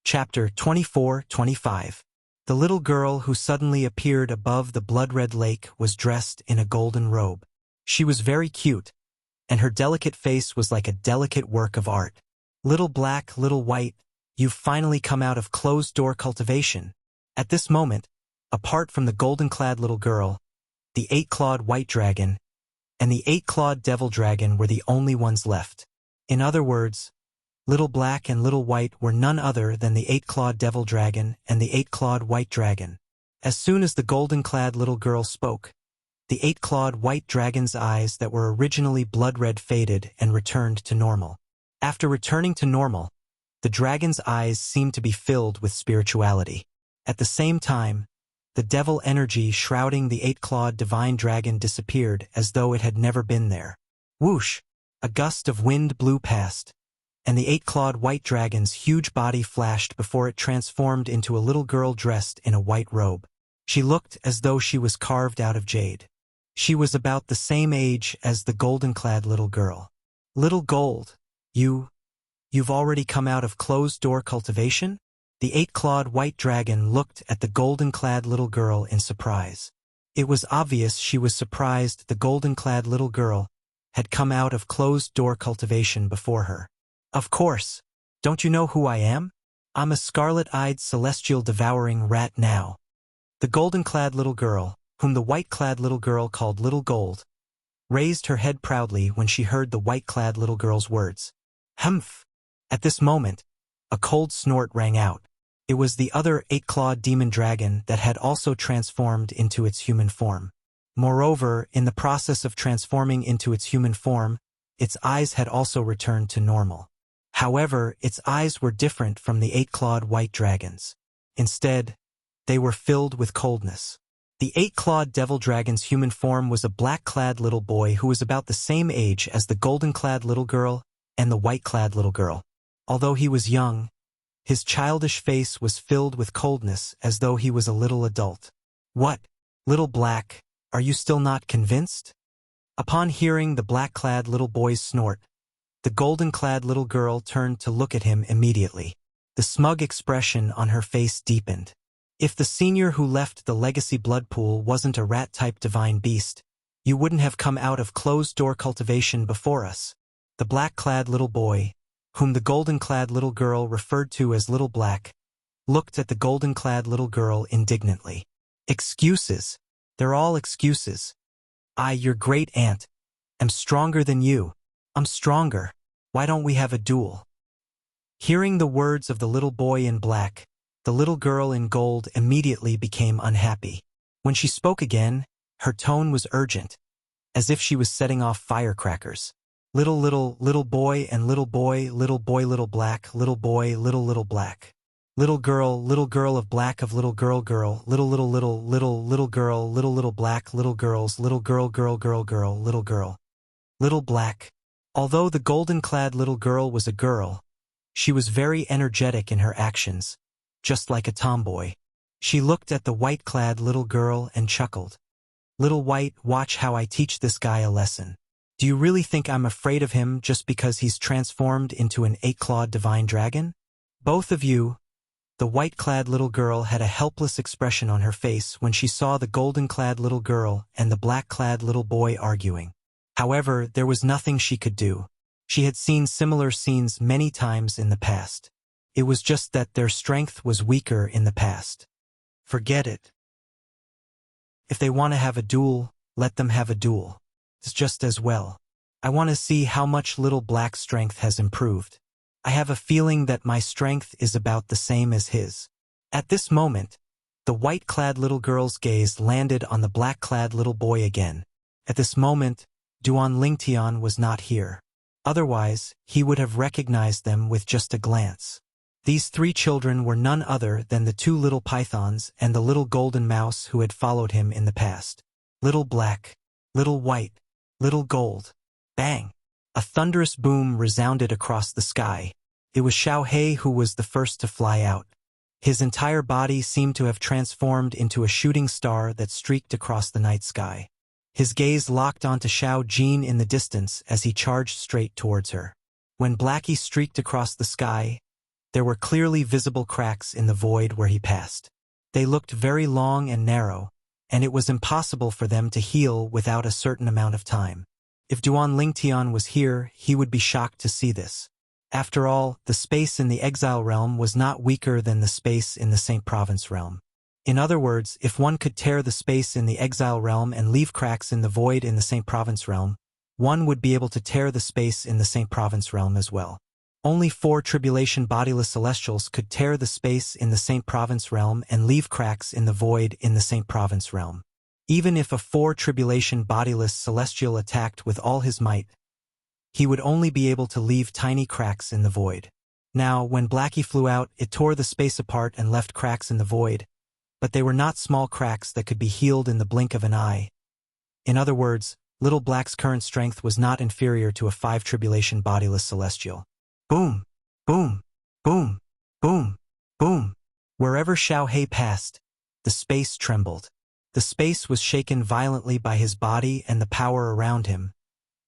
Chapter 24-25. The little girl who suddenly appeared above the blood-red lake was dressed in a golden robe. She was very cute, and her delicate face was like a delicate work of art. Little black, little white, you've finally come out of closed-door cultivation. At this moment, apart from the golden-clad little girl, the 8-clawed white dragon, and the 8-clawed devil dragon were the only ones left. In other words, Little Black and Little White were none other than the 8-clawed devil dragon and the 8-clawed white dragon. As soon as the golden-clad little girl spoke, the 8-clawed white dragon's eyes that were originally blood-red faded and returned to normal. After returning to normal, the dragon's eyes seemed to be filled with spirituality. At the same time, the devil energy shrouding the 8-clawed divine dragon disappeared as though it had never been there. Whoosh! A gust of wind blew past, and the 8-clawed white dragon's huge body flashed before it transformed into a little girl dressed in a white robe. She looked as though she was carved out of jade. She was about the same age as the golden-clad little girl. Little Gold, you've already come out of closed-door cultivation? The 8-clawed white dragon looked at the golden-clad little girl in surprise. It was obvious she was surprised the golden-clad little girl had come out of closed-door cultivation before her. Of course. Don't you know who I am? I'm a scarlet-eyed celestial devouring rat now. The golden-clad little girl, whom the white-clad little girl called Little Gold, raised her head proudly when she heard the white-clad little girl's words. Humph! At this moment, a cold snort rang out. It was the other 8-clawed demon dragon that had also transformed into its human form. Moreover, in the process of transforming into its human form, its eyes had also returned to normal. However, its eyes were different from the 8-clawed white dragon's. Instead, they were filled with coldness. The 8-clawed devil dragon's human form was a black-clad little boy who was about the same age as the golden-clad little girl and the white-clad little girl. Although he was young, his childish face was filled with coldness as though he was a little adult. What, Little Black, are you still not convinced? Upon hearing the black-clad little boy's snort, the golden-clad little girl turned to look at him immediately. The smug expression on her face deepened. If the senior who left the legacy blood pool wasn't a rat-type divine beast, you wouldn't have come out of closed-door cultivation before us. The black-clad little boy, whom the golden-clad little girl referred to as Little Black, looked at the golden-clad little girl indignantly. Excuses. They're all excuses. I, your great-aunt, am stronger than you. I'm stronger. Why don't we have a duel? Hearing the words of the little boy in black, the little girl in gold immediately became unhappy. When she spoke again, her tone was urgent, as if she was setting off firecrackers. Little boy and little boy, little black, little boy, little black. Little girl of black of little girl, little girl, little black, little girls, little girl, little girl. Little Black. Although the golden-clad little girl was a girl, she was very energetic in her actions, just like a tomboy. She looked at the white-clad little girl and chuckled. Little White, watch how I teach this guy a lesson. Do you really think I'm afraid of him just because he's transformed into an 8-clawed divine dragon? Both of you. The white-clad little girl had a helpless expression on her face when she saw the golden-clad little girl and the black-clad little boy arguing. However, there was nothing she could do. She had seen similar scenes many times in the past. It was just that their strength was weaker in the past. Forget it. If they want to have a duel, let them have a duel. It's just as well. I want to see how much Little Black's strength has improved. I have a feeling that my strength is about the same as his. At this moment, the white-clad little girl's gaze landed on the black-clad little boy again. At this moment, Duan Lingtian was not here. Otherwise, he would have recognized them with just a glance. These three children were none other than the two little pythons and the little golden mouse who had followed him in the past. Little Black, Little White, Little Gold. Bang! A thunderous boom resounded across the sky. It was Xiao He who was the first to fly out. His entire body seemed to have transformed into a shooting star that streaked across the night sky. His gaze locked onto Xiao Jin in the distance as he charged straight towards her. When Blackie streaked across the sky, There were clearly visible cracks in the void where he passed. They looked very long and narrow, and it was impossible for them to heal without a certain amount of time. If Duan Lingtian was here, he would be shocked to see this. After all, the space in the exile realm was not weaker than the space in the Saint Province realm. In other words, if one could tear the space in the exile realm and leave cracks in the void in the Saint Province realm, one would be able to tear the space in the Saint Province realm as well. Only 4 tribulation bodiless celestials could tear the space in the Saint Province realm and leave cracks in the void in the Saint Province realm. Even if a 4 tribulation bodiless celestial attacked with all his might, he would only be able to leave tiny cracks in the void. Now, when Blackie flew out, it tore the space apart and left cracks in the void, but they were not small cracks that could be healed in the blink of an eye. In other words, Little Black's current strength was not inferior to a 5 tribulation bodiless celestial. Boom! Boom! Boom! Boom! Boom! Wherever Xiao He passed, the space trembled. The space was shaken violently by his body and the power around him,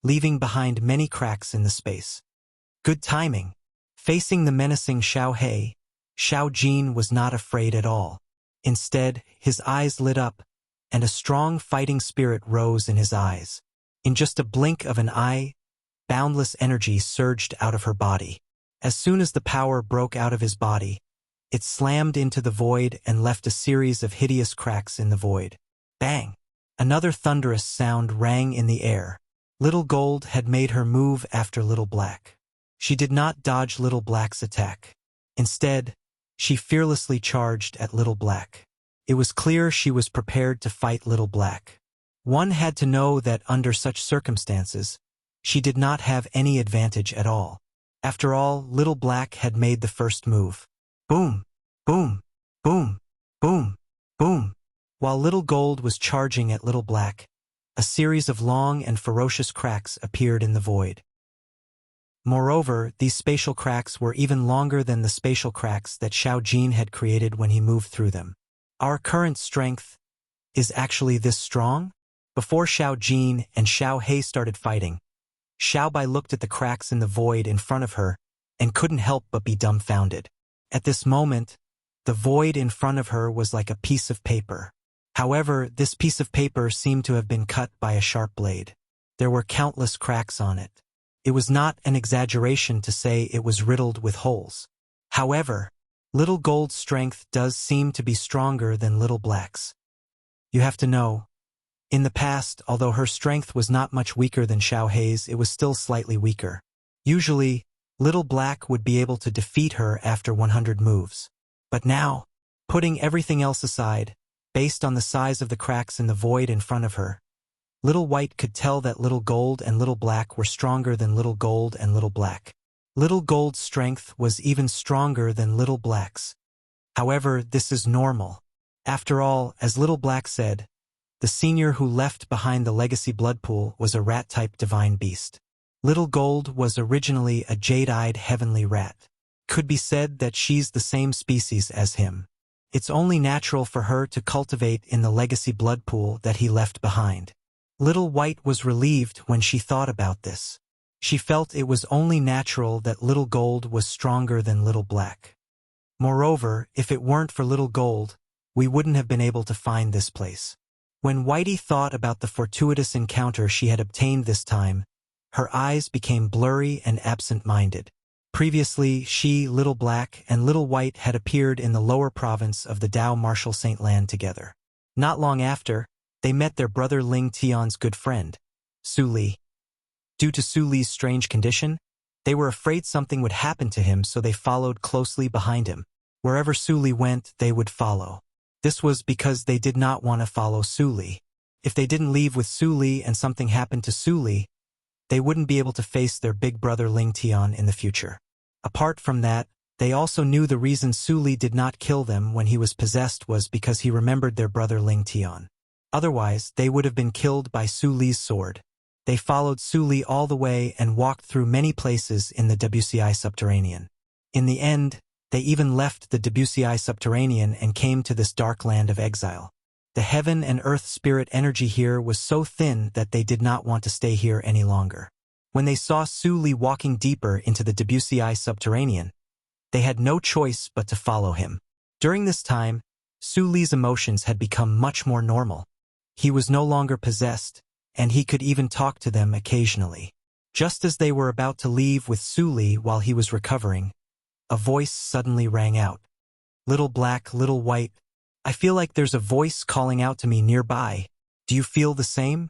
leaving behind many cracks in the space. Good timing. Facing the menacing Xiao He, Xiao Jin was not afraid at all. Instead, his eyes lit up, and a strong fighting spirit rose in his eyes. In just a blink of an eye, boundless energy surged out of her body. As soon as the power broke out of his body, it slammed into the void and left a series of hideous cracks in the void. Bang! Another thunderous sound rang in the air. Little Gold had made her move after Little Black. She did not dodge Little Black's attack. Instead, she fearlessly charged at Little Black. It was clear she was prepared to fight Little Black. One had to know that under such circumstances, she did not have any advantage at all. After all, Little Black had made the first move. Boom! Boom! Boom! Boom! Boom! While Little Gold was charging at Little Black, a series of long and ferocious cracks appeared in the void. Moreover, these spatial cracks were even longer than the spatial cracks that Xiao Jin had created when he moved through them. Our current strength is actually this strong? Before Xiao Jin and Xiao He started fighting, Xiao Bai looked at the cracks in the void in front of her and couldn't help but be dumbfounded. At this moment, the void in front of her was like a piece of paper. However, this piece of paper seemed to have been cut by a sharp blade. There were countless cracks on it. It was not an exaggeration to say it was riddled with holes. However, Little Gold's strength does seem to be stronger than Little Black's. You have to know, in the past, although her strength was not much weaker than Xiao He's, it was still slightly weaker. Usually, Little Black would be able to defeat her after 100 moves. But now, putting everything else aside, based on the size of the cracks in the void in front of her, Little White could tell that Little Gold and Little Black were stronger than Little Gold and Little Black. Little Gold's strength was even stronger than Little Black's. However, this is normal. After all, as Little Black said, the senior who left behind the legacy blood pool was a rat-type divine beast. Little Gold was originally a jade-eyed heavenly rat. Could be said that she's the same species as him. It's only natural for her to cultivate in the legacy blood pool that he left behind. Little White was relieved when she thought about this. She felt it was only natural that Little Gold was stronger than Little Black. Moreover, if it weren't for Little Gold, we wouldn't have been able to find this place. When Whitey thought about the fortuitous encounter she had obtained this time, her eyes became blurry and absent-minded. Previously, she, Little Black, and Little White had appeared in the lower province of the Dao Martial Saint Land together. Not long after, they met their brother Ling Tian's good friend, Su Li. Due to Su Li's strange condition, they were afraid something would happen to him, so they followed closely behind him. Wherever Su Li went, they would follow. This was because they did not want to follow Su Li. If they didn't leave with Su Li and something happened to Su Li, they wouldn't be able to face their big brother Ling Tian in the future. Apart from that, they also knew the reason Su Li did not kill them when he was possessed was because he remembered their brother Ling Tian. Otherwise, they would have been killed by Su Li's sword. They followed Su Li all the way and walked through many places in the WCI subterranean. In the end, they even left the WCI subterranean and came to this dark land of exile. The heaven and earth spirit energy here was so thin that they did not want to stay here any longer. When they saw Su Li walking deeper into the WCI subterranean, They had no choice but to follow him. During this time, Su Li's emotions had become much more normal. He was no longer possessed, and he could even talk to them occasionally. Just as they were about to leave with Su Li while he was recovering, a voice suddenly rang out. "Little black, little white, I feel like there's a voice calling out to me nearby. Do you feel the same?"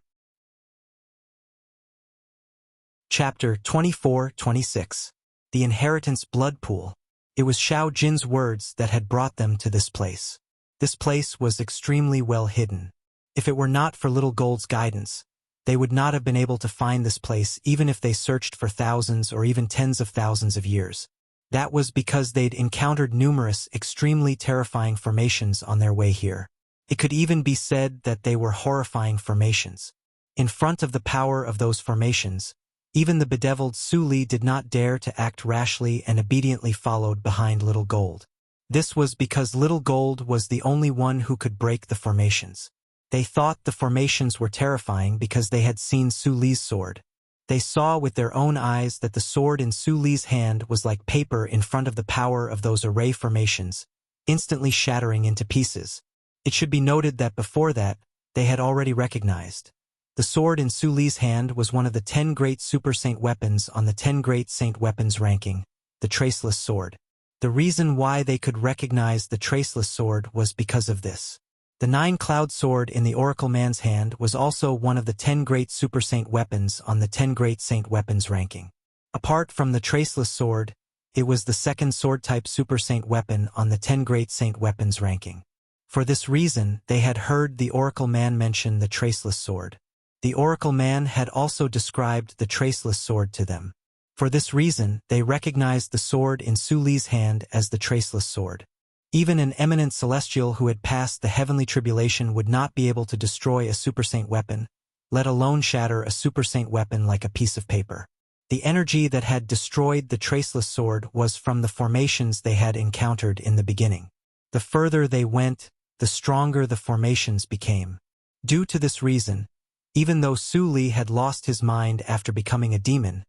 Chapter 24-26. The Inheritance Blood Pool. It was Xiao Jin's words that had brought them to this place. This place was extremely well hidden. If it were not for Little Gold's guidance, they would not have been able to find this place even if they searched for thousands or even tens of thousands of years. That was because they'd encountered numerous, extremely terrifying formations on their way here. It could even be said that they were horrifying formations. In front of the power of those formations, even the bedeviled Su Li did not dare to act rashly and obediently followed behind Little Gold. This was because Little Gold was the only one who could break the formations. They thought the formations were terrifying because they had seen Su Li's sword. They saw with their own eyes that the sword in Su Li's hand was like paper in front of the power of those array formations, instantly shattering into pieces. It should be noted that before that, they had already recognized. The sword in Su Li's hand was one of the 10 great Super Saint weapons on the 10 great Saint weapons ranking, the Traceless Sword. The reason why they could recognize the Traceless Sword was because of this. The 9-Cloud Sword in the Oracle Man's hand was also one of the 10 great Super Saint weapons on the 10 great Saint weapons ranking. Apart from the Traceless Sword, it was the second sword-type Super Saint weapon on the 10 great Saint weapons ranking. For this reason, they had heard the Oracle Man mention the Traceless Sword. The Oracle Man had also described the Traceless Sword to them. For this reason, they recognized the sword in Su Li's hand as the Traceless Sword. Even an eminent celestial who had passed the heavenly tribulation would not be able to destroy a Super Saint weapon, let alone shatter a Super Saint weapon like a piece of paper. The energy that had destroyed the Traceless Sword was from the formations they had encountered in the beginning. The further they went, the stronger the formations became. Due to this reason, even though Su Li had lost his mind after becoming a demon,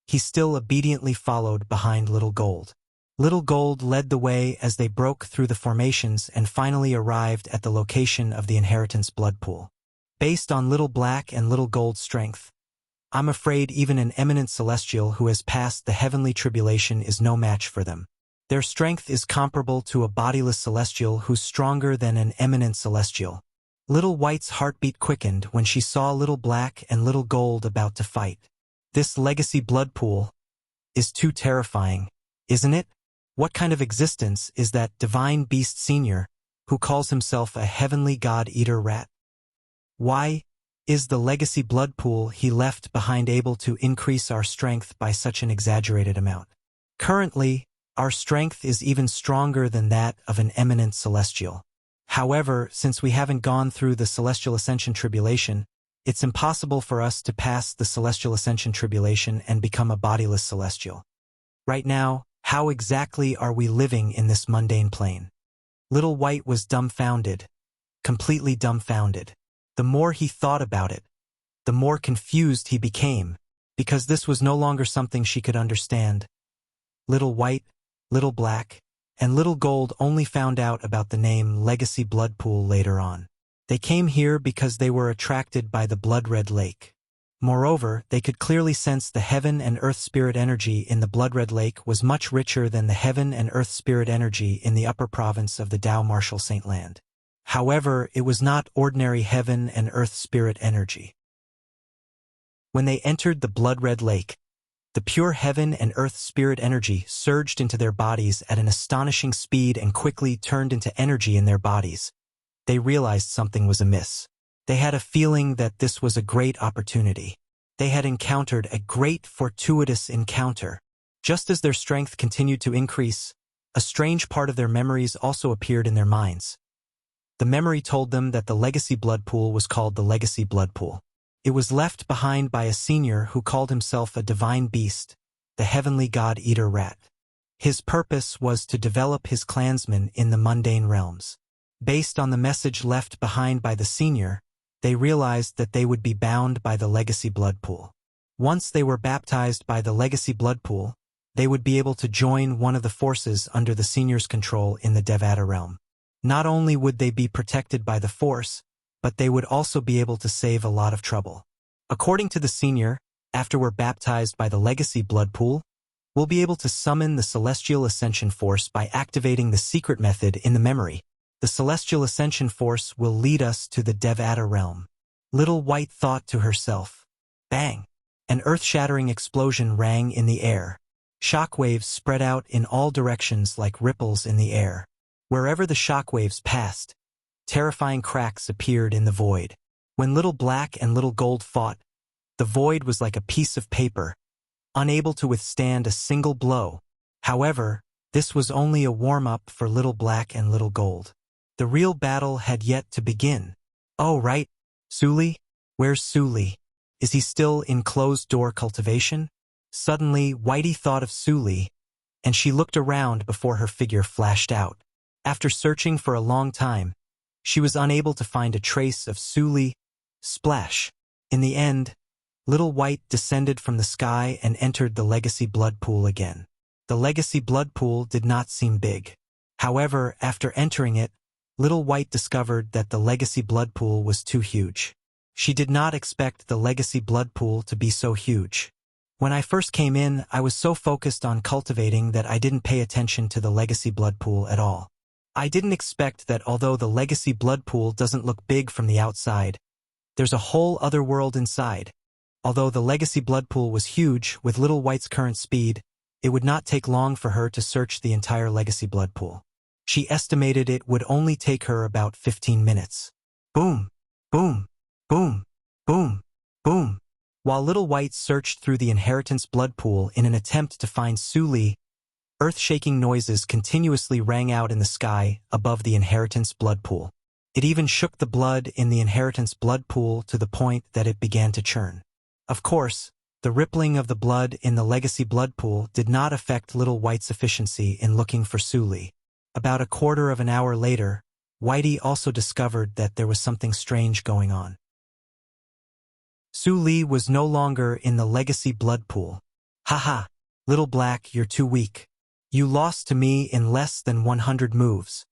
he still obediently followed behind Little Gold. Little Gold led the way as they broke through the formations and finally arrived at the location of the Inheritance Blood Pool. Based on Little Black and Little Gold's strength, I'm afraid even an eminent celestial who has passed the heavenly tribulation is no match for them. Their strength is comparable to a bodiless celestial who's stronger than an eminent celestial. Little White's heartbeat quickened when she saw Little Black and Little Gold about to fight. This legacy blood pool is too terrifying, isn't it? What kind of existence is that divine beast senior who calls himself a heavenly god-eater rat? Why is the legacy blood pool he left behind able to increase our strength by such an exaggerated amount? Currently, our strength is even stronger than that of an eminent celestial. However, since we haven't gone through the Celestial Ascension Tribulation, it's impossible for us to pass the Celestial Ascension Tribulation and become a bodiless celestial. Right now, how exactly are we living in this mundane plane? Little White was dumbfounded, completely dumbfounded. The more he thought about it, the more confused he became, because this was no longer something she could understand. Little White, Little Black, and Little Gold only found out about the name Legacy Blood Pool later on. They came here because they were attracted by the blood-red lake. Moreover, they could clearly sense the heaven and earth spirit energy in the blood-red lake was much richer than the heaven and earth spirit energy in the upper province of the Dao Martial Saint Land. However, it was not ordinary heaven and earth spirit energy. When they entered the blood-red lake, the pure heaven and earth spirit energy surged into their bodies at an astonishing speed and quickly turned into energy in their bodies. They realized something was amiss. They had a feeling that this was a great opportunity. They had encountered a great fortuitous encounter. Just as their strength continued to increase, a strange part of their memories also appeared in their minds. The memory told them that the legacy blood pool was called the legacy blood pool. It was left behind by a senior who called himself a divine beast, the heavenly god-eater rat. His purpose was to develop his clansmen in the mundane realms. Based on the message left behind by the senior, they realized that they would be bound by the legacy blood pool. Once they were baptized by the legacy blood pool, they would be able to join one of the forces under the senior's control in the Devata realm. Not only would they be protected by the force, but they would also be able to save a lot of trouble. According to the senior, after we're baptized by the legacy blood pool, we'll be able to summon the Celestial Ascension Force by activating the secret method in the memory. The Celestial Ascension Force will lead us to the Devata realm. Little White thought to herself. Bang! An earth-shattering explosion rang in the air. Shockwaves spread out in all directions like ripples in the air. Wherever the shockwaves passed, terrifying cracks appeared in the void. When Little Black and Little Gold fought, the void was like a piece of paper, unable to withstand a single blow. However, this was only a warm-up for Little Black and Little Gold. The real battle had yet to begin. Oh, right. Suli? Where's Suli? Is he still in closed-door cultivation? Suddenly, Whitey thought of Suli, and she looked around before her figure flashed out. After searching for a long time, she was unable to find a trace of Suli. Splash! In the end, Little White descended from the sky and entered the legacy blood pool again. The legacy blood pool did not seem big. However, after entering it, Little White discovered that the legacy blood pool was too huge. She did not expect the legacy blood pool to be so huge. When I first came in, I was so focused on cultivating that I didn't pay attention to the legacy blood pool at all. I didn't expect that although the legacy blood pool doesn't look big from the outside, there's a whole other world inside. Although the legacy blood pool was huge, with Little White's current speed, it would not take long for her to search the entire legacy blood pool. She estimated it would only take her about 15 minutes. Boom! Boom! Boom! Boom! Boom! While Little White searched through the inheritance blood pool in an attempt to find Suli, earth-shaking noises continuously rang out in the sky above the inheritance blood pool. It even shook the blood in the inheritance blood pool to the point that it began to churn. Of course, the rippling of the blood in the legacy blood pool did not affect Little White's efficiency in looking for Suli. About a quarter of an hour later, Whitey also discovered that there was something strange going on. Suli was no longer in the legacy blood pool. Haha, Little Black, you're too weak. You lost to me in less than 100 moves.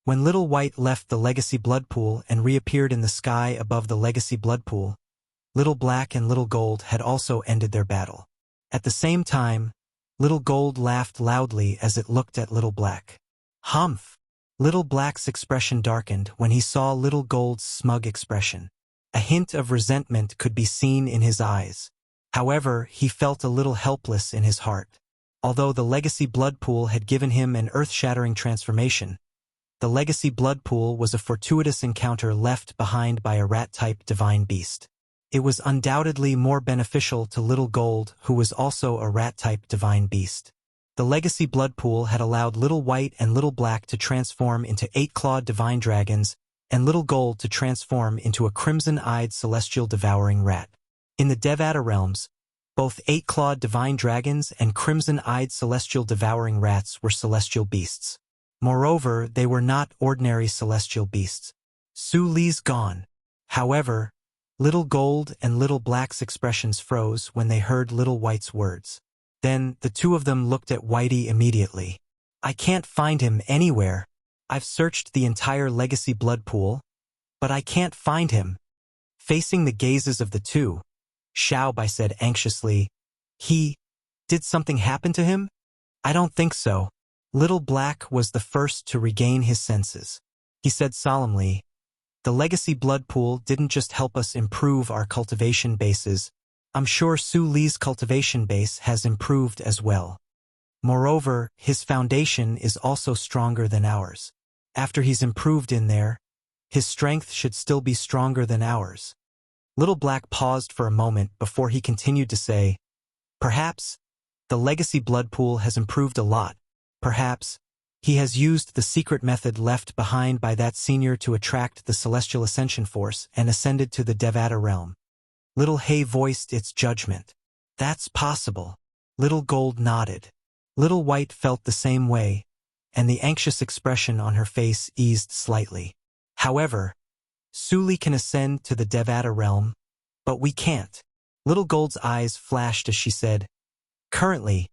When Little White left the legacy blood pool and reappeared in the sky above the legacy blood pool, Little Black and Little Gold had also ended their battle. At the same time, Little Gold laughed loudly as it looked at Little Black. Humph! Little Black's expression darkened when he saw Little Gold's smug expression. A hint of resentment could be seen in his eyes. However, he felt a little helpless in his heart. Although the legacy blood pool had given him an earth-shattering transformation, the legacy blood pool was a fortuitous encounter left behind by a rat-type divine beast. It was undoubtedly more beneficial to Little Gold, who was also a rat-type divine beast. The legacy blood pool had allowed Little White and Little Black to transform into 8-clawed divine dragons, and Little Gold to transform into a crimson-eyed celestial devouring rat. In the Devata realms, both 8-clawed divine dragons and crimson-eyed celestial devouring rats were celestial beasts. Moreover, they were not ordinary celestial beasts. Suli's gone. However, Little Gold and Little Black's expressions froze when they heard Little White's words. Then, the two of them looked at Whitey immediately. I can't find him anywhere. I've searched the entire legacy blood pool, but I can't find him. Facing the gazes of the two, Xiaobai said anxiously, Did something happen to him? I don't think so. Little Black was the first to regain his senses. He said solemnly, the legacy blood pool didn't just help us improve our cultivation bases. I'm sure Su Li's cultivation base has improved as well. Moreover, his foundation is also stronger than ours. After he's improved in there, his strength should still be stronger than ours. Little Black paused for a moment before he continued to say, perhaps, the legacy blood pool has improved a lot. Perhaps, he has used the secret method left behind by that senior to attract the Celestial Ascension Force and ascended to the Devata realm. Little Hay voiced its judgment. That's possible. Little Gold nodded. Little White felt the same way, and the anxious expression on her face eased slightly. However, Suli can ascend to the Devata realm, but we can't. Little Gold's eyes flashed as she said, currently,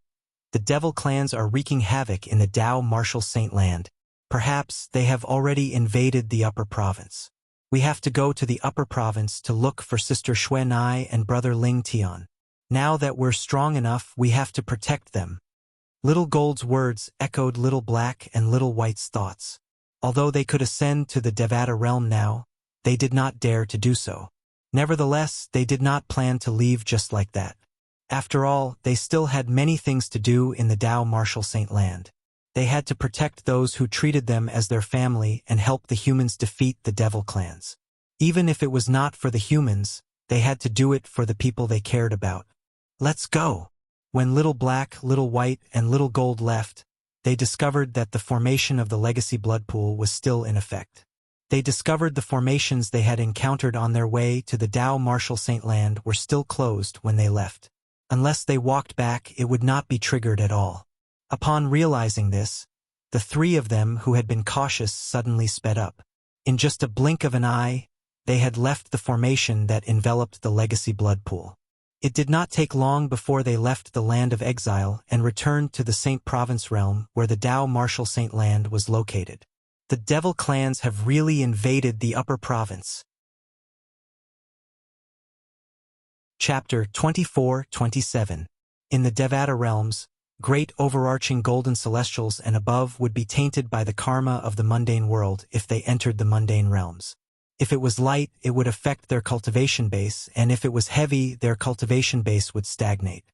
The devil clans are wreaking havoc in the Dao Martial Saint Land. Perhaps they have already invaded the upper province. We have to go to the upper province to look for Sister Xue Nai and Brother Ling Tian. Now that we're strong enough, we have to protect them. Little Gold's words echoed Little Black and Little White's thoughts. Although they could ascend to the Devata realm now, they did not dare to do so. Nevertheless, they did not plan to leave just like that. After all, they still had many things to do in the Dao Martial Saint Land. They had to protect those who treated them as their family and help the humans defeat the devil clans. Even if it was not for the humans, they had to do it for the people they cared about. Let's go! When Little Black, Little White, and Little Gold left, they discovered that the formation of the legacy blood pool was still in effect. They discovered the formations they had encountered on their way to the Dao Martial Saint Land were still closed when they left. Unless they walked back, it would not be triggered at all. Upon realizing this, the three of them who had been cautious suddenly sped up. In just a blink of an eye, they had left the formation that enveloped the legacy blood pool. It did not take long before they left the land of exile and returned to the Saint Province realm where the Dao Martial Saint Land was located. The devil clans have really invaded the upper province. Chapter 24-27. In the Devata realms, great overarching golden celestials and above would be tainted by the karma of the mundane world if they entered the mundane realms. If it was light, it would affect their cultivation base, and if it was heavy, their cultivation base would stagnate.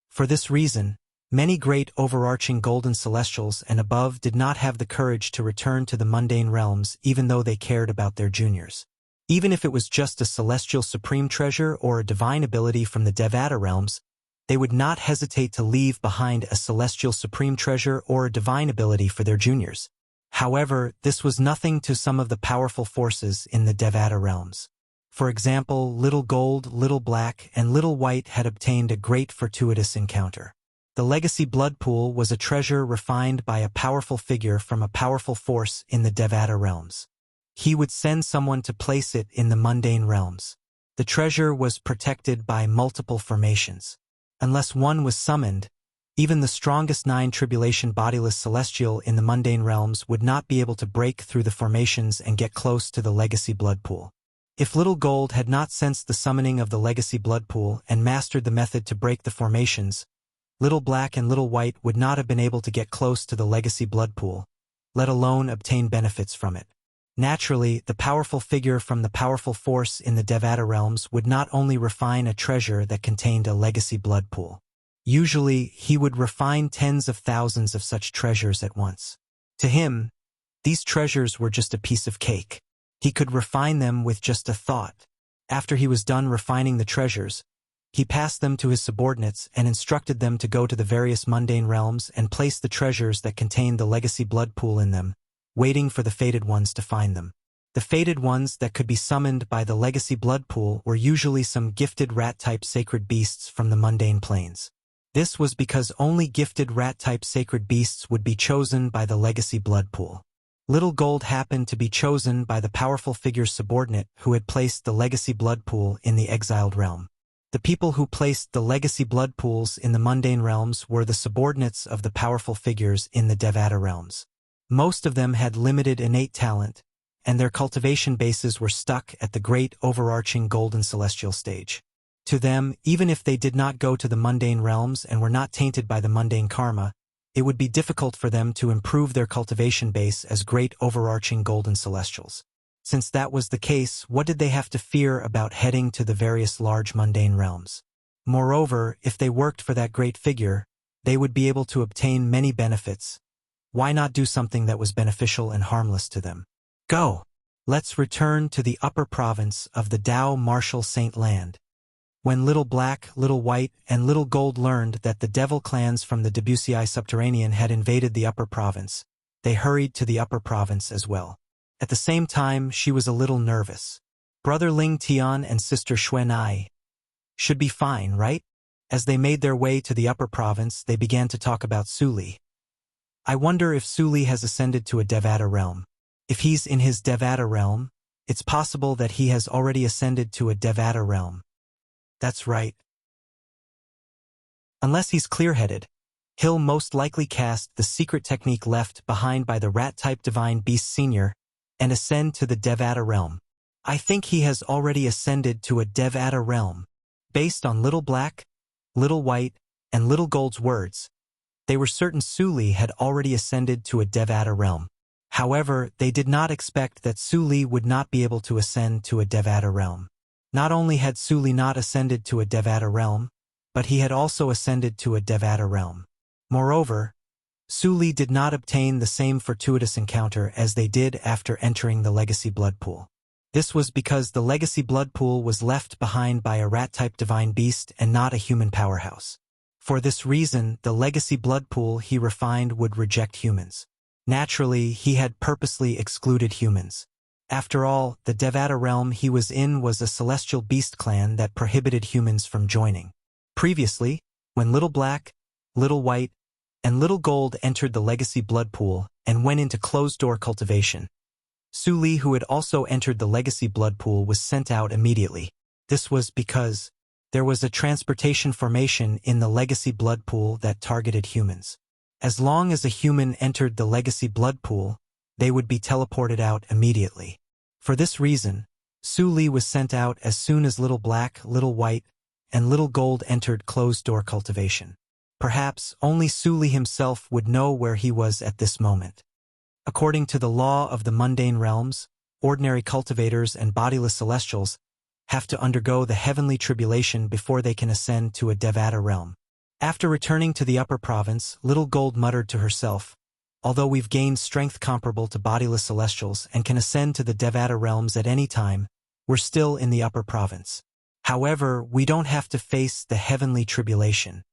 For this reason, many great overarching golden celestials and above did not have the courage to return to the mundane realms even though they cared about their juniors. Even if it was just a celestial supreme treasure or a divine ability from the Devata realms, they would not hesitate to leave behind a celestial supreme treasure or a divine ability for their juniors. However, this was nothing to some of the powerful forces in the Devata realms. For example, Little Gold, Little Black, and Little White had obtained a great fortuitous encounter. The legacy blood pool was a treasure refined by a powerful figure from a powerful force in the Devata realms. He would send someone to place it in the mundane realms. The treasure was protected by multiple formations. Unless one was summoned, even the strongest 9 tribulation bodiless celestial in the mundane realms would not be able to break through the formations and get close to the legacy blood pool. If Little Gold had not sensed the summoning of the legacy blood pool and mastered the method to break the formations, Little Black and Little White would not have been able to get close to the legacy blood pool, let alone obtain benefits from it. Naturally, the powerful figure from the powerful force in the Devata realms would not only refine a treasure that contained a legacy blood pool. Usually, he would refine tens of thousands of such treasures at once. To him, these treasures were just a piece of cake. He could refine them with just a thought. After he was done refining the treasures, he passed them to his subordinates and instructed them to go to the various mundane realms and place the treasures that contained the legacy blood pool in them, waiting for the fated ones to find them. The fated ones that could be summoned by the legacy blood pool were usually some gifted rat-type sacred beasts from the mundane planes. This was because only gifted rat-type sacred beasts would be chosen by the legacy blood pool. Little Gold happened to be chosen by the powerful figure's subordinate who had placed the legacy blood pool in the exiled realm. The people who placed the legacy blood pools in the mundane realms were the subordinates of the powerful figures in the Devata realms. Most of them had limited innate talent, and their cultivation bases were stuck at the great overarching golden celestial stage. To them, even if they did not go to the mundane realms and were not tainted by the mundane karma, it would be difficult for them to improve their cultivation base as great overarching golden celestials. Since that was the case, what did they have to fear about heading to the various large mundane realms? Moreover, if they worked for that great figure, they would be able to obtain many benefits. Why not do something that was beneficial and harmless to them? Go! Let's return to the upper province of the Dao Martial Saint Land. When Little Black, Little White, and Little Gold learned that the devil clans from the Debussyi subterranean had invaded the upper province, they hurried to the upper province as well. At the same time, she was a little nervous. Brother Ling Tian and Sister Xue Nai should be fine, right? As they made their way to the upper province, they began to talk about Suli. I wonder if Suli has ascended to a Devata realm. If he's in his Devata realm, it's possible that he has already ascended to a Devata realm. That's right. Unless he's clear-headed, He'll most likely cast the secret technique left behind by the rat-type Divine Beast Senior and ascend to the Devata realm. I think he has already ascended to a Devata realm. Based on Little Black, Little White, and Little Gold's words, they were certain Su Li had already ascended to a Devata realm. However, they did not expect that Su Li would not be able to ascend to a Devata realm. Not only had Su Li not ascended to a Devata realm, but he had also ascended to a Devata realm. Moreover, Su Li did not obtain the same fortuitous encounter as they did after entering the Legacy Blood Pool. This was because the Legacy Blood Pool was left behind by a rat-type Divine Beast and not a human powerhouse. For this reason, the Legacy Blood Pool he refined would reject humans. Naturally, he had purposely excluded humans. After all, the Devata realm he was in was a celestial beast clan that prohibited humans from joining. Previously, when Little Black, Little White, and Little Gold entered the Legacy Blood Pool and went into closed-door cultivation, Su Li, who had also entered the Legacy Blood Pool, was sent out immediately. This was because there was a transportation formation in the Legacy Blood Pool that targeted humans. As long as a human entered the Legacy Blood Pool, they would be teleported out immediately. For this reason, Su Li was sent out as soon as Little Black, Little White, and Little Gold entered closed-door cultivation. Perhaps only Su Li himself would know where he was at this moment. According to the law of the mundane realms, ordinary cultivators and bodiless celestials have to undergo the heavenly tribulation before they can ascend to a Devata realm. After returning to the upper province, Little Gold muttered to herself, "Although we've gained strength comparable to bodiless celestials and can ascend to the Devata realms at any time, we're still in the upper province. However, we don't have to face the heavenly tribulation."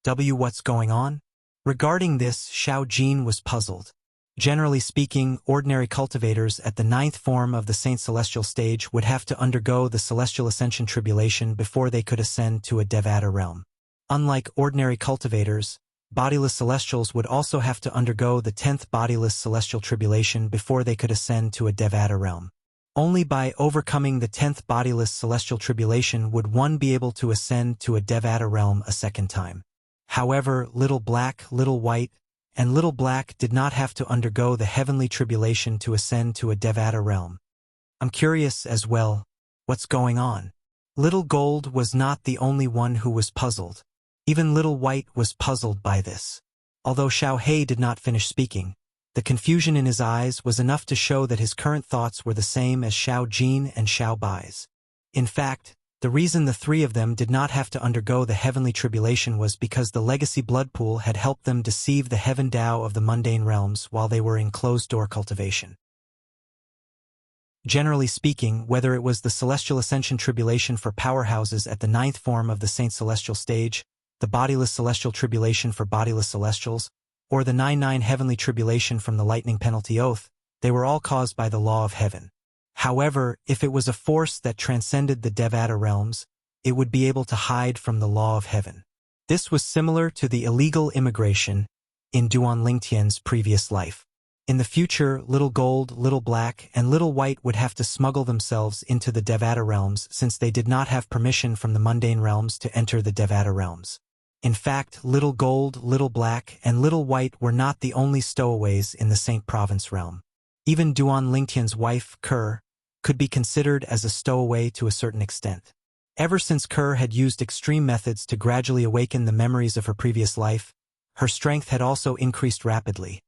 What's going on? Regarding this, Xiao Jin was puzzled. Generally speaking, ordinary cultivators at the 9th form of the Saint Celestial stage would have to undergo the Celestial Ascension Tribulation before they could ascend to a Devata realm. Unlike ordinary cultivators, bodiless celestials would also have to undergo the 10th bodiless celestial tribulation before they could ascend to a Devata realm. Only by overcoming the 10th bodiless celestial tribulation would one be able to ascend to a Devata realm a second time. However, Little Black, Little White, and Little Black did not have to undergo the heavenly tribulation to ascend to a Devata realm. I'm curious as well, what's going on? Little Gold was not the only one who was puzzled. Even Little White was puzzled by this. Although Xiao He did not finish speaking, the confusion in his eyes was enough to show that his current thoughts were the same as Xiao Jin and Xiao Bai's. In fact, the reason the three of them did not have to undergo the heavenly tribulation was because the Legacy Blood Pool had helped them deceive the Heaven Dao of the mundane realms while they were in closed-door cultivation. Generally speaking, whether it was the Celestial Ascension Tribulation for powerhouses at the 9th form of the Saint Celestial stage, the Bodiless Celestial Tribulation for bodiless celestials, or the 9-9 Heavenly Tribulation from the Lightning Penalty Oath, they were all caused by the law of heaven. However, if it was a force that transcended the Devata realms, it would be able to hide from the law of heaven. This was similar to the illegal immigration in Duan Lingtian's previous life. In the future, Little Gold, Little Black, and Little White would have to smuggle themselves into the Devata realms since they did not have permission from the mundane realms to enter the Devata realms. In fact, Little Gold, Little Black, and Little White were not the only stowaways in the Saint Province realm. Even Duan Lingtian's wife, Kerr, could be considered as a stowaway to a certain extent. Ever since Kerr had used extreme methods to gradually awaken the memories of her previous life, her strength had also increased rapidly.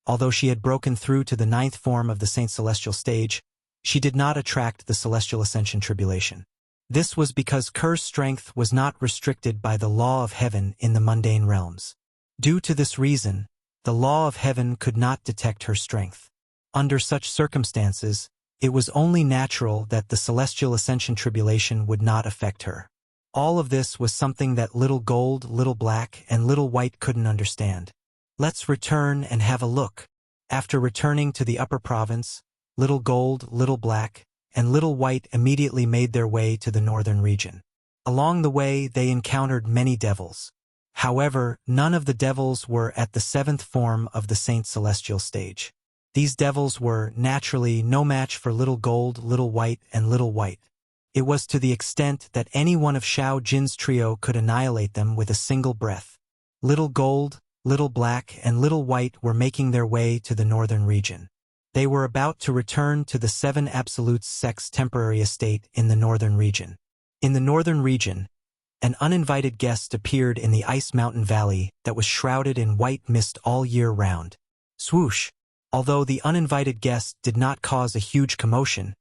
Although she had broken through to the 9th form of the Saint Celestial stage, she did not attract the Celestial Ascension Tribulation. This was because Kerr's strength was not restricted by the law of heaven in the mundane realms. Due to this reason, the law of heaven could not detect her strength. Under such circumstances, it was only natural that the Celestial Ascension Tribulation would not affect her. All of this was something that Little Gold, Little Black, and Little White couldn't understand. Let's return and have a look. After returning to the upper province, Little Gold, Little Black, and Little White immediately made their way to the northern region. Along the way, they encountered many devils. However, none of the devils were at the 7th form of the Saint Celestial stage. These devils were, naturally, no match for Little Gold, Little White, and Little White. It was to the extent that any one of Xiao Jin's trio could annihilate them with a single breath. Little Gold, Little Black, and Little White were making their way to the northern region. They were about to return to the Seven Absolutes sect's temporary estate in the northern region. In the northern region, an uninvited guest appeared in the Ice Mountain Valley that was shrouded in white mist all year round. Swoosh! Although the uninvited guest did not cause a huge commotion,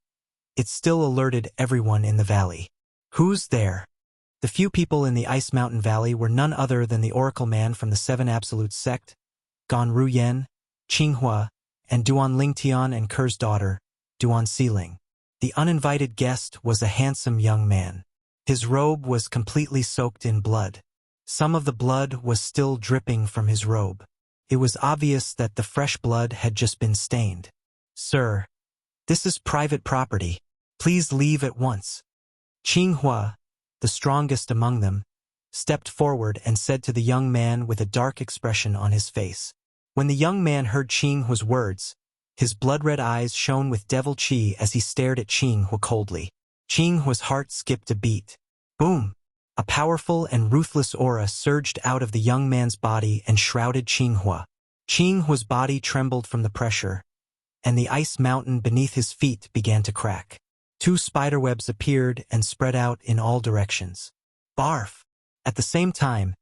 it still alerted everyone in the valley. Who's there? The few people in the Ice Mountain Valley were none other than the Oracle Man from the Seven Absolute Sect, Gan Ruyen, Qinghua, and Duan Lingtian and Ker's daughter, Duan Siling. The uninvited guest was a handsome young man. His robe was completely soaked in blood. Some of the blood was still dripping from his robe. It was obvious that the fresh blood had just been stained. "Sir, this is private property. Please leave at once." Qinghua, the strongest among them, stepped forward and said to the young man with a dark expression on his face. When the young man heard Qinghua's words, his blood-red eyes shone with devil chi as he stared at Qinghua coldly. Qinghua's heart skipped a beat. Boom! A powerful and ruthless aura surged out of the young man's body and shrouded Qinghua. Qinghua's body trembled from the pressure, and the ice mountain beneath his feet began to crack. 2 spiderwebs appeared and spread out in all directions. Barf! At the same time,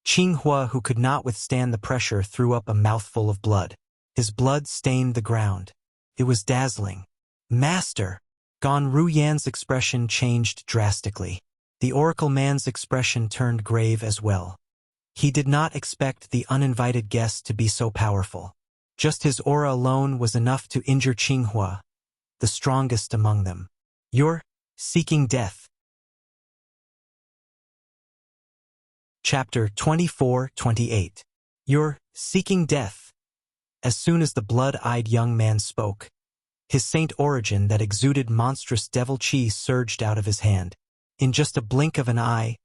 Qinghua, who could not withstand the pressure, threw up a mouthful of blood. His blood stained the ground. It was dazzling. "Master!" Gan Ruyan's expression changed drastically. The Oracle Man's expression turned grave as well. He did not expect the uninvited guest to be so powerful. Just his aura alone was enough to injure Qinghua, the strongest among them. "You're seeking death." Chapter 24-28. You're seeking death. As soon as the blood-eyed young man spoke, his saint origin that exuded monstrous devil chi surged out of his hand. In just a blink of an eye,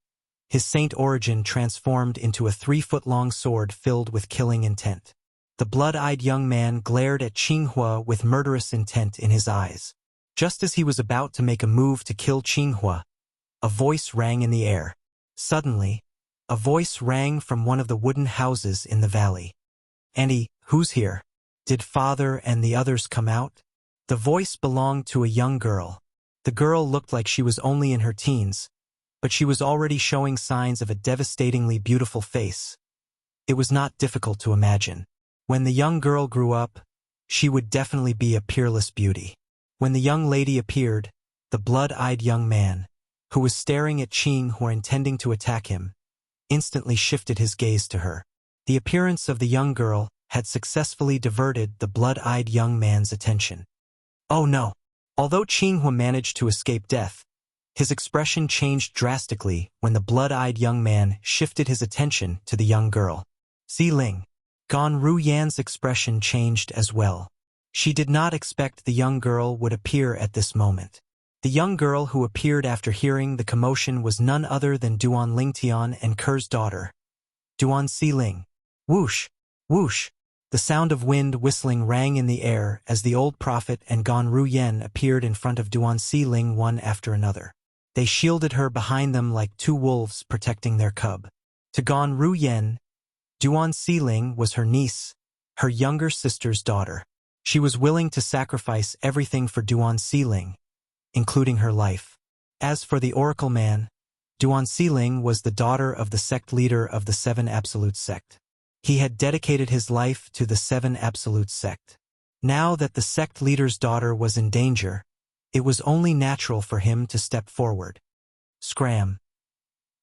his saint origin transformed into a 3-foot-long sword filled with killing intent. The blood-eyed young man glared at Qinghua with murderous intent in his eyes. Just as he was about to make a move to kill Qinghua, a voice rang in the air. Suddenly, a voice rang from one of the wooden houses in the valley. "Andy, who's here? Did father and the others come out?" The voice belonged to a young girl. The girl looked like she was only in her teens, but she was already showing signs of a devastatingly beautiful face. It was not difficult to imagine. When the young girl grew up, she would definitely be a peerless beauty. When the young lady appeared, the blood-eyed young man, who was staring at Qinghua intending to attack him, instantly shifted his gaze to her. The appearance of the young girl had successfully diverted the blood-eyed young man's attention. Oh no! Although Qinghua managed to escape death, his expression changed drastically when the blood-eyed young man shifted his attention to the young girl. Xiling. Gan Ruyan's expression changed as well. She did not expect the young girl would appear at this moment. The young girl who appeared after hearing the commotion was none other than Duan Lingtian and Ker's daughter, Duan Siling. Whoosh! Whoosh! The sound of wind whistling rang in the air as the old prophet and Gan Ruyen appeared in front of Duan Siling one after another. They shielded her behind them like 2 wolves protecting their cub. To Gan Ruyen, Duan Siling was her niece, her younger sister's daughter. She was willing to sacrifice everything for Duan Siling, including her life. As for the Oracle Man, Duan Siling was the daughter of the sect leader of the Seven Absolute Sect. He had dedicated his life to the Seven Absolute Sect. Now that the sect leader's daughter was in danger, it was only natural for him to step forward. Scram.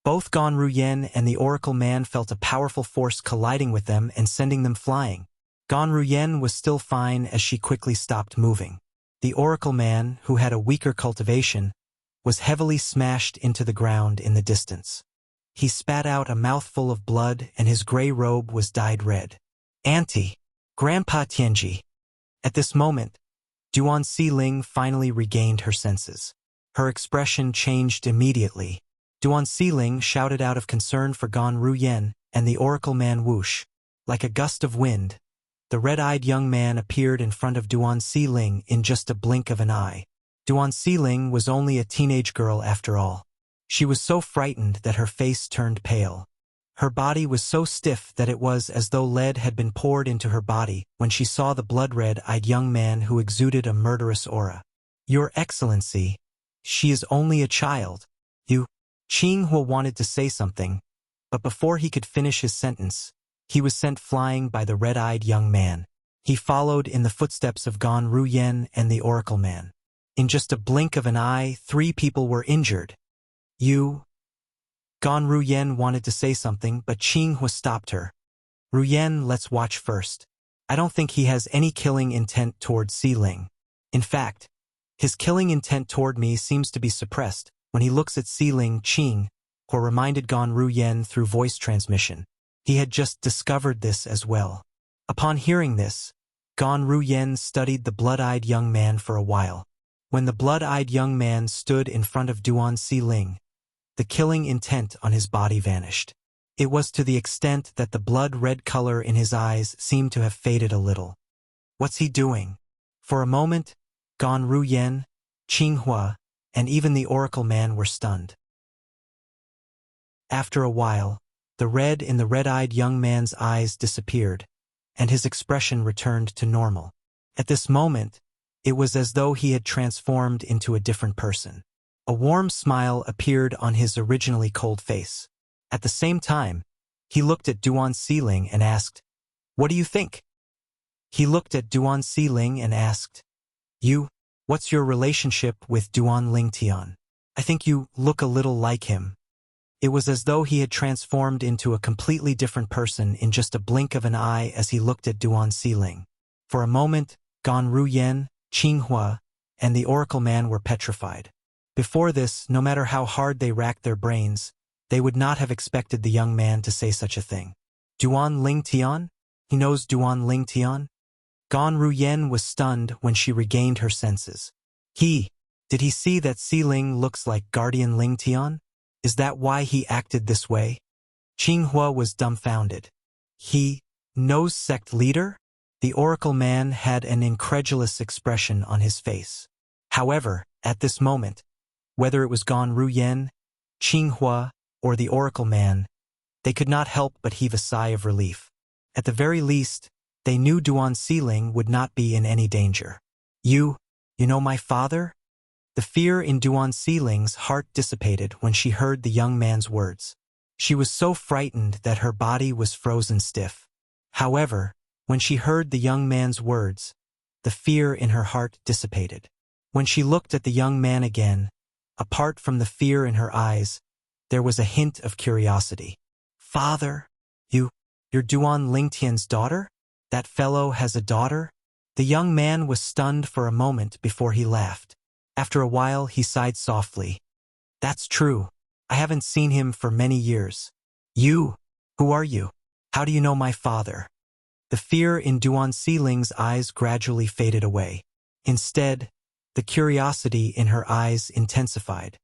Both Gan Ruyen and the Oracle Man felt a powerful force colliding with them and sending them flying. Gan Ruyen was still fine as she quickly stopped moving. The Oracle Man, who had a weaker cultivation, was heavily smashed into the ground in the distance. He spat out a mouthful of blood and his gray robe was dyed red. Auntie! Grandpa Tianji! At this moment, Duan Siling finally regained her senses. Her expression changed immediately. Duan Siling shouted out of concern for Gan Ruyen and the Oracle Man whoosh. Like a gust of wind, the red-eyed young man appeared in front of Duan Siling in just a blink of an eye. Duan Siling was only a teenage girl after all. She was so frightened that her face turned pale. Her body was so stiff that it was as though lead had been poured into her body when she saw the blood-red-eyed young man who exuded a murderous aura. "Your Excellency, she is only a child. You." Qinghua wanted to say something, but before he could finish his sentence, he was sent flying by the red-eyed young man. He followed in the footsteps of Gan Ruyen and the Oracle Man. In just a blink of an eye, 3 people were injured. "You." Gan Ruyen wanted to say something, but Qinghua stopped her. "Ruyen, let's watch first. I don't think he has any killing intent toward Xiling. In fact, his killing intent toward me seems to be suppressed when he looks at Xiling." Qinghua reminded Gan Ruyen through voice transmission. He had just discovered this as well. Upon hearing this, Gan Ruyen studied the blood-eyed young man for a while. When the blood-eyed young man stood in front of Duan Xiling, the killing intent on his body vanished. It was to the extent that the blood-red color in his eyes seemed to have faded a little. "What's he doing?" For a moment, Gan Ruyen, Qinghua, and even the Oracle Man were stunned. After a while, the red in the red-eyed young man's eyes disappeared, and his expression returned to normal. At this moment, it was as though he had transformed into a different person. A warm smile appeared on his originally cold face. At the same time, he looked at Duan Xiling and asked, "What do you think?" He looked at Duan Xiling and asked, "You, what's your relationship with Duan Lingtian? I think you look a little like him." It was as though he had transformed into a completely different person in just a blink of an eye as he looked at Duan Xiling. For a moment, Gan Ruyen, Qinghua, and the Oracle Man were petrified. Before this, no matter how hard they racked their brains, they would not have expected the young man to say such a thing. "Duan Lingtian? He knows Duan Lingtian?" Gan Ruyen was stunned when she regained her senses. Did he see that Xiling looks like Guardian Lingtian? Is that why he acted this way? Qinghua was dumbfounded. "He knows sect leader?" The Oracle Man had an incredulous expression on his face. However, at this moment, whether it was Gan Ruyen, Qinghua, or the Oracle Man, they could not help but heave a sigh of relief. At the very least, they knew Duan Xiling would not be in any danger. You know my father?" The fear in Duan Xiling's heart dissipated when she heard the young man's words. She was so frightened that her body was frozen stiff. However, when she heard the young man's words, the fear in her heart dissipated. When she looked at the young man again, apart from the fear in her eyes, there was a hint of curiosity. "Father, you're Duan Lingtian's daughter? That fellow has a daughter?" The young man was stunned for a moment before he laughed. After a while, he sighed softly. "That's true. I haven't seen him for many years." "You? Who are you? How do you know my father?" The fear in Duan Xiling's eyes gradually faded away. Instead, the curiosity in her eyes intensified.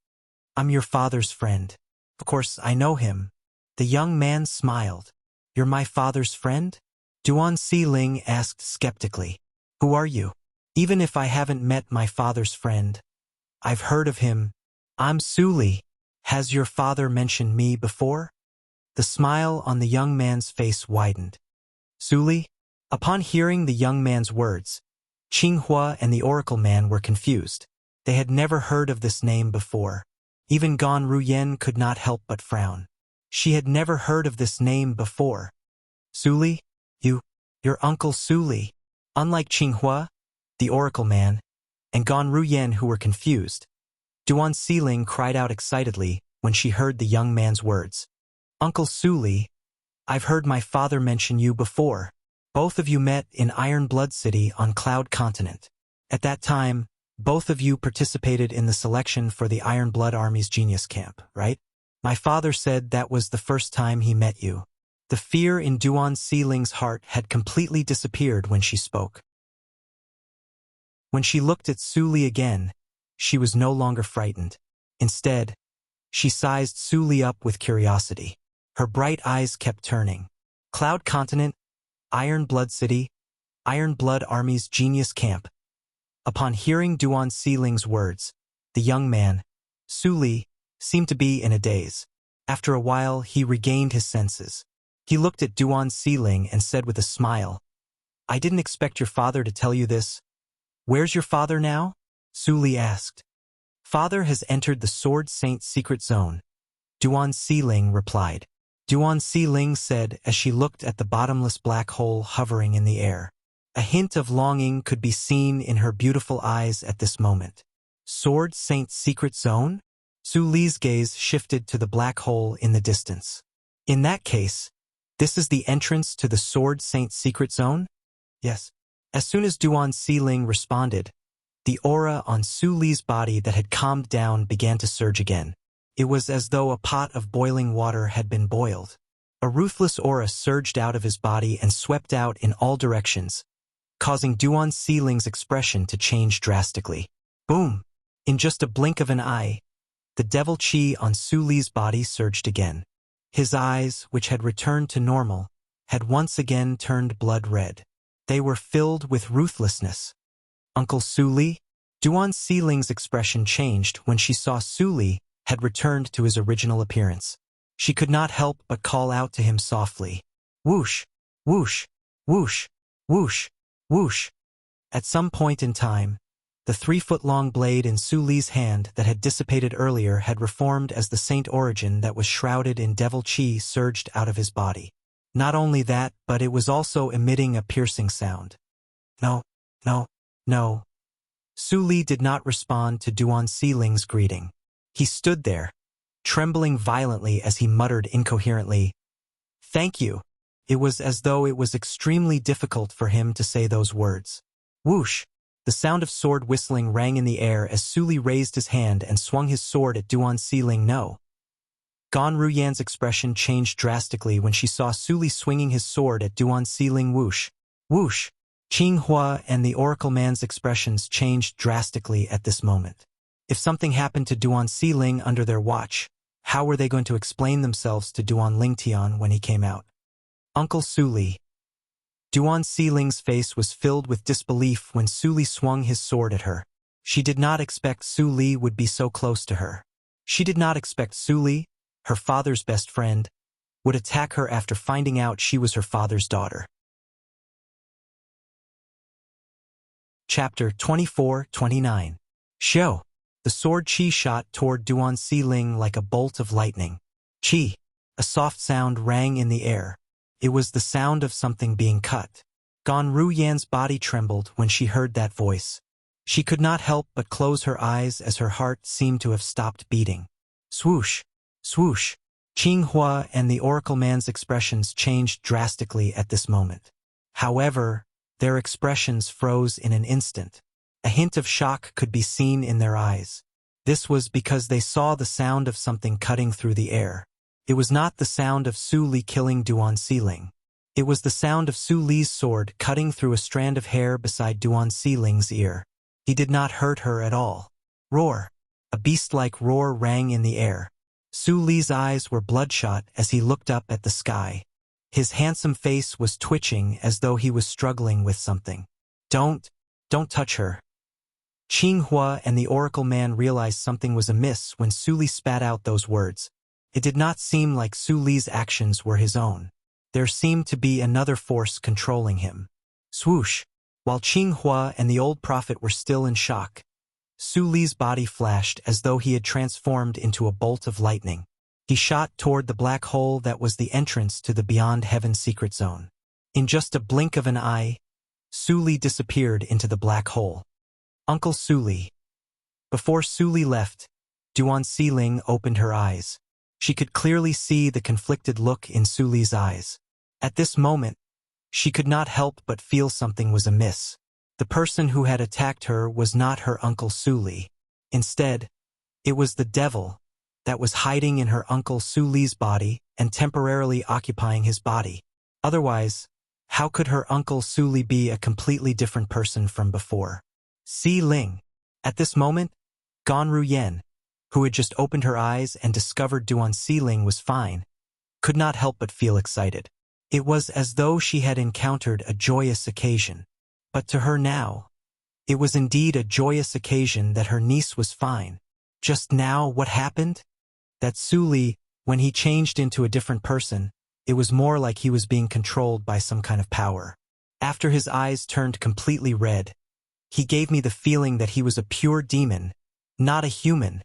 "I'm your father's friend. Of course, I know him." The young man smiled. "You're my father's friend?" Duan Xiling asked skeptically. "Who are you?" "Even if I haven't met my father's friend, I've heard of him. I'm Suli. Has your father mentioned me before?" The smile on the young man's face widened. "Suli?" Upon hearing the young man's words, Qinghua and the Oracle Man were confused. They had never heard of this name before. Even Gan Ruyen could not help but frown. She had never heard of this name before. "Suli? Your Uncle Suli?" Unlike Qinghua, the Oracle Man, and Gan Ruyen who were confused, Duan Xiling cried out excitedly when she heard the young man's words. "Uncle Suli, I've heard my father mention you before. Both of you met in Iron Blood City on Cloud Continent. At that time, both of you participated in the selection for the Iron Blood Army's Genius Camp, right? My father said that was the first time he met you." The fear in Duan Xiling's heart had completely disappeared when she spoke. When she looked at Suli again, she was no longer frightened. Instead, she sized Suli up with curiosity. Her bright eyes kept turning. Cloud Continent, Iron Blood City, Iron Blood Army's Genius Camp. Upon hearing Duan Xiling's words, the young man, Suli, seemed to be in a daze. After a while, he regained his senses. He looked at Duan Siling and said with a smile, "I didn't expect your father to tell you this. Where's your father now?" Su Li asked. "Father has entered the Sword Saint's secret zone," Duan Siling replied. Duan Siling said as she looked at the bottomless black hole hovering in the air. A hint of longing could be seen in her beautiful eyes at this moment. Sword Saint's secret zone? Su Li's gaze shifted to the black hole in the distance. In that case, this is the entrance to the Sword Saint's secret zone? Yes. As soon as Duan Siling responded, the aura on Su Li's body that had calmed down began to surge again. It was as though a pot of boiling water had been boiled. A ruthless aura surged out of his body and swept out in all directions, causing Duan Siling's expression to change drastically. Boom! In just a blink of an eye, the devil chi on Su Li's body surged again. His eyes, which had returned to normal, had once again turned blood red. They were filled with ruthlessness. Uncle Su Li? Duan Siling's expression changed when she saw Su Li had returned to his original appearance. She could not help but call out to him softly, "Whoosh! Whoosh! Whoosh! Whoosh! Whoosh!" At some point in time, the 3-foot-long blade in Su Li's hand that had dissipated earlier had reformed as the saint origin that was shrouded in devil chi surged out of his body. Not only that, but it was also emitting a piercing sound. No, no, no. Su Li did not respond to Duan Siling's greeting. He stood there, trembling violently as he muttered incoherently, "Thank you." It was as though it was extremely difficult for him to say those words. Whoosh! The sound of sword whistling rang in the air as Su Li raised his hand and swung his sword at Duan Siling. No. Gan Ruyan's expression changed drastically when she saw Su Li swinging his sword at Duan Siling. Whoosh! Whoosh! Qing Hua and the Oracle Man's expressions changed drastically at this moment. If something happened to Duan Siling under their watch, how were they going to explain themselves to Duan Lingtian when he came out? Uncle Su Li. Duan Siling's face was filled with disbelief when Su Li swung his sword at her. She did not expect Su Li would be so close to her. She did not expect Su Li, her father's best friend, would attack her after finding out she was her father's daughter. Chapter 24-29. Show. The sword chi shot toward Duan Siling like a bolt of lightning. Chi. A soft sound rang in the air. It was the sound of something being cut. Gan Ruyan's body trembled when she heard that voice. She could not help but close her eyes as her heart seemed to have stopped beating. Swoosh! Swoosh! Qing Hua and the Oracle Man's expressions changed drastically at this moment. However, their expressions froze in an instant. A hint of shock could be seen in their eyes. This was because they saw the sound of something cutting through the air. It was not the sound of Su Li killing Duan Siling. It was the sound of Su Li's sword cutting through a strand of hair beside Duan Siling's ear. He did not hurt her at all. Roar! A beast-like roar rang in the air. Su Li's eyes were bloodshot as he looked up at the sky. His handsome face was twitching as though he was struggling with something. Don't touch her. Qing Hua and the Oracle Man realized something was amiss when Su Li spat out those words. It did not seem like Su Li's actions were his own. There seemed to be another force controlling him. Swoosh! While Qing Hua and the old prophet were still in shock, Su Li's body flashed as though he had transformed into a bolt of lightning. He shot toward the black hole that was the entrance to the Beyond Heaven secret zone. In just a blink of an eye, Su Li disappeared into the black hole. Uncle Su Li. Before Su Li left, Duan Siling opened her eyes. She could clearly see the conflicted look in Su Li's eyes. At this moment, she could not help but feel something was amiss. The person who had attacked her was not her Uncle Su Li. Instead, it was the devil that was hiding in her Uncle Su Li's body and temporarily occupying his body. Otherwise, how could her Uncle Su Li be a completely different person from before? Si Ling. At this moment, Gan Ruyan, who had just opened her eyes and discovered Duan Siling was fine, could not help but feel excited. It was as though she had encountered a joyous occasion. But to her now, it was indeed a joyous occasion that her niece was fine. Just now what happened? That Su Li When he changed into a different person, it was more like he was being controlled by some kind of power. After his eyes turned completely red, he gave me the feeling that he was a pure demon, not a human.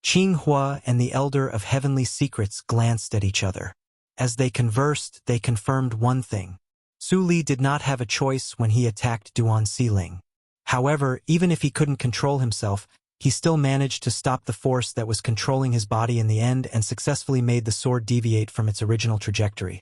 Qinghua and the Elder of Heavenly Secrets glanced at each other. As they conversed, they confirmed one thing. Su Li did not have a choice when he attacked Duan Siling. However, even if he couldn't control himself, he still managed to stop the force that was controlling his body in the end and successfully made the sword deviate from its original trajectory,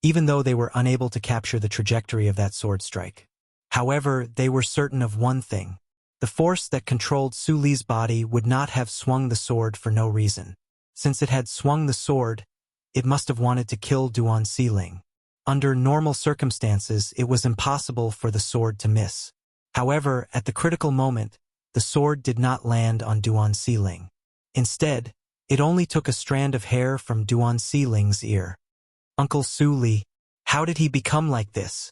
even though they were unable to capture the trajectory of that sword strike. However, they were certain of one thing. The force that controlled Su Li's body would not have swung the sword for no reason. Since it had swung the sword, it must have wanted to kill Duan Siling. Under normal circumstances, it was impossible for the sword to miss. However, at the critical moment, the sword did not land on Duan Siling. Instead, it only took a strand of hair from Duan Siling's ear. Uncle Su Li, how did he become like this?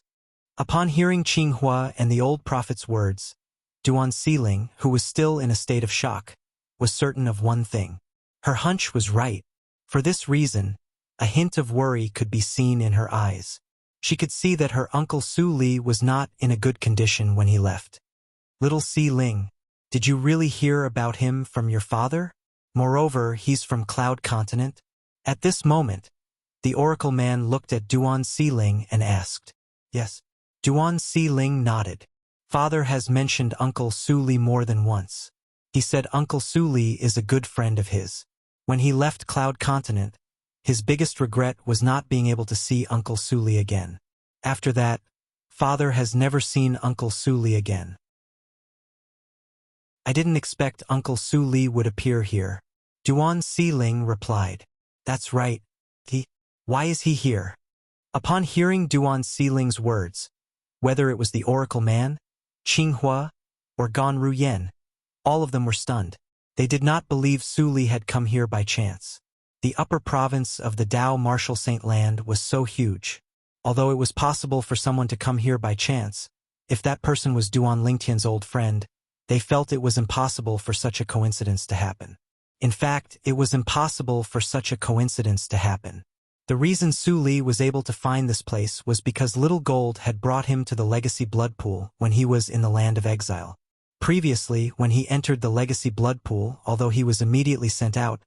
Upon hearing Qinghua and the old prophet's words, Duan Siling, who was still in a state of shock, was certain of one thing. Her hunch was right. For this reason, a hint of worry could be seen in her eyes. She could see that her uncle Su Li was not in a good condition when he left. Little Siling, did you really hear about him from your father? Moreover, he's from Cloud Continent. At this moment, the oracle man looked at Duan Siling and asked, Yes. Duan Siling nodded. Father has mentioned Uncle Su Li more than once. He said Uncle Su Li is a good friend of his. When he left Cloud Continent, his biggest regret was not being able to see Uncle Su Li again. After that, Father has never seen Uncle Su Li again. I didn't expect Uncle Su Li would appear here. Duan Siling replied. That's right. Why is he here? Upon hearing Duan Siling's words, whether it was the oracle man, Qinghua, or Gan Ruyen, all of them were stunned. They did not believe Su Li had come here by chance. The upper province of the Dao Martial Saint Land was so huge. Although it was possible for someone to come here by chance, if that person was Duan Lingtian's old friend, they felt it was impossible for such a coincidence to happen. In fact, it was impossible for such a coincidence to happen. The reason Su Li was able to find this place was because Little Gold had brought him to the Legacy Blood Pool when he was in the Land of Exile. Previously, when he entered the Legacy Blood Pool, although he was immediately sent out,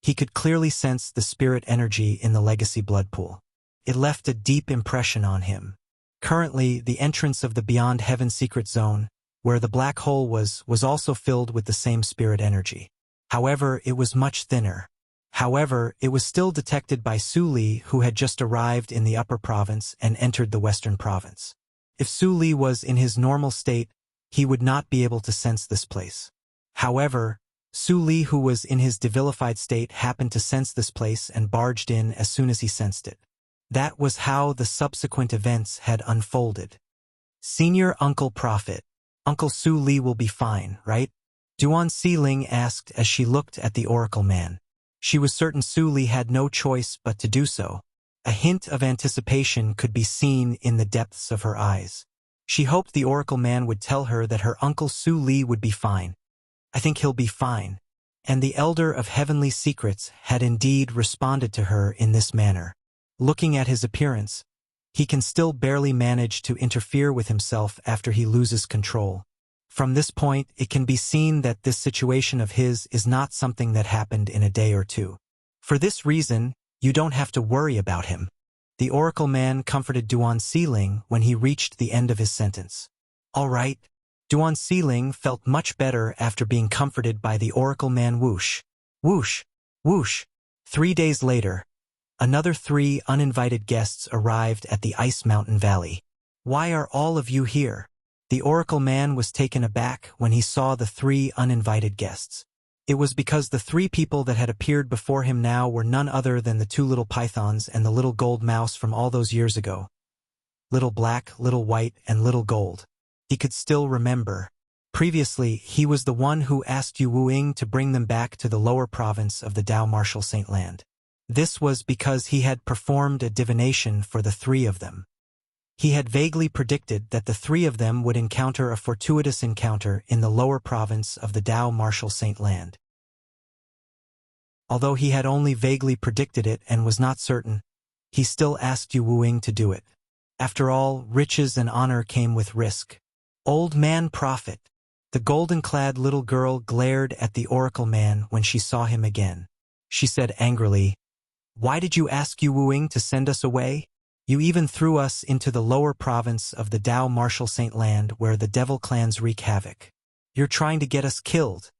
he could clearly sense the spirit energy in the Legacy Blood Pool. It left a deep impression on him. Currently, the entrance of the Beyond Heaven Secret Zone, where the black hole was also filled with the same spirit energy. However, it was much thinner. However, it was still detected by Su Li, who had just arrived in the upper province and entered the western province. If Su Li was in his normal state, he would not be able to sense this place. However, Su Li, who was in his devilified state, happened to sense this place and barged in as soon as he sensed it. That was how the subsequent events had unfolded. Senior Uncle Prophet, Uncle Su Li will be fine, right? Duan Siling asked as she looked at the oracle man. She was certain Su Li had no choice but to do so. A hint of anticipation could be seen in the depths of her eyes. She hoped the oracle man would tell her that her uncle Su Li would be fine. I think he'll be fine. And the Elder of Heavenly Secrets had indeed responded to her in this manner. Looking at his appearance, he can still barely manage to interfere with himself after he loses control. From this point, it can be seen that this situation of his is not something that happened in a day or two. For this reason, you don't have to worry about him. The oracle man comforted Duan Siling when he reached the end of his sentence. All right. Duan Siling felt much better after being comforted by the oracle man. Whoosh, whoosh, whoosh. 3 days later, another 3 uninvited guests arrived at the Ice Mountain Valley. Why are all of you here? The oracle man was taken aback when he saw the 3 uninvited guests. It was because the 3 people that had appeared before him now were none other than the 2 little pythons and the little gold mouse from all those years ago. Little Black, Little White, and Little Gold. He could still remember. Previously, he was the one who asked Yu Wuing to bring them back to the lower province of the Dao Martial Saint Land. This was because he had performed a divination for the 3 of them. He had vaguely predicted that the 3 of them would encounter a fortuitous encounter in the lower province of the Dao Martial Saint Land. Although he had only vaguely predicted it and was not certain, he still asked Yu Wuing to do it. After all, riches and honor came with risk. Old man prophet. The golden-clad little girl glared at the oracle man when she saw him again. She said angrily, "Why did you ask Yu Wuing to send us away? You even threw us into the lower province of the Dao Martial Saint Land where the devil clans wreak havoc. You're trying to get us killed."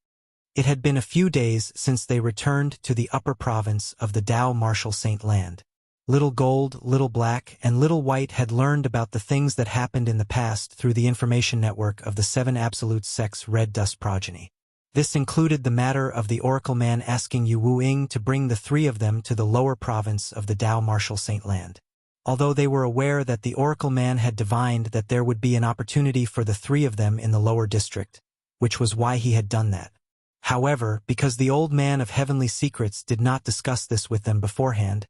It had been a few days since they returned to the upper province of the Dao Martial Saint Land. Little Gold, Little Black, and Little White had learned about the things that happened in the past through the information network of the 7 Absolute Sect's Red Dust progeny. This included the matter of the Oracle Man asking Yu Wuing to bring the 3 of them to the lower province of the Dao Martial Saint Land. Although they were aware that the Oracle Man had divined that there would be an opportunity for the 3 of them in the lower district, which was why he had done that. However, because the old man of heavenly secrets did not discuss this with them beforehand,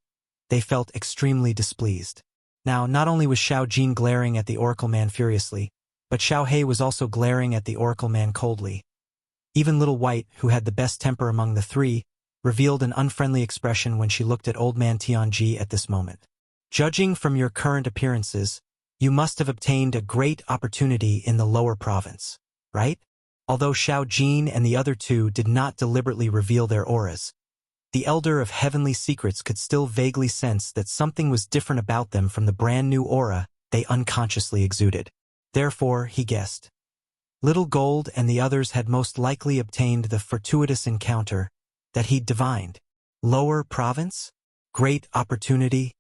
they felt extremely displeased. Now, not only was Xiao Jin glaring at the Oracle Man furiously, but Xiao He was also glaring at the Oracle Man coldly. Even Little White, who had the best temper among the 3, revealed an unfriendly expression when she looked at Old Man Tianji at this moment. Judging from your current appearances, you must have obtained a great opportunity in the lower province, right? Although Xiao Jin and the other 2 did not deliberately reveal their auras, the Elder of Heavenly Secrets could still vaguely sense that something was different about them from the brand new aura they unconsciously exuded. Therefore, he guessed. Little Gold and the others had most likely obtained the fortuitous encounter that he'd divined. Lower province? Great opportunity?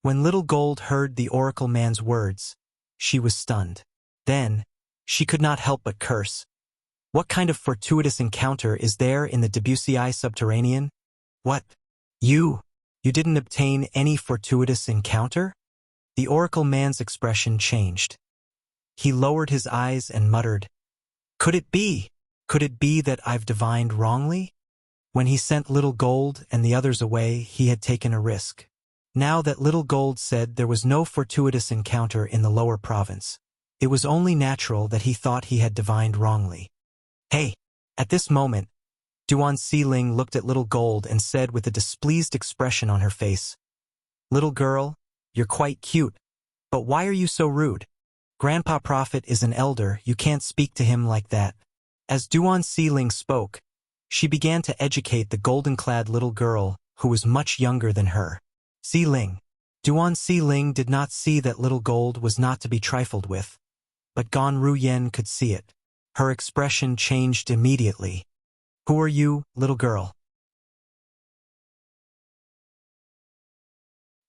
When Little Gold heard the Oracle Man's words, she was stunned. Then, she could not help but curse. What kind of fortuitous encounter is there in the Debussy subterranean? What? You didn't obtain any fortuitous encounter? The Oracle Man's expression changed. He lowered his eyes and muttered, Could it be that I've divined wrongly? When he sent Little Gold and the others away, he had taken a risk. Now that Little Gold said there was no fortuitous encounter in the lower province, it was only natural that he thought he had divined wrongly. Hey! At this moment, Duan Siling looked at Little Gold and said with a displeased expression on her face, Little girl, you're quite cute, but why are you so rude? Grandpa Prophet is an elder, you can't speak to him like that. As Duan Siling spoke, she began to educate the golden-clad little girl who was much younger than her. Siling. Duan Siling did not see that Little Gold was not to be trifled with, but Gan Ruyen could see it. Her expression changed immediately. Who are you, little girl?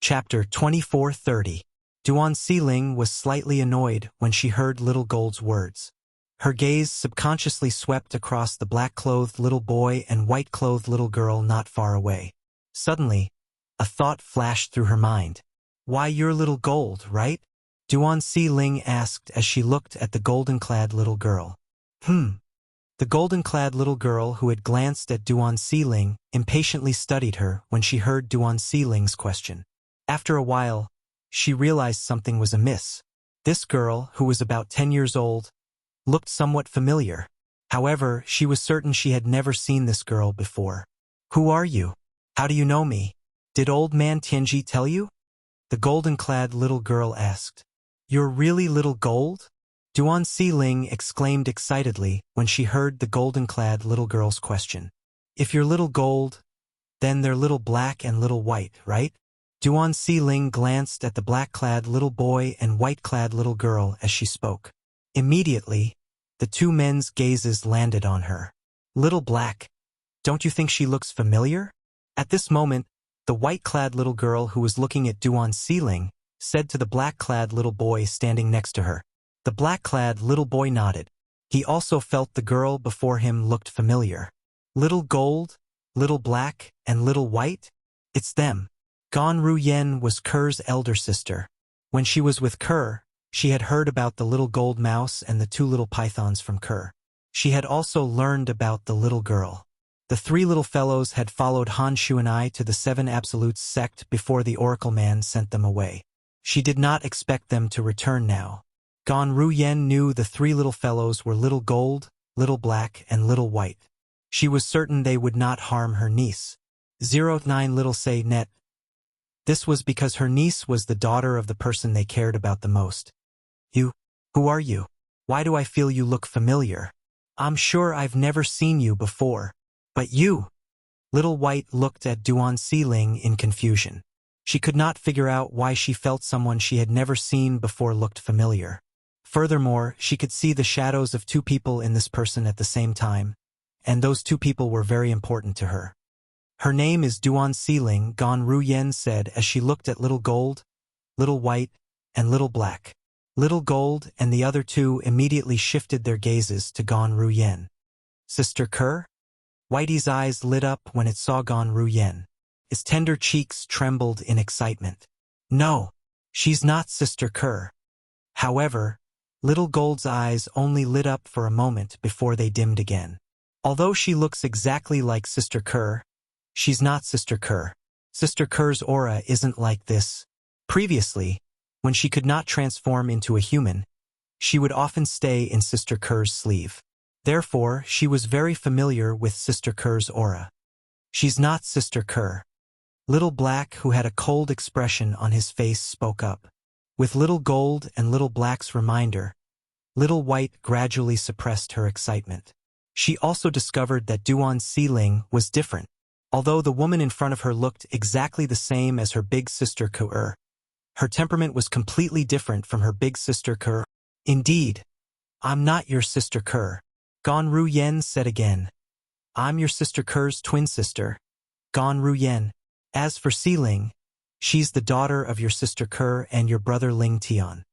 Chapter 24:30. Duan Siling was slightly annoyed when she heard Little Gold's words. Her gaze subconsciously swept across the black-clothed little boy and white-clothed little girl not far away. Suddenly, a thought flashed through her mind. Why, you're Little Gold, right? Duan Siling asked as she looked at the golden-clad little girl. The golden-clad little girl who had glanced at Duan Siling impatiently studied her when she heard Duan Siling's question. After a while, she realized something was amiss. This girl, who was about 10 years old, looked somewhat familiar. However, she was certain she had never seen this girl before. Who are you? How do you know me? Did Old Man Tianji tell you? The golden-clad little girl asked. You're really Little Gold? Duan Siling exclaimed excitedly when she heard the golden-clad little girl's question. If you're Little Gold, then they're Little Black and Little White, right? Duan Siling glanced at the black-clad little boy and white-clad little girl as she spoke. Immediately, the 2 men's gazes landed on her. Little Black, don't you think she looks familiar? At this moment, the white-clad little girl who was looking at Duan Siling said to the black-clad little boy standing next to her. The black-clad little boy nodded. He also felt the girl before him looked familiar. Little Gold, Little Black, and Little White? It's them. Gan Ruyen was Ker's elder sister. When she was with Ker, she had heard about the little gold mouse and the 2 little pythons from Ker. She had also learned about the little girl. The 3 little fellows had followed Han Shuanai to the 7 Absolutes sect before the Oracle Man sent them away. She did not expect them to return now. Gan Ruyen knew the 3 little fellows were Little Gold, Little Black, and Little White. She was certain they would not harm her niece. 09 Little say net. This was because her niece was the daughter of the person they cared about the most. You? Who are you? Why do I feel you look familiar? I'm sure I've never seen you before. But you? Little White looked at Duan Siling in confusion. She could not figure out why she felt someone she had never seen before looked familiar. Furthermore, she could see the shadows of two people in this person at the same time, and those two people were very important to her. Her name is Duan Siling, Gon Ruyen said as she looked at Little Gold, Little White, and Little Black. Little Gold and the other two immediately shifted their gazes to Gon Ruyen. Sister Kerr? Whitey's eyes lit up when it saw Gon Ruyen. His tender cheeks trembled in excitement. No, she's not Sister Kerr. However, Little Gold's eyes only lit up for a moment before they dimmed again. Although she looks exactly like Sister Kerr, she's not Sister Kerr. Sister Kerr's aura isn't like this. Previously, when she could not transform into a human, she would often stay in Sister Kerr's sleeve. Therefore, she was very familiar with Sister Kerr's aura. She's not Sister Kerr. Little Black, who had a cold expression on his face, spoke up. With Little Gold and Little Black's reminder, Little White gradually suppressed her excitement. She also discovered that Duan Siling was different. Although the woman in front of her looked exactly the same as her big sister Kerr, her temperament was completely different from her big sister Kerr. Indeed, I'm not your sister Kerr, Gon Ruyen said again. I'm your sister Kerr's twin sister, Gon Ruyen. As for Siling, she's the daughter of your sister Kerr and your brother Ling Tian.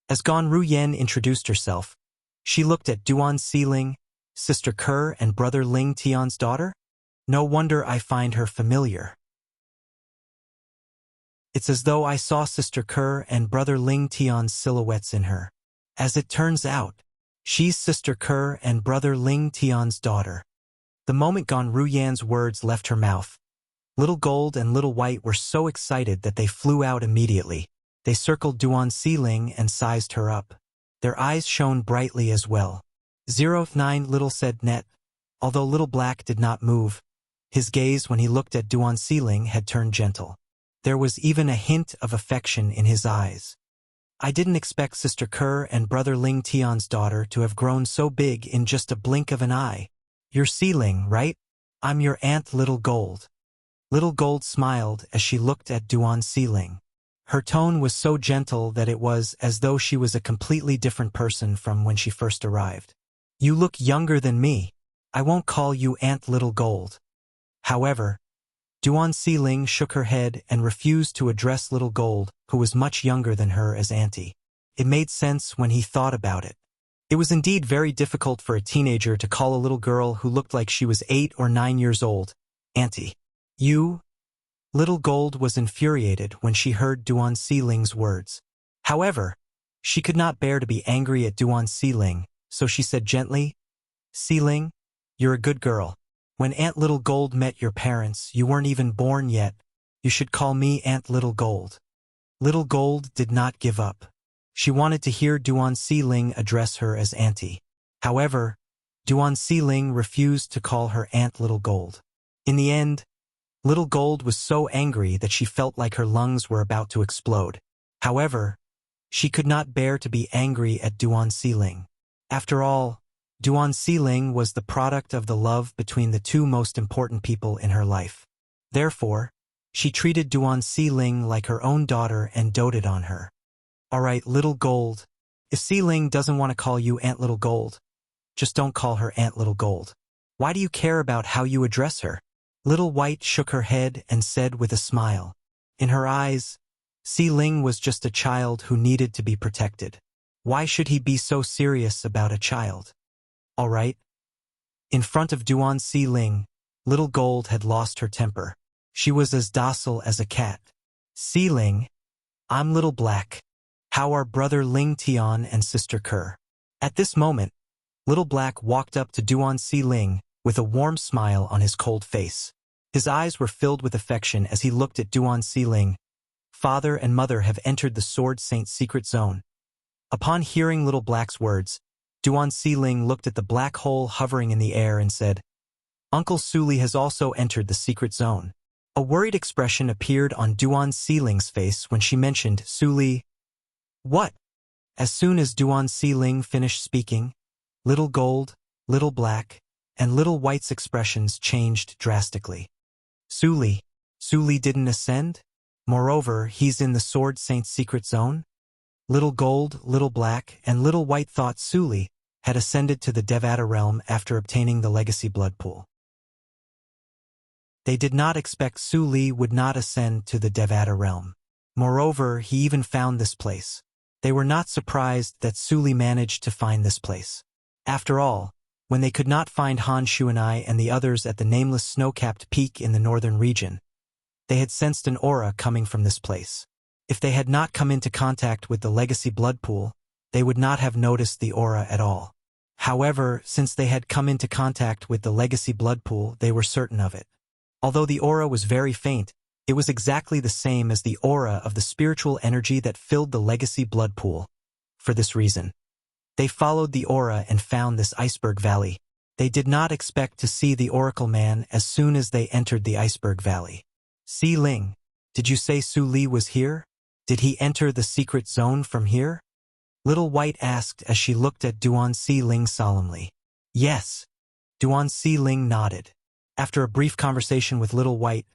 As Gon Ruyen introduced herself, she looked at Duan Siling, Sister Kerr and brother Ling Tian's daughter. No wonder I find her familiar. It's as though I saw Sister Kerr and brother Ling Tian's silhouettes in her. As it turns out, she's Sister Kerr and brother Ling Tian's daughter. The moment Gon Ruyen's words left her mouth, Little Gold and Little White were so excited that they flew out immediately. They circled Duan Siling and sized her up. Their eyes shone brightly as well. 09 Little said net. Although Little Black did not move, his gaze when he looked at Duan Siling had turned gentle. There was even a hint of affection in his eyes. I didn't expect Sister Kerr and brother Ling Tian's daughter to have grown so big in just a blink of an eye. You're Siling, right? I'm your aunt Little Gold. Little Gold smiled as she looked at Duan Siling. Her tone was so gentle that it was as though she was a completely different person from when she first arrived. You look younger than me. I won't call you Aunt Little Gold. However, Duan Siling shook her head and refused to address Little Gold, who was much younger than her, as Auntie. It made sense when he thought about it. It was indeed very difficult for a teenager to call a little girl who looked like she was 8 or 9 years old, Auntie. You? Little Gold was infuriated when she heard Duan Siling's words. However, she could not bear to be angry at Duan Siling, so she said gently, Siling, you're a good girl. When Aunt Little Gold met your parents, you weren't even born yet. You should call me Aunt Little Gold. Little Gold did not give up. She wanted to hear Duan Siling address her as Auntie. However, Duan Siling refused to call her Aunt Little Gold. In the end, Little Gold was so angry that she felt like her lungs were about to explode. However, she could not bear to be angry at Duan Siling. After all, Duan Siling was the product of the love between the two most important people in her life. Therefore, she treated Duan Siling like her own daughter and doted on her. All right, Little Gold. If Siling doesn't want to call you Aunt Little Gold, just don't call her Aunt Little Gold. Why do you care about how you address her? Little White shook her head and said with a smile. In her eyes, Siling was just a child who needed to be protected. Why should he be so serious about a child? All right. In front of Duan Siling, Little Gold had lost her temper. She was as docile as a cat. Siling, I'm Little Black. How are brother Ling Tian and sister Kerr? At this moment, Little Black walked up to Duan Siling with a warm smile on his cold face. His eyes were filled with affection as he looked at Duan Siling. Father and mother have entered the Sword Saint's secret zone. Upon hearing Little Black's words, Duan Siling looked at the black hole hovering in the air and said, Uncle Suli has also entered the secret zone. A worried expression appeared on Duan Siling's face when she mentioned Su Li. What? As soon as Duan Siling finished speaking, Little Gold, Little Black, and Little White's expressions changed drastically. Su Li didn't ascend? Moreover, he's in the Sword Saint's secret zone? Little Gold, Little Black, and Little White thought Su Li had ascended to the Devata realm after obtaining the legacy blood pool. They did not expect Su Li would not ascend to the Devata realm. Moreover, he even found this place. They were not surprised that Su Li managed to find this place. After all, when they could not find Han Shuanai and the others at the nameless snow-capped peak in the northern region, they had sensed an aura coming from this place. If they had not come into contact with the legacy blood pool, they would not have noticed the aura at all. However, since they had come into contact with the legacy blood pool, they were certain of it. Although the aura was very faint, it was exactly the same as the aura of the spiritual energy that filled the legacy blood pool. For this reason, they followed the aura and found this iceberg valley. They did not expect to see the Oracle Man as soon as they entered the iceberg valley. Si Ling, did you say Su Li was here? Did he enter the secret zone from here? Little White asked as she looked at Duan Si Ling solemnly. Yes. Duan Si Ling nodded. After a brief conversation with Little White,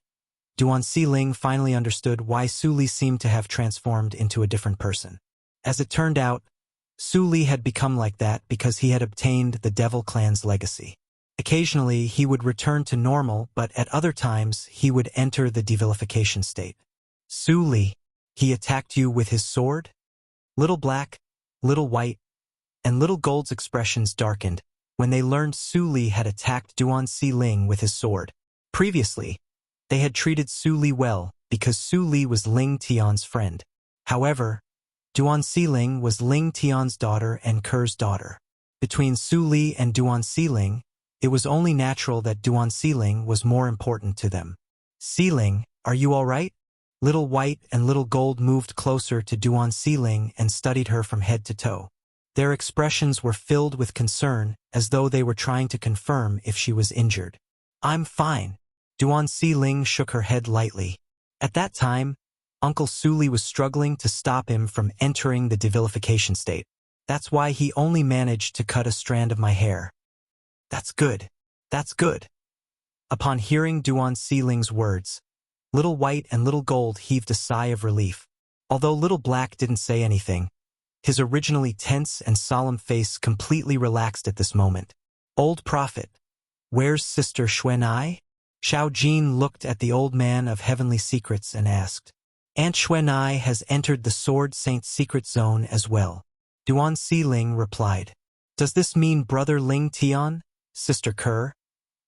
Duan Si Ling finally understood why Su Li seemed to have transformed into a different person. As it turned out, Su Li had become like that because he had obtained the Devil Clan's legacy. Occasionally, he would return to normal, but at other times, he would enter the devilification state. Su Li, he attacked you with his sword? Little Black, Little White, and Little Gold's expressions darkened when they learned Su Li had attacked Duan Si Ling with his sword. Previously, they had treated Su Li well because Su Li was Ling Tian's friend. However, Duan Si Ling was Ling Tian's daughter and Ker's daughter. Between Su Li and Duan Si Ling, it was only natural that Duan Si Ling was more important to them. Si Ling, are you all right? Little White and Little Gold moved closer to Duan Si Ling and studied her from head to toe. Their expressions were filled with concern, as though they were trying to confirm if she was injured. I'm fine. Duan Si Ling shook her head lightly. At that time, Uncle Su Li was struggling to stop him from entering the devilification state. That's why he only managed to cut a strand of my hair. That's good. That's good. Upon hearing Duan Si Ling's words, Little White and Little Gold heaved a sigh of relief. Although Little Black didn't say anything, his originally tense and solemn face completely relaxed at this moment. Old Prophet, where's Sister Xuanai? Xiao Jin looked at the old man of heavenly secrets and asked. Aunt Xuanai has entered the Sword Saint's secret zone as well. Duan Si Ling replied. Does this mean Brother Ling Tian, Sister Ker,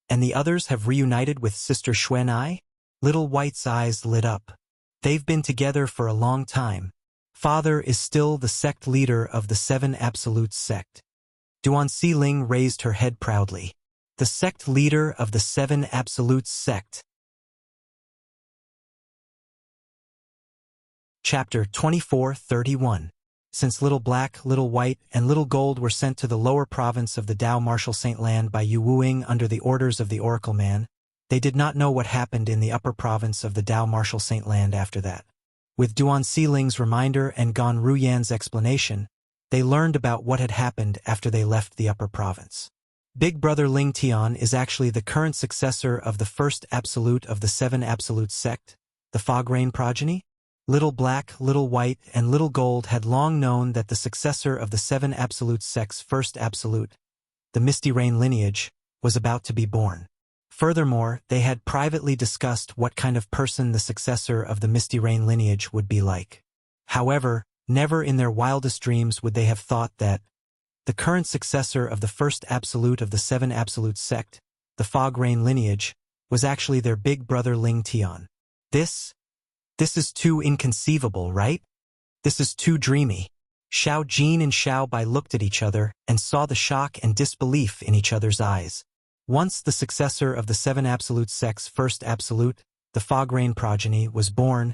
and the others have reunited with Sister Xuanai? Little White's eyes lit up. They've been together for a long time. Father is still the sect leader of the Seven Absolutes sect. Duan Si Ling raised her head proudly. The sect leader of the Seven Absolutes sect. Chapter 24:31. Since Little Black, Little White, and Little Gold were sent to the lower province of the Tao Martial Saint Land by Yu Wuing under the orders of the Oracle Man, they did not know what happened in the upper province of the Tao Martial Saint Land after that. With Duan Si Ling's reminder and Gan Ruyan's explanation, they learned about what had happened after they left the upper province. Big Brother Ling Tian is actually the current successor of the first absolute of the Seven Absolute sect, the Fog Rain progeny. Little Black, Little White, and Little Gold had long known that the successor of the Seven Absolute sect's first absolute, the Misty Rain lineage, was about to be born. Furthermore, they had privately discussed what kind of person the successor of the Misty Rain lineage would be like. However, never in their wildest dreams would they have thought that the current successor of the first absolute of the Seven Absolute sect, the Fog Rain lineage, was actually their big brother Ling Tian. This is too inconceivable, right? This is too dreamy. Xiao Jin and Xiao Bai looked at each other and saw the shock and disbelief in each other's eyes. Once the successor of the Seven Absolute sect's first absolute, the Fog Rain progeny, was born,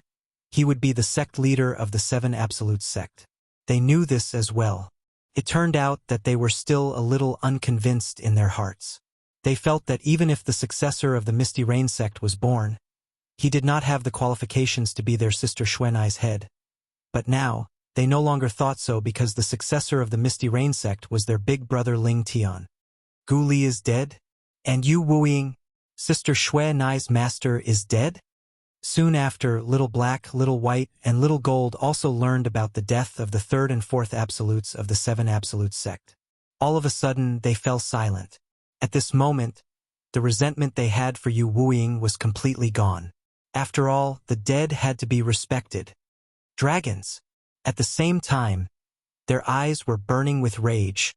he would be the sect leader of the Seven Absolute sect. They knew this as well. It turned out that they were still a little unconvinced in their hearts. They felt that even if the successor of the Misty Rain sect was born, He did not have the qualifications to be their sister Xuanai's head. But now, they no longer thought so because the successor of the Misty Rain sect was their big brother Ling Tian. Gu Li is dead? And Yu Wuing, Sister Xuanai's master, is dead? Soon after, Little Black, Little White, and Little Gold also learned about the death of the third and fourth absolutes of the Seven Absolute sect. All of a sudden, they fell silent. At this moment, the resentment they had for Yu Wuing was completely gone. After all, the dead had to be respected. Dragons. At the same time, their eyes were burning with rage,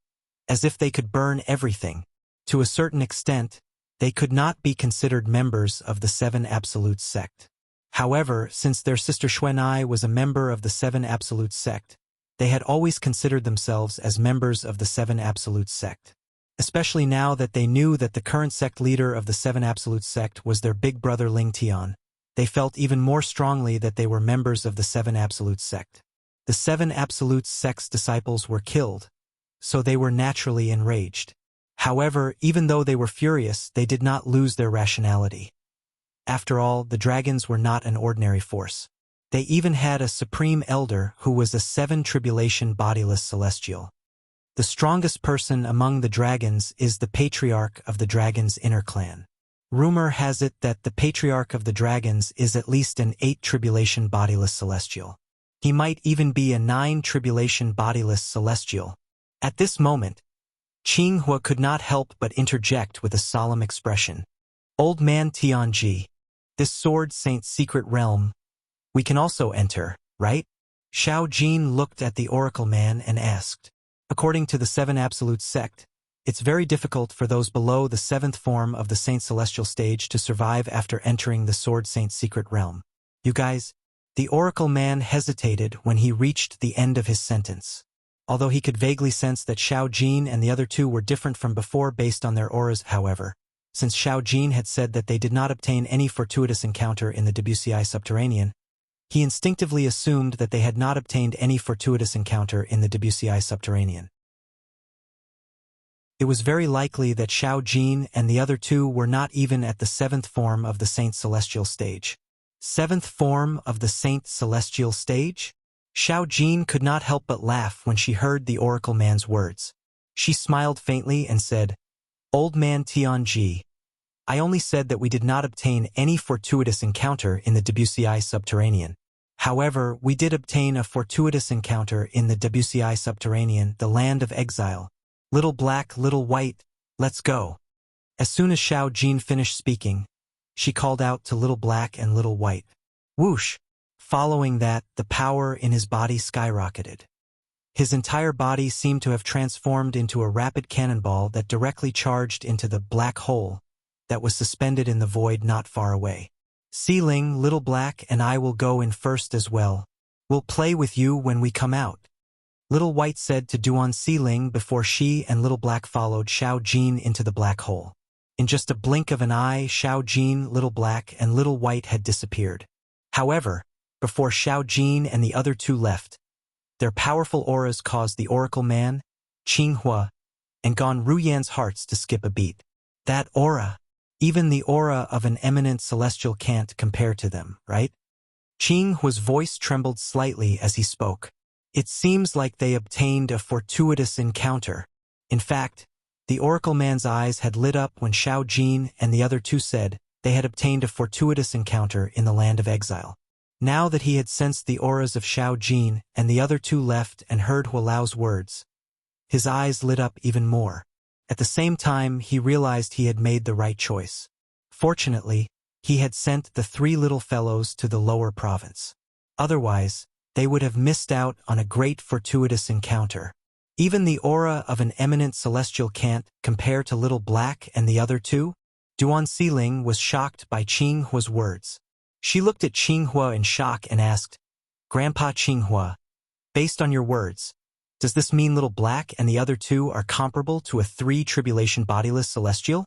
as if they could burn everything. To a certain extent, they could not be considered members of the Seven Absolute sect. However, since their sister Xuanai was a member of the Seven Absolute sect, they had always considered themselves as members of the Seven Absolute sect. Especially now that they knew that the current sect leader of the Seven Absolute sect was their big brother Ling Tian, they felt even more strongly that they were members of the Seven Absolute sect. The Seven Absolute sect's disciples were killed, so they were naturally enraged. However, even though they were furious, they did not lose their rationality. After all, the dragons were not an ordinary force. They even had a supreme elder who was a seven-tribulation bodiless celestial. The strongest person among the dragons is the patriarch of the dragons' inner clan. Rumor has it that the patriarch of the dragons is at least an 8-tribulation bodiless celestial. He might even be a 9-tribulation bodiless celestial. At this moment, Qinghua could not help but interject with a solemn expression. Old man Tianji, this sword saint's secret realm, we can also enter, right? Xiao Jin looked at the oracle man and asked. According to the Seven Absolute sect, it's very difficult for those below the 7th form of the Saint Celestial stage to survive after entering the Sword Saint's secret realm. You guys, the oracle man hesitated when he reached the end of his sentence. Although he could vaguely sense that Xiao Jin and the other two were different from before based on their auras, however, since Xiao Jin had said that they did not obtain any fortuitous encounter in the WCI Subterranean, he instinctively assumed that they had not obtained any fortuitous encounter in the WCI Subterranean. It was very likely that Xiao Jin and the other two were not even at the 7th form of the Saint Celestial stage. 7th form of the Saint Celestial stage? Xiao Jin could not help but laugh when she heard the oracle man's words. She smiled faintly and said, Old man Tianji, I only said that we did not obtain any fortuitous encounter in the WCI Subterranean. However, we did obtain a fortuitous encounter in the WCI Subterranean, the land of exile. Little Black, Little White, let's go. As soon as Xiao Jin finished speaking, she called out to Little Black and Little White. Whoosh! Following that, the power in his body skyrocketed. His entire body seemed to have transformed into a rapid cannonball that directly charged into the black hole that was suspended in the void not far away. Ling, Little Black, and I will go in first as well. We'll play with you when we come out. Little White said to Duan Ling before she and Little Black followed Xiao Jin into the black hole. In just a blink of an eye, Xiao Jin, Little Black, and Little White had disappeared. However, before Xiao Jin and the other two left, their powerful auras caused the oracle man, Qinghua, and Gan Ruyan's hearts to skip a beat. That aura! Even the aura of an eminent celestial can't compare to them, right? Qinghua's voice trembled slightly as he spoke. It seems like they obtained a fortuitous encounter. In fact, the oracle man's eyes had lit up when Xiao Jin and the other two said they had obtained a fortuitous encounter in the land of exile. Now that he had sensed the auras of Xiao Jin and the other two left and heard Hualao's words, his eyes lit up even more. At the same time, he realized he had made the right choice. Fortunately, he had sent the 3 little fellows to the lower province. Otherwise, they would have missed out on a great fortuitous encounter. Even the aura of an eminent celestial can't compare to Little Black and the other two. Duan Ling was shocked by Qinghua's words. She looked at Qinghua in shock and asked, Grandpa Qinghua, based on your words, does this mean Little Black and the other two are comparable to a 3-tribulation bodiless celestial?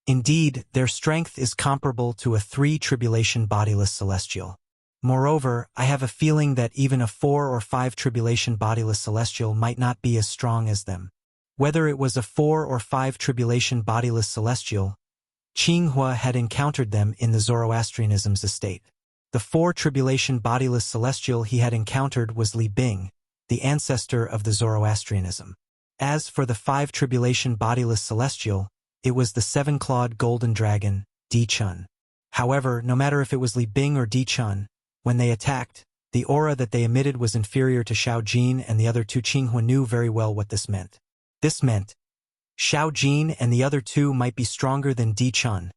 Indeed, their strength is comparable to a 3-tribulation bodiless celestial. Moreover, I have a feeling that even a 4 or 5 tribulation bodiless celestial might not be as strong as them. Whether it was a 4 or 5 tribulation bodiless celestial, Qinghua had encountered them in the Zoroastrianism's estate. The 4 tribulation bodiless celestial he had encountered was Li Bing, the ancestor of the Zoroastrianism. As for the 5 tribulation bodiless celestial, it was the 7-clawed golden dragon, Di Chun. However, no matter if it was Li Bing or Di Chun, when they attacked, the aura that they emitted was inferior to Xiao Jin, and the other 2 Qinghua knew very well what this meant. This meant Xiao Jin and the other 2 might be stronger than Di Chun.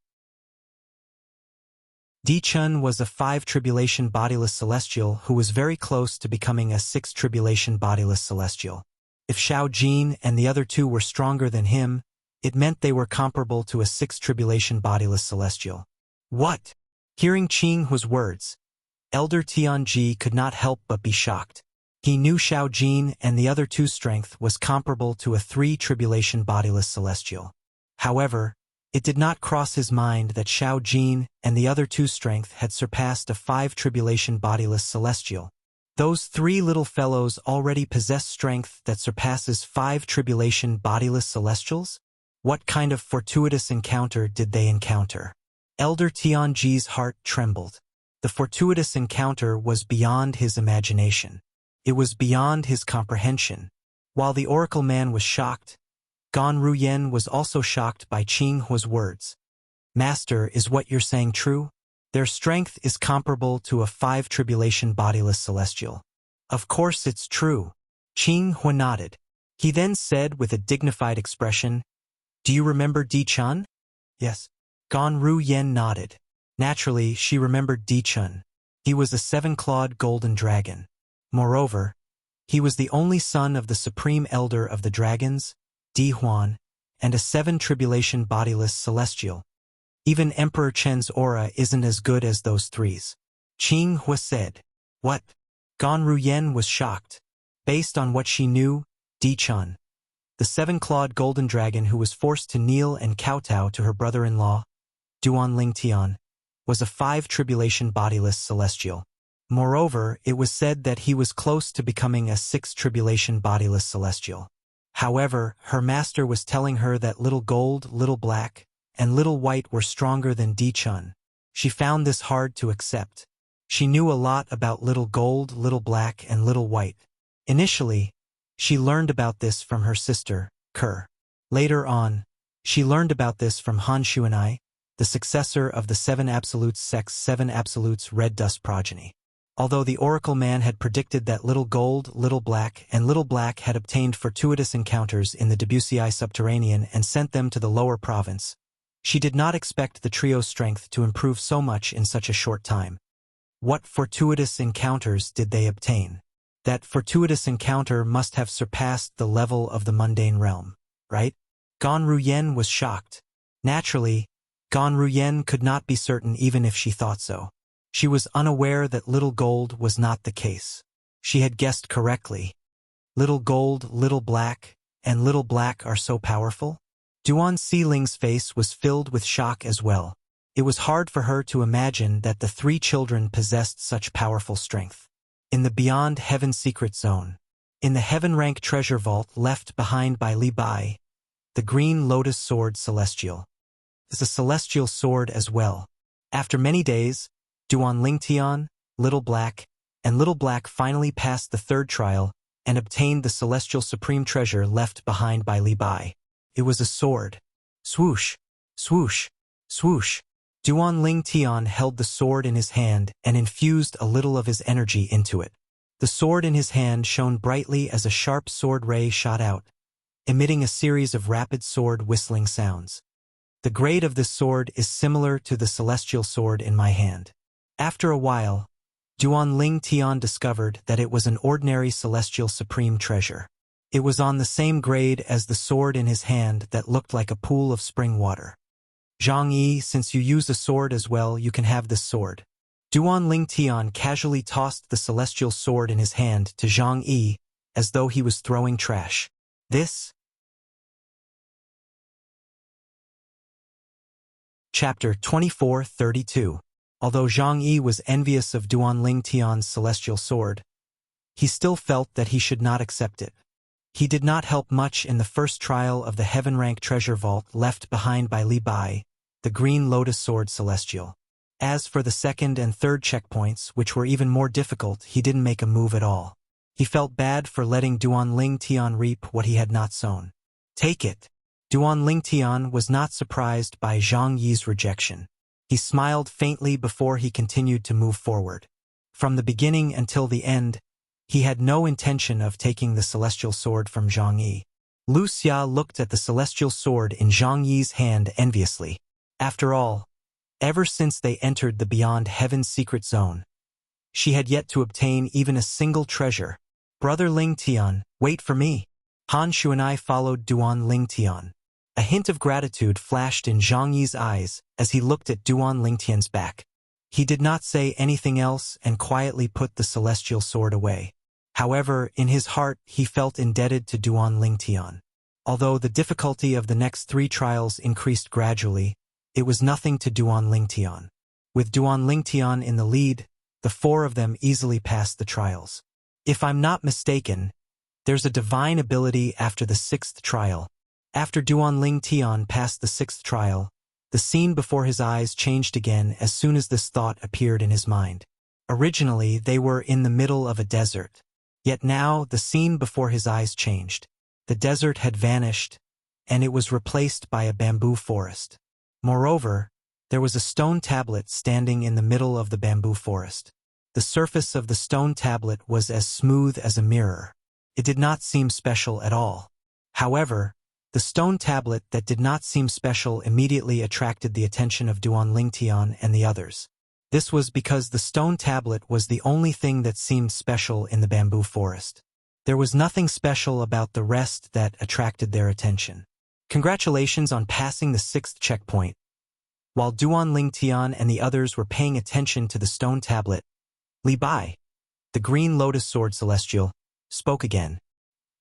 Di Chun was a 5 tribulation bodiless celestial who was very close to becoming a 6 tribulation bodiless celestial. If Xiao Jin and the other 2 were stronger than him, it meant they were comparable to a 6 tribulation bodiless celestial. What? Hearing Qinghua's words, Elder Tianji could not help but be shocked. He knew Xiao Jin and the other 2's strength was comparable to a 3 tribulation bodiless celestial. However, it did not cross his mind that Xiao Jin and the other 2's strength had surpassed a 5 tribulation bodiless celestial. Those 3 little fellows already possess strength that surpasses 5 tribulation bodiless celestials? What kind of fortuitous encounter did they encounter? Elder Tianji's heart trembled. The fortuitous encounter was beyond his imagination. It was beyond his comprehension. While the oracle man was shocked, Gan Ruyen was also shocked by Qinghua's words. Master, is what you're saying true? Their strength is comparable to a 5 tribulation bodiless celestial. Of course it's true. Qinghua nodded. He then said with a dignified expression, Do you remember Di Chun? Yes. Gan Ruyen nodded. Naturally, she remembered Di Chun. He was a 7-clawed golden dragon. Moreover, he was the only son of the supreme elder of the dragons, Di Huan, and a 7 tribulation bodiless celestial. Even Emperor Chen's aura isn't as good as those 3's. Qinghua said. What? Gan Ruyen was shocked. Based on what she knew, Di Chun, the 7-clawed golden dragon who was forced to kneel and kowtow to her brother-in-law, Duan Lingtian, was a 5 tribulation bodiless celestial. Moreover, it was said that he was close to becoming a 6 tribulation bodiless celestial. However, her master was telling her that Little Gold, Little Black, and Little White were stronger than Di Chun. She found this hard to accept. She knew a lot about Little Gold, Little Black, and Little White. Initially, she learned about this from her sister, Ker. Later on, she learned about this from Han Xuanai, the successor of the 7 Absolutes sect's 7 Absolutes Red Dust progeny. Although the Oracle Man had predicted that Little Gold, Little Black, and Little Black had obtained fortuitous encounters in the Debussy subterranean and sent them to the lower province, she did not expect the trio's strength to improve so much in such a short time. What fortuitous encounters did they obtain? That fortuitous encounter must have surpassed the level of the mundane realm, right? Gan Ruyen was shocked. Naturally, Gan Ruyen could not be certain even if she thought so. She was unaware that Little Gold was not the case. She had guessed correctly. Little Gold, Little Black, and Little Black are so powerful? Duan Xiling's face was filled with shock as well. It was hard for her to imagine that the 3 children possessed such powerful strength. In the Beyond Heaven Secret Zone, in the Heaven Rank Treasure Vault left behind by Li Bai, the Green Lotus Sword Celestial is a celestial sword as well. After many days, Duan Lingtian, Little Black, and Little Black finally passed the 3rd trial and obtained the celestial supreme treasure left behind by Li Bai. It was a sword. Swoosh, swoosh, swoosh. Duan Lingtian held the sword in his hand and infused a little of his energy into it. The sword in his hand shone brightly as a sharp sword ray shot out, emitting a series of rapid sword whistling sounds. The grade of this sword is similar to the celestial sword in my hand. After a while, Duan Lingtian discovered that it was an ordinary celestial supreme treasure. It was on the same grade as the sword in his hand that looked like a pool of spring water. Zhang Yi, since you use a sword as well, you can have this sword. Duan Lingtian casually tossed the celestial sword in his hand to Zhang Yi as though he was throwing trash. This? Chapter 24:32. Although Zhang Yi was envious of Duan Lingtian's celestial sword, he still felt that he should not accept it. He did not help much in the first trial of the Heaven Rank Treasure Vault left behind by Li Bai, the green lotus sword celestial. As for the second and third checkpoints, which were even more difficult, he didn't make a move at all. He felt bad for letting Duan Ling Tian reap what he had not sown. Take it. Duan Ling Tian was not surprised by Zhang Yi's rejection. He smiled faintly before he continued to move forward. From the beginning until the end, he had no intention of taking the celestial sword from Zhang Yi. Wuxia looked at the celestial sword in Zhang Yi's hand enviously. After all, ever since they entered the Beyond Heaven's secret zone, she had yet to obtain even a single treasure. Brother Ling Tian, wait for me. Han Shu and I followed Duan Ling Tian. A hint of gratitude flashed in Zhang Yi's eyes as he looked at Duan Ling Tian's back. He did not say anything else and quietly put the celestial sword away. However, in his heart, he felt indebted to Duan Ling Tian. Although the difficulty of the next 3 trials increased gradually, it was nothing to Duan Ling Tian. With Duan Ling Tian in the lead, the 4 of them easily passed the trials. If I'm not mistaken, there's a divine ability after the 6th trial. After Duan Ling Tian passed the 6th trial, the scene before his eyes changed again as soon as this thought appeared in his mind. Originally, they were in the middle of a desert. Yet now, the scene before his eyes changed. The desert had vanished, and it was replaced by a bamboo forest. Moreover, there was a stone tablet standing in the middle of the bamboo forest. The surface of the stone tablet was as smooth as a mirror. It did not seem special at all. However, the stone tablet that did not seem special immediately attracted the attention of Duan Ling Tian and the others. This was because the stone tablet was the only thing that seemed special in the bamboo forest. There was nothing special about the rest that attracted their attention. Congratulations on passing the 6th checkpoint. While Duan Ling Tian and the others were paying attention to the stone tablet, Li Bai, the green lotus sword celestial, spoke again.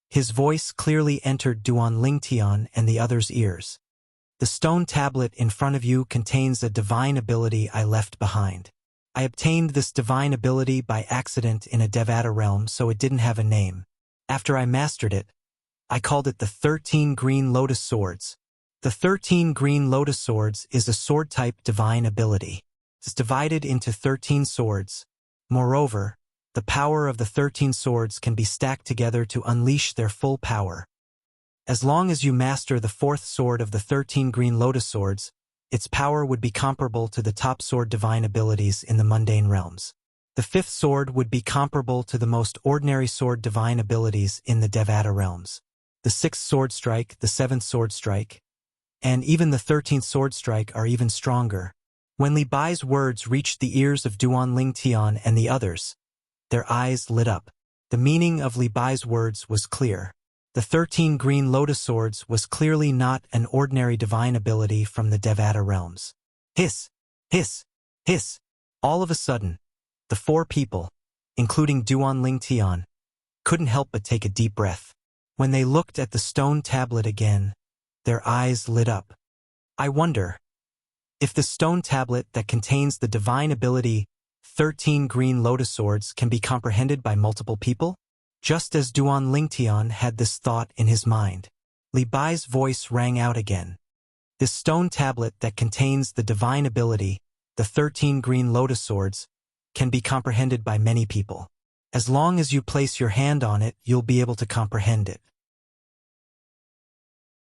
His voice clearly entered Duan Ling Tian and the others' ears. The stone tablet in front of you contains a divine ability I left behind. I obtained this divine ability by accident in a Devata realm, so it didn't have a name. After I mastered it, I called it the 13 Green Lotus Swords. The 13 Green Lotus Swords is a sword-type divine ability. It's divided into 13 swords. Moreover, the power of the 13 swords can be stacked together to unleash their full power. As long as you master the 4th sword of the 13 Green Lotus Swords, its power would be comparable to the top sword divine abilities in the mundane realms. The 5th sword would be comparable to the most ordinary sword divine abilities in the Devata realms. The 6th sword strike, the 7th sword strike, and even the 13th sword strike are even stronger. When Li Bai's words reached the ears of Duan Ling Tian and the others, their eyes lit up. The meaning of Li Bai's words was clear. The 13 Green Lotus Swords was clearly not an ordinary divine ability from the Devata realms. Hiss! Hiss! Hiss! All of a sudden, the 4 people, including Duan Ling Tian, couldn't help but take a deep breath. When they looked at the stone tablet again, their eyes lit up. I wonder if the stone tablet that contains the divine ability 13 Green Lotus Swords can be comprehended by multiple people? Just as Duan Ling Tian had this thought in his mind, Li Bai's voice rang out again. This stone tablet that contains the divine ability, the 13 Green Lotus Swords, can be comprehended by many people. As long as you place your hand on it, you'll be able to comprehend it.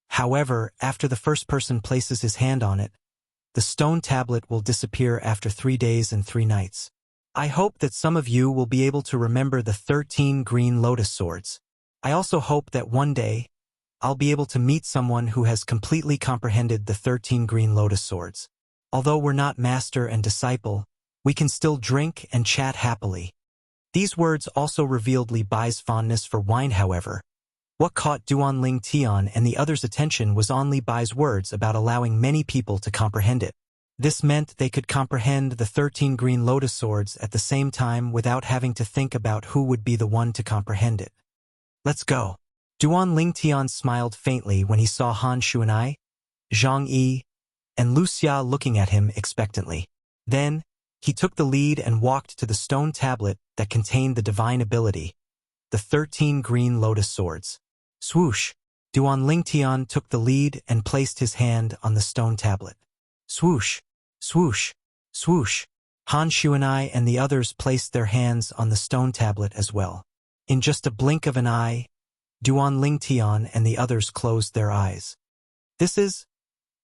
However, after the first person places his hand on it, the stone tablet will disappear after 3 days and 3 nights. I hope that some of you will be able to remember the 13 Green Lotus Swords. I also hope that one day, I'll be able to meet someone who has completely comprehended the 13 Green Lotus Swords. Although we're not master and disciple, we can still drink and chat happily. These words also revealed Li Bai's fondness for wine. However, what caught Duan Ling Tian and the others' attention was on Li Bai's words about allowing many people to comprehend it. This meant they could comprehend the 13 Green Lotus Swords at the same time without having to think about who would be the one to comprehend it. Let's go. Duan Ling Tian smiled faintly when he saw Han Shu and I, Zhang Yi, and Wuxia looking at him expectantly. Then, he took the lead and walked to the stone tablet that contained the divine ability, the 13 Green Lotus Swords. Swoosh! Duan Ling Tian took the lead and placed his hand on the stone tablet. Swoosh, swoosh, swoosh. Han Shuanai and the others placed their hands on the stone tablet as well. In just a blink of an eye, Duan Lingtian and the others closed their eyes. This is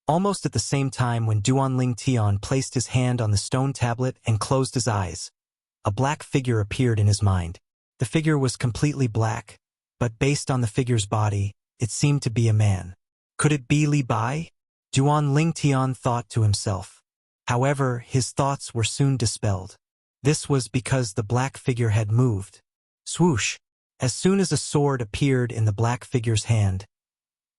almost at the same time when Duan Lingtian placed his hand on the stone tablet and closed his eyes. A black figure appeared in his mind. The figure was completely black, but based on the figure's body, it seemed to be a man. Could it be Li Bai? Duan Lingtian thought to himself. However, his thoughts were soon dispelled. This was because the black figure had moved. Swoosh! As soon as a sword appeared in the black figure's hand,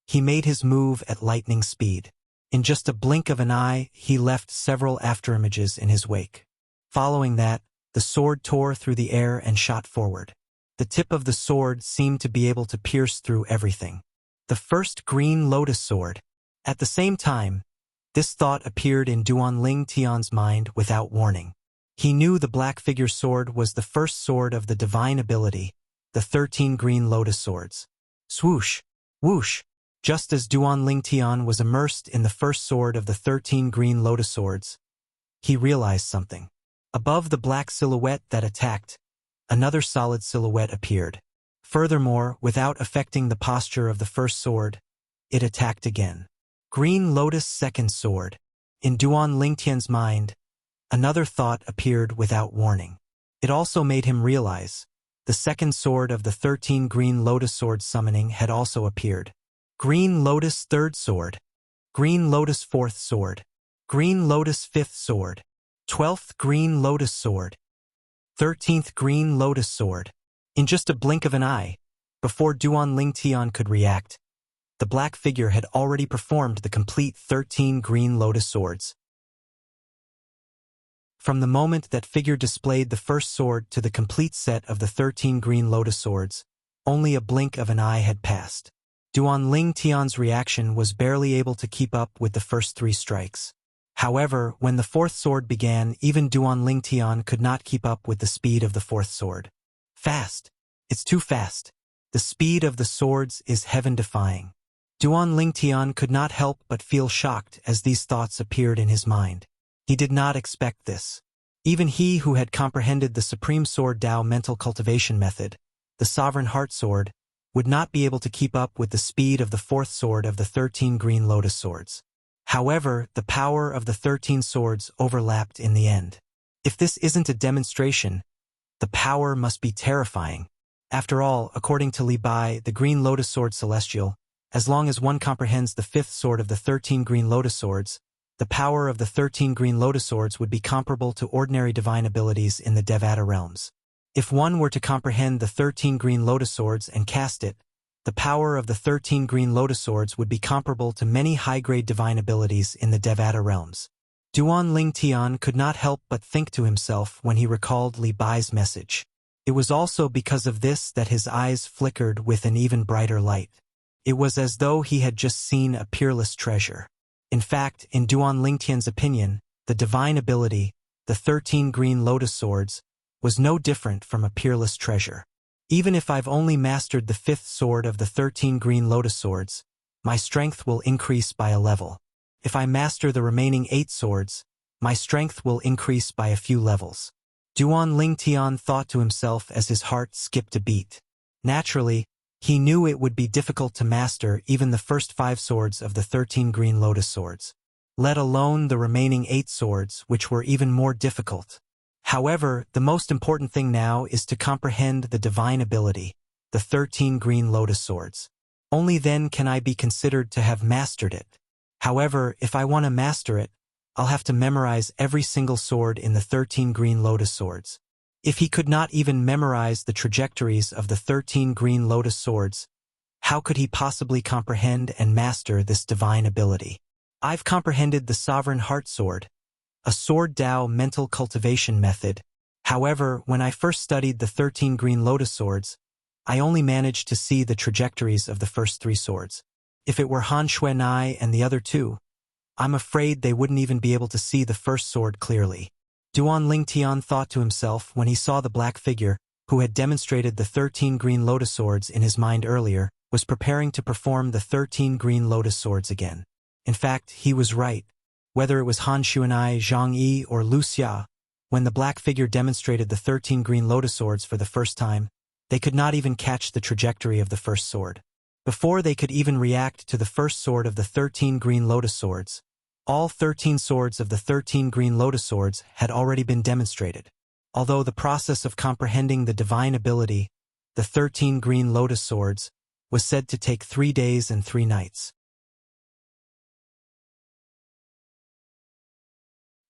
he made his move at lightning speed. In just a blink of an eye, he left several afterimages in his wake. Following that, the sword tore through the air and shot forward. The tip of the sword seemed to be able to pierce through everything. The first green lotus sword. At the same time, this thought appeared in Duan Lingtian's mind without warning. He knew the black figure's sword was the first sword of the divine ability, the 13 green lotus swords. Swoosh! Whoosh! Just as Duan Lingtian was immersed in the first sword of the 13 green lotus swords, he realized something. Above the black silhouette that attacked, another solid silhouette appeared. Furthermore, without affecting the posture of the first sword, it attacked again. Green Lotus second sword. In Duan Lingtian's mind, another thought appeared without warning. It also made him realize the second sword of the 13 green lotus sword summoning had also appeared. Green Lotus third sword. Green Lotus fourth sword. Green Lotus fifth sword. 12th green lotus sword. 13th green lotus sword. In just a blink of an eye, before Duan Lingtian could react, the black figure had already performed the complete 13 green lotus swords. From the moment that figure displayed the first sword to the complete set of the 13 green lotus swords, only a blink of an eye had passed. Duan Lingtian's reaction was barely able to keep up with the first 3 strikes. However, when the fourth sword began, even Duan Lingtian could not keep up with the speed of the fourth sword. Fast! It's too fast. The speed of the swords is heaven-defying. Duan Lingtian could not help but feel shocked as these thoughts appeared in his mind. He did not expect this. Even he who had comprehended the Supreme Sword Tao mental cultivation method, the Sovereign Heart Sword, would not be able to keep up with the speed of the fourth sword of the 13 green lotus swords. However, the power of the 13 swords overlapped in the end. If this isn't a demonstration, the power must be terrifying. After all, according to Li Bai, the green lotus sword celestial, as long as one comprehends the fifth sword of the 13 green lotus swords, the power of the 13 green lotus swords would be comparable to ordinary divine abilities in the Devata realms. If one were to comprehend the 13 green lotus swords and cast it, the power of the 13 green lotus swords would be comparable to many high-grade divine abilities in the Devata realms. Duan Lingtian could not help but think to himself when he recalled Li Bai's message. It was also because of this that his eyes flickered with an even brighter light. It was as though he had just seen a peerless treasure. In fact, in Duan Lingtian's opinion, the divine ability, the 13 green lotus swords, was no different from a peerless treasure. Even if I've only mastered the fifth sword of the 13 green lotus swords, my strength will increase by a level. If I master the remaining 8 swords, my strength will increase by a few levels. Duan Lingtian thought to himself as his heart skipped a beat. Naturally, he knew it would be difficult to master even the first 5 swords of the 13 green lotus swords, let alone the remaining 8 swords, which were even more difficult. However, the most important thing now is to comprehend the divine ability, the 13 green lotus swords. Only then can I be considered to have mastered it. However, if I want to master it, I'll have to memorize every single sword in the 13 green lotus swords. If he could not even memorize the trajectories of the 13 green lotus swords, how could he possibly comprehend and master this divine ability? I've comprehended the Sovereign Heart Sword, a Sword Tao mental cultivation method. However, when I first studied the 13 green lotus swords, I only managed to see the trajectories of the first 3 swords. If it were Han Shuanai and the other 2, I'm afraid they wouldn't even be able to see the first sword clearly. Duan Lingtian thought to himself when he saw the black figure, who had demonstrated the 13 green lotus swords in his mind earlier, was preparing to perform the 13 green lotus swords again. In fact, he was right. Whether it was Han Xuanai, Zhang Yi, or Wuxia, when the black figure demonstrated the 13 green lotus swords for the first time, they could not even catch the trajectory of the first sword. Before they could even react to the first sword of the 13 green lotus swords, all 13 swords of the 13 green lotus swords had already been demonstrated. Although the process of comprehending the divine ability, the 13 green lotus swords, was said to take 3 days and 3 nights.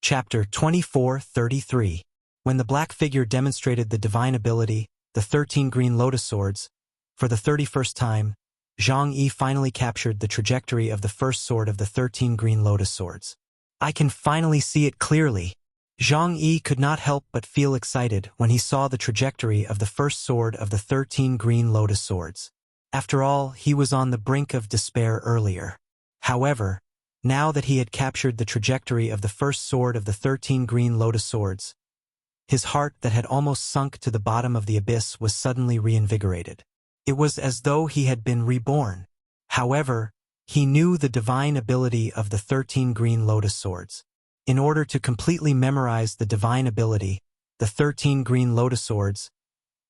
Chapter 24:33. When the black figure demonstrated the divine ability, the 13 green lotus swords, for the 31st time, Zhang Yi finally captured the trajectory of the first sword of the 13 green lotus swords. I can finally see it clearly. Zhang Yi could not help but feel excited when he saw the trajectory of the first sword of the 13 green lotus swords. After all, he was on the brink of despair earlier. However, now that he had captured the trajectory of the first sword of the 13 green lotus swords, his heart that had almost sunk to the bottom of the abyss was suddenly reinvigorated. It was as though he had been reborn. However, he knew the divine ability of the 13 green lotus swords. In order to completely memorize the divine ability, the 13 green lotus swords,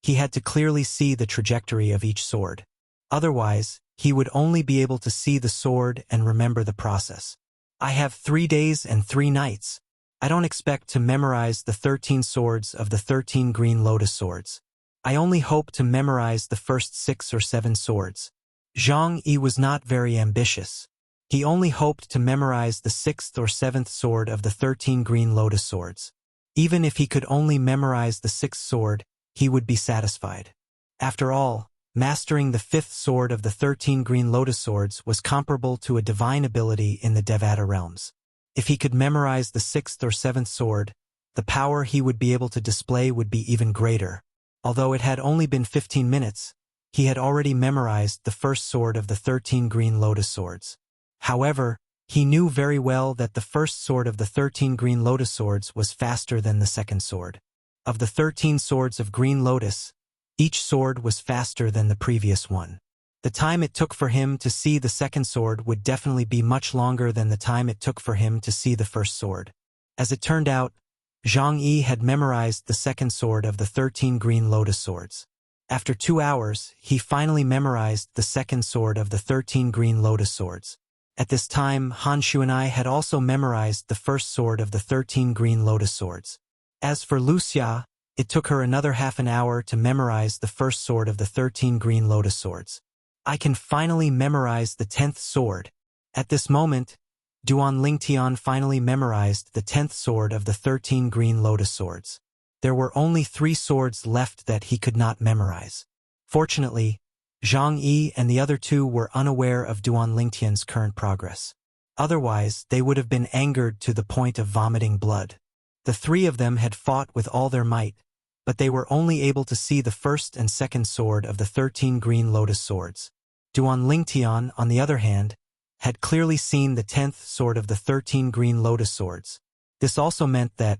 he had to clearly see the trajectory of each sword. Otherwise, he would only be able to see the sword and remember the process. I have 3 days and 3 nights. I don't expect to memorize the 13 swords of the 13 green lotus swords. I only hope to memorize the first 6 or 7 swords. Zhang Yi was not very ambitious. He only hoped to memorize the 6th or 7th sword of the 13 green lotus swords. Even if he could only memorize the 6th sword, he would be satisfied. After all, mastering the 5th sword of the 13 green lotus swords was comparable to a divine ability in the Devata realms. If he could memorize the 6th or 7th sword, the power he would be able to display would be even greater. Although it had only been 15 minutes, he had already memorized the first sword of the 13 green lotus swords. However, he knew very well that the first sword of the 13 green lotus swords was faster than the second sword. Of the 13 swords of green lotus, each sword was faster than the previous one. The time it took for him to see the second sword would definitely be much longer than the time it took for him to see the first sword. As it turned out, Zhang Yi had memorized the second sword of the 13 green lotus swords. After 2 hours, he finally memorized the second sword of the 13 green lotus swords. At this time, Han Xuanai had also memorized the first sword of the 13 green lotus swords. As for Wuxia, it took her another half an hour to memorize the first sword of the 13 green lotus swords. I can finally memorize the 10th sword. At this moment, Duan Lingtian finally memorized the 10th sword of the 13 green lotus swords. There were only 3 swords left that he could not memorize. Fortunately, Zhang Yi and the other 2 were unaware of Duan Lingtian's current progress. Otherwise, they would have been angered to the point of vomiting blood. The 3 of them had fought with all their might, but they were only able to see the first and second sword of the 13 green lotus swords. Duan Lingtian, on the other hand, had clearly seen the 10th sword of the 13 green lotus swords. This also meant that,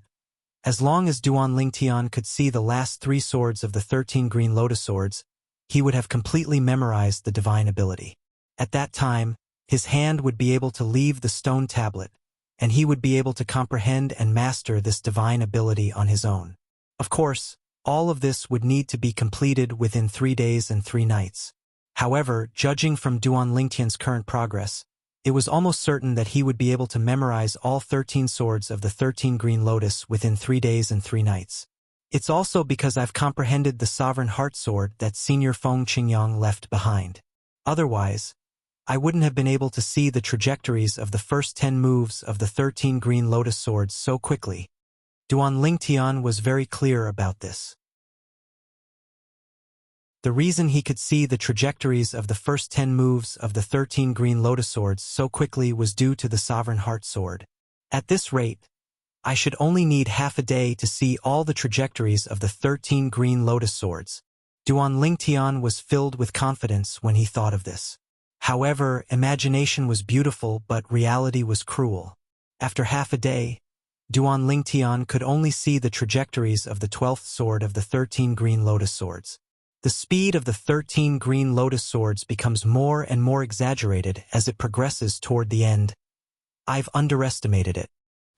as long as Duan Lingtian could see the last 3 swords of the 13 green lotus swords, he would have completely memorized the divine ability. At that time, his hand would be able to leave the stone tablet, and he would be able to comprehend and master this divine ability on his own. Of course, all of this would need to be completed within 3 days and 3 nights. However, judging from Duan Lingtian's current progress, it was almost certain that he would be able to memorize all 13 swords of the 13 green lotus within 3 days and 3 nights. It's also because I've comprehended the sovereign heart sword that Senior Feng Qingyang left behind. Otherwise, I wouldn't have been able to see the trajectories of the first 10 moves of the 13 green lotus swords so quickly. Duan Lingtian was very clear about this. The reason he could see the trajectories of the first 10 moves of the 13 green lotus swords so quickly was due to the sovereign heart sword. At this rate, I should only need half a day to see all the trajectories of the 13 green lotus swords. Duan Lingtian was filled with confidence when he thought of this. However, imagination was beautiful but reality was cruel. After half a day, Duan Lingtian could only see the trajectories of the 12th sword of the 13 green lotus swords. The speed of the 13 green lotus swords becomes more and more exaggerated as it progresses toward the end. I've underestimated it.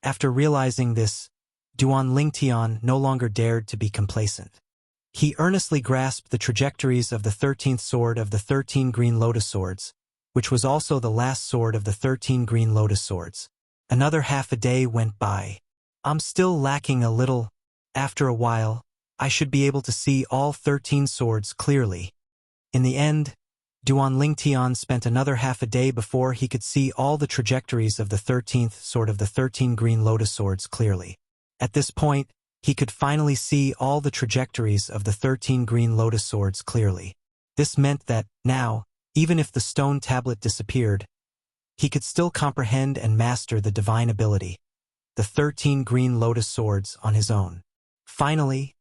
After realizing this, Duan Lingtian no longer dared to be complacent. He earnestly grasped the trajectories of the 13th sword of the 13 green lotus swords, which was also the last sword of the 13 green lotus swords. Another half a day went by. I'm still lacking a little. After a while, I should be able to see all 13 swords clearly. In the end, Duan Lingtian spent another half a day before he could see all the trajectories of the 13th sword of the 13 green lotus swords clearly. At this point, he could finally see all the trajectories of the 13 green lotus swords clearly. This meant that, now, even if the stone tablet disappeared, he could still comprehend and master the divine ability, the 13 green lotus swords, on his own. Finally,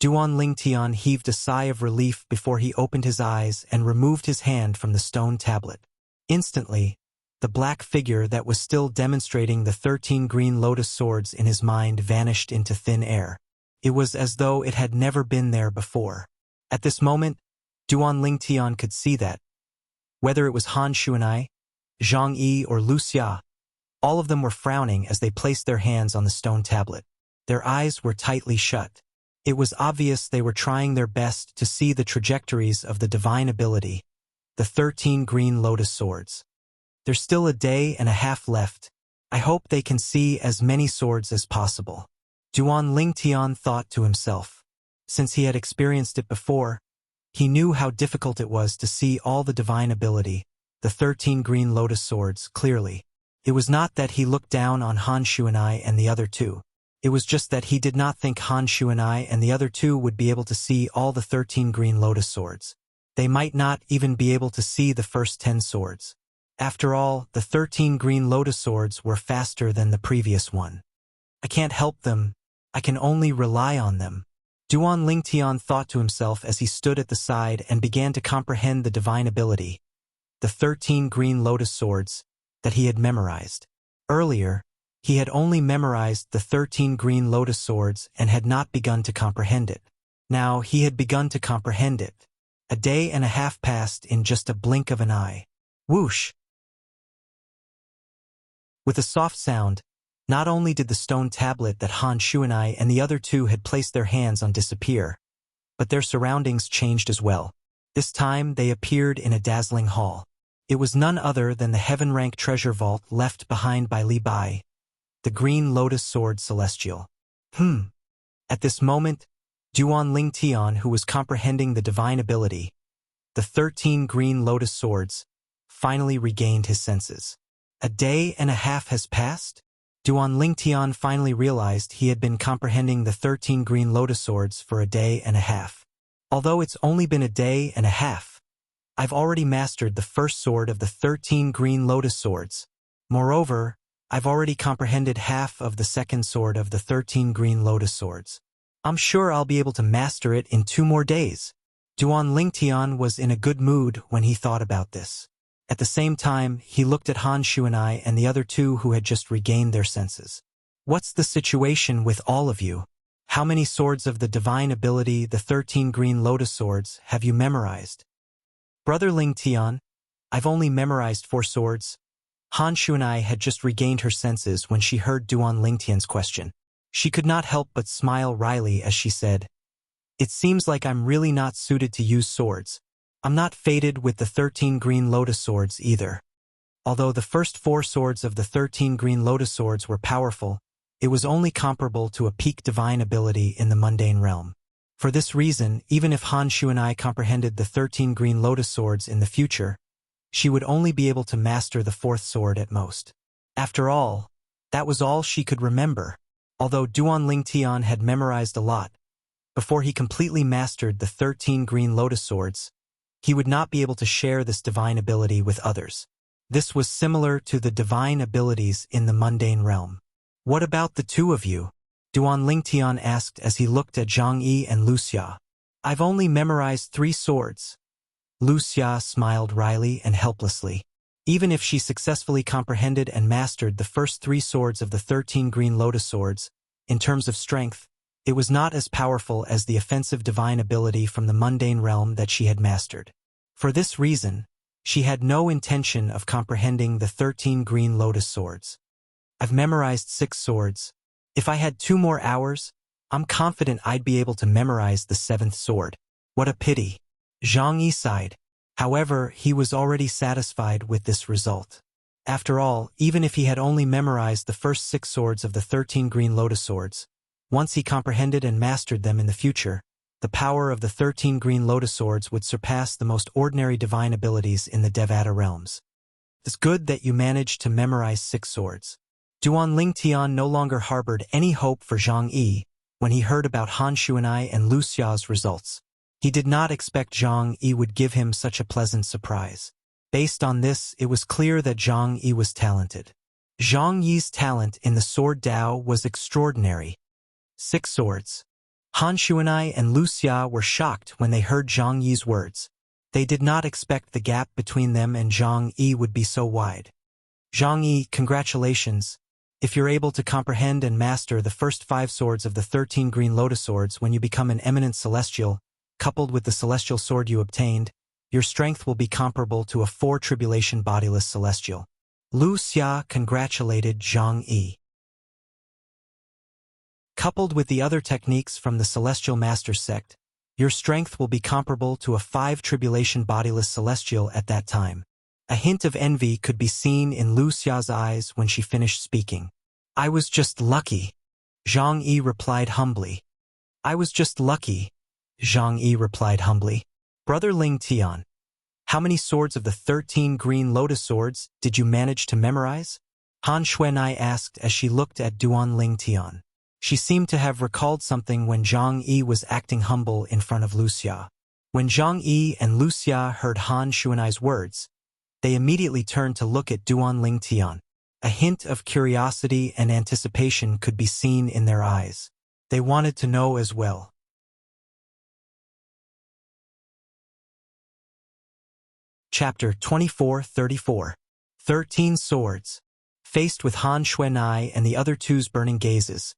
Duan Lingtian heaved a sigh of relief before he opened his eyes and removed his hand from the stone tablet. Instantly, the black figure that was still demonstrating the 13 green lotus swords in his mind vanished into thin air. It was as though it had never been there before. At this moment, Duan Lingtian could see that, whether it was Han Xuanai, Zhang Yi, or Wuxia, all of them were frowning as they placed their hands on the stone tablet. Their eyes were tightly shut. It was obvious they were trying their best to see the trajectories of the divine ability, the 13 green lotus swords. There's still a day and a half left. I hope they can see as many swords as possible. Duan Lingtian thought to himself. Since he had experienced it before, he knew how difficult it was to see all the divine ability, the 13 green lotus swords, clearly. It was not that he looked down on Han Xuanai and the other two. It was just that he did not think Han Xuanai and the other two would be able to see all the 13 green lotus swords. They might not even be able to see the first 10 swords. After all, the 13 green lotus swords were faster than the previous one. I can't help them. I can only rely on them. Duan Lingtian thought to himself as he stood at the side and began to comprehend the divine ability, the 13 green lotus swords, that he had memorized. Earlier, he had only memorized the 13 green lotus swords and had not begun to comprehend it. Now he had begun to comprehend it. A day and a half passed in just a blink of an eye. Whoosh! With a soft sound, not only did the stone tablet that Han Xuanai and the other two had placed their hands on disappear, but their surroundings changed as well. This time they appeared in a dazzling hall. It was none other than the heaven-rank treasure vault left behind by Li Bai, the green lotus sword celestial. At this moment, Duan Lingtian, who was comprehending the divine ability, the 13 green lotus swords, finally regained his senses. A day and a half has passed? Duan Lingtian finally realized he had been comprehending the 13 green lotus swords for a day and a half. Although it's only been a day and a half, I've already mastered the first sword of the 13 green lotus swords. Moreover, I've already comprehended half of the second sword of the 13 green lotus swords. I'm sure I'll be able to master it in 2 more days. Duan Lingtian was in a good mood when he thought about this. At the same time, he looked at Han Xuanai and the other two who had just regained their senses. What's the situation with all of you? How many swords of the divine ability, the 13 green lotus swords, have you memorized? Brother Lingtian, I've only memorized 4 swords. Han Xuanai had just regained her senses when she heard Duan Lingtian's question. She could not help but smile wryly as she said, "It seems like I'm really not suited to use swords. I'm not fated with the 13 green lotus swords either." Although the first 4 swords of the 13 green lotus swords were powerful, it was only comparable to a peak divine ability in the mundane realm. For this reason, even if Han Xuanai comprehended the 13 green lotus swords in the future, she would only be able to master the 4th sword at most. After all, that was all she could remember. Although Duan Lingtian had memorized a lot, before he completely mastered the 13 green lotus swords, he would not be able to share this divine ability with others. This was similar to the divine abilities in the mundane realm. What about the 2 of you? Duan Lingtian asked as he looked at Zhang Yi and Wuxia. I've only memorized 3 swords. Wuxia smiled wryly and helplessly. Even if she successfully comprehended and mastered the first 3 swords of the 13 green lotus swords, in terms of strength, it was not as powerful as the offensive divine ability from the mundane realm that she had mastered. For this reason, She had no intention of comprehending the 13 green lotus swords. I've memorized 6 swords. If I had 2 more hours, I'm confident I'd be able to memorize the 7th sword. What a pity. Zhang Yi sighed. However, he was already satisfied with this result. After all, even if he had only memorized the first 6 swords of the 13 green lotus swords, once he comprehended and mastered them in the future, the power of the 13 green lotus swords would surpass the most ordinary divine abilities in the Devata realms. It's good that you managed to memorize 6 swords. Duan Lingtian no longer harbored any hope for Zhang Yi when he heard about Han Shuanai and Lu Xia's results. He did not expect Zhang Yi would give him such a pleasant surprise. Based on this, it was clear that Zhang Yi was talented. Zhang Yi's talent in the sword Dao was extraordinary. 6 swords. Han Shuanai and Lu Xia were shocked when they heard Zhang Yi's words. They did not expect the gap between them and Zhang Yi would be so wide. Zhang Yi, congratulations. If you're able to comprehend and master the first 5 swords of the 13 green lotus swords when you become an eminent celestial, coupled with the celestial sword you obtained, your strength will be comparable to a 4-tribulation bodiless celestial. Lu Xia congratulated Zhang Yi. Coupled with the other techniques from the Celestial Master sect, your strength will be comparable to a 5-tribulation bodiless celestial at that time. A hint of envy could be seen in Lu Xia's eyes when she finished speaking. I was just lucky, Zhang Yi replied humbly. I was just lucky, Zhang Yi replied humbly. Brother Ling Tian, how many swords of the 13 green lotus swords did you manage to memorize? Han Shuanai asked as she looked at Duan Ling Tian. She seemed to have recalled something when Zhang Yi was acting humble in front of Lu Xia. When Zhang Yi and Lu Xia heard Han Shuanai's words, they immediately turned to look at Duan Ling Tian. A hint of curiosity and anticipation could be seen in their eyes. They wanted to know as well. Chapter 24-34. 13 Swords. Faced with Han Shuanai and the other two's burning gazes,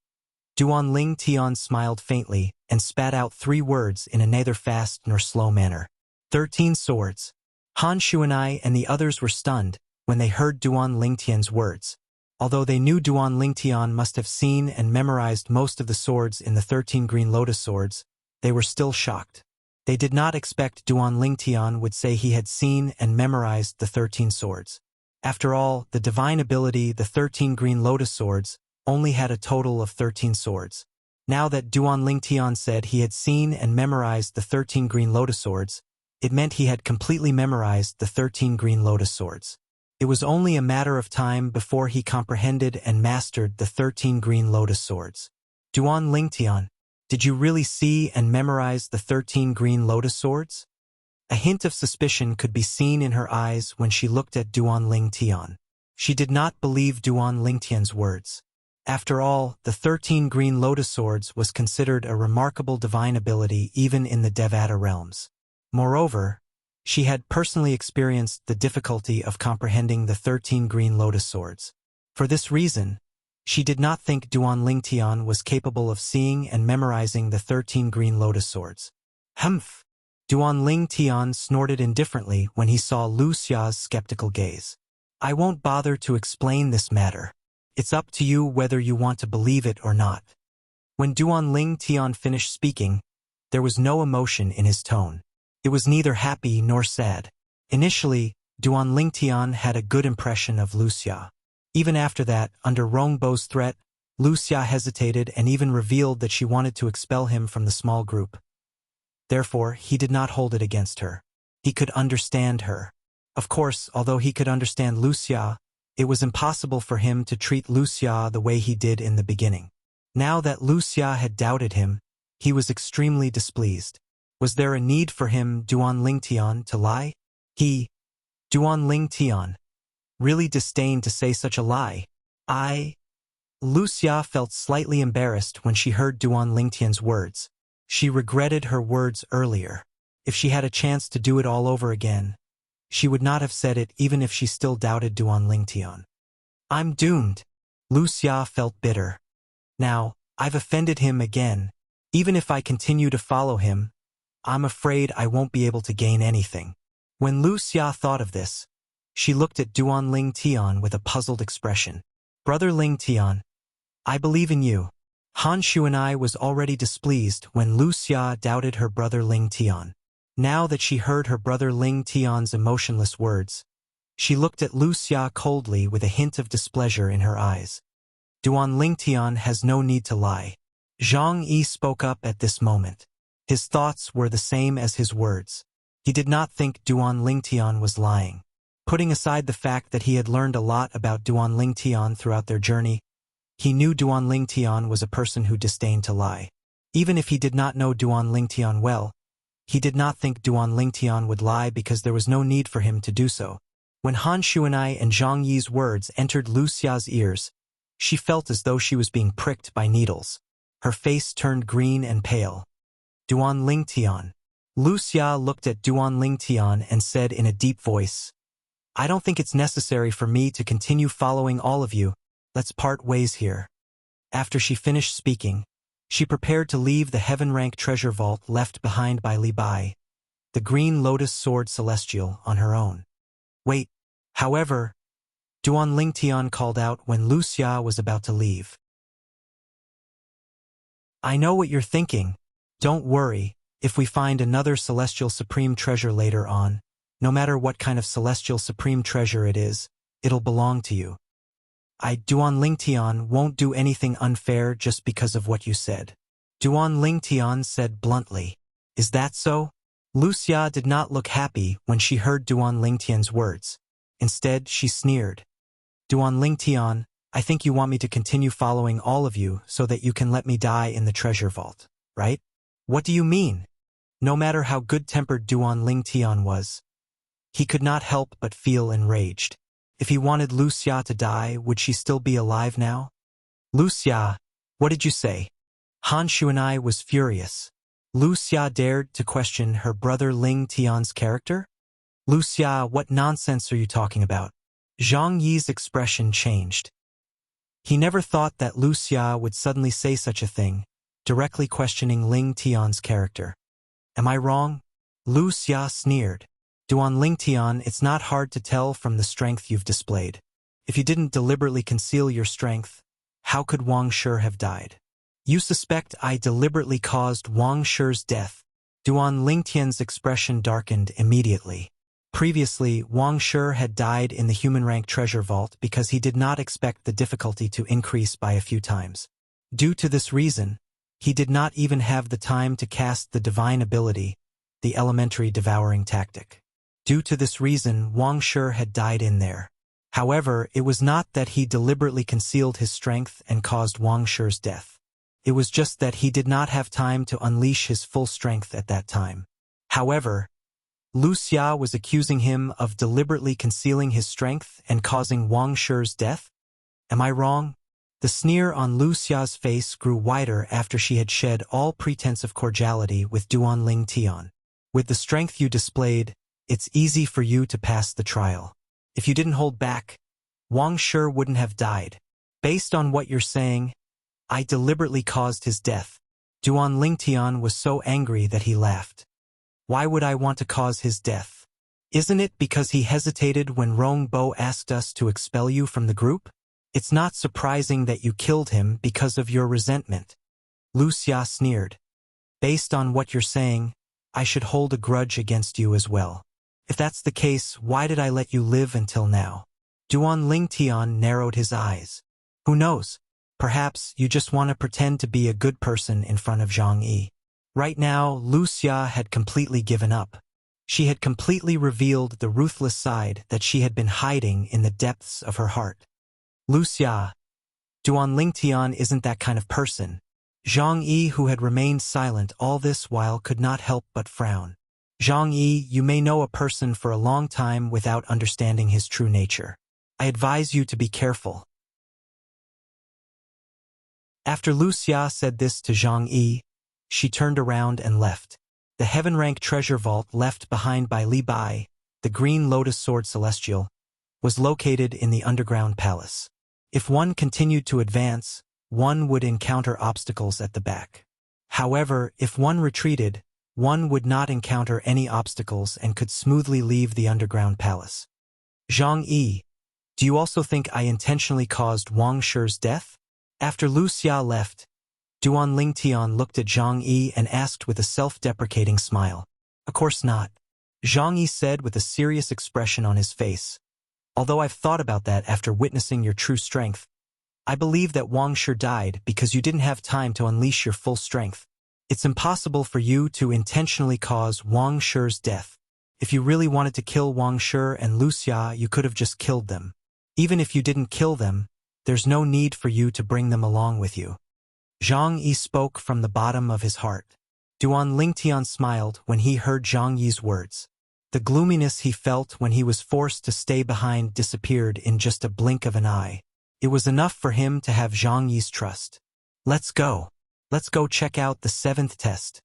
Duan Ling Tian smiled faintly and spat out 3 words in a neither fast nor slow manner. 13 swords. Han Shuanai and the others were stunned when they heard Duan Ling Tian's words. Although they knew Duan Ling Tian must have seen and memorized most of the swords in the 13 green lotus swords, they were still shocked. They did not expect Duan Ling Tian would say he had seen and memorized the 13 swords. After all, the divine ability, the 13 green lotus swords, only had a total of 13 swords. Now that Duan Ling Tian said he had seen and memorized the 13 green lotus swords, it meant he had completely memorized the 13 green lotus swords. It was only a matter of time before he comprehended and mastered the 13 green lotus swords. Duan Ling Tian, did you really see and memorize the 13 green lotus swords? A hint of suspicion could be seen in her eyes when she looked at Duan Ling Tian. She did not believe Duan Ling Tian's words. After all, the 13 green lotus swords was considered a remarkable divine ability even in the Devata realms. Moreover, she had personally experienced the difficulty of comprehending the 13 green lotus swords. For this reason, she did not think Duan Ling Tian was capable of seeing and memorizing the 13 green lotus swords. Humph! Duan Ling Tian snorted indifferently when he saw Lu Xia's skeptical gaze. I won't bother to explain this matter. It's up to you whether you want to believe it or not. When Duan Ling Tian finished speaking, there was no emotion in his tone. It was neither happy nor sad. Initially, Duan Ling Tian had a good impression of Lu Xia. Even after that, under Rongbo's threat, Lu Xia hesitated and even revealed that she wanted to expel him from the small group. Therefore, he did not hold it against her. He could understand her. Of course, although he could understand Lu Xia, it was impossible for him to treat Lu Xia the way he did in the beginning. Now that Lu Xia had doubted him, he was extremely displeased. Was there a need for him, Duan Ling Tian, to lie? Duan Ling Tian, really disdained to say such a lie. Lu Xia felt slightly embarrassed when she heard Duan Ling Tian's words. She regretted her words earlier. If she had a chance to do it all over again, she would not have said it even if she still doubted Duan Ling Tian. I'm doomed. Lu Xia felt bitter. Now, I've offended him again. Even if I continue to follow him, I'm afraid I won't be able to gain anything. When Lu Xia thought of this, she looked at Duan Ling Tian with a puzzled expression. Brother Ling Tian, I believe in you. Han Shuanai was already displeased when Lu Xia doubted her brother Ling Tian. Now that she heard her brother Ling Tian's emotionless words, she looked at Lu Xia coldly with a hint of displeasure in her eyes. Duan Ling Tian has no need to lie. Zhang Yi spoke up at this moment. His thoughts were the same as his words. He did not think Duan Ling Tian was lying. Putting aside the fact that he had learned a lot about Duan Ling Tian throughout their journey, he knew Duan Ling Tian was a person who disdained to lie. Even if he did not know Duan Ling Tian well, he did not think Duan Ling Tian would lie because there was no need for him to do so. When Han Shuanai and Zhang Yi's words entered Lu Xia's ears, she felt as though she was being pricked by needles. Her face turned green and pale. Duan Ling Tian. Lu Xia looked at Duan Ling Tian and said in a deep voice, I don't think it's necessary for me to continue following all of you. Let's part ways here. After she finished speaking, she prepared to leave the heaven-rank treasure vault left behind by Li Bai, the green lotus sword celestial, on her own. Wait, however, Duan Ling Tian called out when Lu Xia was about to leave. I know what you're thinking. Don't worry, if we find another celestial supreme treasure later on, no matter what kind of celestial supreme treasure it is, it'll belong to you. Duan Ling Tian won't do anything unfair just because of what you said. Duan Ling Tian said bluntly. Is that so? Lu Xia did not look happy when she heard Duan Ling Tian's words. Instead, she sneered. Duan Ling Tian, I think you want me to continue following all of you so that you can let me die in the treasure vault, right? What do you mean? No matter how good-tempered Duan Ling Tian was, he could not help but feel enraged. If he wanted Lu Xia to die, would she still be alive now? Lu Xia, what did you say? Han Shuanai was furious. Lu Xia dared to question her brother Ling Tian's character? Lu Xia, what nonsense are you talking about? Zhang Yi's expression changed. He never thought that Lu Xia would suddenly say such a thing, directly questioning Ling Tian's character. Am I wrong? Lu Xia sneered. Duan Ling Tian, it's not hard to tell from the strength you've displayed. If you didn't deliberately conceal your strength, how could Wang Shi have died? You suspect I deliberately caused Wang Shi's death. Duan Ling Tian's expression darkened immediately. Previously, Wang Shi had died in the human rank treasure vault because he did not expect the difficulty to increase by a few times. Due to this reason, he did not even have the time to cast the divine ability, the elementary devouring tactic. Due to this reason, Wang Shi had died in there. However, it was not that he deliberately concealed his strength and caused Wang Shi's death. It was just that he did not have time to unleash his full strength at that time. However, Lu Xia was accusing him of deliberately concealing his strength and causing Wang Shi's death? Am I wrong? The sneer on Lu Xia's face grew wider after she had shed all pretense of cordiality with Duan Ling Tian. With the strength you displayed, it's easy for you to pass the trial. If you didn't hold back, Wang Shi wouldn't have died. Based on what you're saying, I deliberately caused his death. Duan Ling Tian was so angry that he laughed. Why would I want to cause his death? Isn't it because he hesitated when Rong Bo asked us to expel you from the group? It's not surprising that you killed him because of your resentment. Lu Xia sneered. Based on what you're saying, I should hold a grudge against you as well. If that's the case, why did I let you live until now? Duan Ling Tian narrowed his eyes. Who knows? Perhaps you just want to pretend to be a good person in front of Zhang Yi. Right now, Lu Xia had completely given up. She had completely revealed the ruthless side that she had been hiding in the depths of her heart. Lu Xia, Duan Ling Tian isn't that kind of person. Zhang Yi, who had remained silent all this while, could not help but frown. Zhang Yi, you may know a person for a long time without understanding his true nature. I advise you to be careful. After Lu Xia said this to Zhang Yi, she turned around and left. The heaven-rank treasure vault left behind by Li Bai, the green lotus sword celestial, was located in the underground palace. If one continued to advance, one would encounter obstacles at the back. However, if one retreated, one would not encounter any obstacles and could smoothly leave the underground palace. Zhang Yi, do you also think I intentionally caused Wang Shi's death? After Wuxia left, Duan Lingtian looked at Zhang Yi and asked with a self-deprecating smile. Of course not. Zhang Yi said with a serious expression on his face. Although I've thought about that after witnessing your true strength, I believe that Wang Shi died because you didn't have time to unleash your full strength. It's impossible for you to intentionally cause Wang Shi's death. If you really wanted to kill Wang Shi and Wuxia, you could have just killed them. Even if you didn't kill them, there's no need for you to bring them along with you. Zhang Yi spoke from the bottom of his heart. Duan Lingtian smiled when he heard Zhang Yi's words. The gloominess he felt when he was forced to stay behind disappeared in just a blink of an eye. It was enough for him to have Zhang Yi's trust. Let's go. Let's go check out the 7th test.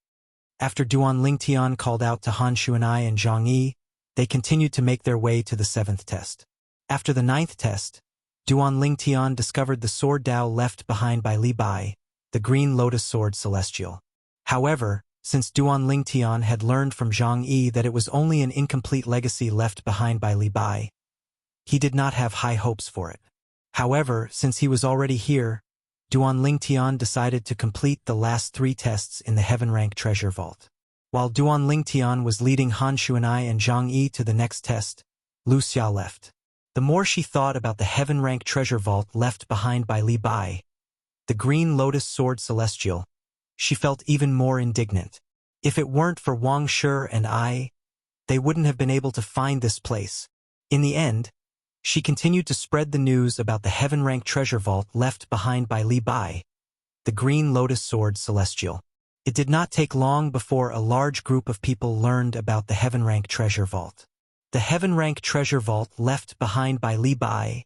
After Duan Lingtian called out to Han Xuanai and Zhang Yi, they continued to make their way to the 7th test. After the 9th test, Duan Lingtian discovered the sword Dao left behind by Li Bai, the green lotus sword celestial. However, since Duan Lingtian had learned from Zhang Yi that it was only an incomplete legacy left behind by Li Bai, he did not have high hopes for it. However, since he was already here, Duan Lingtian decided to complete the last 3 tests in the Heaven Rank Treasure Vault. While Duan Lingtian was leading Han Xuanai and Zhang Yi to the next test, Wuxia left. The more she thought about the Heaven Rank Treasure Vault left behind by Li Bai, the green lotus sword celestial, she felt even more indignant. If it weren't for Wang Shi and I, they wouldn't have been able to find this place. In the end, she continued to spread the news about the Heaven Rank Treasure Vault left behind by Li Bai, the green lotus sword celestial. It did not take long before a large group of people learned about the Heaven Rank Treasure Vault. The Heaven Rank Treasure Vault left behind by Li Bai,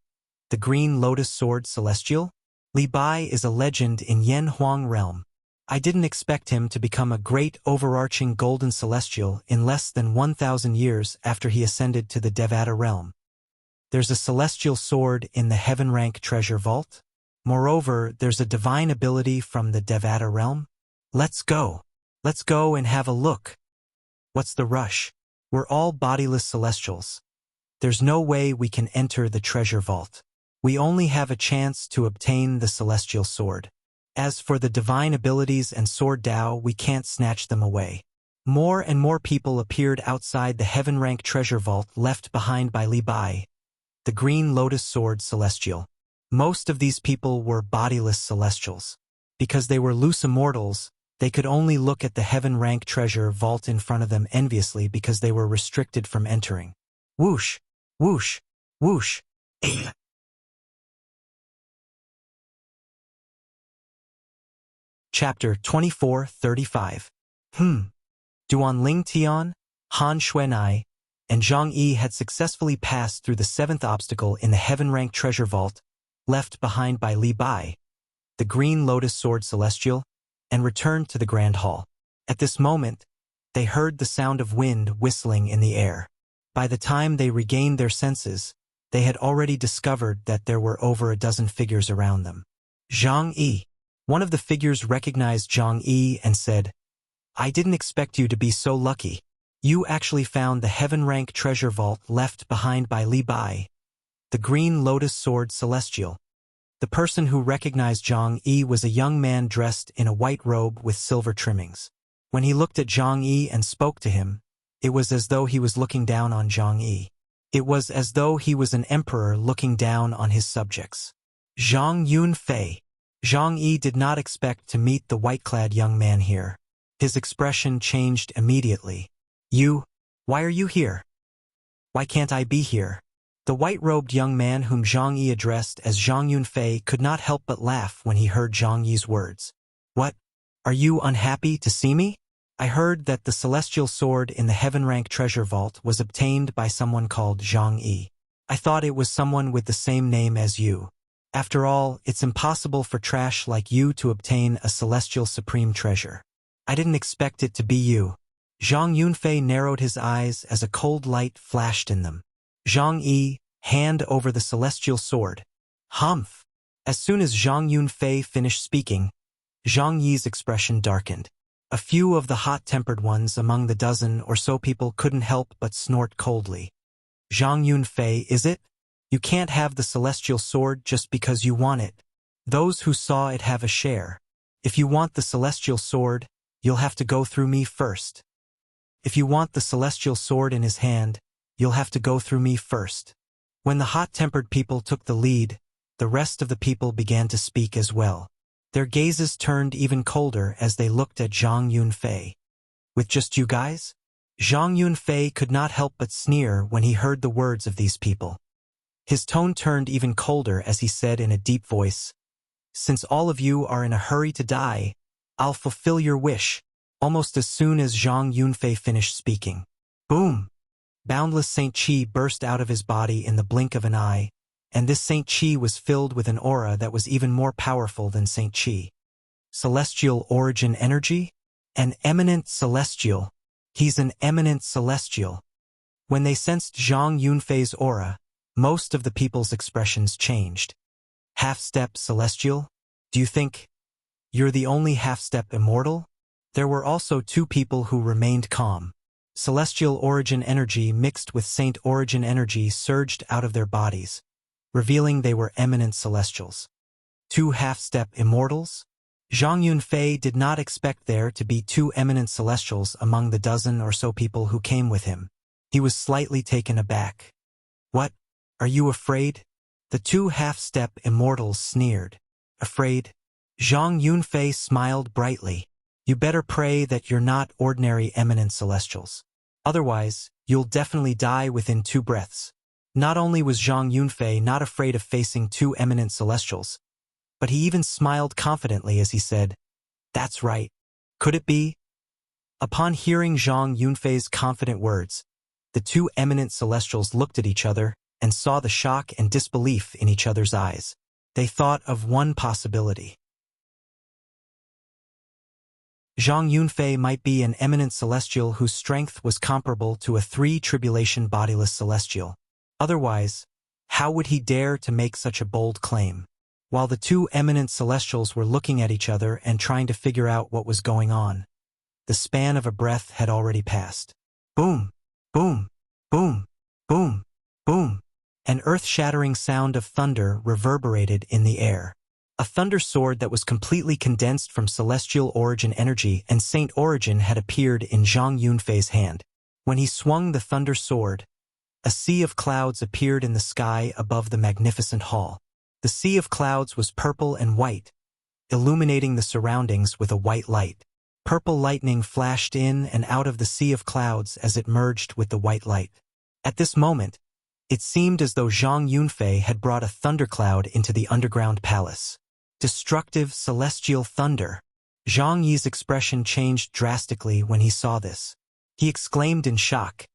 the green lotus sword celestial? Li Bai is a legend in Yen Huang realm. I didn't expect him to become a great overarching golden celestial in less than 1,000 years after he ascended to the Devata realm. There's a celestial sword in the Heaven Rank Treasure Vault. Moreover, there's a divine ability from the Devata realm. Let's go. Let's go and have a look. What's the rush? We're all bodiless celestials. There's no way we can enter the treasure vault. We only have a chance to obtain the celestial sword. As for the divine abilities and sword Dao, we can't snatch them away. More and more people appeared outside the Heaven Rank Treasure Vault left behind by Li Bai, the green lotus sword celestial. Most of these people were bodiless celestials. Because they were loose immortals, they could only look at the Heaven Rank Treasure Vault in front of them enviously because they were restricted from entering. Whoosh! Whoosh! Whoosh! Chapter 24:35. Duan Lingtian, Han Xuanai, and Zhang Yi had successfully passed through the 7th obstacle in the Heaven Rank Treasure Vault, left behind by Li Bai, the green lotus sword celestial, and returned to the Grand Hall. At this moment, they heard the sound of wind whistling in the air. By the time they regained their senses, they had already discovered that there were over a dozen figures around them. Zhang Yi. One of the figures recognized Zhang Yi and said, "I didn't expect you to be so lucky. You actually found the Heaven Rank Treasure Vault left behind by Li Bai, the green lotus sword celestial." The person who recognized Zhang Yi was a young man dressed in a white robe with silver trimmings. When he looked at Zhang Yi and spoke to him, it was as though he was looking down on Zhang Yi. It was as though he was an emperor looking down on his subjects. Zhang Yunfei. Zhang Yi did not expect to meet the white-clad young man here. His expression changed immediately. Why are you here? Why can't I be here? The white-robed young man whom Zhang Yi addressed as Zhang Yunfei could not help but laugh when he heard Zhang Yi's words. What? Are you unhappy to see me? I heard that the celestial sword in the Heaven Rank Treasure Vault was obtained by someone called Zhang Yi. I thought it was someone with the same name as you. After all, it's impossible for trash like you to obtain a celestial supreme treasure. I didn't expect it to be you. Zhang Yunfei narrowed his eyes as a cold light flashed in them. Zhang Yi, hand over the celestial sword. Humph! As soon as Zhang Yunfei finished speaking, Zhang Yi's expression darkened. A few of the hot-tempered ones among the dozen or so people couldn't help but snort coldly. Zhang Yunfei, is it? You can't have the celestial sword just because you want it. Those who saw it have a share. If you want the celestial sword, you'll have to go through me first. If you want the celestial sword in his hand, you'll have to go through me first. When the hot-tempered people took the lead, the rest of the people began to speak as well. Their gazes turned even colder as they looked at Zhang Yunfei. With just you guys? Zhang Yunfei could not help but sneer when he heard the words of these people. His tone turned even colder as he said in a deep voice, "Since all of you are in a hurry to die, I'll fulfill your wish." Almost as soon as Zhang Yunfei finished speaking, boom! Boundless Saint Qi burst out of his body in the blink of an eye, and this Saint Qi was filled with an aura that was even more powerful than Saint Qi. Celestial origin energy? An eminent celestial. He's an eminent celestial. When they sensed Zhang Yunfei's aura, most of the people's expressions changed. Half-step celestial? Do you think you're the only half-step immortal? There were also two people who remained calm. Celestial origin energy mixed with saint origin energy surged out of their bodies, revealing they were eminent celestials. Two half-step immortals? Zhang Yunfei did not expect there to be two eminent celestials among the dozen or so people who came with him. He was slightly taken aback. What? Are you afraid? The two half-step immortals sneered. Afraid? Zhang Yunfei smiled brightly. You better pray that you're not ordinary eminent celestials. Otherwise, you'll definitely die within 2 breaths. Not only was Zhang Yunfei not afraid of facing 2 eminent celestials, but he even smiled confidently as he said, "That's right. Could it be?" Upon hearing Zhang Yunfei's confident words, the 2 eminent celestials looked at each other and saw the shock and disbelief in each other's eyes. They thought of one possibility. Zhang Yunfei might be an eminent celestial whose strength was comparable to a 3-tribulation bodiless celestial. Otherwise, how would he dare to make such a bold claim? While the 2 eminent celestials were looking at each other and trying to figure out what was going on, the span of a breath had already passed. Boom! Boom! Boom! Boom! Boom! An earth-shattering sound of thunder reverberated in the air. A thunder sword that was completely condensed from celestial origin energy and saint origin had appeared in Zhang Yunfei's hand. When he swung the thunder sword, a sea of clouds appeared in the sky above the magnificent hall. The sea of clouds was purple and white, illuminating the surroundings with a white light. Purple lightning flashed in and out of the sea of clouds as it merged with the white light. At this moment, it seemed as though Zhang Yunfei had brought a thundercloud into the underground palace. Destructive celestial thunder. Zhang Yi's expression changed drastically when he saw this. He exclaimed in shock.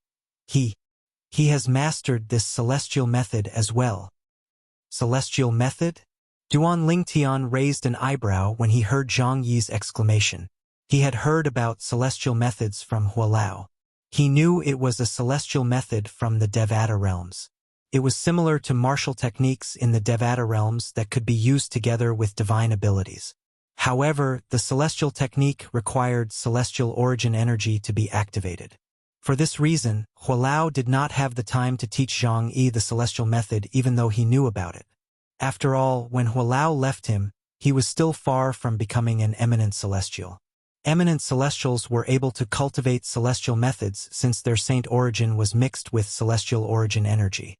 He has mastered this celestial method as well. Celestial method? Duan Lingtian raised an eyebrow when he heard Zhang Yi's exclamation. He had heard about celestial methods from Hualao. He knew it was a celestial method from the Devata realms. It was similar to martial techniques in the Devata realms that could be used together with divine abilities. However, the celestial technique required celestial origin energy to be activated. For this reason, Hualao did not have the time to teach Zhang Yi the celestial method even though he knew about it. After all, when Hualao left him, he was still far from becoming an eminent celestial. Eminent celestials were able to cultivate celestial methods since their saint origin was mixed with celestial origin energy.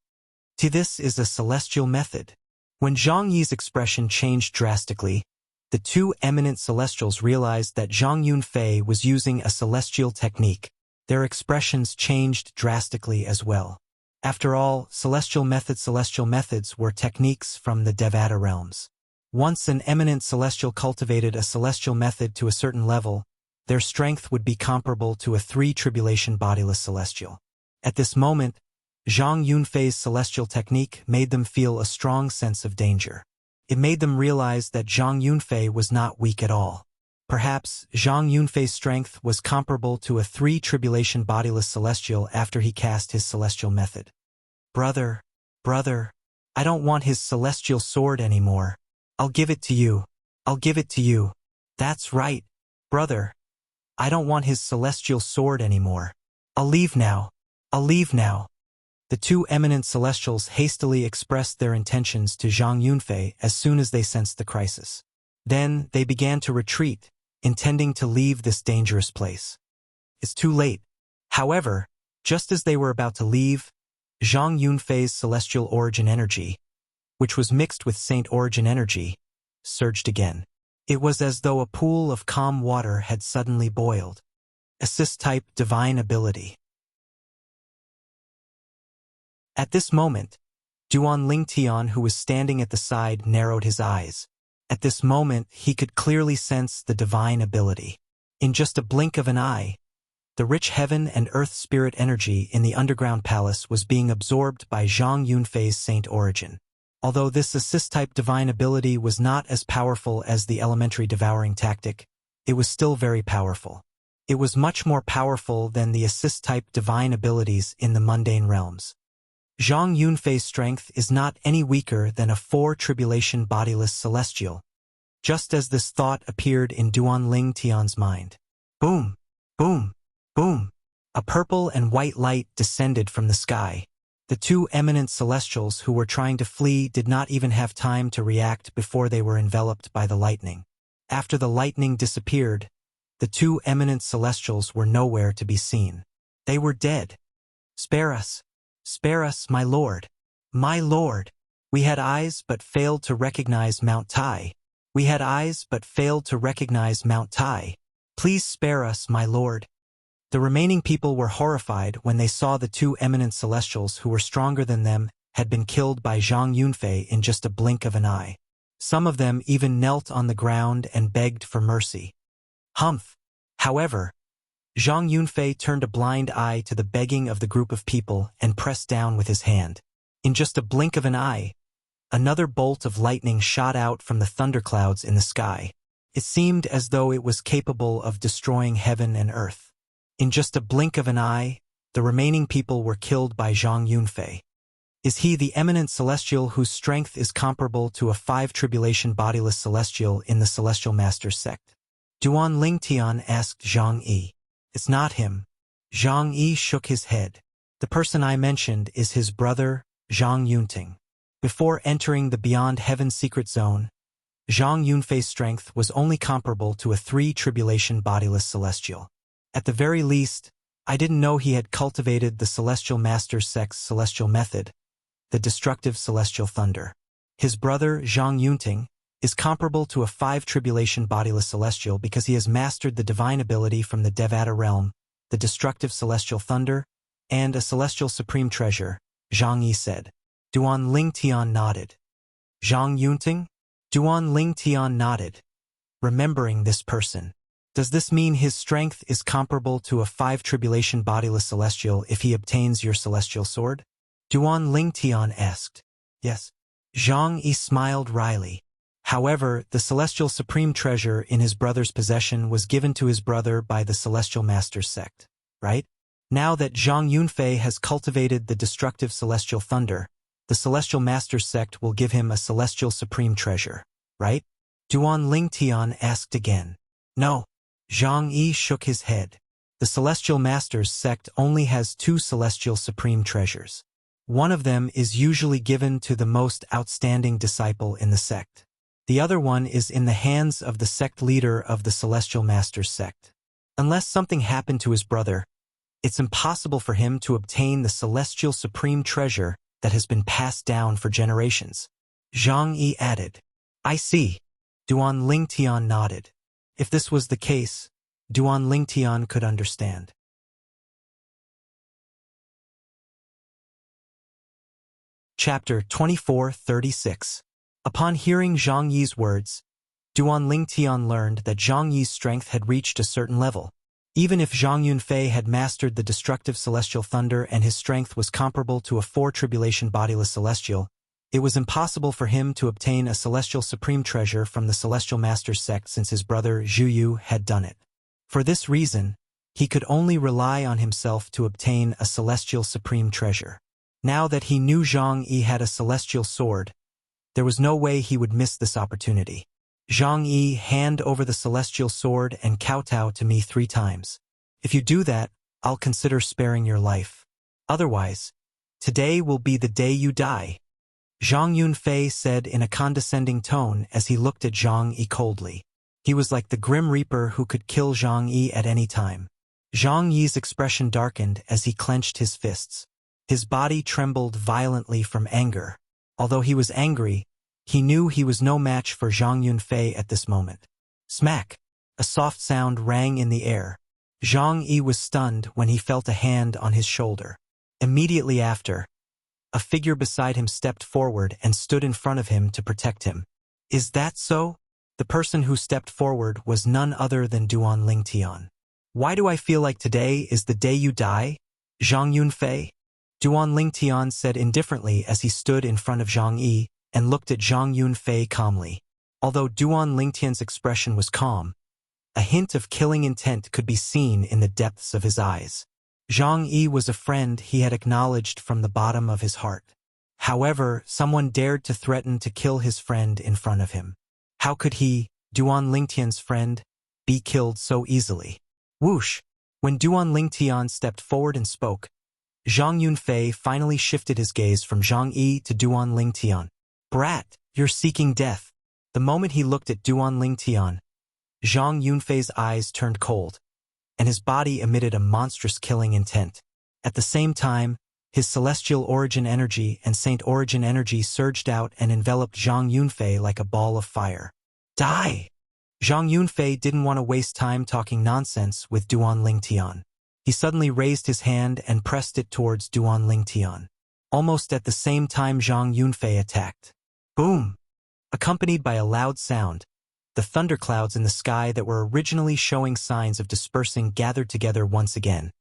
This is a celestial method. When Zhang Yi's expression changed drastically, the 2 eminent celestials realized that Zhang Yunfei was using a celestial technique. Their expressions changed drastically as well. After all, celestial methods were techniques from the Devata realms. Once an eminent celestial cultivated a celestial method to a certain level, their strength would be comparable to a 3-tribulation bodiless celestial. At this moment, Zhang Yunfei's celestial technique made them feel a strong sense of danger. It made them realize that Zhang Yunfei was not weak at all. Perhaps Zhang Yunfei's strength was comparable to a 3-tribulation bodiless celestial after he cast his celestial method. Brother, I don't want his celestial sword anymore. I'll give it to you. I'll give it to you. That's right, brother. I don't want his celestial sword anymore. I'll leave now. I'll leave now. The two eminent celestials hastily expressed their intentions to Zhang Yunfei as soon as they sensed the crisis. Then they began to retreat, intending to leave this dangerous place. It's too late. However, just as they were about to leave, Zhang Yunfei's celestial origin energy, which was mixed with Saint origin energy, surged again. It was as though a pool of calm water had suddenly boiled. Assist-type divine ability. At this moment, Duan Lingtian, who was standing at the side, narrowed his eyes. At this moment, he could clearly sense the divine ability. In just a blink of an eye, the rich heaven and earth spirit energy in the underground palace was being absorbed by Zhang Yunfei's Saint origin. Although this assist-type divine ability was not as powerful as the elementary devouring tactic, it was still very powerful. It was much more powerful than the assist-type divine abilities in the mundane realms. Zhang Yunfei's strength is not any weaker than a 4-tribulation bodiless celestial. Just as this thought appeared in Duan Lingtian's mind. Boom! Boom! Boom! A purple and white light descended from the sky. The two eminent celestials who were trying to flee did not even have time to react before they were enveloped by the lightning. After the lightning disappeared, the two eminent celestials were nowhere to be seen. They were dead. Spare us, my lord. My lord. We had eyes but failed to recognize Mount Tai. We had eyes but failed to recognize Mount Tai. Please spare us, my lord. The remaining people were horrified when they saw the two eminent celestials who were stronger than them had been killed by Zhang Yunfei in just a blink of an eye. Some of them even knelt on the ground and begged for mercy. Humph! However, Zhang Yunfei turned a blind eye to the begging of the group of people and pressed down with his hand. In just a blink of an eye, another bolt of lightning shot out from the thunderclouds in the sky. It seemed as though it was capable of destroying heaven and earth. In just a blink of an eye, the remaining people were killed by Zhang Yunfei. Is he the eminent celestial whose strength is comparable to a 5-tribulation bodiless celestial in the Celestial Master's sect? Duan Lingtian asked Zhang Yi. It's not him. Zhang Yi shook his head. The person I mentioned is his brother, Zhang Yunting. Before entering the Beyond Heaven secret zone, Zhang Yunfei's strength was only comparable to a 3-tribulation bodiless celestial. At the very least, I didn't know he had cultivated the Celestial Master's sect's celestial method, the destructive celestial thunder. His brother, Zhang Yunting, is comparable to a 5-tribulation bodiless celestial because he has mastered the divine ability from the Devata realm, the destructive celestial thunder, and a celestial supreme treasure, Zhang Yi said. Duan Lingtian nodded. Zhang Yunting? Duan Lingtian nodded, remembering this person. Does this mean his strength is comparable to a 5-tribulation bodiless celestial if he obtains your celestial sword? Duan Lingtian asked. Yes. Zhang Yi smiled wryly. However, the celestial supreme treasure in his brother's possession was given to his brother by the Celestial Master's sect, right? Now that Zhang Yunfei has cultivated the destructive celestial thunder, the Celestial Master's sect will give him a celestial supreme treasure, right? Duan Lingtian asked again. No. Zhang Yi shook his head. The Celestial Master's sect only has 2 celestial supreme treasures. One of them is usually given to the most outstanding disciple in the sect. The other one is in the hands of the sect leader of the Celestial Master's sect. Unless something happened to his brother, it's impossible for him to obtain the celestial supreme treasure that has been passed down for generations. Zhang Yi added. I see. Duan Lingtian nodded. If this was the case, Duan Lingtian could understand. Chapter 24:36. Upon hearing Zhang Yi's words, Duan Lingtian learned that Zhang Yi's strength had reached a certain level. Even if Zhang Yunfei had mastered the destructive celestial thunder and his strength was comparable to a 4-tribulation bodiless celestial, it was impossible for him to obtain a celestial supreme treasure from the Celestial Master's sect since his brother Zhu Yu had done it. For this reason, he could only rely on himself to obtain a celestial supreme treasure. Now that he knew Zhang Yi had a celestial sword, there was no way he would miss this opportunity. Zhang Yi, hand over the celestial sword and kowtow to me 3 times. If you do that, I'll consider sparing your life. Otherwise, today will be the day you die. Zhang Yunfei said in a condescending tone as he looked at Zhang Yi coldly. He was like the Grim Reaper who could kill Zhang Yi at any time. Zhang Yi's expression darkened as he clenched his fists. His body trembled violently from anger. Although he was angry, he knew he was no match for Zhang Yunfei at this moment. Smack! A soft sound rang in the air. Zhang Yi was stunned when he felt a hand on his shoulder. Immediately after, a figure beside him stepped forward and stood in front of him to protect him. Is that so? The person who stepped forward was none other than Duan Lingtian. Why do I feel like today is the day you die, Zhang Yunfei? Duan Lingtian said indifferently as he stood in front of Zhang Yi and looked at Zhang Yunfei calmly. Although Duan Lingtian's expression was calm, a hint of killing intent could be seen in the depths of his eyes. Zhang Yi was a friend he had acknowledged from the bottom of his heart. However, someone dared to threaten to kill his friend in front of him. How could he, Duan Lingtian's friend, be killed so easily? Whoosh! When Duan Lingtian stepped forward and spoke, Zhang Yunfei finally shifted his gaze from Zhang Yi to Duan Lingtian. Brat, you're seeking death. The moment he looked at Duan Lingtian, Zhang Yunfei's eyes turned cold, and his body emitted a monstrous killing intent. At the same time, his celestial origin energy and saint origin energy surged out and enveloped Zhang Yunfei like a ball of fire. Die! Zhang Yunfei didn't want to waste time talking nonsense with Duan Lingtian. He suddenly raised his hand and pressed it towards Duan Lingtian. Almost at the same time Zhang Yunfei attacked. Boom! Accompanied by a loud sound, the thunderclouds in the sky that were originally showing signs of dispersing gathered together once again,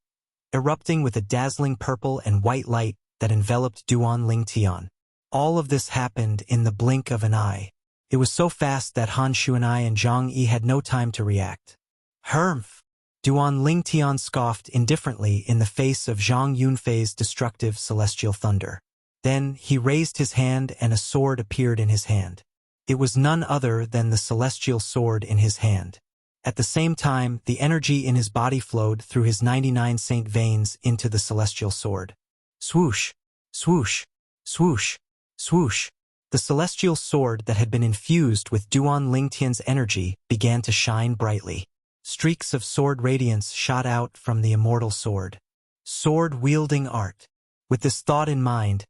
erupting with a dazzling purple and white light that enveloped Duan Lingtian. All of this happened in the blink of an eye. It was so fast that Han Xuanai and Zhang Yi had no time to react. Humph! Duan Lingtian scoffed indifferently in the face of Zhang Yunfei's destructive celestial thunder. Then he raised his hand and a sword appeared in his hand. It was none other than the celestial sword in his hand. At the same time, the energy in his body flowed through his 99 saint veins into the celestial sword. Swoosh! Swoosh! Swoosh! Swoosh! The celestial sword that had been infused with Duan Lingtian's energy began to shine brightly. Streaks of sword radiance shot out from the immortal sword. Sword-wielding art. With this thought in mind,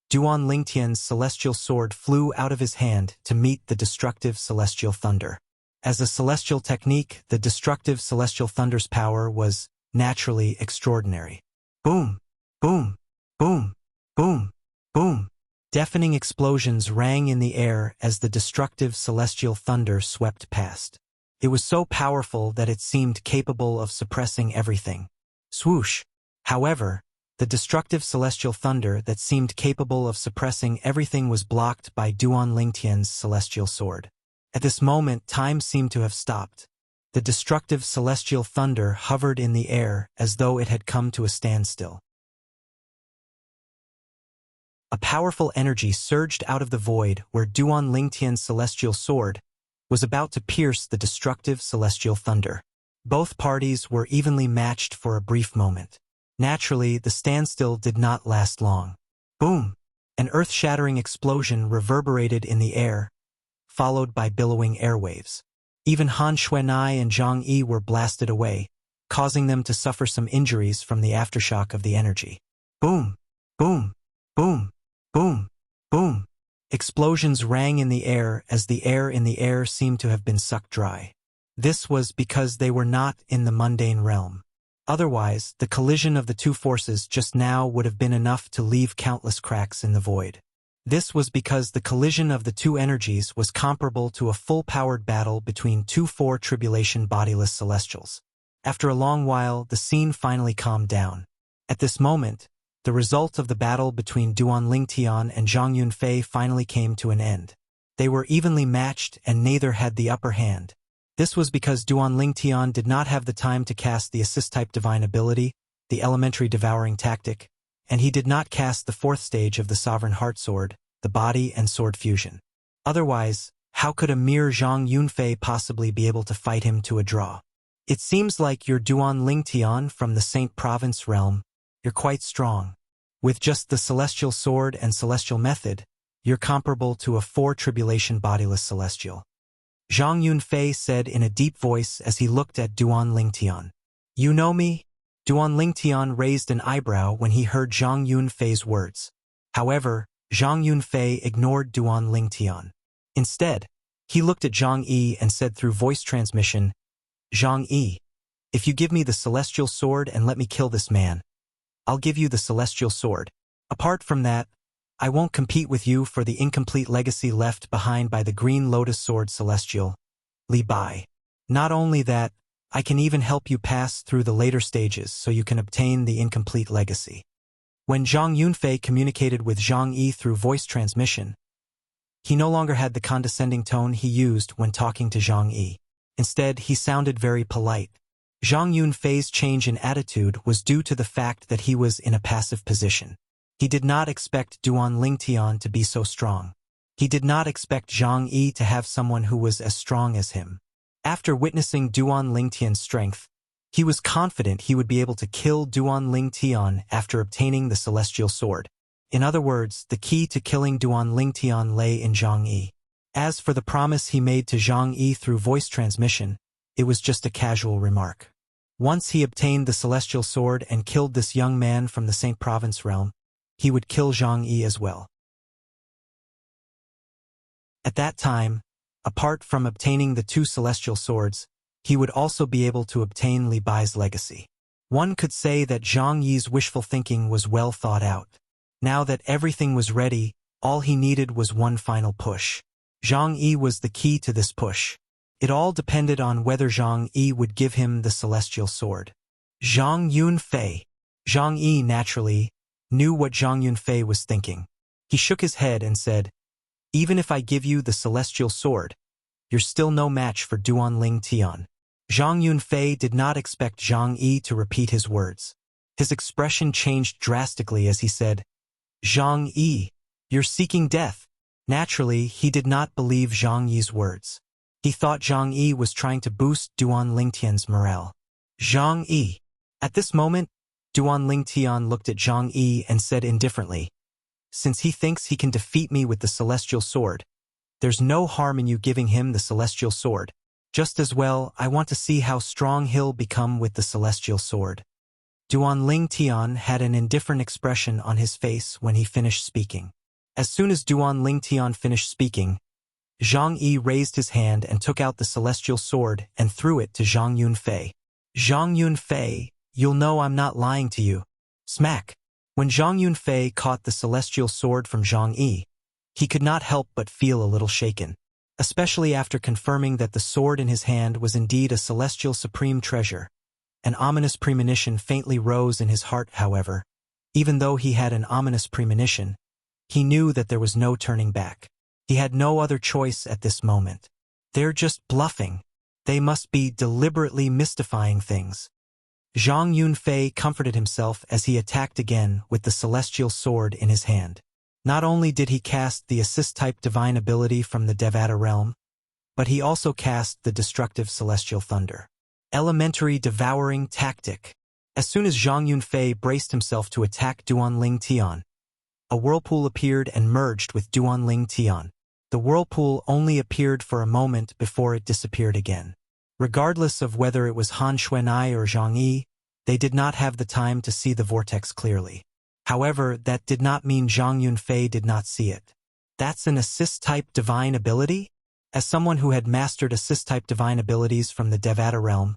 Duan Lingtian's celestial sword flew out of his hand to meet the destructive celestial thunder. As a celestial technique, the destructive celestial thunder's power was naturally extraordinary. Boom! Boom! Boom! Boom! Boom! Deafening explosions rang in the air as the destructive celestial thunder swept past. It was so powerful that it seemed capable of suppressing everything. Swoosh! However, the destructive celestial thunder that seemed capable of suppressing everything was blocked by Duan Lingtian's celestial sword. At this moment, time seemed to have stopped. The destructive celestial thunder hovered in the air as though it had come to a standstill. A powerful energy surged out of the void where Duan Lingtian's celestial sword was about to pierce the destructive celestial thunder. Both parties were evenly matched for a brief moment. Naturally, the standstill did not last long. Boom! An earth-shattering explosion reverberated in the air, followed by billowing airwaves. Even Han Xuanai and Zhang Yi were blasted away, causing them to suffer some injuries from the aftershock of the energy. Boom! Boom! Boom! Boom! Boom! Explosions rang in the air as the air in the air seemed to have been sucked dry. This was because they were not in the mundane realm. Otherwise, the collision of the two forces just now would have been enough to leave countless cracks in the void. This was because the collision of the two energies was comparable to a full-powered battle between two tribulation bodiless celestials. After a long while, the scene finally calmed down. At this moment, the result of the battle between Duan Lingtian and Zhang Yunfei finally came to an end. They were evenly matched and neither had the upper hand. This was because Duan Lingtian did not have the time to cast the assist-type divine ability, the elementary devouring tactic, and he did not cast the fourth stage of the sovereign heart sword, the body and sword fusion. Otherwise, How could a mere Zhang Yunfei possibly be able to fight him to a draw? It seems like you're Duan Lingtian from the Saint Province realm. You're quite strong. With just the celestial sword and celestial method, you're comparable to a 4 tribulation bodiless celestial. Zhang Yunfei said in a deep voice as he looked at Duan Lingtian. You know me? Duan Lingtian raised an eyebrow when he heard Zhang Yunfei's words. However, Zhang Yunfei ignored Duan Lingtian. Instead, he looked at Zhang Yi and said through voice transmission, Zhang Yi, if you give me the celestial sword and let me kill this man, I'll give you the celestial sword. Apart from that, I won't compete with you for the incomplete legacy left behind by the Green Lotus Sword Celestial, Li Bai. Not only that, I can even help you pass through the later stages so you can obtain the incomplete legacy. When Zhang Yunfei communicated with Zhang Yi through voice transmission, he no longer had the condescending tone he used when talking to Zhang Yi. Instead, he sounded very polite. Zhang Yunfei's change in attitude was due to the fact that he was in a passive position. He did not expect Duan Lingtian to be so strong. He did not expect Zhang Yi to have someone who was as strong as him. After witnessing Duan Lingtian's strength, he was confident he would be able to kill Duan Lingtian after obtaining the celestial sword. In other words, the key to killing Duan Lingtian lay in Zhang Yi. As for the promise he made to Zhang Yi through voice transmission, it was just a casual remark. Once he obtained the celestial sword and killed this young man from the Saint Province realm, he would kill Zhang Yi as well. At that time, apart from obtaining the 2 celestial swords, he would also be able to obtain Li Bai's legacy. One could say that Zhang Yi's wishful thinking was well thought out. Now that everything was ready, all he needed was one final push. Zhang Yi was the key to this push. It all depended on whether Zhang Yi would give him the celestial sword. Zhang Yunfei. Zhang Yi naturally knew what Zhang Yunfei was thinking. He shook his head and said, even if I give you the celestial sword, you're still no match for Duan Lingtian. Zhang Yunfei did not expect Zhang Yi to repeat his words. His expression changed drastically as he said, Zhang Yi, you're seeking death. Naturally, he did not believe Zhang Yi's words. He thought Zhang Yi was trying to boost Duan Lingtian's morale. Zhang Yi. At this moment, Duan Lingtian looked at Zhang Yi and said indifferently, since he thinks he can defeat me with the celestial sword, there's no harm in you giving him the celestial sword. Just as well, I want to see how strong he'll become with the celestial sword. Duan Lingtian had an indifferent expression on his face when he finished speaking. As soon as Duan Lingtian finished speaking, Zhang Yi raised his hand and took out the celestial sword and threw it to Zhang Yunfei. Zhang Yunfei, you'll know I'm not lying to you. Smack! When Zhang Yunfei caught the celestial sword from Zhang Yi, he could not help but feel a little shaken. Especially after confirming that the sword in his hand was indeed a celestial supreme treasure. An ominous premonition faintly rose in his heart, however. Even though he had an ominous premonition, he knew that there was no turning back. He had no other choice at this moment. They're just bluffing. They must be deliberately mystifying things. Zhang Yunfei comforted himself as he attacked again with the celestial sword in his hand. Not only did he cast the assist-type divine ability from the Devata realm, but he also cast the destructive celestial thunder. Elementary devouring tactic. As soon as Zhang Yunfei braced himself to attack Duan Lingtian, a whirlpool appeared and merged with Duan Lingtian. The whirlpool only appeared for a moment before it disappeared again. Regardless of whether it was Han Xuanai or Zhang Yi, they did not have the time to see the vortex clearly. However, that did not mean Zhang Yunfei did not see it. That's an assist-type divine ability? As someone who had mastered assist-type divine abilities from the Devata realm,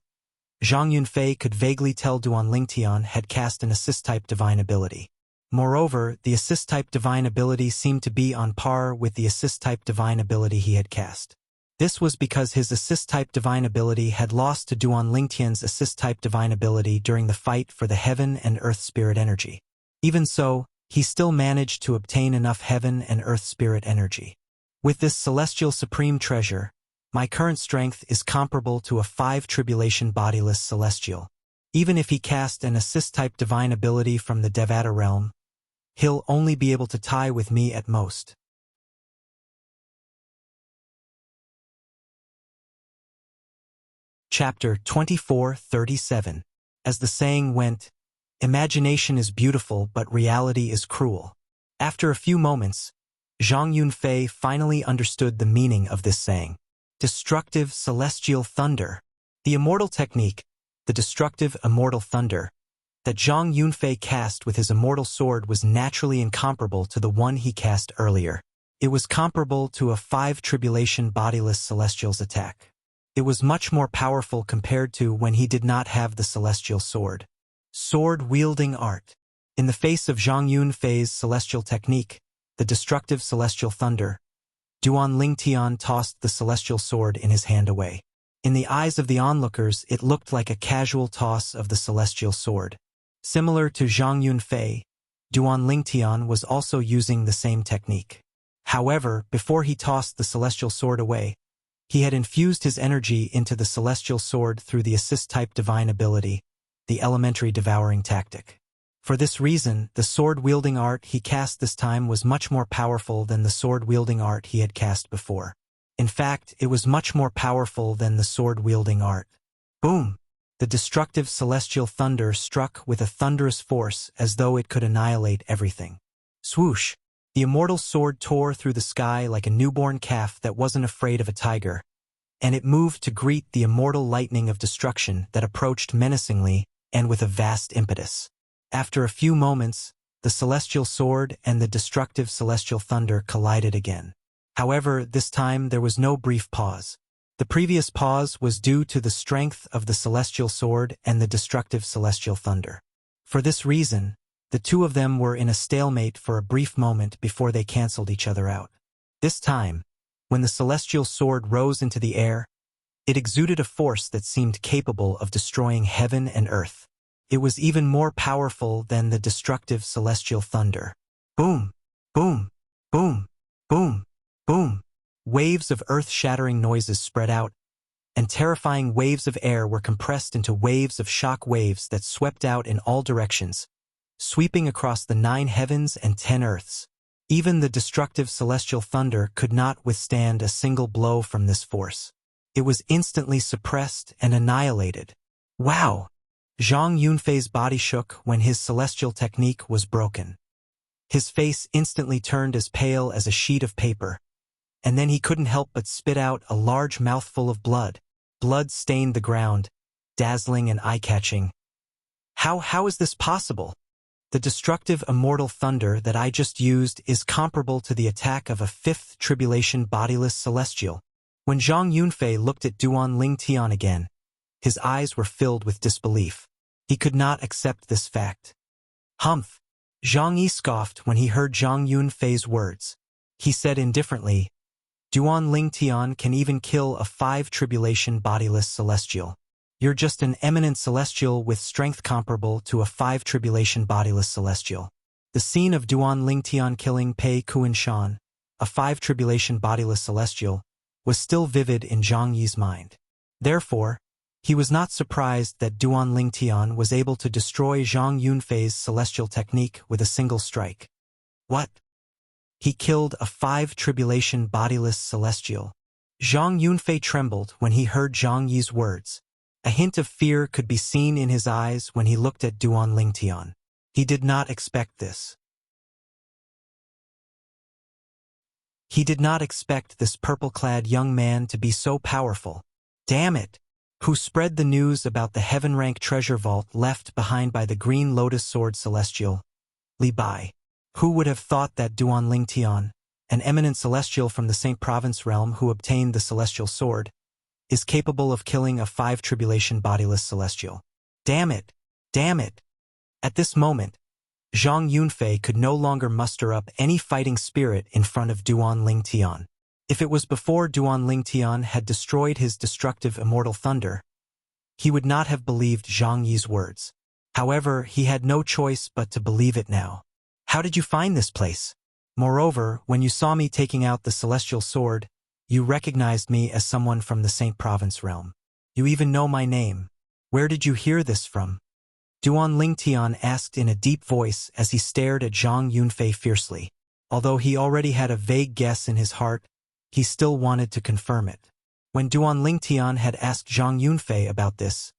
Zhang Yunfei could vaguely tell Duan Lingtian had cast an assist-type divine ability. Moreover, the assist-type divine ability seemed to be on par with the assist-type divine ability he had cast. This was because his assist-type divine ability had lost to Duan Lingtian's assist-type divine ability during the fight for the heaven and earth spirit energy. Even so, he still managed to obtain enough heaven and earth spirit energy. With this celestial supreme treasure, my current strength is comparable to a 5 tribulation bodiless celestial. Even if he cast an assist-type divine ability from the Devata realm, he'll only be able to tie with me at most. Chapter 24:37. As the saying went, imagination is beautiful but reality is cruel. After a few moments, Zhang Yunfei finally understood the meaning of this saying. Destructive celestial thunder. The immortal technique, the destructive immortal thunder, that Zhang Yunfei cast with his immortal sword was naturally incomparable to the one he cast earlier. It was comparable to a 5 tribulation bodiless celestial's attack. It was much more powerful compared to when he did not have the celestial sword. Sword-wielding art. In the face of Zhang Yunfei's celestial technique, the destructive celestial thunder, Duan Lingtian tossed the celestial sword in his hand away. In the eyes of the onlookers, it looked like a casual toss of the celestial sword. Similar to Zhang Yunfei, Duan Lingtian was also using the same technique. However, before he tossed the celestial sword away, he had infused his energy into the celestial sword through the assist-type divine ability, the elementary devouring tactic. For this reason, the sword-wielding art he cast this time was much more powerful than the sword-wielding art he had cast before. In fact, it was much more powerful than the sword-wielding art. Boom! The destructive celestial thunder struck with a thunderous force as though it could annihilate everything. Swoosh! The immortal sword tore through the sky like a newborn calf that wasn't afraid of a tiger, and it moved to greet the immortal lightning of destruction that approached menacingly and with a vast impetus. After a few moments, the celestial sword and the destructive celestial thunder collided again. However, this time there was no brief pause. The previous pause was due to the strength of the celestial sword and the destructive celestial thunder. For this reason, the two of them were in a stalemate for a brief moment before they canceled each other out. This time, when the celestial sword rose into the air, it exuded a force that seemed capable of destroying heaven and earth. It was even more powerful than the destructive celestial thunder. Boom! Boom! Boom! Boom! Boom! Waves of earth-shattering noises spread out, and terrifying waves of air were compressed into waves of shock waves that swept out in all directions, sweeping across the 9 heavens and 10 earths. Even the destructive celestial thunder could not withstand a single blow from this force. It was instantly suppressed and annihilated. Wow! Zhang Yunfei's body shook when his celestial technique was broken. His face instantly turned as pale as a sheet of paper, and then he couldn't help but spit out a large mouthful of blood. Blood stained the ground, dazzling and eye-catching. How is this possible? The destructive immortal thunder that I just used is comparable to the attack of a 5th tribulation bodiless celestial. When Zhang Yunfei looked at Duan Lingtian again, his eyes were filled with disbelief. He could not accept this fact. Humph! Zhang Yi scoffed when he heard Zhang Yunfei's words. He said indifferently, Duan Lingtian can even kill a 5 tribulation bodiless celestial. You're just an eminent celestial with strength comparable to a 5 tribulation bodiless celestial. The scene of Duan Lingtian killing Pei Kuinshan, a 5 tribulation bodiless celestial, was still vivid in Zhang Yi's mind. Therefore, he was not surprised that Duan Lingtian was able to destroy Zhang Yunfei's celestial technique with a single strike. What? He killed a 5 tribulation bodiless celestial. Zhang Yunfei trembled when he heard Zhang Yi's words. A hint of fear could be seen in his eyes when he looked at Duan Lingtian. He did not expect this. He did not expect this purple-clad young man to be so powerful. Damn it! Who spread the news about the heaven-rank treasure vault left behind by the Green Lotus Sword Celestial? Li Bai. Who would have thought that Duan Lingtian, an eminent celestial from the Saint Province realm who obtained the celestial sword, is capable of killing a 5 tribulation bodiless celestial? Damn it! Damn it! At this moment, Zhang Yunfei could no longer muster up any fighting spirit in front of Duan Lingtian. If it was before Duan Lingtian had destroyed his destructive immortal thunder, he would not have believed Zhang Yi's words. However, he had no choice but to believe it now. How did you find this place? Moreover, when you saw me taking out the celestial sword, you recognized me as someone from the Saint Province realm. You even know my name. Where did you hear this from? Duan Lingtian asked in a deep voice as he stared at Zhang Yunfei fiercely. Although he already had a vague guess in his heart, he still wanted to confirm it. When Duan Lingtian had asked Zhang Yunfei about this,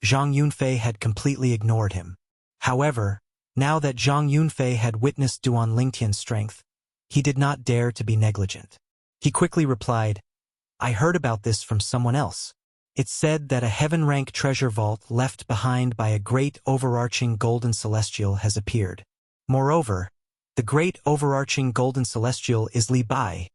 Zhang Yunfei had completely ignored him. However, now that Zhang Yunfei had witnessed Duan Lingtian's strength, he did not dare to be negligent. He quickly replied, "I heard about this from someone else. It said that a heaven-rank treasure vault left behind by a great overarching golden celestial has appeared. Moreover, the great overarching golden celestial is Li Bai,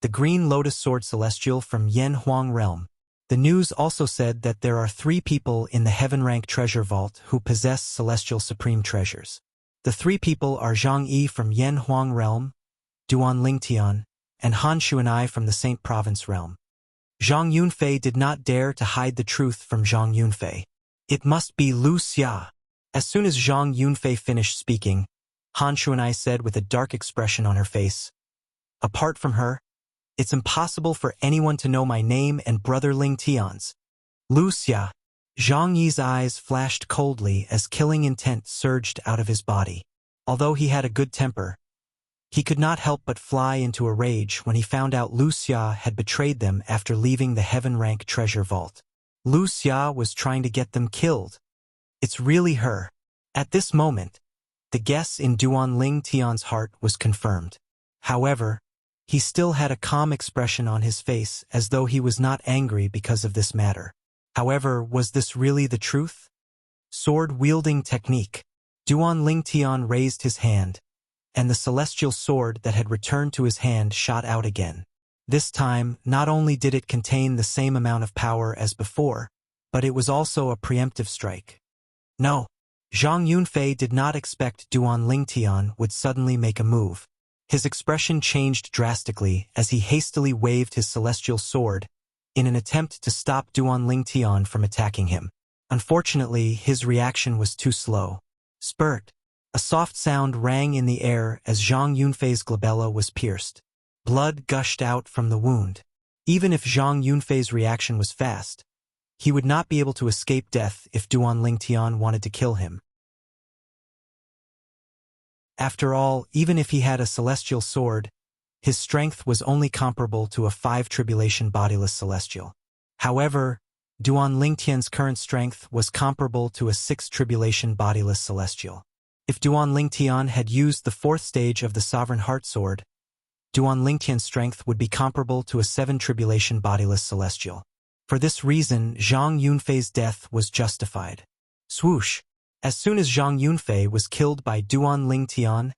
the green lotus sword celestial from Yen Huang realm. The news also said that there are 3 people in the heaven-rank treasure vault who possess celestial supreme treasures. The 3 people are Zhang Yi from Yen Huang realm, Duan Lingtian, and Han Xuanai from the Saint Province realm." Zhang Yunfei did not dare to hide the truth from Zhang Yunfei. "It must be Wuxia." As soon as Zhang Yunfei finished speaking, Han Xuanai said with a dark expression on her face, "Apart from her, it's impossible for anyone to know my name and brother Lingtian's." "Wuxia." Zhang Yi's eyes flashed coldly as killing intent surged out of his body. Although he had a good temper, he could not help but fly into a rage when he found out Wuxia had betrayed them after leaving the heaven-rank treasure vault. Wuxia was trying to get them killed. It's really her. At this moment, the guess in Duan Lingtian's heart was confirmed. However, he still had a calm expression on his face as though he was not angry because of this matter. However, was this really the truth? Sword-wielding technique. Duan Lingtian raised his hand, and the celestial sword that had returned to his hand shot out again. This time, not only did it contain the same amount of power as before, but it was also a preemptive strike. No, Zhang Yunfei did not expect Duan Lingtian would suddenly make a move. His expression changed drastically as he hastily waved his celestial sword in an attempt to stop Duan Lingtian from attacking him. Unfortunately, his reaction was too slow. Spurt. A soft sound rang in the air as Zhang Yunfei's glabella was pierced. Blood gushed out from the wound. Even if Zhang Yunfei's reaction was fast, he would not be able to escape death if Duan Lingtian wanted to kill him. After all, even if he had a celestial sword, his strength was only comparable to a 5 tribulation bodiless celestial. However, Duan Lingtian's current strength was comparable to a 6 tribulation bodiless celestial. If Duan Lingtian had used the 4th stage of the Sovereign Heart Sword, Duan Lingtian's strength would be comparable to a 7 tribulation bodiless celestial. For this reason, Zhang Yunfei's death was justified. Swoosh! As soon as Zhang Yunfei was killed by Duan Lingtian,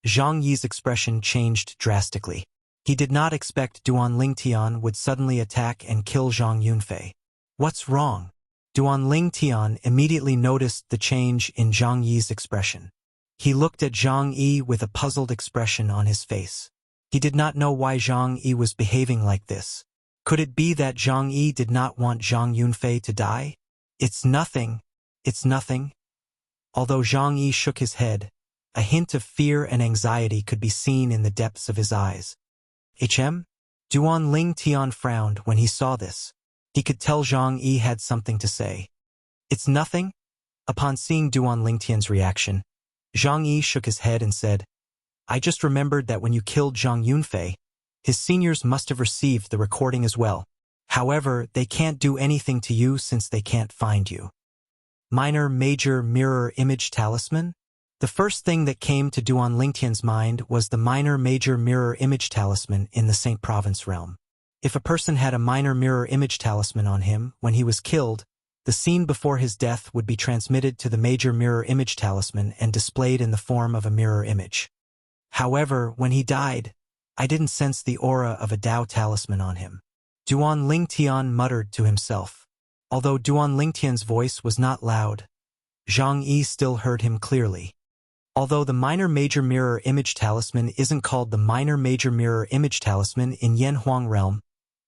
Zhang Yi's expression changed drastically. He did not expect Duan Lingtian would suddenly attack and kill Zhang Yunfei. What's wrong? Duan Lingtian immediately noticed the change in Zhang Yi's expression. He looked at Zhang Yi with a puzzled expression on his face. He did not know why Zhang Yi was behaving like this. Could it be that Zhang Yi did not want Zhang Yunfei to die? It's nothing. It's nothing. Although Zhang Yi shook his head, a hint of fear and anxiety could be seen in the depths of his eyes. Duan Lingtian frowned when he saw this. He could tell Zhang Yi had something to say. It's nothing? Upon seeing Duan Lingtian's reaction, Zhang Yi shook his head and said, I just remembered that when you killed Zhang Yunfei, his seniors must have received the recording as well. However, they can't do anything to you since they can't find you. Minor Major Mirror Image Talisman? The first thing that came to Duan Lingtian's mind was the Minor Major Mirror Image Talisman in the Saint Province realm. If a person had a Minor Mirror Image Talisman on him when he was killed, the scene before his death would be transmitted to the Major Mirror Image Talisman and displayed in the form of a mirror image. However, when he died, I didn't sense the aura of a Dao Talisman on him. Duan Lingtian muttered to himself. Although Duan Lingtian's voice was not loud, Zhang Yi still heard him clearly. Although the Minor Major Mirror Image Talisman isn't called the Minor Major Mirror Image Talisman in Yen Huang realm,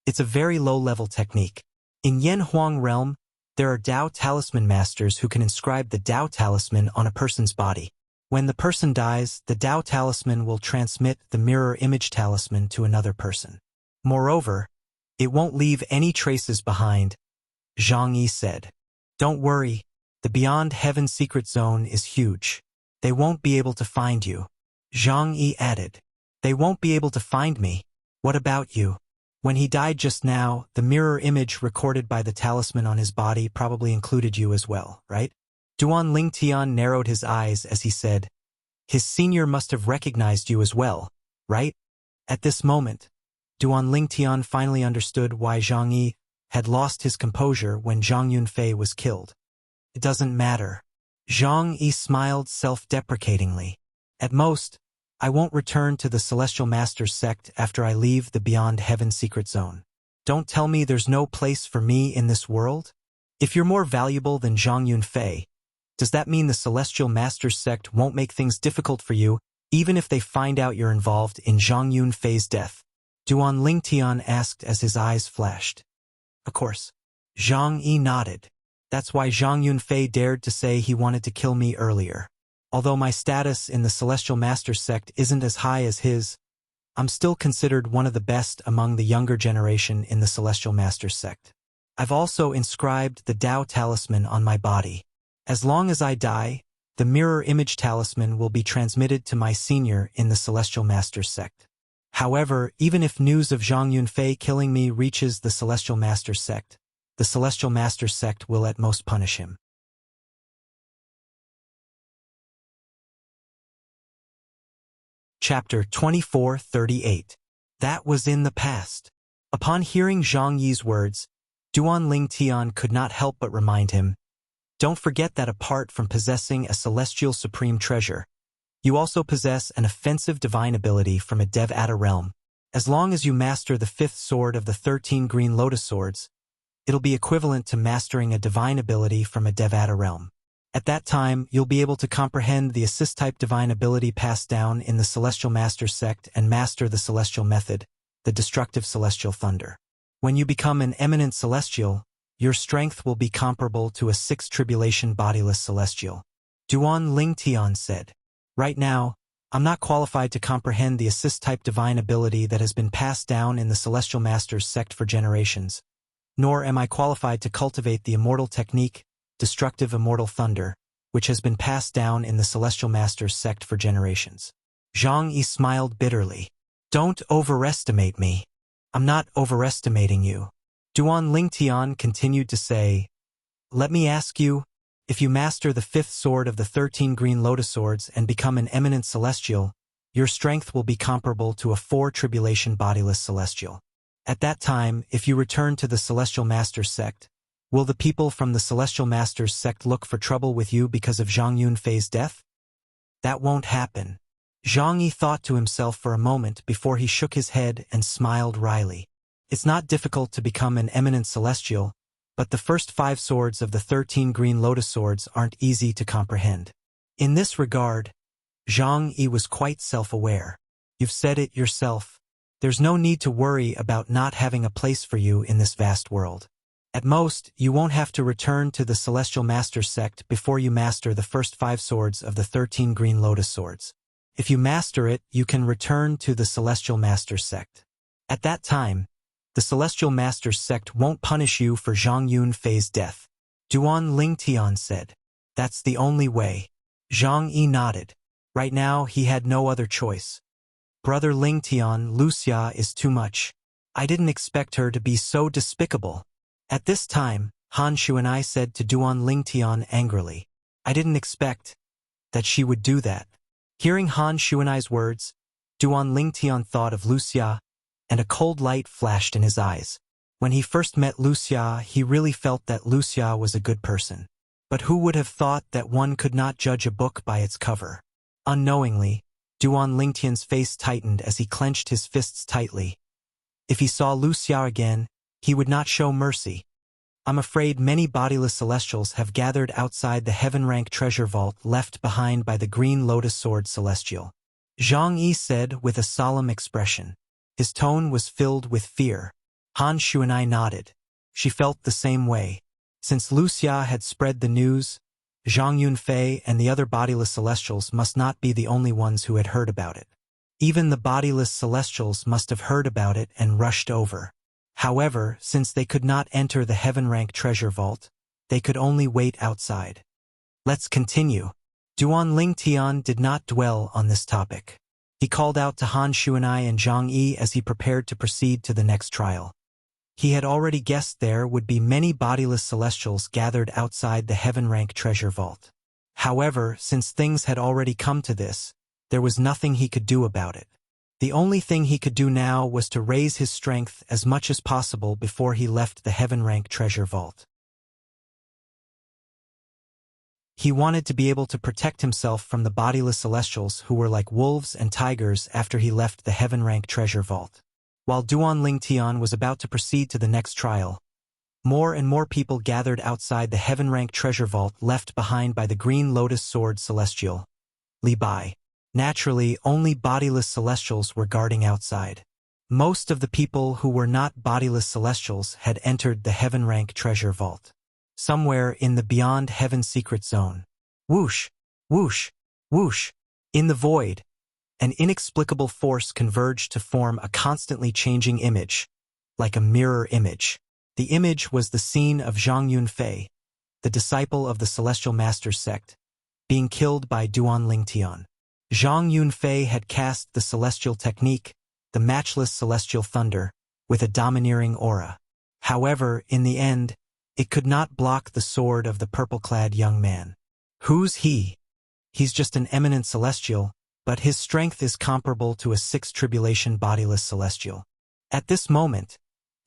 it's a very low-level technique. In Yen Huang realm, there are Dao Talisman masters who can inscribe the Dao Talisman on a person's body. When the person dies, the Dao Talisman will transmit the Mirror Image Talisman to another person. Moreover, it won't leave any traces behind, Zhang Yi said. Don't worry, the Beyond Heaven secret zone is huge. They won't be able to find you. Zhang Yi added. They won't be able to find me. What about you? When he died just now, the mirror image recorded by the talisman on his body probably included you as well, right? Duan Lingtian narrowed his eyes as he said, his senior must have recognized you as well, right? At this moment, Duan Lingtian finally understood why Zhang Yi had lost his composure when Zhang Yunfei was killed. It doesn't matter. Zhang Yi smiled self-deprecatingly. At most, I won't return to the Celestial Masters sect after I leave the Beyond Heaven secret zone. Don't tell me there's no place for me in this world? If you're more valuable than Zhang Yunfei, does that mean the Celestial Masters sect won't make things difficult for you, even if they find out you're involved in Zhang Yunfei's death? Duan Lingtian asked as his eyes flashed. Of course. Zhang Yi nodded. That's why Zhang Yunfei dared to say he wanted to kill me earlier. Although my status in the Celestial Masters sect isn't as high as his, I'm still considered one of the best among the younger generation in the Celestial Masters sect. I've also inscribed the Tao talisman on my body. As long as I die, the mirror image talisman will be transmitted to my senior in the Celestial Masters sect. However, even if news of Zhang Yunfei killing me reaches the Celestial Masters sect, the Celestial Masters sect will at most punish him. Chapter 2438. That was in the past. Upon hearing Zhang Yi's words, Duan Lingtian could not help but remind him, don't forget that apart from possessing a celestial supreme treasure, you also possess an offensive divine ability from a Dev-Atta realm. As long as you master the 5th sword of the 13 green lotus swords, it'll be equivalent to mastering a divine ability from a Dev-Atta realm. At that time, you'll be able to comprehend the assist-type divine ability passed down in the Celestial Masters sect and master the celestial method, the destructive celestial thunder. When you become an eminent celestial, your strength will be comparable to a 6th tribulation bodiless celestial. Duan Lingtian said, right now, I'm not qualified to comprehend the assist-type divine ability that has been passed down in the Celestial Masters sect for generations, nor am I qualified to cultivate the immortal technique, destructive immortal thunder, which has been passed down in the Celestial Masters sect for generations. Zhang Yi smiled bitterly. Don't overestimate me. I'm not overestimating you. Duan Lingtian continued to say, let me ask you, if you master the 5th sword of the 13 green lotus swords and become an eminent celestial, your strength will be comparable to a 4 tribulation bodiless celestial. At that time, if you return to the Celestial Masters sect, will the people from the Celestial Masters sect look for trouble with you because of Zhang Yunfei's death? That won't happen. Zhang Yi thought to himself for a moment before he shook his head and smiled wryly. It's not difficult to become an eminent celestial, but the first 5 swords of the 13 green lotus swords aren't easy to comprehend. In this regard, Zhang Yi was quite self-aware. You've said it yourself. There's no need to worry about not having a place for you in this vast world. At most, you won't have to return to the Celestial Masters sect before you master the first 5 swords of the 13 green lotus swords. If you master it, you can return to the Celestial Masters sect. At that time, the Celestial Masters sect won't punish you for Zhang Yunfei's death. Duan Lingtian said, that's the only way. Zhang Yi nodded. Right now, he had no other choice. Brother Lingtian, Wuxia is too much. I didn't expect her to be so despicable. At this time, Han Shuanai said to Duan Lingtian angrily, I didn't expect that she would do that. Hearing Han Shuanai's words, Duan Lingtian thought of Wuxia, and a cold light flashed in his eyes. When he first met Wuxia, he really felt that Wuxia was a good person. But who would have thought that one could not judge a book by its cover? Unknowingly, Duan Lingtian's face tightened as he clenched his fists tightly. If he saw Wuxia again, he would not show mercy. I'm afraid many bodiless celestials have gathered outside the heaven-rank treasure vault left behind by the green lotus sword celestial. Zhang Yi said with a solemn expression. His tone was filled with fear. Han Shuanai nodded. She felt the same way. Since Wuxia had spread the news, Zhang Yunfei and the other bodiless celestials must not be the only ones who had heard about it. Even the bodiless celestials must have heard about it and rushed over. However, since they could not enter the heaven-rank treasure vault, they could only wait outside. Let's continue. Duan Lingtian did not dwell on this topic. He called out to Han Shuanai and Zhang Yi as he prepared to proceed to the next trial. He had already guessed there would be many bodiless celestials gathered outside the heaven-rank treasure vault. However, since things had already come to this, there was nothing he could do about it. The only thing he could do now was to raise his strength as much as possible before he left the heaven-rank treasure vault. He wanted to be able to protect himself from the bodiless celestials who were like wolves and tigers after he left the heaven-rank treasure vault. While Duan Lingtian was about to proceed to the next trial, more and more people gathered outside the heaven-rank treasure vault left behind by the green lotus sword celestial, Li Bai. Naturally, only bodiless celestials were guarding outside. Most of the people who were not bodiless celestials had entered the heaven-rank treasure vault. Somewhere in the beyond heaven secret zone. Whoosh, whoosh, whoosh. In the void, an inexplicable force converged to form a constantly changing image, like a mirror image. The image was the scene of Zhang Yunfei, the disciple of the Celestial Masters sect, being killed by Duan Lingtian. Zhang Yunfei had cast the celestial technique, the matchless celestial thunder, with a domineering aura. However, in the end, it could not block the sword of the purple-clad young man. Who's he? He's just an eminent celestial, but his strength is comparable to a sixth tribulation bodiless celestial. At this moment,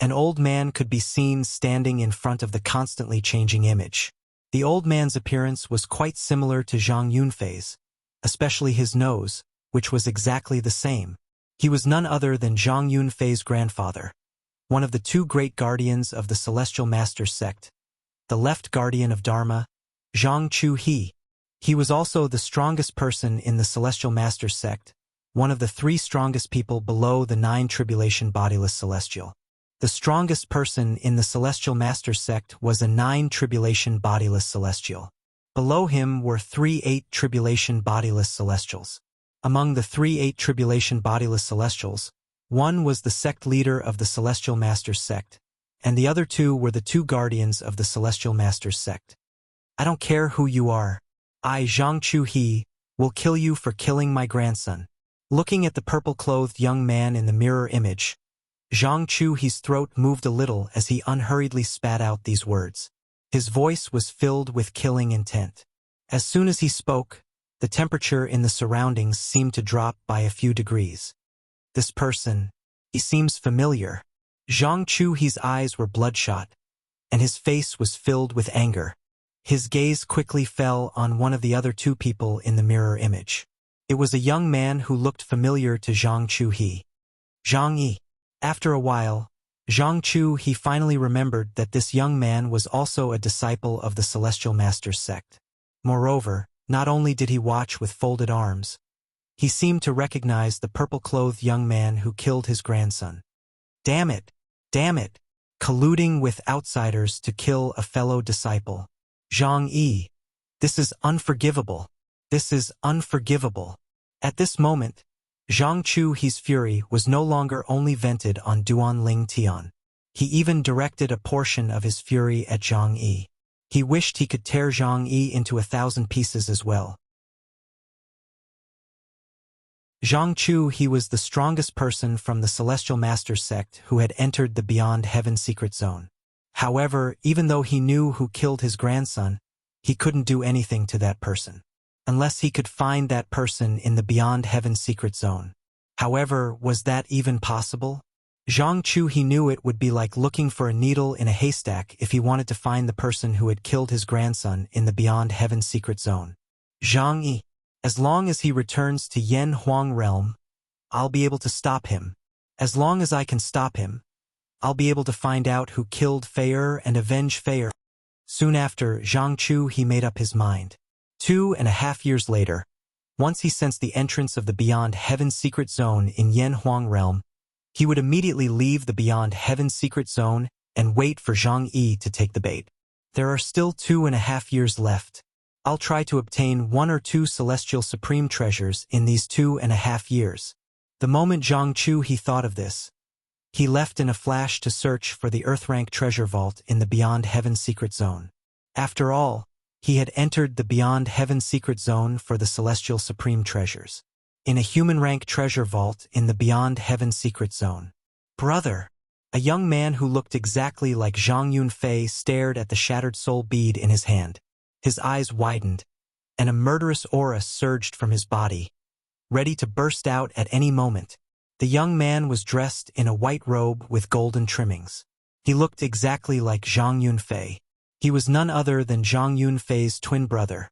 an old man could be seen standing in front of the constantly changing image. The old man's appearance was quite similar to Zhang Yunfei's, especially his nose, which was exactly the same. He was none other than Zhang Yunfei's grandfather, one of the two great guardians of the Celestial Masters sect, the left guardian of Dharma, Zhang Chu He. He was also the strongest person in the Celestial Masters sect, one of the 3 strongest people below the 9 tribulation bodiless celestial. The strongest person in the Celestial Masters sect was a 9 tribulation bodiless celestial. Below him were 3 8 tribulation bodiless celestials. Among the 3 8 tribulation bodiless celestials, one was the sect leader of the Celestial Masters sect, and the other 2 were the 2 guardians of the Celestial Masters sect. I don't care who you are. I, Zhang Chu He, will kill you for killing my grandson. Looking at the purple-clothed young man in the mirror image, Zhang Chu He's throat moved a little as he unhurriedly spat out these words. His voice was filled with killing intent. As soon as he spoke, the temperature in the surroundings seemed to drop by a few degrees. This person, he seems familiar. Zhang Chu He's eyes were bloodshot, and his face was filled with anger. His gaze quickly fell on one of the other 2 people in the mirror image. It was a young man who looked familiar to Zhang Chu He. Zhang Yi. After a while, Zhang Chu He finally remembered that this young man was also a disciple of the Celestial Masters sect. Moreover, not only did he watch with folded arms, he seemed to recognize the purple-clothed young man who killed his grandson. Damn it! Damn it! Colluding with outsiders to kill a fellow disciple. Zhang Yi. This is unforgivable. This is unforgivable. At this moment, Zhang Chu He's fury was no longer only vented on Duan Lingtian. He even directed a portion of his fury at Zhang Yi. He wished he could tear Zhang Yi into 1,000 pieces as well. Zhang Chu He was the strongest person from the Celestial Masters sect who had entered the Beyond Heaven secret zone. However, even though he knew who killed his grandson, he couldn't do anything to that person, unless he could find that person in the Beyond Heaven secret zone. However, was that even possible? Zhang Chu He knew it would be like looking for a needle in a haystack if he wanted to find the person who had killed his grandson in the Beyond Heaven secret zone. Zhang Yi. As long as he returns to Yen Huang realm, I'll be able to stop him. As long as I can stop him, I'll be able to find out who killed Fei and avenge Fei. Soon after, Zhang Chu He made up his mind. 2.5 years later, once he sensed the entrance of the Beyond Heaven secret zone in Yen Huang realm, he would immediately leave the Beyond Heaven secret zone and wait for Zhang Yi to take the bait. There are still 2.5 years left. I'll try to obtain 1 or 2 celestial supreme treasures in these 2.5 years. The moment Zhang Chu He thought of this, he left in a flash to search for the Earth-rank treasure vault in the Beyond Heaven secret zone. After all, he had entered the Beyond Heaven secret zone for the celestial supreme treasures. in a human rank treasure vault in the Beyond Heaven secret zone. Brother! A young man who looked exactly like Zhang Yunfei stared at the shattered soul bead in his hand. His eyes widened, and a murderous aura surged from his body, ready to burst out at any moment. The young man was dressed in a white robe with golden trimmings. He looked exactly like Zhang Yunfei. He was none other than Zhang Yunfei's twin brother,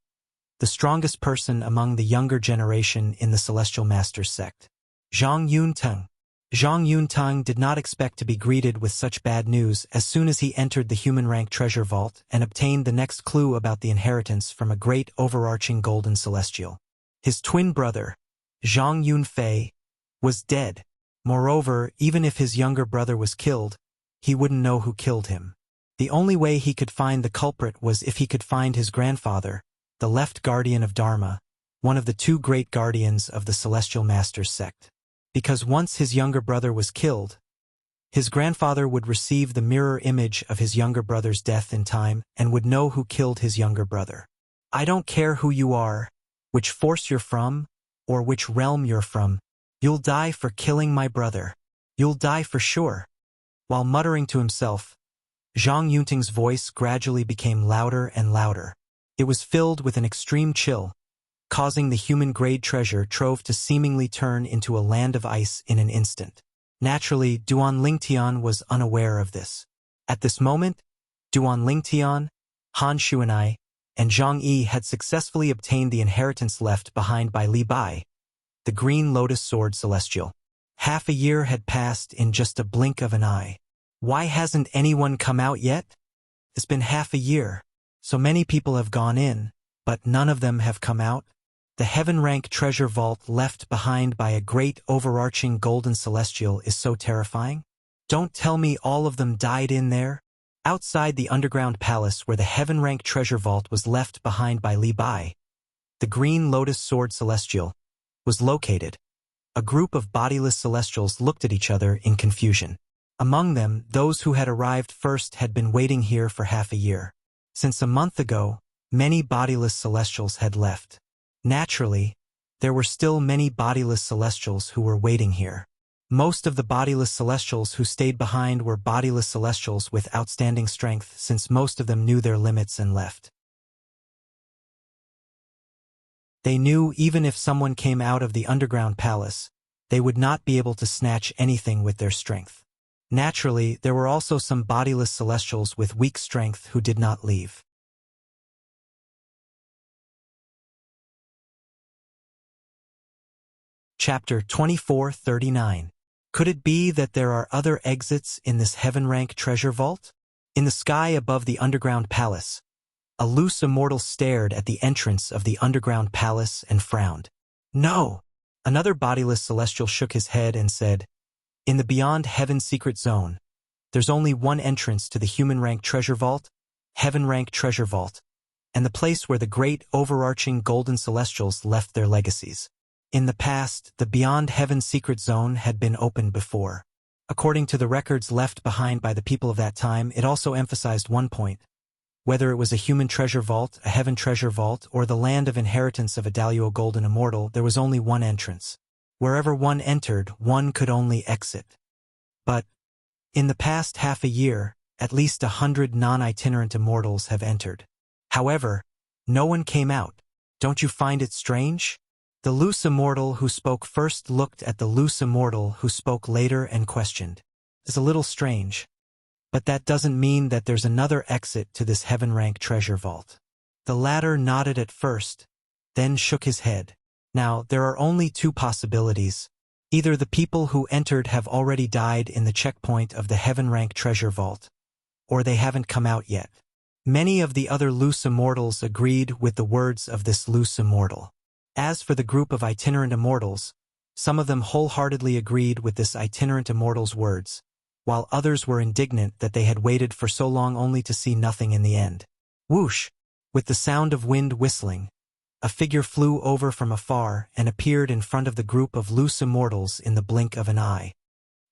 the strongest person among the younger generation in the Celestial Masters sect. Zhang Yunteng. Zhang Yunteng did not expect to be greeted with such bad news as soon as he entered the human rank treasure vault and obtained the next clue about the inheritance from a great overarching golden celestial. His twin brother, Zhang Yunfei, was dead. Moreover, even if his younger brother was killed, he wouldn't know who killed him. The only way he could find the culprit was if he could find his grandfather, the left guardian of Dharma, one of the two great guardians of the Celestial Masters sect. Because once his younger brother was killed, his grandfather would receive the mirror image of his younger brother's death in time and would know who killed his younger brother. I don't care who you are, which force you're from, or which realm you're from, you'll die for killing my brother. You'll die for sure. While muttering to himself, Zhang Yunteng's voice gradually became louder and louder. It was filled with an extreme chill, causing the human-grade treasure trove to seemingly turn into a land of ice in an instant. Naturally, Duan Lingtian was unaware of this. At this moment, Duan Lingtian, Han Xuanai, and Zhang Yi had successfully obtained the inheritance left behind by Li Bai, the Green Lotus Sword Celestial. Half a year had passed in just a blink of an eye. Why hasn't anyone come out yet? It's been half a year. So many people have gone in, but none of them have come out. The heaven rank treasure vault left behind by a great overarching golden celestial is so terrifying. Don't tell me all of them died in there. Outside the underground palace where the heaven rank treasure vault was left behind by Li Bai, the Green Lotus Sword Celestial, was located. A group of bodiless celestials looked at each other in confusion. Among them, those who had arrived first had been waiting here for half a year. Since a month ago, many bodiless celestials had left. Naturally, there were still many bodiless celestials who were waiting here. Most of the bodiless celestials who stayed behind were bodiless celestials with outstanding strength, since most of them knew their limits and left. They knew even if someone came out of the underground palace, they would not be able to snatch anything with their strength. Naturally, there were also some bodiless celestials with weak strength who did not leave. Chapter 2439. Could it be that there are other exits in this heaven rank treasure vault? In the sky above the underground palace, a loose immortal stared at the entrance of the underground palace and frowned. No! Another bodiless celestial shook his head and said, in the Beyond Heaven secret zone, there's only one entrance to the human rank treasure vault, heaven rank treasure vault, and the place where the great overarching golden celestials left their legacies. In the past, the Beyond Heaven secret zone had been opened before. According to the records left behind by the people of that time, it also emphasized one point. Whether it was a human treasure vault, a heaven treasure vault, or the land of inheritance of a Daluo golden immortal, there was only one entrance. Wherever one entered, one could only exit. But, in the past half a year, at least 100 non-itinerant immortals have entered. However, no one came out. Don't you find it strange? The loose immortal who spoke first looked at the loose immortal who spoke later and questioned. It's a little strange. But that doesn't mean that there's another exit to this heaven rank treasure vault. The latter nodded at first, then shook his head. Now, there are only two possibilities. Either the people who entered have already died in the checkpoint of the heaven rank treasure vault, or they haven't come out yet. Many of the other loose immortals agreed with the words of this loose immortal. As for the group of itinerant immortals, some of them wholeheartedly agreed with this itinerant immortal's words, while others were indignant that they had waited for so long only to see nothing in the end. Whoosh! With the sound of wind whistling, a figure flew over from afar and appeared in front of the group of loose immortals in the blink of an eye.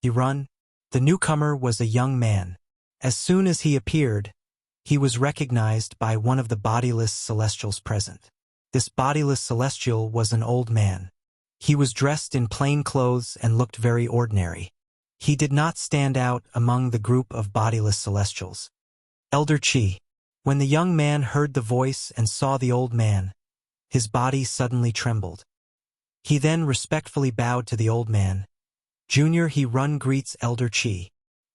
He run? The newcomer was a young man. As soon as he appeared, he was recognized by one of the bodiless celestials present. This bodiless celestial was an old man. He was dressed in plain clothes and looked very ordinary. He did not stand out among the group of bodiless celestials. Elder Qi. When the young man heard the voice and saw the old man, his body suddenly trembled. He then respectfully bowed to the old man. Junior He Run greets Elder Qi.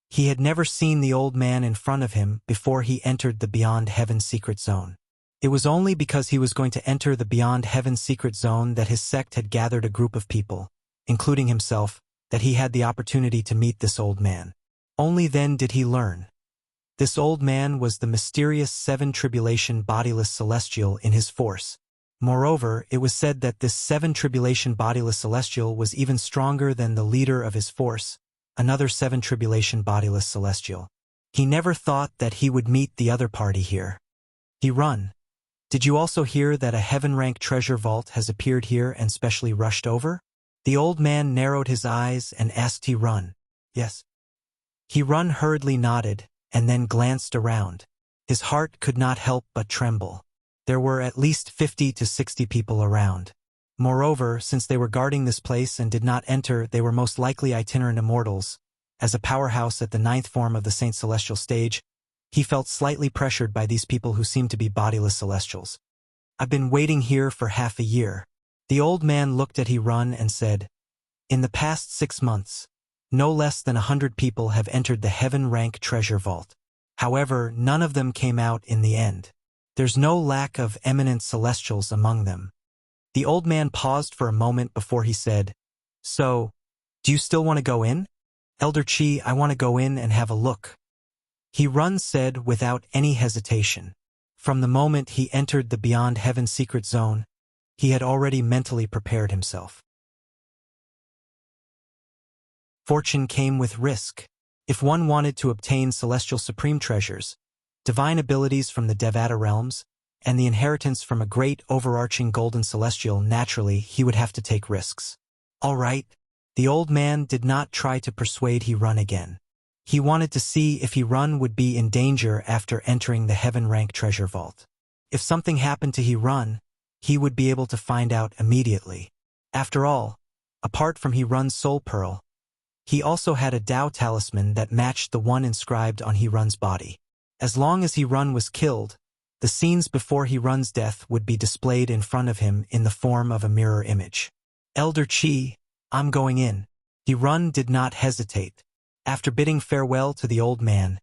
He had never seen the old man in front of him before he entered the Beyond Heaven secret zone. It was only because he was going to enter the Beyond Heaven secret zone that his sect had gathered a group of people, including himself, that he had the opportunity to meet this old man. Only then did he learn. This old man was the mysterious 7 Tribulation bodiless celestial in his force. Moreover, it was said that this 7 Tribulation bodiless celestial was even stronger than the leader of his force, another 7 Tribulation bodiless celestial. He never thought that he would meet the other party here. He Run. Did you also hear that a heaven-rank treasure vault has appeared here and specially rushed over? The old man narrowed his eyes and asked He Run. Yes. He Run hurriedly nodded, and then glanced around. His heart could not help but tremble. There were at least 50 to 60 people around. Moreover, since they were guarding this place and did not enter, they were most likely itinerant immortals. As a powerhouse at the 9th form of the Saint Celestial stage, he felt slightly pressured by these people who seemed to be bodiless celestials. I've been waiting here for half a year. The old man looked at He Run and said, in the past 6 months, no less than 100 people have entered the heaven-rank treasure vault. However, none of them came out in the end. There's no lack of eminent celestials among them. The old man paused for a moment before he said, so, do you still want to go in? Elder Qi, I want to go in and have a look. He Run said without any hesitation. From the moment he entered the Beyond Heaven secret zone, he had already mentally prepared himself. Fortune came with risk. If one wanted to obtain celestial supreme treasures, divine abilities from the Devata realms, and the inheritance from a great overarching golden celestial, naturally he would have to take risks. All right. The old man did not try to persuade He Run again. He wanted to see if He Run would be in danger after entering the heaven-rank treasure vault. If something happened to He Run, he would be able to find out immediately. After all, apart from He Run's soul pearl, he also had a Tao talisman that matched the one inscribed on He Run's body. As long as He Run was killed, the scenes before He Run's death would be displayed in front of him in the form of a mirror image. Elder Qi, I'm going in. He Run did not hesitate. After bidding farewell to the old man,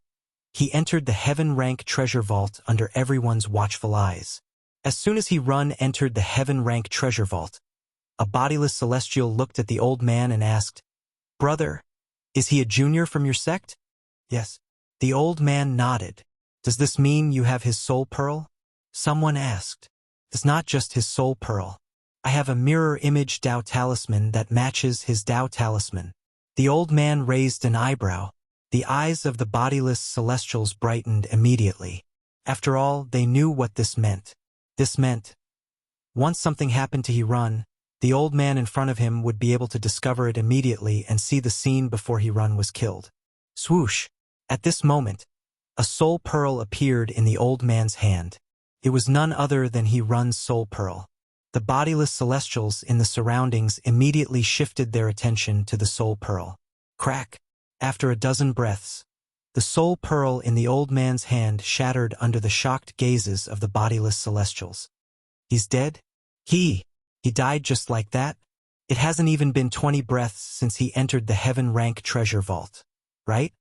he entered the heaven-rank treasure vault under everyone's watchful eyes. As soon as He Run entered the heaven-rank treasure vault, a bodiless celestial looked at the old man and asked, Brother, is he a junior from your sect? Yes. The old man nodded. Does this mean you have his soul pearl? Someone asked. It's not just his soul pearl. I have a mirror image Tao talisman that matches his Tao talisman. The old man raised an eyebrow. The eyes of the bodiless celestials brightened immediately. After all, they knew what this meant. This meant, once something happened to He Run, the old man in front of him would be able to discover it immediately and see the scene before He Run was killed. Swoosh! At this moment, a soul pearl appeared in the old man's hand. It was none other than He Run's soul pearl. The bodiless celestials in the surroundings immediately shifted their attention to the soul pearl. Crack! After a dozen breaths, the soul pearl in the old man's hand shattered under the shocked gazes of the bodiless celestials. He's dead? He died just like that? It hasn't even been 20 breaths since he entered the heaven-rank treasure vault, right?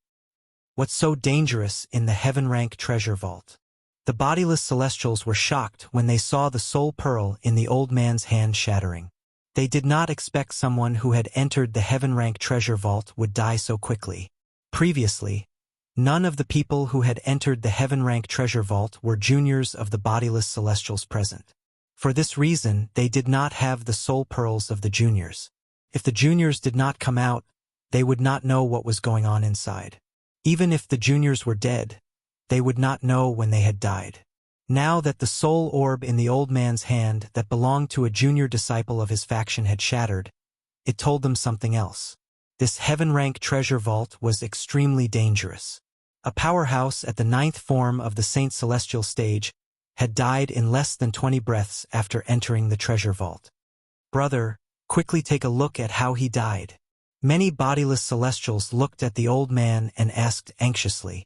What's so dangerous in the heaven-rank treasure vault? The bodiless celestials were shocked when they saw the soul pearl in the old man's hand shattering. They did not expect someone who had entered the heaven-rank treasure vault would die so quickly. Previously, none of the people who had entered the heaven-rank treasure vault were juniors of the bodiless celestials present. For this reason, they did not have the soul pearls of the juniors. If the juniors did not come out, they would not know what was going on inside. Even if the juniors were dead, they would not know when they had died. Now that the soul orb in the old man's hand that belonged to a junior disciple of his faction had shattered, it told them something else. This heaven-rank treasure vault was extremely dangerous. A powerhouse at the 9th form of the Saint Celestial stage had died in less than 20 breaths after entering the treasure vault. Brother, Quickly take a look at how he died. Many bodiless celestials looked at the old man and asked anxiously.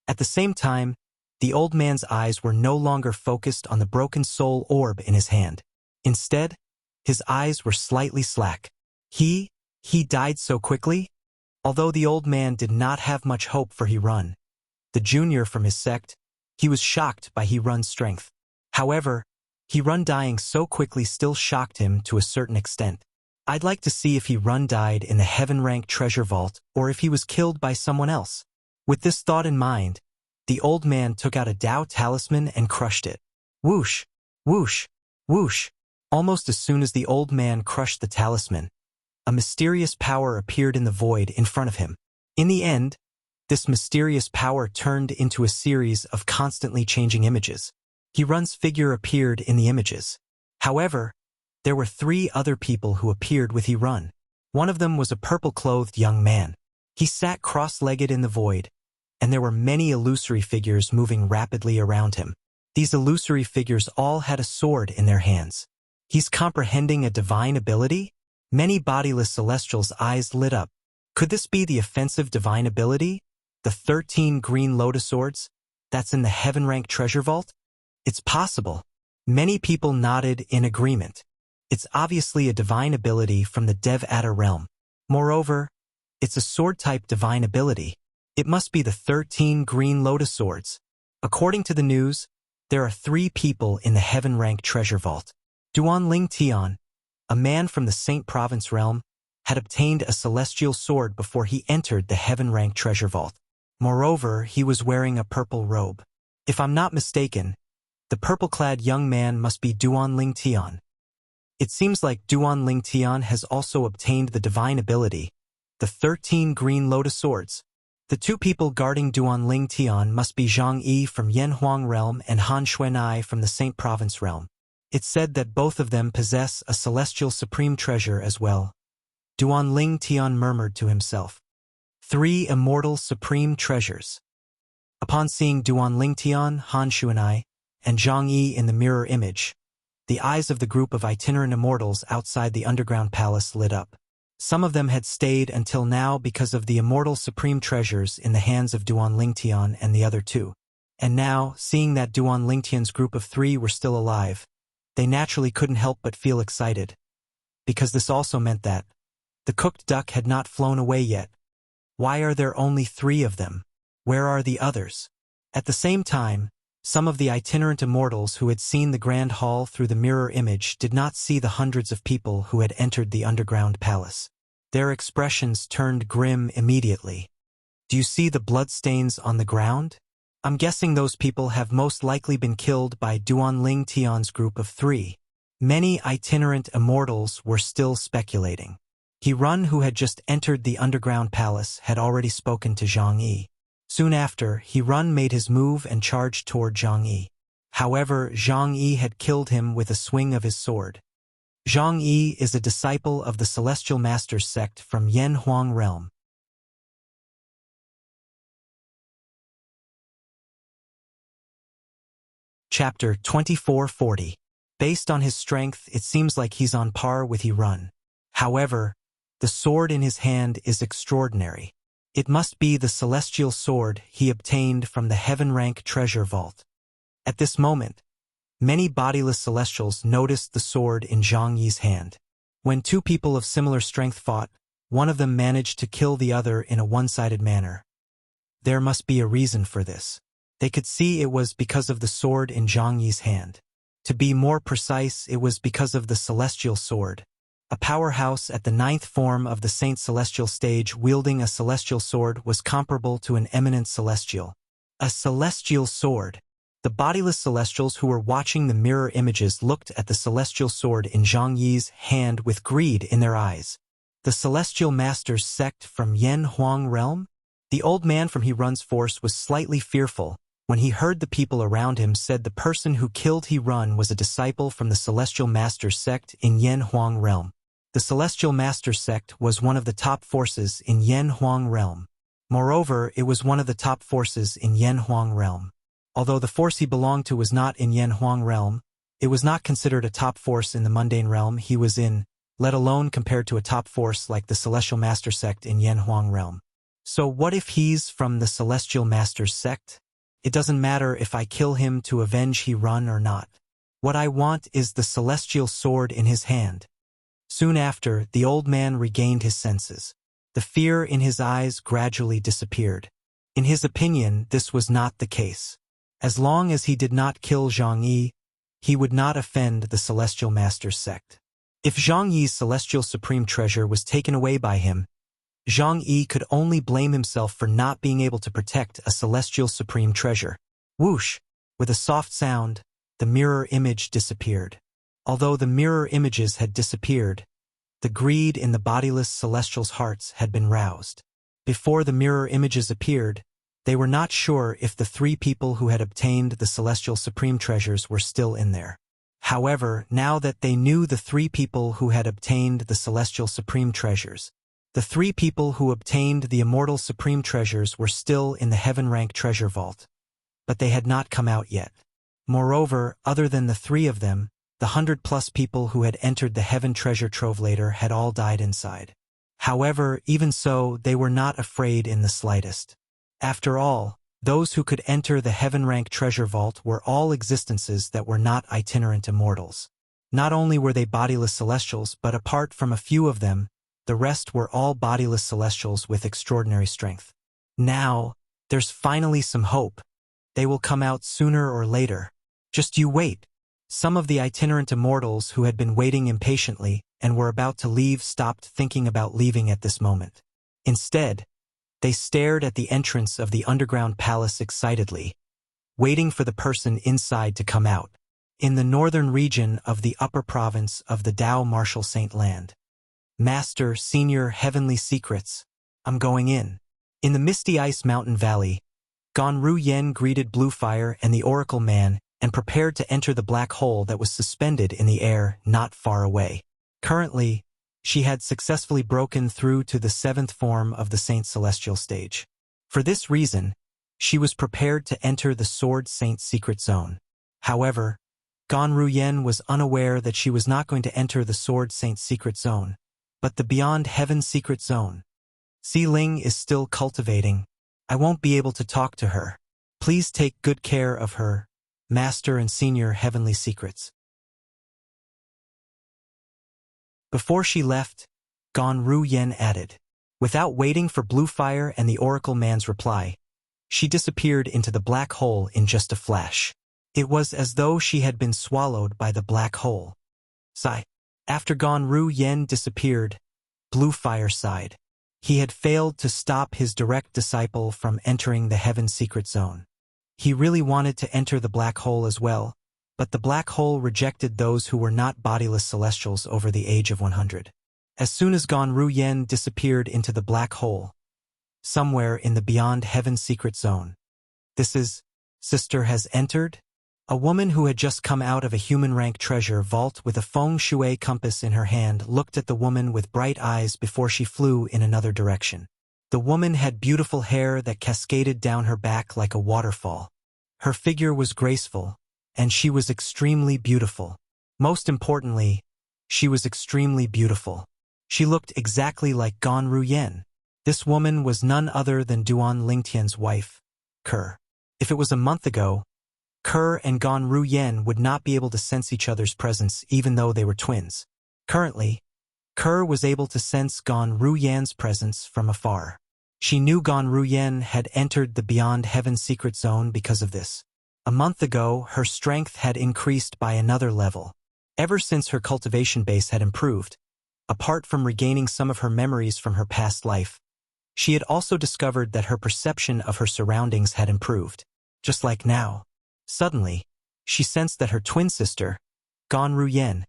At the same time, the old man's eyes were no longer focused on the broken soul orb in his hand. Instead, his eyes were slightly slack. He died so quickly? Although the old man did not have much hope for He-Run, the junior from his sect, he was shocked by He-Run's strength. However, He-Run dying so quickly still shocked him to a certain extent. I'd like to see if He-Run died in the heaven-rank treasure vault or if he was killed by someone else. With this thought in mind, the old man took out a Tao talisman and crushed it. Whoosh, whoosh, whoosh. Almost as soon as the old man crushed the talisman, a mysterious power appeared in the void in front of him. In the end, this mysterious power turned into a series of constantly changing images. He-Run's figure appeared in the images. However, there were 3 other people who appeared with He-Run. One of them was a purple-clothed young man. He sat cross-legged in the void, and there were many illusory figures moving rapidly around him. These illusory figures all had a sword in their hands. He's comprehending a divine ability? Many bodiless celestials' eyes lit up. Could this be the offensive divine ability? The 13 green lotus swords? That's in the heaven-rank treasure vault? It's possible. Many people nodded in agreement. It's obviously a divine ability from the Dev-Atta realm. Moreover, it's a sword-type divine ability. It must be the 13 green lotus swords. According to the news, there are 3 people in the heaven-rank treasure vault. Duan Ling Tian, a man from the Saint Province realm, had obtained a celestial sword before he entered the heaven-rank treasure vault. Moreover, he was wearing a purple robe. If I'm not mistaken, the purple-clad young man must be Duan Ling Tian. It seems like Duan Ling Tian has also obtained the divine ability, the 13 green lotus swords. The 2 people guarding Duan Ling Tian must be Zhang Yi from Yanhuang realm and Han Xuanai from the Saint Province realm. It's said that both of them possess a celestial supreme treasure as well. Duan Ling Tian murmured to himself. 3 immortal supreme treasures. Upon seeing Duan Ling Tian, Han Xuanai, and Zhang Yi in the mirror image, the eyes of the group of itinerant immortals outside the underground palace lit up. Some of them had stayed until now because of the immortal supreme treasures in the hands of Duan Ling Tian and the other 2. And now, seeing that Duan Ling Tian's group of 3 were still alive, they naturally couldn't help but feel excited, because this also meant that the cooked duck had not flown away yet. Why are there only 3 of them? Where are the others? At the same time, some of the itinerant immortals who had seen the grand hall through the mirror image did not see the hundreds of people who had entered the underground palace. Their expressions turned grim immediately. Do you see the bloodstains on the ground? I'm guessing those people have most likely been killed by Duan Ling Tian's group of 3. Many itinerant immortals were still speculating. He-Run, who had just entered the underground palace, had already spoken to Zhang Yi. Soon after, He-Run made his move and charged toward Zhang Yi. However, Zhang Yi had killed him with a swing of his sword. Zhang Yi is a disciple of the Celestial Masters sect from Yanhuang realm. Chapter 2440. Based on his strength, it seems like he's on par with He-Run. However, the sword in his hand is extraordinary. It must be the celestial sword he obtained from the heaven-rank treasure vault. At this moment, many bodiless celestials noticed the sword in Zhang Yi's hand. When 2 people of similar strength fought, one of them managed to kill the other in a one-sided manner. There must be a reason for this. They could see it was because of the sword in Zhang Yi's hand. To be more precise, it was because of the celestial sword. A powerhouse at the 9th form of the Saint Celestial stage wielding a celestial sword was comparable to an eminent celestial. A celestial sword. The bodiless celestials who were watching the mirror images looked at the celestial sword in Zhang Yi's hand with greed in their eyes. The Celestial Masters sect from Yanhuang realm? The old man from He-Run's force was slightly fearful when he heard the people around him said the person who killed He-Run was a disciple from the Celestial Masters sect in Yanhuang realm. The Celestial Masters sect was one of the top forces in Yanhuang realm. Moreover, it was one of the top forces in Yanhuang realm. Although the force he belonged to was not in Yanhuang realm, It was not considered a top force in the mundane realm he was in, let alone compared to a top force like the Celestial Master sect in Yanhuang realm. So what if he's from the Celestial Master's sect? It doesn't matter if I kill him to avenge he run or not. What I want is the celestial sword in his hand. Soon after, the old man regained his senses. The fear in his eyes gradually disappeared. In his opinion, this was not the case. As long as he did not kill Zhang Yi, he would not offend the Celestial Master's sect. If Zhang Yi's celestial supreme treasure was taken away by him, Zhang Yi could only blame himself for not being able to protect a celestial supreme treasure. Whoosh! With a soft sound, the mirror image disappeared. Although the mirror images had disappeared, the greed in the bodiless celestials' hearts had been roused. Before the mirror images appeared, they were not sure if the three people who had obtained the celestial supreme treasures were still in there. However, now that they knew the three people who had obtained the celestial supreme treasures, the three people who obtained the immortal supreme treasures were still in the heaven-rank treasure vault, but they had not come out yet. Moreover, other than the three of them, the 100+ people who had entered the heaven treasure trove later had all died inside. However, even so, they were not afraid in the slightest. After all, those who could enter the heaven-rank treasure vault were all existences that were not itinerant immortals. Not only were they bodiless celestials, but apart from a few of them, the rest were all bodiless celestials with extraordinary strength. Now, there's finally some hope. They will come out sooner or later. Just you wait. Some of the itinerant immortals who had been waiting impatiently and were about to leave stopped thinking about leaving at this moment. Instead, they stared at the entrance of the underground palace excitedly, waiting for the person inside to come out. In the northern region of the upper province of the Dao Martial Saint Land. Master, Senior, Heavenly Secrets, I'm going in. In the misty ice mountain valley, Ganru Yen greeted Bluefire and the Oracle Man and prepared to enter the black hole that was suspended in the air not far away. Currently, she had successfully broken through to the 7th form of the Saint Celestial stage. For this reason, she was prepared to enter the Sword Saint secret zone. However, Ganru Yen was unaware that she was not going to enter the Sword Saint secret zone, but the Beyond Heaven secret zone. Si Ling is still cultivating. I won't be able to talk to her. Please take good care of her, Master and Senior Heavenly Secrets. Before she left, Ganru Yen added. Without waiting for Bluefire and the Oracle Man's reply, she disappeared into the black hole in just a flash. It was as though she had been swallowed by the black hole. Sigh. After Ganru Yen disappeared, Bluefire sighed. He had failed to stop his direct disciple from entering the Heaven secret zone. He really wanted to enter the black hole as well, but the black hole rejected those who were not bodiless celestials over the age of 100. As soon as Ganru Yen disappeared into the black hole, somewhere in the Beyond Heaven secret zone. This is, Sister has entered? A woman who had just come out of a human-rank treasure vault with a feng shui compass in her hand looked at the woman with bright eyes before she flew in another direction. The woman had beautiful hair that cascaded down her back like a waterfall. Her figure was graceful, and she was extremely beautiful. Most importantly, she was extremely beautiful. She looked exactly like Ganru Yen. This woman was none other than Duan Lingtian's wife, Ke. If it was a month ago, Ke and Ganru Yen would not be able to sense each other's presence even though they were twins. Currently, Ke was able to sense Ganru Yen's presence from afar. She knew Ganru Yen had entered the Beyond Heaven secret zone because of this. A month ago, her strength had increased by another level. Ever since her cultivation base had improved, apart from regaining some of her memories from her past life, she had also discovered that her perception of her surroundings had improved. Just like now. Suddenly, she sensed that her twin sister, Ganru Yen,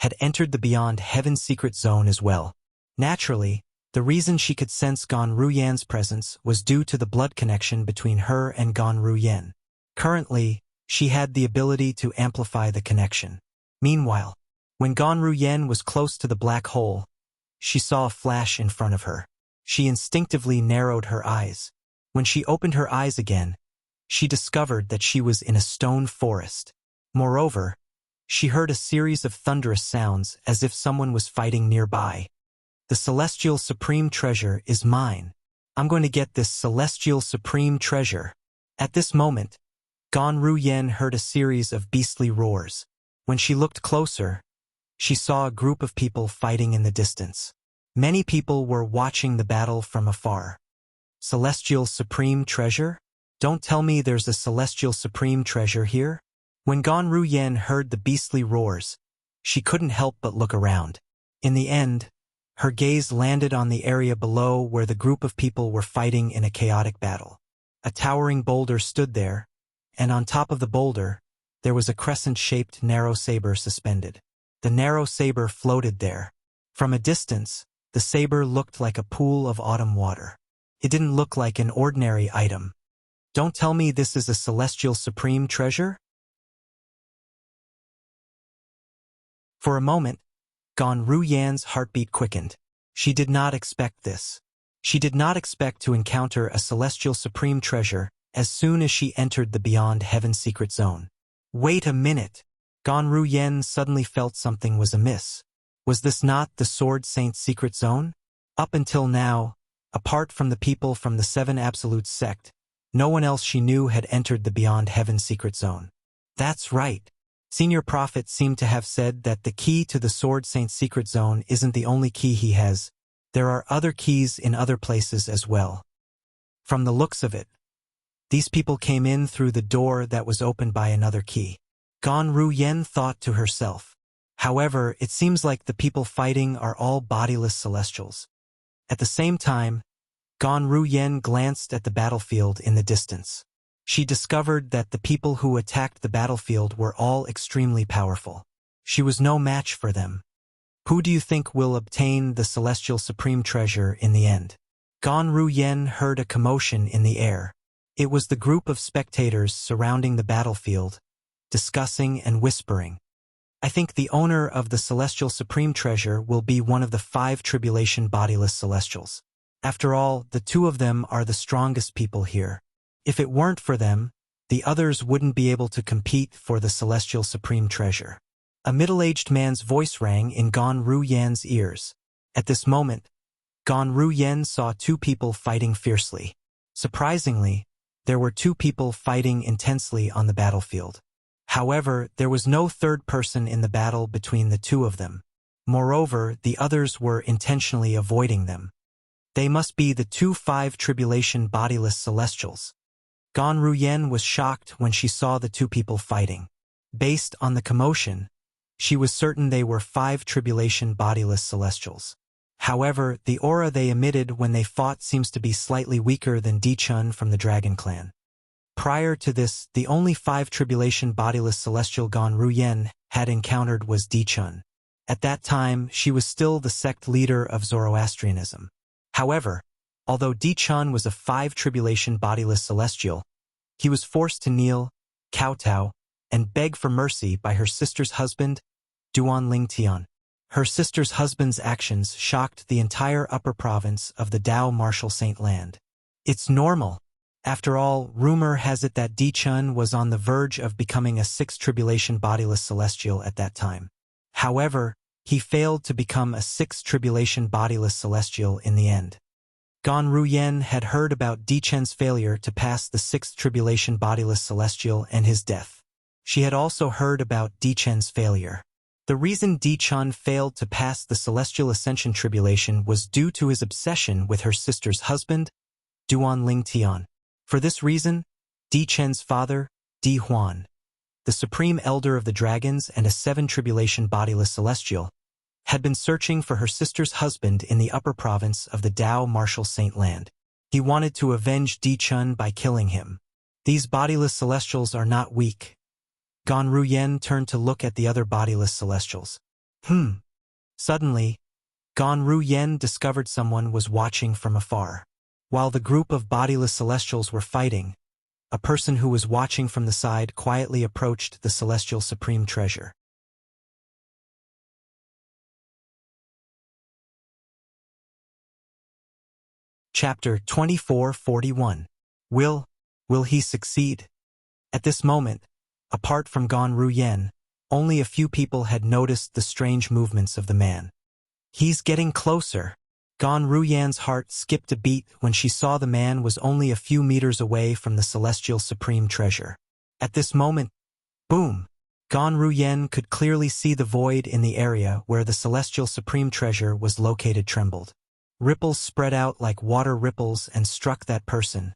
had entered the Beyond Heaven secret zone as well. Naturally, the reason she could sense Ganru Yen's presence was due to the blood connection between her and Ganru Yen. Currently, she had the ability to amplify the connection. Meanwhile, when Ganru Yen was close to the black hole, she saw a flash in front of her. She instinctively narrowed her eyes. When she opened her eyes again, she discovered that she was in a stone forest. Moreover, she heard a series of thunderous sounds as if someone was fighting nearby. The celestial supreme treasure is mine. I'm going to get this celestial supreme treasure. At this moment, Gan Ruyen heard a series of beastly roars. When she looked closer, she saw a group of people fighting in the distance. Many people were watching the battle from afar. Celestial supreme treasure? Don't tell me there's a celestial supreme treasure here? When Gan Ruyen heard the beastly roars, she couldn't help but look around. In the end, her gaze landed on the area below where the group of people were fighting in a chaotic battle. A towering boulder stood there, and on top of the boulder, there was a crescent-shaped narrow saber suspended. The narrow saber floated there. From a distance, the saber looked like a pool of autumn water. It didn't look like an ordinary item. Don't tell me this is a celestial supreme treasure? For a moment, Gan Ruyan's heartbeat quickened. She did not expect this. She did not expect to encounter a celestial supreme treasure as soon as she entered the Beyond Heaven secret zone. Wait a minute! Gan Ruyen suddenly felt something was amiss. Was this not the Sword Saint's secret zone? Up until now, apart from the people from the Seven Absolutes sect, no one else she knew had entered the Beyond Heaven secret zone. That's right. Senior Prophet seemed to have said that the key to the Sword Saint's secret zone isn't the only key he has. There are other keys in other places as well. From the looks of it, these people came in through the door that was opened by another key. Gan Ruyen thought to herself. However, it seems like the people fighting are all bodiless celestials. At the same time, Gan Ruyen glanced at the battlefield in the distance. She discovered that the people who attacked the battlefield were all extremely powerful. She was no match for them. Who do you think will obtain the celestial supreme treasure in the end? Gan Ruyen heard a commotion in the air. It was the group of spectators surrounding the battlefield, discussing and whispering. I think the owner of the celestial supreme treasure will be one of the 5 tribulation bodiless celestials. After all, the 2 of them are the strongest people here. If it weren't for them, the others wouldn't be able to compete for the celestial supreme treasure. A middle-aged man's voice rang in Gan Ruyen's ears. At this moment, Gan Ruyen saw 2 people fighting fiercely. Surprisingly, there were 2 people fighting intensely on the battlefield. However, there was no third person in the battle between the 2 of them. Moreover, the others were intentionally avoiding them. They must be the 2 5 tribulation bodiless celestials. Gan Ruyen was shocked when she saw the 2 people fighting. Based on the commotion, she was certain they were 5 tribulation bodiless celestials. However, the aura they emitted when they fought seems to be slightly weaker than Di-Chun from the Dragon Clan. Prior to this, the only 5 tribulation bodiless celestial Gan Ruyen had encountered was Di-Chun. At that time, she was still the sect leader of Zoroastrianism. However, although Di-Chun was a 5 tribulation bodiless celestial, he was forced to kneel, kowtow, and beg for mercy by her sister's husband, Duan Lingtian. Her sister's husband's actions shocked the entire upper province of the Dao Martial Saint Land. It's normal. After all, rumor has it that Di-Chun was on the verge of becoming a 6 tribulation bodiless celestial at that time. However, he failed to become a 6 tribulation bodiless celestial in the end. Gan Ruyen had heard about Di-Chun's failure to pass the 6th tribulation bodiless celestial and his death. She had also heard about Di-Chun's failure. The reason Di-Chun failed to pass the celestial ascension tribulation was due to his obsession with her sister's husband, Duan Lingtian. For this reason, Di-Chun's father, Di Huan, the supreme elder of the dragons and a 7 tribulation bodiless celestial, had been searching for her sister's husband in the upper province of the Dao Martial Saint Land. He wanted to avenge Di-Chun by killing him. These bodiless celestials are not weak. Gan Ruyen turned to look at the other bodiless celestials. Suddenly, Gan Ruyen discovered someone was watching from afar. While the group of bodiless celestials were fighting, a person who was watching from the side quietly approached the celestial supreme treasure. Chapter 2441. Will he succeed? At this moment, apart from Gan Ruyen, Only a few people had noticed the strange movements of the man. He's getting closer. Gan Ruyan's heart skipped a beat when she saw the man was only a few meters away from the celestial supreme treasure. At this moment, boom! Gan Ruyan could clearly see the void in the area where the celestial supreme treasure was located trembled. Ripples spread out like water ripples and struck that person,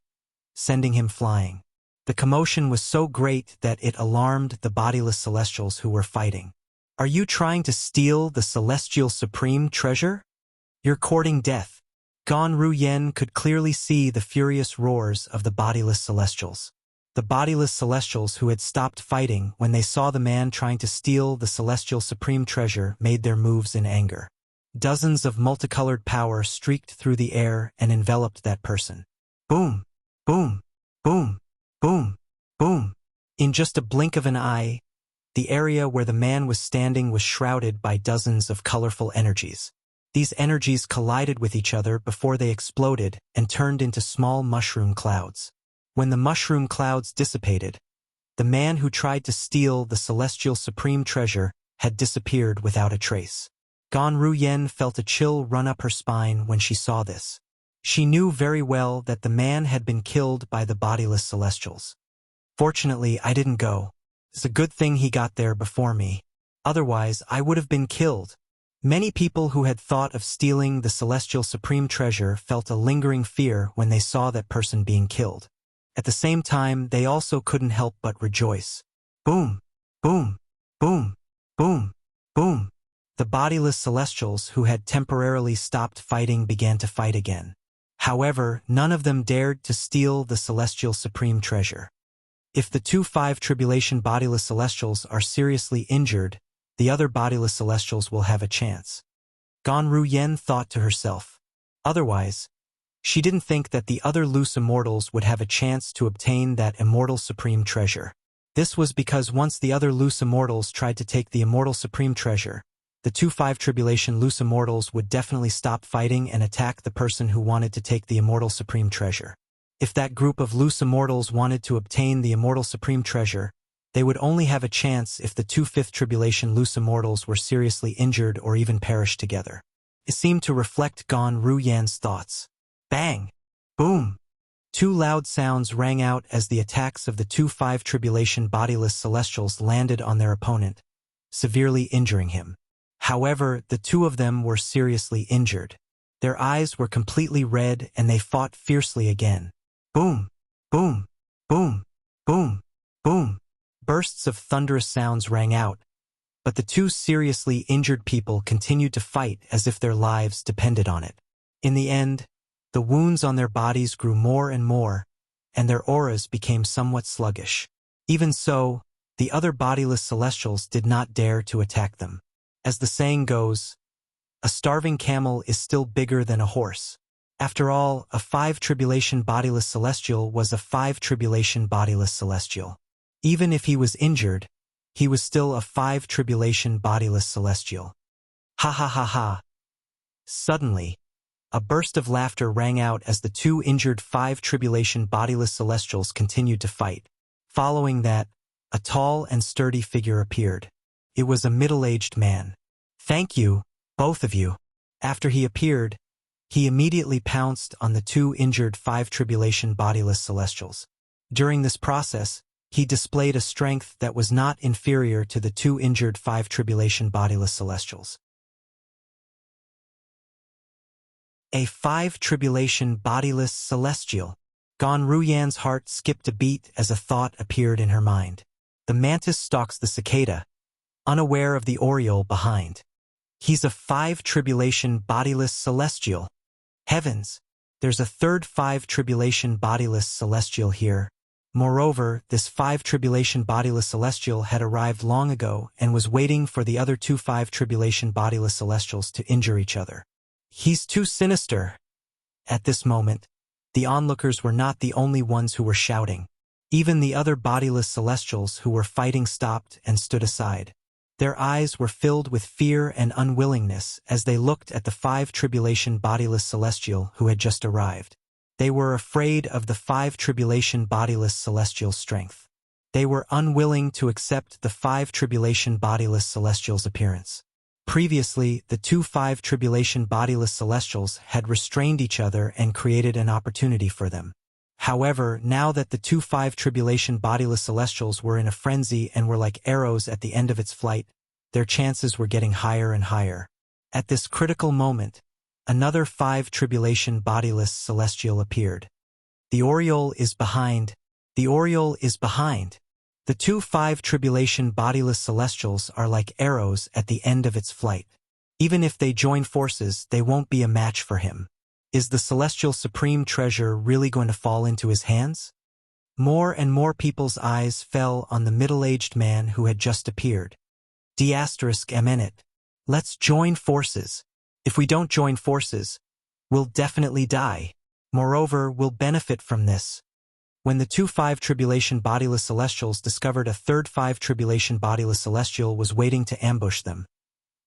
sending him flying. The commotion was so great that it alarmed the bodiless celestials who were fighting. Are you trying to steal the celestial supreme treasure? You're courting death. Gan Ruyan could clearly see the furious roars of the bodiless celestials. The bodiless celestials who had stopped fighting when they saw the man trying to steal the celestial supreme treasure made their moves in anger. Dozens of multicolored power streaked through the air and enveloped that person. Boom! Boom! Boom! Boom! Boom! In just a blink of an eye, the area where the man was standing was shrouded by dozens of colorful energies. These energies collided with each other before they exploded and turned into small mushroom clouds. When the mushroom clouds dissipated, the man who tried to steal the celestial supreme treasure had disappeared without a trace. Gan Ruyan felt a chill run up her spine when she saw this. She knew very well that the man had been killed by the bodiless celestials. Fortunately, I didn't go. It's a good thing he got there before me. Otherwise, I would have been killed. Many people who had thought of stealing the celestial supreme treasure felt a lingering fear when they saw that person being killed. At the same time, they also couldn't help but rejoice. Boom! Boom! Boom! Boom! Boom! The bodiless celestials who had temporarily stopped fighting began to fight again. However, none of them dared to steal the celestial supreme treasure. If the 2-5 tribulation bodiless celestials are seriously injured, the other bodiless celestials will have a chance. Gan Ruyan thought to herself. Otherwise, she didn't think that the other loose immortals would have a chance to obtain that immortal supreme treasure. This was because once the other loose immortals tried to take the immortal supreme treasure, the 2-5 tribulation loose immortals would definitely stop fighting and attack the person who wanted to take the immortal supreme treasure. If that group of loose immortals wanted to obtain the immortal supreme treasure, they would only have a chance if the 2-5 tribulation loose immortals were seriously injured or even perished together. It seemed to reflect Gan Ruyan's thoughts. Bang! Boom! Two loud sounds rang out as the attacks of the 2-5 tribulation bodiless celestials landed on their opponent, severely injuring him. However, the two of them were seriously injured. Their eyes were completely red and they fought fiercely again. Boom! Boom! Boom! Boom! Boom! Bursts of thunderous sounds rang out, but the two seriously injured people continued to fight as if their lives depended on it. In the end, the wounds on their bodies grew more and more, and their auras became somewhat sluggish. Even so, the other bodiless celestials did not dare to attack them. As the saying goes, a starving camel is still bigger than a horse. After all, a 5 tribulation bodiless celestial was a 5 tribulation bodiless celestial. Even if he was injured, he was still a 5 tribulation bodiless celestial. Ha ha ha ha. Suddenly, a burst of laughter rang out as the two injured 5 tribulation bodiless celestials continued to fight. Following that, a tall and sturdy figure appeared. It was a middle-aged man. Thank you, both of you. After he appeared, he immediately pounced on the 2 injured 5 tribulation bodiless celestials. During this process, he displayed a strength that was not inferior to the 2 injured 5 tribulation bodiless celestials. A 5 tribulation bodiless celestial. Gan Ruyan's heart skipped a beat as a thought appeared in her mind. The mantis stalks the cicada, unaware of the oriole behind. He's a 5 tribulation bodiless celestial. Heavens, there's a third 5 tribulation bodiless celestial here. Moreover, this 5 tribulation bodiless celestial had arrived long ago and was waiting for the other 2 5 tribulation bodiless celestials to injure each other. He's too sinister. At this moment, the onlookers were not the only ones who were shouting. Even the other bodiless celestials who were fighting stopped and stood aside. Their eyes were filled with fear and unwillingness as they looked at the 5 tribulation bodiless celestial who had just arrived. They were afraid of the 5 tribulation bodiless celestial strength. They were unwilling to accept the 5 tribulation bodiless celestials' appearance. Previously, the 2 5 tribulation bodiless celestials had restrained each other and created an opportunity for them. However, now that the 2 5 tribulation bodiless celestials were in a frenzy and were like arrows at the end of its flight, their chances were getting higher and higher. At this critical moment, another 5 tribulation bodiless celestial appeared. The Oriole is behind. The Oriole is behind. The 2 5 tribulation bodiless celestials are like arrows at the end of its flight. Even if they join forces, they won't be a match for him. Is the celestial supreme treasure really going to fall into his hands? More and more people's eyes fell on the middle-aged man who had just appeared. *MN. Let's join forces. If we don't join forces, we'll definitely die. Moreover, we'll benefit from this. When the 2 5 tribulation bodiless celestials discovered a third 5 tribulation bodiless celestial was waiting to ambush them,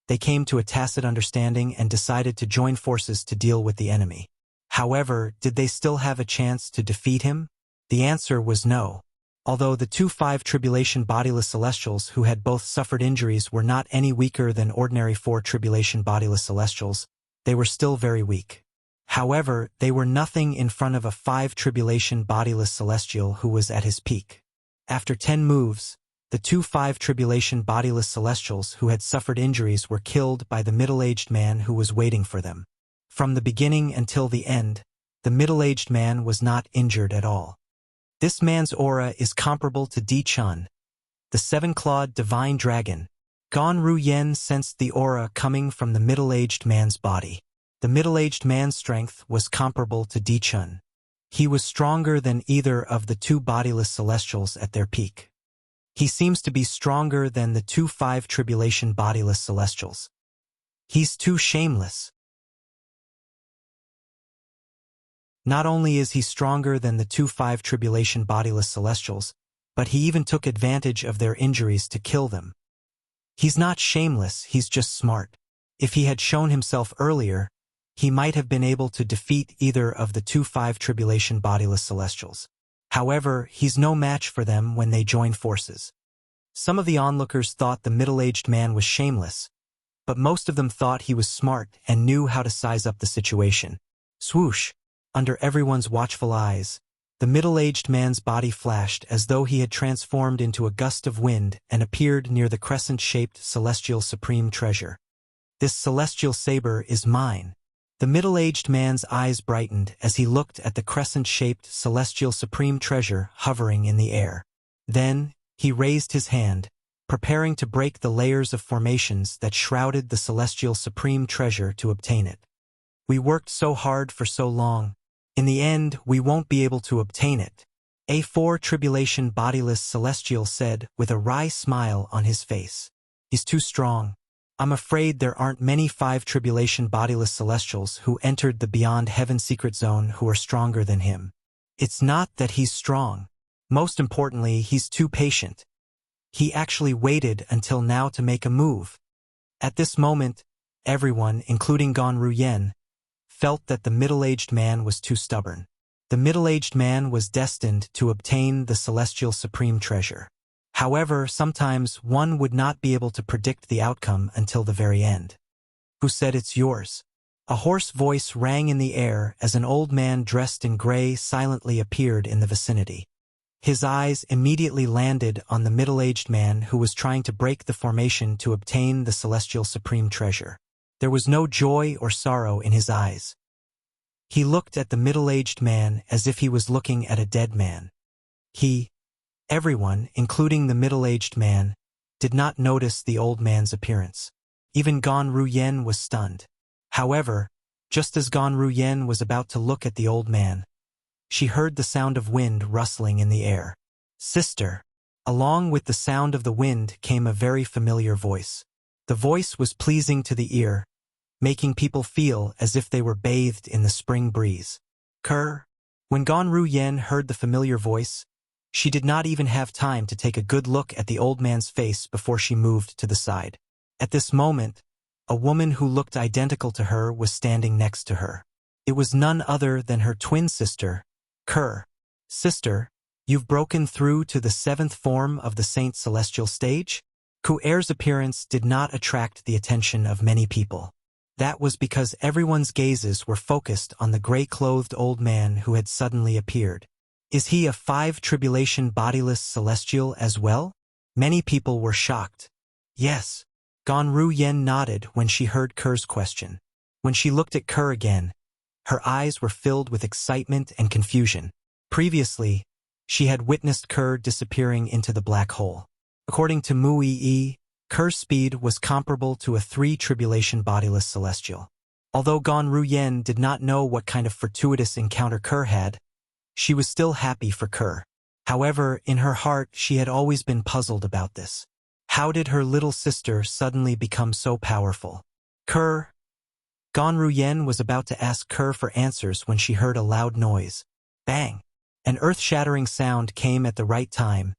they came to a tacit understanding and decided to join forces to deal with the enemy. However, did they still have a chance to defeat him? The answer was no. Although the 2 5 tribulation bodiless celestials who had both suffered injuries were not any weaker than ordinary 4 tribulation bodiless celestials, they were still very weak. However, they were nothing in front of a 5 tribulation bodiless celestial who was at his peak. After 10 moves, the 2 5 tribulation bodiless celestials who had suffered injuries were killed by the middle-aged man who was waiting for them. From the beginning until the end, the middle-aged man was not injured at all. This man's aura is comparable to Di-Chun, the 7-clawed divine dragon. Gan Ru-Yen sensed the aura coming from the middle-aged man's body. The middle-aged man's strength was comparable to Di-Chun. He was stronger than either of the 2 bodiless celestials at their peak. He seems to be stronger than the 2 5 tribulation bodiless celestials. He's too shameless. Not only is he stronger than the 2 5 tribulation bodiless celestials, but he even took advantage of their injuries to kill them. He's not shameless, he's just smart. If he had shown himself earlier, he might have been able to defeat either of the 2 5 tribulation bodiless celestials. However, he's no match for them when they join forces. Some of the onlookers thought the middle-aged man was shameless, but most of them thought he was smart and knew how to size up the situation. Swoosh! Under everyone's watchful eyes, the middle-aged man's body flashed as though he had transformed into a gust of wind and appeared near the crescent-shaped celestial supreme treasure. This celestial saber is mine. The middle-aged man's eyes brightened as he looked at the crescent-shaped celestial supreme treasure hovering in the air. Then, he raised his hand, preparing to break the layers of formations that shrouded the celestial supreme treasure to obtain it. We worked so hard for so long. In the end, we won't be able to obtain it. A 4 tribulation bodiless celestial said with a wry smile on his face. He's too strong. I'm afraid there aren't many 5 tribulation bodiless celestials who entered the beyond heaven secret zone who are stronger than him. It's not that he's strong. Most importantly, he's too patient. He actually waited until now to make a move. At this moment, everyone, including Gan Ru-Yen, felt that the middle-aged man was too stubborn. The middle-aged man was destined to obtain the celestial supreme treasure. However, sometimes one would not be able to predict the outcome until the very end. Who said it's yours? A hoarse voice rang in the air as an old man dressed in gray silently appeared in the vicinity. His eyes immediately landed on the middle-aged man who was trying to break the formation to obtain the celestial supreme treasure. There was no joy or sorrow in his eyes. He looked at the middle-aged man as if he was looking at a dead man. Everyone, including the middle-aged man, did not notice the old man's appearance. Even Gan Ru-Yen was stunned. However, just as Gan Ru-Yen was about to look at the old man, she heard the sound of wind rustling in the air. Sister! Along with the sound of the wind came a very familiar voice. The voice was pleasing to the ear, making people feel as if they were bathed in the spring breeze. Kerr! When Gan Ru-Yen heard the familiar voice, she did not even have time to take a good look at the old man's face before she moved to the side. At this moment, a woman who looked identical to her was standing next to her. It was none other than her twin sister, Kerr. Sister, You've broken through to the 7th form of the Saint Celestial stage? Ku'er's appearance did not attract the attention of many people. That was because everyone's gazes were focused on the gray-clothed old man who had suddenly appeared. Is he a 5 tribulation bodiless celestial as well? Many people were shocked. Yes. Ganru Yen nodded when she heard Ker's question. When she looked at Ker again, her eyes were filled with excitement and confusion. Previously, she had witnessed Ker disappearing into the black hole. According to Mu Yi, Ker's speed was comparable to a 3 tribulation bodiless celestial. Although Ganru Yen did not know what kind of fortuitous encounter Ker had, she was still happy for Ker. However, in her heart she had always been puzzled about this. How did her little sister suddenly become so powerful? Ker. Ganru Yen was about to ask Ker for answers when she heard a loud noise. Bang! An earth-shattering sound came at the right time,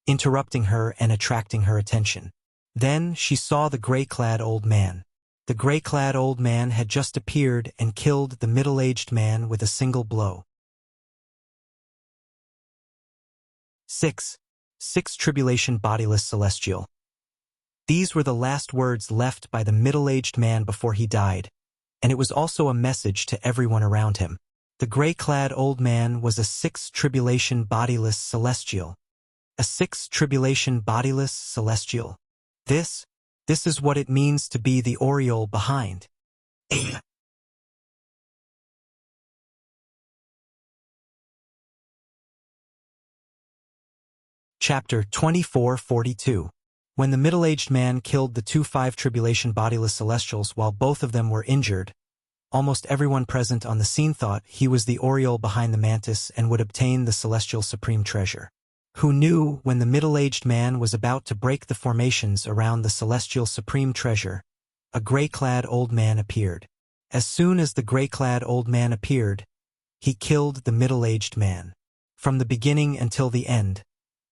interrupting her and attracting her attention. Then she saw the gray-clad old man. The gray-clad old man had just appeared and killed the middle-aged man with a single blow. 6 tribulation bodiless celestial. These were the last words left by the middle-aged man before he died, and it was also a message to everyone around him. The gray-clad old man was a 6 tribulation bodiless celestial. A 6 tribulation bodiless celestial. This is what it means to be the Oriole behind. Chapter 2442. When the middle-aged man killed the 2 5 tribulation bodiless celestials while both of them were injured, almost everyone present on the scene thought he was the Oriole behind the mantis and would obtain the celestial supreme treasure. Who knew when the middle-aged man was about to break the formations around the celestial supreme treasure, a gray-clad old man appeared. As soon as the gray-clad old man appeared, he killed the middle-aged man. From the beginning until the end,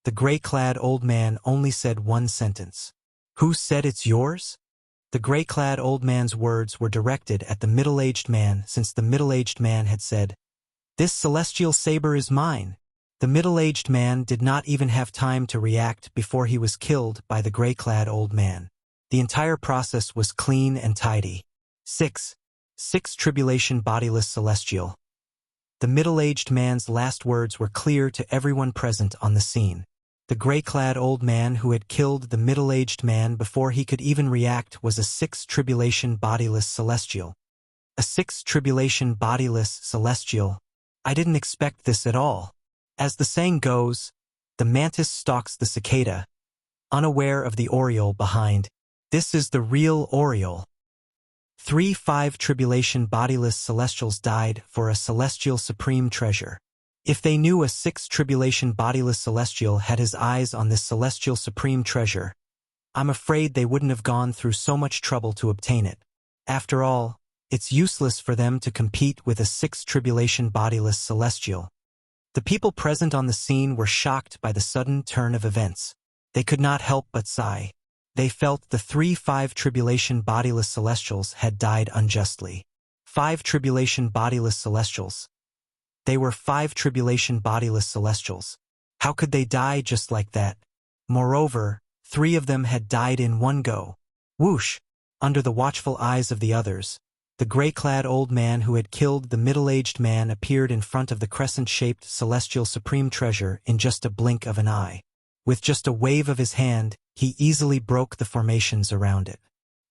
the gray-clad old man only said one sentence. Who said it's yours? The gray-clad old man's words were directed at the middle-aged man since the middle-aged man had said, "This celestial saber is mine." The middle-aged man did not even have time to react before he was killed by the gray-clad old man. The entire process was clean and tidy. 6 tribulation bodiless celestial. The middle-aged man's last words were clear to everyone present on the scene. The gray-clad old man who had killed the middle-aged man before he could even react was a 6 tribulation bodiless celestial. A 6 tribulation bodiless celestial. I didn't expect this at all. As the saying goes, the mantis stalks the cicada, unaware of the Oriole behind. This is the real Oriole. 3 5 tribulation bodiless celestials died for a celestial supreme treasure. If they knew a 6 tribulation bodiless celestial had his eyes on this celestial supreme treasure, I'm afraid they wouldn't have gone through so much trouble to obtain it. After all, it's useless for them to compete with a 6 tribulation bodiless celestial. The people present on the scene were shocked by the sudden turn of events. They could not help but sigh. They felt the 3 5 tribulation bodiless celestials had died unjustly. 5 tribulation bodiless celestials. They were 5 tribulation bodiless celestials. How could they die just like that? Moreover, 3 of them had died in one go. Whoosh! Under the watchful eyes of the others, the gray-clad old man who had killed the middle-aged man appeared in front of the crescent-shaped celestial supreme treasure in just a blink of an eye. With just a wave of his hand, he easily broke the formations around it.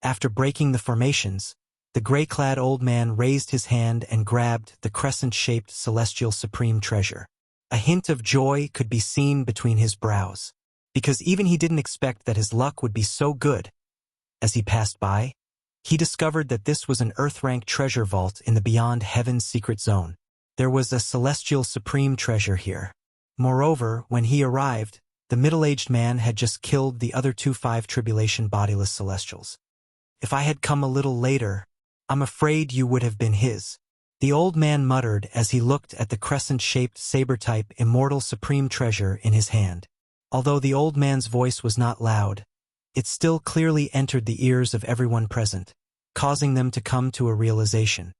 After breaking the formations, the gray-clad old man raised his hand and grabbed the crescent-shaped celestial supreme treasure. A hint of joy could be seen between his brows, because even he didn't expect that his luck would be so good. As he passed by, he discovered that this was an Earth-rank treasure vault in the Beyond Heaven's secret zone. There was a celestial supreme treasure here. Moreover, when he arrived, the middle-aged man had just killed the other 2 5 tribulation bodiless celestials. If I had come a little later, I'm afraid you would have been his. The old man muttered as he looked at the crescent-shaped saber-type immortal supreme treasure in his hand. Although the old man's voice was not loud, it still clearly entered the ears of everyone present, causing them to come to a realization.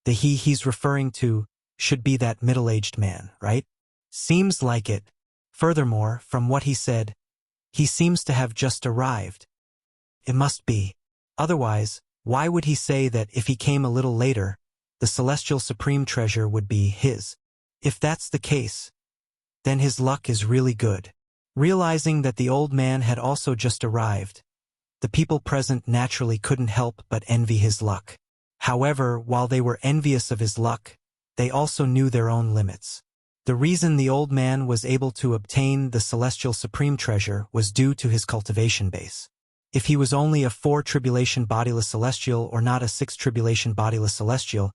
The he's referring to should be that middle-aged man, right? Seems like it. Furthermore, from what he said, he seems to have just arrived. It must be. Otherwise, why would he say that if he came a little later, the celestial supreme treasure would be his? If that's the case, then his luck is really good. Realizing that the old man had also just arrived, the people present naturally couldn't help but envy his luck. However, while they were envious of his luck, they also knew their own limits. The reason the old man was able to obtain the celestial supreme treasure was due to his cultivation base. If he was only a 4 tribulation bodiless celestial or not a 6 tribulation bodiless celestial,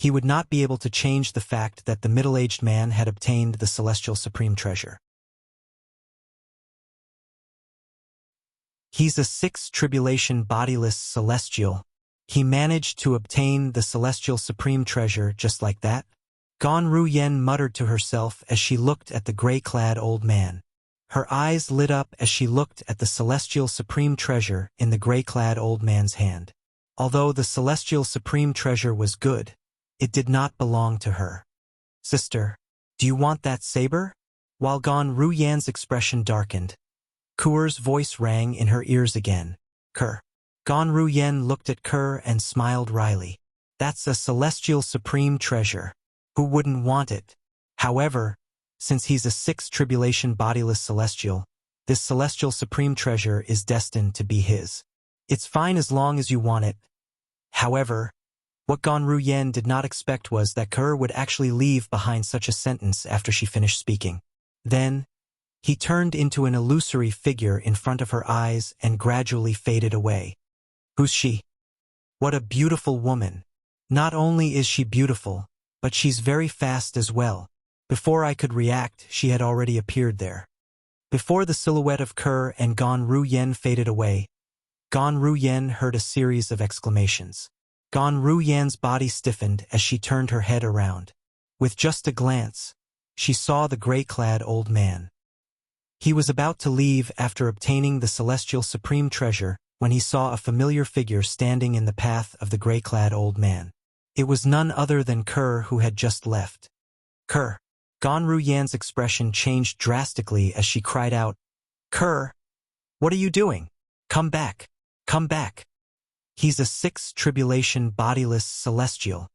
he would not be able to change the fact that the middle-aged man had obtained the celestial supreme treasure. He's a 6 tribulation bodiless celestial. He managed to obtain the celestial supreme treasure just like that? Gan Ruyen muttered to herself as she looked at the gray-clad old man. Her eyes lit up as she looked at the celestial supreme treasure in the gray-clad old man's hand. Although the celestial supreme treasure was good, it did not belong to her. Sister, do you want that saber? While Gan Ruyen's expression darkened, Ker's voice rang in her ears again. Ker. Gan Ruyen looked at Ker and smiled wryly. That's a celestial supreme treasure. Who wouldn't want it? However, since he's a 6 tribulation bodiless celestial, this celestial supreme treasure is destined to be his. It's fine as long as you want it. However, what Gan Ruyen did not expect was that Ker would actually leave behind such a sentence after she finished speaking. Then, he turned into an illusory figure in front of her eyes and gradually faded away. Who's she? What a beautiful woman. Not only is she beautiful, but she's very fast as well. Before I could react, she had already appeared there. Before the silhouette of Ker and Gan Ruyen faded away, Gan Ruyen heard a series of exclamations. Gan Ruyen's body stiffened as she turned her head around. With just a glance, she saw the gray-clad old man. He was about to leave after obtaining the celestial supreme treasure when he saw a familiar figure standing in the path of the gray-clad old man. It was none other than Ker who had just left. Ker. Gan Ruyen's expression changed drastically as she cried out, Ker, what are you doing? Come back. Come back. He's a 6 tribulation bodiless celestial.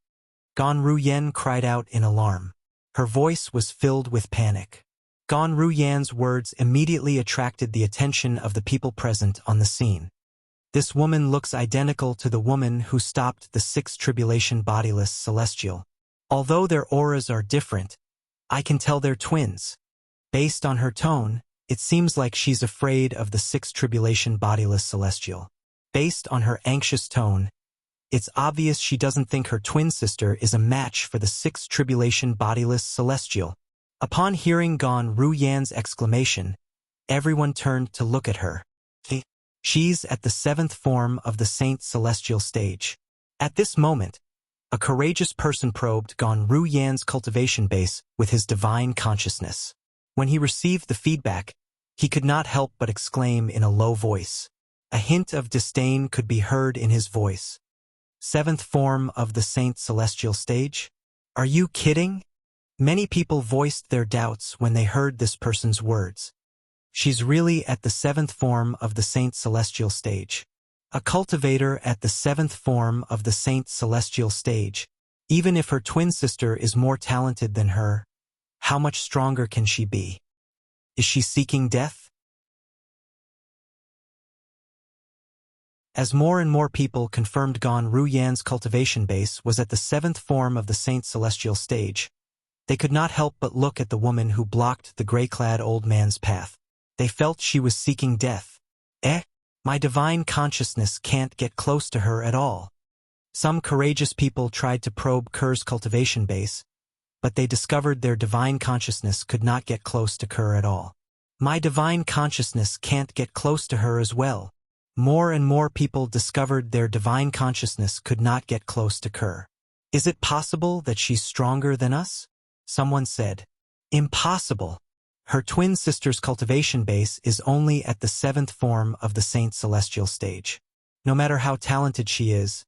Gan Ruyen cried out in alarm. Her voice was filled with panic. Gan Ruyen's words immediately attracted the attention of the people present on the scene. This woman looks identical to the woman who stopped the 6 tribulation bodiless celestial. Although their auras are different, I can tell they're twins. Based on her tone, it seems like she's afraid of the 6 tribulation bodiless celestial. Based on her anxious tone, it's obvious she doesn't think her twin sister is a match for the 6 tribulation bodiless celestial. Upon hearing Gan Ruyen's exclamation, everyone turned to look at her. She's at the 7th form of the Saint Celestial stage. At this moment, a courageous person probed Gan Ruyen's cultivation base with his divine consciousness. When he received the feedback, he could not help but exclaim in a low voice. A hint of disdain could be heard in his voice. 7th form of the Saint Celestial stage? Are you kidding? Many people voiced their doubts when they heard this person's words. She's really at the 7th form of the Saint Celestial stage. A cultivator at the 7th form of the Saint Celestial stage. Even if her twin sister is more talented than her, how much stronger can she be? Is she seeking death? As more and more people confirmed Gan Ruyen's cultivation base was at the 7th form of the Saint Celestial stage, they could not help but look at the woman who blocked the gray-clad old man's path. They felt she was seeking death. My divine consciousness can't get close to her at all. Some courageous people tried to probe Ker's cultivation base, but they discovered their divine consciousness could not get close to Ker at all. My divine consciousness can't get close to her as well. More and more people discovered their divine consciousness could not get close to Ker. Is it possible that she's stronger than us? Someone said. Impossible. Her twin sister's cultivation base is only at the 7th form of the Saint Celestial stage. No matter how talented she is,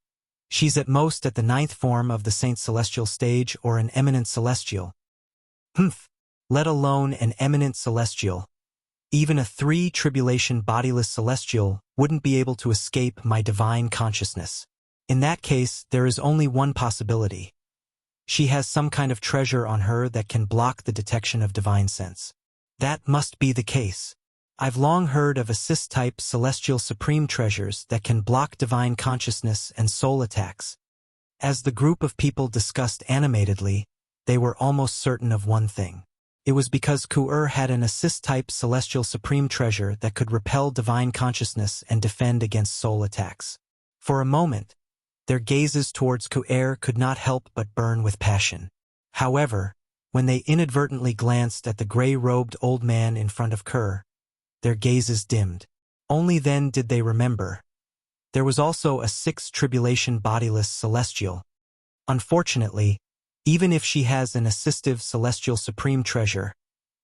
she's at most at the 9th form of the Saint Celestial stage or an eminent celestial. let alone an eminent celestial. Even a tribulation bodiless celestial wouldn't be able to escape my divine consciousness. In that case, there is only one possibility. She has some kind of treasure on her that can block the detection of divine sense. That must be the case. I've long heard of assist-type celestial supreme treasures that can block divine consciousness and soul attacks. As the group of people discussed animatedly, they were almost certain of one thing. It was because Ku'er had an assist-type celestial supreme treasure that could repel divine consciousness and defend against soul attacks. For a moment, their gazes towards Ku'er could not help but burn with passion. However, when they inadvertently glanced at the gray-robed old man in front of Ku'er, their gazes dimmed. Only then did they remember. There was also a tribulation bodiless celestial. Unfortunately, even if she has an assistive celestial supreme treasure,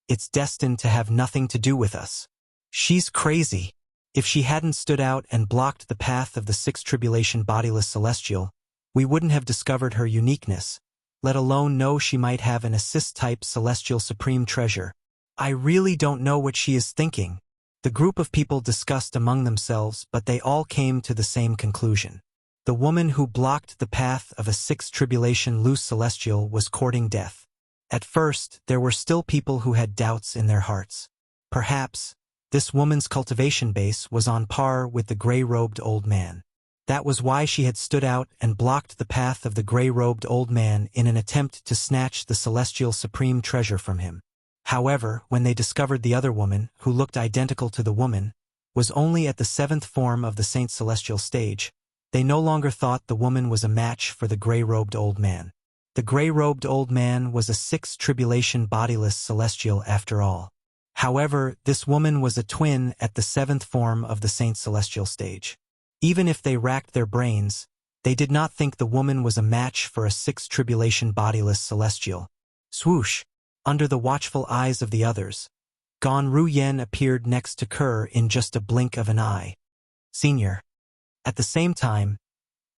it's destined to have nothing to do with us. She's crazy. If she hadn't stood out and blocked the path of the tribulation bodiless celestial, we wouldn't have discovered her uniqueness, let alone know she might have an assist-type celestial supreme treasure. I really don't know what she is thinking. The group of people discussed among themselves, but they all came to the same conclusion. The woman who blocked the path of a tribulation loose celestial was courting death. At first, there were still people who had doubts in their hearts. Perhaps, this woman's cultivation base was on par with the gray-robed old man. That was why she had stood out and blocked the path of the gray-robed old man in an attempt to snatch the celestial supreme treasure from him. However, when they discovered the other woman, who looked identical to the woman, was only at the 7th form of the Saint Celestial stage, they no longer thought the woman was a match for the gray-robed old man. The gray-robed old man was a tribulation bodiless celestial after all. However, this woman was a twin at the 7th form of the Saint Celestial stage. Even if they racked their brains, they did not think the woman was a match for a tribulation bodiless celestial. Swoosh! Under the watchful eyes of the others, Gan Ruyen appeared next to Ku'er in just a blink of an eye. Senior. At the same time,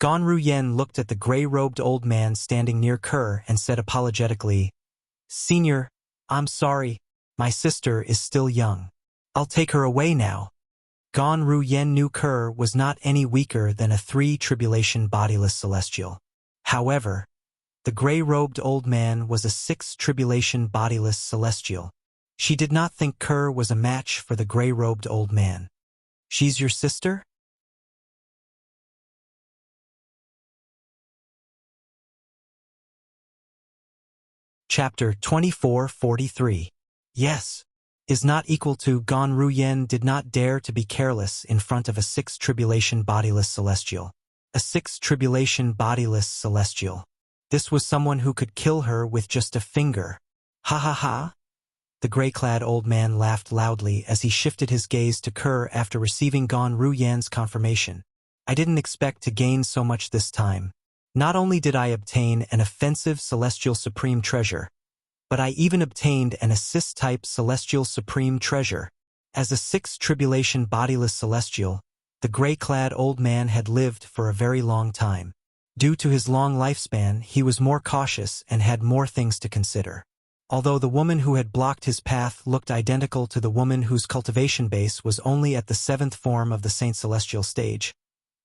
Gan Ruyen looked at the gray-robed old man standing near Ku'er and said apologetically, "Senior, I'm sorry, my sister is still young. I'll take her away now." Gan Ruyen knew Ku'er was not any weaker than a tribulation bodiless celestial. However, the gray-robed old man was a tribulation bodiless celestial. She did not think Ku'er was a match for the gray-robed old man. "She's your sister?" Chapter 2443. Yes. Is not equal to Gan Ruyen did not dare to be careless in front of a tribulation bodiless celestial. A tribulation bodiless celestial. This was someone who could kill her with just a finger. Ha ha ha. The gray-clad old man laughed loudly as he shifted his gaze to Ku'er after receiving Gan Ruyen's confirmation. "I didn't expect to gain so much this time. Not only did I obtain an offensive celestial supreme treasure, but I even obtained an assist-type celestial supreme treasure. As a tribulation bodiless celestial, the gray-clad old man had lived for a very long time. Due to his long lifespan, he was more cautious and had more things to consider. Although the woman who had blocked his path looked identical to the woman whose cultivation base was only at the 7th form of the Saint Celestial stage,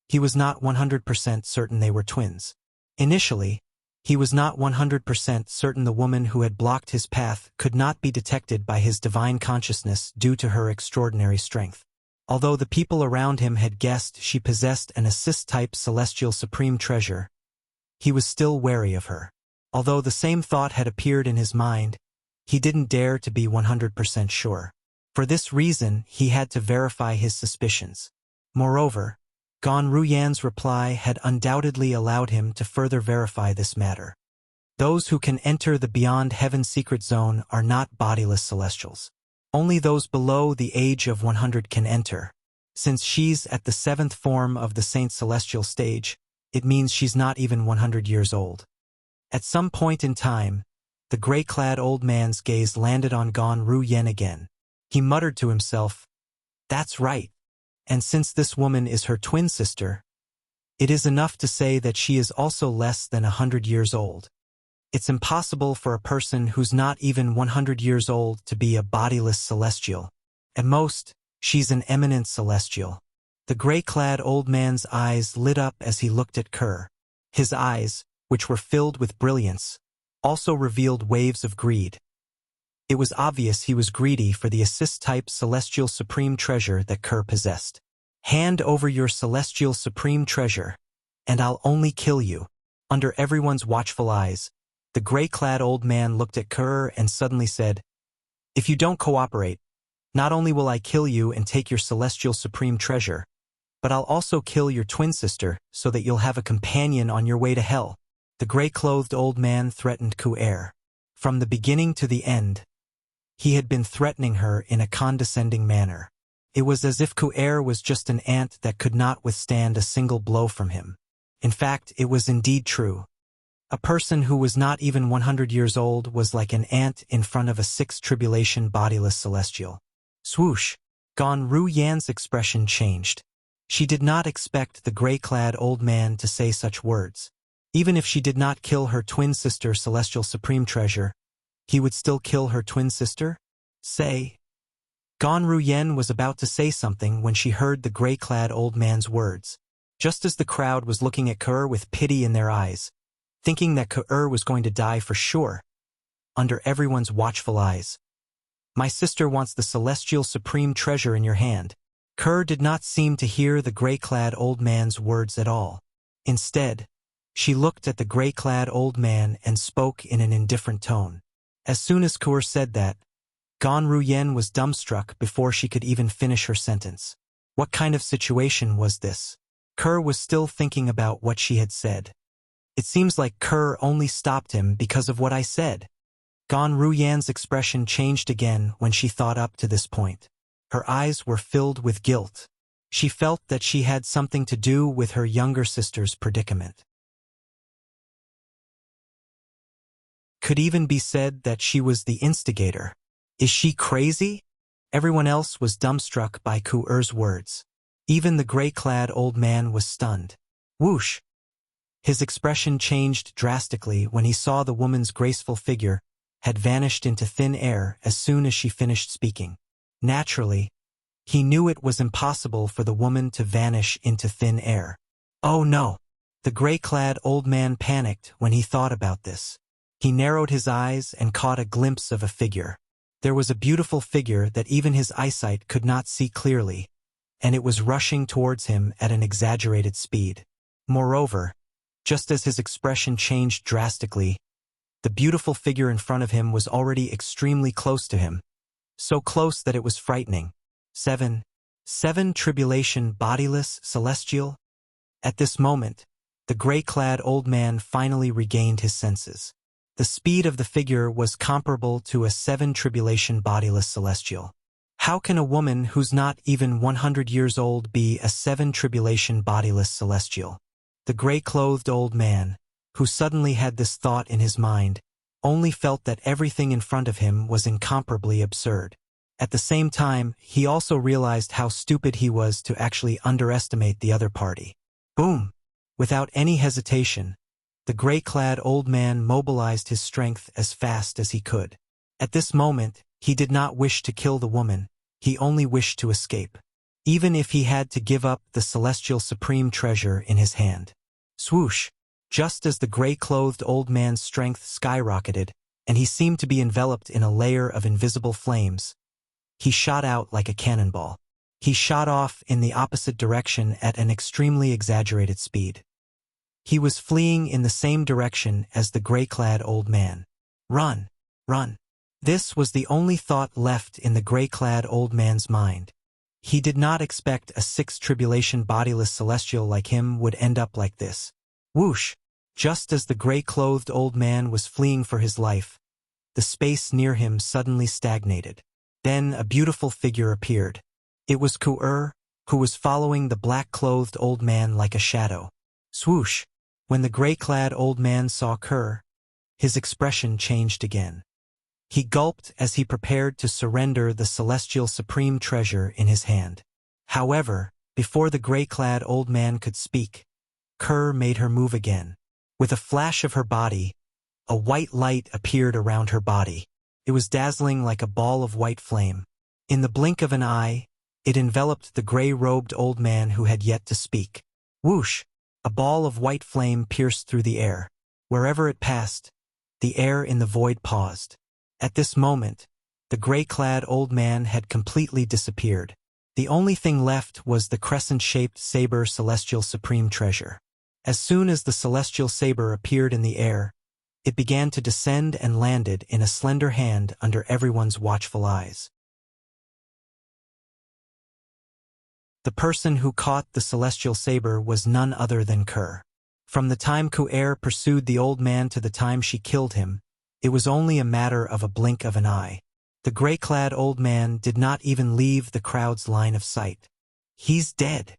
he was not 100% certain they were twins. Initially, he was not 100% certain the woman who had blocked his path could not be detected by his divine consciousness due to her extraordinary strength. Although the people around him had guessed she possessed an assist-type celestial supreme treasure, he was still wary of her. Although the same thought had appeared in his mind, he didn't dare to be 100% sure. For this reason, he had to verify his suspicions. Moreover, Gan Ruyan's reply had undoubtedly allowed him to further verify this matter. Those who can enter the Beyond Heaven secret zone are not bodiless celestials. Only those below the age of 100 can enter. Since she's at the 7th form of the Saint Celestial stage, it means she's not even 100 years old. At some point in time, the gray-clad old man's gaze landed on Gan Ruyen again. He muttered to himself, "That's right. And since this woman is her twin sister, it is enough to say that she is also less than 100 years old." It's impossible for a person who's not even 100 years old to be a bodiless celestial. At most, she's an eminent celestial. The gray-clad old man's eyes lit up as he looked at Kerr. His eyes, which were filled with brilliance, also revealed waves of greed. It was obvious he was greedy for the assist-type celestial supreme treasure that Kerr possessed. Hand over your celestial supreme treasure, and I'll only kill you. Under everyone's watchful eyes, the gray-clad old man looked at Kerr and suddenly said, "If you don't cooperate, not only will I kill you and take your celestial supreme treasure, but I'll also kill your twin sister so that you'll have a companion on your way to hell." The gray-clothed old man threatened Ku'er. From the beginning to the end, he had been threatening her in a condescending manner. It was as if Ku'er was just an ant that could not withstand a single blow from him. In fact, it was indeed true. A person who was not even 100 years old was like an ant in front of a six-tribulation bodiless celestial. Swoosh! Gan Ru Yan's expression changed. She did not expect the gray-clad old man to say such words. Even if she did not kill her twin sister celestial supreme treasure, he would still kill her twin sister? Say. Gan Ru Yan was about to say something when she heard the gray-clad old man's words. Just as the crowd was looking at Kerr with pity in their eyes, thinking that Kerr was going to die for sure, under everyone's watchful eyes. "My sister wants the celestial supreme treasure in your hand." Kerr did not seem to hear the gray-clad old man's words at all. Instead, she looked at the gray-clad old man and spoke in an indifferent tone. As soon as Kerr said that, Gan Ru Yan was dumbstruck before she could even finish her sentence. What kind of situation was this? Kerr was still thinking about what she had said. "It seems like Kerr only stopped him because of what I said." Gan Ru Yan's expression changed again when she thought up to this point. Her eyes were filled with guilt. She felt that she had something to do with her younger sister's predicament. Could even be said that she was the instigator. Is she crazy? Everyone else was dumbstruck by Ku'er's words. Even the gray-clad old man was stunned. Whoosh! His expression changed drastically when he saw the woman's graceful figure had vanished into thin air as soon as she finished speaking. Naturally, he knew it was impossible for the woman to vanish into thin air. Oh no! The gray-clad old man panicked when he thought about this. He narrowed his eyes and caught a glimpse of a figure. There was a beautiful figure that even his eyesight could not see clearly, and it was rushing towards him at an exaggerated speed. Moreover, just as his expression changed drastically, the beautiful figure in front of him was already extremely close to him, so close that it was frightening. Seven tribulation bodiless celestial? At this moment, the gray-clad old man finally regained his senses. The speed of the figure was comparable to a 7 tribulation bodiless celestial. How can a woman who's not even 100 years old be a 7 tribulation bodiless celestial? The gray-clothed old man, who suddenly had this thought in his mind, only felt that everything in front of him was incomparably absurd. At the same time, he also realized how stupid he was to actually underestimate the other party. Boom! Without any hesitation, the gray-clad old man mobilized his strength as fast as he could. At this moment, he did not wish to kill the woman, he only wished to escape. Even if he had to give up the celestial supreme treasure in his hand. Swoosh! Just as the gray-clothed old man's strength skyrocketed, and he seemed to be enveloped in a layer of invisible flames, he shot out like a cannonball. He shot off in the opposite direction at an extremely exaggerated speed. He was fleeing in the same direction as the gray-clad old man. Run! Run! This was the only thought left in the gray-clad old man's mind. He did not expect a 6 tribulation bodiless celestial like him would end up like this. Whoosh! Just as the gray-clothed old man was fleeing for his life, the space near him suddenly stagnated. Then a beautiful figure appeared. It was Ku'er, who was following the black-clothed old man like a shadow. Swoosh! When the gray-clad old man saw Kerr, his expression changed again. He gulped as he prepared to surrender the celestial supreme treasure in his hand. However, before the gray-clad old man could speak, Kerr made her move again. With a flash of her body, A white light appeared around her body. It was dazzling like a ball of white flame. In the blink of an eye, it enveloped the gray-robed old man who had yet to speak. Whoosh! A ball of white flame pierced through the air. Wherever it passed, the air in the void paused. At this moment, the gray-clad old man had completely disappeared. The only thing left was the crescent-shaped saber celestial supreme treasure. As soon as the celestial saber appeared in the air, it began to descend and landed in a slender hand under everyone's watchful eyes. The person who caught the celestial saber was none other than Kerr. From the time Ku'er pursued the old man to the time she killed him, it was only a matter of a blink of an eye. The gray-clad old man did not even leave the crowd's line of sight. He's dead.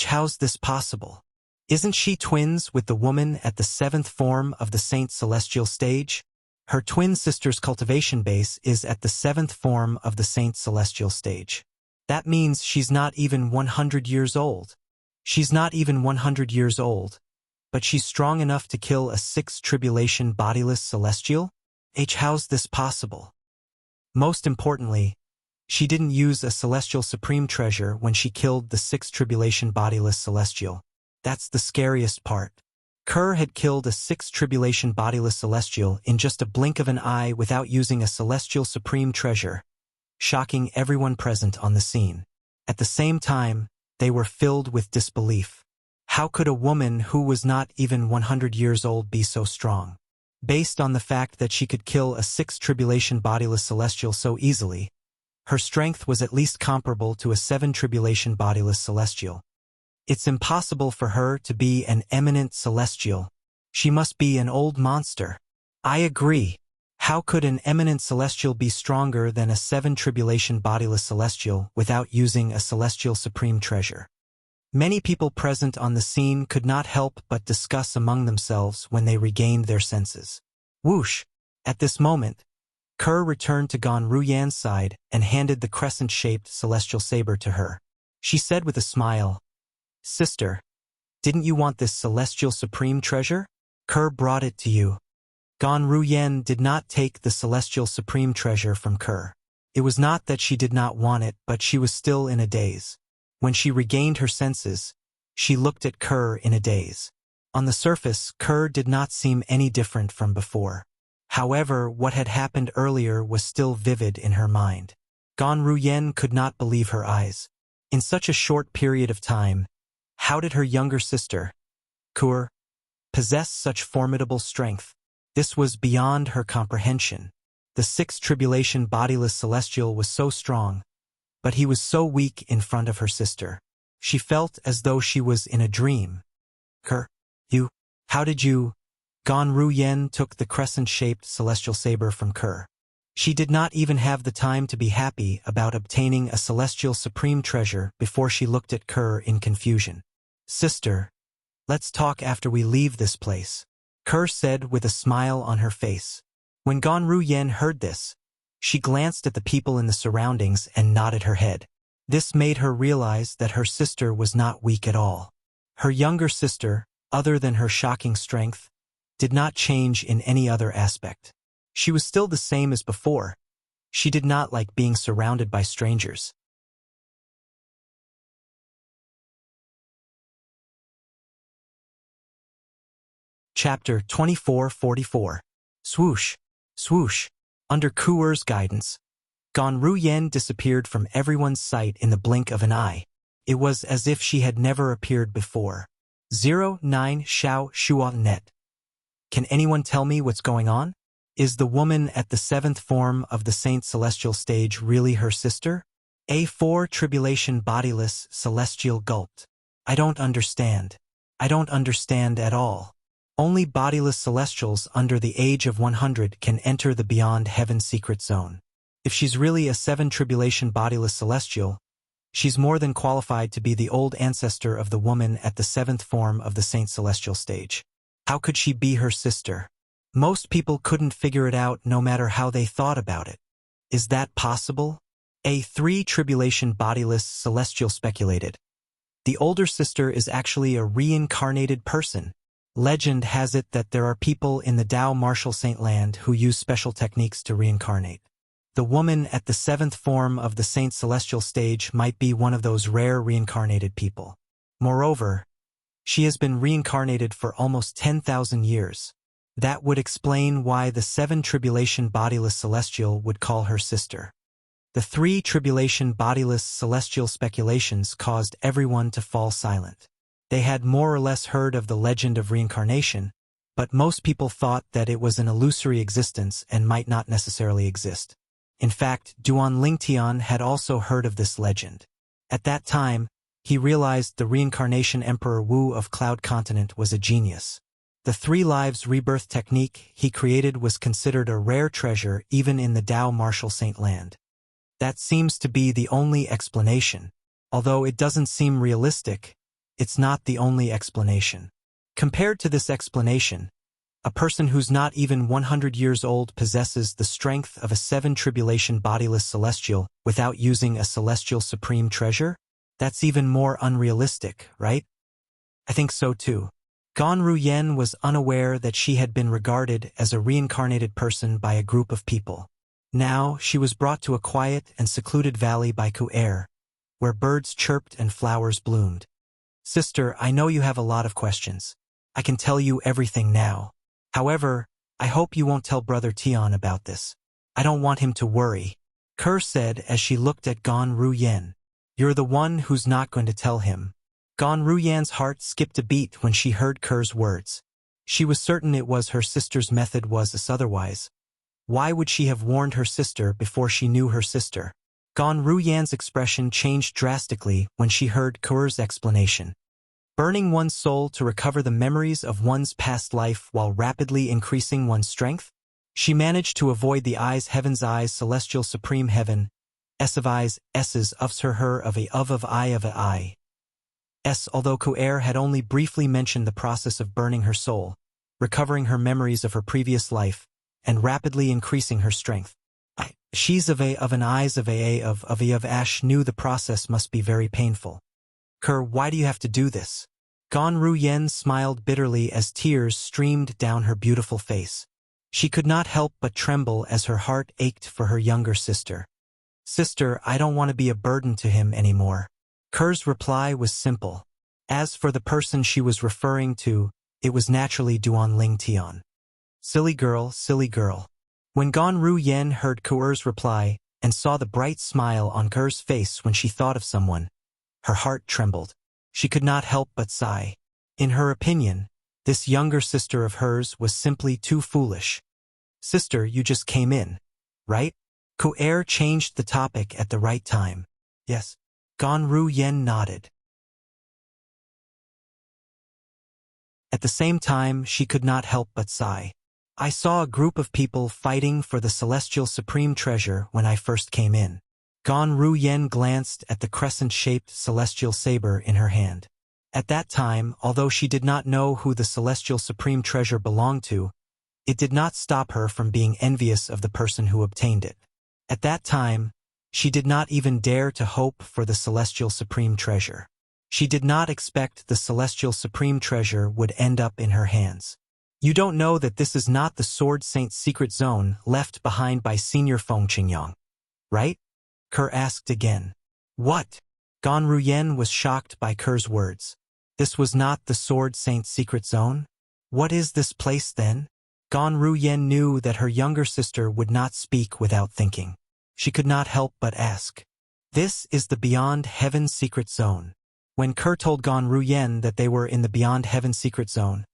How's this possible? Isn't she twins with the woman at the 7th form of the Saint Celestial stage? Her twin sister's cultivation base is at the 7th form of the Saint Celestial stage. That means she's not even 100 years old. She's not even 100 years old, but she's strong enough to kill a 6th tribulation bodiless celestial? How's this possible? Most importantly, she didn't use a celestial supreme treasure when she killed the 6th tribulation bodiless celestial. That's the scariest part. Kerr had killed a 6th tribulation bodiless celestial in just a blink of an eye without using a celestial supreme treasure, shocking everyone present on the scene. At the same time, they were filled with disbelief. How could a woman who was not even 100 years old be so strong? Based on the fact that she could kill a 6th tribulation bodiless celestial so easily, her strength was at least comparable to a 7th tribulation bodiless celestial. It's impossible for her to be an eminent celestial. She must be an old monster. I agree. How could an eminent celestial be stronger than a 7th tribulation bodiless celestial without using a celestial supreme treasure? Many people present on the scene could not help but discuss among themselves when they regained their senses. Whoosh! At this moment, Kerr returned to Gan Ruyan's side and handed the crescent-shaped celestial saber to her. She said with a smile, "Sister, didn't you want this celestial supreme treasure? Kerr brought it to you." Gan Ruyan did not take the celestial supreme treasure from Kerr. It was not that she did not want it, but she was still in a daze. When she regained her senses, she looked at Kerr in a daze. On the surface, Kerr did not seem any different from before. However, what had happened earlier was still vivid in her mind. Gan Ruyan could not believe her eyes. In such a short period of time, how did her younger sister, Kerr, possess such formidable strength? This was beyond her comprehension. The 6th tribulation bodiless celestial was so strong, but he was so weak in front of her sister. She felt as though she was in a dream. Kerr, how did you? Gan Ruyan took the crescent-shaped celestial saber from Kerr. She did not even have the time to be happy about obtaining a celestial supreme treasure before she looked at Kerr in confusion. Sister, let's talk after we leave this place, Kerr said with a smile on her face. When Gan Ruyan heard this, she glanced at the people in the surroundings and nodded her head. This made her realize that her sister was not weak at all. Her younger sister, other than her shocking strength, did not change in any other aspect. She was still the same as before. She did not like being surrounded by strangers. Chapter 2444. Swoosh, swoosh. Under Ku'er's guidance, Gan Ruyan disappeared from everyone's sight in the blink of an eye. It was as if she had never appeared before. 09 Xiao Shua Net. Can anyone tell me what's going on? Is the woman at the 7th form of the Saint Celestial stage really her sister? A4 Tribulation Bodiless Celestial gulped. I don't understand. I don't understand at all. Only bodiless celestials under the age of 100 can enter the Beyond Heaven secret zone. If she's really a 7 Tribulation bodiless celestial, she's more than qualified to be the old ancestor of the woman at the 7th form of the Saint Celestial stage. How could she be her sister? Most people couldn't figure it out no matter how they thought about it. Is that possible? A3 Tribulation bodiless celestial speculated. The older sister is actually a reincarnated person. Legend has it that there are people in the Tao Martial Saint Land who use special techniques to reincarnate. The woman at the 7th form of the Saint Celestial stage might be one of those rare reincarnated people. Moreover, she has been reincarnated for almost 10,000 years. That would explain why the 7 Tribulation Bodiless Celestial would call her sister. The 3 Tribulation Bodiless Celestial speculations caused everyone to fall silent. They had more or less heard of the legend of reincarnation, but most people thought that it was an illusory existence and might not necessarily exist. In fact, Duan Lingtian had also heard of this legend. At that time, he realized the reincarnation Emperor Wu of Cloud Continent was a genius. The 3 lives rebirth technique he created was considered a rare treasure even in the Tao Martial Saint Land. That seems to be the only explanation. Although it doesn't seem realistic, it's not the only explanation. Compared to this explanation, a person who's not even 100 years old possesses the strength of a 7 Tribulation Bodiless Celestial without using a Celestial Supreme Treasure? That's even more unrealistic, right? I think so too. Ganru Yen was unaware that she had been regarded as a reincarnated person by a group of people. Now, she was brought to a quiet and secluded valley by Ku-air, where birds chirped and flowers bloomed. Sister, I know you have a lot of questions. I can tell you everything now. However, I hope you won't tell Brother Tian about this. I don't want him to worry. Kerr said as she looked at Ganru Yen. You're the one who's not going to tell him. Ganru Yan's heart skipped a beat when she heard Kerr's words. She was certain it was her sister's method was otherwise. Why would she have warned her sister before she knew her sister? Ganru Yan's expression changed drastically when she heard Kerr's explanation. Burning one's soul to recover the memories of one's past life while rapidly increasing one's strength? She managed to avoid the eyes heaven's eyes celestial supreme heaven, S of eyes, S's ofs her of a I. S. Although Ku-air had only briefly mentioned the process of burning her soul, recovering her memories of her previous life, and rapidly increasing her strength. She's of an eyes of Ash knew the process must be very painful. Kerr, why do you have to do this? Ganru Yen smiled bitterly as tears streamed down her beautiful face. She could not help but tremble as her heart ached for her younger sister. Sister, I don't want to be a burden to him anymore. Kerr's reply was simple. As for the person she was referring to, it was naturally Duan Lingtian. Silly girl, silly girl. When Ganru Yen heard Kerr's reply and saw the bright smile on Kerr's face when she thought of someone, her heart trembled. She could not help but sigh. In her opinion, this younger sister of hers was simply too foolish. Sister, you just came in, right? Ku-air changed the topic at the right time. Yes. Ganru Yen nodded. At the same time, she could not help but sigh. I saw a group of people fighting for the Celestial Supreme Treasure when I first came in. Ganru Yen glanced at the crescent-shaped celestial saber in her hand. At that time, although she did not know who the Celestial Supreme Treasure belonged to, it did not stop her from being envious of the person who obtained it. At that time, she did not even dare to hope for the Celestial Supreme Treasure. She did not expect the Celestial Supreme Treasure would end up in her hands. You don't know that this is not the Sword Saint's secret zone left behind by Senior Feng Qingyang, right? Kerr asked again. What? Ganru Yen was shocked by Kerr's words. This was not the Sword Saint's secret zone? What is this place then? Ganru Yen knew that her younger sister would not speak without thinking. She could not help but ask. This is the Beyond Heaven secret zone. When Kerr told Ganru Yen that they were in the Beyond Heaven secret zone,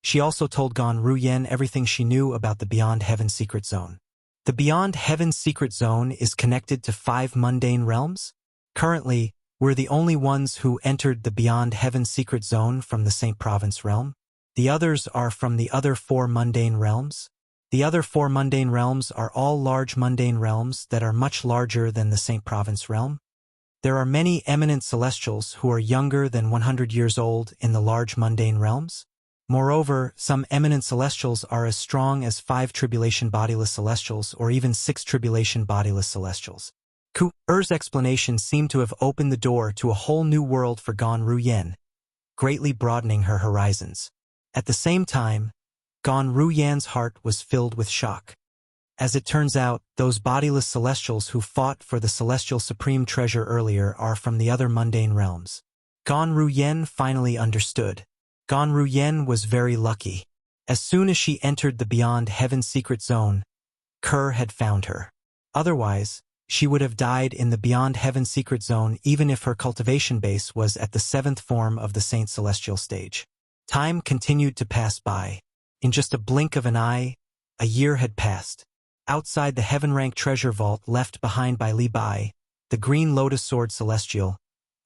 she also told Ganru Yen everything she knew about the Beyond Heaven secret zone. The Beyond Heaven secret zone is connected to 5 mundane realms. Currently, we're the only ones who entered the Beyond Heaven secret zone from the Saint Province realm. The others are from the other 4 mundane realms. The other 4 mundane realms are all large mundane realms that are much larger than the Saint Province realm. There are many eminent celestials who are younger than 100 years old in the large mundane realms. Moreover, some eminent celestials are as strong as 5 tribulation bodiless celestials or even 6 tribulation bodiless celestials. Ku-er's explanation seemed to have opened the door to a whole new world for Ganru Yen, greatly broadening her horizons. At the same time, Gan Ruyan's heart was filled with shock. As it turns out, those bodiless celestials who fought for the celestial supreme treasure earlier are from the other mundane realms. Gan Ruyan finally understood. Gan Ruyan was very lucky. As soon as she entered the Beyond Heaven secret zone, Kerr had found her. Otherwise, she would have died in the Beyond Heaven secret zone even if her cultivation base was at the 7th form of the Saint Celestial stage. Time continued to pass by. In just a blink of an eye, a year had passed. Outside the heaven-rank treasure vault left behind by Li Bai, the Green Lotus Sword Celestial,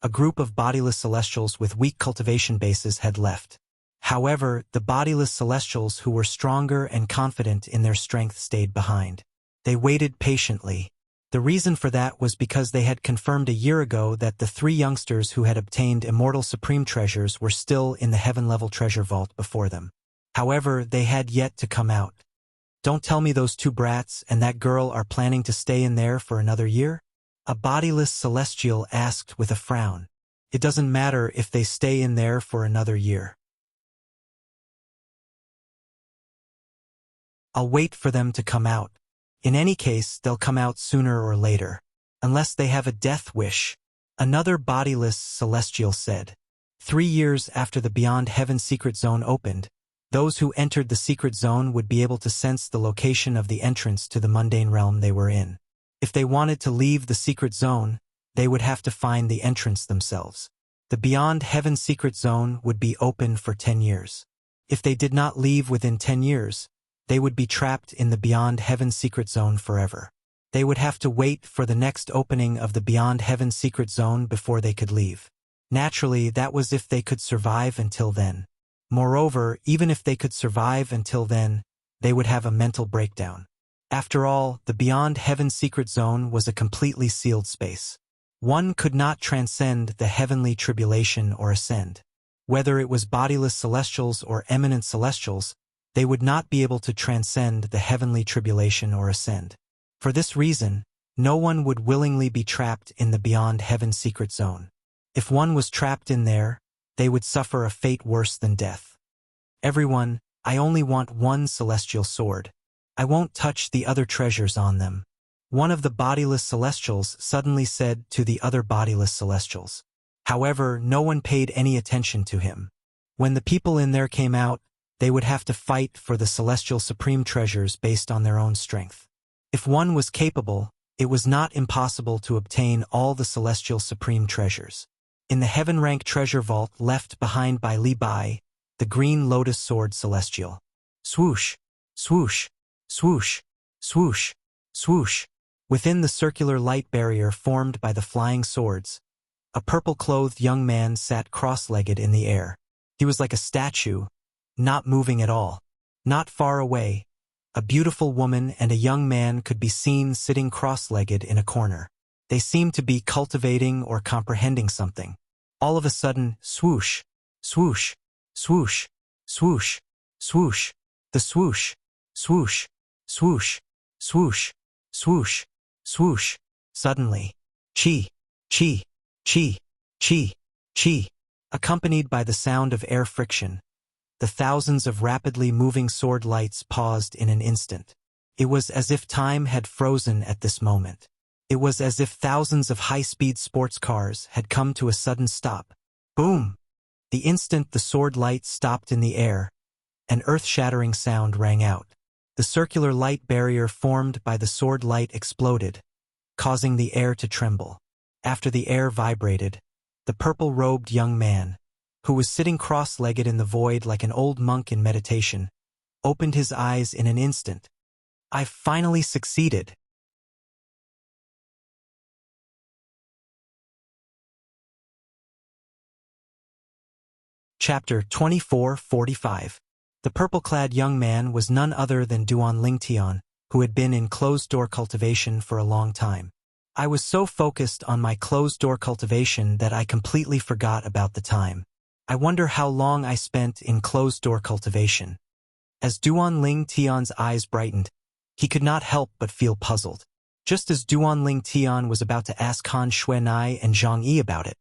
a group of bodiless celestials with weak cultivation bases had left. However, the bodiless celestials who were stronger and confident in their strength stayed behind. They waited patiently. The reason for that was because they had confirmed a year ago that the 3 youngsters who had obtained immortal supreme treasures were still in the heaven-level treasure vault before them. However, they had yet to come out. Don't tell me those 2 brats and that girl are planning to stay in there for another year? A bodiless celestial asked with a frown. It doesn't matter if they stay in there for another year. I'll wait for them to come out. In any case, they'll come out sooner or later. Unless they have a death wish. Another bodiless celestial said. 3 years after the Beyond Heaven secret zone opened, those who entered the secret zone would be able to sense the location of the entrance to the mundane realm they were in. If they wanted to leave the secret zone, they would have to find the entrance themselves. The Beyond Heaven secret zone would be open for 10 years. If they did not leave within 10 years, they would be trapped in the Beyond Heaven secret zone forever. They would have to wait for the next opening of the Beyond Heaven secret zone before they could leave. Naturally, that was if they could survive until then. Moreover, even if they could survive until then, they would have a mental breakdown. After all, the Beyond Heaven secret zone was a completely sealed space. One could not transcend the heavenly tribulation or ascend. Whether it was bodiless celestials or eminent celestials, they would not be able to transcend the heavenly tribulation or ascend. For this reason, no one would willingly be trapped in the Beyond Heaven secret zone. If one was trapped in there, they would suffer a fate worse than death. Everyone, I only want 1 celestial sword. I won't touch the other treasures on them. One of the bodiless celestials suddenly said to the other bodiless celestials. However, no one paid any attention to him. When the people in there came out, they would have to fight for the celestial supreme treasures based on their own strength. If one was capable, it was not impossible to obtain all the celestial supreme treasures. In the heaven-rank treasure vault left behind by Li Bai, the Green Lotus Sword Celestial. Swoosh, swoosh, swoosh, swoosh, swoosh. Within the circular light barrier formed by the flying swords, a purple-clothed young man sat cross-legged in the air. He was like a statue, not moving at all. Not far away, a beautiful woman and a young man could be seen sitting cross-legged in a corner. They seemed to be cultivating or comprehending something. All of a sudden, swoosh, swoosh, swoosh, swoosh, swoosh, the swoosh, swoosh, swoosh, swoosh, swoosh, swoosh. Suddenly, chi, chi, chi, chi, chi, accompanied by the sound of air friction. The thousands of rapidly moving sword lights paused in an instant. It was as if time had frozen at this moment. It was as if thousands of high-speed sports cars had come to a sudden stop. Boom! The instant the sword lights stopped in the air, an earth-shattering sound rang out. The circular light barrier formed by the sword light exploded, causing the air to tremble. After the air vibrated, the purple-robed young man, who was sitting cross-legged in the void like an old monk in meditation, opened his eyes in an instant. "I've finally succeeded." Chapter 24:45. The purple-clad young man was none other than Duan Lingtian, who had been in closed-door cultivation for a long time. I was so focused on my closed-door cultivation that I completely forgot about the time. I wonder how long I spent in closed-door cultivation. As Duan Lingtian's eyes brightened, he could not help but feel puzzled. Just as Duan Lingtian was about to ask Han Xuenai and Zhang Yi about it,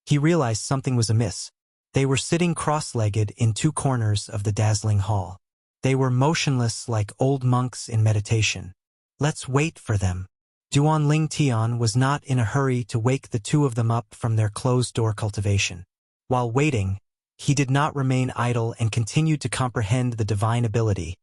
he realized something was amiss. They were sitting cross-legged in two corners of the dazzling hall. They were motionless like old monks in meditation. Let's wait for them. Duan Ling Tian was not in a hurry to wake the two of them up from their closed-door cultivation. While waiting, he did not remain idle and continued to comprehend the divine ability,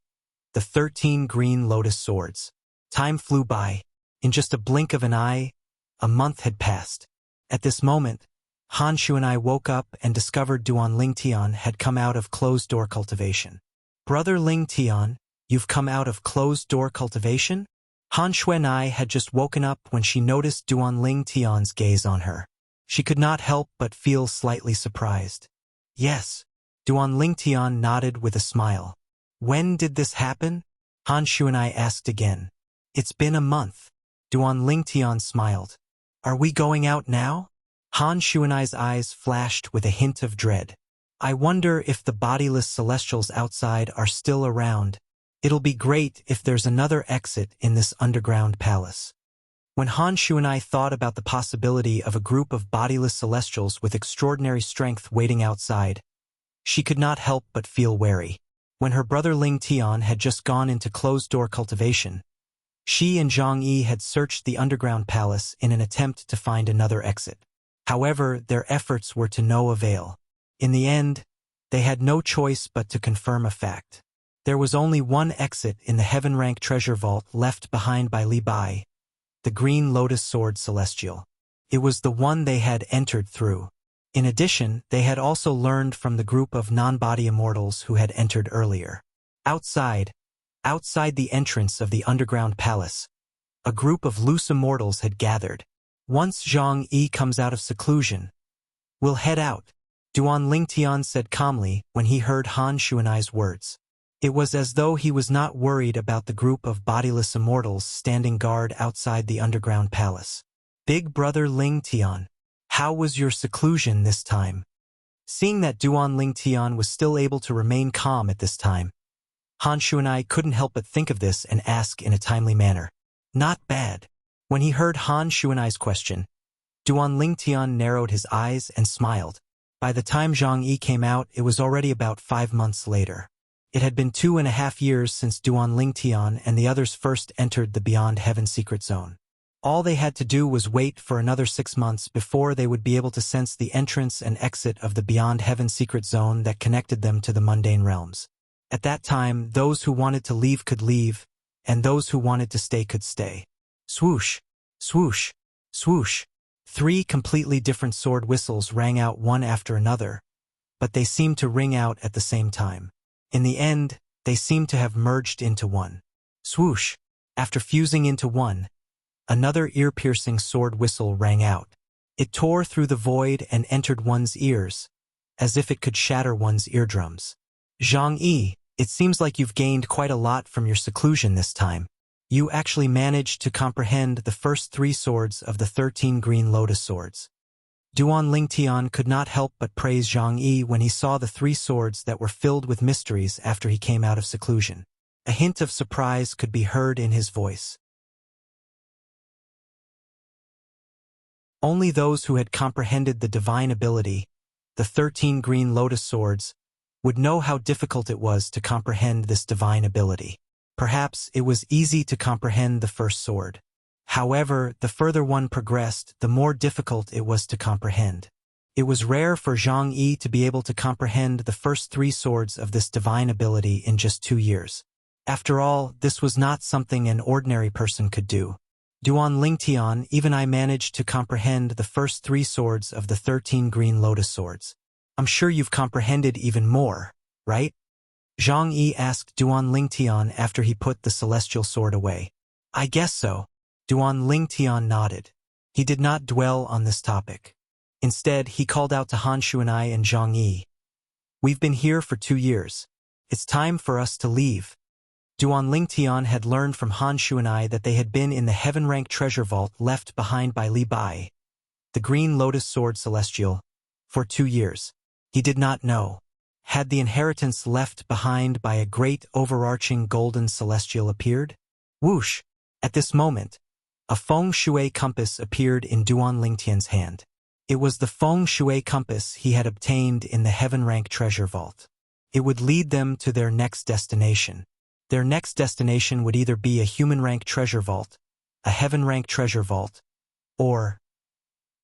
the 13 green lotus swords. Time flew by. In just a blink of an eye, a month had passed. At this moment, Han Shuanai woke up and discovered Duan Ling Tian had come out of closed-door cultivation. Brother Ling Tian, you've come out of closed-door cultivation? Han Shuanai had just woken up when she noticed Duan Ling Tian's gaze on her. She could not help but feel slightly surprised. Yes. Duan Ling Tian nodded with a smile. When did this happen? Han Shuanai asked again. It's been a month. Duan Ling Tian smiled. Are we going out now? Han Shuanai's eyes flashed with a hint of dread. I wonder if the bodiless celestials outside are still around. It'll be great if there's another exit in this underground palace. When Han Shuanai thought about the possibility of a group of bodiless celestials with extraordinary strength waiting outside, she could not help but feel wary. When her brother Ling Tian had just gone into closed-door cultivation, she and Zhang Yi had searched the underground palace in an attempt to find another exit. However, their efforts were to no avail. In the end, they had no choice but to confirm a fact. There was only one exit in the heaven-rank treasure vault left behind by Li Bai, the green lotus sword celestial. It was the one they had entered through. In addition, they had also learned from the group of non-body immortals who had entered earlier. Outside the entrance of the underground palace, a group of loose immortals had gathered. Once Zhang Yi comes out of seclusion, we'll head out, Duan Ling Tian said calmly when he heard Han Shuanai's words. It was as though he was not worried about the group of bodiless immortals standing guard outside the underground palace. Big brother Ling Tian, how was your seclusion this time? Seeing that Duan Ling Tian was still able to remain calm at this time, Han Shuanai couldn't help but think of this and ask in a timely manner. Not bad. When he heard Han Shuanai's question, Duan Ling Tian narrowed his eyes and smiled. By the time Zhang Yi came out, it was already about 5 months later. It had been 2.5 years since Duan Ling Tian and the others first entered the Beyond Heaven secret zone. All they had to do was wait for another 6 months before they would be able to sense the entrance and exit of the Beyond Heaven secret zone that connected them to the mundane realms. At that time, those who wanted to leave could leave, and those who wanted to stay could stay. Swoosh, swoosh, swoosh. 3 completely different sword whistles rang out one after another, but they seemed to ring out at the same time. In the end, they seemed to have merged into one. Swoosh! After fusing into one, another ear-piercing sword whistle rang out. It tore through the void and entered one's ears, as if it could shatter one's eardrums. Zhang Yi, it seems like you've gained quite a lot from your seclusion this time. You actually managed to comprehend the first 3 swords of the 13 green lotus swords. Duan Ling Tian could not help but praise Zhang Yi when he saw the 3 swords that were filled with mysteries after he came out of seclusion. A hint of surprise could be heard in his voice. Only those who had comprehended the divine ability, the 13 green lotus swords, would know how difficult it was to comprehend this divine ability. Perhaps it was easy to comprehend the first sword. However, the further one progressed, the more difficult it was to comprehend. It was rare for Zhang Yi to be able to comprehend the first 3 swords of this divine ability in just 2 years. After all, this was not something an ordinary person could do. Duan Ling Tian, even I managed to comprehend the first 3 swords of the 13 green lotus swords. I'm sure you've comprehended even more, right? Zhang Yi asked Duan Ling Tian after he put the celestial sword away. I guess so. Duan Ling Tian nodded. He did not dwell on this topic. Instead, he called out to Han Shuanai and Zhang Yi. We've been here for 2 years. It's time for us to leave. Duan Ling Tian had learned from Han Shuanai that they had been in the heaven-rank treasure vault left behind by Li Bai, the green lotus sword celestial, for 2 years. He did not know. Had the inheritance left behind by a great overarching golden celestial appeared? Whoosh! At this moment, a feng shui compass appeared in Duan Ling Tian's hand. It was the feng shui compass he had obtained in the heaven-rank treasure vault. It would lead them to their next destination. Their next destination would either be a human-rank treasure vault, a heaven-rank treasure vault, or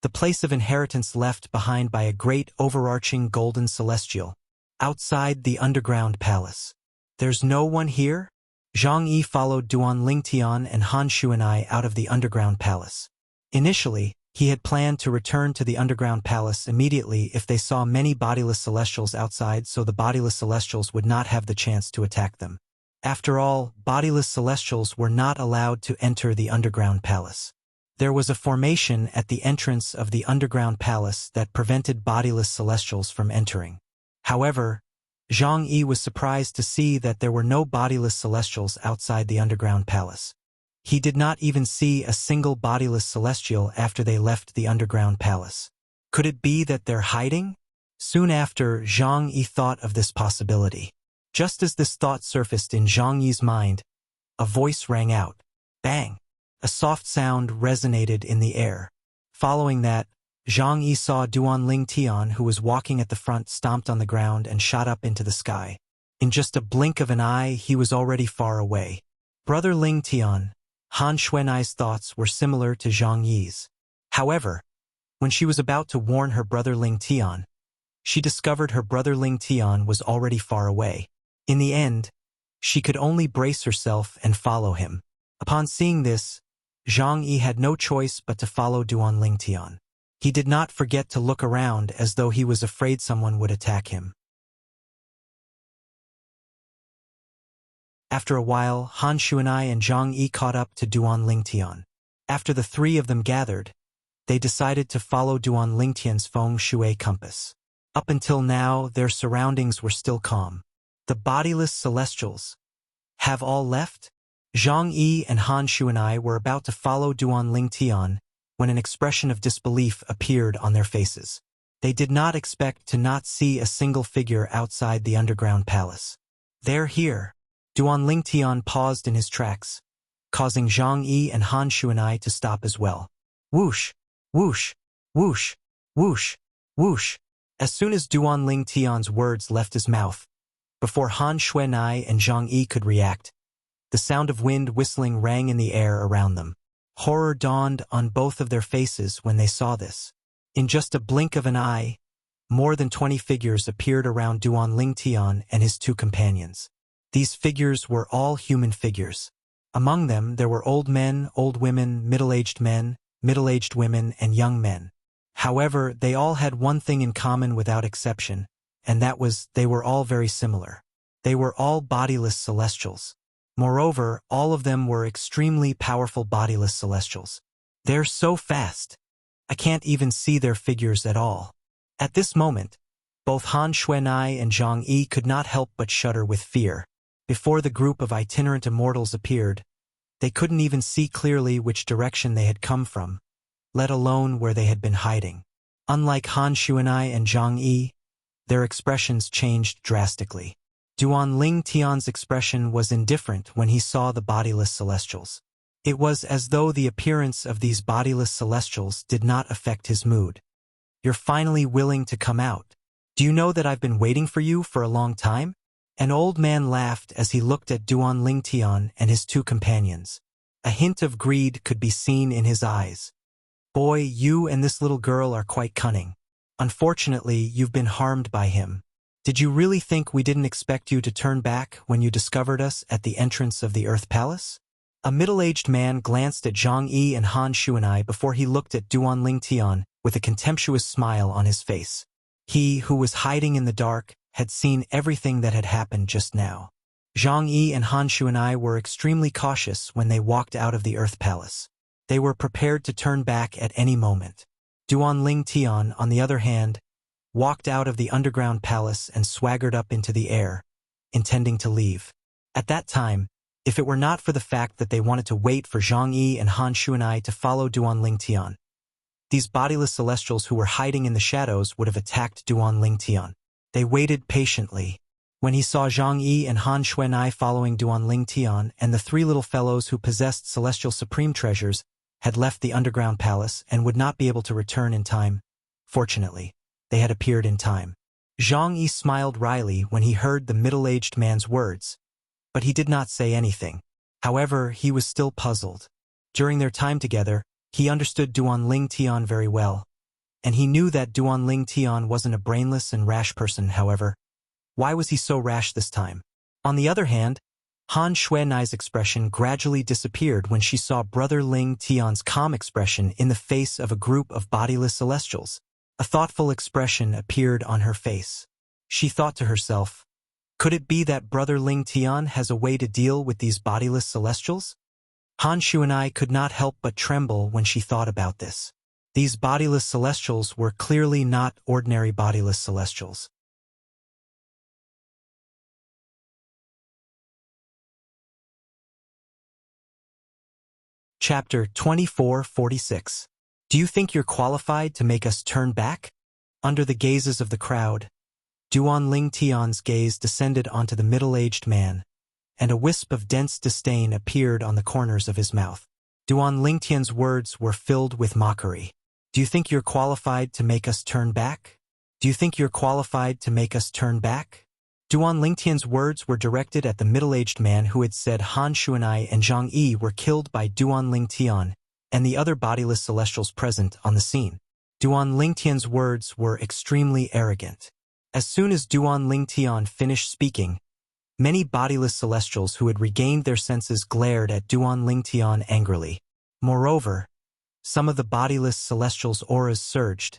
the place of inheritance left behind by a great overarching golden celestial, outside the underground palace. There's no one here? Zhang Yi followed Duan Lingtian and Han Shuanai out of the underground palace. Initially, he had planned to return to the underground palace immediately if they saw many bodiless celestials outside, so the bodiless celestials would not have the chance to attack them. After all, bodiless celestials were not allowed to enter the underground palace. There was a formation at the entrance of the underground palace that prevented bodiless celestials from entering. However, Zhang Yi was surprised to see that there were no bodiless celestials outside the underground palace. He did not even see a single bodiless celestial after they left the underground palace. Could it be that they're hiding? Soon after, Zhang Yi thought of this possibility. Just as this thought surfaced in Zhang Yi's mind, a voice rang out. Bang! A soft sound resonated in the air. Following that, Zhang Yi saw Duan Lingtian, who was walking at the front, stomped on the ground and shot up into the sky. In just a blink of an eye, he was already far away. Brother Lingtian, Han Xuanai's thoughts were similar to Zhang Yi's. However, when she was about to warn her brother Lingtian, she discovered her brother Lingtian was already far away. In the end, she could only brace herself and follow him. Upon seeing this, Zhang Yi had no choice but to follow Duan Lingtian. He did not forget to look around as though he was afraid someone would attack him. After a while, Han Shuanai and Zhang Yi caught up to Duan Lingtian. After the three of them gathered, they decided to follow Duan Lingtian's feng shui compass. Up until now, their surroundings were still calm. The bodiless celestials have all left? Zhang Yi and Han Shuanai were about to follow Duan Lingtian when an expression of disbelief appeared on their faces. They did not expect to not see a single figure outside the underground palace. They're here. Duan Lingtian paused in his tracks, causing Zhang Yi and Han Shuanai to stop as well. Whoosh! Whoosh! Whoosh! Whoosh! Whoosh! As soon as Duan Lingtian's words left his mouth, before Han Shuanai and Zhang Yi could react, the sound of wind whistling rang in the air around them. Horror dawned on both of their faces when they saw this. In just a blink of an eye, more than 20 figures appeared around Duan Lingtian and his two companions. These figures were all human figures. Among them, there were old men, old women, middle-aged men, middle-aged women, and young men. However, they all had one thing in common without exception, and that was they were all very similar. They were all bodiless celestials. Moreover, all of them were extremely powerful bodiless celestials. They're so fast. I can't even see their figures at all. At this moment, both Han Shuanai and Zhang Yi could not help but shudder with fear. Before the group of itinerant immortals appeared, they couldn't even see clearly which direction they had come from, let alone where they had been hiding. Unlike Han Shuanai and Zhang Yi, their expressions changed drastically. Duan Lingtian's expression was indifferent when he saw the bodiless celestials. It was as though the appearance of these bodiless celestials did not affect his mood. You're finally willing to come out. Do you know that I've been waiting for you for a long time? An old man laughed as he looked at Duan Lingtian and his two companions. A hint of greed could be seen in his eyes. Boy, you and this little girl are quite cunning. Unfortunately, you've been harmed by him. Did you really think we didn't expect you to turn back when you discovered us at the entrance of the Earth Palace? A middle-aged man glanced at Zhang Yi and Han Shuanai before he looked at Duan Lingtian with a contemptuous smile on his face. He, who was hiding in the dark, had seen everything that had happened just now. Zhang Yi and Han Shuanai were extremely cautious when they walked out of the Earth Palace. They were prepared to turn back at any moment. Duan Lingtian, on the other hand, walked out of the underground palace and swaggered up into the air, intending to leave. At that time, if it were not for the fact that they wanted to wait for Zhang Yi and Han Shuanai to follow Duan Lingtian, these bodiless celestials who were hiding in the shadows would have attacked Duan Lingtian. They waited patiently. When he saw Zhang Yi and Han Shuanai following Duan Lingtian and the three little fellows who possessed celestial supreme treasures had left the underground palace and would not be able to return in time, Fortunately, they had appeared in time. Zhang Yi smiled wryly when he heard the middle-aged man's words, but he did not say anything. However, he was still puzzled. During their time together, he understood Duanling Tian very well, and he knew that Duanling Tian wasn't a brainless and rash person. However, why was he so rash this time? On the other hand, Han Xuanai's expression gradually disappeared when she saw Brother Ling Tian's calm expression in the face of a group of bodiless celestials. A thoughtful expression appeared on her face. She thought to herself, could it be that Brother Ling Tian has a way to deal with these bodiless celestials? Han Xuanai could not help but tremble when she thought about this. These bodiless celestials were clearly not ordinary bodiless celestials. Chapter 2446. Do you think you're qualified to make us turn back? Under the gazes of the crowd, Duanling Tian's gaze descended onto the middle-aged man, and a wisp of dense disdain appeared on the corners of his mouth. Duanling Tian's words were filled with mockery. Do you think you're qualified to make us turn back? Do you think you're qualified to make us turn back? Duanling Tian's words were directed at the middle-aged man who had said Han Xuanai and Zhang Yi were killed by Duanling Tian and the other bodiless celestials present on the scene. Duanling Tian's words were extremely arrogant. As soon as Duanling Tian finished speaking, many bodiless celestials who had regained their senses glared at Duanling Tian angrily. Moreover, some of the bodiless celestials' auras surged,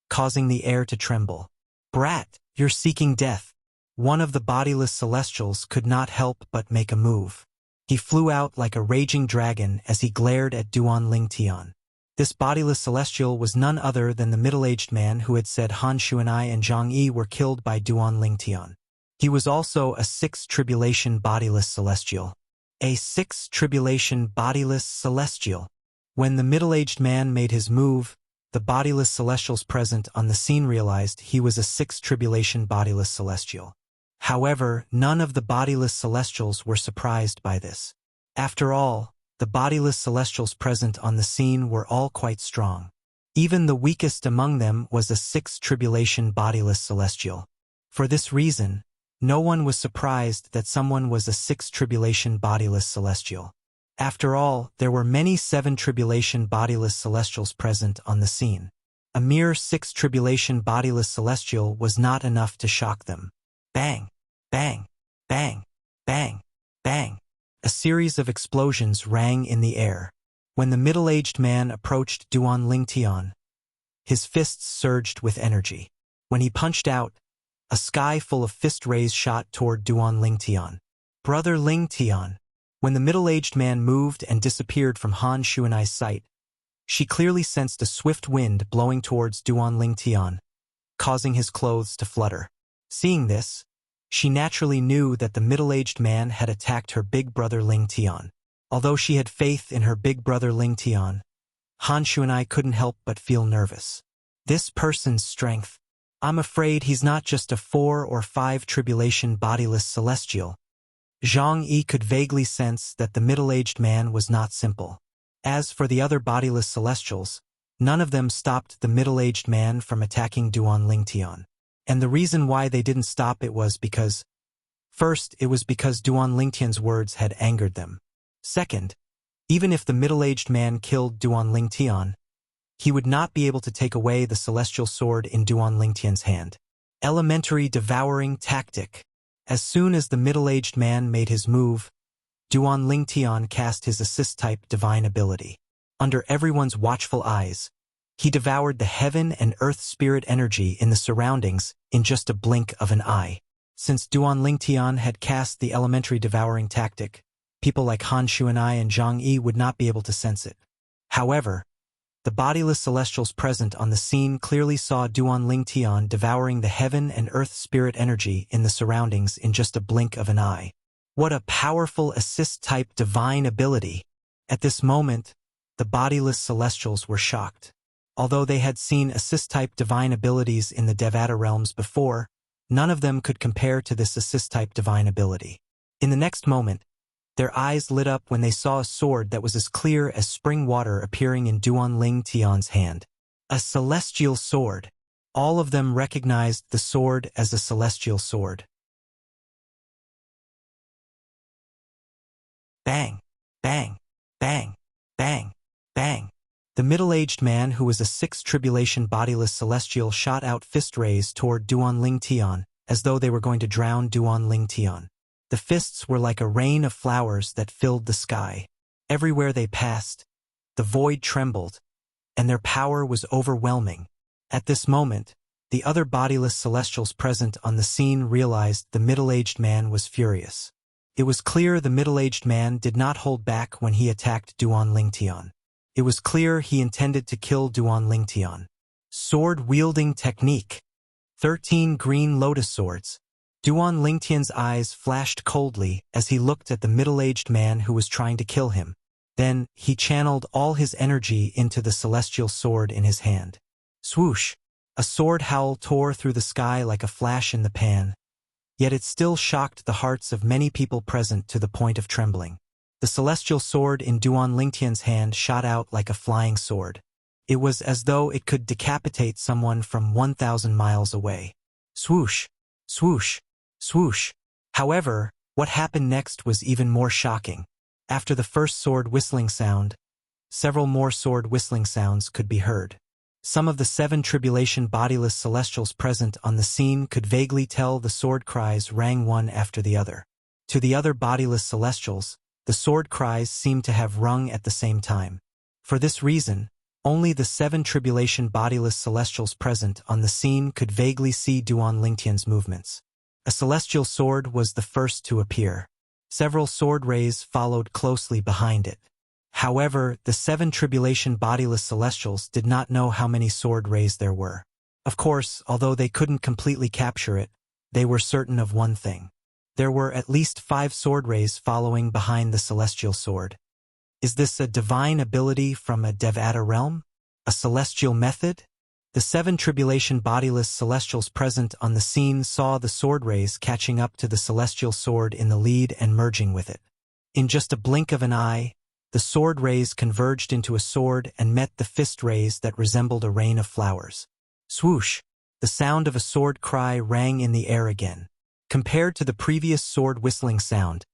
causing the air to tremble. Brat, you're seeking death. One of the bodiless celestials could not help but make a move. He flew out like a raging dragon as he glared at Duanling Tian. This bodiless celestial was none other than the middle-aged man who had said Han Xuanai and Zhang Yi were killed by Duanling Tian. He was also a sixth tribulation bodiless celestial. A sixth tribulation bodiless celestial. When the middle-aged man made his move, the bodiless celestials present on the scene realized he was a sixth tribulation bodiless celestial. However, none of the bodiless celestials were surprised by this. After all, the bodiless celestials present on the scene were all quite strong. Even the weakest among them was a sixth tribulation bodiless celestial. For this reason, no one was surprised that someone was a sixth tribulation bodiless celestial. After all, there were many seven tribulation bodiless celestials present on the scene. A mere sixth tribulation bodiless celestial was not enough to shock them. Bang! Bang! Bang! Bang! Bang! A series of explosions rang in the air. When the middle-aged man approached Duanling Tian, his fists surged with energy. When he punched out, a sky full of fist rays shot toward Duanling Tian. Brother Ling Tian. When the middle-aged man moved and disappeared from Han Xuanai's sight, she clearly sensed a swift wind blowing towards Duanling Tian, causing his clothes to flutter. Seeing this, she naturally knew that the middle-aged man had attacked her big brother Ling Tian. Although she had faith in her big brother Ling Tian, Han Xuanai couldn't help but feel nervous. This person's strength. I'm afraid he's not just a 4 or 5 tribulation bodiless celestial. Zhang Yi could vaguely sense that the middle-aged man was not simple. As for the other bodiless celestials, none of them stopped the middle-aged man from attacking Duanling Tian. And the reason why they didn't stop it was because, first, it was because Duanling Tian's words had angered them. Second, even if the middle-aged man killed Duanling Tian, he would not be able to take away the celestial sword in Duanling Tian's hand. Elementary devouring tactic. As soon as the middle-aged man made his move, Duanling Tian cast his assist-type divine ability. Under everyone's watchful eyes, he devoured the heaven and earth spirit energy in the surroundings in just a blink of an eye. Since Duanling Tian had cast the elementary devouring tactic, people like Han Xuanai and Zhang Yi would not be able to sense it. However, the bodiless celestials present on the scene clearly saw Duanling Tian devouring the heaven and earth spirit energy in the surroundings in just a blink of an eye. What a powerful assist-type divine ability! At this moment, the bodiless celestials were shocked. Although they had seen assist-type divine abilities in the Devata realms before, none of them could compare to this assist-type divine ability. In the next moment, their eyes lit up when they saw a sword that was as clear as spring water appearing in Duanling Tian's hand. A celestial sword. all of them recognized the sword as a celestial sword. Bang! Bang! Bang! Bang! Bang! The middle-aged man who was a sixth tribulation bodiless celestial shot out fist rays toward Duan Ling Tian, as though they were going to drown Duan Ling Tian. The fists were like a rain of flowers that filled the sky. Everywhere they passed, the void trembled, and their power was overwhelming. At this moment, the other bodiless celestials present on the scene realized the middle-aged man was furious. It was clear the middle-aged man did not hold back when he attacked Duan Ling Tian. It was clear he intended to kill Duan Ling Tian. Sword-wielding technique. 13 green lotus swords. Duan Ling Tian's eyes flashed coldly as he looked at the middle-aged man who was trying to kill him. Then, he channeled all his energy into the celestial sword in his hand. Swoosh! A sword howl tore through the sky like a flash in the pan. Yet it still shocked the hearts of many people present to the point of trembling. The celestial sword in Duan Ling Tian's hand shot out like a flying sword. It was as though it could decapitate someone from 1,000 miles away. Swoosh! Swoosh! Swoosh! However, what happened next was even more shocking. After the first sword whistling sound, several more sword whistling sounds could be heard. Some of the 7 tribulation bodiless celestials present on the scene could vaguely tell the sword cries rang one after the other. To the other bodiless celestials, the sword cries seemed to have rung at the same time. For this reason, only the 7 tribulation bodiless celestials present on the scene could vaguely see Duan Ling Tian's movements. A celestial sword was the first to appear. Several sword rays followed closely behind it. However, the 7 tribulation bodiless celestials did not know how many sword rays there were. Of course, although they couldn't completely capture it, they were certain of one thing. There were at least 5 sword rays following behind the celestial sword. Is this a divine ability from a Devata realm? A celestial method? The 7 tribulation bodiless celestials present on the scene saw the sword rays catching up to the celestial sword in the lead and merging with it. In just a blink of an eye, the sword rays converged into a sword and met the fist rays that resembled a rain of flowers. Swoosh! The sound of a sword cry rang in the air again. Compared to the previous sword whistling sound,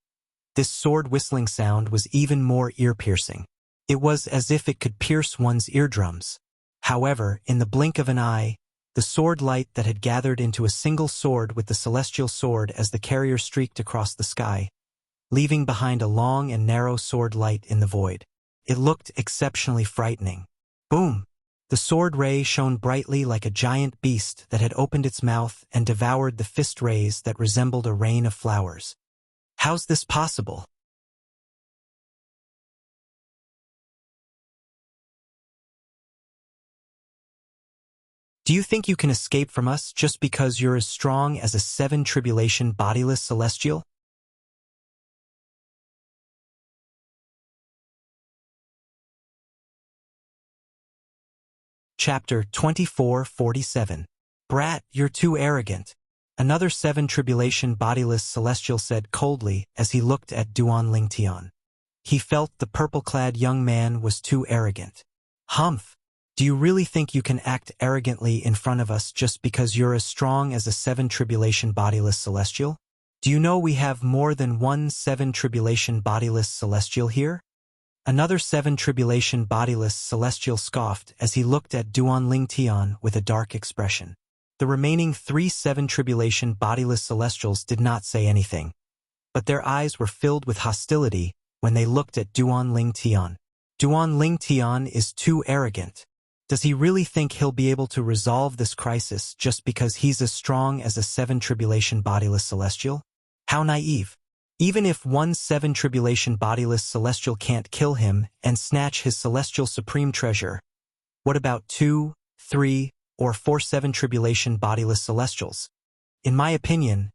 this sword whistling sound was even more ear-piercing. It was as if it could pierce one's eardrums. However, in the blink of an eye, the sword light that had gathered into a single sword with the celestial sword as the carrier streaked across the sky, leaving behind a long and narrow sword light in the void. It looked exceptionally frightening. Boom! The sword ray shone brightly like a giant beast that had opened its mouth and devoured the fist rays that resembled a rain of flowers. How's this possible? Do you think you can escape from us just because you're as strong as a 7 tribulation bodiless celestial? Chapter 24:47. Brat, you're too arrogant. Another 7 tribulation bodiless celestial said coldly as he looked at Duan Ling Tian. He felt the purple-clad young man was too arrogant. Humph! Do you really think you can act arrogantly in front of us just because you're as strong as a 7 tribulation bodiless celestial? Do you know we have more than one 7 tribulation bodiless celestial here? Another 7 tribulation bodiless celestial scoffed as he looked at Duan Ling Tian with a dark expression. The remaining 3 7 tribulation bodiless celestials did not say anything, but their eyes were filled with hostility when they looked at Duan Ling Tian. Duan Ling Tian is too arrogant. Does he really think he'll be able to resolve this crisis just because he's as strong as a 7 tribulation bodiless celestial? How naive. Even if one 7 tribulation bodiless celestial can't kill him and snatch his celestial supreme treasure, what about 2, 3, or 4 7 tribulation bodiless celestials? In my opinion,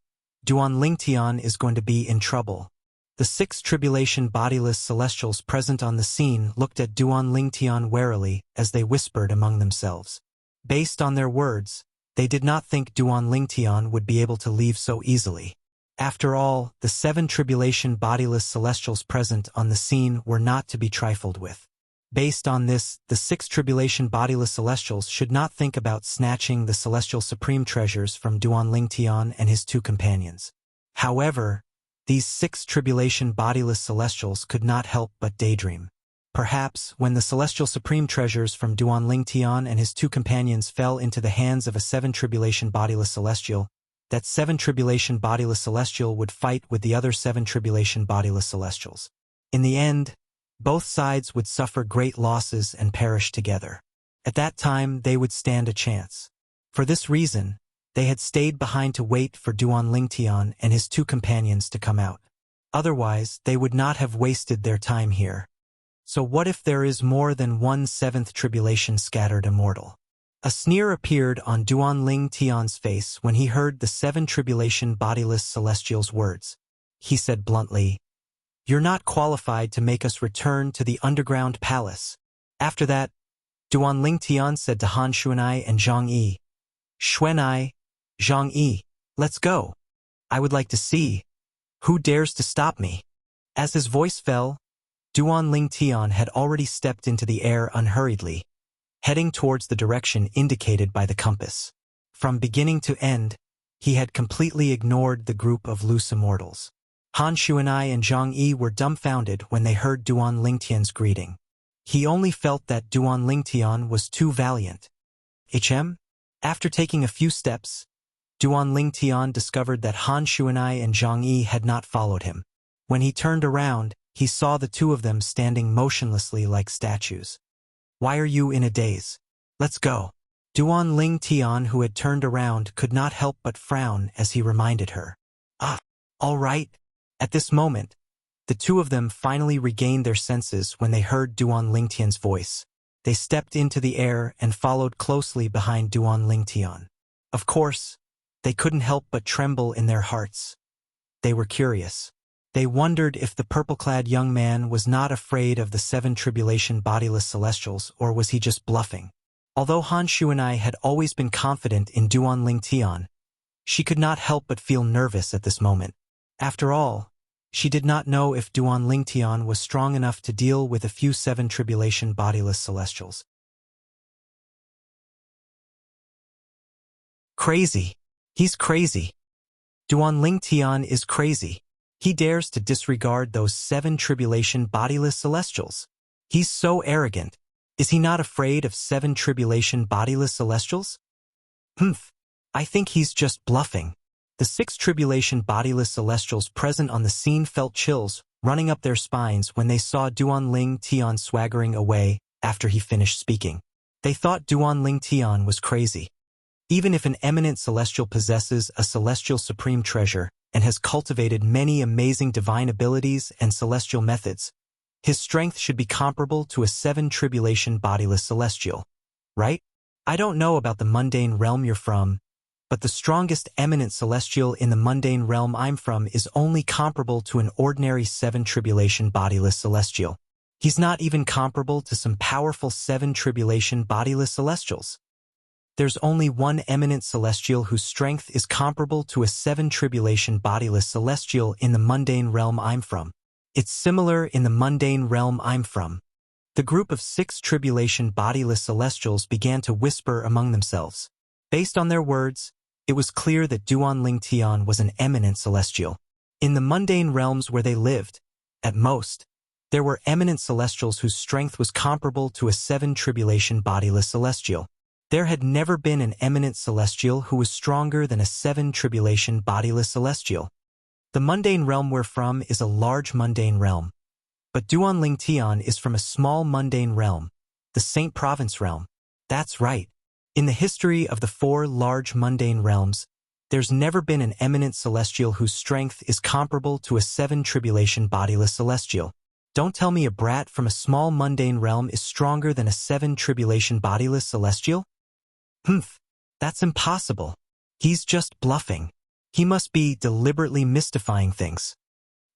Duan Ling Tian is going to be in trouble. The 6 tribulation bodiless celestials present on the scene looked at Duan Ling Tian warily as they whispered among themselves. Based on their words, they did not think Duan Ling Tian would be able to leave so easily. After all, the 7 tribulation bodiless celestials present on the scene were not to be trifled with. Based on this, the 6 tribulation bodiless celestials should not think about snatching the celestial supreme treasures from Duan Tian and his 2 companions. However, these 6 tribulation bodiless celestials could not help but daydream. Perhaps, when the celestial supreme treasures from Duan Tian and his 2 companions fell into the hands of a 7 tribulation bodiless celestial, that 7 tribulation bodiless celestial would fight with the other 7 tribulation bodiless celestials. In the end, both sides would suffer great losses and perish together. At that time, they would stand a chance. For this reason, they had stayed behind to wait for Duan Tian and his 2 companions to come out. Otherwise, they would not have wasted their time here. So what if there is more than one 7th tribulation scattered immortal? A sneer appeared on Duan Tian's face when he heard the 7 tribulation bodiless celestials' words. He said bluntly, "You're not qualified to make us return to the underground palace." After that, Duan Tian said to Han Xuanai and Zhang Yi, "Xuanai, Zhang Yi, let's go. I would like to see. Who dares to stop me?" As his voice fell, Duan Tian had already stepped into the air unhurriedly, heading towards the direction indicated by the compass. From beginning to end, he had completely ignored the group of loose immortals. Han Xuanai and Zhang Yi were dumbfounded when they heard Duan Tian's greeting. He only felt that Duan Tian was too valiant. After taking a few steps, Duan Tian discovered that Han Xuanai and Zhang Yi had not followed him. When he turned around, he saw the 2 of them standing motionlessly like statues. "Why are you in a daze? Let's go." Duan Tian, who had turned around, could not help but frown as he reminded her. All right." At this moment, the 2 of them finally regained their senses when they heard Duan Tian's voice. They stepped into the air and followed closely behind Duan Tian. Of course, they couldn't help but tremble in their hearts. They were curious. They wondered if the purple-clad young man was not afraid of the 7 tribulation bodiless celestials, or was he just bluffing. Although Han Xuanai had always been confident in Duan Tian, she could not help but feel nervous at this moment. After all, she did not know if Duan Tian was strong enough to deal with a few 7 tribulation bodiless celestials. Crazy. He's crazy. Duan Tian is crazy. He dares to disregard those 7 tribulation bodiless celestials. He's so arrogant. Is he not afraid of 7 tribulation bodiless celestials? I think he's just bluffing. The 6 tribulation bodiless celestials present on the scene felt chills running up their spines when they saw Duan Tian swaggering away after he finished speaking. They thought Duan Tian was crazy. Even if an eminent celestial possesses a celestial supreme treasure and has cultivated many amazing divine abilities and celestial methods, his strength should be comparable to a 7 tribulation bodiless celestial, right? I don't know about the mundane realm you're from, but the strongest eminent celestial in the mundane realm I'm from is only comparable to an ordinary 7 tribulation bodiless celestial. He's not even comparable to some powerful 7 tribulation bodiless celestials. There's only one eminent celestial whose strength is comparable to a 7 tribulation bodiless celestial in the mundane realm I'm from. It's similar in the mundane realm I'm from. The group of 6 tribulation bodiless celestials began to whisper among themselves. Based on their words, it was clear that Duan Tian was an eminent celestial. In the mundane realms where they lived, at most, there were eminent celestials whose strength was comparable to a 7 tribulation bodiless celestial. There had never been an eminent celestial who was stronger than a 7 tribulation bodiless celestial. The mundane realm we're from is a large mundane realm. But Duan Tian is from a small mundane realm, the Saint Province realm. That's right. In the history of the 4 large mundane realms, there's never been an eminent celestial whose strength is comparable to a 7 tribulation bodiless celestial. Don't tell me a brat from a small mundane realm is stronger than a 7 tribulation bodiless celestial? That's impossible. He's just bluffing. He must be deliberately mystifying things.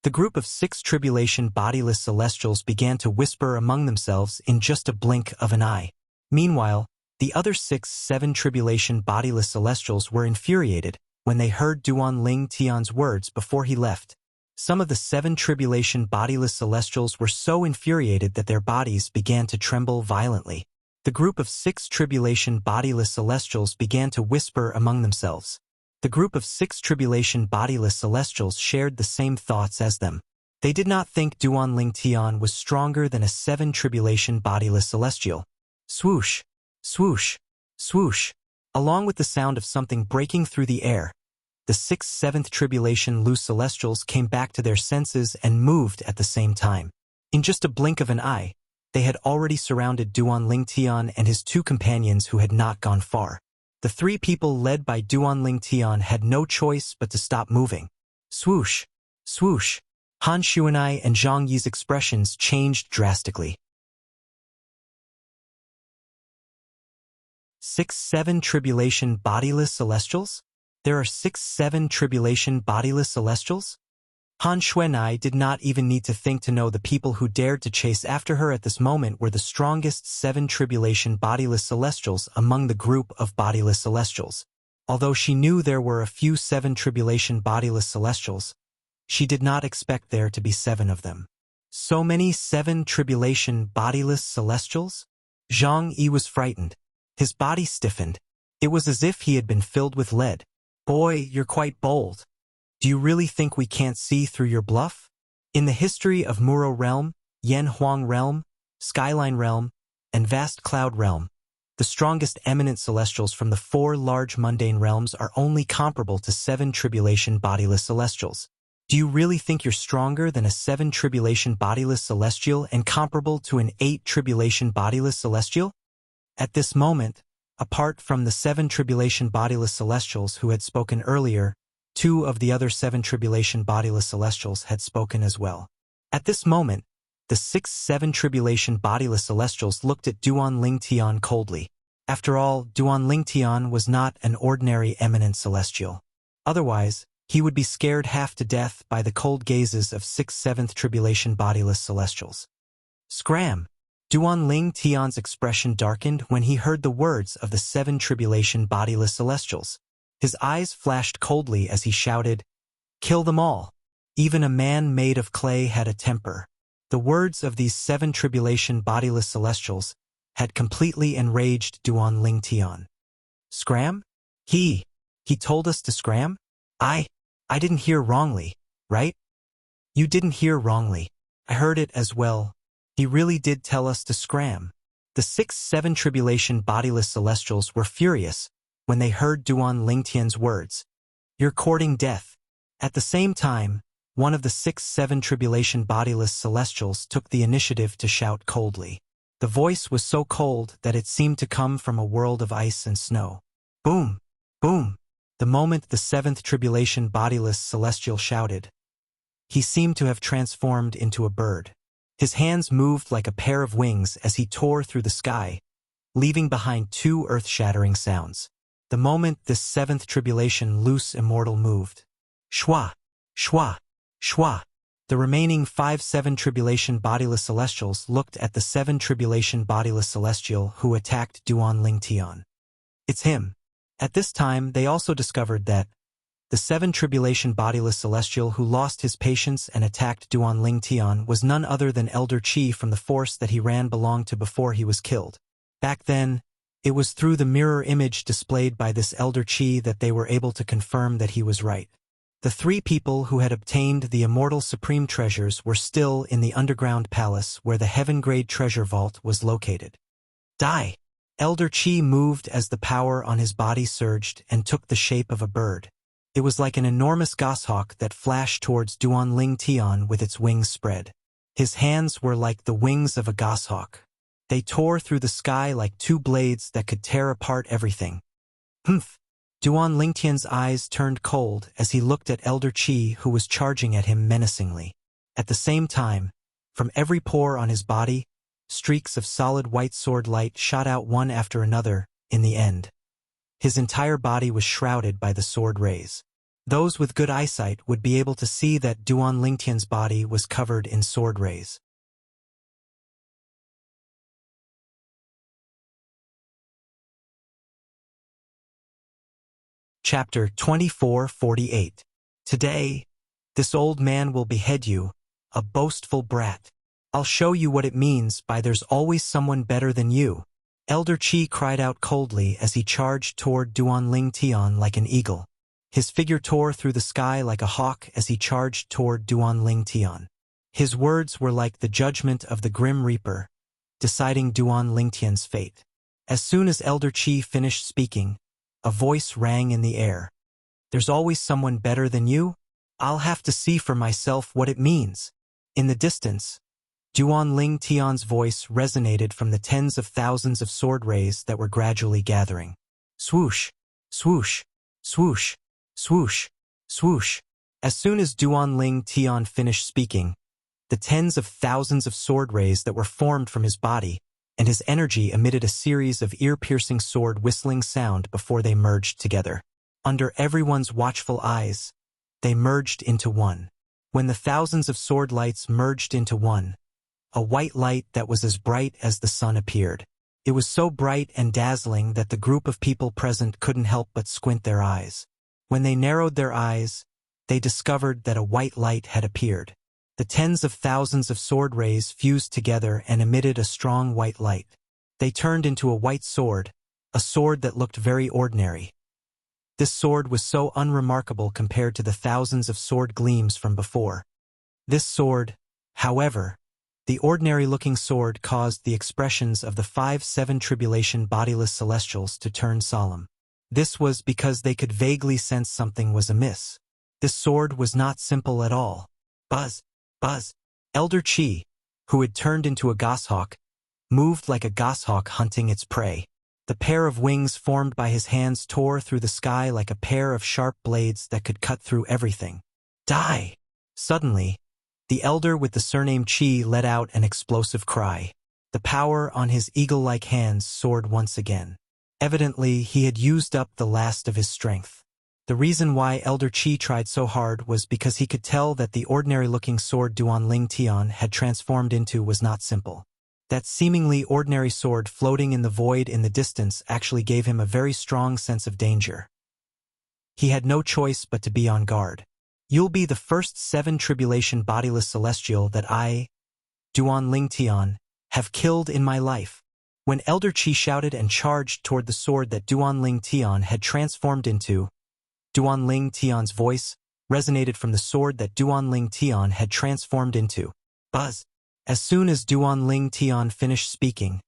The group of 6 tribulation bodiless celestials began to whisper among themselves in just a blink of an eye. Meanwhile, the other 7 tribulation bodiless celestials were infuriated when they heard Duan Tian's words before he left. Some of the 7 tribulation bodiless celestials were so infuriated that their bodies began to tremble violently. The group of 6 tribulation bodiless celestials began to whisper among themselves. The group of 6 tribulation bodiless celestials shared the same thoughts as them. They did not think Duan Ling Tian was stronger than a 7 tribulation bodiless celestial. Swoosh, swoosh, swoosh. Along with the sound of something breaking through the air, the 6th 7th tribulation loose celestials came back to their senses and moved at the same time. In just a blink of an eye, they had already surrounded Duan Ling Tian and his 2 companions who had not gone far. The 3 people led by Duan Ling Tian had no choice but to stop moving. Swoosh, swoosh. Han Xuanai and Zhang Yi's expressions changed drastically. 6-7 tribulation bodiless celestials? There are 6-7 tribulation bodiless celestials? Han Xuanai did not even need to think to know the people who dared to chase after her at this moment were the strongest 7 tribulation bodiless celestials among the group of bodiless celestials. Although she knew there were a few 7 tribulation bodiless celestials, she did not expect there to be 7 of them. So many 7 tribulation bodiless celestials? Zhang Yi was frightened. His body stiffened. It was as if he had been filled with lead. Boy, you're quite bold. Do you really think we can't see through your bluff? In the history of Muro Realm, Yen Huang Realm, Skyline Realm, and Vast Cloud Realm, the strongest eminent celestials from the 4 large mundane realms are only comparable to 7 tribulation bodiless celestials. Do you really think you're stronger than a 7 tribulation bodiless celestial and comparable to an 8 tribulation bodiless celestial? At this moment, apart from the 7 tribulation bodiless celestials who had spoken earlier, 2 of the other 7 tribulation bodiless celestials had spoken as well. At this moment, the 6-7 tribulation bodiless celestials looked at Duan Ling Tian coldly. After all, Duan Ling Tian was not an ordinary eminent celestial. Otherwise, he would be scared half to death by the cold gazes of 6-7th tribulation bodiless celestials. Scram! Duan Ling Tian's expression darkened when he heard the words of the 7 tribulation bodiless celestials. His eyes flashed coldly as he shouted, "Kill them all! Even a man made of clay had a temper." The words of these 7 tribulation bodiless celestials had completely enraged Duan Ling Tian. Scram? He told us to scram? I didn't hear wrongly, right? You didn't hear wrongly. I heard it as well. He really did tell us to scram. The 6-7 tribulation bodiless celestials were furious when they heard Duan Ling Tian's words. You're courting death. At the same time, one of the 6-7 tribulation bodiless celestials took the initiative to shout coldly. The voice was so cold that it seemed to come from a world of ice and snow. Boom! Boom! The moment the 7th tribulation bodiless celestial shouted, he seemed to have transformed into a bird. His hands moved like a pair of wings as he tore through the sky, leaving behind 2 earth-shattering sounds. The moment this 7th tribulation loose immortal moved, shwa, shwa, shwa. The remaining 5-7 tribulation bodiless celestials looked at the 7 tribulation bodiless celestial who attacked Duan Ling Tian. It's him. At this time, they also discovered that the 7 tribulation bodiless celestial who lost his patience and attacked Duan Ling Tian was none other than Elder Qi from the force that he ran belonged to before he was killed. Back then, it was through the mirror image displayed by this Elder Qi that they were able to confirm that he was right. The 3 people who had obtained the immortal supreme treasures were still in the underground palace where the heaven-grade treasure vault was located. Die! Elder Qi moved as the power on his body surged and took the shape of a bird. It was like an enormous goshawk that flashed towards Duan Ling Tian with its wings spread. His hands were like the wings of a goshawk. They tore through the sky like 2 blades that could tear apart everything. Humph! Duan Ling Tian's eyes turned cold as he looked at Elder Qi who was charging at him menacingly. At the same time, from every pore on his body, streaks of solid white sword light shot out one after another. In the end, his entire body was shrouded by the sword rays. Those with good eyesight would be able to see that Duan Ling Tian's body was covered in sword rays. Chapter 2448. Today, This old man will behead you, a boastful brat. I'll show you what it means by there's always someone better than you. Elder Qi cried out coldly as he charged toward Duanling Tian like an eagle. His figure tore through the sky like a hawk as he charged toward Duanling Tian. His words were like the judgment of the Grim Reaper, deciding Duanling Tian's fate. As soon as Elder Qi finished speaking, a voice rang in the air. There's always someone better than you? I'll have to see for myself what it means. In the distance, Duanling Tian's voice resonated from the tens of thousands of sword rays that were gradually gathering. Swoosh, swoosh, swoosh, swoosh, swoosh. As soon as Duanling Tian finished speaking, the tens of thousands of sword rays that were formed from his body and his energy emitted a series of ear-piercing sword whistling sound before they merged together. Under everyone's watchful eyes, they merged into one. When the thousands of sword lights merged into one, a white light that was as bright as the sun appeared. It was so bright and dazzling that the group of people present couldn't help but squint their eyes. When they narrowed their eyes, they discovered that a white light had appeared. The tens of thousands of sword rays fused together and emitted a strong white light. They turned into a white sword, a sword that looked very ordinary. This sword was so unremarkable compared to the thousands of sword gleams from before. This sword, however, the ordinary-looking sword caused the expressions of the 5-7 tribulation bodiless celestials to turn solemn. This was because they could vaguely sense something was amiss. This sword was not simple at all. Buzz, buzz. Elder Qi, who had turned into a goshawk, moved like a goshawk hunting its prey. The pair of wings formed by his hands tore through the sky like a pair of sharp blades that could cut through everything. Die! Suddenly, the elder with the surname Qi let out an explosive cry. The power on his eagle-like hands soared once again. Evidently, he had used up the last of his strength. The reason why Elder Qi tried so hard was because he could tell that the ordinary-looking sword Duanling Tian had transformed into was not simple. That seemingly ordinary sword floating in the void in the distance actually gave him a very strong sense of danger. He had no choice but to be on guard. You'll be the first 7 tribulation bodiless celestial that I, Duanling Tian, have killed in my life. When Elder Qi shouted and charged toward the sword that Duanling Tian had transformed into, Duanling Tian's voice resonated from the sword that Duanling Tian had transformed into. Buzz! As soon as Duanling Tian finished speaking,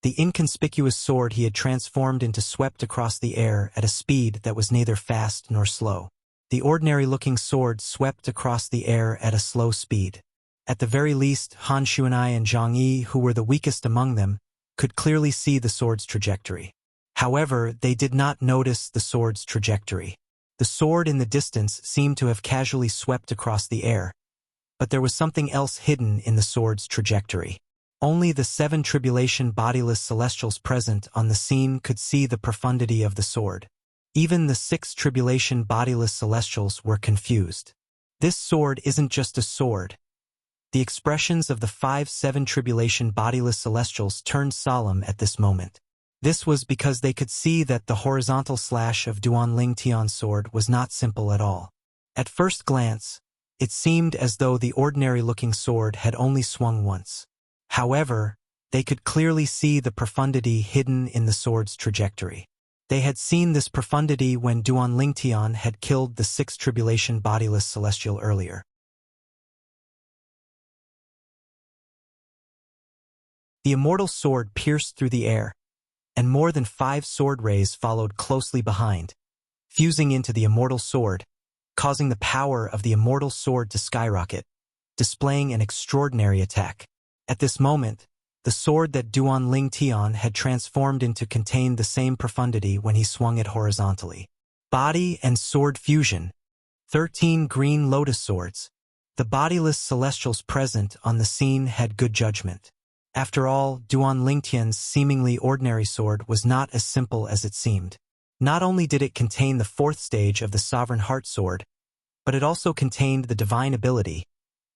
the inconspicuous sword he had transformed into swept across the air at a speed that was neither fast nor slow. The ordinary-looking sword swept across the air at a slow speed. At the very least, Han Xuanai and Zhang Yi, who were the weakest among them, could clearly see the sword's trajectory. However, they did not notice the sword's trajectory. The sword in the distance seemed to have casually swept across the air, but there was something else hidden in the sword's trajectory. Only the 7 tribulation bodiless celestials present on the scene could see the profundity of the sword. Even the 6 tribulation bodiless celestials were confused. This sword isn't just a sword. The expressions of the 5-7 tribulation bodiless celestials turned solemn at this moment. This was because they could see that the horizontal slash of Duanling Tian's sword was not simple at all. At first glance, it seemed as though the ordinary-looking sword had only swung once. However, they could clearly see the profundity hidden in the sword's trajectory. They had seen this profundity when Duanling Tian had killed the 6 tribulation bodiless celestial earlier. The immortal sword pierced through the air, and more than 5 sword rays followed closely behind, fusing into the immortal sword, causing the power of the immortal sword to skyrocket, displaying an extraordinary attack. At this moment, the sword that Duanling Tian had transformed into contained the same profundity when he swung it horizontally. Body and sword fusion. 13 green lotus swords. The bodiless celestials present on the scene had good judgment. After all, Duanling Tian's seemingly ordinary sword was not as simple as it seemed. Not only did it contain the 4th stage of the Sovereign Heart Sword, but it also contained the divine ability,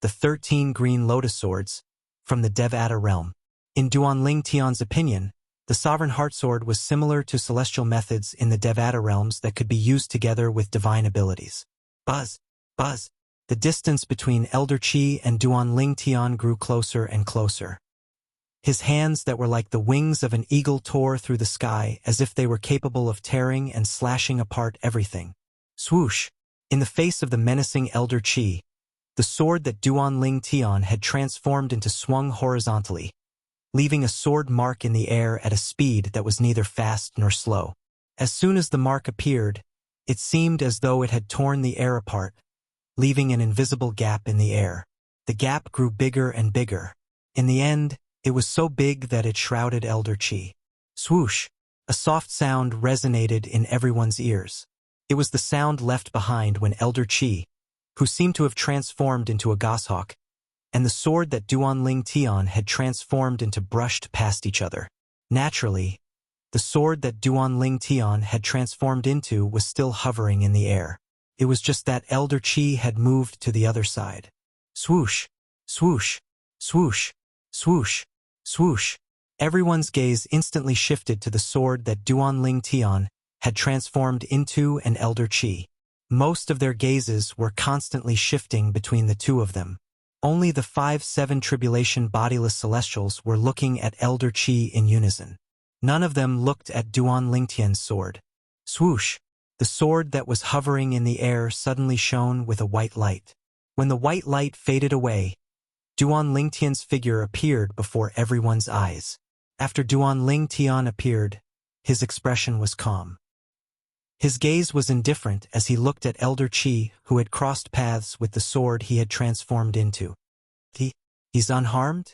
the 13 green lotus swords, from the Devata realm. In Duanling Tian's opinion, the Sovereign Heart Sword was similar to celestial methods in the Devata realms that could be used together with divine abilities. Buzz! Buzz! The distance between Elder Qi and Duan Ling Tian grew closer and closer. His hands that were like the wings of an eagle tore through the sky as if they were capable of tearing and slashing apart everything. Swoosh! In the face of the menacing Elder Qi, the sword that Duan Ling Tian had transformed into swung horizontally, leaving a sword mark in the air at a speed that was neither fast nor slow. As soon as the mark appeared, it seemed as though it had torn the air apart, leaving an invisible gap in the air. The gap grew bigger and bigger. In the end, it was so big that it shrouded Elder Qi. Swoosh! A soft sound resonated in everyone's ears. It was the sound left behind when Elder Qi, who seemed to have transformed into a goshawk, and the sword that Duan Ling Tian had transformed into brushed past each other. Naturally, the sword that Duan Ling Tian had transformed into was still hovering in the air. It was just that Elder Qi had moved to the other side. Swoosh! Swoosh! Swoosh! Swoosh! Swoosh! Everyone's gaze instantly shifted to the sword that Duan Ling Tian had transformed into an Elder Qi. Most of their gazes were constantly shifting between the two of them. Only the 5-7 tribulation bodiless celestials were looking at Elder Qi in unison. None of them looked at Duan Ling Tian's sword. Swoosh! The sword that was hovering in the air suddenly shone with a white light. When the white light faded away, Duan Ling Tian's figure appeared before everyone's eyes. After Duan Ling Tian appeared, his expression was calm. His gaze was indifferent as he looked at Elder Qi, who had crossed paths with the sword he had transformed into. He's unharmed?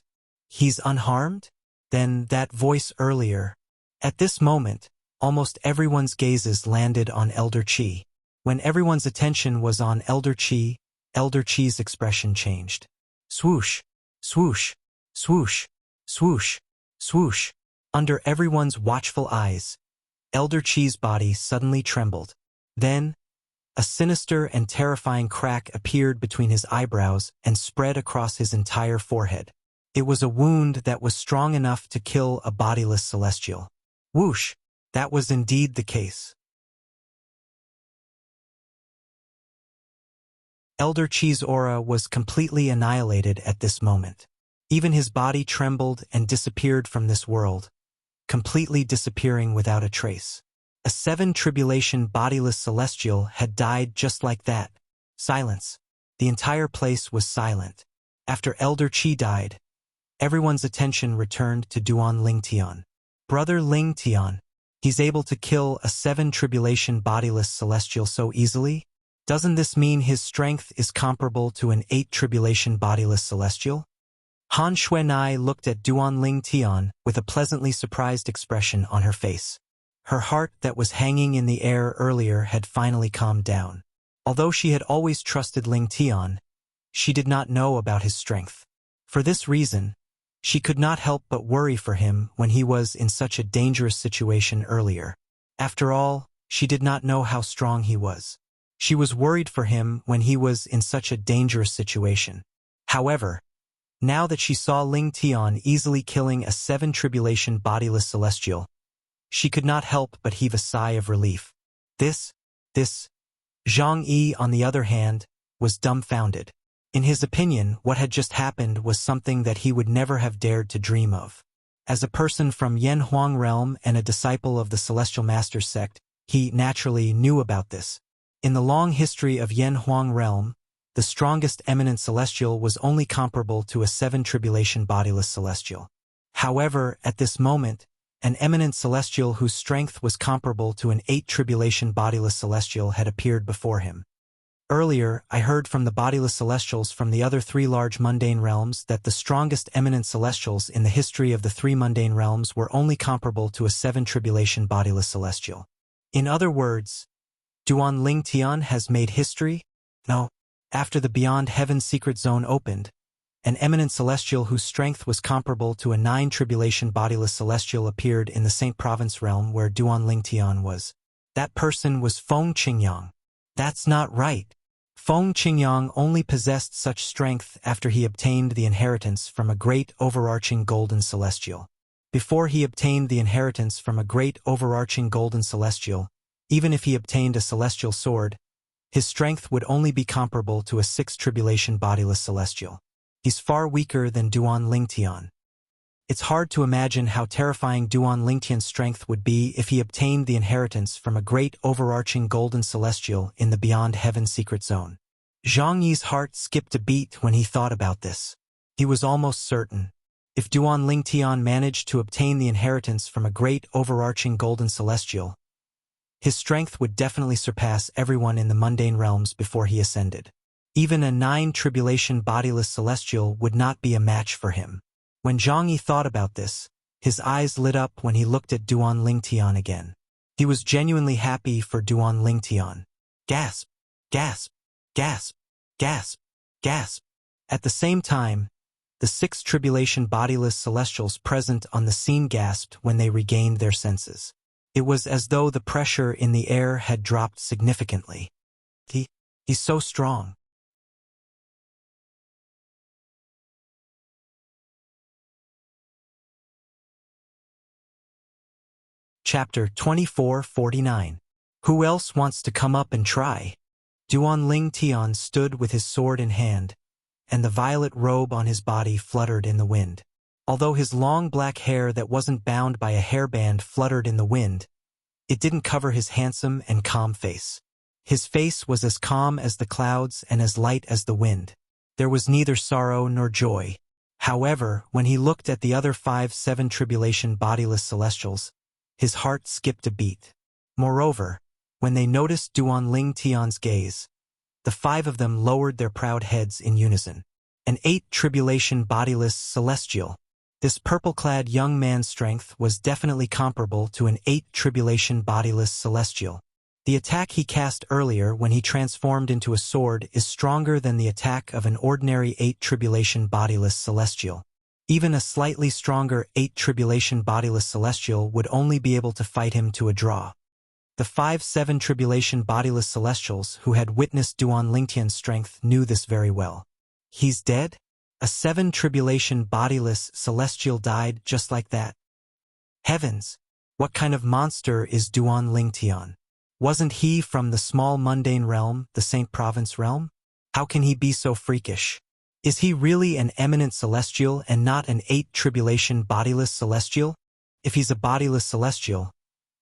He's unharmed? Then that voice earlier. At this moment, almost everyone's gazes landed on Elder Qi. When everyone's attention was on Elder Qi's expression changed. Swoosh! Swoosh! Swoosh! Swoosh! Swoosh! Under everyone's watchful eyes, Elder Qi's body suddenly trembled. Then, a sinister and terrifying crack appeared between his eyebrows and spread across his entire forehead. It was a wound that was strong enough to kill a bodiless celestial. Whoosh! That was indeed the case. Elder Qi's aura was completely annihilated at this moment. Even his body trembled and disappeared from this world, completely disappearing without a trace. A 7 tribulation bodiless celestial had died just like that. Silence. The entire place was silent. After Elder Qi died, everyone's attention returned to Duan Ling Tian. Brother Ling Tian, he's able to kill a 7 tribulation bodiless celestial so easily? Doesn't this mean his strength is comparable to an 8 tribulation bodiless celestial? Han Xuanai looked at Duan Ling Tian with a pleasantly surprised expression on her face. Her heart that was hanging in the air earlier had finally calmed down. Although she had always trusted Ling Tian, she did not know about his strength. For this reason, she could not help but worry for him when he was in such a dangerous situation earlier. After all, she did not know how strong he was. She was worried for him when he was in such a dangerous situation. However, now that she saw Ling Tian easily killing a 7 tribulation bodiless celestial, she could not help but heave a sigh of relief. This, Zhang Yi, on the other hand, was dumbfounded. In his opinion, what had just happened was something that he would never have dared to dream of. As a person from Yanhuang realm and a disciple of the Celestial Masters sect, he naturally knew about this. In the long history of Yanhuang realm, the strongest eminent celestial was only comparable to a 7 tribulation bodiless celestial. However, at this moment, an eminent celestial whose strength was comparable to an 8 tribulation bodiless celestial had appeared before him. Earlier, I heard from the bodiless celestials from the other 3 large mundane realms that the strongest eminent celestials in the history of the 3 mundane realms were only comparable to a 7 tribulation bodiless celestial. In other words, Duan Ling Tian has made history? No. After the Beyond Heaven secret zone opened, an eminent celestial whose strength was comparable to a 9 tribulation bodiless celestial appeared in the Saint Province realm where Duan Ling Tian was. That person was Feng Qingyang. That's not right. Feng Qingyang only possessed such strength after he obtained the inheritance from a great overarching golden celestial. Before he obtained the inheritance from a great overarching golden celestial, even if he obtained a celestial sword, His strength would only be comparable to a sixth tribulation bodiless celestial. He's far weaker than Duan Lingtian. It's hard to imagine how terrifying Duan Lingtian's strength would be if he obtained the inheritance from a great overarching golden celestial in the Beyond Heaven secret zone. Zhang Yi's heart skipped a beat when he thought about this. He was almost certain. If Duan Lingtian managed to obtain the inheritance from a great overarching golden celestial, his strength would definitely surpass everyone in the mundane realms before he ascended. Even a 9 tribulation bodiless celestial would not be a match for him. When Zhang Yi thought about this, his eyes lit up when he looked at Duan Lingtian again. He was genuinely happy for Duan Lingtian. Gasp! Gasp! Gasp! Gasp! Gasp! At the same time, the 6 tribulation bodiless celestials present on the scene gasped when they regained their senses. It was as though the pressure in the air had dropped significantly. He's so strong. Chapter 2449. Who else wants to come up and try? Duan Lingtian stood with his sword in hand, and the violet robe on his body fluttered in the wind. Although his long black hair that wasn't bound by a hairband fluttered in the wind, it didn't cover his handsome and calm face. His face was as calm as the clouds and as light as the wind. There was neither sorrow nor joy. However, when he looked at the other 5-7 tribulation bodiless celestials, his heart skipped a beat. Moreover, when they noticed Duan Lingtian's gaze, the 5 of them lowered their proud heads in unison. An 8 tribulation bodiless celestial. This purple-clad young man's strength was definitely comparable to an 8 tribulation bodiless celestial. The attack he cast earlier when he transformed into a sword is stronger than the attack of an ordinary 8 tribulation bodiless celestial. Even a slightly stronger 8 tribulation bodiless celestial would only be able to fight him to a draw. The 5-7 tribulation bodiless celestials who had witnessed Duan Lingtian's strength knew this very well. He's dead? A 7 tribulation bodiless celestial died just like that? Heavens! What kind of monster is Duan Lingtian? Wasn't he from the small mundane realm, the Saint Province realm? How can he be so freakish? Is he really an eminent celestial and not an 8 tribulation bodiless celestial? If he's a bodiless celestial,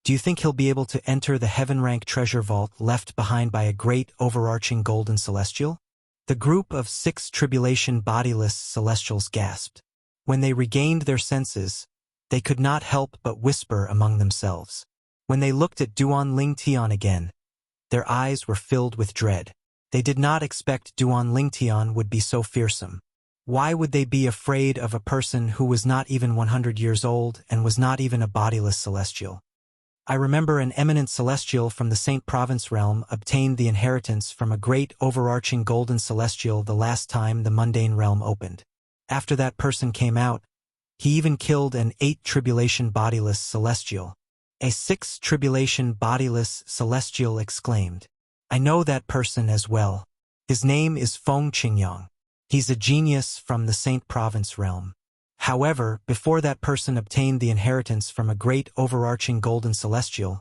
do you think he'll be able to enter the heaven-rank treasure vault left behind by a great overarching golden celestial? The group of 6 tribulation bodiless celestials gasped. When they regained their senses, they could not help but whisper among themselves. When they looked at Duan Lingtian again, their eyes were filled with dread. They did not expect Duan Lingtian would be so fearsome. Why would they be afraid of a person who was not even 100 years old and was not even a bodiless celestial? I remember an eminent celestial from the Saint Province realm obtained the inheritance from a great overarching golden celestial the last time the mundane realm opened. After that person came out, he even killed an 8 tribulation bodiless celestial. A 6 tribulation bodiless celestial exclaimed, "I know that person as well. His name is Feng Qingyang. He's a genius from the Saint Province realm." However, before that person obtained the inheritance from a great overarching golden celestial,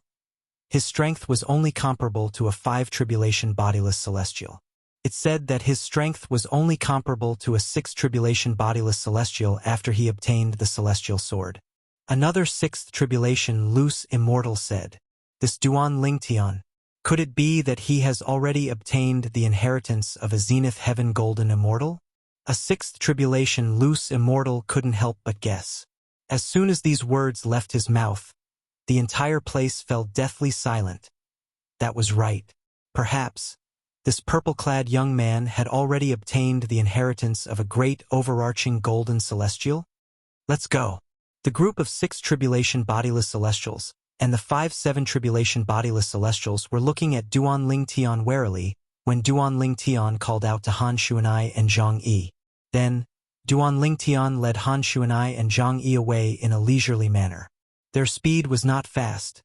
his strength was only comparable to a 5 tribulation bodiless celestial. It said that his strength was only comparable to a 6 tribulation bodiless celestial after he obtained the celestial sword. Another 6th tribulation loose immortal said, "This Duan Lingtian, could it be that he has already obtained the inheritance of a zenith heaven golden immortal?" A 6th tribulation loose immortal couldn't help but guess. As soon as these words left his mouth, the entire place fell deathly silent. That was right. Perhaps this purple-clad young man had already obtained the inheritance of a great overarching golden celestial? Let's go. The group of 6 tribulation bodiless celestials and the 5-7 tribulation bodiless celestials were looking at Duan Lingtian warily when Duan Lingtian called out to Han Shuanai and Zhang Yi. Then, Duan Lingtian led Han Shuanai and Zhang Yi away in a leisurely manner. Their speed was not fast,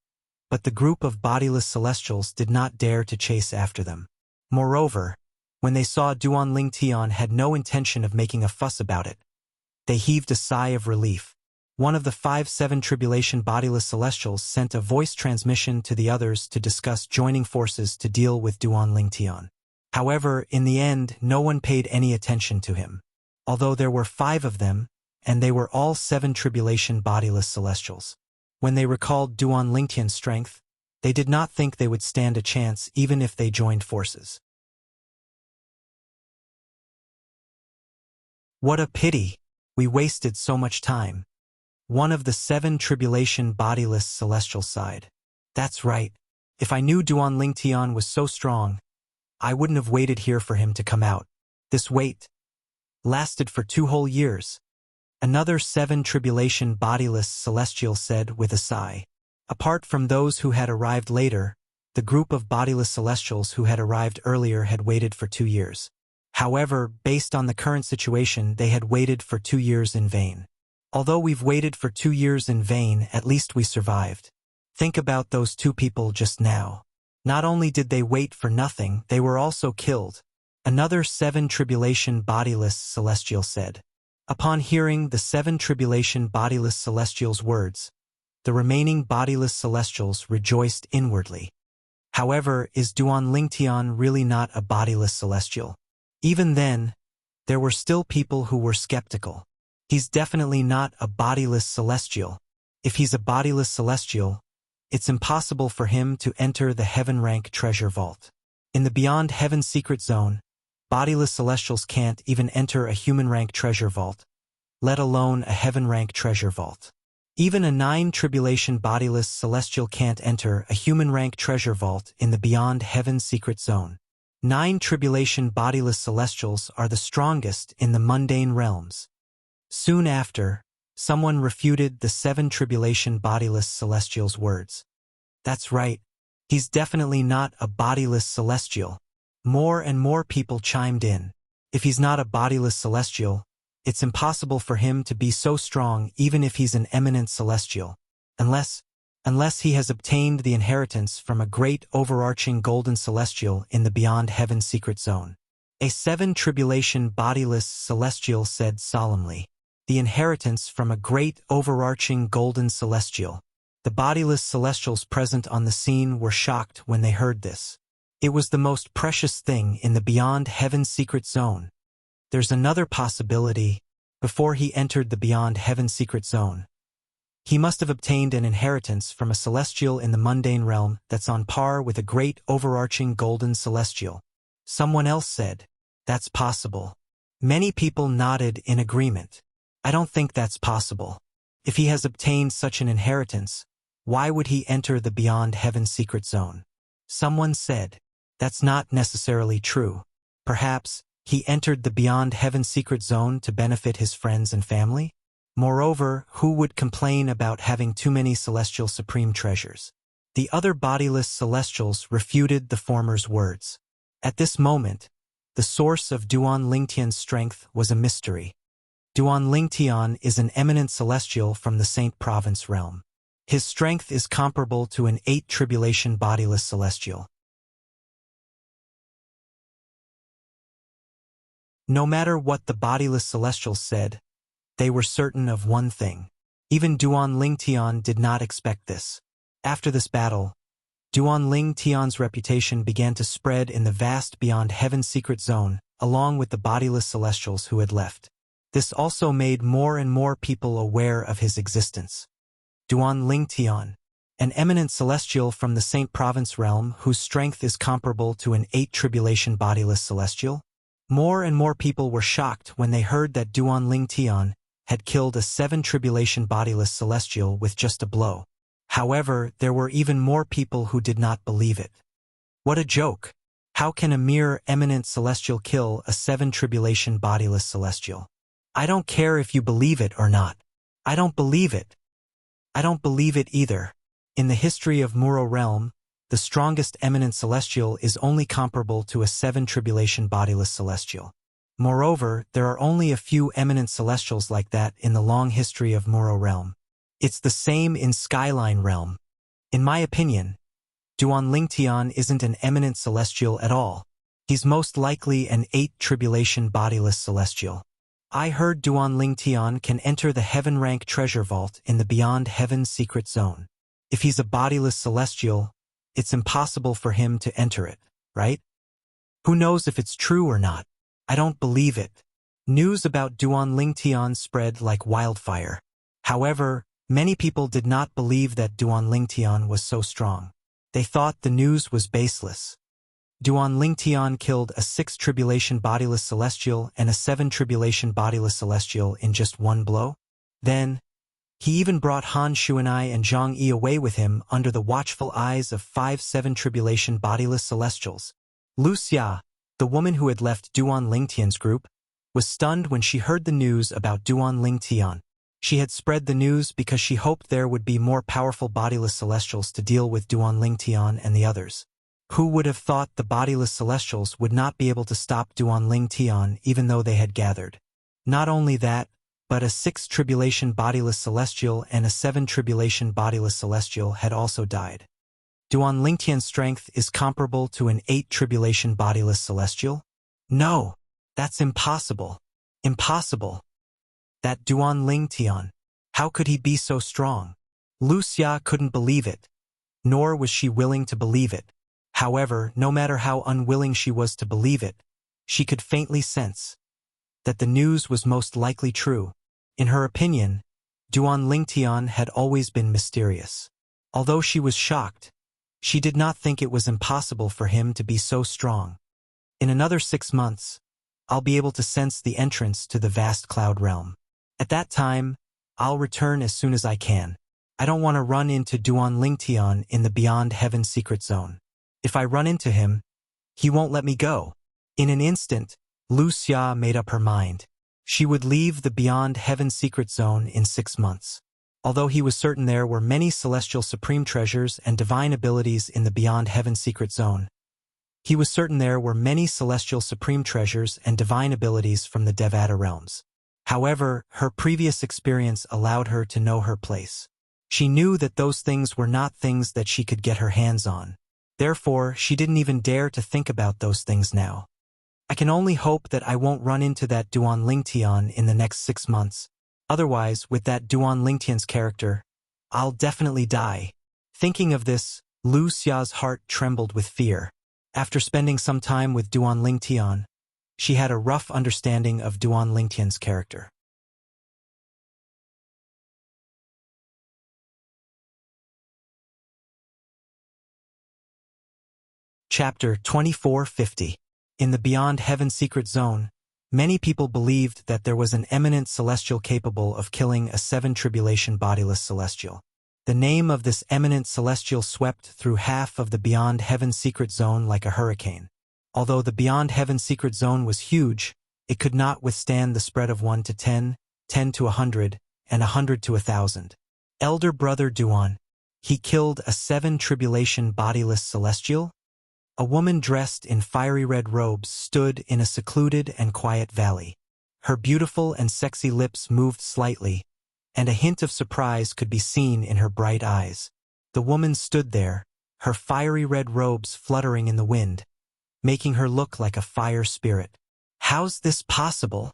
but the group of bodiless celestials did not dare to chase after them. Moreover, when they saw Duan Lingtian had no intention of making a fuss about it, they heaved a sigh of relief. one of the 5-7 tribulation bodiless celestials sent a voice transmission to the others to discuss joining forces to deal with Duan Lingtian. However, in the end, no one paid any attention to him. Although there were 5 of them, and they were all 7 tribulation bodiless celestials. When they recalled Duan Lingtian's strength, they did not think they would stand a chance even if they joined forces. What a pity! We wasted so much time. One of the 7 tribulation bodiless celestials sighed. That's right. If I knew Duan Lingtian was so strong, I wouldn't have waited here for him to come out. This wait lasted for 2 whole years. Another 7 tribulation bodiless celestial said with a sigh. Apart from those who had arrived later, the group of bodiless celestials who had arrived earlier had waited for 2 years. However, based on the current situation, they had waited for 2 years in vain. Although we've waited for 2 years in vain, at least we survived. Think about those 2 people just now. Not only did they wait for nothing, they were also killed. Another 7 tribulation bodiless celestial said. Upon hearing the 7 tribulation bodiless celestials' words, the remaining bodiless celestials rejoiced inwardly. However, is Duan Lingtian really not a bodiless celestial? Even then, there were still people who were skeptical. He's definitely not a bodiless celestial. If he's a bodiless celestial, it's impossible for him to enter the heaven rank treasure vault. In the beyond heaven secret zone, bodiless celestials can't even enter a human rank treasure vault, let alone a heaven rank treasure vault. Even a 9 tribulation bodiless celestial can't enter a human rank treasure vault in the beyond heaven secret zone. 9 tribulation bodiless celestials are the strongest in the mundane realms. Soon after, someone refuted the 7 tribulation bodiless celestials' words. That's right, he's definitely not a bodiless celestial. More and more people chimed in. If he's not a bodiless celestial, it's impossible for him to be so strong even if he's an eminent celestial. Unless he has obtained the inheritance from a great overarching golden celestial in the beyond heaven secret zone. A 7 tribulation bodiless celestial said solemnly. The inheritance from a great overarching golden celestial. The bodiless celestials present on the scene were shocked when they heard this. It was the most precious thing in the beyond heaven secret zone. There's another possibility. Before he entered the beyond heaven secret zone, he must have obtained an inheritance from a celestial in the mundane realm that's on par with a great overarching golden celestial. Someone else said, that's possible. Many people nodded in agreement. I don't think that's possible. If he has obtained such an inheritance, why would he enter the beyond heaven secret zone? Someone said, that's not necessarily true. Perhaps he entered the beyond heaven secret zone to benefit his friends and family? Moreover, who would complain about having too many celestial supreme treasures? The other bodiless celestials refuted the former's words. At this moment, the source of Duan Lingtian's strength was a mystery. Duan Lingtian is an eminent celestial from the Saint Province realm. His strength is comparable to an 8 tribulation bodiless celestial. No matter what the bodiless celestials said, they were certain of one thing. Even Duan Lingtian did not expect this. After this battle, Duan Lingtian's reputation began to spread in the vast beyond heaven secret zone, along with the bodiless celestials who had left. This also made more and more people aware of his existence. Duan Lingtian, an eminent celestial from the Saint Province realm whose strength is comparable to an 8 tribulation bodiless celestial? More and more people were shocked when they heard that Duan Lingtian had killed a 7 tribulation bodiless celestial with just a blow. However, there were even more people who did not believe it. What a joke! How can a mere eminent celestial kill a 7 tribulation bodiless celestial? I don't care if you believe it or not. I don't believe it. I don't believe it either. In the history of Muro realm, the strongest eminent celestial is only comparable to a 7 tribulation bodiless celestial. Moreover, there are only a few eminent celestials like that in the long history of Muro realm. It's the same in Skyline realm. In my opinion, Duan Lingtian isn't an eminent celestial at all. He's most likely an 8 tribulation bodiless celestial. I heard Duan Lingtian can enter the Heaven Rank Treasure Vault in the Beyond Heaven Secret Zone. If he's a bodiless celestial, it's impossible for him to enter it, right? Who knows if it's true or not? I don't believe it. News about Duan Lingtian spread like wildfire. However, many people did not believe that Duan Lingtian was so strong. They thought the news was baseless. Duan Lingtian killed a 6 tribulation bodiless celestial and a 7 tribulation bodiless celestial in just one blow? Then, he even brought Han Shuanai and Zhang Yi away with him under the watchful eyes of 5-7 tribulation bodiless celestials. Wuxia, the woman who had left Duan Lingtian's group, was stunned when she heard the news about Duan Lingtian. She had spread the news because she hoped there would be more powerful bodiless celestials to deal with Duan Lingtian and the others. Who would have thought the bodiless celestials would not be able to stop Duan Lingtian even though they had gathered? Not only that, but a 6 tribulation bodiless celestial and a 7 tribulation bodiless celestial had also died. Duan Lingtian's strength is comparable to an 8 tribulation bodiless celestial? No, that's impossible. Impossible. That Duan Lingtian, how could he be so strong? Wuxia couldn't believe it, nor was she willing to believe it. However, no matter how unwilling she was to believe it, she could faintly sense that the news was most likely true. In her opinion, Duan Lingtian had always been mysterious. Although she was shocked, she did not think it was impossible for him to be so strong. In another 6 months, I'll be able to sense the entrance to the vast cloud realm. At that time, I'll return as soon as I can. I don't want to run into Duan Lingtian in the Beyond Heaven Secret Zone. If I run into him, he won't let me go. In an instant, Wuxia made up her mind. She would leave the Beyond Heaven Secret Zone in 6 months. Although he was certain there were many celestial supreme treasures and divine abilities in the Beyond Heaven Secret Zone, he was certain there were many celestial supreme treasures and divine abilities from the Devata realms. However, her previous experience allowed her to know her place. She knew that those things were not things that she could get her hands on. Therefore, she didn't even dare to think about those things now. I can only hope that I won't run into that Duan Lingtian in the next 6 months. Otherwise, with that Duan Lingtian's character, I'll definitely die. Thinking of this, Wuxia's heart trembled with fear. After spending some time with Duan Lingtian, she had a rough understanding of Duan Lingtian's character. Chapter 2450. In the Beyond Heaven Secret Zone, many people believed that there was an eminent celestial capable of killing a 7 tribulation bodiless celestial. The name of this eminent celestial swept through half of the Beyond Heaven Secret Zone like a hurricane. Although the Beyond Heaven Secret Zone was huge, it could not withstand the spread of 1 to 10, 10 to 100, and 100 to 1,000. Elder Brother Duan. He killed a 7 tribulation bodiless celestial? A woman dressed in fiery red robes stood in a secluded and quiet valley. Her beautiful and sexy lips moved slightly, and a hint of surprise could be seen in her bright eyes. The woman stood there, her fiery red robes fluttering in the wind, making her look like a fire spirit. How's this possible?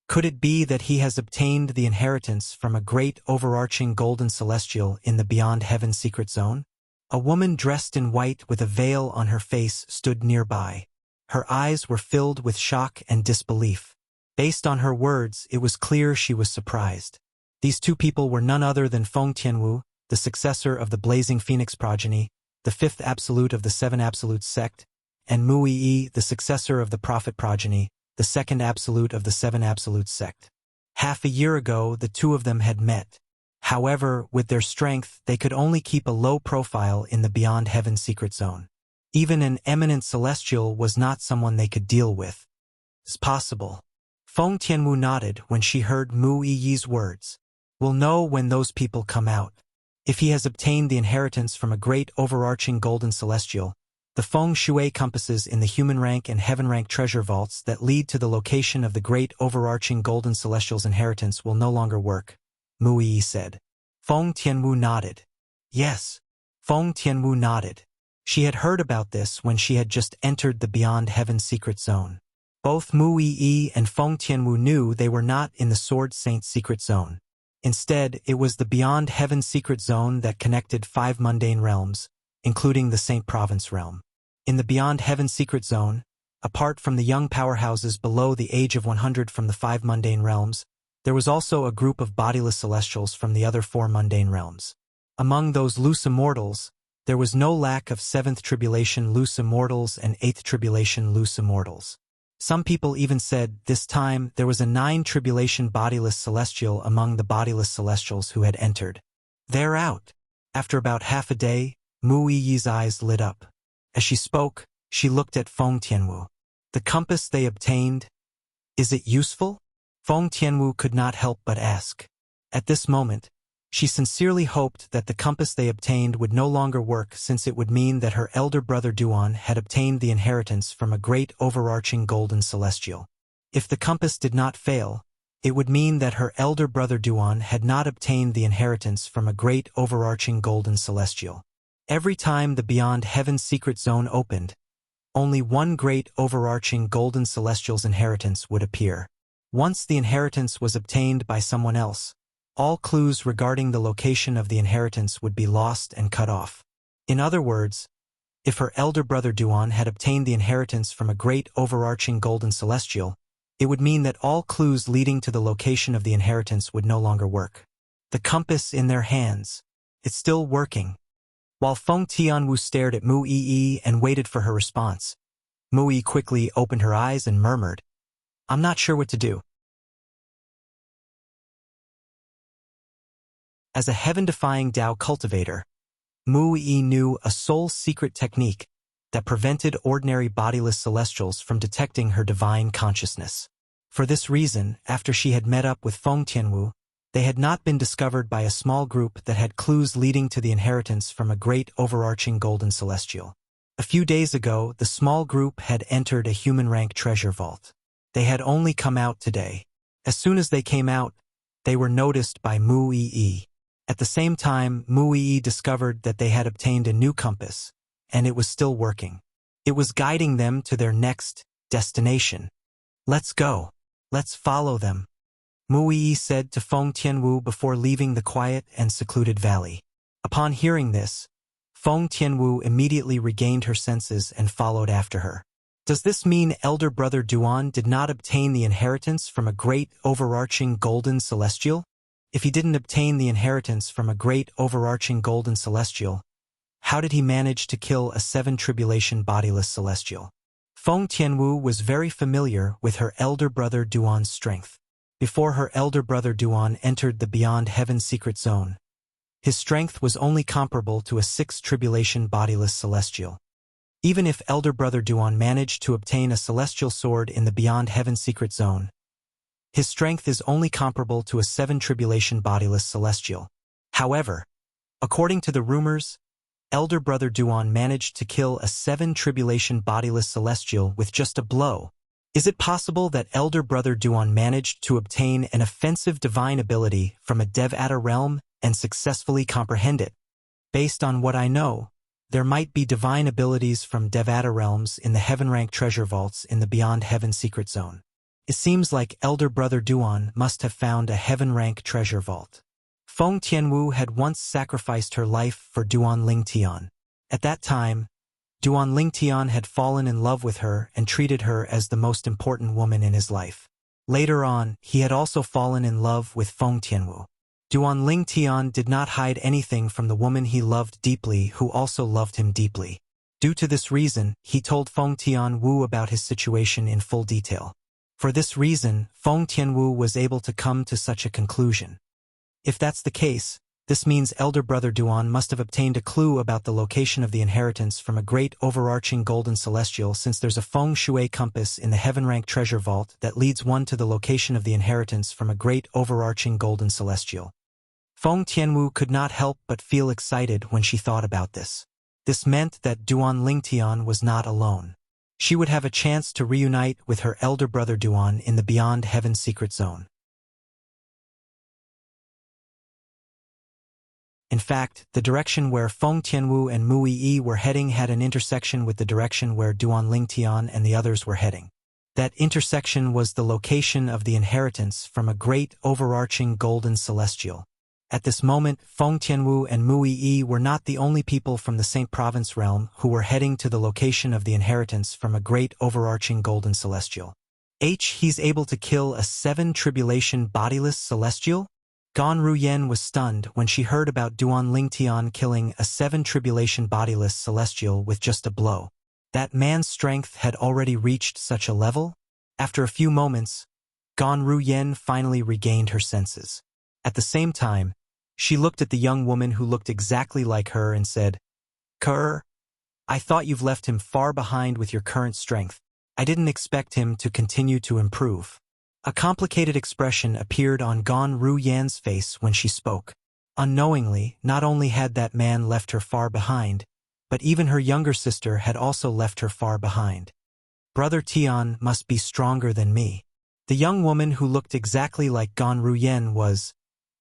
Could it be that he has obtained the inheritance from a great overarching golden celestial in the Beyond Heaven Secret Zone? A woman dressed in white with a veil on her face stood nearby. Her eyes were filled with shock and disbelief. Based on her words, it was clear she was surprised. These two people were none other than Feng Tianwu, the successor of the Blazing Phoenix progeny, the 5th absolute of the 7 absolutes sect, and Mu Yi, the successor of the Prophet progeny, the 2nd absolute of the 7 absolutes sect. Half a year ago, the two of them had met. However, with their strength, they could only keep a low profile in the Beyond Heaven Secret Zone. Even an eminent celestial was not someone they could deal with. It's possible. Feng Tianwu nodded when she heard Mu Yi's words. We'll know when those people come out. If he has obtained the inheritance from a great overarching golden celestial, the feng shui compasses in the human rank and heaven rank treasure vaults that lead to the location of the great overarching golden celestial's inheritance will no longer work, Mu Yi said. Feng Tianwu nodded. Yes. Feng Tianwu nodded. She had heard about this when she had just entered the Beyond Heaven Secret Zone. Both Mu Yi and Feng Tianwu knew they were not in the Sword Saint's secret zone. Instead, it was the Beyond Heaven secret zone that connected 5 mundane realms, including the Saint Province realm. In the Beyond Heaven secret zone, apart from the young powerhouses below the age of 100 from the 5 mundane realms, there was also a group of bodiless celestials from the other 4 mundane realms. Among those loose immortals, there was no lack of 7th tribulation loose immortals and 8th tribulation loose immortals. Some people even said this time there was a 9 tribulation bodiless celestial among the bodiless celestials who had entered. They're out. After about half a day, Mu Yi's eyes lit up. As she spoke, she looked at Feng Tianwu. The compass they obtained, is it useful? Feng Tianwu could not help but ask. At this moment, she sincerely hoped that the compass they obtained would no longer work, since it would mean that her elder brother Duan had obtained the inheritance from a great overarching golden celestial. If the compass did not fail, it would mean that her elder brother Duan had not obtained the inheritance from a great overarching golden celestial. Every time the Beyond Heaven secret zone opened, only one great overarching golden celestial's inheritance would appear. Once the inheritance was obtained by someone else, all clues regarding the location of the inheritance would be lost and cut off. In other words, if her elder brother Duan had obtained the inheritance from a great overarching golden celestial, it would mean that all clues leading to the location of the inheritance would no longer work. The compass in their hands. It's still working. While Feng Tianwu stared at Mu Yi and waited for her response, Mu Yi quickly opened her eyes and murmured, "I'm not sure what to do." As a heaven-defying Tao cultivator, Mu Yi knew a soul-secret technique that prevented ordinary bodiless celestials from detecting her divine consciousness. For this reason, after she had met up with Feng Tianwu, they had not been discovered by a small group that had clues leading to the inheritance from a great overarching golden celestial. A few days ago, the small group had entered a human-rank treasure vault. They had only come out today. As soon as they came out, they were noticed by Mu Yi. At the same time, Mu Yi discovered that they had obtained a new compass, and it was still working. It was guiding them to their next destination. "Let's go. Let's follow them," Mu Yi said to Feng Tianwu before leaving the quiet and secluded valley. Upon hearing this, Feng Tianwu immediately regained her senses and followed after her. Does this mean elder brother Duan did not obtain the inheritance from a great overarching golden celestial? If he didn't obtain the inheritance from a great overarching golden celestial, how did he manage to kill a 7 tribulation bodiless celestial? Feng Tianwu was very familiar with her elder brother Duan's strength. Before her elder brother Duan entered the Beyond Heaven secret zone, his strength was only comparable to a 6 tribulation bodiless celestial. Even if elder brother Duan managed to obtain a celestial sword in the Beyond Heaven secret zone, his strength is only comparable to a 7 tribulation bodiless celestial. However, according to the rumors, elder brother Duan managed to kill a 7 tribulation bodiless celestial with just a blow. Is it possible that elder brother Duan managed to obtain an offensive divine ability from a Devata realm and successfully comprehend it? Based on what I know, there might be divine abilities from Devata realms in the heaven-rank treasure vaults in the Beyond Heaven secret zone. It seems like elder brother Duan must have found a heaven-rank treasure vault. Feng Tianwu had once sacrificed her life for Duan Lingtian. At that time, Duan Lingtian had fallen in love with her and treated her as the most important woman in his life. Later on, he had also fallen in love with Feng Tianwu. Duan Lingtian did not hide anything from the woman he loved deeply, who also loved him deeply. Due to this reason, he told Feng Tianwu about his situation in full detail. For this reason, Feng Tianwu was able to come to such a conclusion. If that's the case, this means elder brother Duan must have obtained a clue about the location of the inheritance from a great overarching golden celestial, since there's a feng shui compass in the heaven-rank treasure vault that leads one to the location of the inheritance from a great overarching golden celestial. Feng Tianwu could not help but feel excited when she thought about this. This meant that Duan Lingtian was not alone. She would have a chance to reunite with her elder brother Duan in the Beyond Heaven secret zone. In fact, the direction where Feng Tianwu and Mu Yi were heading had an intersection with the direction where Duan Lingtian and the others were heading. That intersection was the location of the inheritance from a great overarching golden celestial. At this moment, Feng Tianwu and Mui Yi were not the only people from the Saint Province realm who were heading to the location of the inheritance from a great overarching golden celestial. He's able to kill a 7 tribulation bodiless celestial? Gan Ruyen was stunned when she heard about Duan Lingtian killing a 7 tribulation bodiless celestial with just a blow. That man's strength had already reached such a level? After a few moments, Gan Ruyen finally regained her senses. At the same time, she looked at the young woman who looked exactly like her and said, "Kerr, I thought you've left him far behind with your current strength. I didn't expect him to continue to improve." A complicated expression appeared on Gan Ruyen's face when she spoke. Unknowingly, not only had that man left her far behind, but even her younger sister had also left her far behind. Brother Tian must be stronger than me. The young woman who looked exactly like Gan Ruyen was,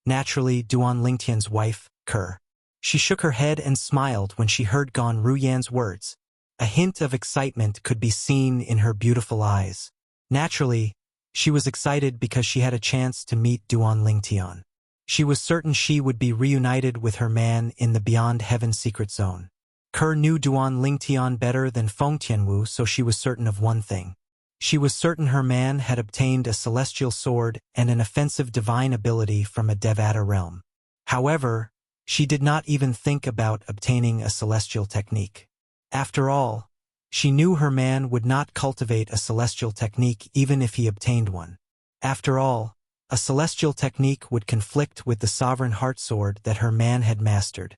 naturally, Duan Lingtian's wife, Kerr. She shook her head and smiled when she heard Gan Ruyen's words. A hint of excitement could be seen in her beautiful eyes. Naturally, she was excited because she had a chance to meet Duan Lingtian. She was certain she would be reunited with her man in the Beyond Heaven secret zone. Kerr knew Duan Lingtian better than Feng Tianwu, so she was certain of one thing. She was certain her man had obtained a celestial sword and an offensive divine ability from a Devata realm. However, she did not even think about obtaining a celestial technique. After all, she knew her man would not cultivate a celestial technique even if he obtained one. After all, a celestial technique would conflict with the sovereign heart sword that her man had mastered.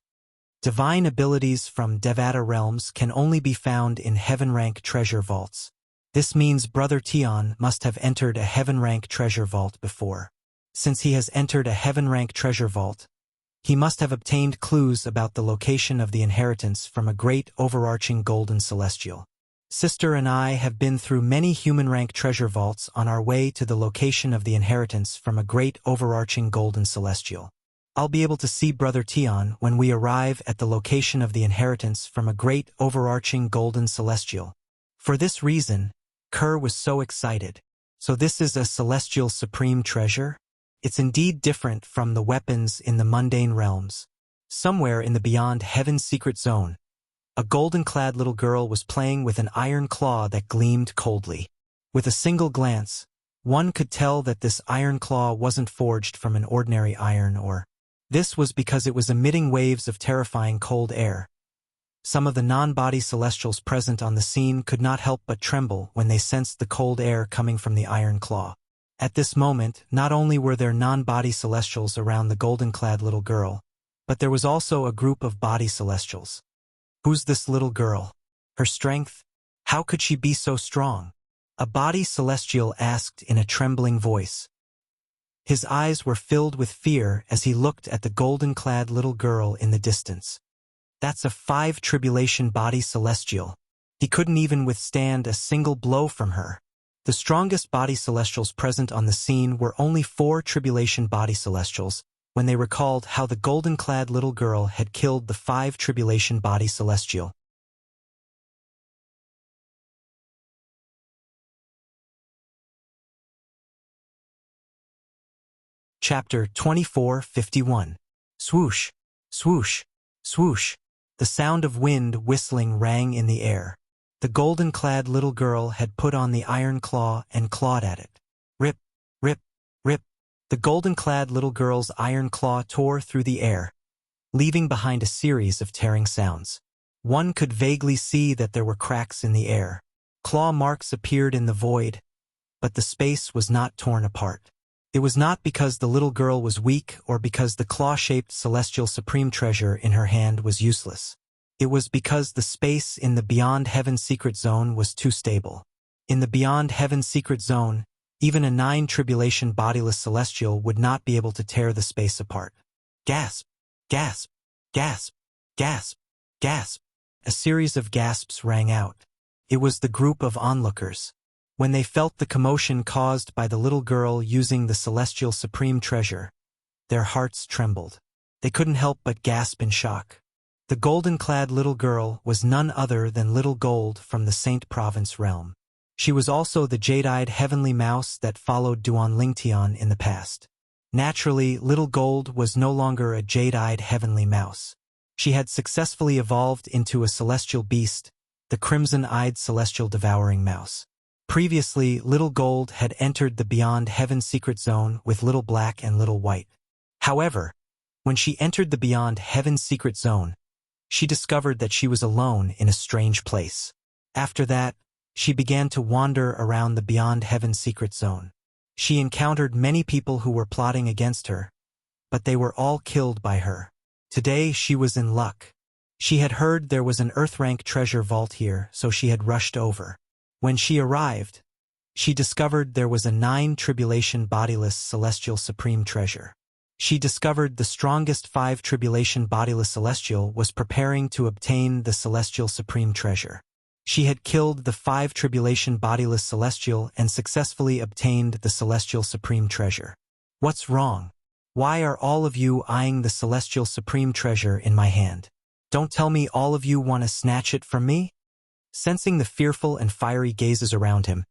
Divine abilities from Devata realms can only be found in heaven-rank treasure vaults. This means Brother Tian must have entered a heaven-rank treasure vault before. Since he has entered a heaven-rank treasure vault, he must have obtained clues about the location of the inheritance from a great overarching golden celestial. Sister and I have been through many human-rank treasure vaults on our way to the location of the inheritance from a great overarching golden celestial. I'll be able to see Brother Tian when we arrive at the location of the inheritance from a great overarching golden celestial. For this reason, Kerr was so excited. So this is a celestial supreme treasure? It's indeed different from the weapons in the mundane realms. Somewhere in the Beyond Heaven secret zone, a golden-clad little girl was playing with an iron claw that gleamed coldly. With a single glance, one could tell that this iron claw wasn't forged from an ordinary iron ore. This was because it was emitting waves of terrifying cold air. Some of the non-body celestials present on the scene could not help but tremble when they sensed the cold air coming from the iron claw. At this moment, not only were there non-body celestials around the golden-clad little girl, but there was also a group of body celestials. Who's this little girl? Her strength? How could she be so strong? A body celestial asked in a trembling voice. His eyes were filled with fear as he looked at the golden-clad little girl in the distance. That's a 5 tribulation body celestial. He couldn't even withstand a single blow from her. The strongest body celestials present on the scene were only 4 tribulation body celestials, when they recalled how the golden-clad little girl had killed the 5 tribulation body celestial. Chapter 24:51. Swoosh, swoosh, swoosh. The sound of wind whistling rang in the air. The golden-clad little girl had put on the iron claw and clawed at it. Rip, rip, rip. The golden-clad little girl's iron claw tore through the air, leaving behind a series of tearing sounds. One could vaguely see that there were cracks in the air. Claw marks appeared in the void, but the space was not torn apart. It was not because the little girl was weak or because the claw-shaped celestial supreme treasure in her hand was useless. It was because the space in the Beyond Heaven secret zone was too stable. In the Beyond Heaven secret zone, even a 9 tribulation bodiless celestial would not be able to tear the space apart. Gasp, gasp, gasp, gasp, gasp. A series of gasps rang out. It was the group of onlookers. When they felt the commotion caused by the little girl using the celestial supreme treasure, their hearts trembled. They couldn't help but gasp in shock. The golden-clad little girl was none other than Little Gold from the Saint Province realm. She was also the jade-eyed heavenly mouse that followed Duan Lingtian in the past. Naturally, Little Gold was no longer a jade-eyed heavenly mouse. She had successfully evolved into a celestial beast, the crimson-eyed celestial devouring mouse. Previously, Little Gold had entered the Beyond Heaven secret zone with Little Black and Little White. However, when she entered the Beyond Heaven secret zone, she discovered that she was alone in a strange place. After that, she began to wander around the Beyond Heaven secret zone. She encountered many people who were plotting against her, but they were all killed by her. Today she was in luck. She had heard there was an Earth-rank treasure vault here, so she had rushed over. When she arrived, she discovered there was a 9-tribulation bodiless celestial supreme treasure. She discovered the strongest 5-tribulation bodiless celestial was preparing to obtain the celestial supreme treasure. She had killed the 5-tribulation bodiless celestial and successfully obtained the celestial supreme treasure. What's wrong? Why are all of you eyeing the celestial supreme treasure in my hand? Don't tell me all of you want to snatch it from me? Sensing the fearful and fiery gazes around him,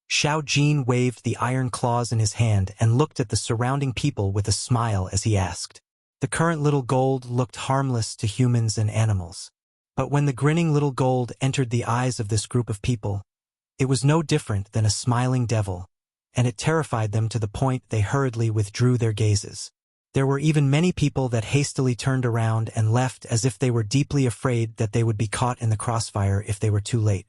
Xiao Jin waved the iron claws in his hand and looked at the surrounding people with a smile as he asked. The current Little Gold looked harmless to humans and animals. But when the grinning Little Gold entered the eyes of this group of people, it was no different than a smiling devil, and it terrified them to the point they hurriedly withdrew their gazes. There were even many people that hastily turned around and left as if they were deeply afraid that they would be caught in the crossfire if they were too late.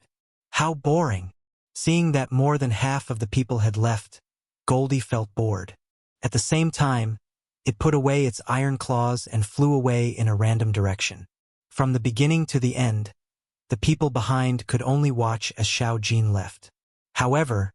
How boring! Seeing that more than half of the people had left, Goldie felt bored. At the same time, it put away its iron claws and flew away in a random direction. From the beginning to the end, the people behind could only watch as Xiao Jin left. However,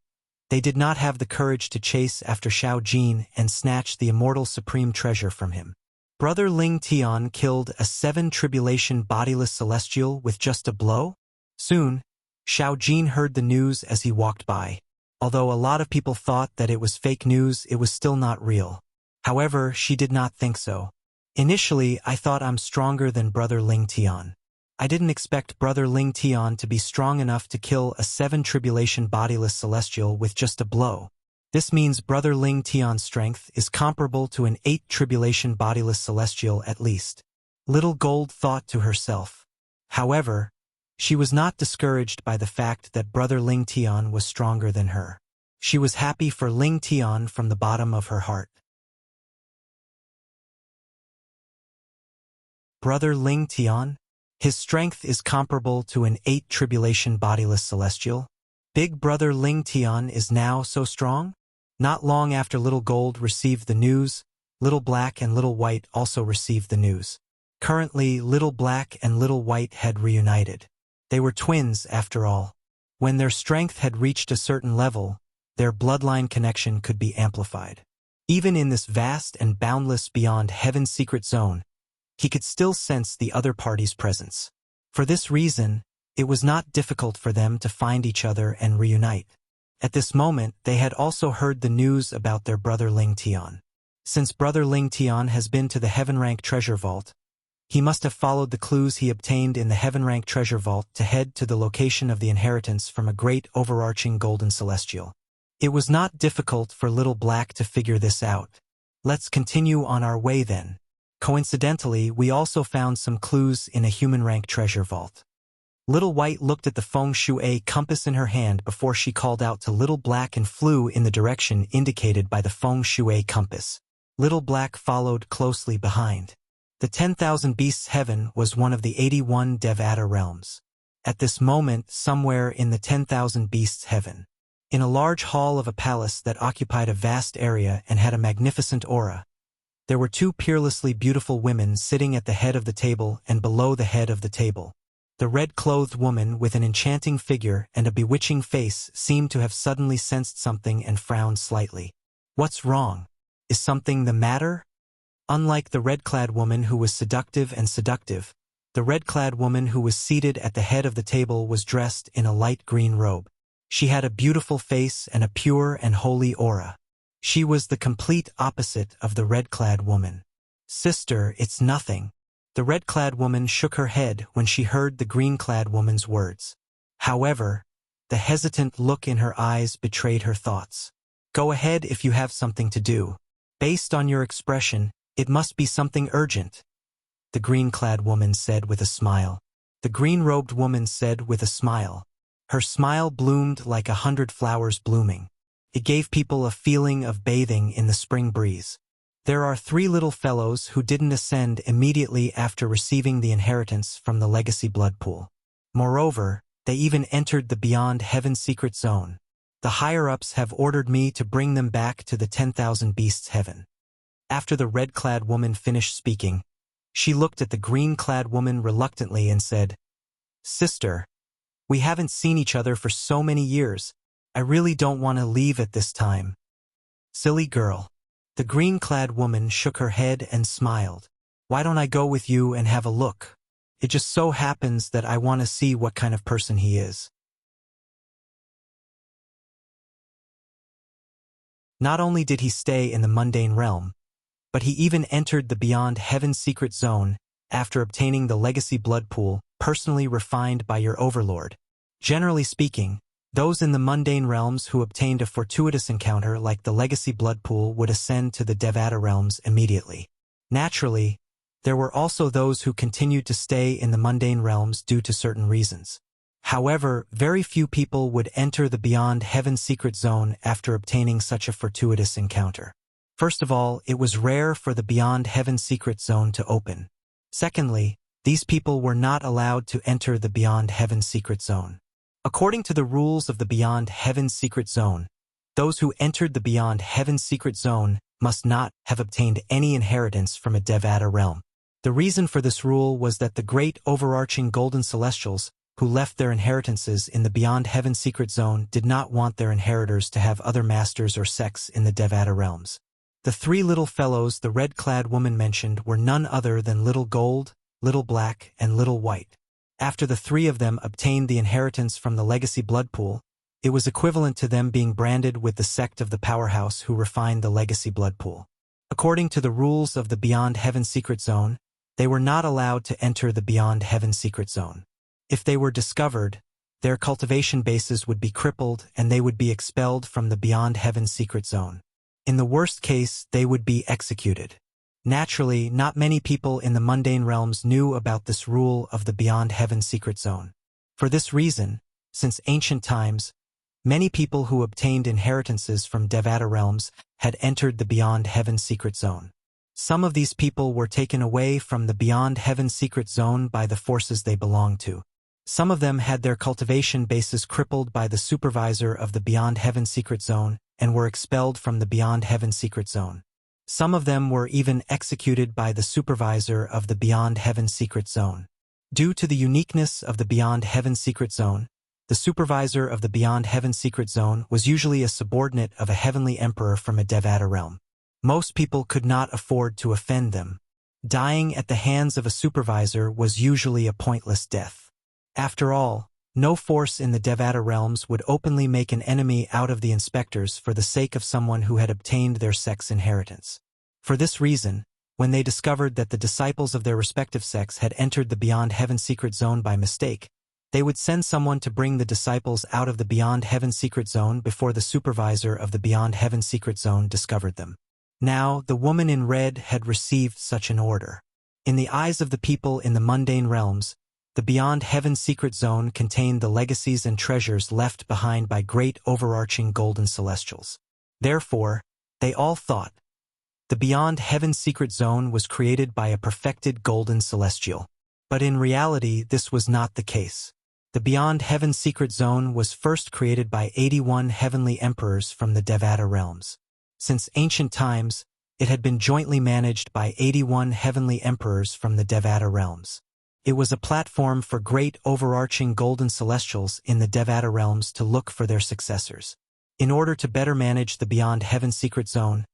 they did not have the courage to chase after Xiao Jin and snatch the immortal supreme treasure from him. Brother Ling Tian killed a 7-tribulation bodiless celestial with just a blow? Soon, Xiao Jin heard the news as he walked by. Although a lot of people thought that it was fake news, it was still not real. However, she did not think so. Initially, I thought I'm stronger than Brother Ling Tian. I didn't expect Brother Ling Tian to be strong enough to kill a 7-tribulation bodiless celestial with just a blow. This means Brother Ling Tian's strength is comparable to an 8-tribulation bodiless celestial at least. Little Gold thought to herself. However, she was not discouraged by the fact that Brother Ling Tian was stronger than her. She was happy for Ling Tian from the bottom of her heart. Brother Ling Tian? His strength is comparable to an 8-tribulation bodiless celestial. Big Brother Ling Tian is now so strong? Not long after Little Gold received the news, Little Black and Little White also received the news. Currently, Little Black and Little White had reunited. They were twins, after all. When their strength had reached a certain level, their bloodline connection could be amplified. Even in this vast and boundless Beyond Heaven secret zone, he could still sense the other party's presence. For this reason, it was not difficult for them to find each other and reunite. At this moment, they had also heard the news about their brother Ling Tian. Since Brother Ling Tian has been to the Heaven-rank treasure vault, he must have followed the clues he obtained in the Heaven-rank treasure vault to head to the location of the inheritance from a great overarching golden celestial. It was not difficult for Little Black to figure this out. Let's continue on our way then. Coincidentally, we also found some clues in a human-rank treasure vault. Little White looked at the feng shui compass in her hand before she called out to Little Black and flew in the direction indicated by the feng shui compass. Little Black followed closely behind. The 10,000 Beasts Heaven was one of the 81 Devata realms. At this moment, somewhere in the 10,000 Beasts Heaven, in a large hall of a palace that occupied a vast area and had a magnificent aura, there were 2 peerlessly beautiful women sitting at the head of the table and below the head of the table. The red-clothed woman with an enchanting figure and a bewitching face seemed to have suddenly sensed something and frowned slightly. What's wrong? Is something the matter? Unlike the red-clad woman who was seductive, the red-clad woman who was seated at the head of the table was dressed in a light green robe. She had a beautiful face and a pure and holy aura. She was the complete opposite of the red-clad woman. Sister, it's nothing. The red-clad woman shook her head when she heard the green-clad woman's words. However, The hesitant look in her eyes betrayed her thoughts. Go ahead if you have something to do. Based on your expression, it must be something urgent, the green-clad woman said with a smile. The green-robed woman said with a smile. Her smile bloomed like 100 flowers blooming. It gave people a feeling of bathing in the spring breeze. There are 3 little fellows who didn't ascend immediately after receiving the inheritance from the legacy blood pool. Moreover, they even entered the Beyond Heaven secret zone. The higher-ups have ordered me to bring them back to the 10,000 beasts heaven. After the red-clad woman finished speaking, she looked at the green-clad woman reluctantly and said, Sister, we haven't seen each other for so many years. I really don't want to leave at this time. Silly girl. The green-clad woman shook her head and smiled. Why don't I go with you and have a look? It just so happens that I want to see what kind of person he is. Not only did he stay in the mundane realm, but he even entered the Beyond Heaven secret zone after obtaining the legacy blood pool personally refined by your overlord. Generally speaking, those in the mundane realms who obtained a fortuitous encounter like the legacy blood pool would ascend to the Devata realms immediately. Naturally, there were also those who continued to stay in the mundane realms due to certain reasons. However, very few people would enter the Beyond Heaven secret zone after obtaining such a fortuitous encounter. First of all, it was rare for the Beyond Heaven secret zone to open. Secondly, these people were not allowed to enter the Beyond Heaven secret zone. According to the rules of the Beyond Heaven secret zone, those who entered the Beyond Heaven secret zone must not have obtained any inheritance from a Devata realm. The reason for this rule was that the great overarching golden celestials who left their inheritances in the Beyond Heaven secret zone did not want their inheritors to have other masters or sects in the Devata realms. The 3 little fellows the red-clad woman mentioned were none other than Little Gold, Little Black, and Little White. After the 3 of them obtained the inheritance from the legacy blood pool, it was equivalent to them being branded with the sect of the powerhouse who refined the legacy blood pool. According to the rules of the Beyond Heaven secret zone, they were not allowed to enter the Beyond Heaven secret zone. If they were discovered, their cultivation bases would be crippled and they would be expelled from the Beyond Heaven secret zone. In the worst case, they would be executed. Naturally, not many people in the mundane realms knew about this rule of the Beyond Heaven secret zone. For this reason, since ancient times, many people who obtained inheritances from Devata realms had entered the Beyond Heaven secret zone. Some of these people were taken away from the Beyond Heaven secret zone by the forces they belonged to. Some of them had their cultivation bases crippled by the supervisor of the Beyond Heaven secret zone and were expelled from the Beyond Heaven secret zone. Some of them were even executed by the supervisor of the Beyond Heaven secret zone. Due to the uniqueness of the Beyond Heaven secret zone, the supervisor of the Beyond Heaven secret zone was usually a subordinate of a heavenly emperor from a Devata realm. Most people could not afford to offend them. Dying at the hands of a supervisor was usually a pointless death. After all, no force in the Devata realms would openly make an enemy out of the inspectors for the sake of someone who had obtained their sect's inheritance. For this reason, when they discovered that the disciples of their respective sects had entered the Beyond Heaven secret zone by mistake, they would send someone to bring the disciples out of the Beyond Heaven secret zone before the supervisor of the Beyond Heaven secret zone discovered them. Now, the woman in red had received such an order. In the eyes of the people in the mundane realms, the Beyond Heaven secret zone contained the legacies and treasures left behind by great overarching golden celestials. Therefore, they all thought, the Beyond Heaven secret zone was created by a perfected golden celestial. But in reality, this was not the case. The Beyond Heaven secret zone was first created by 81 heavenly emperors from the Devata realms. Since ancient times, it had been jointly managed by 81 heavenly emperors from the Devata realms. It was a platform for great overarching golden celestials in the Devata realms to look for their successors. In order to better manage the Beyond Heaven secret zone,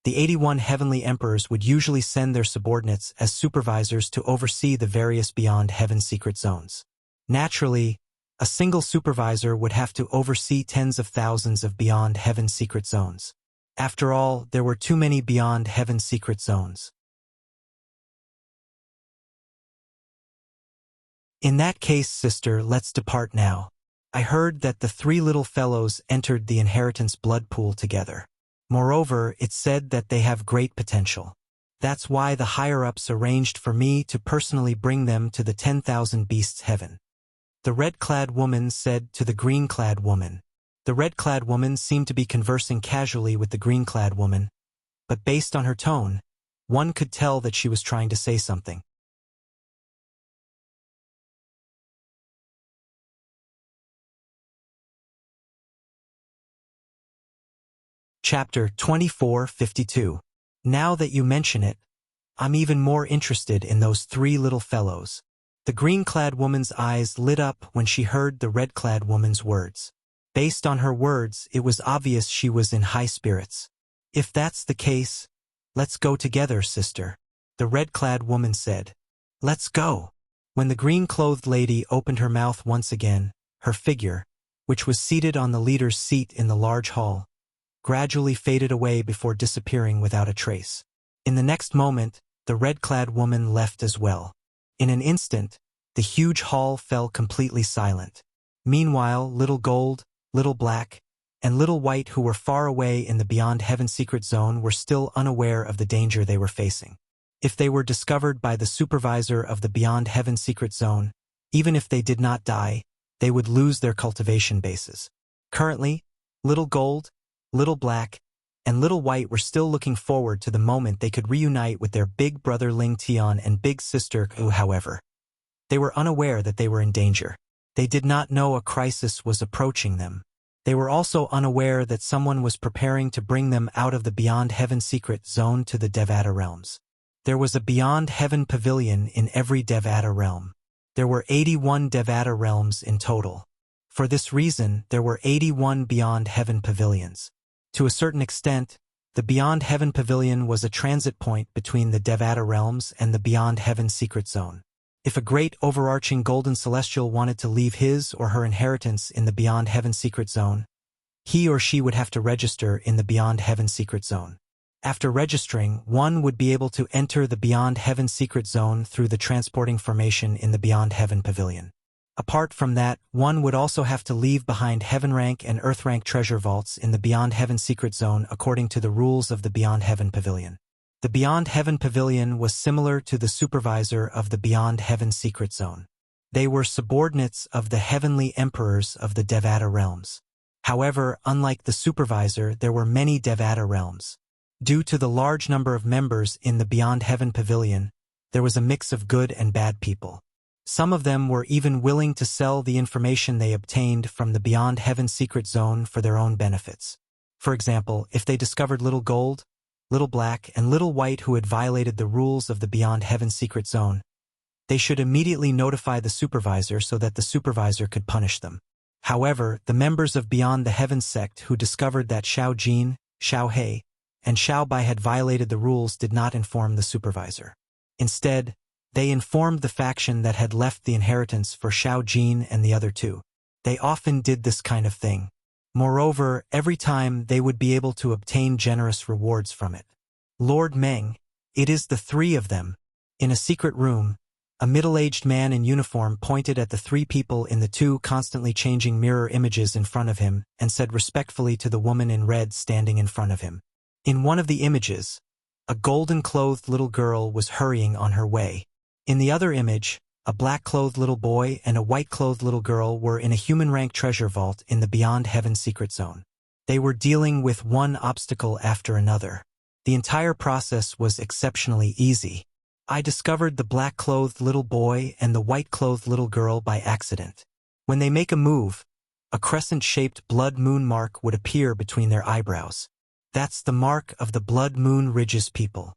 the 81 heavenly emperors would usually send their subordinates as supervisors to oversee the various Beyond Heaven secret zones. Naturally, a single supervisor would have to oversee tens of thousands of Beyond Heaven secret zones. After all, there were too many Beyond Heaven secret zones. In that case, sister, let's depart now. I heard that the three little fellows entered the inheritance blood pool together. Moreover, it said that they have great potential. That's why the higher-ups arranged for me to personally bring them to the 10,000 beasts heaven. The red-clad woman said to the green-clad woman. The red-clad woman seemed to be conversing casually with the green-clad woman, but based on her tone, one could tell that she was trying to say something. Chapter 2452. Now that you mention it, I'm even more interested in those three little fellows. The green-clad woman's eyes lit up when she heard the red-clad woman's words. Based on her words, it was obvious she was in high spirits. If that's the case, let's go together, sister, the red-clad woman said. Let's go. When the green-clothed lady opened her mouth once again, her figure, which was seated on the leader's seat in the large hall, gradually faded away before disappearing without a trace. In the next moment, the red-clad woman left as well. In an instant, the huge hall fell completely silent. Meanwhile, Little Gold, Little Black, and Little White, who were far away in the Beyond Heaven secret zone, were still unaware of the danger they were facing. If they were discovered by the supervisor of the Beyond Heaven secret zone, even if they did not die, they would lose their cultivation bases. Currently, Little Gold, Little Black, and Little White were still looking forward to the moment they could reunite with their big brother Ling Tian and big sister Ku. However, they were unaware that they were in danger. They did not know a crisis was approaching them. They were also unaware that someone was preparing to bring them out of the Beyond Heaven secret zone to the Devata realms. There was a Beyond Heaven pavilion in every Devata realm. There were 81 Devata realms in total. For this reason, there were 81 Beyond Heaven pavilions. To a certain extent, the Beyond Heaven pavilion was a transit point between the Devata realms and the Beyond Heaven secret zone. If a great overarching golden celestial wanted to leave his or her inheritance in the Beyond Heaven secret zone, he or she would have to register in the Beyond Heaven secret zone. After registering, one would be able to enter the Beyond Heaven secret zone through the transporting formation in the Beyond Heaven pavilion. Apart from that, one would also have to leave behind Heaven Rank and Earth Rank treasure vaults in the Beyond Heaven secret zone according to the rules of the Beyond Heaven pavilion. The Beyond Heaven pavilion was similar to the supervisor of the Beyond Heaven secret zone. They were subordinates of the heavenly emperors of the Devata realms. However, unlike the supervisor, there were many Devata realms. Due to the large number of members in the Beyond Heaven pavilion, there was a mix of good and bad people. Some of them were even willing to sell the information they obtained from the Beyond Heaven secret zone for their own benefits. For example, if they discovered Little Gold, Little Black, and Little White who had violated the rules of the Beyond Heaven secret zone, they should immediately notify the supervisor so that the supervisor could punish them. However, the members of Beyond the Heaven sect who discovered that Xiao Jin, Xiao He, and Xiao Bai had violated the rules did not inform the supervisor. Instead, they informed the faction that had left the inheritance for Xiao Jin and the other two. They often did this kind of thing. Moreover, every time they would be able to obtain generous rewards from it. Lord Meng, it is the three of them. In a secret room, a middle-aged man in uniform pointed at the three people in the two constantly changing mirror images in front of him and said respectfully to the woman in red standing in front of him. In one of the images, a golden-clothed little girl was hurrying on her way. In the other image, a black-clothed little boy and a white-clothed little girl were in a human-rank treasure vault in the Beyond Heaven secret zone. They were dealing with one obstacle after another. The entire process was exceptionally easy. I discovered the black-clothed little boy and the white-clothed little girl by accident. When they make a move, a crescent-shaped blood moon mark would appear between their eyebrows. That's the mark of the Blood Moon Ridges people.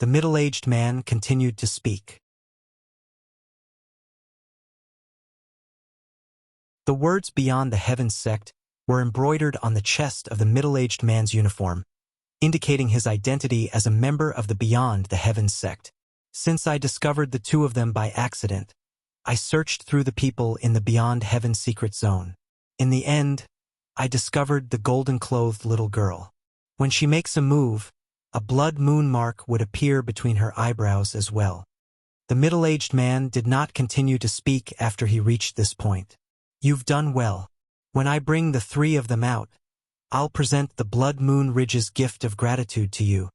The middle-aged man continued to speak. The words Beyond the Heavens sect were embroidered on the chest of the middle-aged man's uniform, indicating his identity as a member of the Beyond the Heavens sect. Since I discovered the two of them by accident, I searched through the people in the Beyond Heaven secret zone. In the end, I discovered the golden-clothed little girl. When she makes a move, a blood moon mark would appear between her eyebrows as well. The middle-aged man did not continue to speak after he reached this point. You've done well. When I bring the three of them out, I'll present the Blood Moon Ridge's gift of gratitude to you.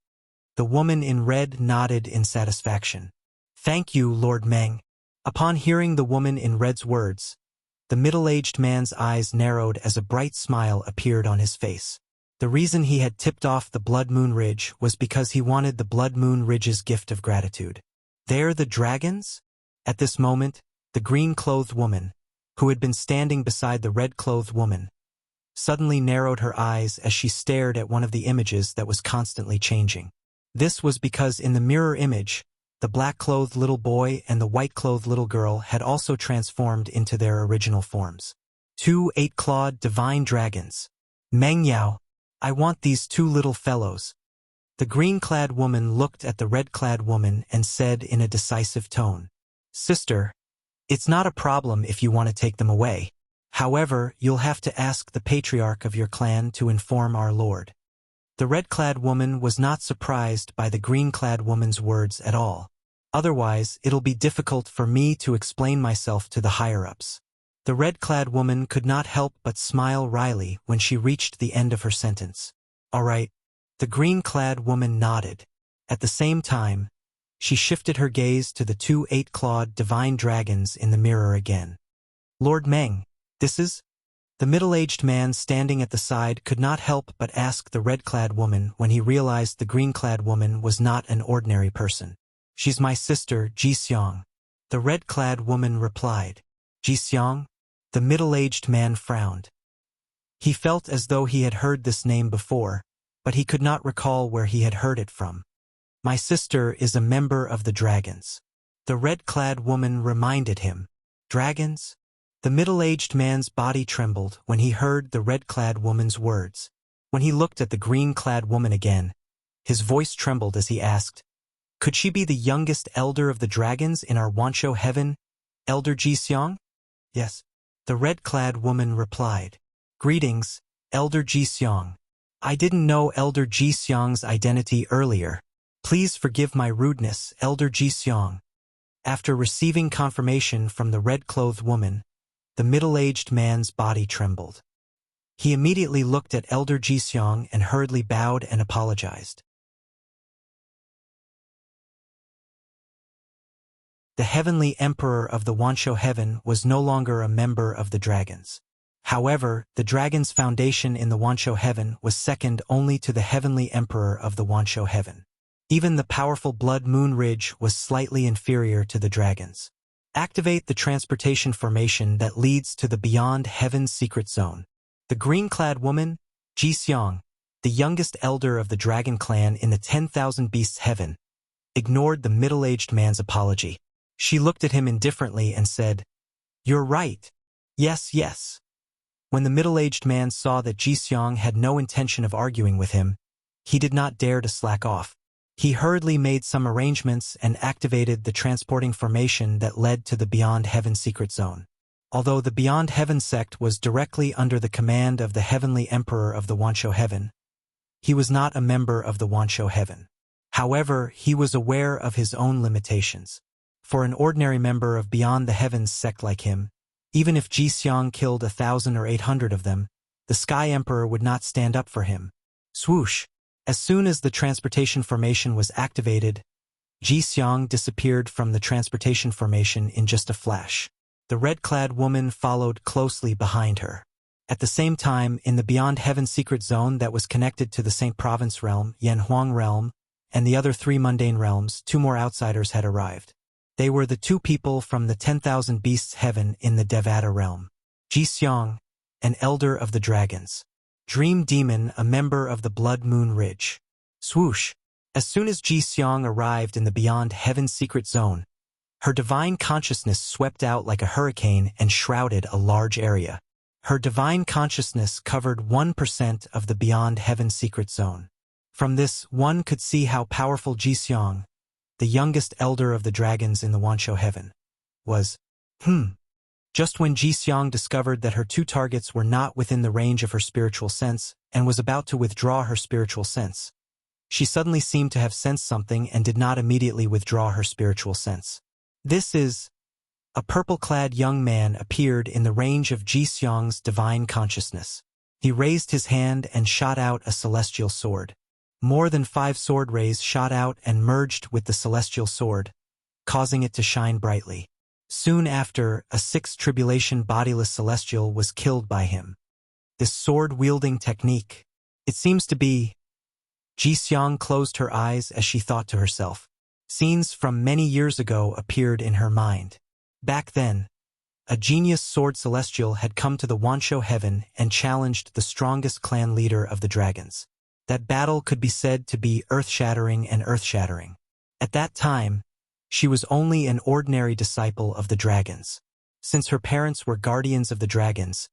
The woman in red nodded in satisfaction. Thank you, Lord Meng. Upon hearing the woman in red's words, the middle-aged man's eyes narrowed as a bright smile appeared on his face. The reason he had tipped off the Blood Moon Ridge was because he wanted the Blood Moon Ridge's gift of gratitude. They're the dragons? At this moment, the green-clothed woman, who had been standing beside the red-clothed woman, suddenly narrowed her eyes as she stared at one of the images that was constantly changing. This was because in the mirror image, the black-clothed little boy and the white-clothed little girl had also transformed into their original forms. 2 8-clawed divine dragons. Meng Yao, I want these two little fellows. The green-clad woman looked at the red-clad woman and said in a decisive tone, Sister, it's not a problem if you want to take them away. However, you'll have to ask the patriarch of your clan to inform our lord. The red-clad woman was not surprised by the green-clad woman's words at all. Otherwise, it'll be difficult for me to explain myself to the higher-ups. The red-clad woman could not help but smile wryly when she reached the end of her sentence. All right. The green-clad woman nodded. At the same time, she shifted her gaze to the 2 8-clawed divine dragons in the mirror again. Lord Meng, this is? The middle-aged man standing at the side could not help but ask the red-clad woman when he realized the green-clad woman was not an ordinary person. She's my sister, Ji Xiang. The red-clad woman replied. Ji Xiang? The middle-aged man frowned. He felt as though he had heard this name before, but he could not recall where he had heard it from. My sister is a member of the dragons. The red-clad woman reminded him. Dragons? The middle-aged man's body trembled when he heard the red-clad woman's words. When he looked at the green-clad woman again, his voice trembled as he asked, Could she be the youngest elder of the dragons in our Wanshou heaven, Elder Ji Xiang? Yes. The red-clad woman replied. Greetings, Elder Ji Xiang. I didn't know Elder Ji Xiang's identity earlier. Please forgive my rudeness, Elder Ji Xiang. After receiving confirmation from the red-clothed woman, the middle-aged man's body trembled. He immediately looked at Elder Ji Xiang and hurriedly bowed and apologized. The heavenly emperor of the Wanshou heaven was no longer a member of the dragons. However, the dragon's foundation in the Wanshou heaven was second only to the heavenly emperor of the Wanshou heaven. Even the powerful Blood Moon Ridge was slightly inferior to the dragons. Activate the transportation formation that leads to the Beyond Heaven's secret zone. The green-clad woman, Ji Xiang, the youngest elder of the dragon clan in the 10,000 Beasts heaven, ignored the middle-aged man's apology. She looked at him indifferently and said, You're right. Yes, yes. When the middle-aged man saw that Ji Xiang had no intention of arguing with him, he did not dare to slack off. He hurriedly made some arrangements and activated the transporting formation that led to the Beyond Heaven secret zone. Although the Beyond Heaven sect was directly under the command of the heavenly emperor of the Wanshou heaven, he was not a member of the Wanshou heaven. However, he was aware of his own limitations. For an ordinary member of Beyond the Heavens sect like him, even if Ji Xiang killed 1,000 or 800 of them, the Sky Emperor would not stand up for him. Swoosh! As soon as the transportation formation was activated, Ji Xiang disappeared from the transportation formation in just a flash. The red-clad woman followed closely behind her. At the same time, in the Beyond Heaven secret zone that was connected to the Saint Province realm, Yanhuang realm, and the other 3 mundane realms, 2 more outsiders had arrived. They were the 2 people from the 10,000 Beasts heaven in the Devata realm. Ji Xiang, an elder of the dragons. Dream Demon, a member of the Blood Moon Ridge. Swoosh! As soon as Ji Xiang arrived in the Beyond Heaven secret zone, her divine consciousness swept out like a hurricane and shrouded a large area. Her divine consciousness covered 1% of the Beyond Heaven secret zone. From this, one could see how powerful Ji Xiang, the youngest elder of the dragons in the Wanshou heaven, was. Just when Ji Xiang discovered that her 2 targets were not within the range of her spiritual sense and was about to withdraw her spiritual sense, she suddenly seemed to have sensed something and did not immediately withdraw her spiritual sense. This is a purple-clad young man appeared in the range of Ji-seong's divine consciousness. He raised his hand and shot out a celestial sword. More than 5 sword rays shot out and merged with the celestial sword, causing it to shine brightly. Soon after, a 6th tribulation bodiless celestial was killed by him. This sword-wielding technique, it seems to be... Ji-seong closed her eyes as she thought to herself. Scenes from many years ago appeared in her mind. Back then, a genius sword celestial had come to the Wansho heaven and challenged the strongest clan leader of the dragons. That battle could be said to be earth-shattering and earth-shattering. At that time, she was only an ordinary disciple of the dragons. Since her parents were guardians of the dragons,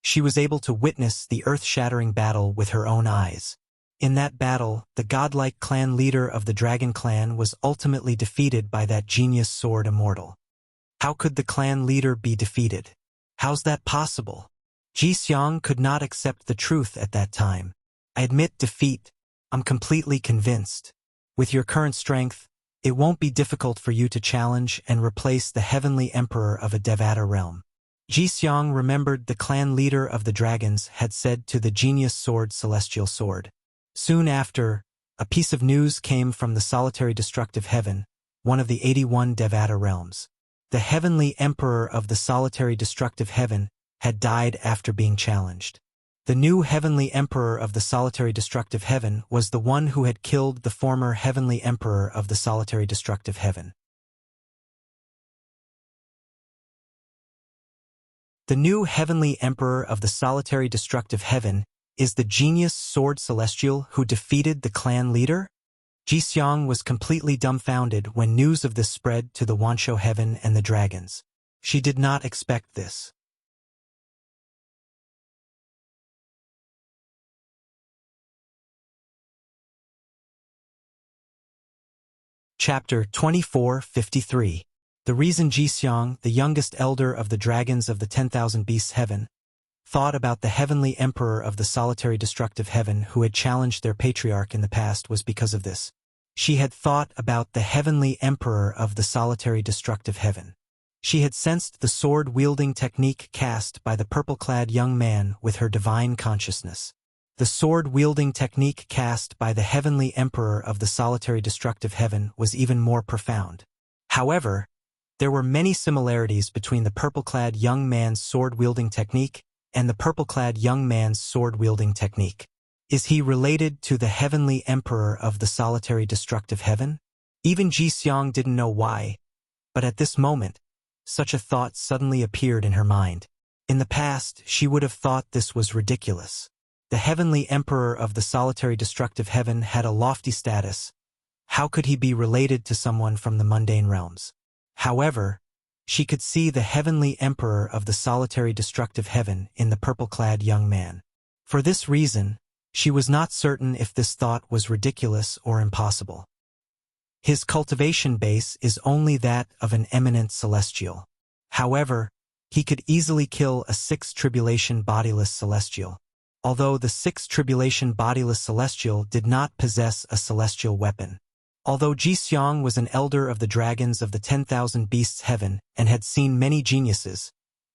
she was able to witness the earth-shattering battle with her own eyes. In that battle, the godlike clan leader of the dragon clan was ultimately defeated by that genius sword immortal. How could the clan leader be defeated? How's that possible? Ji-seong could not accept the truth at that time. I admit defeat. I'm completely convinced. With your current strength, it won't be difficult for you to challenge and replace the heavenly emperor of a Devata realm. Ji-seong remembered the clan leader of the dragons had said to the genius sword celestial sword. Soon after, a piece of news came from the solitary destructive heaven, one of the 81 Devata realms. The heavenly emperor of the solitary destructive heaven had died after being challenged. The new heavenly emperor of the solitary destructive heaven was the one who had killed the former heavenly emperor of the solitary destructive heaven. The new heavenly emperor of the solitary destructive heaven is the genius sword celestial who defeated the clan leader? Ji-seong was completely dumbfounded when news of this spread to the Wansho heaven and the dragons. She did not expect this. Chapter 2453. The reason Ji-seong, the youngest elder of the dragons of the 10,000 beasts heaven, thought about the heavenly emperor of the solitary destructive heaven who had challenged their patriarch in the past was because of this. She had thought about the heavenly emperor of the solitary destructive heaven. She had sensed the sword-wielding technique cast by the purple-clad young man with her divine consciousness. The sword-wielding technique cast by the heavenly emperor of the solitary destructive heaven was even more profound. However, there were many similarities between the purple-clad young man's sword-wielding technique and the purple-clad young man's sword-wielding technique. Is he related to the heavenly emperor of the solitary destructive heaven? Even Ji-seong didn't know why, but at this moment, such a thought suddenly appeared in her mind. In the past, she would have thought this was ridiculous. The heavenly emperor of the solitary destructive heaven had a lofty status. How could he be related to someone from the mundane realms? However, she could see the heavenly emperor of the solitary destructive heaven in the purple-clad young man. For this reason, she was not certain if this thought was ridiculous or impossible. His cultivation base is only that of an eminent celestial. However, he could easily kill a 6th tribulation bodiless celestial. Although the 6th tribulation bodiless celestial did not possess a celestial weapon. Although Ji-seong was an elder of the dragons of the 10,000 beasts heaven and had seen many geniuses,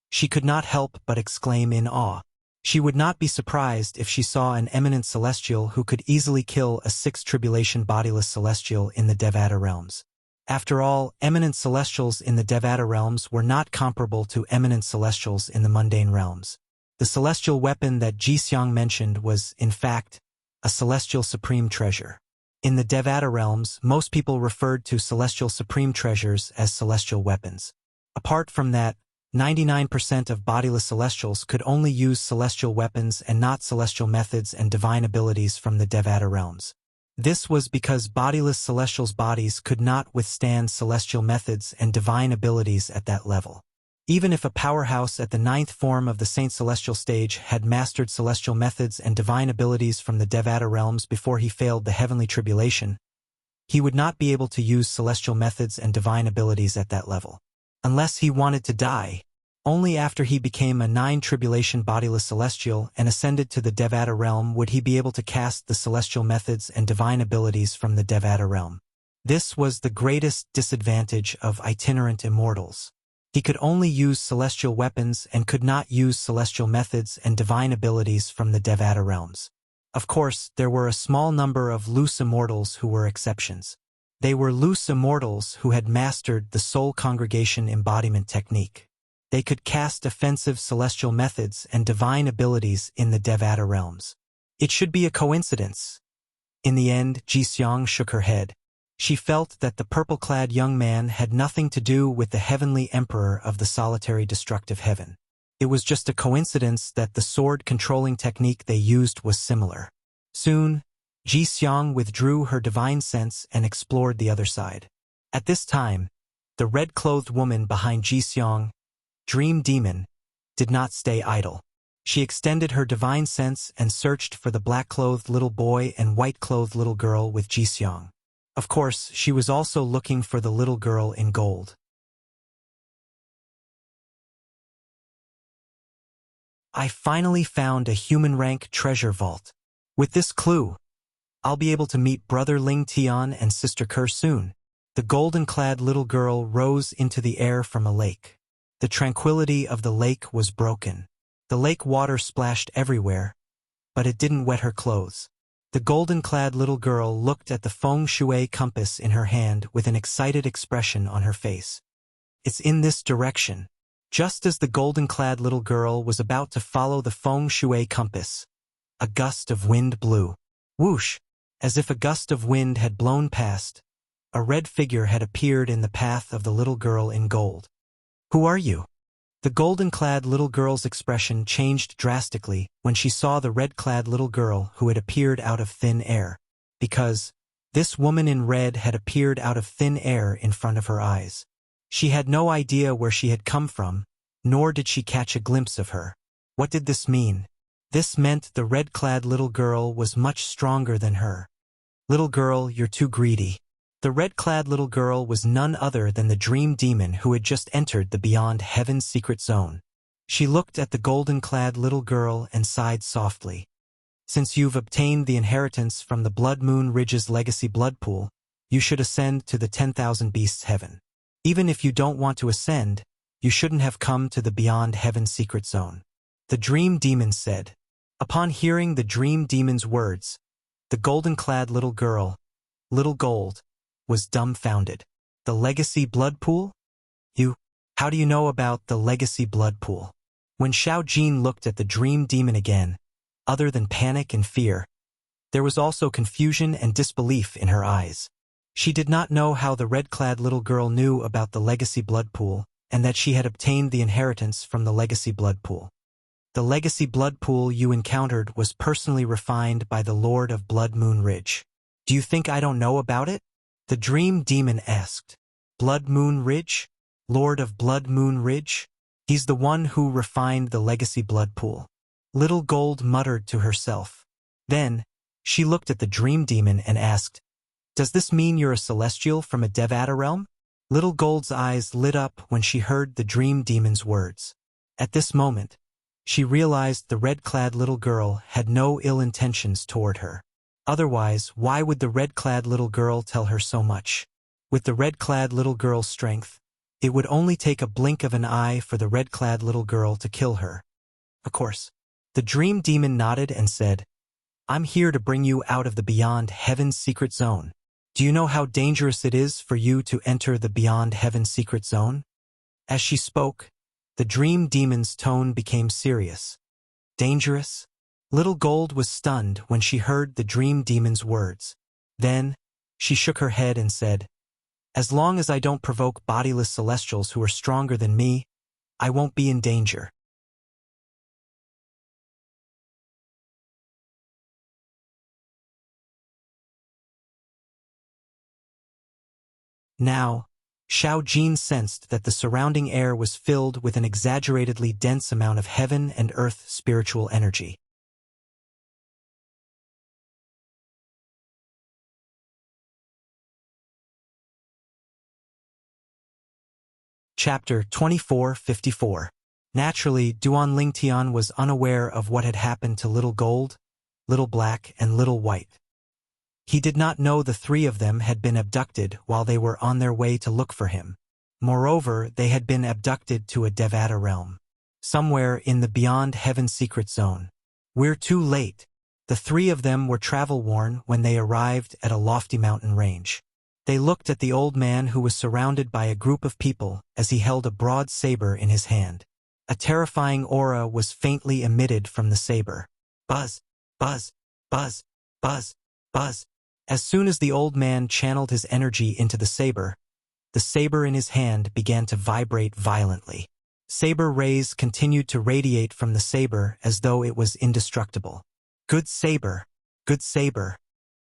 she could not help but exclaim in awe. She would not be surprised if she saw an eminent celestial who could easily kill a 6th tribulation bodiless celestial in the Devata realms. After all, eminent celestials in the Devata realms were not comparable to eminent celestials in the mundane realms. The celestial weapon that Ji-seong mentioned was, in fact, a celestial supreme treasure. In the Devata realms, most people referred to celestial supreme treasures as celestial weapons. Apart from that, 99% of bodiless celestials could only use celestial weapons and not celestial methods and divine abilities from the Devata realms. This was because bodiless celestials' bodies could not withstand celestial methods and divine abilities at that level. Even if a powerhouse at the 9th form of the Saint Celestial stage had mastered celestial methods and divine abilities from the Devata realms before he failed the heavenly tribulation, he would not be able to use celestial methods and divine abilities at that level. Unless he wanted to die. Only after he became a 9 tribulation bodiless celestial and ascended to the Devata realm would he be able to cast the celestial methods and divine abilities from the Devata realm. This was the greatest disadvantage of itinerant immortals. He could only use celestial weapons and could not use celestial methods and divine abilities from the Devata realms. Of course, there were a small number of loose immortals who were exceptions. They were loose immortals who had mastered the soul congregation embodiment technique. They could cast offensive celestial methods and divine abilities in the Devata realms. It should be a coincidence. In the end, Ji-seong shook her head. She felt that the purple-clad young man had nothing to do with the heavenly emperor of the solitary destructive heaven. It was just a coincidence that the sword-controlling technique they used was similar. Soon, Ji-seong withdrew her divine sense and explored the other side. At this time, the red-clothed woman behind Ji-seong, Dream Demon, did not stay idle. She extended her divine sense and searched for the black-clothed little boy and white-clothed little girl with Ji-seong. Of course, she was also looking for the little girl in gold. I finally found a human-rank treasure vault. With this clue, I'll be able to meet Brother Ling Tian and Sister Kerr soon. The golden-clad little girl rose into the air from a lake. The tranquility of the lake was broken. The lake water splashed everywhere, but it didn't wet her clothes. The golden-clad little girl looked at the feng shui compass in her hand with an excited expression on her face. It's in this direction. Just as the golden-clad little girl was about to follow the feng shui compass, a gust of wind blew. Whoosh! As if a gust of wind had blown past, a red figure had appeared in the path of the little girl in gold. Who are you? The golden-clad little girl's expression changed drastically when she saw the red-clad little girl who had appeared out of thin air, because this woman in red had appeared out of thin air in front of her eyes. She had no idea where she had come from, nor did she catch a glimpse of her. What did this mean? This meant the red-clad little girl was much stronger than her. Little girl, you're too greedy. The red-clad little girl was none other than the dream demon who had just entered the Beyond Heaven's secret zone. She looked at the golden-clad little girl and sighed softly. Since you've obtained the inheritance from the Blood Moon Ridge's legacy blood pool, you should ascend to the 10,000 Beasts Heaven. Even if you don't want to ascend, you shouldn't have come to the Beyond Heaven's secret zone. The dream demon said. Upon hearing the dream demon's words, the golden-clad little girl, Little Gold, was dumbfounded. The legacy blood pool? How do you know about the legacy blood pool? When Xiao Jin looked at the dream demon again, other than panic and fear, there was also confusion and disbelief in her eyes. She did not know how the red-clad little girl knew about the legacy blood pool and that she had obtained the inheritance from the legacy blood pool. The legacy blood pool you encountered was personally refined by the Lord of Blood Moon Ridge. Do you think I don't know about it? The dream demon asked. Blood Moon Ridge? Lord of Blood Moon Ridge? He's the one who refined the legacy blood pool. Little Gold muttered to herself. Then, she looked at the dream demon and asked, Does this mean you're a celestial from a Devata realm? Little Gold's eyes lit up when she heard the dream demon's words. At this moment, she realized the red-clad little girl had no ill intentions toward her. Otherwise, why would the red-clad little girl tell her so much? With the red-clad little girl's strength, it would only take a blink of an eye for the red-clad little girl to kill her. Of course. The dream demon nodded and said, I'm here to bring you out of the Beyond Heaven's secret zone. Do you know how dangerous it is for you to enter the Beyond Heaven's secret zone? As she spoke, the dream demon's tone became serious. Dangerous? Little Gold was stunned when she heard the dream demon's words. Then, she shook her head and said, As long as I don't provoke bodiless celestials who are stronger than me, I won't be in danger. Now, Xiao Jin sensed that the surrounding air was filled with an exaggeratedly dense amount of heaven and earth spiritual energy. Chapter 2454. Naturally, Duan Lingtian was unaware of what had happened to Little Gold, Little Black, and Little White. He did not know the three of them had been abducted while they were on their way to look for him. Moreover, they had been abducted to a Devata realm, somewhere in the beyond heaven secret zone. We're too late. The three of them were travel-worn when they arrived at a lofty mountain range. They looked at the old man who was surrounded by a group of people as he held a broad saber in his hand. A terrifying aura was faintly emitted from the saber. Buzz, buzz, buzz, buzz, buzz. As soon as the old man channeled his energy into the saber in his hand began to vibrate violently. Saber rays continued to radiate from the saber as though it was indestructible. Good saber, good saber.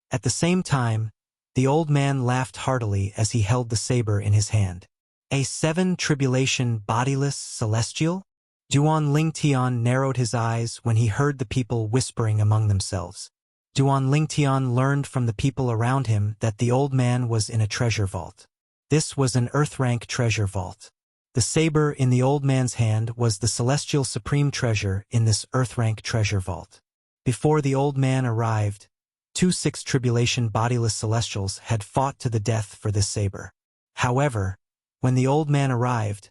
At the same time, the old man laughed heartily as he held the saber in his hand. A 7 tribulation bodiless celestial? Duan Lingtian narrowed his eyes when he heard the people whispering among themselves. Duan Lingtian learned from the people around him that the old man was in a treasure vault. This was an earth-rank treasure vault. The saber in the old man's hand was the celestial supreme treasure in this earth-rank treasure vault. Before the old man arrived, 2 6 tribulation bodiless celestials had fought to the death for this saber. However, when the old man arrived,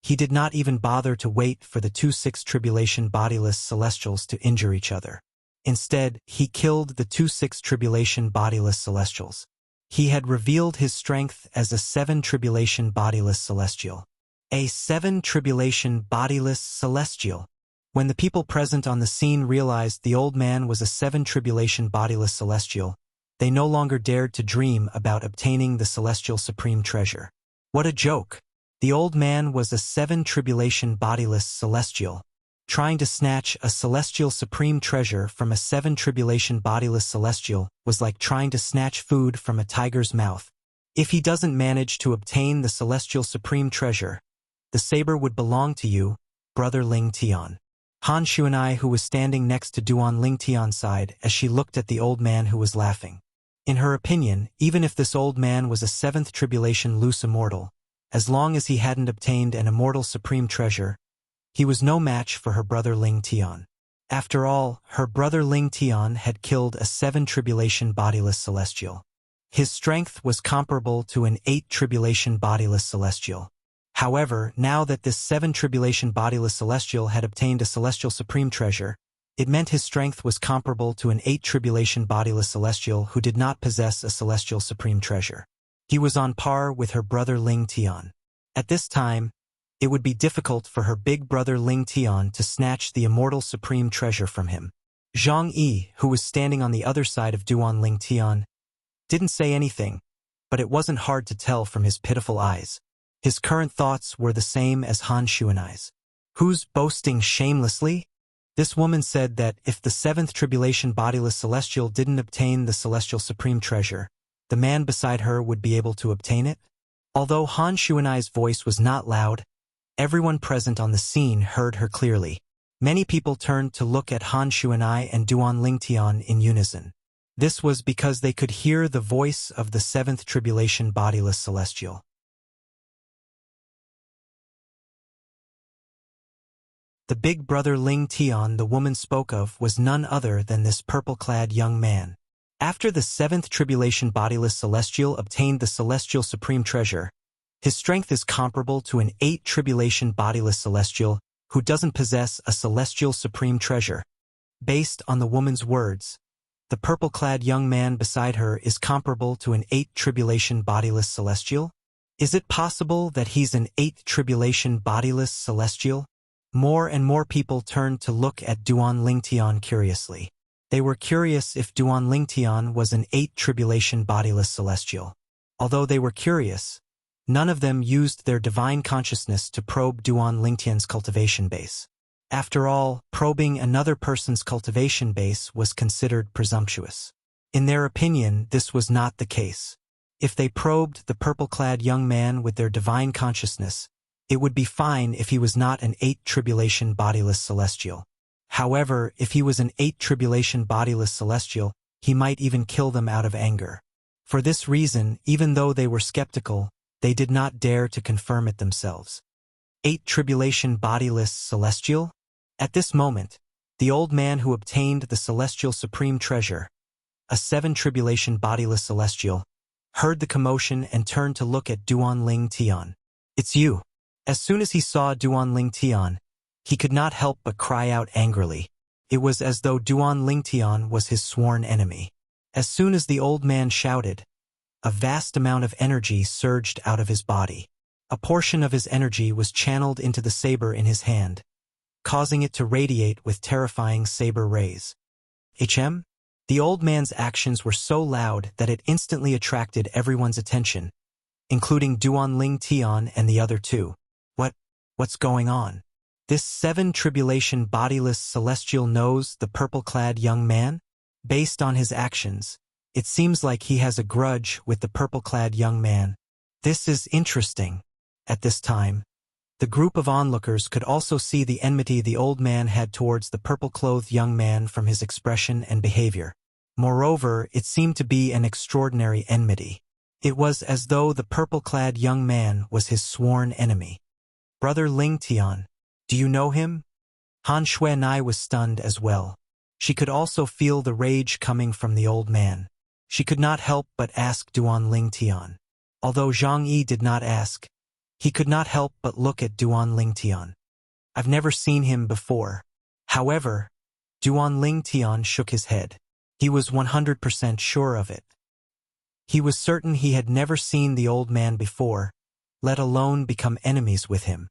he did not even bother to wait for the 2 6 tribulation bodiless celestials to injure each other. Instead, he killed the 2 6 tribulation bodiless celestials. He had revealed his strength as a 7 tribulation bodiless celestial. A 7 tribulation bodiless celestial. When the people present on the scene realized the old man was a 7 tribulation bodiless celestial, they no longer dared to dream about obtaining the celestial supreme treasure. What a joke! The old man was a 7 tribulation bodiless celestial. Trying to snatch a celestial supreme treasure from a 7 tribulation bodiless celestial was like trying to snatch food from a tiger's mouth. If he doesn't manage to obtain the celestial supreme treasure, the saber would belong to you, Brother Ling Tian. Han Xuanai, who was standing next to Duan Ling Tian, sighed as she looked at the old man who was laughing. In her opinion, even if this old man was a 7th tribulation loose immortal, as long as he hadn't obtained an immortal supreme treasure, he was no match for her brother Ling Tian. After all, her brother Ling Tian had killed a 7 tribulation bodiless celestial. His strength was comparable to an 8 tribulation bodiless celestial. However, now that this 7 tribulation bodiless celestial had obtained a celestial supreme treasure, it meant his strength was comparable to an 8 tribulation bodiless celestial who did not possess a celestial supreme treasure. He was on par with her brother Ling Tian. At this time, it would be difficult for her big brother Ling Tian to snatch the immortal supreme treasure from him. Zhang Yi, who was standing on the other side of Duan Ling Tian, didn't say anything, but it wasn't hard to tell from his pitiful eyes. His current thoughts were the same as Han Xuanai's. Who's boasting shamelessly? This woman said that if the 7th tribulation bodiless celestial didn't obtain the celestial supreme treasure, the man beside her would be able to obtain it. Although Han Xuanai's voice was not loud, everyone present on the scene heard her clearly. Many people turned to look at Han Xuanai and Duan Lingtian in unison. This was because they could hear the voice of the 7th tribulation bodiless celestial. The big brother Ling Tian the woman spoke of was none other than this purple-clad young man. After the 7th tribulation bodiless celestial obtained the celestial supreme treasure, his strength is comparable to an 8 tribulation bodiless celestial who doesn't possess a celestial supreme treasure. Based on the woman's words, the purple-clad young man beside her is comparable to an 8 tribulation bodiless celestial? Is it possible that he's an 8 tribulation bodiless celestial? More and more people turned to look at Duan Lingtian curiously. They were curious if Duan Lingtian was an 8 tribulation bodiless celestial. Although they were curious, none of them used their divine consciousness to probe Duan Lingtian's cultivation base. After all, probing another person's cultivation base was considered presumptuous. In their opinion, this was not the case. If they probed the purple-clad young man with their divine consciousness, it would be fine if he was not an 8 tribulation bodiless celestial. However, if he was an 8 tribulation bodiless celestial, he might even kill them out of anger. For this reason, even though they were skeptical, they did not dare to confirm it themselves. 8 tribulation bodiless celestial? At this moment, the old man who obtained the celestial supreme treasure, a 7 tribulation bodiless celestial, heard the commotion and turned to look at Duan Ling Tian. It's you. As soon as he saw Duan Lingtian, he could not help but cry out angrily. It was as though Duan Lingtian was his sworn enemy. As soon as the old man shouted, a vast amount of energy surged out of his body. A portion of his energy was channeled into the saber in his hand, causing it to radiate with terrifying saber rays. The old man's actions were so loud that it instantly attracted everyone's attention, including Duan Lingtian and the other two. What's going on? This seven tribulation bodiless celestial knows the purple-clad young man? Based on his actions, it seems like he has a grudge with the purple-clad young man. This is interesting. At this time, the group of onlookers could also see the enmity the old man had towards the purple-clothed young man from his expression and behavior. Moreover, it seemed to be an extraordinary enmity. It was as though the purple-clad young man was his sworn enemy. Brother Lingtian, do you know him? Han Xuanai was stunned as well. She could also feel the rage coming from the old man. She could not help but ask Duan Lingtian. Although Zhang Yi did not ask, he could not help but look at Duan Lingtian. I've never seen him before. However, Duan Lingtian shook his head. He was 100% sure of it. He was certain he had never seen the old man before, let alone become enemies with him.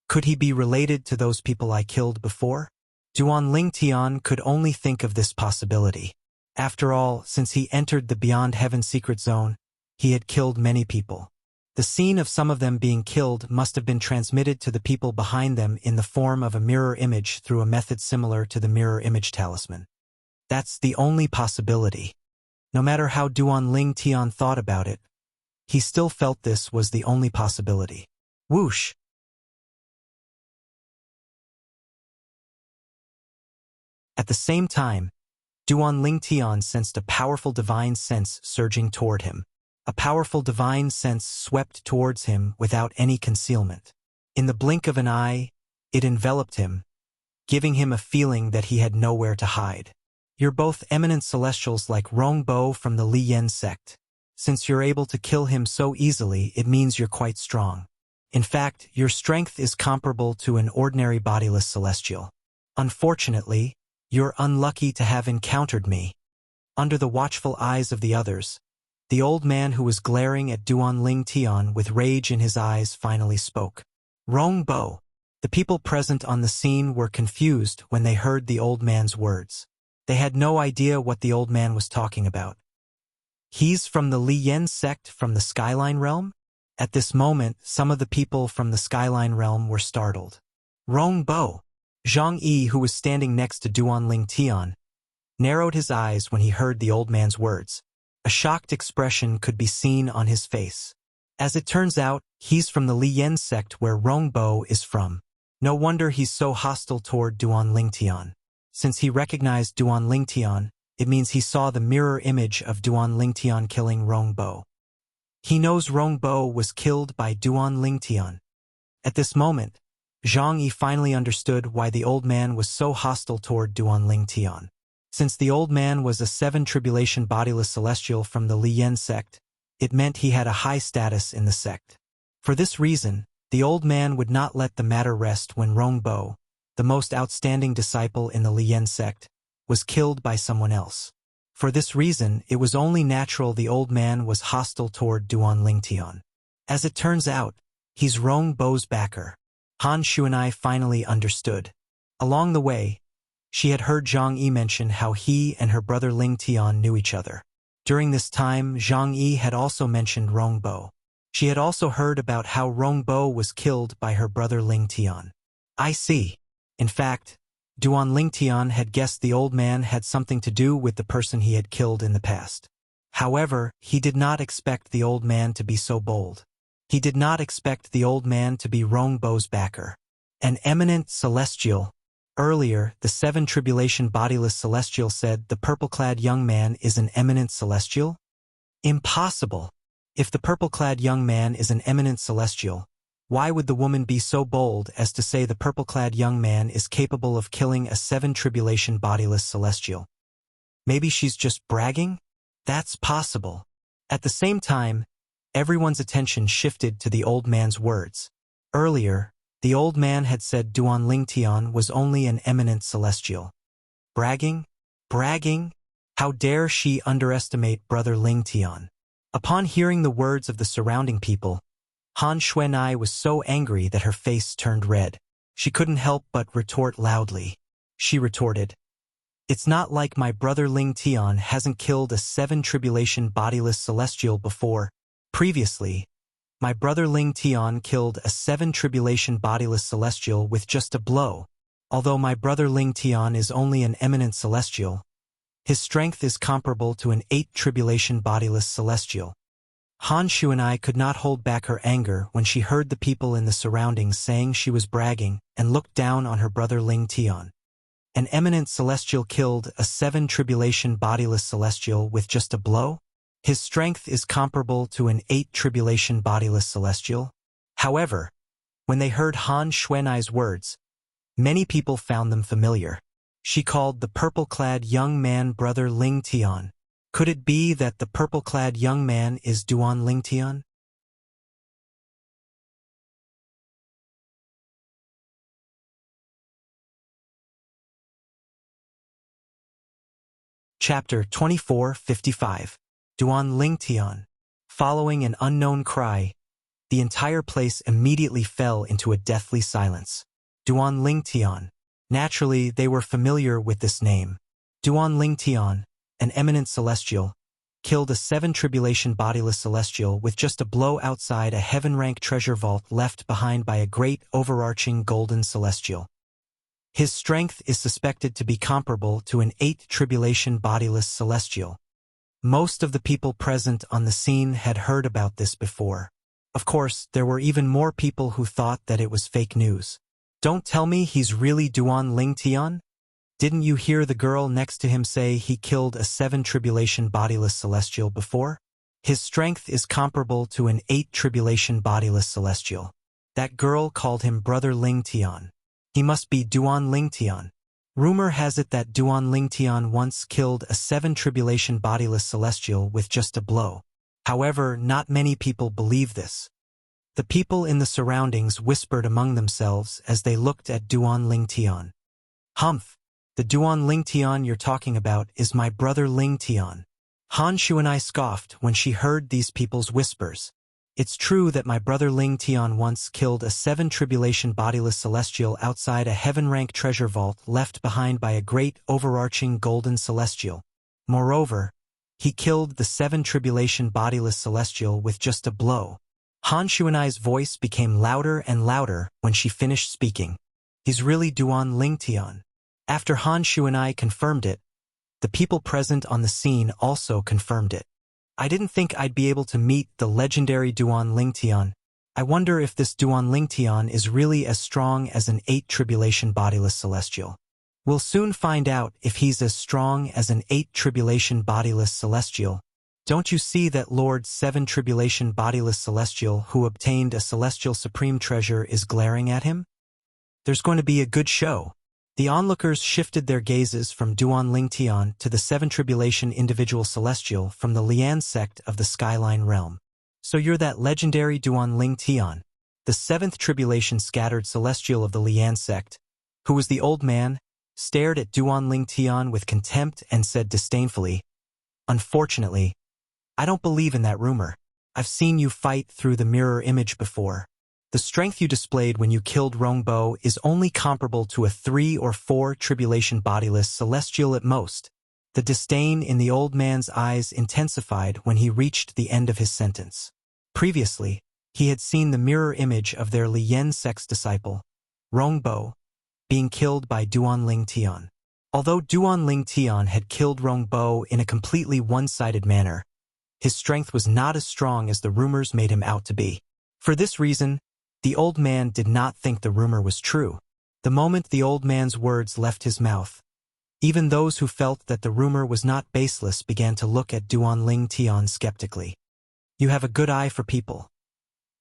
Could he be related to those people I killed before? Duan Lingtian could only think of this possibility. After all, since he entered the Beyond Heaven secret zone, he had killed many people. The scene of some of them being killed must have been transmitted to the people behind them in the form of a mirror image through a method similar to the mirror image talisman. That's the only possibility. No matter how Duan Lingtian thought about it, he still felt this was the only possibility. Whoosh! At the same time, Duan Lingtian sensed a powerful divine sense surging toward him. A powerful divine sense swept towards him without any concealment. In the blink of an eye, it enveloped him, giving him a feeling that he had nowhere to hide. You're both eminent celestials like Rongbo from the Li Yen sect. Since you're able to kill him so easily, it means you're quite strong. In fact, your strength is comparable to an ordinary bodiless celestial. Unfortunately, you're unlucky to have encountered me. Under the watchful eyes of the others, the old man who was glaring at Duan Lingtian with rage in his eyes finally spoke. Rongbo. The people present on the scene were confused when they heard the old man's words. They had no idea what the old man was talking about. He's from the Li Yen sect from the Skyline Realm? At this moment, some of the people from the Skyline Realm were startled. Rongbo. Zhang Yi, who was standing next to Duan Lingtian, narrowed his eyes when he heard the old man's words. A shocked expression could be seen on his face. As it turns out, he's from the Li Yen sect where Rongbo is from. No wonder he's so hostile toward Duan Lingtian. Since he recognized Duan Lingtian, it means he saw the mirror image of Duan Lingtian killing Rongbo. He knows Rongbo was killed by Duan Lingtian. At this moment, Zhang Yi finally understood why the old man was so hostile toward Duan Lingtian. Since the old man was a seven tribulation bodiless celestial from the Li Yen sect, it meant he had a high status in the sect. For this reason, the old man would not let the matter rest when Rongbo, the most outstanding disciple in the Li Yen sect, was killed by someone else. For this reason, it was only natural the old man was hostile toward Duan Lingtian. As it turns out, he's Rongbo's backer. Han Xuanai finally understood. Along the way, she had heard Zhang Yi mention how he and her brother Lingtian knew each other. During this time, Zhang Yi had also mentioned Rongbo. She had also heard about how Rongbo was killed by her brother Lingtian. I see. In fact, Duan Lingtian had guessed the old man had something to do with the person he had killed in the past. However, he did not expect the old man to be so bold. He did not expect the old man to be Rongbo's backer. An eminent celestial. Earlier, the seven tribulation bodiless celestial said the purple-clad young man is an eminent celestial? Impossible! If the purple-clad young man is an eminent celestial, why would the woman be so bold as to say the purple-clad young man is capable of killing a seven tribulation bodiless celestial? Maybe she's just bragging? That's possible. At the same time, Everyone's attention shifted to the old man's words. Earlier, the old man had said Duan Lingtian was only an eminent celestial. Bragging? Bragging? How dare she underestimate Brother Lingtian? Upon hearing the words of the surrounding people, Han Xuanai was so angry that her face turned red. She couldn't help but retort loudly. She retorted, "It's not like my brother Lingtian hasn't killed a 7 tribulation bodiless celestial before. Previously, my brother Lingtian killed a 7 tribulation bodiless celestial with just a blow. Although my brother Lingtian is only an eminent celestial, his strength is comparable to an 8 tribulation bodiless celestial." Han Xuanai could not hold back her anger when she heard the people in the surroundings saying she was bragging and looked down on her brother Lingtian. An eminent celestial killed a 7 tribulation bodiless celestial with just a blow? His strength is comparable to an 8 tribulation bodiless celestial? However, when they heard Han Xuanai's words, many people found them familiar. She called the purple-clad young man brother Lingtian. Could it be that the purple-clad young man is Duan Lingtian? Chapter 2455. Duan Lingtian. Following an unknown cry, the entire place immediately fell into a deathly silence. Duan Lingtian. Naturally, they were familiar with this name. Duan Lingtian, an eminent celestial, killed a 7 tribulation bodiless celestial with just a blow outside a heaven-rank treasure vault left behind by a great overarching golden celestial. His strength is suspected to be comparable to an 8 tribulation bodiless celestial. Most of the people present on the scene had heard about this before. Of course, there were even more people who thought that it was fake news. Don't tell me he's really Duan Lingtian? Didn't you hear the girl next to him say he killed a 7 tribulation bodiless celestial before? His strength is comparable to an 8 tribulation bodiless celestial. That girl called him Brother Lingtian. He must be Duan Lingtian. Rumor has it that Duan Lingtian once killed a 7 tribulation bodiless celestial with just a blow. However, not many people believe this. The people in the surroundings whispered among themselves as they looked at Duan Lingtian. "Humph! The Duan Lingtian you're talking about is my brother Lingtian." Han Xuanai scoffed when she heard these people's whispers. "It's true that my brother Lingtian once killed a 7 tribulation bodiless celestial outside a heaven-rank treasure vault left behind by a great overarching golden celestial. Moreover, he killed the 7 tribulation bodiless celestial with just a blow." Han Xuanai's voice became louder and louder when she finished speaking. "He's really Duan Lingtian." After Han Xuanai confirmed it, the people present on the scene also confirmed it. "I didn't think I'd be able to meet the legendary Duan Lingtian. I wonder if this Duan Lingtian is really as strong as an 8 tribulation bodiless celestial. We'll soon find out if he's as strong as an 8 tribulation bodiless celestial. Don't you see that Lord 7 tribulation bodiless celestial who obtained a celestial supreme treasure is glaring at him? There's going to be a good show." The onlookers shifted their gazes from Duan Lingtian to the 7 tribulation individual celestial from the Lian sect of the Skyline realm. "So you're that legendary Duan Lingtian, the 7th tribulation scattered celestial of the Lian sect, who was the old man, stared at Duan Lingtian with contempt and said disdainfully, "Unfortunately, I don't believe in that rumor. I've seen you fight through the mirror image before. The strength you displayed when you killed Rongbo is only comparable to a 3 or 4 tribulation bodiless celestial at most." The disdain in the old man's eyes intensified when he reached the end of his sentence. Previously, he had seen the mirror image of their Lian sect's disciple, Rongbo, being killed by Duan Lingtian. Although Duan Lingtian had killed Rongbo in a completely one-sided manner, his strength was not as strong as the rumors made him out to be. For this reason, the old man did not think the rumor was true. The moment the old man's words left his mouth, even those who felt that the rumor was not baseless began to look at Duan Lingtian skeptically. "You have a good eye for people."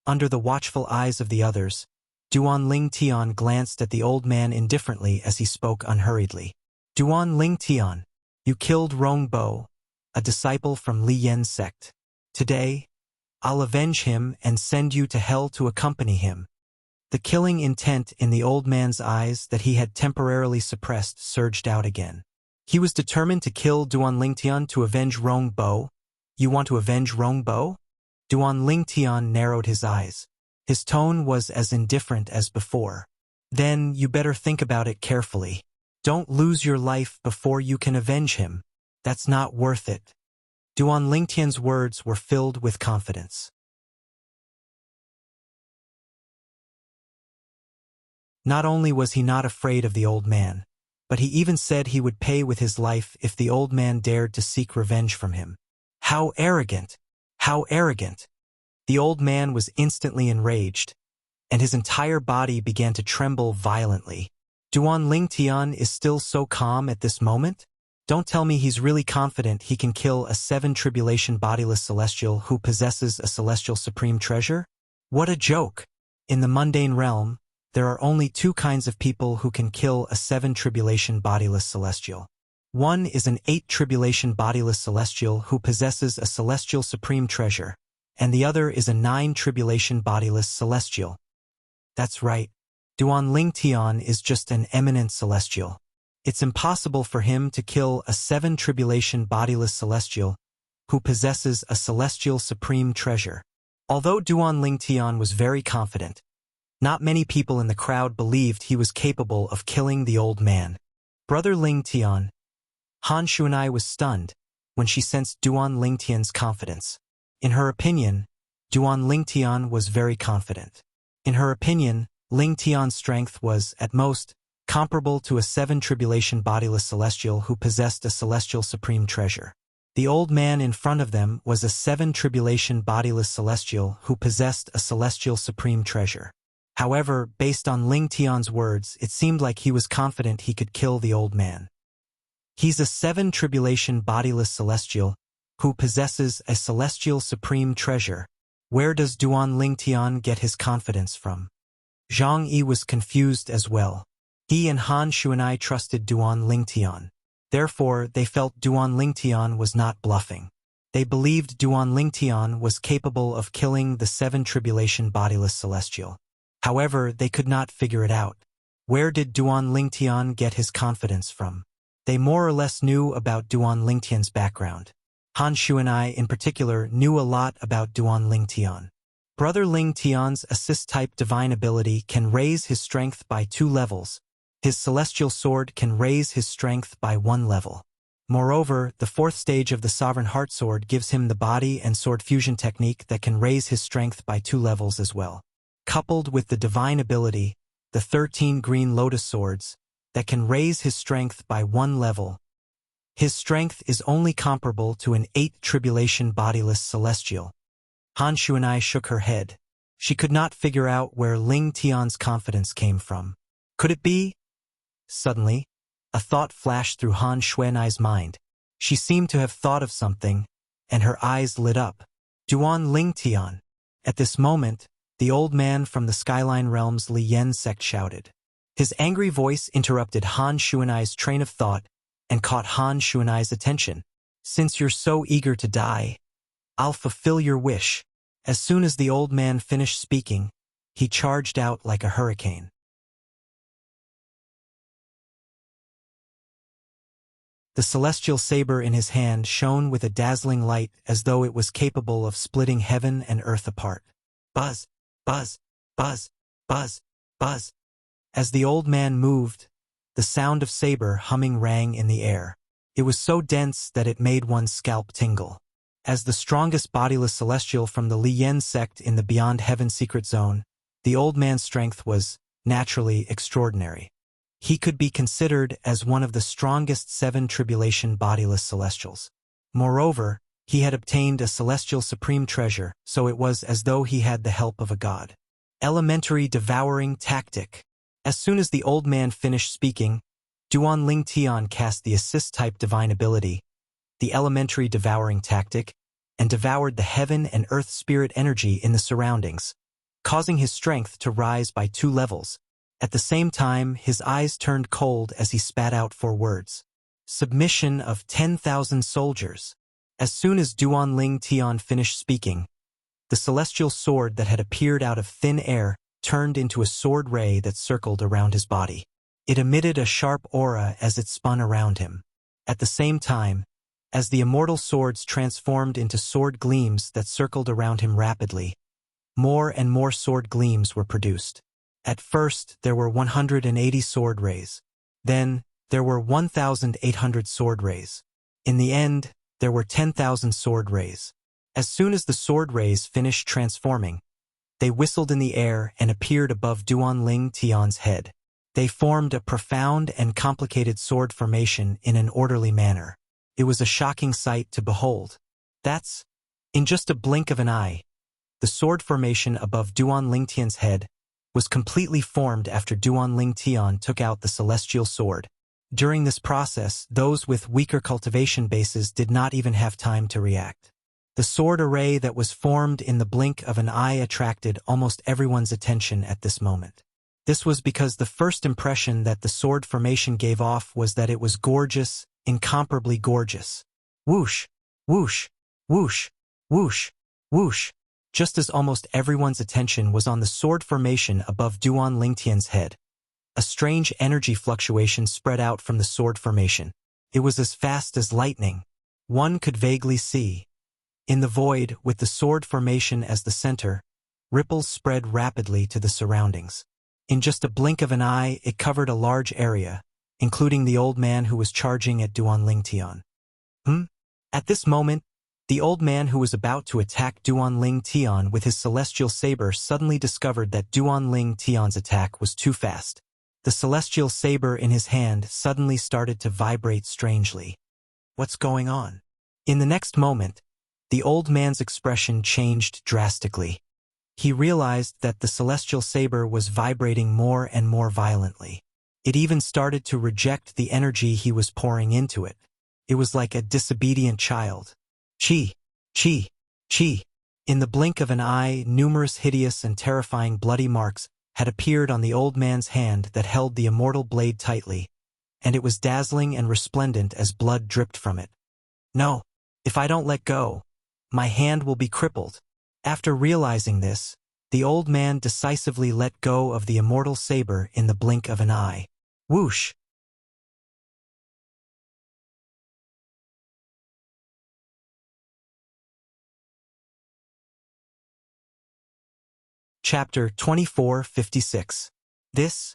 Under the watchful eyes of the others, Duan Lingtian glanced at the old man indifferently as he spoke unhurriedly. "Duan Lingtian, you killed Rongbo, a disciple from Lian sect. Today, I'll avenge him and send you to hell to accompany him." The killing intent in the old man's eyes that he had temporarily suppressed surged out again. He was determined to kill Duan Lingtian to avenge Rong Bo. "You want to avenge Rong Bo?" Duan Lingtian narrowed his eyes. His tone was as indifferent as before. "Then you better think about it carefully. Don't lose your life before you can avenge him. That's not worth it." Duan Lingtian's words were filled with confidence. Not only was he not afraid of the old man, but he even said he would pay with his life if the old man dared to seek revenge from him. How arrogant! How arrogant! The old man was instantly enraged, and his entire body began to tremble violently. Duan Lingtian is still so calm at this moment? Don't tell me he's really confident he can kill a 7 bodiless celestial who possesses a celestial supreme treasure? What a joke! In the mundane realm, there are only 2 kinds of people who can kill a 7 bodiless celestial. One is an 8 bodiless celestial who possesses a celestial supreme treasure, and the other is a 9 bodiless celestial. That's right, Duan Lingtian is just an eminent celestial. It's impossible for him to kill a 7 bodiless celestial who possesses a celestial supreme treasure. Although Duan Lingtian was very confident, not many people in the crowd believed he was capable of killing the old man. Brother Lingtian, Han Shuanai was stunned when she sensed Duan Lingtian's confidence. In her opinion, Duan Lingtian was very confident. In her opinion, Lingtian's strength was, at most, comparable to a 7 bodiless celestial who possessed a celestial supreme treasure. The old man in front of them was a 7 bodiless celestial who possessed a celestial supreme treasure. However, based on Lingtian's words, it seemed like he was confident he could kill the old man. He's a 7 bodiless celestial who possesses a celestial supreme treasure. Where does Duan Lingtian get his confidence from? Zhang Yi was confused as well. He and Han Shuanai trusted Duan Lingtian. Therefore, they felt Duan Lingtian was not bluffing. They believed Duan Lingtian was capable of killing the 7 bodiless celestial. However, they could not figure it out. Where did Duan Lingtian get his confidence from? They more or less knew about Duan Lingtian's background. Han Shuanai, in particular, knew a lot about Duan Lingtian. Brother Lingtian's assist-type divine ability can raise his strength by 2 levels. His celestial sword can raise his strength by 1 level. Moreover, the 4th stage of the Sovereign Heart Sword gives him the body and sword fusion technique that can raise his strength by 2 levels as well. Coupled with the divine ability, the 13 green lotus swords, that can raise his strength by 1 level. His strength is only comparable to an 8 bodiless celestial. Han Shuanai shook her head. She could not figure out where Lingtian's confidence came from. Could it be? Suddenly, a thought flashed through Han Shuanai's mind. She seemed to have thought of something, and her eyes lit up. Duan Lingtian. At this moment, the old man from the Skyline Realm's Li Yen sect shouted. His angry voice interrupted Han Shuanai's train of thought and caught Han Shuanai's attention. "Since you're so eager to die, I'll fulfill your wish." As soon as the old man finished speaking, he charged out like a hurricane. The celestial saber in his hand shone with a dazzling light as though it was capable of splitting heaven and earth apart. Buzz, buzz, buzz, buzz, buzz. As the old man moved, the sound of saber humming rang in the air. It was so dense that it made one's scalp tingle. As the strongest bodiless celestial from the Li Yen sect in the Beyond Heaven secret zone, the old man's strength was, naturally, extraordinary. He could be considered as one of the strongest 7 bodiless celestials. Moreover, he had obtained a celestial supreme treasure, so it was as though he had the help of a god. Elementary devouring tactic. As soon as the old man finished speaking, Duan Lingtian cast the assist-type divine ability, the elementary devouring tactic, and devoured the heaven and earth spirit energy in the surroundings, causing his strength to rise by 2 levels. At the same time, his eyes turned cold as he spat out 4 words. Submission of 10,000 soldiers. As soon as Duan Lingtian finished speaking, the The celestial sword that had appeared out of thin air turned into a sword ray that circled around his body. It emitted a sharp aura as it spun around him. At the same time, as the immortal swords transformed into sword gleams that circled around him rapidly, more and more sword gleams were produced. At first, there were 180 sword rays. Then, there were 1,800 sword rays. In the end, there were 10,000 sword rays. As soon as the sword rays finished transforming, they whistled in the air and appeared above Duan Ling Tian's head. They formed a profound and complicated sword formation in an orderly manner. It was a shocking sight to behold. That's, in just a blink of an eye, the sword formation above Duan Ling Tian's head was completely formed after Duan Ling Tian took out the celestial sword. During this process, those with weaker cultivation bases did not even have time to react. The sword array that was formed in the blink of an eye attracted almost everyone's attention at this moment. This was because the first impression that the sword formation gave off was that it was gorgeous, incomparably gorgeous. Whoosh, whoosh, whoosh, whoosh, whoosh. Just as almost everyone's attention was on the sword formation above Duan Lingtian's head, a strange energy fluctuation spread out from the sword formation. It was as fast as lightning. One could vaguely see. In the void, with the sword formation as the center, ripples spread rapidly to the surroundings. In just a blink of an eye, it covered a large area, including the old man who was charging at Duan Lingtian. At this moment, the old man who was about to attack Duan Ling Tian with his celestial saber suddenly discovered that Duan Ling Tian's attack was too fast. The celestial saber in his hand suddenly started to vibrate strangely. What's going on? In the next moment, the old man's expression changed drastically. He realized that the celestial saber was vibrating more and more violently. It even started to reject the energy he was pouring into it. It was like a disobedient child. Chi, chi, chi. In the blink of an eye, numerous hideous and terrifying bloody marks had appeared on the old man's hand that held the immortal blade tightly, and it was dazzling and resplendent as blood dripped from it. No, if I don't let go, my hand will be crippled. After realizing this, the old man decisively let go of the immortal saber in the blink of an eye. Whoosh! Chapter 2456. This,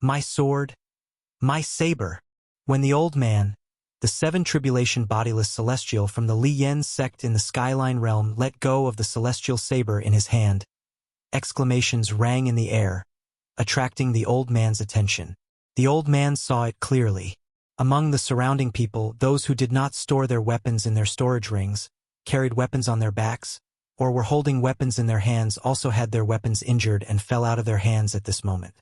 my sword, my saber. When the old man, the seven tribulation bodiless celestial from the Li Yen sect in the Skyline realm, let go of the celestial saber in his hand, exclamations rang in the air, attracting the old man's attention. The old man saw it clearly. Among the surrounding people, those who did not store their weapons in their storage rings, carried weapons on their backs, or were holding weapons in their hands also had their weapons injured and fell out of their hands at this moment.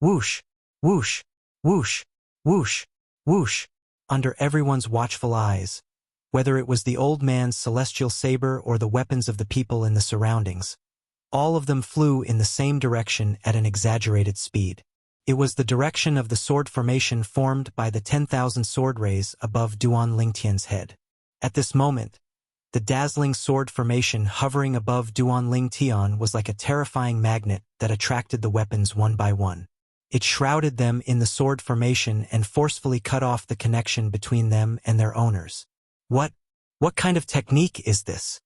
Whoosh, whoosh, whoosh, whoosh, whoosh, under everyone's watchful eyes, whether it was the old man's celestial saber or the weapons of the people in the surroundings. All of them flew in the same direction at an exaggerated speed. It was the direction of the sword formation formed by the 10,000 sword rays above Duan Lingtian's head. At this moment, the dazzling sword formation hovering above Duan Ling Tian was like a terrifying magnet that attracted the weapons one by one. It shrouded them in the sword formation and forcefully cut off the connection between them and their owners. What kind of technique is this?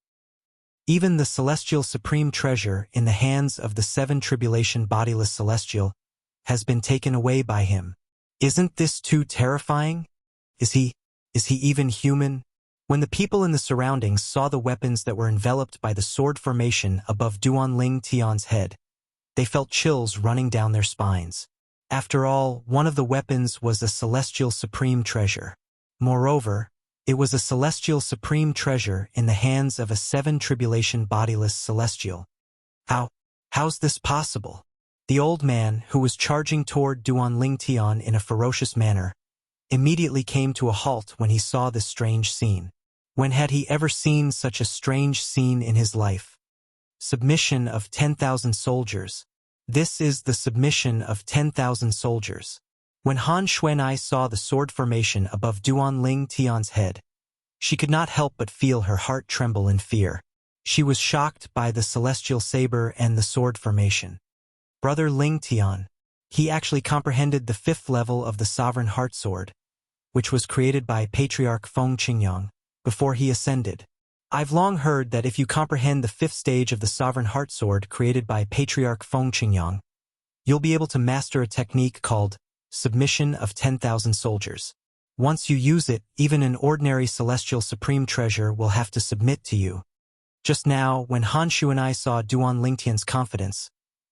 Even the celestial supreme treasure in the hands of the seven tribulation bodiless celestial has been taken away by him. Isn't this too terrifying? Is he even human? When the people in the surroundings saw the weapons that were enveloped by the sword formation above Duan Ling Tian's head, they felt chills running down their spines. After all, one of the weapons was a celestial supreme treasure. Moreover, it was a celestial supreme treasure in the hands of a seven tribulation bodiless celestial. How's this possible? The old man, who was charging toward Duan Ling Tian in a ferocious manner, immediately came to a halt when he saw this strange scene. When had he ever seen such a strange scene in his life? Submission of 10,000 soldiers. This is the submission of 10,000 soldiers. When Han Xuanai saw the sword formation above Duan Ling Tian's head, she could not help but feel her heart tremble in fear. She was shocked by the celestial saber and the sword formation. Brother Ling Tian. He actually comprehended the 5th level of the Sovereign Heart Sword, which was created by Patriarch Feng Qingyang before he ascended. I've long heard that if you comprehend the 5th stage of the Sovereign Heart Sword created by Patriarch Feng Qingyang, you'll be able to master a technique called Submission of 10,000 Soldiers. Once you use it, even an ordinary celestial supreme treasure will have to submit to you. Just now, when Han Shu and I saw Duan Lingtian's confidence,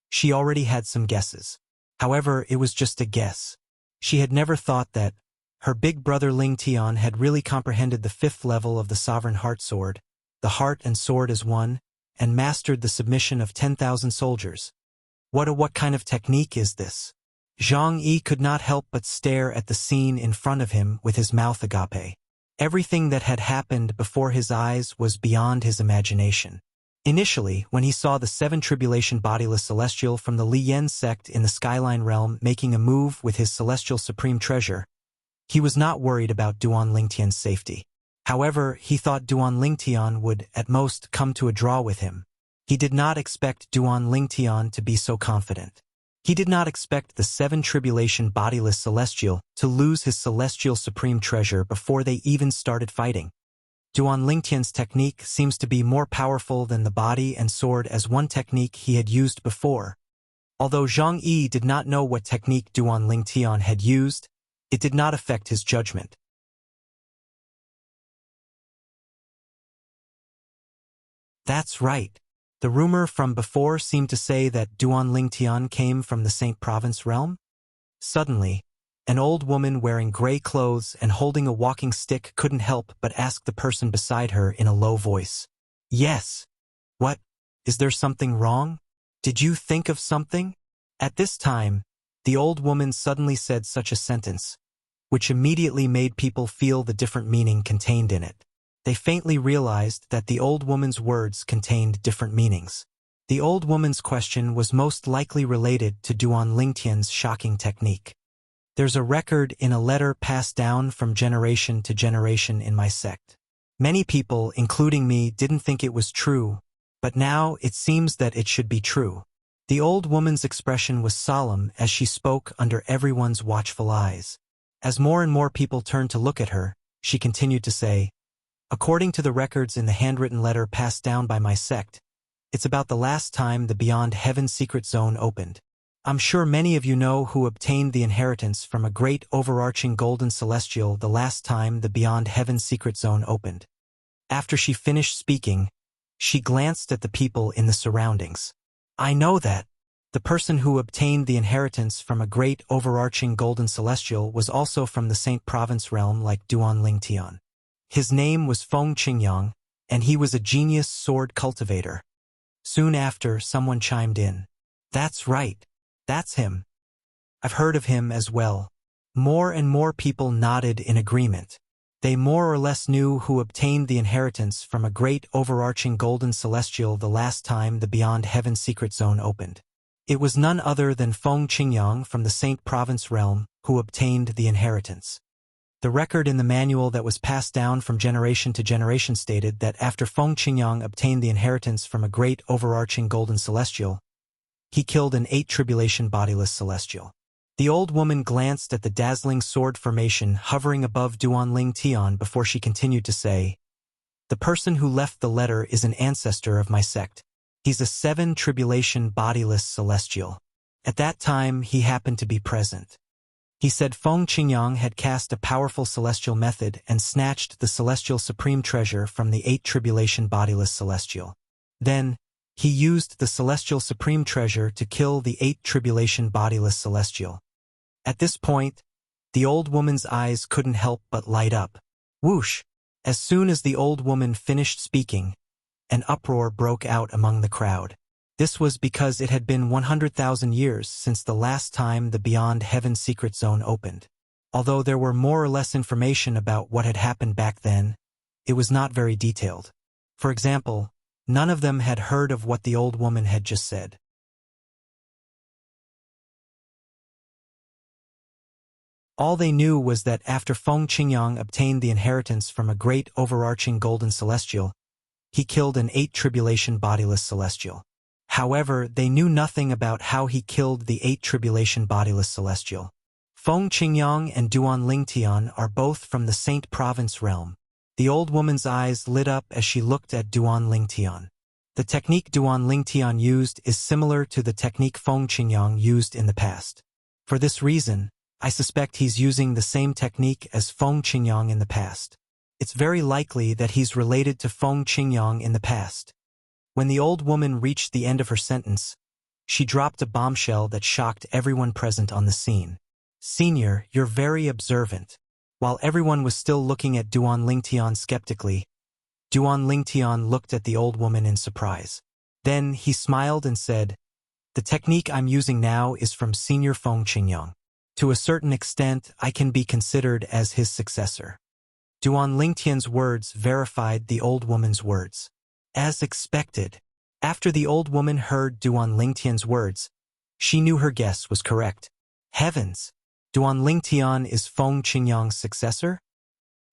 she already had some guesses. However, it was just a guess. She had never thought that her big brother Ling Tian had really comprehended the 5th level of the Sovereign Heart Sword, the heart and sword as one, and mastered the submission of 10,000 soldiers. What kind of technique is this? Zhang Yi could not help but stare at the scene in front of him with his mouth agape. Everything that had happened before his eyes was beyond his imagination. Initially, when he saw the 7 Tribulation Bodiless Celestial from the Li Yen sect in the Skyline Realm making a move with his celestial supreme treasure, he was not worried about Duan Lingtian's safety. However, he thought Duan Lingtian would, at most, come to a draw with him. He did not expect Duan Lingtian to be so confident. He did not expect the 7 Tribulation Bodiless Celestial to lose his celestial supreme treasure before they even started fighting. Duan Lingtian's technique seems to be more powerful than the body and sword as one technique he had used before. Although Zhang Yi did not know what technique Duan Lingtian had used, it did not affect his judgment. That's right. The rumor from before seemed to say that Duan Lingtian came from the Saint Province realm. Suddenly, an old woman wearing gray clothes and holding a walking stick couldn't help but ask the person beside her in a low voice. Yes. What? Is there something wrong? Did you think of something? At this time, the old woman suddenly said such a sentence, which immediately made people feel the different meaning contained in it. They faintly realized that the old woman's words contained different meanings. The old woman's question was most likely related to Duan Lingtian's shocking technique. There's a record in a letter passed down from generation to generation in my sect. Many people, including me, didn't think it was true, but now it seems that it should be true. The old woman's expression was solemn as she spoke under everyone's watchful eyes. As more and more people turned to look at her, she continued to say, according to the records in the handwritten letter passed down by my sect, it's about the last time the Beyond Heaven secret zone opened. I'm sure many of you know who obtained the inheritance from a great overarching golden celestial the last time the Beyond Heaven secret zone opened. After she finished speaking, she glanced at the people in the surroundings. I know that. The person who obtained the inheritance from a great overarching golden celestial was also from the Saint Province realm like Duan Lingtian. His name was Feng Qingyang, and he was a genius sword cultivator. Soon after, someone chimed in. That's right. That's him. I've heard of him as well. More and more people nodded in agreement. They more or less knew who obtained the inheritance from a great overarching golden celestial the last time the Beyond Heaven secret zone opened. It was none other than Feng Qingyang from the Saint Province realm who obtained the inheritance. The record in the manual that was passed down from generation to generation stated that after Feng Qingyang obtained the inheritance from a great overarching golden celestial, he killed an 8 Tribulation Bodiless Celestial. The old woman glanced at the dazzling sword formation hovering above Duan Lingtian before she continued to say, the person who left the letter is an ancestor of my sect. He's a 7 Tribulation Bodiless Celestial. At that time, he happened to be present. He said Feng Qingyang had cast a powerful celestial method and snatched the celestial supreme treasure from the 8 Tribulation Bodiless Celestial. Then, he used the celestial supreme treasure to kill the 8 Tribulation Bodiless Celestial. At this point, the old woman's eyes couldn't help but light up. Whoosh! As soon as the old woman finished speaking, an uproar broke out among the crowd. This was because it had been 100,000 years since the last time the Beyond Heaven secret zone opened. Although there were more or less information about what had happened back then, it was not very detailed. For example, none of them had heard of what the old woman had just said. All they knew was that after Feng Qingyang obtained the inheritance from a great overarching golden celestial, he killed an 8 tribulation bodiless celestial. However, they knew nothing about how he killed the 8 tribulation bodiless celestial. Feng Qingyang and Duan Lingtian are both from the Saint Province realm. The old woman's eyes lit up as she looked at Duan Lingtian. The technique Duan Lingtian used is similar to the technique Feng Qingyang used in the past. For this reason, I suspect he's using the same technique as Feng Qingyang in the past. It's very likely that he's related to Feng Qingyang in the past. When the old woman reached the end of her sentence, she dropped a bombshell that shocked everyone present on the scene. "Senior, you're very observant." While everyone was still looking at Duan Lingtian skeptically, Duan Lingtian looked at the old woman in surprise. Then he smiled and said, "The technique I'm using now is from Senior Feng Qingyang. To a certain extent, I can be considered as his successor." Duan Lingtian's words verified the old woman's words. As expected, after the old woman heard Duan Lingtian's words, she knew her guess was correct. Heavens! Duan Lingtian is Feng Qingyang's successor?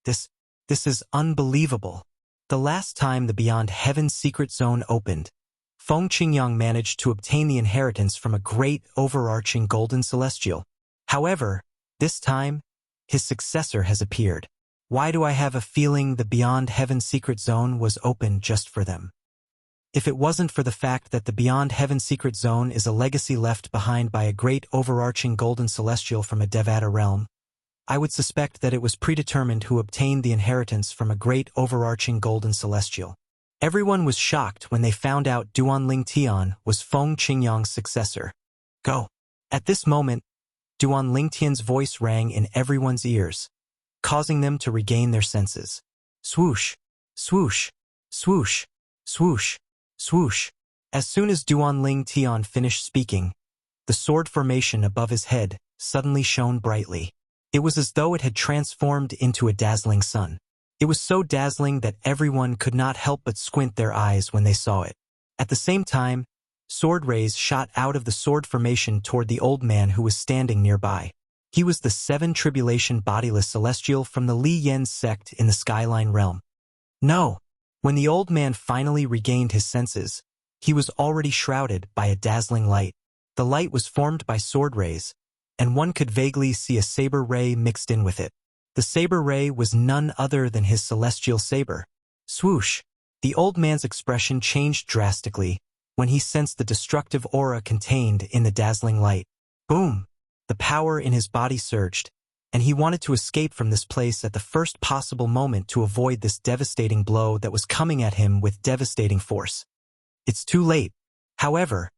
This is unbelievable. The last time the Beyond Heaven's secret zone opened, Feng Qingyang managed to obtain the inheritance from a great overarching golden celestial. However, this time, his successor has appeared. Why do I have a feeling the Beyond Heaven's secret zone was open just for them? If it wasn't for the fact that the Beyond Heaven secret zone is a legacy left behind by a great overarching golden celestial from a Devata realm, I would suspect that it was predetermined who obtained the inheritance from a great overarching golden celestial. Everyone was shocked when they found out Duan Lingtian was Feng Qingyang's successor. Go! At this moment, Duan Lingtian's voice rang in everyone's ears, causing them to regain their senses. Swoosh! Swoosh! Swoosh! Swoosh! Swoosh! As soon as Duan Lingtian finished speaking, the sword formation above his head suddenly shone brightly. It was as though it had transformed into a dazzling sun. It was so dazzling that everyone could not help but squint their eyes when they saw it. At the same time, sword rays shot out of the sword formation toward the old man who was standing nearby. He was the 7 tribulation bodiless celestial from the Li Yen sect in the Skyline realm. No! When the old man finally regained his senses, he was already shrouded by a dazzling light. The light was formed by sword rays, and one could vaguely see a saber ray mixed in with it. The saber ray was none other than his celestial saber. Swoosh! The old man's expression changed drastically when he sensed the destructive aura contained in the dazzling light. Boom! The power in his body surged, and he wanted to escape from this place at the first possible moment to avoid this devastating blow that was coming at him with devastating force. It's too late. However,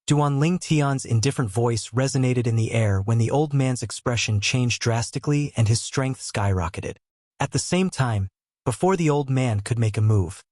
Duan Lingtian's indifferent voice resonated in the air when the old man's expression changed drastically and his strength skyrocketed. At the same time, before the old man could make a move,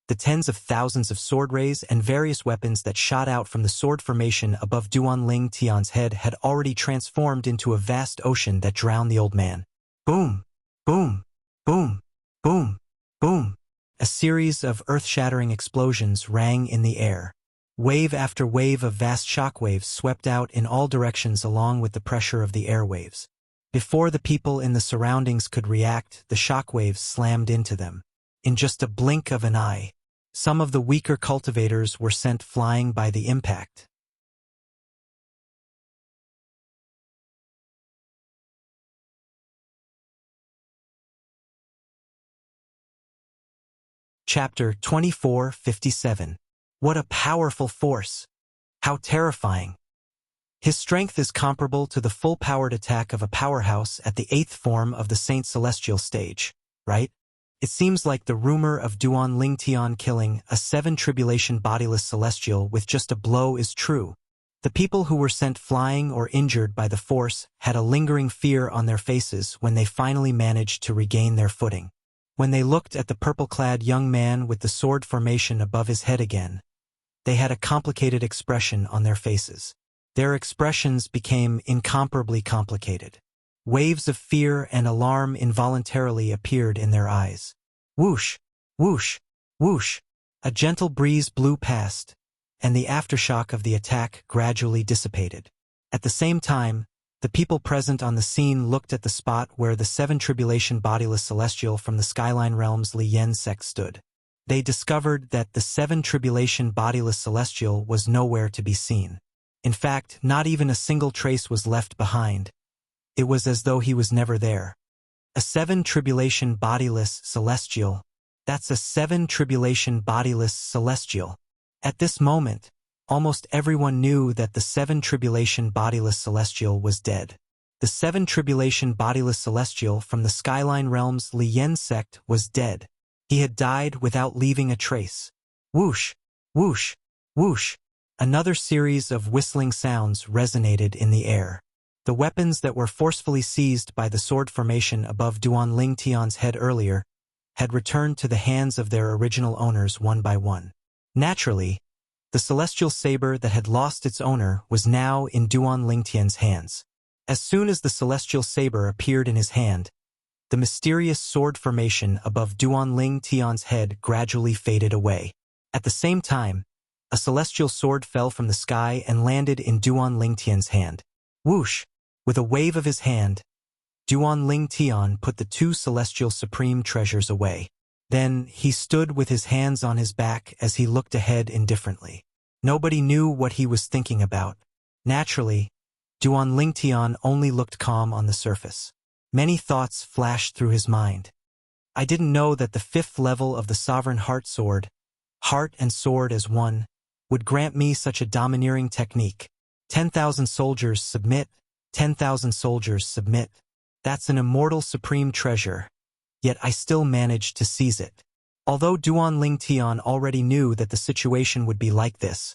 the tens of thousands of sword rays and various weapons that shot out from the sword formation above Duan Lingtian's head had already transformed into a vast ocean that drowned the old man. Boom! Boom! Boom! Boom! Boom! A series of earth-shattering explosions rang in the air. Wave after wave of vast shockwaves swept out in all directions along with the pressure of the airwaves. Before the people in the surroundings could react, the shockwaves slammed into them. In just a blink of an eye, some of the weaker cultivators were sent flying by the impact. Chapter 2457. What a powerful force! How terrifying! His strength is comparable to the full-powered attack of a powerhouse at the 8th form of the Saint Celestial stage, right? It seems like the rumor of Duan Lingtian killing a 7 tribulation bodiless celestial with just a blow is true. The people who were sent flying or injured by the force had a lingering fear on their faces when they finally managed to regain their footing. When they looked at the purple-clad young man with the sword formation above his head again, they had a complicated expression on their faces. Their expressions became incomparably complicated. Waves of fear and alarm involuntarily appeared in their eyes. Whoosh! Whoosh! Whoosh! A gentle breeze blew past, and the aftershock of the attack gradually dissipated. At the same time, the people present on the scene looked at the spot where the 7 tribulation bodiless celestial from the Skyline realm's Li Yen sect stood. they discovered that the 7 tribulation bodiless celestial was nowhere to be seen. In fact, not even a single trace was left behind. It was as though he was never there. A 7 tribulation bodiless celestial. That's a 7 tribulation bodiless celestial. At this moment, almost everyone knew that the 7 tribulation bodiless celestial was dead. The 7 tribulation bodiless celestial from the Skyline Realm's Lian sect was dead. He had died without leaving a trace. Whoosh, whoosh, whoosh. Another series of whistling sounds resonated in the air. The weapons that were forcefully seized by the sword formation above Duan Ling Tian's head earlier had returned to the hands of their original owners one by one. Naturally, the celestial saber that had lost its owner was now in Duan Ling Tian's hands. As soon as the celestial saber appeared in his hand, the mysterious sword formation above Duan Ling Tian's head gradually faded away. At the same time, a celestial sword fell from the sky and landed in Duan Ling Tian's hand. Whoosh! With a wave of his hand, Duan Ling Tian put the 2 celestial supreme treasures away. Then he stood with his hands on his back as he looked ahead indifferently. Nobody knew what he was thinking about. Naturally, Duan Ling Tian only looked calm on the surface. Many thoughts flashed through his mind. I didn't know that the 5th level of the Sovereign Heart Sword, heart and sword as one, would grant me such a domineering technique. 10,000 soldiers submit, 10,000 soldiers submit. That's an immortal supreme treasure, yet I still managed to seize it. Although Duan Ling Tian already knew that the situation would be like this,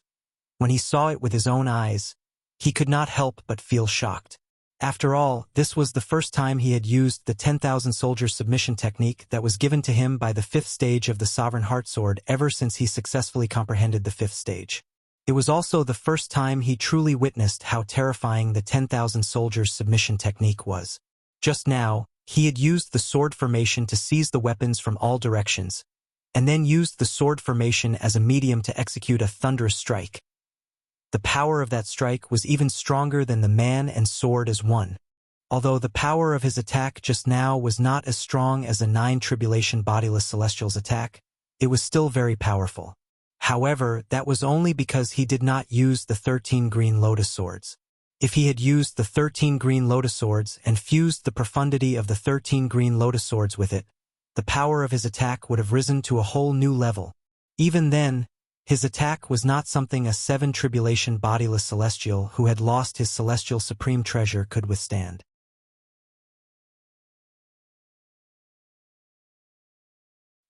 when he saw it with his own eyes, he could not help but feel shocked. After all, this was the first time he had used the 10,000 soldiers submission technique that was given to him by the 5th stage of the Sovereign Heart Sword ever since he successfully comprehended the 5th stage. It was also the first time he truly witnessed how terrifying the 10,000 soldiers submission technique was. Just now, he had used the sword formation to seize the weapons from all directions, and then used the sword formation as a medium to execute a thunderous strike. The power of that strike was even stronger than the man and sword as one. Although the power of his attack just now was not as strong as a 9 tribulation bodiless celestial's attack, it was still very powerful. However, that was only because he did not use the 13 green lotus swords. If he had used the 13 green lotus swords and fused the profundity of the 13 green lotus swords with it, the power of his attack would have risen to a whole new level. Even then, his attack was not something a 7 tribulation bodiless celestial who had lost his celestial supreme treasure could withstand.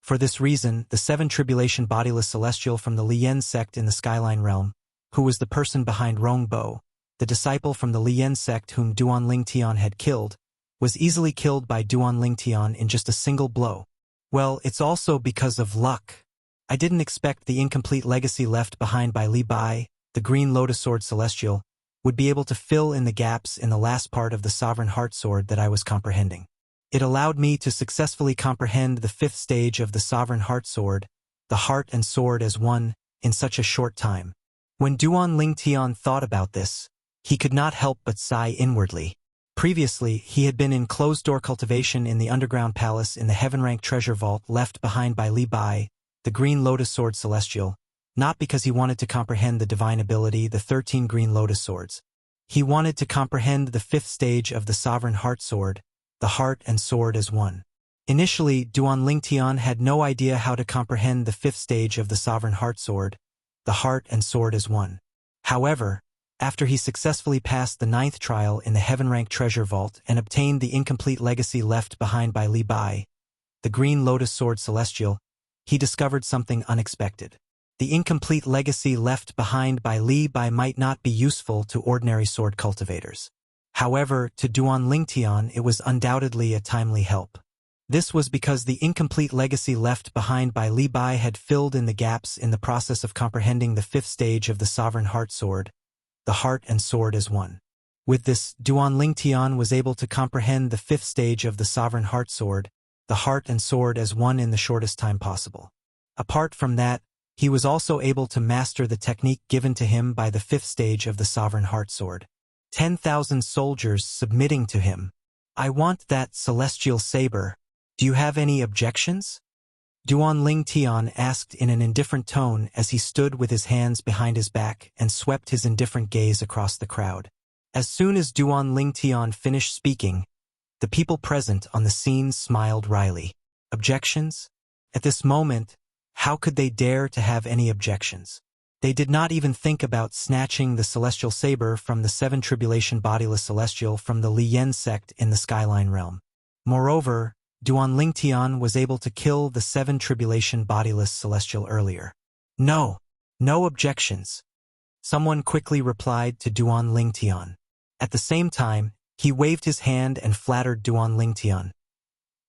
For this reason, the 7 tribulation bodiless celestial from the Lian sect in the Skyline Realm, who was the person behind Rongbo, the disciple from the Lian sect whom Duan Ling Tian had killed, was easily killed by Duan Ling Tian in just a single blow. Well, it's also because of luck. I didn't expect the incomplete legacy left behind by Li Bai, the Green Lotus Sword Celestial, would be able to fill in the gaps in the last part of the Sovereign Heart Sword that I was comprehending. It allowed me to successfully comprehend the 5th stage of the Sovereign Heart Sword, the heart and sword as one, in such a short time. When Duan Ling Tian thought about this, he could not help but sigh inwardly. Previously, he had been in closed-door cultivation in the underground palace in the heaven-rank treasure vault left behind by Li Bai, the Green Lotus Sword Celestial, not because he wanted to comprehend the divine ability, the 13 Green Lotus Swords. He wanted to comprehend the 5th stage of the Sovereign Heart Sword, the heart and sword as one. Initially, Duan Ling Tian had no idea how to comprehend the 5th stage of the Sovereign Heart Sword, the heart and sword as one. However, after he successfully passed the 9th trial in the heaven-rank treasure vault and obtained the incomplete legacy left behind by Li Bai, the Green Lotus Sword Celestial, he discovered something unexpected. The incomplete legacy left behind by Li Bai might not be useful to ordinary sword cultivators. However, to Duan Ling Tian it was undoubtedly a timely help. This was because the incomplete legacy left behind by Li Bai had filled in the gaps in the process of comprehending the 5th stage of the Sovereign Heart Sword, the heart and sword as one. With this, Duan Ling Tian was able to comprehend the 5th stage of the Sovereign Heart Sword, the heart and sword as one in the shortest time possible. Apart from that, he was also able to master the technique given to him by the 5th stage of the Sovereign Heart Sword. 10,000 soldiers submitting to him. I want that celestial saber. Do you have any objections? Duan Ling Tian asked in an indifferent tone as he stood with his hands behind his back and swept his indifferent gaze across the crowd. As soon as Duan Ling Tian finished speaking, the people present on the scene smiled wryly. Objections? At this moment, how could they dare to have any objections? They did not even think about snatching the celestial saber from the seven tribulation bodiless celestial from the Li Yen sect in the Skyline realm. Moreover, Duan Ling Tian was able to kill the seven tribulation bodiless celestial earlier. No objections. Someone quickly replied to Duan Ling Tian. At the same time, he waved his hand and flattered Duan Ling Tian.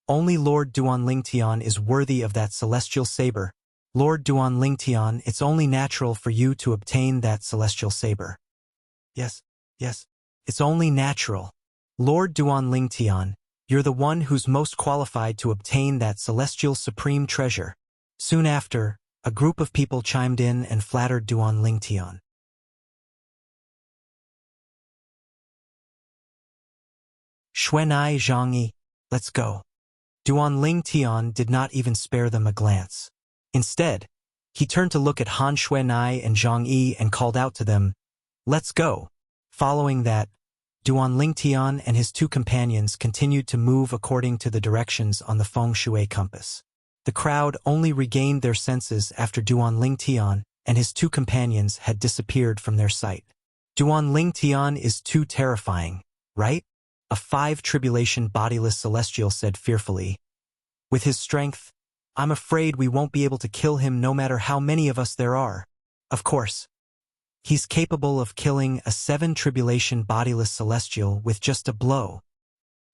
Only Lord Duan Ling Tian is worthy of that celestial saber. Lord Duan Ling Tian, it's only natural for you to obtain that celestial saber. Yes, it's only natural. Lord Duan Ling Tian, you're the one who's most qualified to obtain that celestial supreme treasure. Soon after, a group of people chimed in and flattered Duan Ling Tian. Xuanai Zhangyi, let's go. Duan Ling Tian did not even spare them a glance. Instead, he turned to look at Han Xuanai and Zhang Yi and called out to them, let's go. Following that, Duan Ling Tian and his two companions continued to move according to the directions on the feng shui compass. The crowd only regained their senses after Duan Ling Tian and his two companions had disappeared from their sight. Duan Ling Tian is too terrifying, right? A five tribulation bodiless celestial said fearfully. With his strength, I'm afraid we won't be able to kill him no matter how many of us there are. Of course, he's capable of killing a seven tribulation bodiless celestial with just a blow.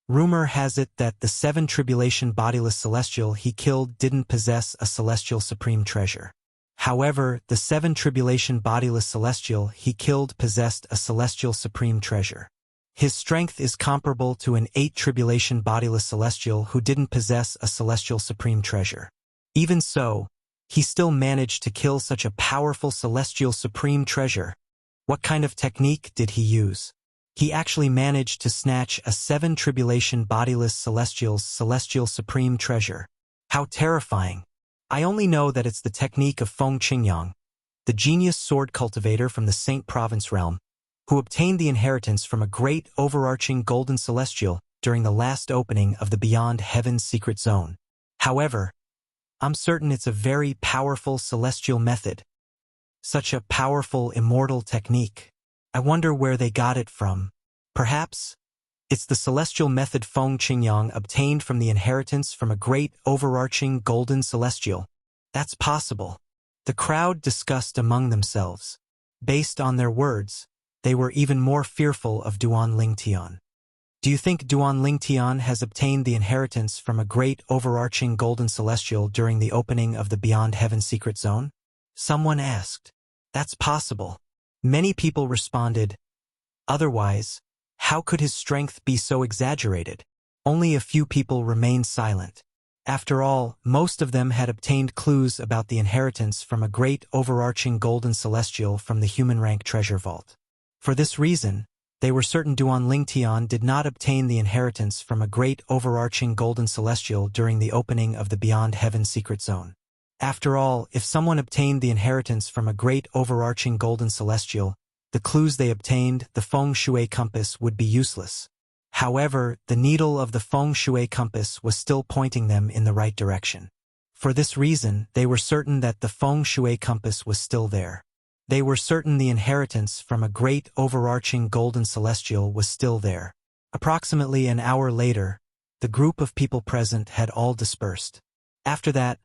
Rumor has it that the seven tribulation bodiless celestial he killed didn't possess a celestial supreme treasure. However, the seven tribulation bodiless celestial he killed possessed a celestial supreme treasure. His strength is comparable to an eight tribulation bodiless celestial who didn't possess a celestial supreme treasure. Even so, he still managed to kill such a powerful celestial supreme treasure. What kind of technique did he use? He actually managed to snatch a seven tribulation bodiless celestial's celestial supreme treasure. How terrifying. I only know that it's the technique of Feng Qingyang, the genius sword cultivator from the Saint Province realm, who obtained the inheritance from a great overarching golden celestial during the last opening of the Beyond Heaven's secret zone. However, I'm certain it's a very powerful celestial method. Such a powerful immortal technique. I wonder where they got it from. Perhaps it's the celestial method Feng Qingyang obtained from the inheritance from a great overarching golden celestial. That's possible. The crowd discussed among themselves. Based on their words, they were even more fearful of Duan Ling Tian. Do you think Duan Ling Tian has obtained the inheritance from a great overarching golden celestial during the opening of the Beyond Heaven secret zone? Someone asked. That's possible. Many people responded. Otherwise, how could his strength be so exaggerated? Only a few people remained silent. After all, most of them had obtained clues about the inheritance from a great overarching golden celestial from the human rank treasure vault. For this reason, they were certain Duan Ling Tian did not obtain the inheritance from a great overarching golden celestial during the opening of the Beyond Heaven secret zone. After all, if someone obtained the inheritance from a great overarching golden celestial, the clues they obtained, the feng shui compass, would be useless. However, the needle of the feng shui compass was still pointing them in the right direction. For this reason, they were certain that the feng shui compass was still there. They were certain the inheritance from a great overarching golden celestial was still there. Approximately an hour later, the group of people present had all dispersed. After that,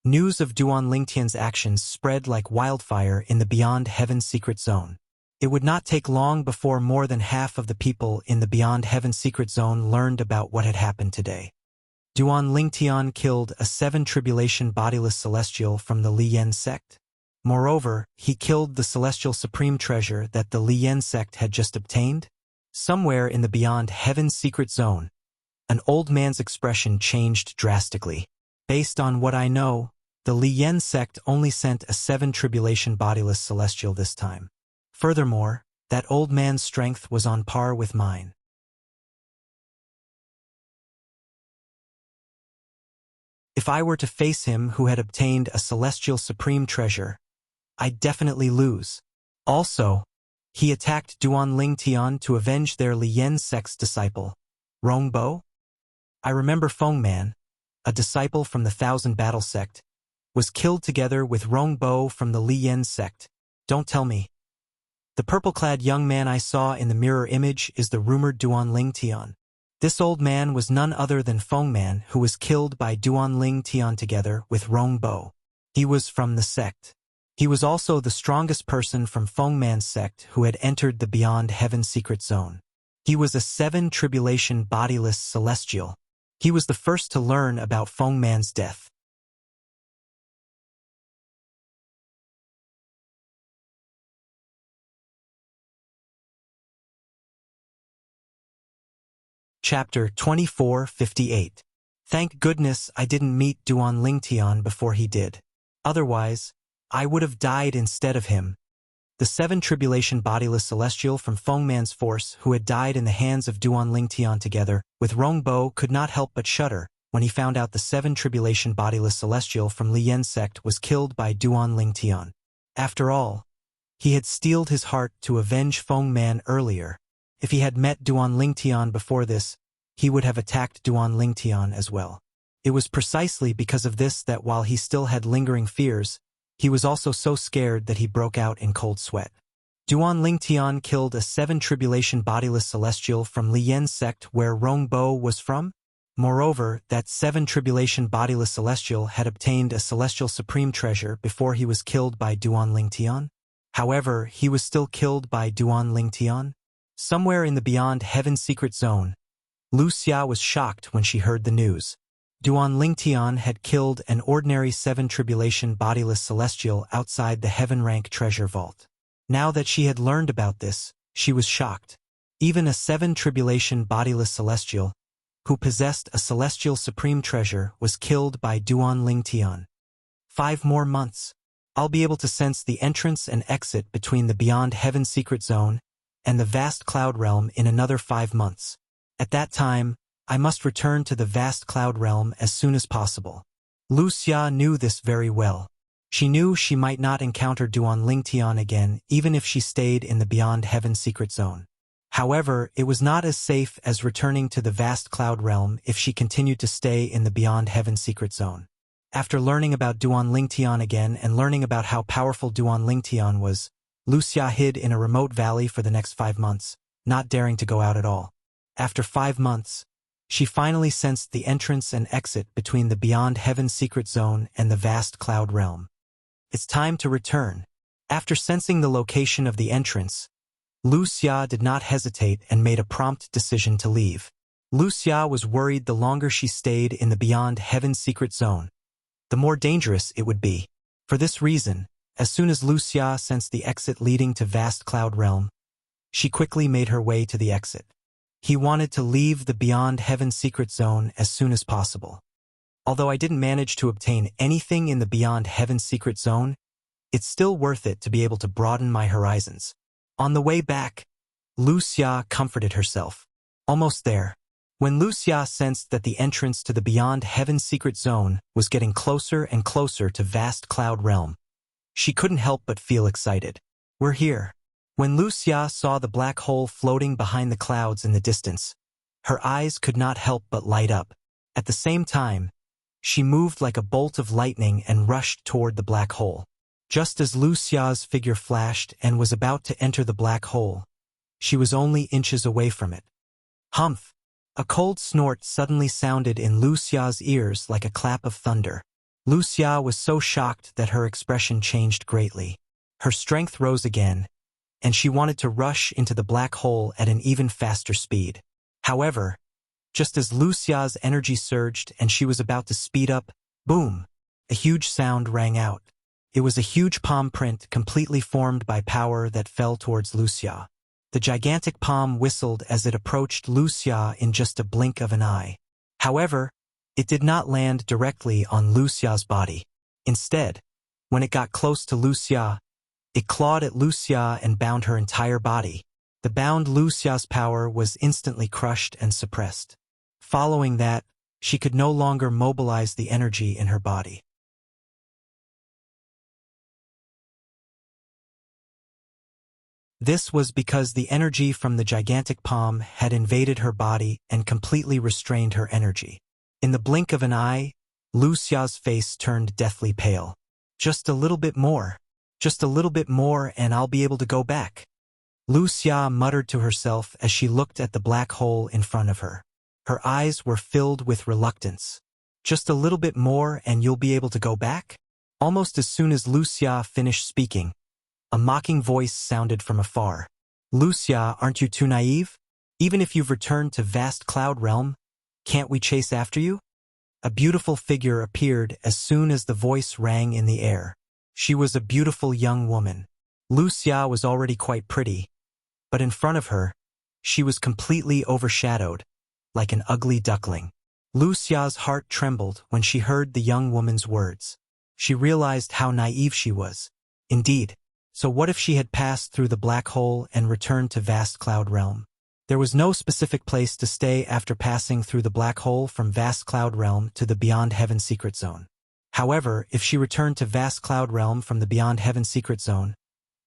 news of Duan Ling Tian's actions spread like wildfire in the Beyond Heaven secret zone. It would not take long before more than half of the people in the Beyond Heaven secret zone learned about what had happened today. Duan Ling Tian killed a seven tribulation bodiless celestial from the Li Yen sect. Moreover, he killed the celestial supreme treasure that the Li Yen sect had just obtained. Somewhere in the Beyond Heaven secret zone, an old man's expression changed drastically. Based on what I know, the Li Yen sect only sent a seven tribulation bodiless celestial this time. Furthermore, that old man's strength was on par with mine. If I were to face him who had obtained a celestial supreme treasure, I'd definitely lose. Also, he attacked Duan Ling Tian to avenge their Liyan sect's disciple, Rongbo. I remember Feng Man, a disciple from the Thousand Battle sect, was killed together with Rongbo from the Liyan sect. Don't tell me. The purple-clad young man I saw in the mirror image is the rumored Duan Ling Tian. This old man was none other than Feng Man, who was killed by Duan Ling Tian together with Rongbo. He was from the sect. He was also the strongest person from Feng Man's sect who had entered the Beyond Heaven secret zone. He was a 7 tribulation bodiless celestial. He was the first to learn about Feng Man's death. Chapter 2458. Thank goodness I didn't meet Duan Ling Tian before he did. Otherwise, I would have died instead of him. The 7 tribulation bodiless celestial from Feng Man's force who had died in the hands of Duan Ling Tian together with Rongbo could not help but shudder when he found out the 7 tribulation bodiless celestial from Liyan sect was killed by Duan Ling Tian. After all, he had steeled his heart to avenge Feng Man earlier. If he had met Duan Ling Tian before this, he would have attacked Duan Ling Tian as well. It was precisely because of this that while he still had lingering fears, he was also so scared that he broke out in cold sweat. Duan Ling Tian killed a 7 tribulation bodiless celestial from Liyan sect where Rongbo was from. Moreover, that 7 tribulation bodiless celestial had obtained a celestial supreme treasure before he was killed by Duan Ling Tian. However, he was still killed by Duan Ling Tian. Somewhere in the Beyond Heaven secret zone, Wuxia was shocked when she heard the news. Duan Ling Tian had killed an ordinary 7 tribulation bodiless celestial outside the heaven rank treasure vault. Now that she had learned about this, she was shocked. Even a 7 tribulation bodiless celestial, who possessed a celestial supreme treasure, was killed by Duan Ling Tian. 5 more months. I'll be able to sense the entrance and exit between the Beyond Heaven secret zone and the vast cloud realm in another 5 months. At that time, I must return to the vast cloud realm as soon as possible. Wuxia knew this very well. She knew she might not encounter Duan Ling Tian again even if she stayed in the Beyond Heaven secret zone. However, it was not as safe as returning to the vast cloud realm if she continued to stay in the Beyond Heaven secret zone. After learning about Duan Ling Tian again and learning about how powerful Duan Ling Tian was, Wuxia hid in a remote valley for the next 5 months, not daring to go out at all. After 5 months, she finally sensed the entrance and exit between the Beyond Heaven secret zone and the vast cloud realm. It's time to return. After sensing the location of the entrance, Wuxia did not hesitate and made a prompt decision to leave. Wuxia was worried the longer she stayed in the Beyond Heaven secret zone, the more dangerous it would be. For this reason, as soon as Wuxia sensed the exit leading to vast cloud realm, she quickly made her way to the exit. He wanted to leave the Beyond Heaven secret zone as soon as possible. Although I didn't manage to obtain anything in the Beyond Heaven secret zone, it's still worth it to be able to broaden my horizons. On the way back, Wuxia comforted herself. Almost there. When Wuxia sensed that the entrance to the Beyond Heaven secret zone was getting closer and closer to vast cloud realm, she couldn't help but feel excited. We're here. When Wuxia saw the black hole floating behind the clouds in the distance, her eyes could not help but light up. At the same time, she moved like a bolt of lightning and rushed toward the black hole. Just as Wuxia's figure flashed and was about to enter the black hole, she was only inches away from it. Humph! A cold snort suddenly sounded in Wuxia's ears like a clap of thunder. Wuxia was so shocked that her expression changed greatly. Her strength rose again, and she wanted to rush into the black hole at an even faster speed. However, just as Wuxia's energy surged and she was about to speed up, boom! A huge sound rang out. It was a huge palm print completely formed by power that fell towards Wuxia. The gigantic palm whistled as it approached Wuxia in just a blink of an eye. However, it did not land directly on Wuxia's body. Instead, when it got close to Wuxia, it clawed at Wuxia and bound her entire body. The bound Wuxia's power was instantly crushed and suppressed. Following that, She could no longer mobilize the energy in her body. This was because the energy from the gigantic palm had invaded her body and completely restrained her energy. In the blink of an eye, Wuxia's face turned deathly pale. Just a little bit more. Just a little bit more and I'll be able to go back. Wuxia muttered to herself as she looked at the black hole in front of her. Her eyes were filled with reluctance. Just a little bit more and you'll be able to go back? Almost as soon as Wuxia finished speaking, a mocking voice sounded from afar. Wuxia, aren't you too naive? Even if you've returned to vast cloud realm, can't we chase after you? A beautiful figure appeared as soon as the voice rang in the air. She was a beautiful young woman. Wuxia was already quite pretty, but in front of her, she was completely overshadowed, like an ugly duckling. Wuxia's heart trembled when she heard the young woman's words. She realized how naive she was. Indeed. So what if she had passed through the black hole and returned to vast cloud realm? There was no specific place to stay after passing through the black hole from vast cloud realm to the beyond heaven secret zone. However, if she returned to vast cloud realm from the beyond heaven secret zone,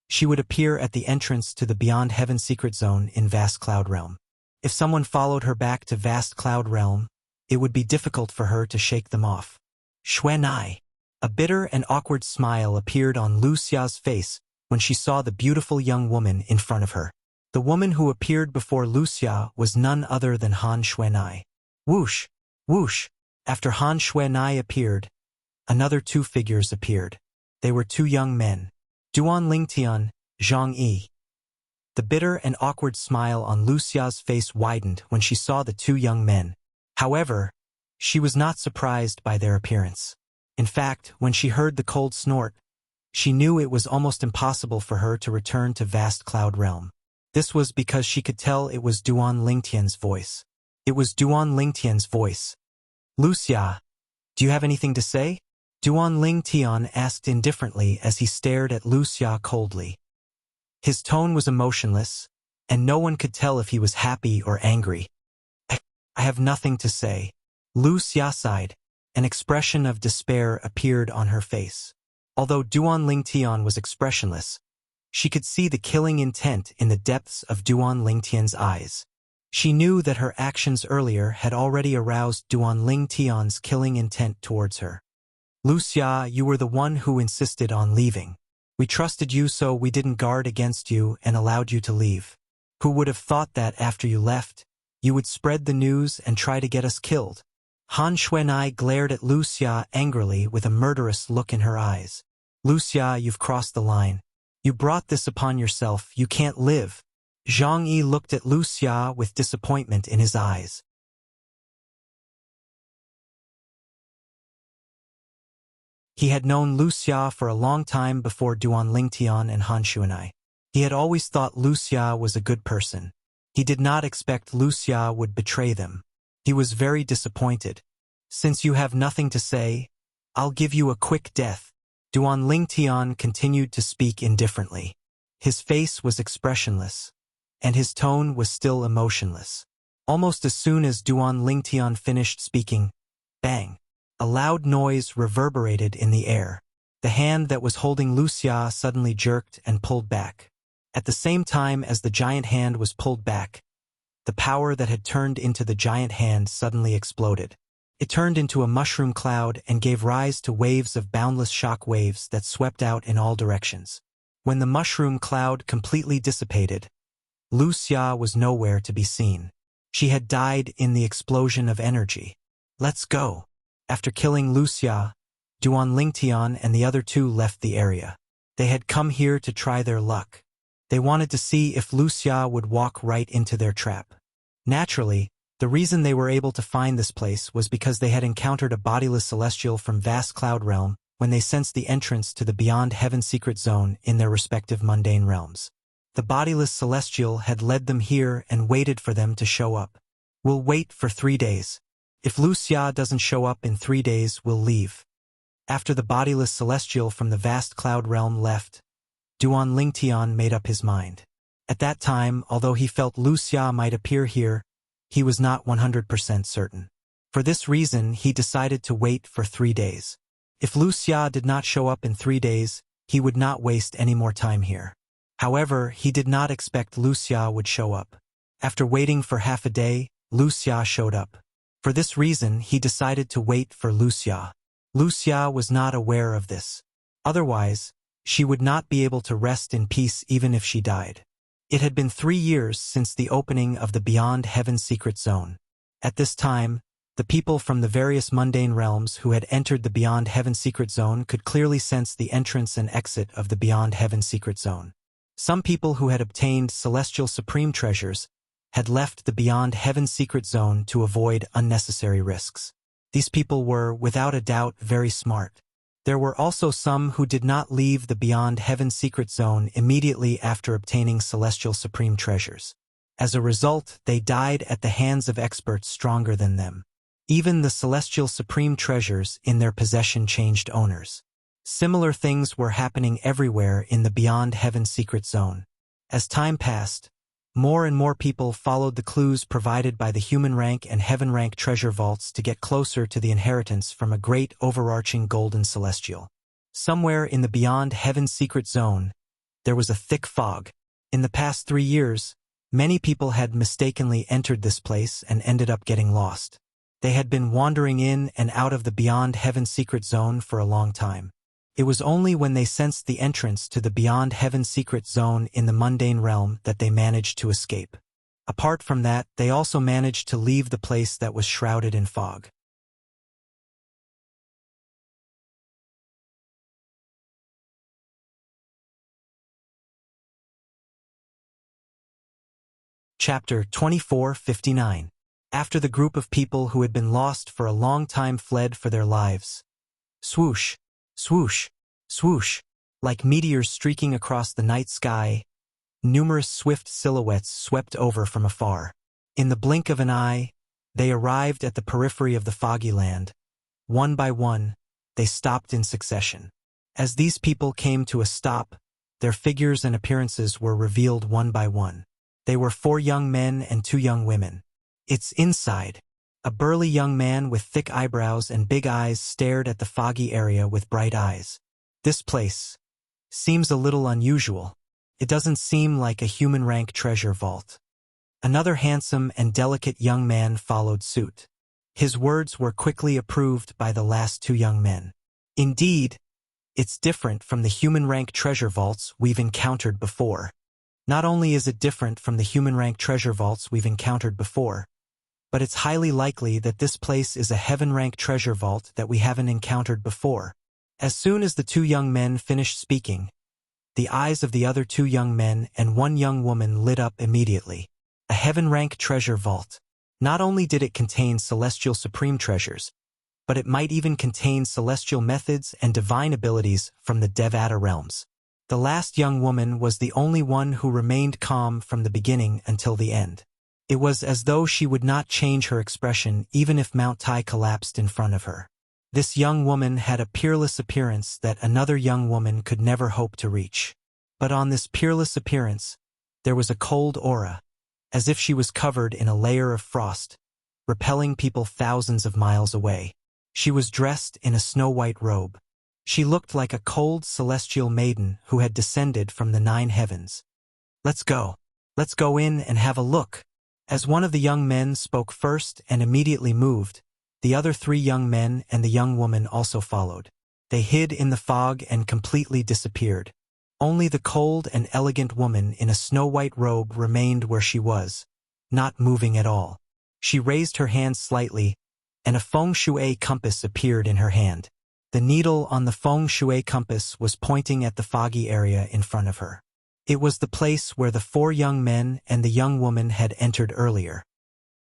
she would appear at the entrance to the beyond heaven secret zone in vast cloud realm. If someone followed her back to vast cloud realm, it would be difficult for her to shake them off. Xuanai. A bitter and awkward smile appeared on Wuxia's face when she saw the beautiful young woman in front of her. The woman who appeared before Wuxia was none other than Han Xuanai. Whoosh! Whoosh! After Han Xuanai appeared, another two figures appeared. They were two young men, Duan Lingtian, Zhang Yi. The bitter and awkward smile on Wuxia's face widened when she saw the two young men. However, she was not surprised by their appearance. In fact, when she heard the cold snort, she knew it was almost impossible for her to return to vast cloud realm. This was because she could tell it was Duan Lingtian's voice. It was Duan Lingtian's voice. Wuxia, do you have anything to say? Duan Lingtian asked indifferently as he stared at Wuxia coldly. His tone was emotionless, and no one could tell if he was happy or angry. I have nothing to say. Wuxia sighed. An expression of despair appeared on her face. Although Duan Lingtian was expressionless, she could see the killing intent in the depths of Duan Lingtian's eyes. She knew that her actions earlier had already aroused Duan Lingtian's killing intent towards her. Wuxia, you were the one who insisted on leaving. We trusted you so we didn't guard against you and allowed you to leave. Who would have thought that after you left, you would spread the news and try to get us killed? Han Xuanai glared at Wuxia angrily with a murderous look in her eyes. Wuxia, you've crossed the line. You brought this upon yourself. You can't live. Zhang Yi looked at Wuxia with disappointment in his eyes. He had known Wuxia for a long time before Duan Lingtian and Han Xuanai. He had always thought Wuxia was a good person. He did not expect Wuxia would betray them. He was very disappointed. Since you have nothing to say, I'll give you a quick death. Duan Lingtian continued to speak indifferently. His face was expressionless, and his tone was still emotionless. Almost as soon as Duan Lingtian finished speaking, bang! A loud noise reverberated in the air. The hand that was holding Wuxia suddenly jerked and pulled back. At the same time as the giant hand was pulled back, the power that had turned into the giant hand suddenly exploded. It turned into a mushroom cloud and gave rise to waves of boundless shock waves that swept out in all directions. When the mushroom cloud completely dissipated, Wuxia was nowhere to be seen. She had died in the explosion of energy. Let's go. After killing Wuxia, Duan Lingtian and the other two left the area. They had come here to try their luck. They wanted to see if Wuxia would walk right into their trap. Naturally, the reason they were able to find this place was because they had encountered a bodiless celestial from vast cloud realm when they sensed the entrance to the beyond heaven secret zone in their respective mundane realms. The bodiless celestial had led them here and waited for them to show up. We'll wait for 3 days. If Wuxia doesn't show up in 3 days, we'll leave. After the bodiless celestial from the vast cloud realm left, Duan Lingtian made up his mind. At that time, although he felt Wuxia might appear here, he was not 100% certain. For this reason, he decided to wait for 3 days. If Wuxia did not show up in 3 days, he would not waste any more time here. However, he did not expect Wuxia would show up. After waiting for half a day, Wuxia showed up. For this reason, he decided to wait for Wuxia. Wuxia was not aware of this. Otherwise, she would not be able to rest in peace even if she died. It had been 3 years since the opening of the Beyond Heaven secret zone. At this time, the people from the various mundane realms who had entered the Beyond Heaven secret zone could clearly sense the entrance and exit of the Beyond Heaven secret zone. Some people who had obtained celestial supreme treasures had left the Beyond Heaven secret zone to avoid unnecessary risks. These people were, without a doubt, very smart. There were also some who did not leave the Beyond Heaven secret zone immediately after obtaining celestial supreme treasures. As a result, they died at the hands of experts stronger than them. Even the celestial supreme treasures in their possession changed owners. Similar things were happening everywhere in the Beyond Heaven secret zone. As time passed, more and more people followed the clues provided by the human rank and heaven rank treasure vaults to get closer to the inheritance from a great overarching golden celestial. Somewhere in the Beyond Heaven secret zone, there was a thick fog. In the past 3 years, many people had mistakenly entered this place and ended up getting lost. They had been wandering in and out of the Beyond Heaven secret zone for a long time. It was only when they sensed the entrance to the Beyond Heaven secret zone in the mundane realm that they managed to escape. Apart from that, they also managed to leave the place that was shrouded in fog. Chapter 2459. After the group of people who had been lost for a long time fled for their lives. Swoosh, swoosh, swoosh. Like meteors streaking across the night sky, numerous swift silhouettes swept over from afar. In the blink of an eye, they arrived at the periphery of the foggy land. One by one, they stopped in succession. As these people came to a stop, their figures and appearances were revealed one by one. They were 4 young men and 2 young women. It's inside. A burly young man with thick eyebrows and big eyes stared at the foggy area with bright eyes. This place seems a little unusual. It doesn't seem like a human rank treasure vault. Another handsome and delicate young man followed suit. His words were quickly approved by the last 2 young men. Indeed, it's different from the human rank treasure vaults we've encountered before. Not only is it different from the human rank treasure vaults we've encountered before, but it's highly likely that this place is a heaven rank treasure vault that we haven't encountered before. As soon as the 2 young men finished speaking, the eyes of the other 2 young men and 1 young woman lit up immediately. A heaven rank treasure vault. Not only did it contain celestial supreme treasures, but it might even contain celestial methods and divine abilities from the Devata realms. The last young woman was the only one who remained calm from the beginning until the end. It was as though she would not change her expression even if Mount Tai collapsed in front of her. This young woman had a peerless appearance that another young woman could never hope to reach. But on this peerless appearance, there was a cold aura, as if she was covered in a layer of frost, repelling people thousands of miles away. She was dressed in a snow-white robe. She looked like a cold celestial maiden who had descended from the 9 heavens. Let's go. Let's go in and have a look. As one of the young men spoke first and immediately moved, the other 3 young men and the young woman also followed. They hid in the fog and completely disappeared. Only the cold and elegant woman in a snow-white robe remained where she was, not moving at all. She raised her hand slightly, and a feng shui compass appeared in her hand. The needle on the feng shui compass was pointing at the foggy area in front of her. It was the place where the 4 young men and the young woman had entered earlier.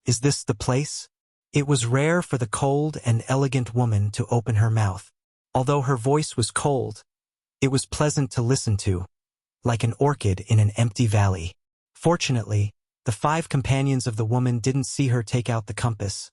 Is this the place? It was rare for the cold and elegant woman to open her mouth. Although her voice was cold, it was pleasant to listen to, like an orchid in an empty valley. Fortunately, the 5 companions of the woman didn't see her take out the compass.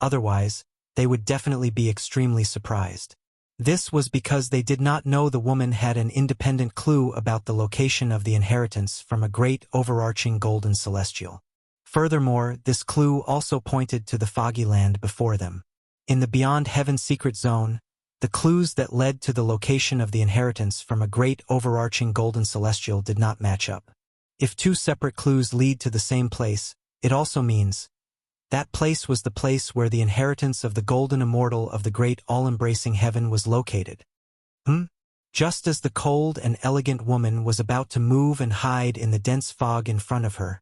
Otherwise, they would definitely be extremely surprised. This was because they did not know the woman had an independent clue about the location of the inheritance from a great overarching golden celestial. Furthermore, this clue also pointed to the foggy land before them. In the Beyond Heaven secret zone, the clues that led to the location of the inheritance from a great overarching golden celestial did not match up. If two separate clues lead to the same place, it also means that place was the place where the inheritance of the golden immortal of the great all-embracing heaven was located. Just as the cold and elegant woman was about to move and hide in the dense fog in front of her,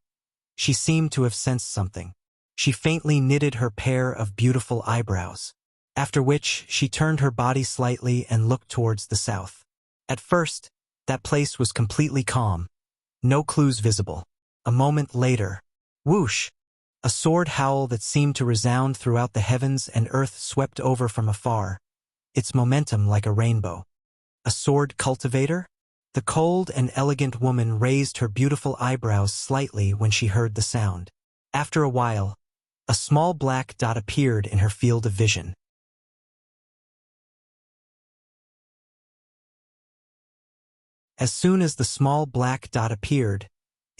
she seemed to have sensed something. She faintly knitted her pair of beautiful eyebrows, after which she turned her body slightly and looked towards the south. At first, that place was completely calm. No clues visible. A moment later, whoosh! A sword howl that seemed to resound throughout the heavens and earth swept over from afar, its momentum like a rainbow. A sword cultivator? The cold and elegant woman raised her beautiful eyebrows slightly when she heard the sound. After a while, a small black dot appeared in her field of vision. As soon as the small black dot appeared,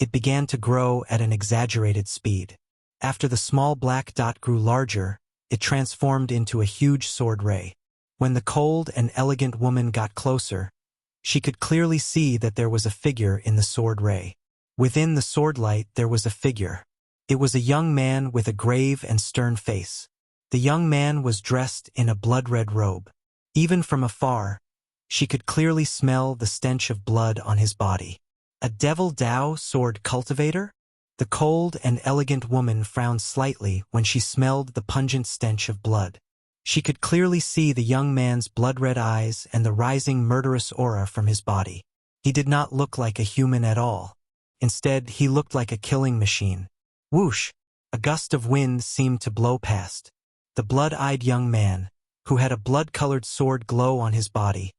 it began to grow at an exaggerated speed. After the small black dot grew larger, it transformed into a huge sword ray. When the cold and elegant woman got closer, she could clearly see that there was a figure in the sword ray. Within the sword light there was a figure. It was a young man with a grave and stern face. The young man was dressed in a blood-red robe. Even from afar, she could clearly smell the stench of blood on his body. A Devil Dao sword cultivator? The cold and elegant woman frowned slightly when she smelled the pungent stench of blood. She could clearly see the young man's blood-red eyes and the rising murderous aura from his body. He did not look like a human at all. Instead, he looked like a killing machine. Whoosh! A gust of wind seemed to blow past. The blood-eyed young man, who had a blood-colored sword glow on his body,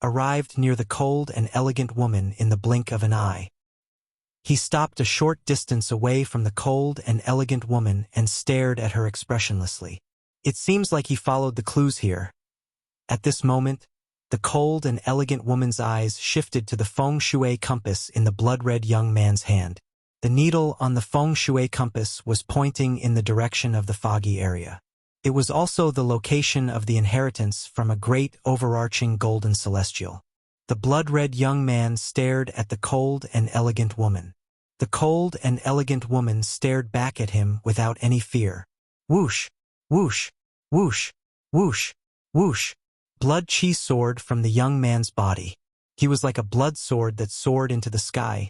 arrived near the cold and elegant woman in the blink of an eye. He stopped a short distance away from the cold and elegant woman and stared at her expressionlessly. It seems like he followed the clues here. At this moment, the cold and elegant woman's eyes shifted to the feng shui compass in the blood-red young man's hand. The needle on the feng shui compass was pointing in the direction of the foggy area. It was also the location of the inheritance from a great overarching golden celestial. The blood-red young man stared at the cold and elegant woman. The cold and elegant woman stared back at him without any fear. Whoosh! Whoosh! Whoosh! Whoosh! Whoosh! Blood chi soared from the young man's body. He was like a blood sword that soared into the sky,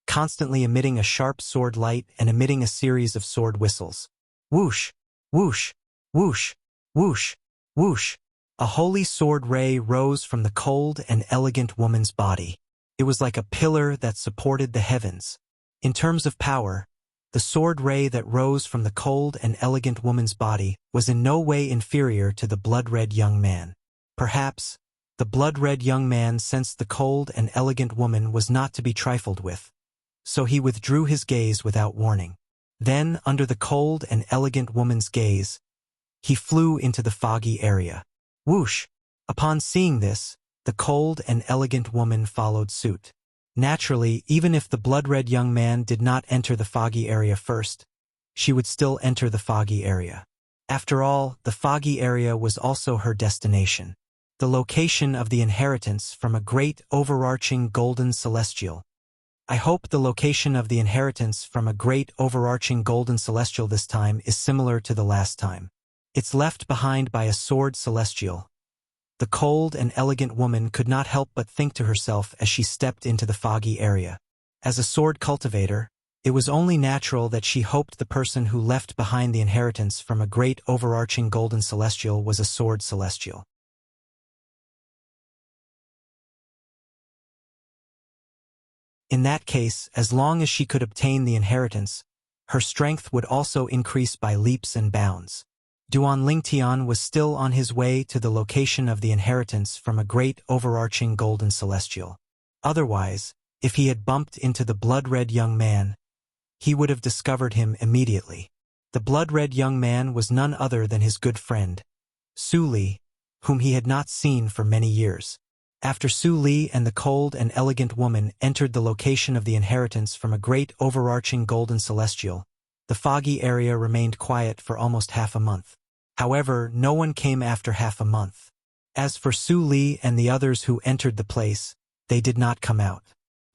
constantly emitting a sharp sword light and emitting a series of sword whistles. Whoosh! Whoosh! Whoosh! Whoosh! Whoosh! A holy sword ray rose from the cold and elegant woman's body. It was like a pillar that supported the heavens. In terms of power, the sword ray that rose from the cold and elegant woman's body was in no way inferior to the blood-red young man. Perhaps, the blood-red young man sensed the cold and elegant woman was not to be trifled with, so he withdrew his gaze without warning. Then, under the cold and elegant woman's gaze, he flew into the foggy area. Whoosh! Upon seeing this, the cold and elegant woman followed suit. Naturally, even if the blood-red young man did not enter the foggy area first, she would still enter the foggy area. After all, the foggy area was also her destination. The location of the inheritance from a great overarching golden celestial. I hope the location of the inheritance from a great overarching golden celestial this time is similar to the last time. It's left behind by a sword celestial. The cold and elegant woman could not help but think to herself as she stepped into the foggy area. As a sword cultivator, it was only natural that she hoped the person who left behind the inheritance from a great overarching golden celestial was a sword celestial. In that case, as long as she could obtain the inheritance, her strength would also increase by leaps and bounds. Duan Lingtian was still on his way to the location of the inheritance from a great overarching golden celestial. Otherwise, if he had bumped into the blood-red young man, he would have discovered him immediately. The blood-red young man was none other than his good friend, Su Li, whom he had not seen for many years. After Su Li and the cold and elegant woman entered the location of the inheritance from a great overarching golden celestial, The foggy area remained quiet for almost half a month. However, no one came after half a month. As for Su Li and the others who entered the place, they did not come out.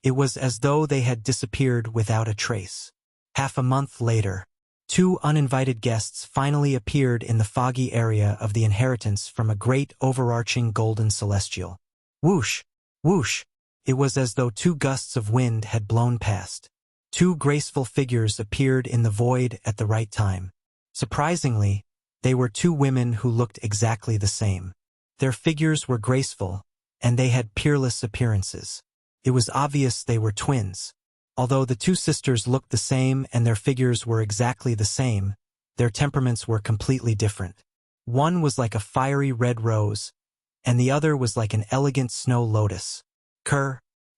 It was as though they had disappeared without a trace. Half a month later, 2 uninvited guests finally appeared in the foggy area of the inheritance from a great overarching golden celestial. Whoosh! Whoosh! It was as though 2 gusts of wind had blown past. 2 graceful figures appeared in the void at the right time. Surprisingly, they were 2 women who looked exactly the same. Their figures were graceful, and they had peerless appearances. It was obvious they were twins. Although the 2 sisters looked the same and their figures were exactly the same, their temperaments were completely different. One was like a fiery red rose, and the other was like an elegant snow lotus.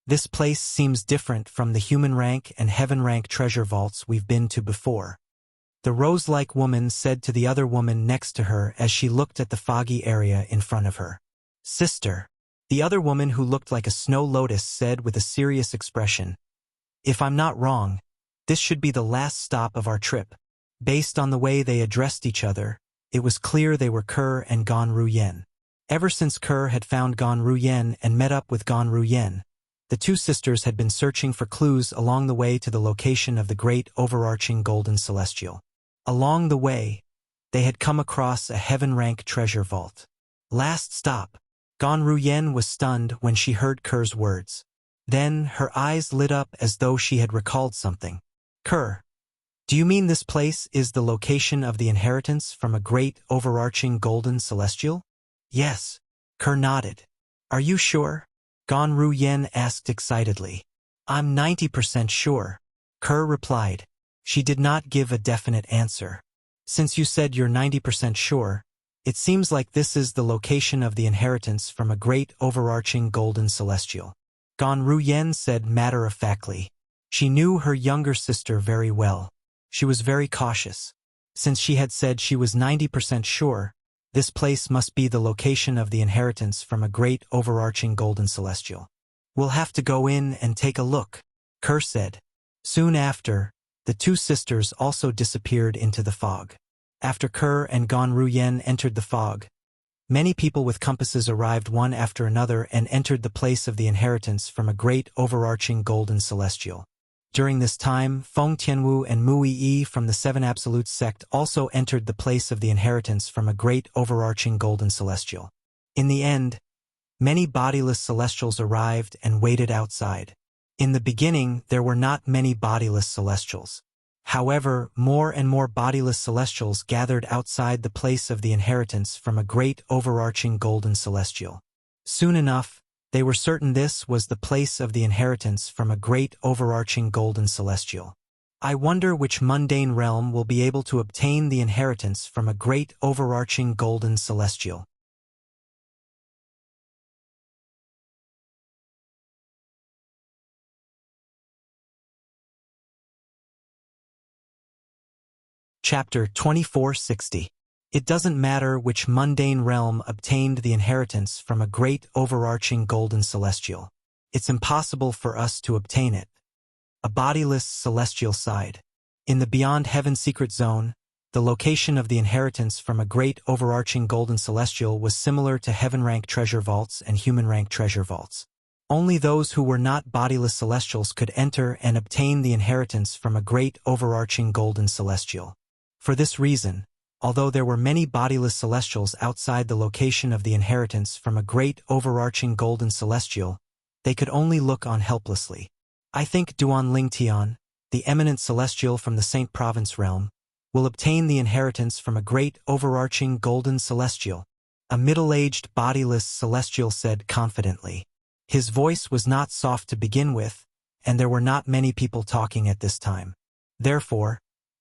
This place seems different from the human rank and heaven rank treasure vaults we've been to before. The rose-like woman said to the other woman next to her as she looked at the foggy area in front of her. Sister. The other woman who looked like a snow lotus said with a serious expression, if I'm not wrong, this should be the last stop of our trip. Based on the way they addressed each other, it was clear they were Kerr and Gan Ruyen. Ever since Kerr had found Gan Ruyen and met up with Gan Ruyen, the 2 sisters had been searching for clues along the way to the location of the great overarching golden celestial. Along the way, they had come across a heaven-rank treasure vault. Last stop. Gan Ruyen was stunned when she heard Kerr's words. Then her eyes lit up as though she had recalled something. Kerr, do you mean this place is the location of the inheritance from a great overarching golden celestial? Yes. Kerr nodded. Are you sure? Gan Ruyen asked excitedly. I'm 90% sure. Kerr replied. She did not give a definite answer. Since you said you're 90% sure, it seems like this is the location of the inheritance from a great overarching golden celestial. Gan Ruyen said matter-of-factly. She knew her younger sister very well. She was very cautious. Since she had said she was 90% sure, this place must be the location of the inheritance from a great overarching golden celestial. We'll have to go in and take a look, Kerr said. Soon after, the 2 sisters also disappeared into the fog. After Kerr and Gan Ruyen entered the fog, many people with compasses arrived one after another and entered the place of the inheritance from a great overarching golden celestial. During this time, Feng Tianwu and Mui Yi from the 7 Absolutes sect also entered the place of the inheritance from a great overarching golden celestial. In the end, many bodiless celestials arrived and waited outside. In the beginning, there were not many bodiless celestials. However, more and more bodiless celestials gathered outside the place of the inheritance from a great overarching golden celestial. Soon enough, they were certain this was the place of the inheritance from a great overarching golden celestial. I wonder which mundane realm will be able to obtain the inheritance from a great overarching golden celestial. Chapter 2460. It doesn't matter which mundane realm obtained the inheritance from a great overarching golden celestial. It's impossible for us to obtain it. A bodiless celestial side. In the Beyond Heaven secret zone, the location of the inheritance from a great overarching golden celestial was similar to heaven-rank treasure vaults and human-rank treasure vaults. Only those who were not bodiless celestials could enter and obtain the inheritance from a great overarching golden celestial. For this reason, although there were many bodiless celestials outside the location of the inheritance from a great overarching golden celestial, they could only look on helplessly. I think Duan Lingtian, the eminent celestial from the Saint Province realm, will obtain the inheritance from a great overarching golden celestial, a middle-aged bodiless celestial said confidently. His voice was not soft to begin with, and there were not many people talking at this time. Therefore,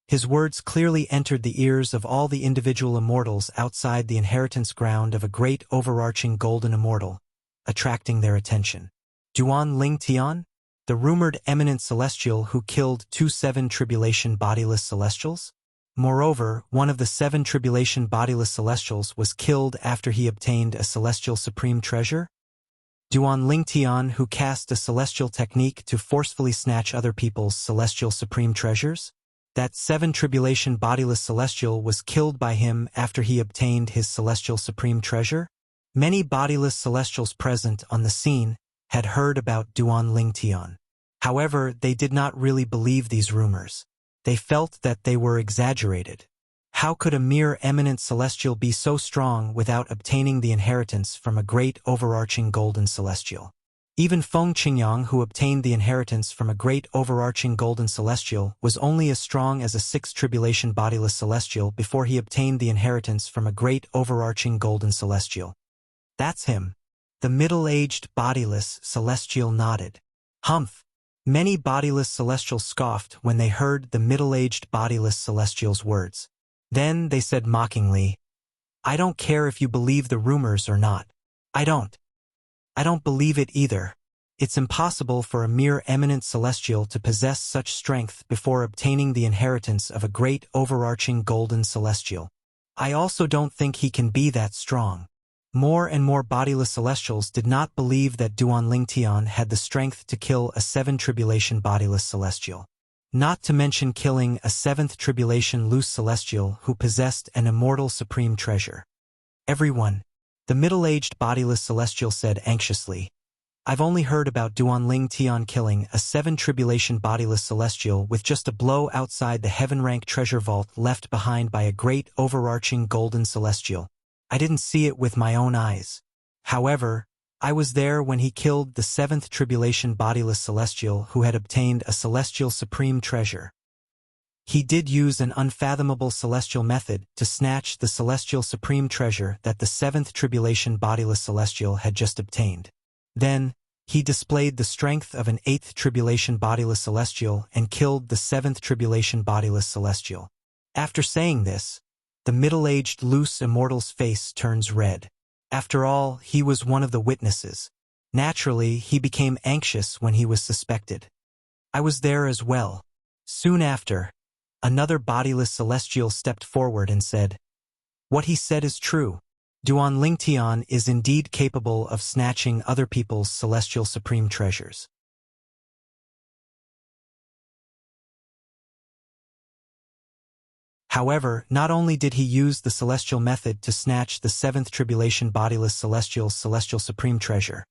his words clearly entered the ears of all the individual immortals outside the inheritance ground of a great overarching golden immortal, attracting their attention. Duan Lingtian, the rumored eminent celestial who killed 2 7 tribulation bodiless celestials? Moreover, one of the 7 tribulation bodiless celestials was killed after he obtained a celestial supreme treasure? Duan Lingtian who cast a celestial technique to forcefully snatch other people's celestial supreme treasures? That 7 tribulation bodiless celestial was killed by him after he obtained his celestial supreme treasure? Many bodiless celestials present on the scene had heard about Duan Lingtian. However, they did not really believe these rumors. They felt that they were exaggerated. How could a mere eminent celestial be so strong without obtaining the inheritance from a great overarching golden celestial? Even Feng Qingyang, who obtained the inheritance from a great overarching golden celestial, was only as strong as a 6 tribulation bodiless celestial before he obtained the inheritance from a great overarching golden celestial. That's him. The middle-aged bodiless celestial nodded. Humph! Many bodiless celestials scoffed when they heard the middle-aged bodiless celestial's words. Then they said mockingly, "I don't care if you believe the rumors or not. I don't believe it either. It's impossible for a mere eminent celestial to possess such strength before obtaining the inheritance of a great overarching golden celestial. I also don't think he can be that strong." More and more bodiless celestials did not believe that Duan Lingtian had the strength to kill a 7 tribulation bodiless celestial. Not to mention killing a 7th tribulation loose celestial who possessed an immortal supreme treasure. "Everyone," the middle-aged bodiless celestial said anxiously, "I've only heard about Duan Lingtian killing a 7 tribulation bodiless celestial with just a blow outside the heaven-rank treasure vault left behind by a great overarching golden celestial. I didn't see it with my own eyes. However, I was there when he killed the 7th tribulation bodiless celestial who had obtained a celestial supreme treasure. He did use an unfathomable celestial method to snatch the celestial supreme treasure that the 7th tribulation bodiless celestial had just obtained. Then, he displayed the strength of an 8th tribulation bodiless celestial and killed the 7th tribulation bodiless celestial." After saying this, the middle-aged loose immortal's face turns red. After all, he was one of the witnesses. Naturally, he became anxious when he was suspected. "I was there as well." Soon after, another bodiless celestial stepped forward and said, "What he said is true. Duan Lingtian is indeed capable of snatching other people's celestial supreme treasures." However, not only did he use the celestial method to snatch the 7th tribulation bodiless celestial's celestial supreme treasure,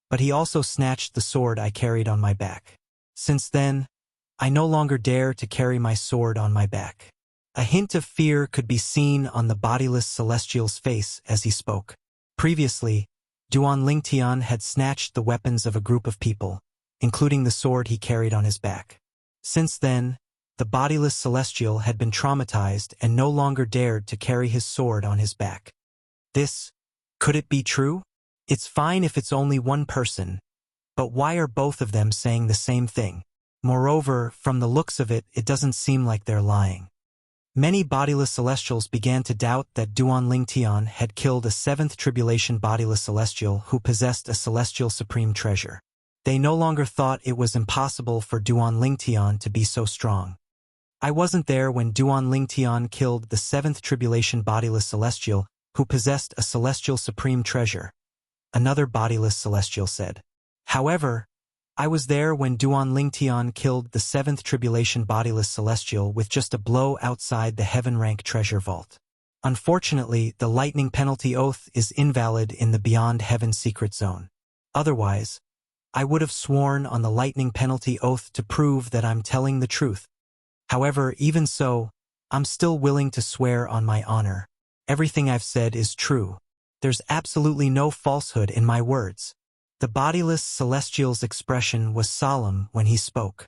but he also snatched the sword I carried on my back. Since then, I no longer dare to carry my sword on my back. A hint of fear could be seen on the bodiless celestial's face as he spoke. Previously, Duan Lingtian had snatched the weapons of a group of people, including the sword he carried on his back. Since then, the bodiless celestial had been traumatized and no longer dared to carry his sword on his back. Could it be true? It's fine if it's only one person, but why are both of them saying the same thing? Moreover, from the looks of it, it doesn't seem like they're lying. Many bodiless celestials began to doubt that Duan Lingtian had killed a 7th tribulation bodiless celestial who possessed a celestial supreme treasure. They no longer thought it was impossible for Duan Lingtian to be so strong. "I wasn't there when Duan Lingtian killed the 7th tribulation bodiless celestial who possessed a celestial supreme treasure," another bodiless celestial said. "However, I was there when Duan Lingtian killed the 7th tribulation bodiless celestial with just a blow outside the heaven-rank treasure vault. Unfortunately, the lightning penalty oath is invalid in the Beyond Heaven secret zone. Otherwise, I would have sworn on the lightning penalty oath to prove that I'm telling the truth. However, even so, I'm still willing to swear on my honor. Everything I've said is true. There's absolutely no falsehood in my words." The bodiless celestial's expression was solemn when he spoke.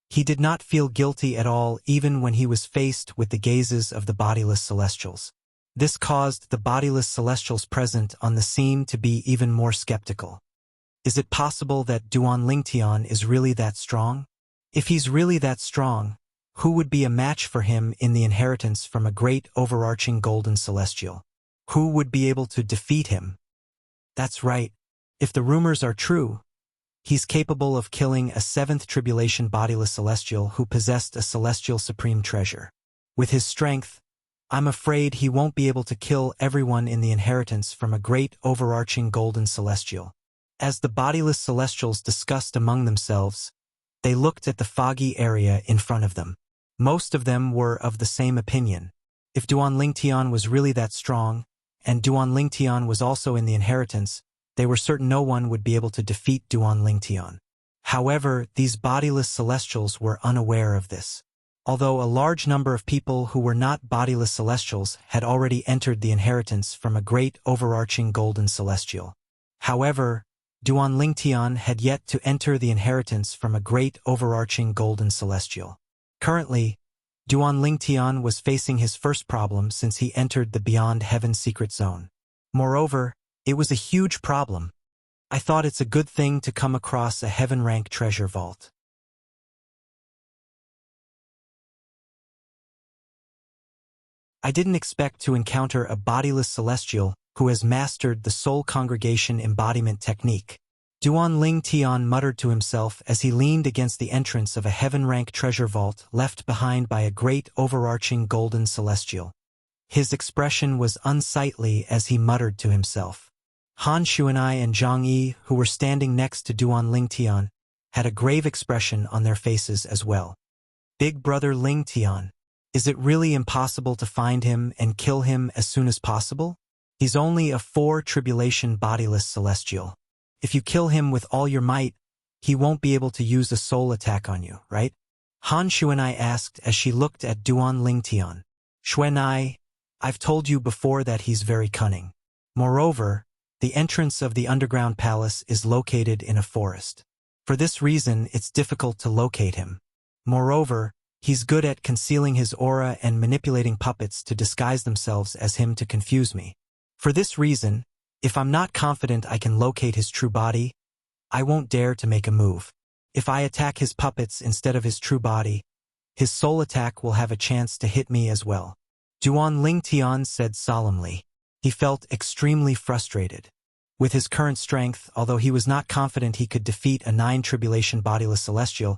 He did not feel guilty at all even when he was faced with the gazes of the bodiless celestials. This caused the bodiless celestials present on the scene to be even more skeptical. Is it possible that Duan Lingtian is really that strong? If he's really that strong, who would be a match for him in the inheritance from a great overarching golden celestial? Who would be able to defeat him? That's right. If the rumors are true, he's capable of killing a 7th tribulation bodiless celestial who possessed a celestial supreme treasure. With his strength, I'm afraid he won't be able to kill everyone in the inheritance from a great overarching golden celestial. As the bodiless celestials discussed among themselves, they looked at the foggy area in front of them. Most of them were of the same opinion. If Duan Lingtian was really that strong, and Duan Lingtian was also in the inheritance, they were certain no one would be able to defeat Duan Lingtian. However, these bodiless celestials were unaware of this. Although a large number of people who were not bodiless celestials had already entered the inheritance from a great overarching golden celestial. However, Duan Lingtian had yet to enter the inheritance from a great overarching golden celestial. Currently, Duan Lingtian was facing his first problem since he entered the Beyond Heaven secret zone. Moreover, it was a huge problem. I thought it's a good thing to come across a heaven-rank treasure vault. I didn't expect to encounter a bodiless celestial who has mastered the soul congregation embodiment technique. Duan Lingtian muttered to himself as he leaned against the entrance of a heaven-rank treasure vault left behind by a great overarching golden celestial. His expression was unsightly as he muttered to himself. Han Xuanai and Zhang Yi, who were standing next to Duan Lingtian, had a grave expression on their faces as well. Big brother Lingtian, is it really impossible to find him and kill him as soon as possible? He's only a 4-tribulation bodiless celestial. If you kill him with all your might, he won't be able to use a soul attack on you, right? Han Xuanai asked as she looked at Duan Lingtian. Xuanai, I've told you before that he's very cunning. Moreover, the entrance of the underground palace is located in a forest. For this reason, it's difficult to locate him. Moreover, he's good at concealing his aura and manipulating puppets to disguise themselves as him to confuse me. For this reason, if I'm not confident I can locate his true body, I won't dare to make a move. If I attack his puppets instead of his true body, his soul attack will have a chance to hit me as well. Duan Lingtian said solemnly. He felt extremely frustrated. With his current strength, although he was not confident he could defeat a 9-tribulation bodiless celestial,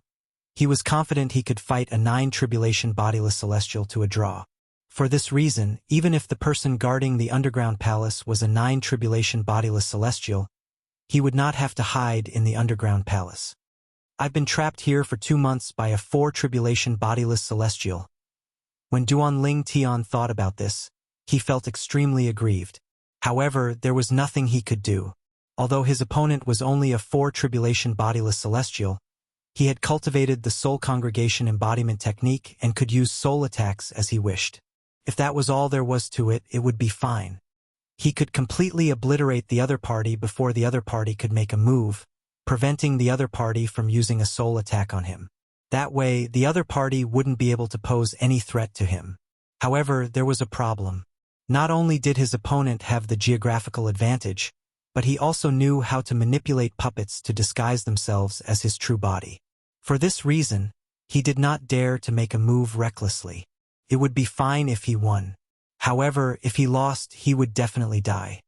he was confident he could fight a 9-tribulation bodiless celestial to a draw. For this reason, even if the person guarding the underground palace was a 9-tribulation bodiless celestial, he would not have to hide in the underground palace. I've been trapped here for 2 months by a 4-tribulation bodiless celestial. When Duan Lingtian thought about this, he felt extremely aggrieved. However, there was nothing he could do. Although his opponent was only a 4-tribulation bodiless celestial, he had cultivated the soul congregation embodiment technique and could use soul attacks as he wished. If that was all there was to it, it would be fine. He could completely obliterate the other party before the other party could make a move, preventing the other party from using a soul attack on him. That way, the other party wouldn't be able to pose any threat to him. However, there was a problem. Not only did his opponent have the geographical advantage, but he also knew how to manipulate puppets to disguise themselves as his true body. For this reason, he did not dare to make a move recklessly. It would be fine if he won. However, if he lost, he would definitely die.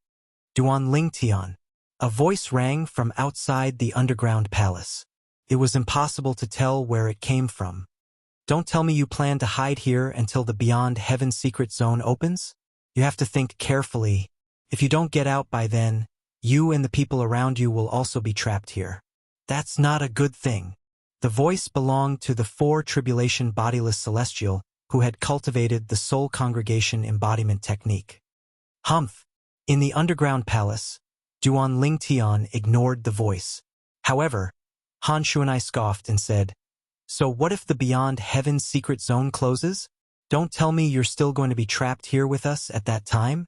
Duan Lingtian. A voice rang from outside the underground palace. It was impossible to tell where it came from. Don't tell me you plan to hide here until the Beyond Heaven secret zone opens? You have to think carefully. If you don't get out by then, you and the people around you will also be trapped here. That's not a good thing. The voice belonged to the 4-tribulation bodiless celestial who had cultivated the soul congregation embodiment technique. Humph! In the underground palace, Duan Lingtian ignored the voice. However, Han Xuanai scoffed and said, "So what if the Beyond Heaven secret zone closes? Don't tell me you're still going to be trapped here with us at that time?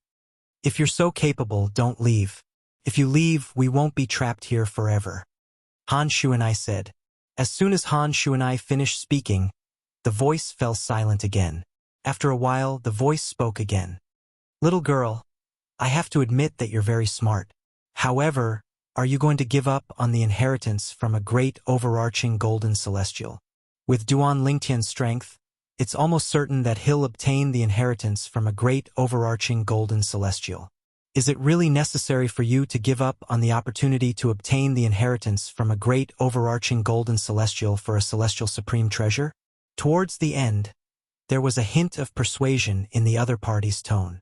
If you're so capable, don't leave. If you leave, we won't be trapped here forever." Han Xuanai said. As soon as Han Xuanai finished speaking, the voice fell silent again. After a while, the voice spoke again. "Little girl, I have to admit that you're very smart. However, are you going to give up on the inheritance from a great overarching golden celestial? With Duan Lingtian's strength, it's almost certain that he'll obtain the inheritance from a great overarching golden celestial. Is it really necessary for you to give up on the opportunity to obtain the inheritance from a great overarching golden celestial for a celestial supreme treasure?" Towards the end, there was a hint of persuasion in the other party's tone.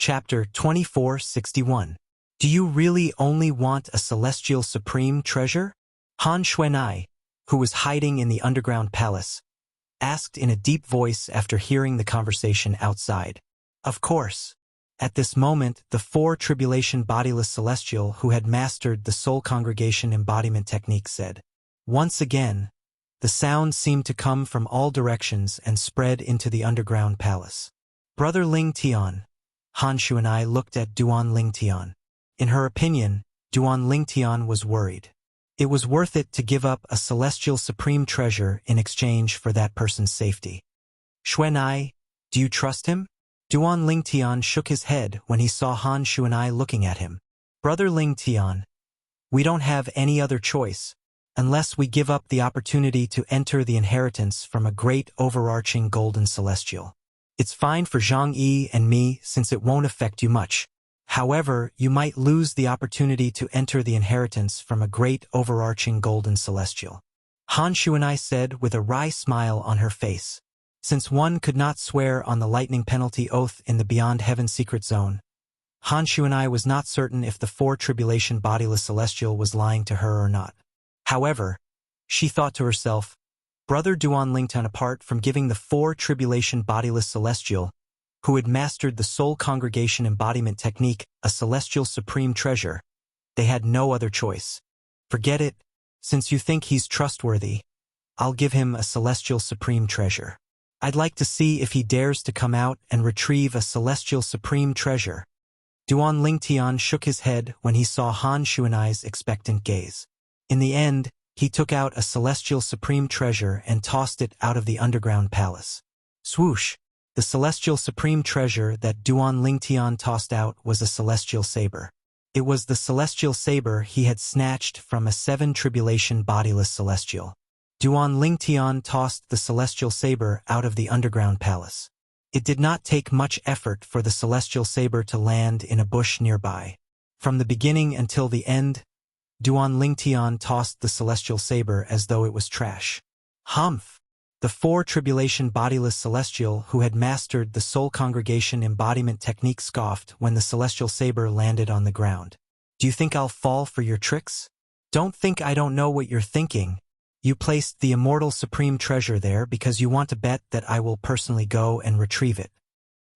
Chapter 2461. Do you really only want a celestial supreme treasure? Han Xuanai, who was hiding in the underground palace, asked in a deep voice after hearing the conversation outside. Of course. At this moment, the four tribulation bodiless celestial who had mastered the soul congregation embodiment technique said. Once again, the sound seemed to come from all directions and spread into the underground palace. Brother Ling Tian. Han Xuanai looked at Duan Ling Tian. In her opinion, Duan Ling Tian was worried. It was worth it to give up a celestial supreme treasure in exchange for that person's safety. Xuanai, do you trust him? Duan Ling Tian shook his head when he saw Han Xuanai looking at him. Brother Ling Tian, we don't have any other choice, unless we give up the opportunity to enter the inheritance from a great overarching golden celestial. It's fine for Zhang Yi and me since it won't affect you much. However, you might lose the opportunity to enter the inheritance from a great overarching golden celestial. Han Xuanai said with a wry smile on her face. Since one could not swear on the lightning penalty oath in the Beyond Heaven secret zone, Han Xuanai was not certain if the four tribulation bodiless celestial was lying to her or not. However, she thought to herself, Brother Duan Lingtan, apart from giving the four tribulation bodiless celestial, who had mastered the soul congregation embodiment technique, a celestial supreme treasure, they had no other choice. Forget it, since you think he's trustworthy, I'll give him a celestial supreme treasure. I'd like to see if he dares to come out and retrieve a celestial supreme treasure. Duan Lingtian shook his head when he saw Han Xuanai's expectant gaze. In the end, he took out a celestial supreme treasure and tossed it out of the underground palace. Swoosh! The celestial supreme treasure that Duan Lingtian tossed out was a celestial saber. It was the celestial saber he had snatched from a seven tribulation bodiless celestial. Duan Lingtian tossed the celestial saber out of the underground palace. It did not take much effort for the celestial saber to land in a bush nearby. From the beginning until the end, Duan Lingtian tossed the celestial saber as though it was trash. Humph! The four tribulation bodiless celestial who had mastered the soul congregation embodiment technique scoffed when the celestial saber landed on the ground. Do you think I'll fall for your tricks? Don't think I don't know what you're thinking. You placed the immortal supreme treasure there because you want to bet that I will personally go and retrieve it.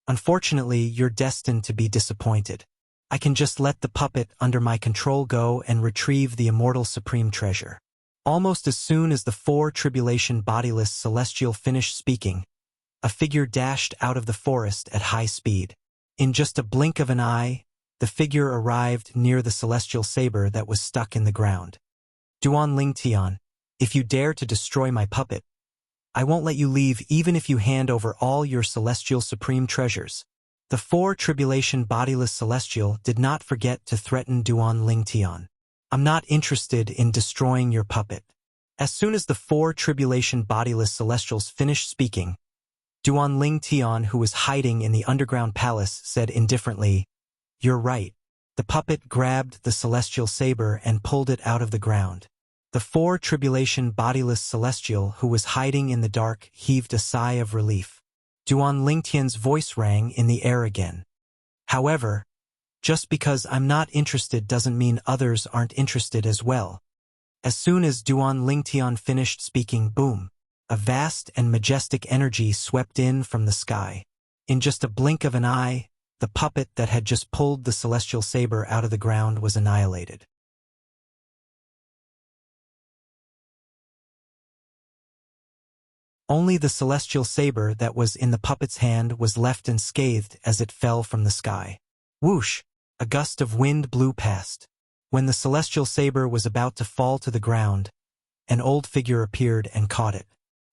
Unfortunately, you're destined to be disappointed. I can just let the puppet under my control go and retrieve the immortal supreme treasure. Almost as soon as the four tribulation bodiless celestial finished speaking, a figure dashed out of the forest at high speed. In just a blink of an eye, the figure arrived near the celestial saber that was stuck in the ground. Duan Lingtian, if you dare to destroy my puppet, I won't let you leave even if you hand over all your celestial supreme treasures. The four tribulation bodiless celestial did not forget to threaten Duan Lingtian. I'm not interested in destroying your puppet. As soon as the four tribulation bodiless celestials finished speaking, Duan Lingtian, who was hiding in the underground palace, said indifferently, You're right. The puppet grabbed the celestial saber and pulled it out of the ground. The four tribulation bodiless celestial who was hiding in the dark heaved a sigh of relief. Duan Lingtian's voice rang in the air again. However, just because I'm not interested doesn't mean others aren't interested as well. As soon as Duan Lingtian finished speaking, boom, a vast and majestic energy swept in from the sky. In just a blink of an eye, the puppet that had just pulled the celestial saber out of the ground was annihilated. Only the celestial saber that was in the puppet's hand was left unscathed as it fell from the sky. Whoosh! A gust of wind blew past. When the celestial saber was about to fall to the ground, an old figure appeared and caught it.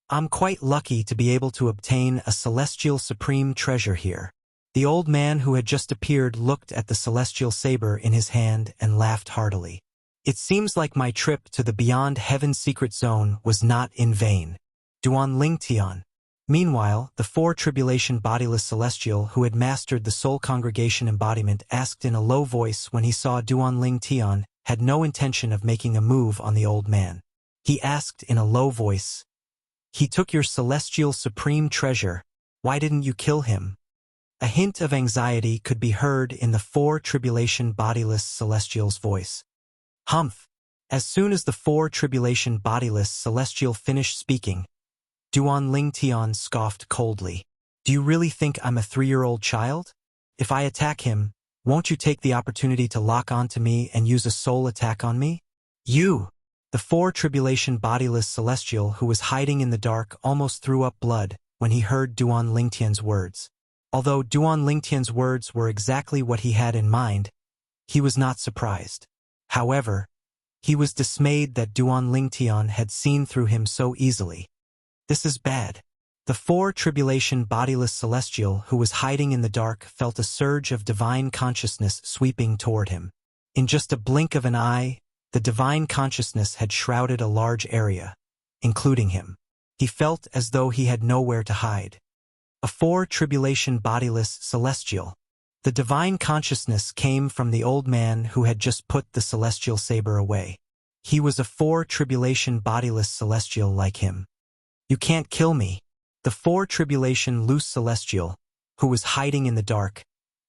I'm quite lucky to be able to obtain a celestial supreme treasure here. The old man who had just appeared looked at the celestial saber in his hand and laughed heartily. It seems like my trip to the Beyond Heaven secret zone was not in vain. Duan Lingtian. Meanwhile, the four tribulation bodiless celestial who had mastered the soul congregation embodiment asked in a low voice when he saw Duan Lingtian had no intention of making a move on the old man. He asked in a low voice, He took your celestial supreme treasure. Why didn't you kill him? A hint of anxiety could be heard in the four tribulation bodiless celestial's voice. Humph! As soon as the four tribulation bodiless celestial finished speaking, Duan Lingtian scoffed coldly. Do you really think I'm a 3-year-old child? If I attack him, won't you take the opportunity to lock onto me and use a soul attack on me? You! The four tribulation bodiless celestial who was hiding in the dark almost threw up blood when he heard Duan Lingtian's words. Although Duan Lingtian's words were exactly what he had in mind, he was not surprised. However, he was dismayed that Duan Lingtian had seen through him so easily. This is bad. The four tribulation bodiless celestial who was hiding in the dark felt a surge of divine consciousness sweeping toward him. In just a blink of an eye, the divine consciousness had shrouded a large area, including him. He felt as though he had nowhere to hide. A four tribulation bodiless celestial. The divine consciousness came from the old man who had just put the celestial saber away. He was a four tribulation bodiless celestial like him. You can't kill me. The four tribulation loose celestial, who was hiding in the dark,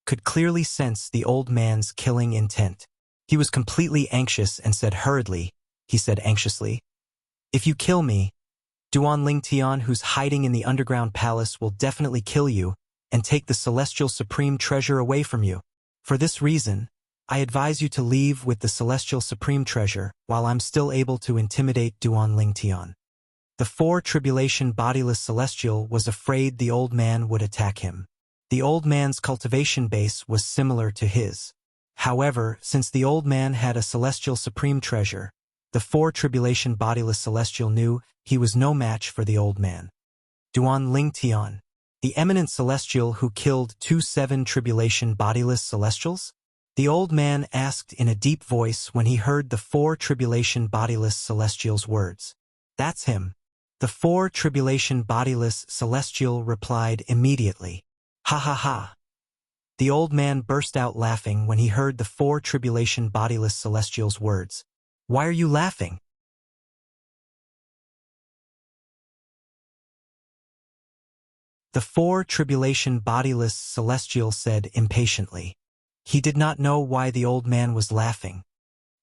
could clearly sense the old man's killing intent. He was completely anxious and said hurriedly, he said anxiously, if you kill me, Duan Lingtian, who's hiding in the underground palace, will definitely kill you and take the celestial supreme treasure away from you. For this reason, I advise you to leave with the celestial supreme treasure while I'm still able to intimidate Duan Lingtian. The four tribulation bodiless celestial was afraid the old man would attack him. The old man's cultivation base was similar to his. However, since the old man had a celestial supreme treasure, the four tribulation bodiless celestial knew he was no match for the old man. Duan Lingtian, the eminent celestial who killed 7 tribulation bodiless celestials? The old man asked in a deep voice when he heard the four tribulation bodiless celestial's words. That's him. The four tribulation bodiless celestial replied immediately. Ha ha ha. The old man burst out laughing when he heard the four tribulation bodiless celestial's words. Why are you laughing? The four tribulation bodiless celestial said impatiently. He did not know why the old man was laughing.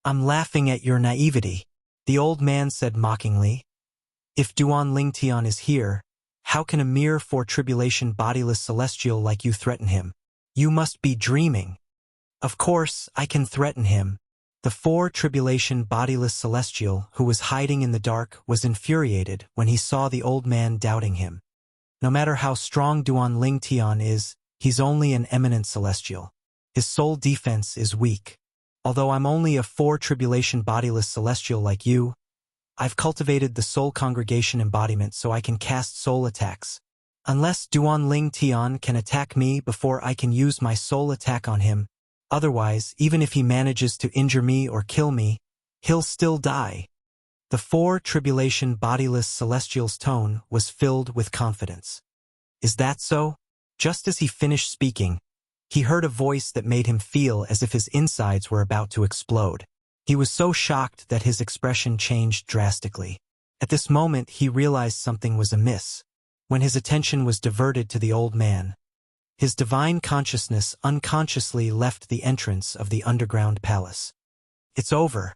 I'm laughing at your naivety, the old man said mockingly. If Duan Lingtian is here, how can a mere four tribulation bodiless celestial like you threaten him? You must be dreaming. Of course, I can threaten him. The four tribulation bodiless celestial who was hiding in the dark was infuriated when he saw the old man doubting him. No matter how strong Duan Lingtian is, he's only an eminent celestial. His soul defense is weak. Although I'm only a four tribulation bodiless celestial like you, I've cultivated the soul congregation embodiment so I can cast soul attacks. Unless Duan Lingtian can attack me before I can use my soul attack on him, otherwise, even if he manages to injure me or kill me, he'll still die. The four tribulation bodiless celestial's tone was filled with confidence. Is that so? Just as he finished speaking, he heard a voice that made him feel as if his insides were about to explode. He was so shocked that his expression changed drastically. At this moment, he realized something was amiss. When his attention was diverted to the old man, his divine consciousness unconsciously left the entrance of the underground palace. It's over.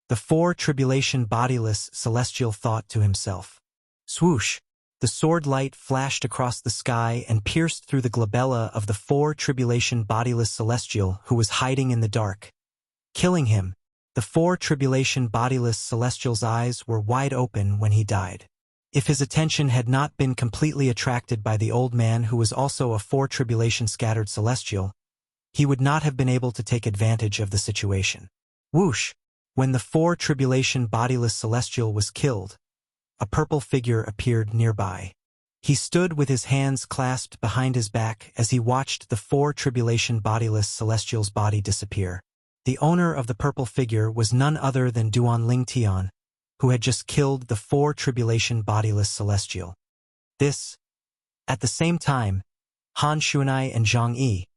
The four tribulation bodiless celestial thought to himself. Swoosh! The sword light flashed across the sky and pierced through the glabella of the four tribulation bodiless celestial who was hiding in the dark. Killing him, the four tribulation bodiless celestial's eyes were wide open when he died. If his attention had not been completely attracted by the old man who was also a four tribulation scattered celestial, he would not have been able to take advantage of the situation. Whoosh! When the four tribulation bodiless celestial was killed, a purple figure appeared nearby. He stood with his hands clasped behind his back as he watched the four tribulation bodiless celestial's body disappear. The owner of the purple figure was none other than Duan Lingtian, who had just killed the four tribulation bodiless celestial. At the same time, Han Xuanai and Zhang Yi,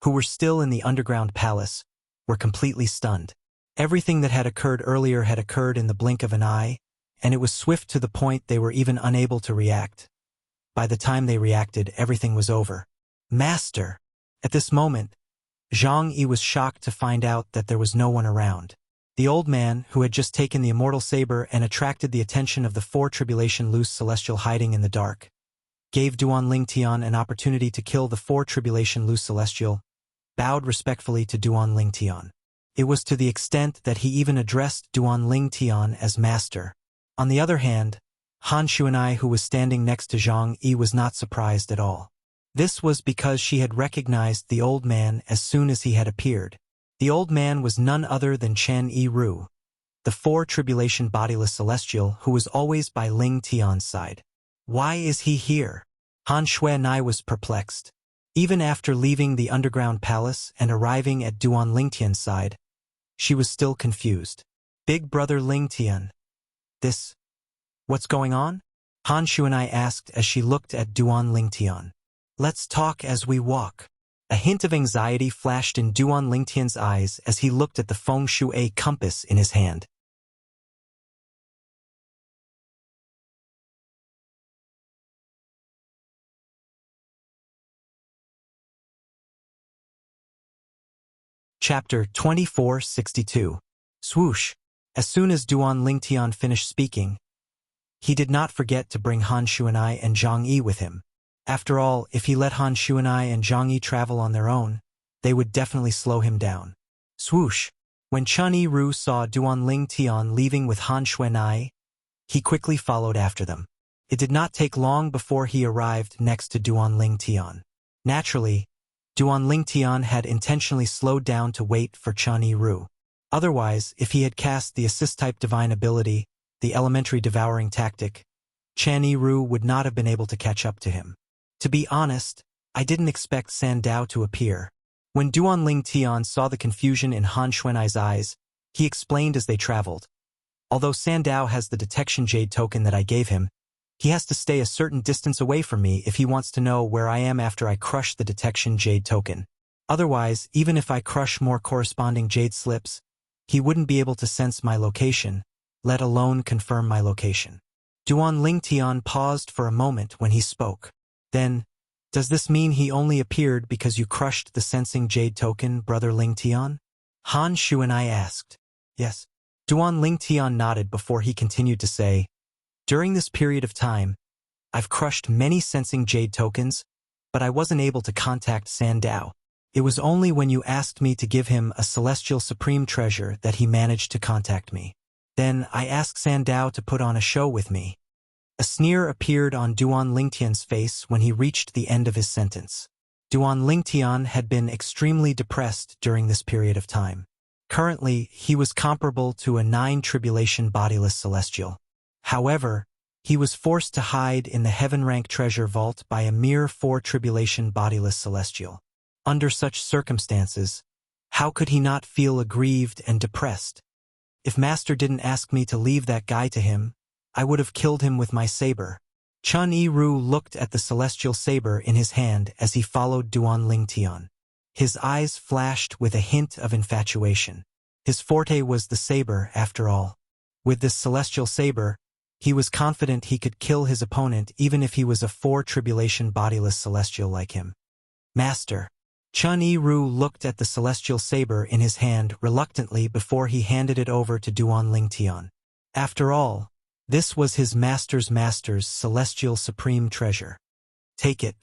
who were still in the underground palace, were completely stunned. Everything that had occurred earlier had occurred in the blink of an eye, and it was swift to the point they were even unable to react. By the time they reacted, everything was over. Master! At this moment, Zhang Yi was shocked to find out that there was no one around. The old man, who had just taken the immortal saber and attracted the attention of the four tribulation loose celestial hiding in the dark, gave Duan Lingtian an opportunity to kill the four tribulation loose celestial, bowed respectfully to Duan Lingtian. It was to the extent that he even addressed Duan Lingtian as master. On the other hand, Han Xuanai, who was standing next to Zhang Yi, was not surprised at all. This was because she had recognized the old man as soon as he had appeared. The old man was none other than Chen Yi-Ru, the four tribulation bodiless celestial who was always by Ling Tian's side. Why is he here? Han Xuanai was perplexed. Even after leaving the underground palace and arriving at Duan Lingtian's side, she was still confused. Big brother Lingtian. What's going on? Han Xuanai asked as she looked at Duan Lingtian. Let's talk as we walk. A hint of anxiety flashed in Duan Lingtian's eyes as he looked at the feng shui compass in his hand. Chapter 2462. Swoosh. As soon as Duan Lingtian finished speaking, he did not forget to bring Han Xuanai and Zhang Yi with him. After all, if he let Han Xuanai and Zhang Yi travel on their own, they would definitely slow him down. Swoosh. When Chen Yi-Ru saw Duan Lingtian leaving with Han Xuanai, he quickly followed after them. It did not take long before he arrived next to Duan Lingtian. Naturally, Duan Lingtian had intentionally slowed down to wait for Chen Yi-Ru. Otherwise, if he had cast the assist-type divine ability, the elementary devouring tactic, Chen Yi-Ru would not have been able to catch up to him. To be honest, I didn't expect Sandao to appear. When Duan Lingtian saw the confusion in Han Xuanai's eyes, he explained as they traveled. Although Sandao has the detection jade token that I gave him, he has to stay a certain distance away from me if he wants to know where I am after I crush the detection jade token. Otherwise, even if I crush more corresponding jade slips, he wouldn't be able to sense my location, let alone confirm my location. Duan Lingtian paused for a moment when he spoke. Then, does this mean he only appeared because you crushed the sensing jade token, brother Lingtian? Han Xuanai asked. Yes. Duan Lingtian nodded before he continued to say, during this period of time, I've crushed many sensing jade tokens, but I wasn't able to contact Sandao. It was only when you asked me to give him a celestial supreme treasure that he managed to contact me. Then I asked Sandao to put on a show with me. A sneer appeared on Duan Lingtian's face when he reached the end of his sentence. Duan Lingtian had been extremely depressed during this period of time. Currently, he was comparable to a 9 tribulation bodiless celestial. However, he was forced to hide in the heaven-rank treasure vault by a mere 4 tribulation bodiless celestial. Under such circumstances, how could he not feel aggrieved and depressed? If Master didn't ask me to leave that guy to him, I would have killed him with my saber. Chen Yi-Ru looked at the celestial saber in his hand as he followed Duan Lingtian. His eyes flashed with a hint of infatuation. His forte was the saber, after all. With this celestial saber, he was confident he could kill his opponent even if he was a 4 tribulation bodiless celestial like him. Master. Chen Yi-Ru looked at the celestial saber in his hand reluctantly before he handed it over to Duan Lingtian. After all, this was his master's celestial supreme treasure. Take it.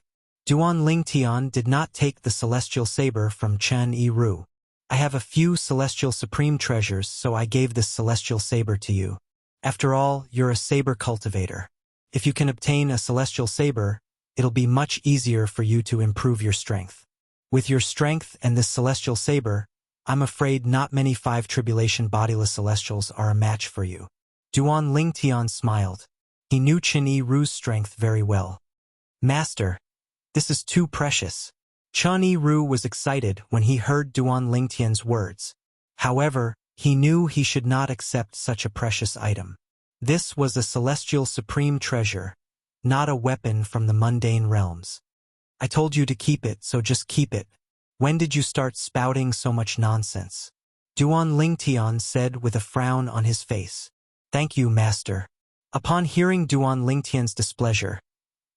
Duan Lingtian did not take the celestial saber from Chen Yi-Ru. I have a few celestial supreme treasures, so I gave this celestial saber to you. After all, you're a saber cultivator. If you can obtain a celestial saber, it'll be much easier for you to improve your strength. With your strength and this celestial saber, I'm afraid not many 5 tribulation bodiless celestials are a match for you. Duan Lingtian smiled. He knew Chen Yi-Ru's strength very well. Master, this is too precious. Chen Yi-Ru was excited when he heard Duan Lingtian's words. However, he knew he should not accept such a precious item. This was a celestial supreme treasure, not a weapon from the mundane realms. I told you to keep it, so just keep it. When did you start spouting so much nonsense? Duan Lingtian said with a frown on his face. Thank you, Master. Upon hearing Duan Lingtian's displeasure,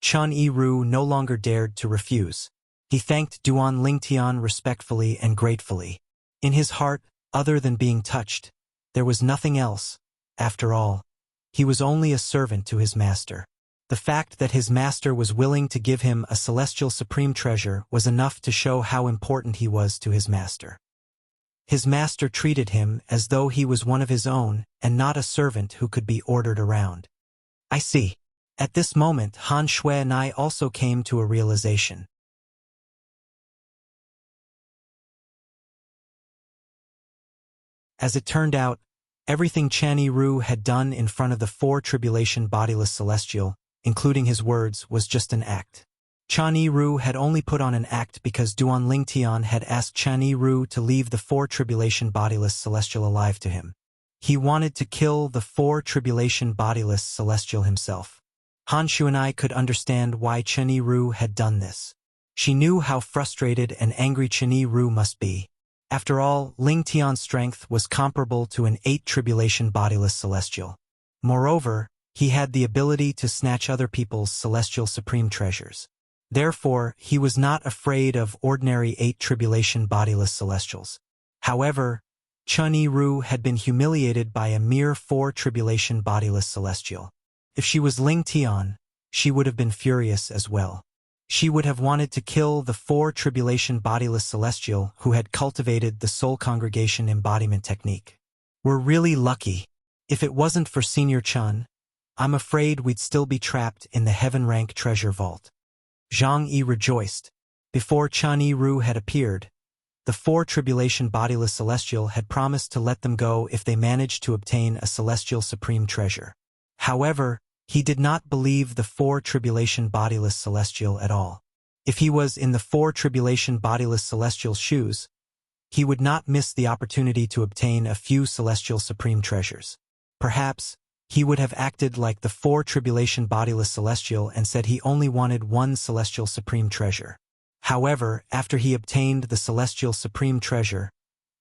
Chen Yi-Ru no longer dared to refuse. He thanked Duan Lingtian respectfully and gratefully. In his heart, other than being touched, there was nothing else. After all, he was only a servant to his master. The fact that his master was willing to give him a celestial supreme treasure was enough to show how important he was to his master. His master treated him as though he was one of his own and not a servant who could be ordered around. I see. At this moment, Han Shui and I also came to a realization. As it turned out, everything Chanyi Ru had done in front of the four tribulation bodiless celestial, including his words, was just an act. Chanyi Ru had only put on an act because Duan Lingtian had asked Chanyi Ru to leave the four tribulation bodiless celestial alive to him. He wanted to kill the four tribulation bodiless celestial himself. Han Shui and I could understand why Chanyi Ru had done this. She knew how frustrated and angry Chanyi Ru must be. After all, Lingtian's strength was comparable to an 8 tribulation bodiless celestial. Moreover, he had the ability to snatch other people's celestial supreme treasures. Therefore, he was not afraid of ordinary 8 tribulation bodiless celestials. However, Chanyi Ru had been humiliated by a mere 4 tribulation bodiless celestial. If she was Lingtian, she would have been furious as well. She would have wanted to kill the 4 tribulation bodiless celestial who had cultivated the soul congregation embodiment technique. We're really lucky. If it wasn't for Senior Chun, I'm afraid we'd still be trapped in the heaven rank treasure vault. Zhang Yi rejoiced. Before Chanyi Ru had appeared, the 4 tribulation bodiless celestial had promised to let them go if they managed to obtain a celestial supreme treasure. However, he did not believe the 4 tribulation bodiless celestial at all. If he was in the 4 tribulation bodiless celestial's shoes, he would not miss the opportunity to obtain a few celestial supreme treasures. Perhaps, he would have acted like the 4 tribulation bodiless celestial and said he only wanted 1 celestial supreme treasure. However, after he obtained the celestial supreme treasure,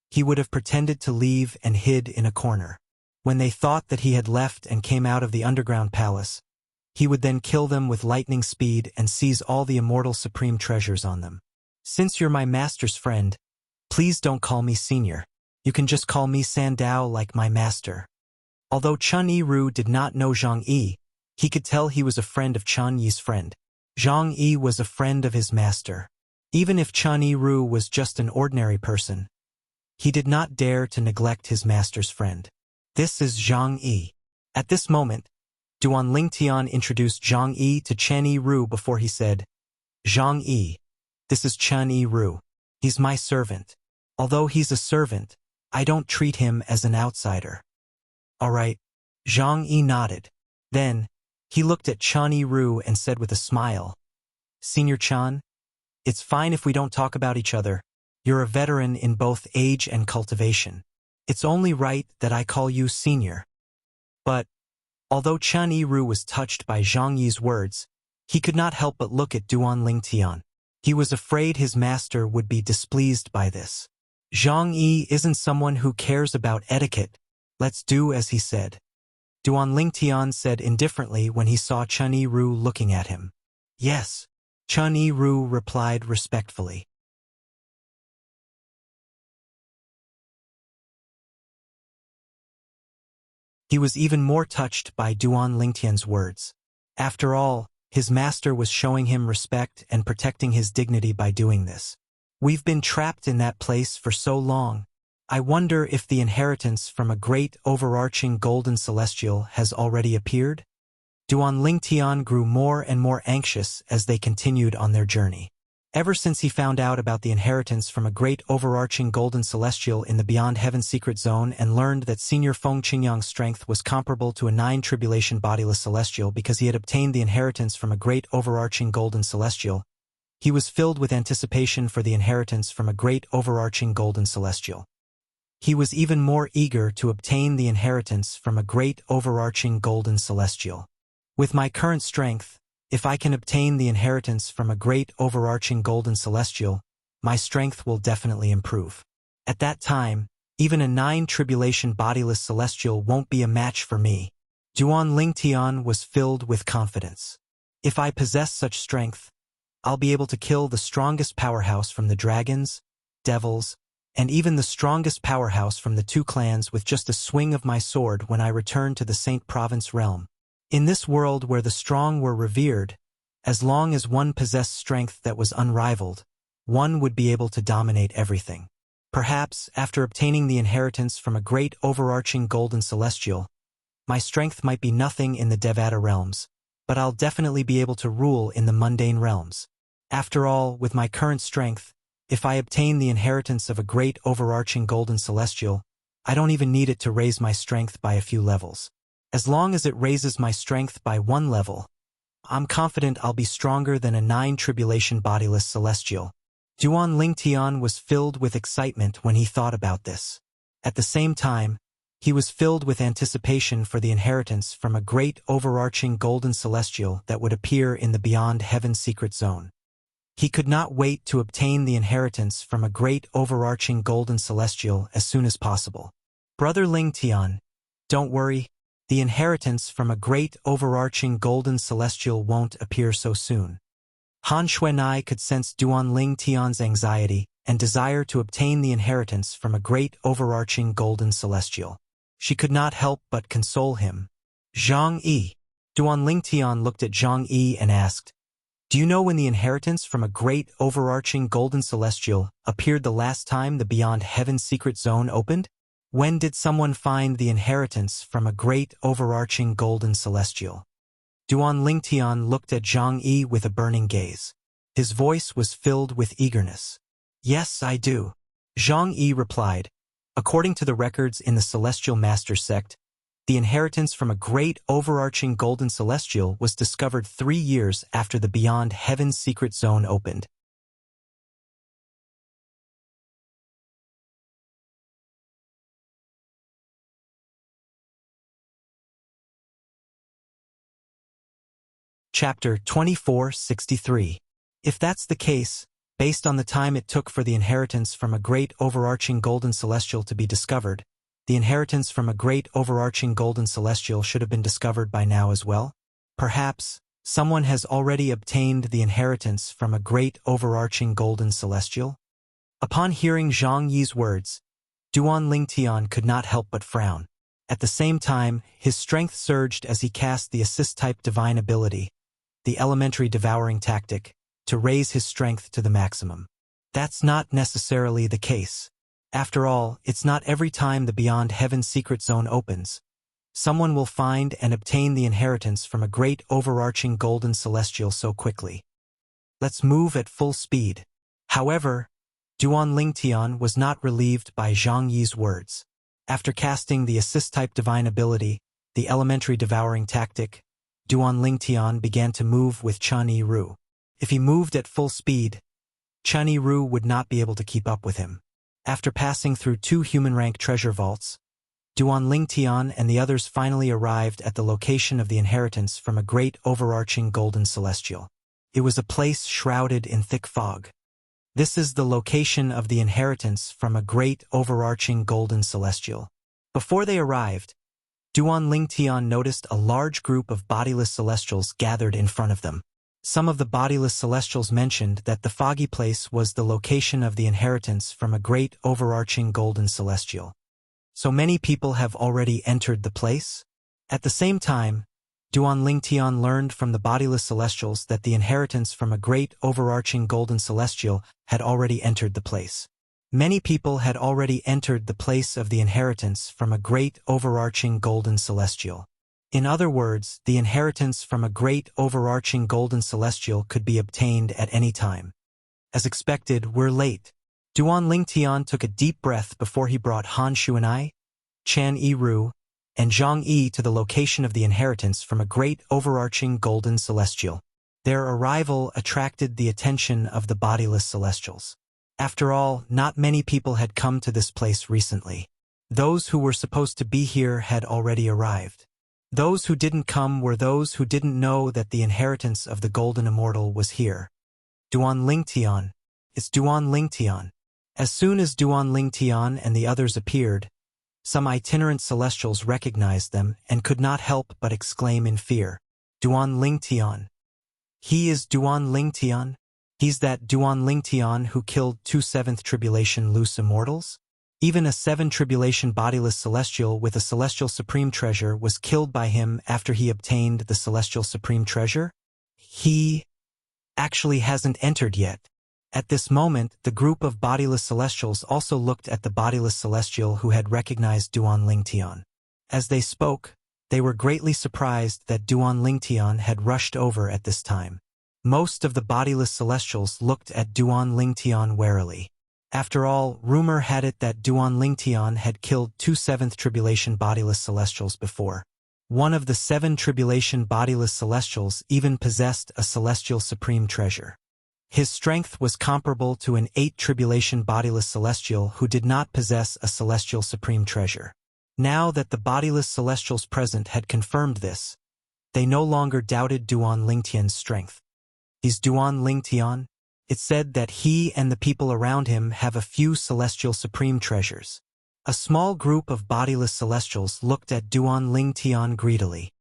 he would have pretended to leave and hid in a corner. When they thought that he had left and came out of the underground palace, he would then kill them with lightning speed and seize all the immortal supreme treasures on them. Since you're my master's friend, please don't call me senior. You can just call me Sandao like my master. Although Chanyi Ru did not know Zhang Yi, he could tell he was a friend of Chanyi's friend. Zhang Yi was a friend of his master. Even if Chanyi Ru was just an ordinary person, he did not dare to neglect his master's friend. This is Zhang Yi. At this moment, Duan Lingtian introduced Zhang Yi to Chanyi Ru before he said, Zhang Yi, this is Chanyi Ru. He's my servant. Although he's a servant, I don't treat him as an outsider. All right. Zhang Yi nodded. Then, he looked at Chanyi Ru and said with a smile, Senior Chan, it's fine if we don't talk about each other. You're a veteran in both age and cultivation. It's only right that I call you senior. But, although Chanyi Ru was touched by Zhang Yi's words, he could not help but look at Duan Lingtian. He was afraid his master would be displeased by this. Zhang Yi isn't someone who cares about etiquette. Let's do as he said. Duan Lingtian said indifferently when he saw Chanyi Ru looking at him. Yes. Chanyi Ru replied respectfully. He was even more touched by Duan Lingtian's words. After all, his master was showing him respect and protecting his dignity by doing this. We've been trapped in that place for so long. I wonder if the inheritance from a great overarching golden celestial has already appeared? Duan Lingtian grew more and more anxious as they continued on their journey. Ever since he found out about the inheritance from a great overarching golden celestial in the Beyond Heaven secret zone and learned that Senior Feng Qingyang's strength was comparable to a 9 tribulation bodiless celestial because he had obtained the inheritance from a great overarching golden celestial, he was filled with anticipation for the inheritance from a great overarching golden celestial. He was even more eager to obtain the inheritance from a great overarching golden celestial. With my current strength, if I can obtain the inheritance from a great overarching golden celestial, my strength will definitely improve. At that time, even a 9 tribulation bodiless celestial won't be a match for me. Duan Lingtian was filled with confidence. If I possess such strength, I'll be able to kill the strongest powerhouse from the dragons, devils, and even the strongest powerhouse from the two clans with just a swing of my sword when I return to the Saint Province realm. In this world where the strong were revered, as long as one possessed strength that was unrivaled, one would be able to dominate everything. Perhaps, after obtaining the inheritance from a great overarching golden celestial, my strength might be nothing in the Devata realms, but I'll definitely be able to rule in the mundane realms. After all, with my current strength, if I obtain the inheritance of a great overarching golden celestial, I don't even need it to raise my strength by a few levels. As long as it raises my strength by one level, I'm confident I'll be stronger than a 9 tribulation bodiless celestial. Duan Lingtian was filled with excitement when he thought about this. At the same time, he was filled with anticipation for the inheritance from a great overarching golden celestial that would appear in the Beyond Heaven secret zone. He could not wait to obtain the inheritance from a great overarching golden celestial as soon as possible. Brother Lingtian, don't worry, the inheritance from a great overarching golden celestial won't appear so soon. Han Xuanai could sense Duan Lingtian's anxiety and desire to obtain the inheritance from a great overarching golden celestial. She could not help but console him. Zhang Yi. Duan Lingtian looked at Zhang Yi and asked, "Do you know when the inheritance from a great overarching golden celestial appeared the last time the Beyond Heaven secret zone opened? When did someone find the inheritance from a great overarching golden celestial?" Duan Lingtian looked at Zhang Yi with a burning gaze. His voice was filled with eagerness. "Yes, I do," Zhang Yi replied. According to the records in the Celestial Master Sect, the inheritance from a great overarching golden celestial was discovered 3 years after the Beyond Heaven secret zone opened. Chapter 2463. If that's the case, based on the time it took for the inheritance from a great overarching golden celestial to be discovered, the inheritance from a great overarching golden celestial should have been discovered by now as well. Perhaps, someone has already obtained the inheritance from a great overarching golden celestial? Upon hearing Zhang Yi's words, Duan Lingtian could not help but frown. At the same time, his strength surged as he cast the assist-type divine ability, the elementary devouring tactic, to raise his strength to the maximum. That's not necessarily the case. After all, it's not every time the Beyond Heaven secret zone opens. Someone will find and obtain the inheritance from a great overarching golden celestial so quickly. Let's move at full speed. However, Duan Lingtian was not relieved by Zhang Yi's words. After casting the assist-type divine ability, the elementary devouring tactic, Duan Lingtian began to move with Chen Yiru. If he moved at full speed, Chen Yiru would not be able to keep up with him. After passing through 2 human-rank treasure vaults, Duan Lingtian and the others finally arrived at the location of the inheritance from a great overarching golden celestial. It was a place shrouded in thick fog. This is the location of the inheritance from a great overarching golden celestial. Before they arrived, Duan Lingtian noticed a large group of bodiless celestials gathered in front of them. Some of the bodiless celestials mentioned that the foggy place was the location of the inheritance from a great overarching golden celestial. So many people have already entered the place? At the same time, Duan Lingtian learned from the bodiless celestials that the inheritance from a great overarching golden celestial had already entered the place. Many people had already entered the place of the inheritance from a great overarching golden celestial. In other words, the inheritance from a great overarching golden celestial could be obtained at any time. As expected, we're late. Duan Lingtian took a deep breath before he brought Han Xuanai, Chen Yiru, and Zhang Yi to the location of the inheritance from a great overarching golden celestial. Their arrival attracted the attention of the bodiless celestials. After all, not many people had come to this place recently. Those who were supposed to be here had already arrived. Those who didn't come were those who didn't know that the inheritance of the Golden Immortal was here. Duan Lingtian. It's Duan Lingtian. As soon as Duan Lingtian and the others appeared, some itinerant celestials recognized them and could not help but exclaim in fear. Duan Lingtian. He is Duan Lingtian? He's that Duan Lingtian who killed 2 7th Tribulation loose immortals? Even a 7 Tribulation bodiless celestial with a celestial supreme treasure was killed by him after he obtained the celestial supreme treasure? He actually hasn't entered yet. At this moment, the group of bodiless celestials also looked at the bodiless celestial who had recognized Duan Lingtian. As they spoke, they were greatly surprised that Duan Lingtian had rushed over at this time. Most of the bodiless celestials looked at Duan Lingtian warily. After all, rumor had it that Duan Lingtian had killed 2 7th Tribulation bodiless celestials before. One of the 7 Tribulation bodiless celestials even possessed a celestial supreme treasure. His strength was comparable to an 8 Tribulation bodiless celestial who did not possess a celestial supreme treasure. Now that the bodiless celestials present had confirmed this, they no longer doubted Duan Lingtian's strength. Is Duan Lingtian? It said that he and the people around him have a few celestial supreme treasures. A small group of bodiless celestials looked at Duan Lingtian greedily.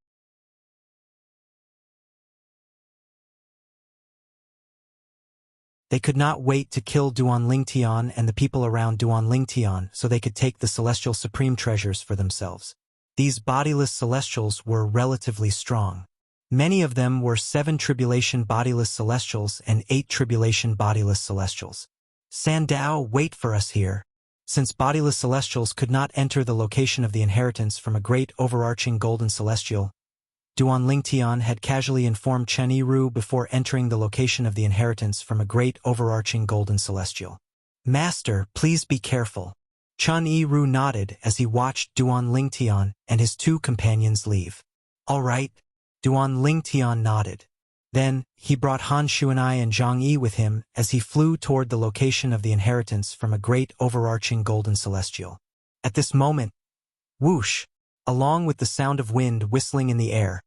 They could not wait to kill Duan Lingtian and the people around Duan Lingtian so they could take the celestial supreme treasures for themselves. These bodiless celestials were relatively strong. Many of them were 7 Tribulation bodiless celestials and 8 Tribulation bodiless celestials. Sandao, wait for us here. Since bodiless celestials could not enter the location of the inheritance from a great overarching golden celestial, Duan Lingtian had casually informed Chen Yiru before entering the location of the inheritance from a great overarching golden celestial. Master, please be careful. Chen Yiru nodded as he watched Duan Lingtian and his 2 companions leave. All right. Duan Lingtian nodded. Then, he brought Han Xuanai and Zhang Yi with him as he flew toward the location of the inheritance from a great overarching golden celestial. At this moment, whoosh, along with the sound of wind whistling in the air,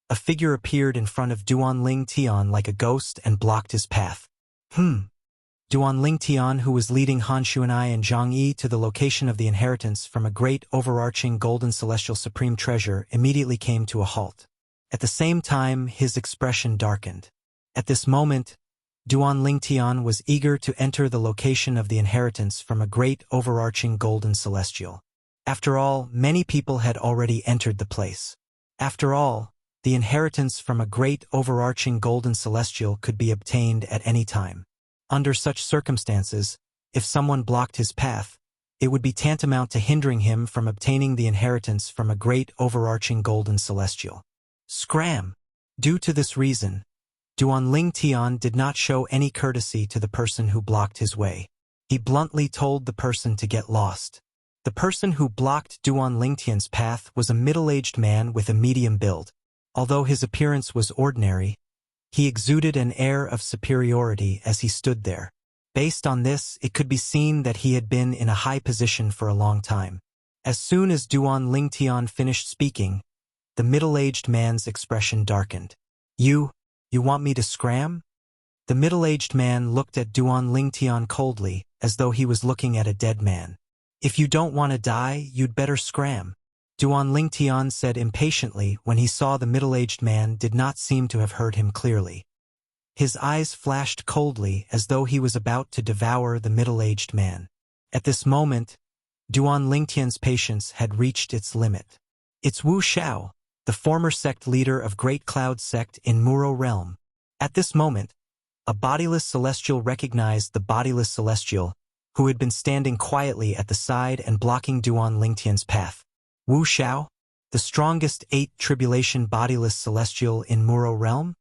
a figure appeared in front of Duan Lingtian like a ghost and blocked his path. Duan Lingtian, who was leading Han Xuanai and Zhang Yi to the location of the inheritance from a great overarching golden celestial supreme treasure, immediately came to a halt. At the same time, his expression darkened. At this moment, Duan Lingtian was eager to enter the location of the inheritance from a great overarching golden celestial. After all, many people had already entered the place. After all, the inheritance from a great overarching golden celestial could be obtained at any time. Under such circumstances, if someone blocked his path, it would be tantamount to hindering him from obtaining the inheritance from a great overarching golden celestial. Scram! Due to this reason, Duan Lingtian did not show any courtesy to the person who blocked his way. He bluntly told the person to get lost. The person who blocked Duan Lingtian's path was a middle-aged man with a medium build. Although his appearance was ordinary, he exuded an air of superiority as he stood there. Based on this, it could be seen that he had been in a high position for a long time. As soon as Duan Lingtian finished speaking, the middle-aged man's expression darkened. You want me to scram? The middle-aged man looked at Duan Lingtian coldly, as though he was looking at a dead man. If you don't want to die, you'd better scram. Duan Lingtian said impatiently when he saw the middle-aged man did not seem to have heard him clearly. His eyes flashed coldly as though he was about to devour the middle-aged man. At this moment, Duan Lingtian's patience had reached its limit. It's Wu Xiao, the former sect leader of Great Cloud Sect in Muro Realm. At this moment, a bodiless celestial recognized the bodiless celestial, who had been standing quietly at the side and blocking Duan Lingtian's path. Wu Xiao, the strongest 8 Tribulation bodiless celestial in Muro Realm?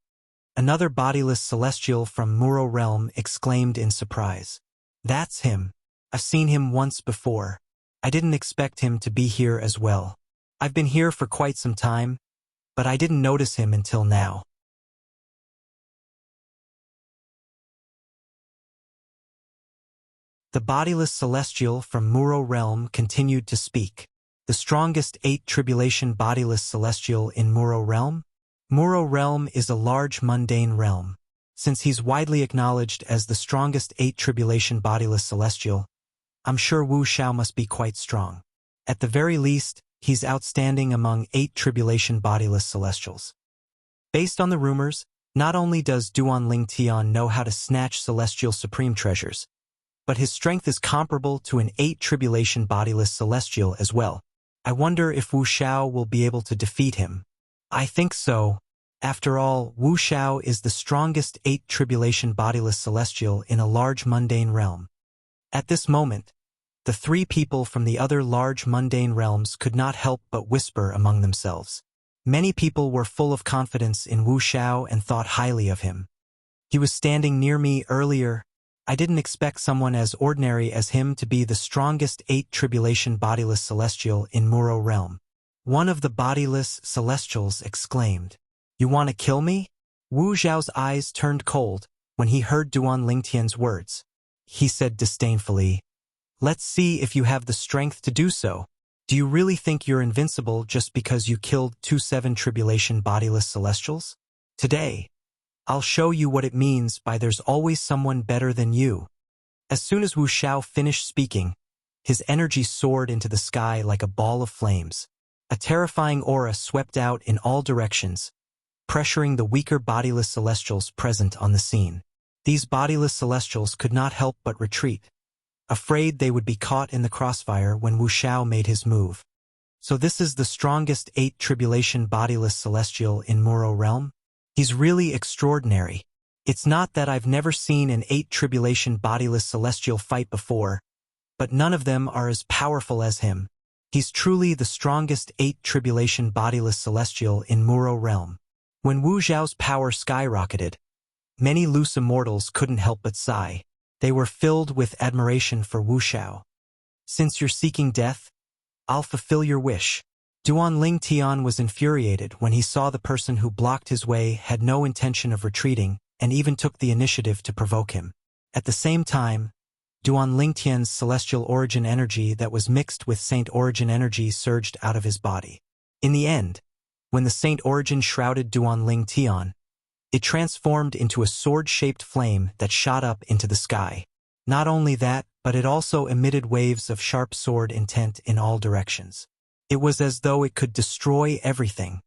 Another bodiless celestial from Muro Realm exclaimed in surprise. That's him. I've seen him once before. I didn't expect him to be here as well. I've been here for quite some time, but I didn't notice him until now. The bodiless celestial from Muro Realm continued to speak. The strongest 8 Tribulation bodiless celestial in Muro Realm? Muro Realm is a large mundane realm. Since he's widely acknowledged as the strongest 8 Tribulation bodiless celestial, I'm sure Wu Xiao must be quite strong. At the very least, he's outstanding among 8 Tribulation bodiless celestials. Based on the rumors, Not only does Duan Ling Tian know how to snatch celestial supreme treasures, but his strength is comparable to an 8 tribulation bodiless celestial as well. I wonder if Wu Xiao will be able to defeat him. I think so. After all, Wu Xiao is the strongest 8 tribulation bodiless celestial in a large mundane realm. At this moment, the 3 people from the other large mundane realms could not help but whisper among themselves. Many people were full of confidence in Wu Xiao and thought highly of him. He was standing near me earlier. I didn't expect someone as ordinary as him to be the strongest 8 tribulation bodiless celestial in Muro realm. One of the bodiless celestials exclaimed, "You want to kill me?" Wu Xiao's eyes turned cold when he heard Duan Lingtian's words. He said disdainfully, "Let's see if you have the strength to do so. Do you really think you're invincible just because you killed 2 7 tribulation bodiless celestials? Today, I'll show you what it means by there's always someone better than you." As soon as Wu Xiao finished speaking, his energy soared into the sky like a ball of flames. A terrifying aura swept out in all directions, pressuring the weaker bodiless celestials present on the scene. These bodiless celestials could not help but retreat, afraid they would be caught in the crossfire when Wu Xiao made his move. So this is the strongest 8 tribulation bodiless celestial in Muro realm? He's really extraordinary. It's not that I've never seen an 8 tribulation bodiless celestial fight before, but none of them are as powerful as him. He's truly the strongest 8 tribulation bodiless celestial in Muro realm. When Wu Xiao's power skyrocketed, many loose immortals couldn't help but sigh. They were filled with admiration for Wu Xiao. "Since you're seeking death, I'll fulfill your wish." Duan Ling Tian was infuriated when he saw the person who blocked his way had no intention of retreating and even took the initiative to provoke him. At the same time, Duan Ling Tian's celestial origin energy that was mixed with saint origin energy surged out of his body. In the end, when the saint origin shrouded Duan Ling Tian, it transformed into a sword-shaped flame that shot up into the sky. Not only that, but it also emitted waves of sharp sword intent in all directions. It was as though it could destroy everything.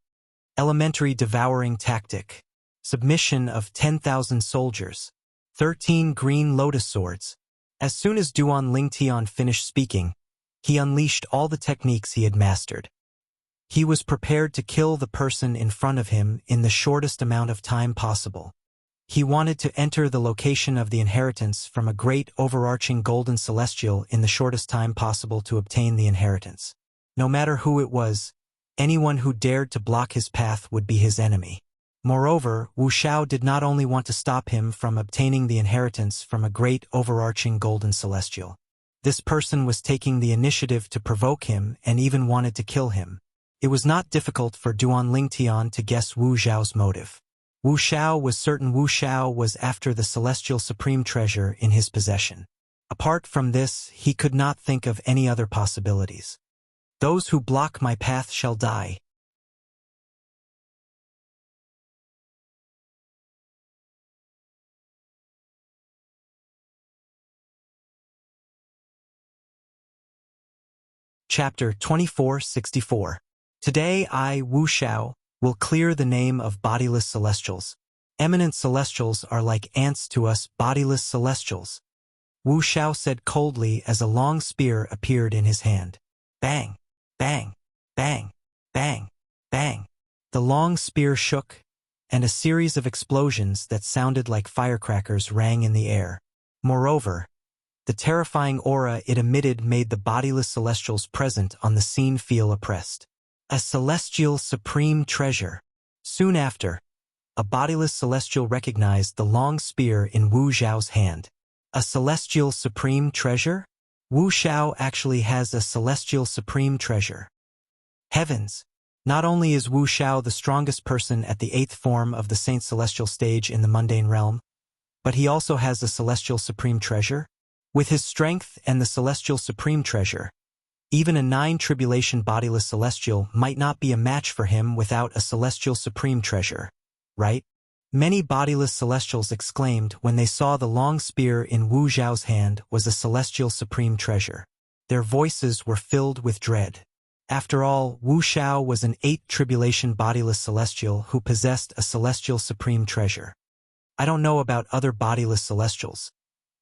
Elementary devouring tactic. Submission of 10,000 soldiers. 13 green lotus swords. As soon as Duan Ling Tian finished speaking, he unleashed all the techniques he had mastered. He was prepared to kill the person in front of him in the shortest amount of time possible. He wanted to enter the location of the inheritance from a great overarching golden celestial in the shortest time possible to obtain the inheritance. No matter who it was, anyone who dared to block his path would be his enemy. Moreover, Wu Xiao did not only want to stop him from obtaining the inheritance from a great overarching golden celestial. This person was taking the initiative to provoke him and even wanted to kill him. It was not difficult for Duan Ling Tian to guess Wu Xiao's motive. Wu Xiao was certain Wu Xiao was after the celestial supreme treasure in his possession. Apart from this, he could not think of any other possibilities. "Those who block my path shall die." Chapter 2464. Today I, Wu Xiao, will clear the name of bodiless celestials. Eminent celestials are like ants to us bodiless celestials. Wu Xiao said coldly as a long spear appeared in his hand. Bang, bang, bang, bang, bang. The long spear shook, and a series of explosions that sounded like firecrackers rang in the air. Moreover, the terrifying aura it emitted made the bodiless celestials present on the scene feel oppressed. A celestial supreme treasure. Soon after, a bodiless celestial recognized the long spear in Wu Xiao's hand. A celestial supreme treasure? Wu Xiao actually has a celestial supreme treasure. Heavens! Not only is Wu Xiao the strongest person at the 8th form of the Saint Celestial stage in the mundane realm, but he also has a celestial supreme treasure? With his strength and the celestial supreme treasure, even a 9 tribulation bodiless celestial might not be a match for him without a celestial supreme treasure, right? Many bodiless celestials exclaimed when they saw the long spear in Wu Xiao's hand was a celestial supreme treasure. Their voices were filled with dread. After all, Wuxia was an 8th tribulation bodiless celestial who possessed a celestial supreme treasure. I don't know about other bodiless celestials,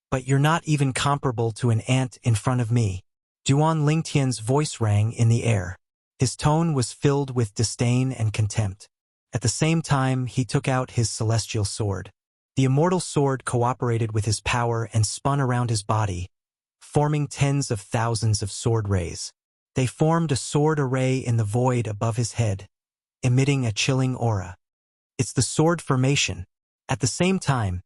but you're not even comparable to an ant in front of me. Duan Lingtian's voice rang in the air. His tone was filled with disdain and contempt. At the same time, he took out his celestial sword. The immortal sword cooperated with his power and spun around his body, forming tens of thousands of sword rays. They formed a sword array in the void above his head, emitting a chilling aura. It's the sword formation. At the same time,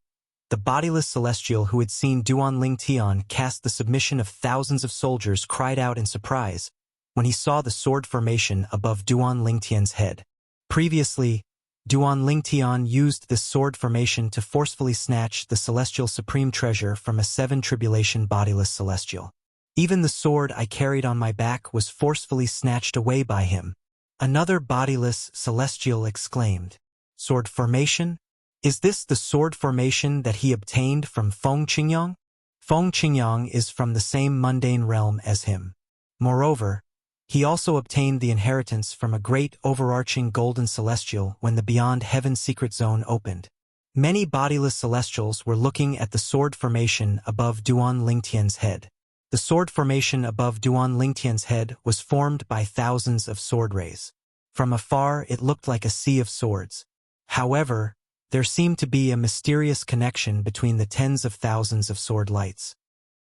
the bodiless celestial who had seen Duan Lingtian cast the submission of thousands of soldiers cried out in surprise when he saw the sword formation above Duan Lingtian's head. Previously, Duan Lingtian used this sword formation to forcefully snatch the celestial supreme treasure from a 7 tribulation bodiless celestial. Even the sword I carried on my back was forcefully snatched away by him. Another bodiless celestial exclaimed, "Sword formation? Is this the sword formation that he obtained from Feng Qingyang?" Feng Qingyang is from the same mundane realm as him. Moreover, he also obtained the inheritance from a great overarching golden celestial when the Beyond Heaven secret zone opened. Many bodiless celestials were looking at the sword formation above Duan Lingtian's head. The sword formation above Duan Lingtian's head was formed by thousands of sword rays. From afar, it looked like a sea of swords. However, there seemed to be a mysterious connection between the tens of thousands of sword lights.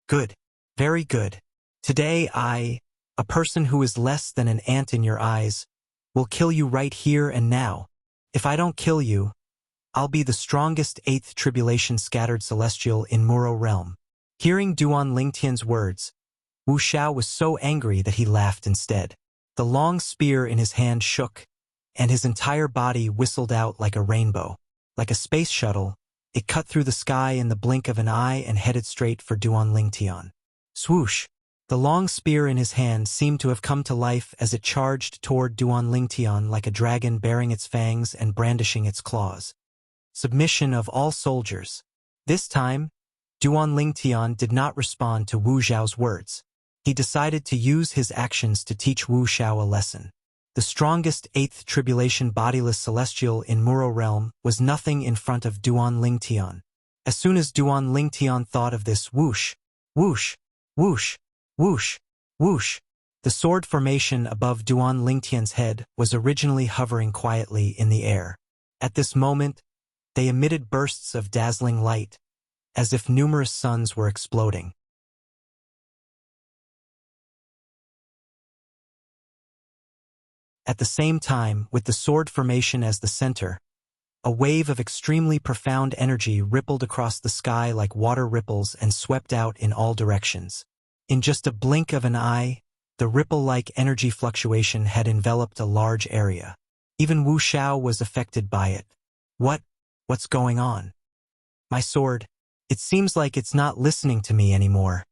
Good. Very good. Today a person who is less than an ant in your eyes, will kill you right here and now. If I don't kill you, I'll be the strongest 8th tribulation scattered celestial in Muro realm. Hearing Duan Lingtian's words, Wuxia was so angry that he laughed instead. The long spear in his hand shook, and his entire body whistled out like a rainbow. Like a space shuttle, it cut through the sky in the blink of an eye and headed straight for Duan Lingtian. Swoosh! The long spear in his hand seemed to have come to life as it charged toward Duan Lingtian like a dragon baring its fangs and brandishing its claws. Submission of all soldiers. This time, Duan Lingtian did not respond to Wu Zhao's words. He decided to use his actions to teach Wu Zhao a lesson. The strongest 8th tribulation bodiless celestial in Muro realm was nothing in front of Duan Lingtian. As soon as Duan Lingtian thought of this, whoosh, whoosh, whoosh, whoosh, whoosh. The sword formation above Duan Lingtian's head was originally hovering quietly in the air. At this moment, they emitted bursts of dazzling light, as if numerous suns were exploding. At the same time, with the sword formation as the center, a wave of extremely profound energy rippled across the sky like water ripples and swept out in all directions. In just a blink of an eye, the ripple-like energy fluctuation had enveloped a large area. Even Wu Zhao was affected by it. What's going on? My sword, it seems like it's not listening to me anymore.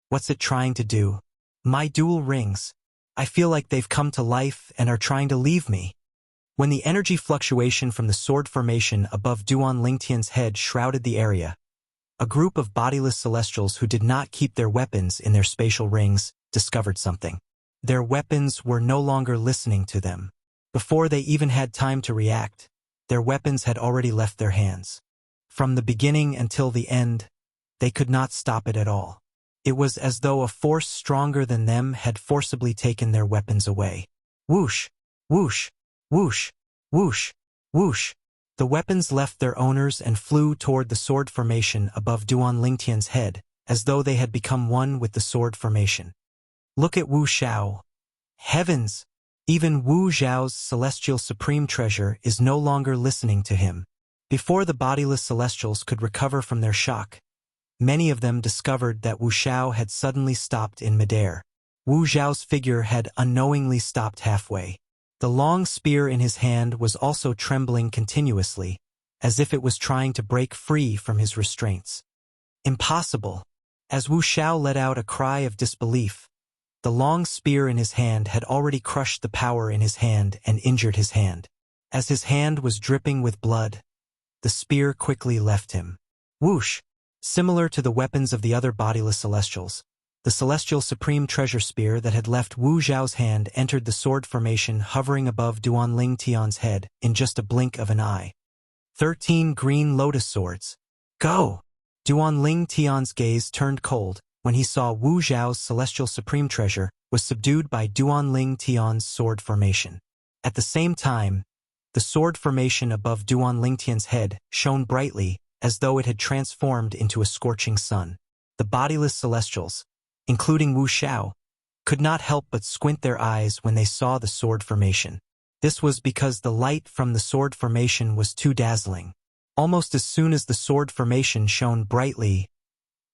What's it trying to do? My dual rings. I feel like they've come to life and are trying to leave me. When the energy fluctuation from the sword formation above Duan Lingtian's head shrouded the area, a group of bodiless celestials who did not keep their weapons in their spatial rings discovered something. Their weapons were no longer listening to them. Before they even had time to react, their weapons had already left their hands. From the beginning until the end, they could not stop it at all. It was as though a force stronger than them had forcibly taken their weapons away. Whoosh, whoosh, whoosh, whoosh, whoosh. The weapons left their owners and flew toward the sword formation above Duan Lingtian's head, as though they had become one with the sword formation. Look at Wu Zhao. Heavens! Even Wu Zhao's celestial supreme treasure is no longer listening to him. Before the bodiless celestials could recover from their shock, many of them discovered that Wu Zhao had suddenly stopped in midair. Wu Zhao's figure had unknowingly stopped halfway. The long spear in his hand was also trembling continuously, as if it was trying to break free from his restraints. Impossible! As Wu Zhao let out a cry of disbelief, the long spear in his hand had already crushed the power in his hand and injured his hand. As his hand was dripping with blood, the spear quickly left him. Whoosh! Similar to the weapons of the other bodiless celestials, The celestial supreme treasure spear that had left Wu Zhao's hand entered the sword formation hovering above Duanling Tian's head in just a blink of an eye. 13 green lotus swords. Go! Duanling Tian's gaze turned cold when he saw Wu Zhao's celestial supreme treasure was subdued by Duanling Tian's sword formation. At the same time, the sword formation above Duanling Tian's head shone brightly as though it had transformed into a scorching sun. The bodiless celestials, including Wu Xiao, could not help but squint their eyes when they saw the sword formation. This was because the light from the sword formation was too dazzling. Almost as soon as the sword formation shone brightly,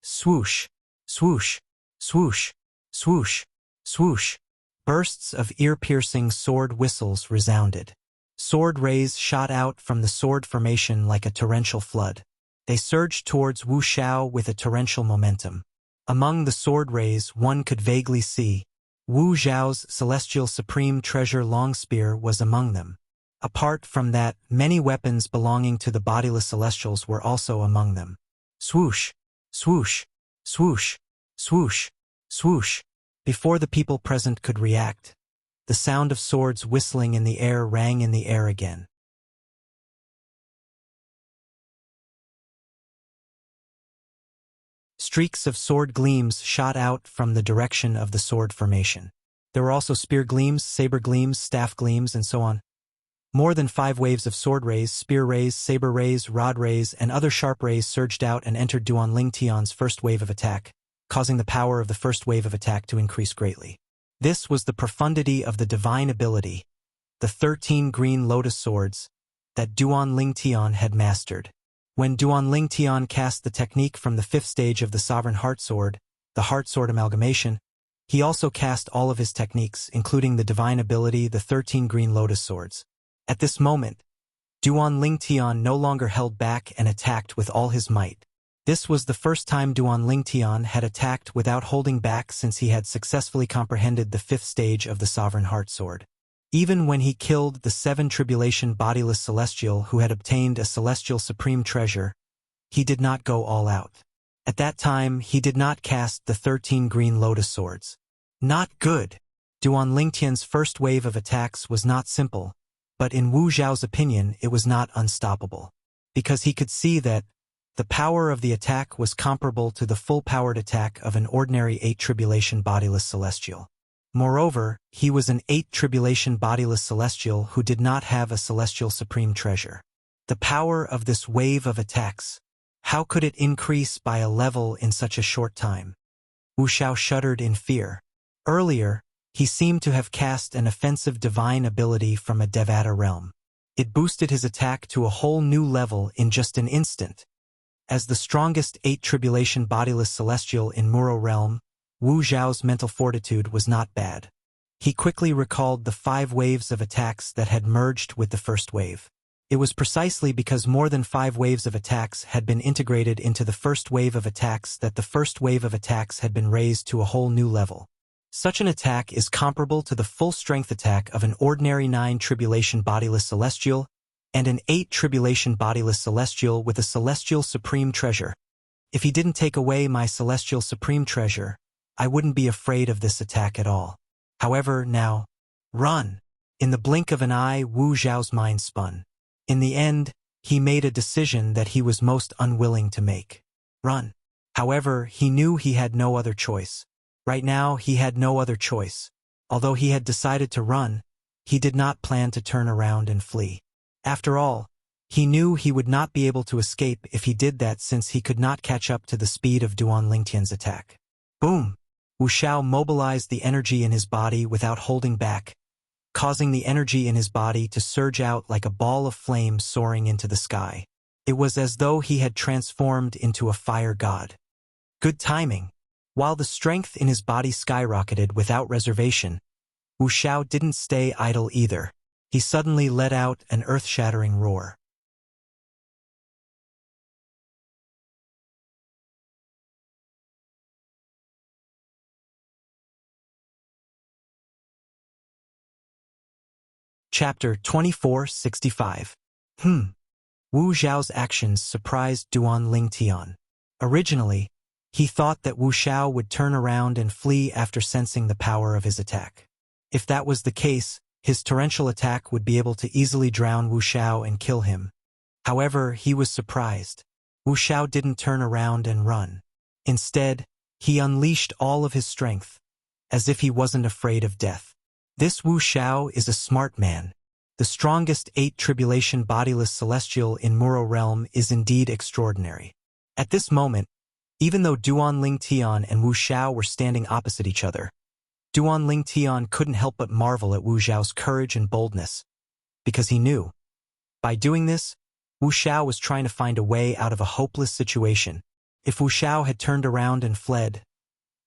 swoosh, swoosh, swoosh, swoosh, swoosh, bursts of ear-piercing sword whistles resounded. Sword rays shot out from the sword formation like a torrential flood. They surged towards Wu Xiao with a torrential momentum. Among the sword rays one could vaguely see Wu Zhao's celestial supreme treasure long spear was among them. Apart from that, many weapons belonging to the bodiless celestials were also among them. Swoosh, swoosh, swoosh, swoosh, swoosh. Before the people present could react, the sound of swords whistling in the air rang in the air again. Streaks of sword gleams shot out from the direction of the sword formation. There were also spear gleams, saber gleams, staff gleams, and so on. More than 5 waves of sword rays, spear rays, saber rays, rod rays, and other sharp rays surged out and entered Duanling Tian's first wave of attack, causing the power of the first wave of attack to increase greatly. This was the profundity of the divine ability, the 13 green lotus swords, that Duanling Tian had mastered. When Duanling Tian cast the technique from the 5th stage of the Sovereign Heart Sword, the Heart Sword Amalgamation, he also cast all of his techniques, including the divine ability, the 13 green lotus swords. At this moment, Duanling Tian no longer held back and attacked with all his might. This was the first time Duanling Tian had attacked without holding back since he had successfully comprehended the 5th stage of the Sovereign Heart Sword. Even when he killed the 7 tribulation bodiless celestial who had obtained a celestial supreme treasure, he did not go all out. At that time, he did not cast the 13 green lotus swords. Not good. Duanling Tian's first wave of attacks was not simple, but in Wu Zhao's opinion, it was not unstoppable. Because he could see that the power of the attack was comparable to the full-powered attack of an ordinary 8 tribulation bodiless celestial. Moreover, he was an 8 tribulation bodiless celestial who did not have a celestial supreme treasure. The power of this wave of attacks, how could it increase by a level in such a short time? Wu Xiao shuddered in fear. Earlier, he seemed to have cast an offensive divine ability from a Devata realm. It boosted his attack to a whole new level in just an instant. As the strongest 8 tribulation bodiless celestial in Muro realm, Wu Zhao's mental fortitude was not bad. He quickly recalled the 5 waves of attacks that had merged with the first wave. It was precisely because more than 5 waves of attacks had been integrated into the first wave of attacks that the first wave of attacks had been raised to a whole new level. Such an attack is comparable to the full-strength attack of an ordinary 9 tribulation bodiless celestial and an 8 tribulation bodiless celestial with a celestial supreme treasure. If he didn't take away my celestial supreme treasure, I wouldn't be afraid of this attack at all. However, now, run! In the blink of an eye, Wu Zhao's mind spun. In the end, he made a decision that he was most unwilling to make. Run. However, he knew he had no other choice. Right now, he had no other choice. Although he had decided to run, he did not plan to turn around and flee. After all, he knew he would not be able to escape if he did that since he could not catch up to the speed of Duanling Tian's attack. Boom! Wu Xiao mobilized the energy in his body without holding back, causing the energy in his body to surge out like a ball of flame soaring into the sky. It was as though he had transformed into a fire god. Good timing. While the strength in his body skyrocketed without reservation, Wu Xiao didn't stay idle either. He suddenly let out an earth-shattering roar. Chapter 2465. Wu Zhao's actions surprised Duanling Tian. Originally, He thought that Wuxia would turn around and flee after sensing the power of his attack. If that was the case, his torrential attack would be able to easily drown Wuxia and kill him. However, he was surprised. Wuxia didn't turn around and run. Instead, he unleashed all of his strength, as if he wasn't afraid of death. This Wuxia is a smart man. The strongest 8 tribulation bodiless celestial in Muro realm is indeed extraordinary. At this moment, even though Duan Ling Tian and Wu Xiao were standing opposite each other, Duan Ling Tian couldn't help but marvel at Wu Xiao's courage and boldness, because he knew. By doing this, Wu Xiao was trying to find a way out of a hopeless situation. If Wu Xiao had turned around and fled,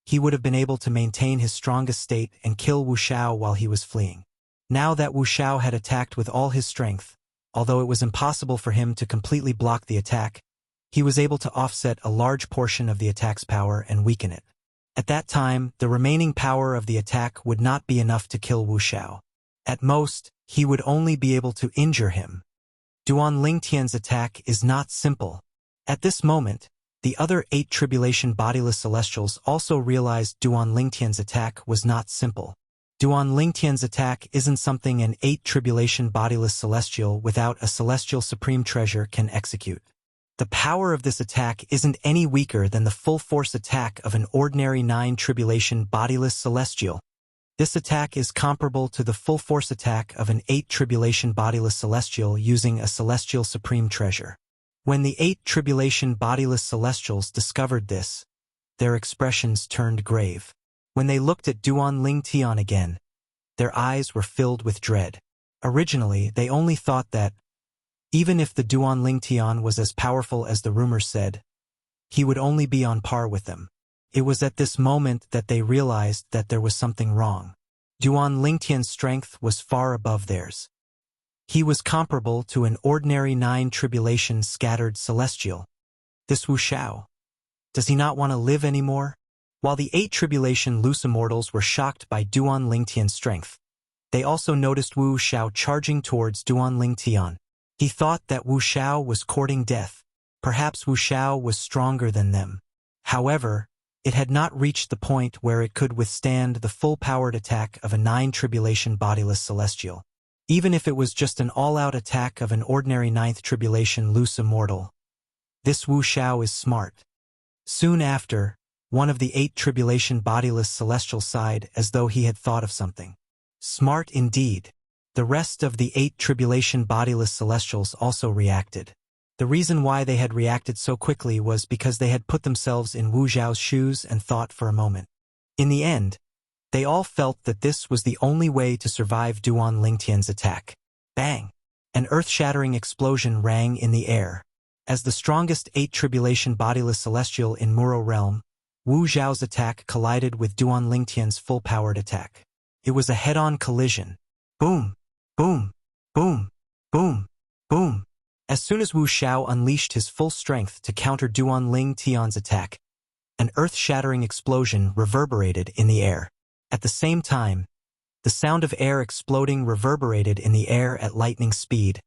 he would have been able to maintain his strongest state and kill Wu Xiao while he was fleeing. Now that Wu Xiao had attacked with all his strength, although it was impossible for him to completely block the attack, he was able to offset a large portion of the attack's power and weaken it. At that time, the remaining power of the attack would not be enough to kill Wu Xiao. At most, he would only be able to injure him. Duan Lingtian's attack is not simple. At this moment, the other 8 tribulation bodiless celestials also realized Duan Lingtian's attack was not simple. Duan Lingtian's attack isn't something an 8 tribulation bodiless celestial without a celestial supreme treasure can execute. The power of this attack isn't any weaker than the full force attack of an ordinary 9 tribulation bodiless celestial. This attack is comparable to the full force attack of an 8 tribulation bodiless celestial using a celestial supreme treasure. When the 8 tribulation bodiless celestials discovered this, their expressions turned grave. When they looked at Duan Ling Tian again, their eyes were filled with dread. Originally, they only thought that, even if the Duan Ling Tian was as powerful as the rumors said, he would only be on par with them. It was at this moment that they realized that there was something wrong. Duan Ling Tian's strength was far above theirs. He was comparable to an ordinary 9 tribulation scattered celestial. This Wu Xiao. Does he not want to live anymore? While the 8 tribulation loose immortals were shocked by Duan Ling Tian's strength, they also noticed Wu Xiao charging towards Duan Ling Tian. He thought that Wu Xiao was courting death. Perhaps Wu Xiao was stronger than them. However, it had not reached the point where it could withstand the full-powered attack of a 9 tribulation bodiless celestial. Even if it was just an all-out attack of an ordinary 9th tribulation loose immortal. This Wu Xiao is smart. Soon after, one of the 8 tribulation bodiless celestials sighed as though he had thought of something. Smart indeed. The rest of the 8 tribulation bodiless celestials also reacted. The reason why they had reacted so quickly was because they had put themselves in Wu Xiao's shoes and thought for a moment. In the end, they all felt that this was the only way to survive Duan Lingtian's attack. Bang! An earth-shattering explosion rang in the air. As the strongest 8 tribulation bodiless celestial in Muro realm, Wu Xiao's attack collided with Duan Lingtian's full-powered attack. It was a head-on collision. Boom! Boom! Boom! Boom! Boom! As soon as Wu Xiao unleashed his full strength to counter Duan Ling Tian's attack, an earth-shattering explosion reverberated in the air. At the same time, the sound of air exploding reverberated in the air at lightning speed,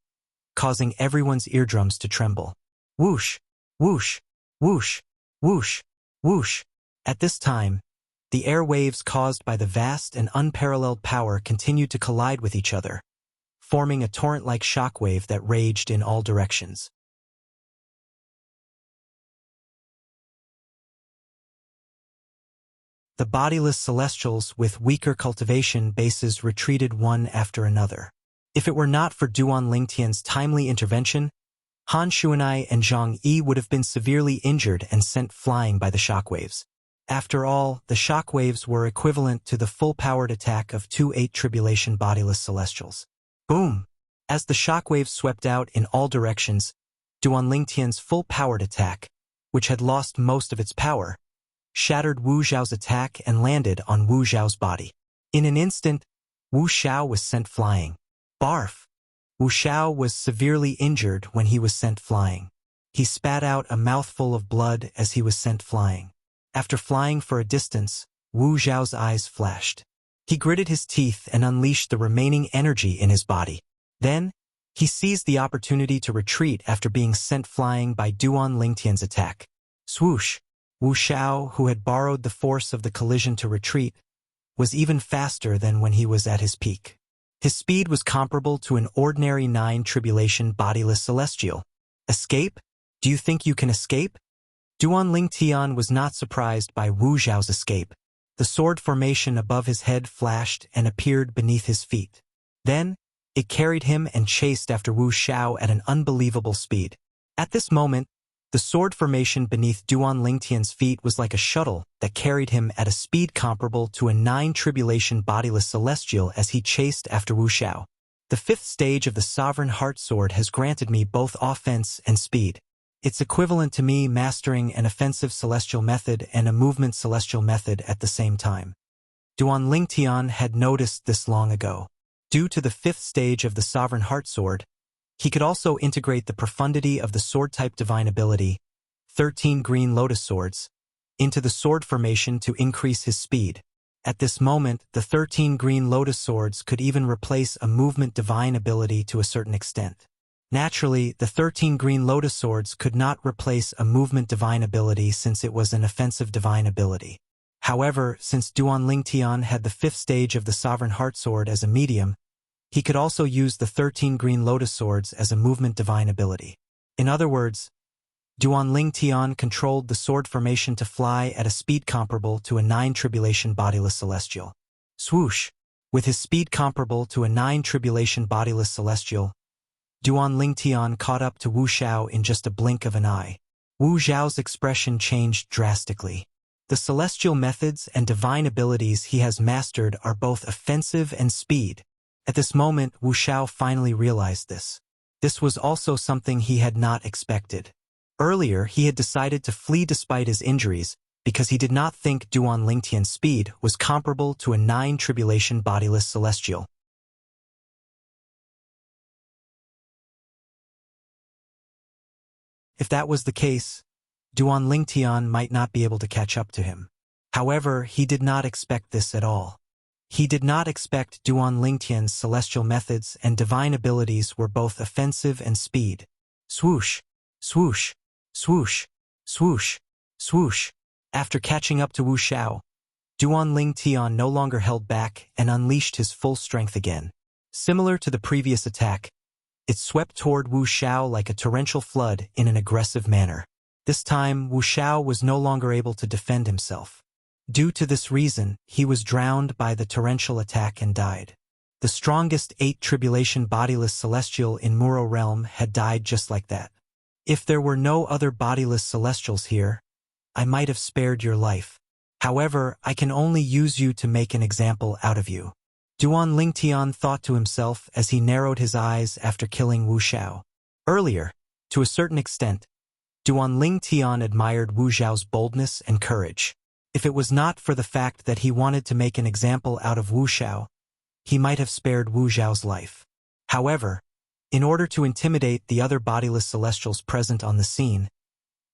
causing everyone's eardrums to tremble. Whoosh! Whoosh! Whoosh! Whoosh! Whoosh! At this time, the air waves caused by the vast and unparalleled power continued to collide with each other, forming a torrent-like shockwave that raged in all directions. The bodiless celestials with weaker cultivation bases retreated one after another. If it were not for Duan Lingtian's timely intervention, Han Shuanai and Zhang Yi would have been severely injured and sent flying by the shockwaves. After all, the shockwaves were equivalent to the full-powered attack of 2 8 tribulation bodiless celestials. Boom! As the shockwaves swept out in all directions, Duan Lingtian's full-powered attack, which had lost most of its power, shattered Wu Xiao's attack and landed on Wu Xiao's body. In an instant, Wu Xiao was sent flying. Barf! Wu Xiao was severely injured when he was sent flying. He spat out a mouthful of blood as he was sent flying. After flying for a distance, Wu Xiao's eyes flashed. He gritted his teeth and unleashed the remaining energy in his body. Then, he seized the opportunity to retreat after being sent flying by Duan Lingtian's attack. Swoosh! Wuxia, who had borrowed the force of the collision to retreat, was even faster than when he was at his peak. His speed was comparable to an ordinary 9 tribulation bodiless celestial. Escape? Do you think you can escape? Duan Tian was not surprised by Wu Zhao's escape. The sword formation above his head flashed and appeared beneath his feet. Then, it carried him and chased after Wu Xiao at an unbelievable speed. At this moment, the sword formation beneath Duan Tian's feet was like a shuttle that carried him at a speed comparable to a 9 tribulation bodiless celestial as he chased after Wu Xiao. The 5th stage of the Sovereign Heart Sword has granted me both offense and speed. It's equivalent to me mastering an offensive celestial method and a movement celestial method at the same time. Duan Tian had noticed this long ago. Due to the 5th stage of the Sovereign Heart Sword, he could also integrate the profundity of the sword-type divine ability, 13 green lotus swords, into the sword formation to increase his speed. At this moment, the 13 green lotus swords could even replace a movement divine ability to a certain extent. Naturally, the 13 green lotus swords could not replace a movement divine ability since it was an offensive divine ability. However, since Duan Tian had the 5th stage of the Sovereign Heart Sword as a medium, he could also use the 13 green lotus swords as a movement divine ability. In other words, Duan Tian controlled the sword formation to fly at a speed comparable to a 9 tribulation bodiless celestial. Swoosh! With his speed comparable to a 9 tribulation bodiless celestial, Duan Tian caught up to Wu Xiao in just a blink of an eye. Wu Xiao's expression changed drastically. The celestial methods and divine abilities he has mastered are both offensive and speed. At this moment, Wu Xiao finally realized this. This was also something he had not expected. Earlier, he had decided to flee despite his injuries because he did not think Duan Tian's speed was comparable to a 9 tribulation bodiless celestial. If that was the case, Duan Tian might not be able to catch up to him. However, he did not expect this at all. He did not expect Duan Tian's celestial methods and divine abilities were both offensive and speed. Swoosh, swoosh, swoosh, swoosh, swoosh. After catching up to Wu Xiao, Duan Tian no longer held back and unleashed his full strength again. Similar to the previous attack, it swept toward Wu Xiao like a torrential flood in an aggressive manner. This time, Wu Xiao was no longer able to defend himself. Due to this reason, he was drowned by the torrential attack and died. The strongest 8 tribulation bodiless celestial in Muro realm had died just like that. If there were no other bodiless celestials here, I might have spared your life. However, I can only use you to make an example out of you. Duan Tian thought to himself as he narrowed his eyes after killing Wu Xiao. Earlier, to a certain extent, Duan Tian admired Wu Xiao's boldness and courage. If it was not for the fact that he wanted to make an example out of Wu Xiao, he might have spared Wu Xiao's life. However, in order to intimidate the other bodiless celestials present on the scene,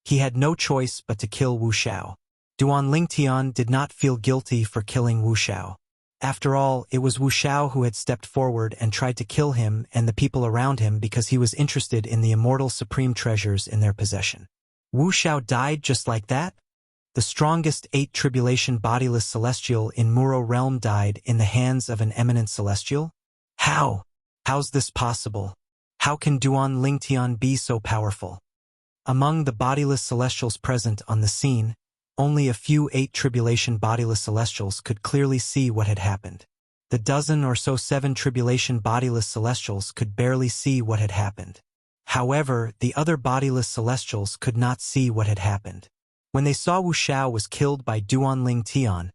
he had no choice but to kill Wu Xiao. Duan Tian did not feel guilty for killing Wu Xiao. After all, it was Wu Xiao who had stepped forward and tried to kill him and the people around him because he was interested in the immortal supreme treasures in their possession. Wu Xiao died just like that? The strongest 8 tribulation bodiless celestial in Muro realm died in the hands of an eminent celestial? How? How's this possible? How can Duan Tian be so powerful? Among the bodiless celestials present on the scene, only a few 8 tribulation bodiless celestials could clearly see what had happened. The dozen or so 7 tribulation bodiless celestials could barely see what had happened. However, the other bodiless celestials could not see what had happened. When they saw Wu Xiao was killed by Duan Tian,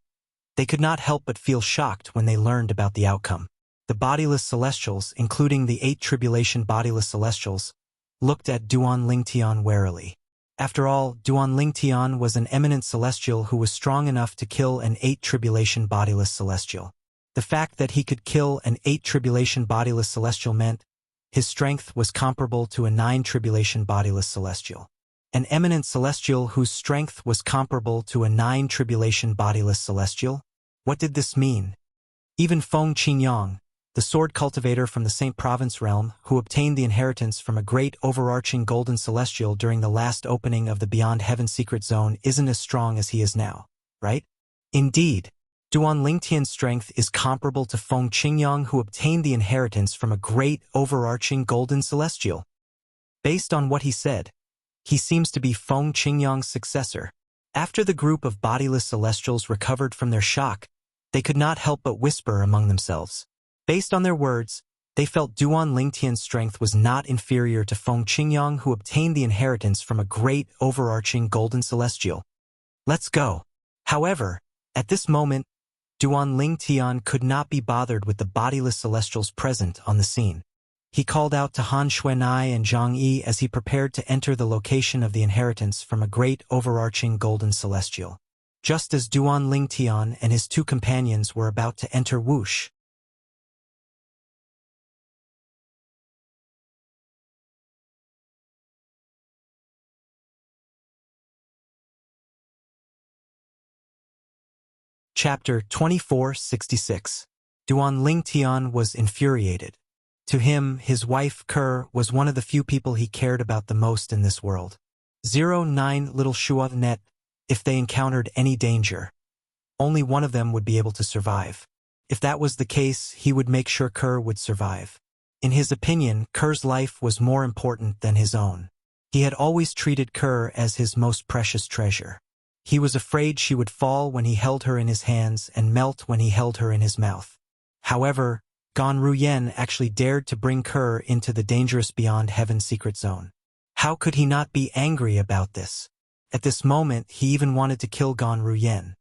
they could not help but feel shocked when they learned about the outcome. The bodiless celestials, including the 8 tribulation bodiless celestials, looked at Duan Tian warily. After all, Duan Tian was an eminent celestial who was strong enough to kill an 8 tribulation bodiless celestial. The fact that he could kill an 8 tribulation bodiless celestial meant his strength was comparable to a 9 tribulation bodiless celestial. An eminent celestial whose strength was comparable to a 9 tribulation bodiless celestial? What did this mean? Even Feng Qingyang, the sword cultivator from the Saint Province realm, who obtained the inheritance from a great overarching golden celestial during the last opening of the Beyond Heaven secret zone, isn't as strong as he is now, right? Indeed, Duan Lingtian's strength is comparable to Feng Qingyang, who obtained the inheritance from a great overarching golden celestial. Based on what he said, he seems to be Feng Qingyang's successor. After the group of bodiless celestials recovered from their shock, they could not help but whisper among themselves. Based on their words, they felt Duan Lingtian's strength was not inferior to Feng Qingyang, who obtained the inheritance from a great overarching golden celestial. Let's go. However, at this moment, Duan Lingtian could not be bothered with the bodiless celestials present on the scene. He called out to Han Xuanai and Zhang Yi as he prepared to enter the location of the inheritance from a great overarching golden celestial. Just as Duan Lingtian and his two companions were about to enter Wuxia, Chapter 2466. Duan Lingtian was infuriated. To him, his wife Ke was one of the few people he cared about the most in this world. 09 Little Shua net, if they encountered any danger, only one of them would be able to survive. If that was the case, he would make sure Ke would survive. In his opinion, Ke's life was more important than his own. He had always treated Ke as his most precious treasure. He was afraid she would fall when he held her in his hands and melt when he held her in his mouth. However, Gan Ruyen actually dared to bring Ke into the dangerous Beyond Heaven secret zone. How could he not be angry about this? At this moment, he even wanted to kill Gan Ruyen.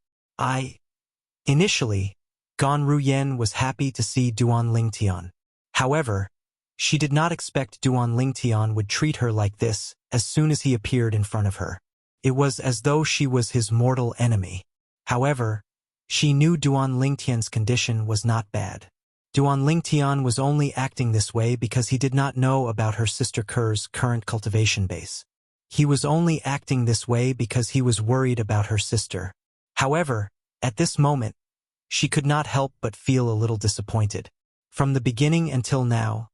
Initially, Gan Ruyen was happy to see Duan Lingtian. However, she did not expect Duan Lingtian would treat her like this as soon as he appeared in front of her. It was as though she was his mortal enemy. However, she knew Duan Lingtian's condition was not bad. Duan Lingtian was only acting this way because he did not know about her sister Ke's current cultivation base. He was only acting this way because he was worried about her sister. However, at this moment, she could not help but feel a little disappointed. From the beginning until now,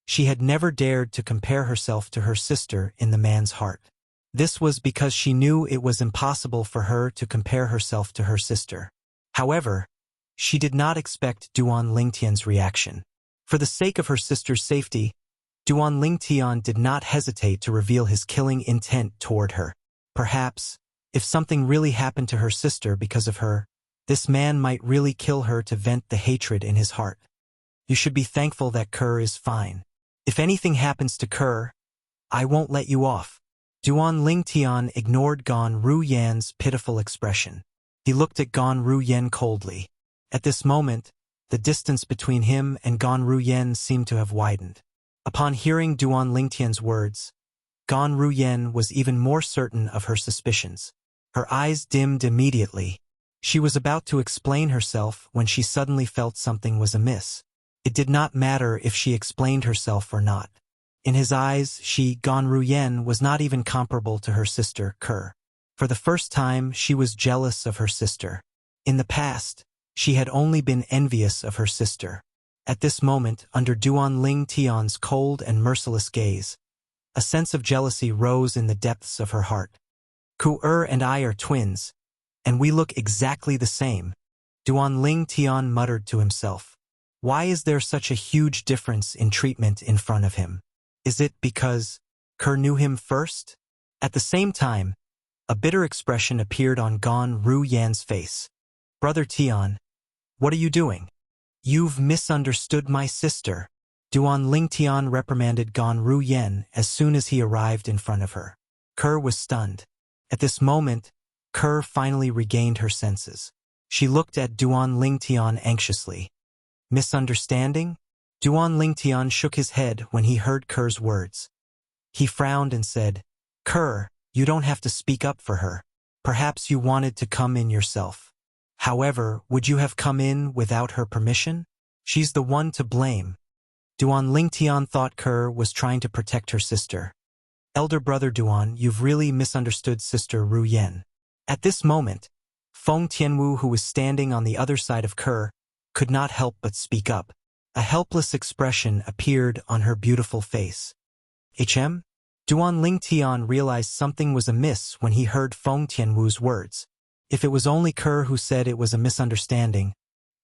she had never dared to compare herself to her sister in the man's heart. This was because she knew it was impossible for her to compare herself to her sister. However, she did not expect Duan Lingtian's reaction. For the sake of her sister's safety, Duan Lingtian did not hesitate to reveal his killing intent toward her. Perhaps, if something really happened to her sister because of her, this man might really kill her to vent the hatred in his heart. You should be thankful that Ke is fine. If anything happens to Ke, I won't let you off. Duan Lingtian ignored Gan Ruyen's pitiful expression. He looked at Gan Ruyen coldly. At this moment, the distance between him and Gan Ruyen seemed to have widened. Upon hearing Duan Lingtian's words, Gan Ruyen was even more certain of her suspicions. Her eyes dimmed immediately. She was about to explain herself when she suddenly felt something was amiss. It did not matter if she explained herself or not. In his eyes, Gan Ruyen, was not even comparable to her sister, Ke. For the first time, she was jealous of her sister. In the past, she had only been envious of her sister. At this moment, under Duan Lingtian's cold and merciless gaze, a sense of jealousy rose in the depths of her heart. Ke and I are twins, and we look exactly the same, Duan Lingtian muttered to himself. Why is there such a huge difference in treatment in front of him? Is it because Ke knew him first? At the same time, a bitter expression appeared on Gan Ruyen's face. Brother Tian, what are you doing? You've misunderstood my sister. Duan Lingtian reprimanded Gan Ruyen as soon as he arrived in front of her. Ke was stunned. At this moment, Ke finally regained her senses. She looked at Duan Lingtian anxiously. Misunderstanding? Duan Lingtian shook his head when he heard Ke's words. He frowned and said, Ke, you don't have to speak up for her. Perhaps you wanted to come in yourself. However, would you have come in without her permission? She's the one to blame. Duan Lingtian thought Ke was trying to protect her sister. Elder brother Duan, you've really misunderstood Sister Ruyen. At this moment, Feng Tianwu, who was standing on the other side of Ke, could not help but speak up. A helpless expression appeared on her beautiful face. Duan Ling Tian realized something was amiss when he heard Feng Tianwu's words. If it was only Kerr who said it was a misunderstanding,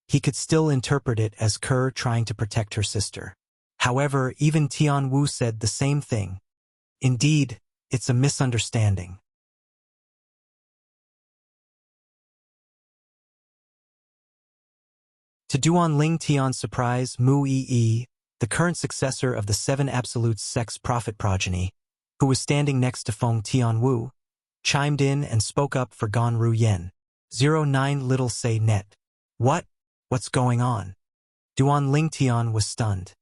he could still interpret it as Kerr trying to protect her sister. However, even Tianwu said the same thing. Indeed, it's a misunderstanding. To Duan Ling Tian's surprise, Mu Yi, the current successor of the Seven Absolute Sex Prophet progeny, who was standing next to Feng Tianwu, chimed in and spoke up for Gan Ru Yen. 09 Little Say Net. What's going on? Duan Ling Tian was stunned.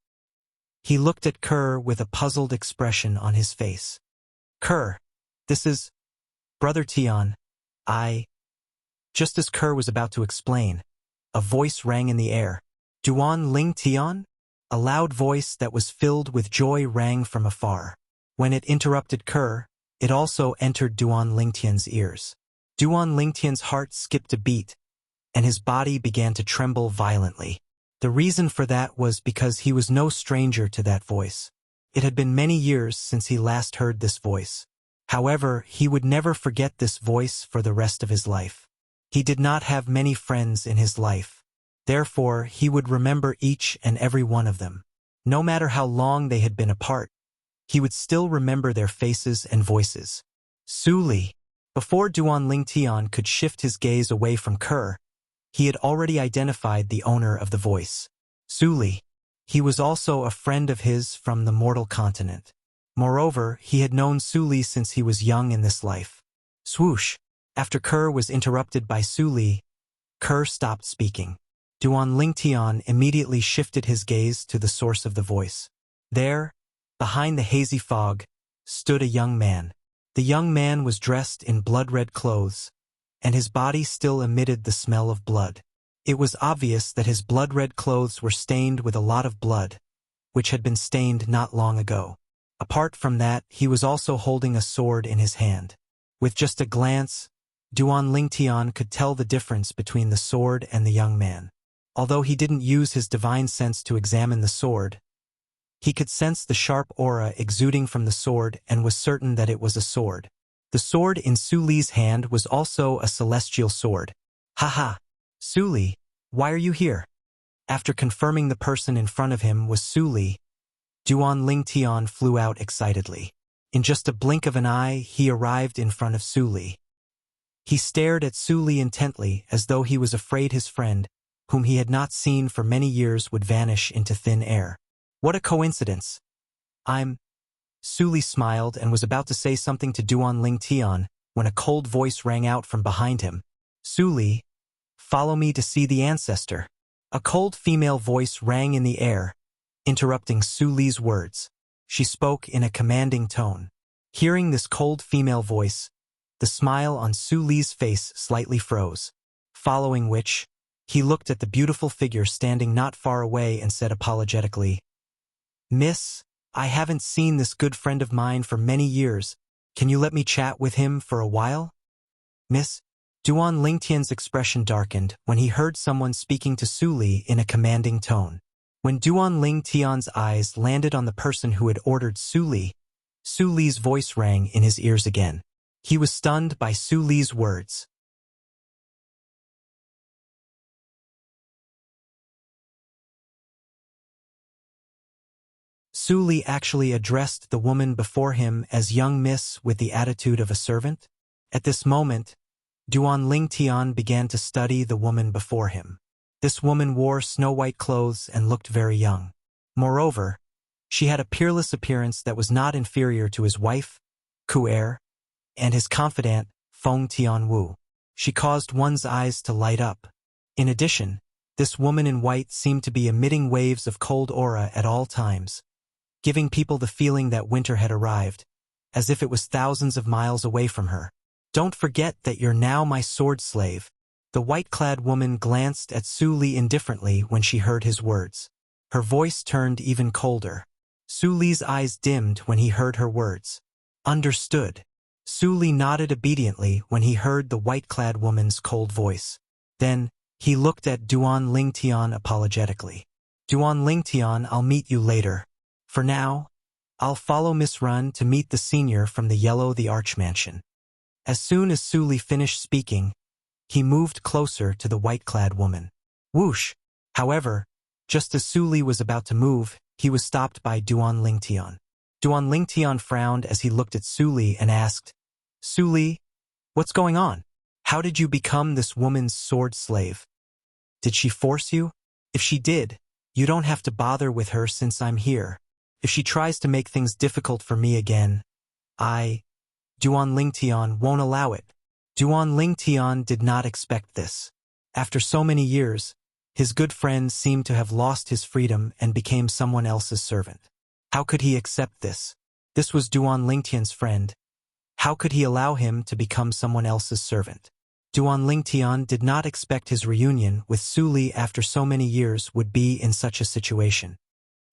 He looked at Kerr with a puzzled expression on his face. Kerr, this is... Brother Tian, Just as Kerr was about to explain, a voice rang in the air. Duan Ling Tian? A loud voice that was filled with joy rang from afar. When it interrupted Kerr, it also entered Duan Ling Tian's ears. Duan Ling Tian's heart skipped a beat, and his body began to tremble violently. The reason for that was because he was no stranger to that voice. It had been many years since he last heard this voice. However, he would never forget this voice for the rest of his life. He did not have many friends in his life. Therefore, he would remember each and every one of them. No matter how long they had been apart, he would still remember their faces and voices. Su Li. Before Duan Ling Tian could shift his gaze away from Kerr, he had already identified the owner of the voice. Su Li. He was also a friend of his from the mortal continent. Moreover, he had known Su Li since he was young in this life. Swoosh. After Kerr was interrupted by Su Li, Kerr stopped speaking. Duan Ling Tian immediately shifted his gaze to the source of the voice. There, behind the hazy fog, stood a young man. The young man was dressed in blood-red clothes, and his body still emitted the smell of blood. It was obvious that his blood-red clothes were stained with a lot of blood, which had been stained not long ago. Apart from that, he was also holding a sword in his hand. With just a glance, Duan Ling Tian could tell the difference between the sword and the young man. Although he didn't use his divine sense to examine the sword, he could sense the sharp aura exuding from the sword and was certain that it was a sword. The sword in Su Li's hand was also a celestial sword. Haha! Su Li, why are you here? After confirming the person in front of him was Su Li, Duan Ling Tian flew out excitedly. In just a blink of an eye, he arrived in front of Su Li. He stared at Su Li intently as though he was afraid his friend, whom he had not seen for many years, would vanish into thin air. What a coincidence! Su Li smiled and was about to say something to Duan Ling Tian when a cold voice rang out from behind him. Su Li, follow me to see the ancestor. A cold female voice rang in the air, interrupting Su Li's words. She spoke in a commanding tone. Hearing this cold female voice, the smile on Su Li's face slightly froze, following which, he looked at the beautiful figure standing not far away and said apologetically, Miss, I haven't seen this good friend of mine for many years. Can you let me chat with him for a while? Miss? Duan Ling Tian's expression darkened when he heard someone speaking to Su Li in a commanding tone. When Duan Ling Tian's eyes landed on the person who had ordered Su Li's voice rang in his ears again. He was stunned by Su Li's words. Su Li actually addressed the woman before him as young miss with the attitude of a servant. At this moment, Duan Ling Tian began to study the woman before him. This woman wore snow-white clothes and looked very young. Moreover, she had a peerless appearance that was not inferior to his wife, Ku'er, and his confidant, Feng Tianwu. She caused one's eyes to light up. In addition, this woman in white seemed to be emitting waves of cold aura at all times, giving people the feeling that winter had arrived, as if it was thousands of miles away from her. Don't forget that you're now my sword slave. The white-clad woman glanced at Su Li indifferently when she heard his words. Her voice turned even colder. Su Li's eyes dimmed when he heard her words. Understood. Su Li nodded obediently when he heard the white-clad woman's cold voice. Then, he looked at Duan Ling Tian apologetically. Duan Lingtian, I'll meet you later. For now, I'll follow Miss Run to meet the senior from the the Arch Mansion. As soon as Su Li finished speaking, he moved closer to the white-clad woman. Whoosh! However, just as Su Li was about to move, he was stopped by Duan Lingtian. Duan Lingtian frowned as he looked at Su Li and asked, Su Li, what's going on? How did you become this woman's sword slave? Did she force you? If she did, you don't have to bother with her since I'm here. If she tries to make things difficult for me again, Duan Lingtian, won't allow it. Duan Lingtian did not expect this. After so many years, his good friend seemed to have lost his freedom and became someone else's servant. How could he accept this? This was Duan Lingtian's friend. How could he allow him to become someone else's servant? Duan Lingtian did not expect his reunion with Su Li after so many years would be in such a situation.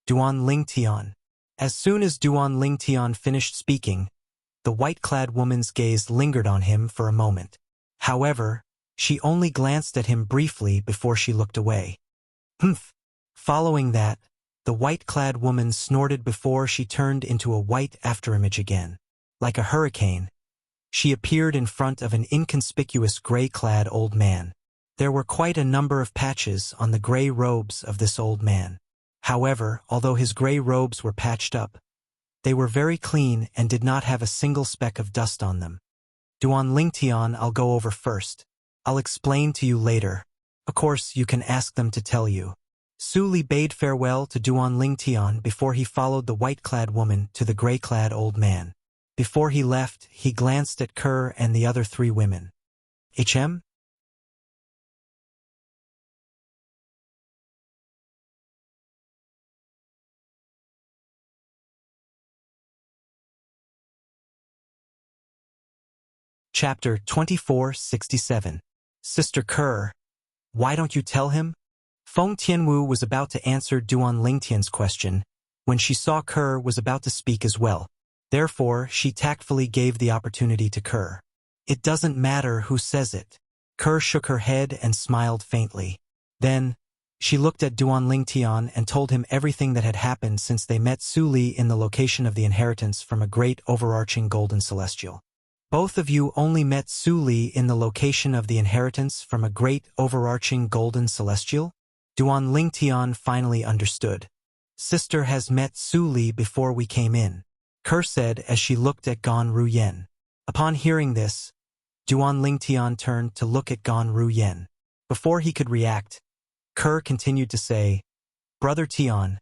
Duan Lingtian. As soon as Duan Lingtian finished speaking, the white-clad woman's gaze lingered on him for a moment. However, she only glanced at him briefly before she looked away. Humph! Following that, the white-clad woman snorted before she turned into a white afterimage again. Like a hurricane, she appeared in front of an inconspicuous gray-clad old man. There were quite a number of patches on the gray robes of this old man. However, although his gray robes were patched up, they were very clean and did not have a single speck of dust on them. Duan Lingtian, I'll go over first. I'll explain to you later. Of course, you can ask them to tell you. Su Li bade farewell to Duan Lingtian before he followed the white-clad woman to the gray-clad old man. Before he left, he glanced at Kerr and the other three women. HM? Chapter 2467. Sister Kerr, why don't you tell him? Feng Tianwu was about to answer Duan Lingtian's question when she saw Kerr was about to speak as well. Therefore, she tactfully gave the opportunity to Kerr. It doesn't matter who says it. Kerr shook her head and smiled faintly. Then, she looked at Duan Lingtian and told him everything that had happened since they met Su Li in the location of the inheritance from a great overarching golden celestial. Both of you only met Su Li in the location of the inheritance from a great overarching golden celestial? Duan Lingtian finally understood. Sister has met Su Li before we came in, Kerr said as she looked at Gan Ruyen. Upon hearing this, Duan Lingtian turned to look at Gan Ruyen. Before he could react, Kerr continued to say, Brother Tian,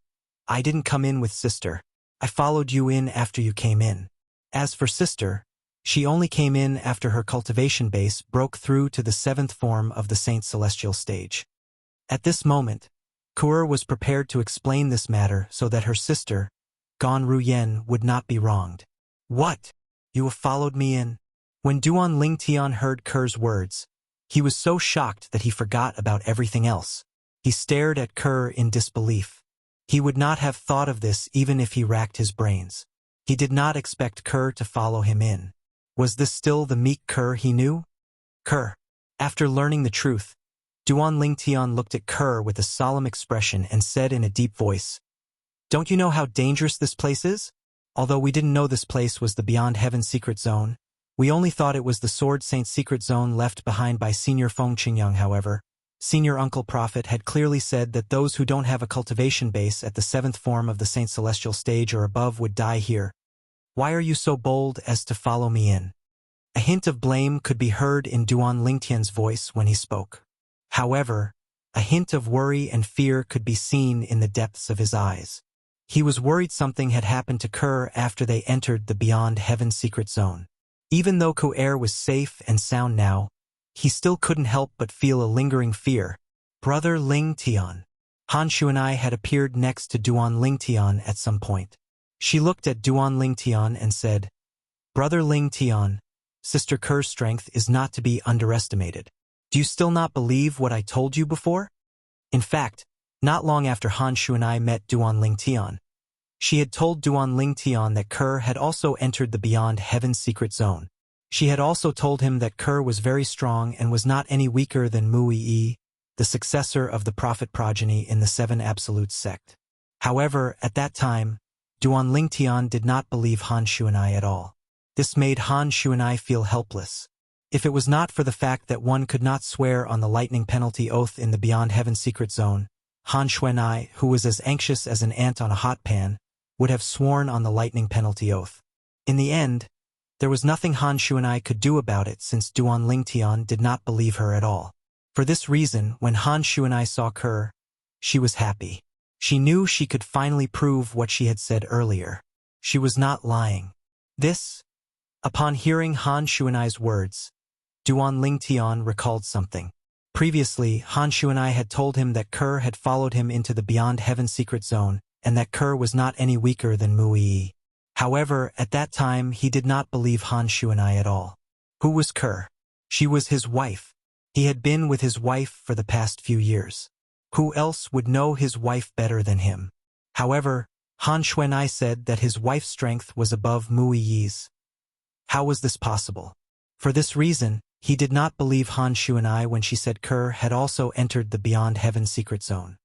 I didn't come in with Sister. I followed you in after you came in. As for Sister, she only came in after her cultivation base broke through to the 7th form of the Saint Celestial stage. At this moment, Kerr was prepared to explain this matter so that her sister, Gan Ruyen, would not be wronged. What? You have followed me in? When Duan Lingtian heard Kerr's words, he was so shocked that he forgot about everything else. He stared at Kerr in disbelief. He would not have thought of this even if he racked his brains. He did not expect Kerr to follow him in. Was this still the meek Kerr he knew? Kerr. After learning the truth, Duan Lingtian looked at Kerr with a solemn expression and said in a deep voice, Don't you know how dangerous this place is? Although we didn't know this place was the Beyond Heaven secret zone, we only thought it was the Sword Saint secret zone left behind by Senior Feng Qingyang. However, Senior Uncle Prophet had clearly said that those who don't have a cultivation base at the 7th form of the Saint Celestial stage or above would die here. Why are you so bold as to follow me in? A hint of blame could be heard in Duan Lingtian's voice when he spoke. However, a hint of worry and fear could be seen in the depths of his eyes. He was worried something had happened to Kerr after they entered the Beyond Heaven secret zone. Even though Kerr was safe and sound now, he still couldn't help but feel a lingering fear. Brother Lingtian. Han Shu and I had appeared next to Duan Lingtian at some point. She looked at Duan Lingtian and said, Brother Lingtian, Sister Kerr's strength is not to be underestimated. Do you still not believe what I told you before? In fact, not long after Han Shu and I met Duan Lingtian, she had told Duan Lingtian that Kerr had also entered the Beyond Heaven secret zone. She had also told him that Kerr was very strong and was not any weaker than Mui Yi. the successor of the prophet progeny in the Seven Absolute sect. However, at that time, Duan Lingtian did not believe Han Shuanai at all. This made Han Shuanai feel helpless. If it was not for the fact that one could not swear on the lightning penalty oath in the Beyond Heaven secret zone, Han Shuanai, who was as anxious as an ant on a hot pan, would have sworn on the lightning penalty oath. In the end, there was nothing Han Shuanai could do about it since Duan Lingtian did not believe her at all. For this reason, when Han Shuanai saw Kerr, she was happy. She knew she could finally prove what she had said earlier. She was not lying. Upon hearing Han Shuanai's words, Duan Lingtian recalled something. Previously, Han Shuanai had told him that Kerr had followed him into the Beyond Heaven secret zone, and that Kerr was not any weaker than Muyi. However, at that time he did not believe Han Shuanai at all. Who was Kerr? She was his wife. He had been with his wife for the past few years. Who else would know his wife better than him? However, Han Shuanai said that his wife's strength was above Muyi's. How was this possible? For this reason, he did not believe Han Shuanai when she said Kerr had also entered the Beyond Heaven secret zone.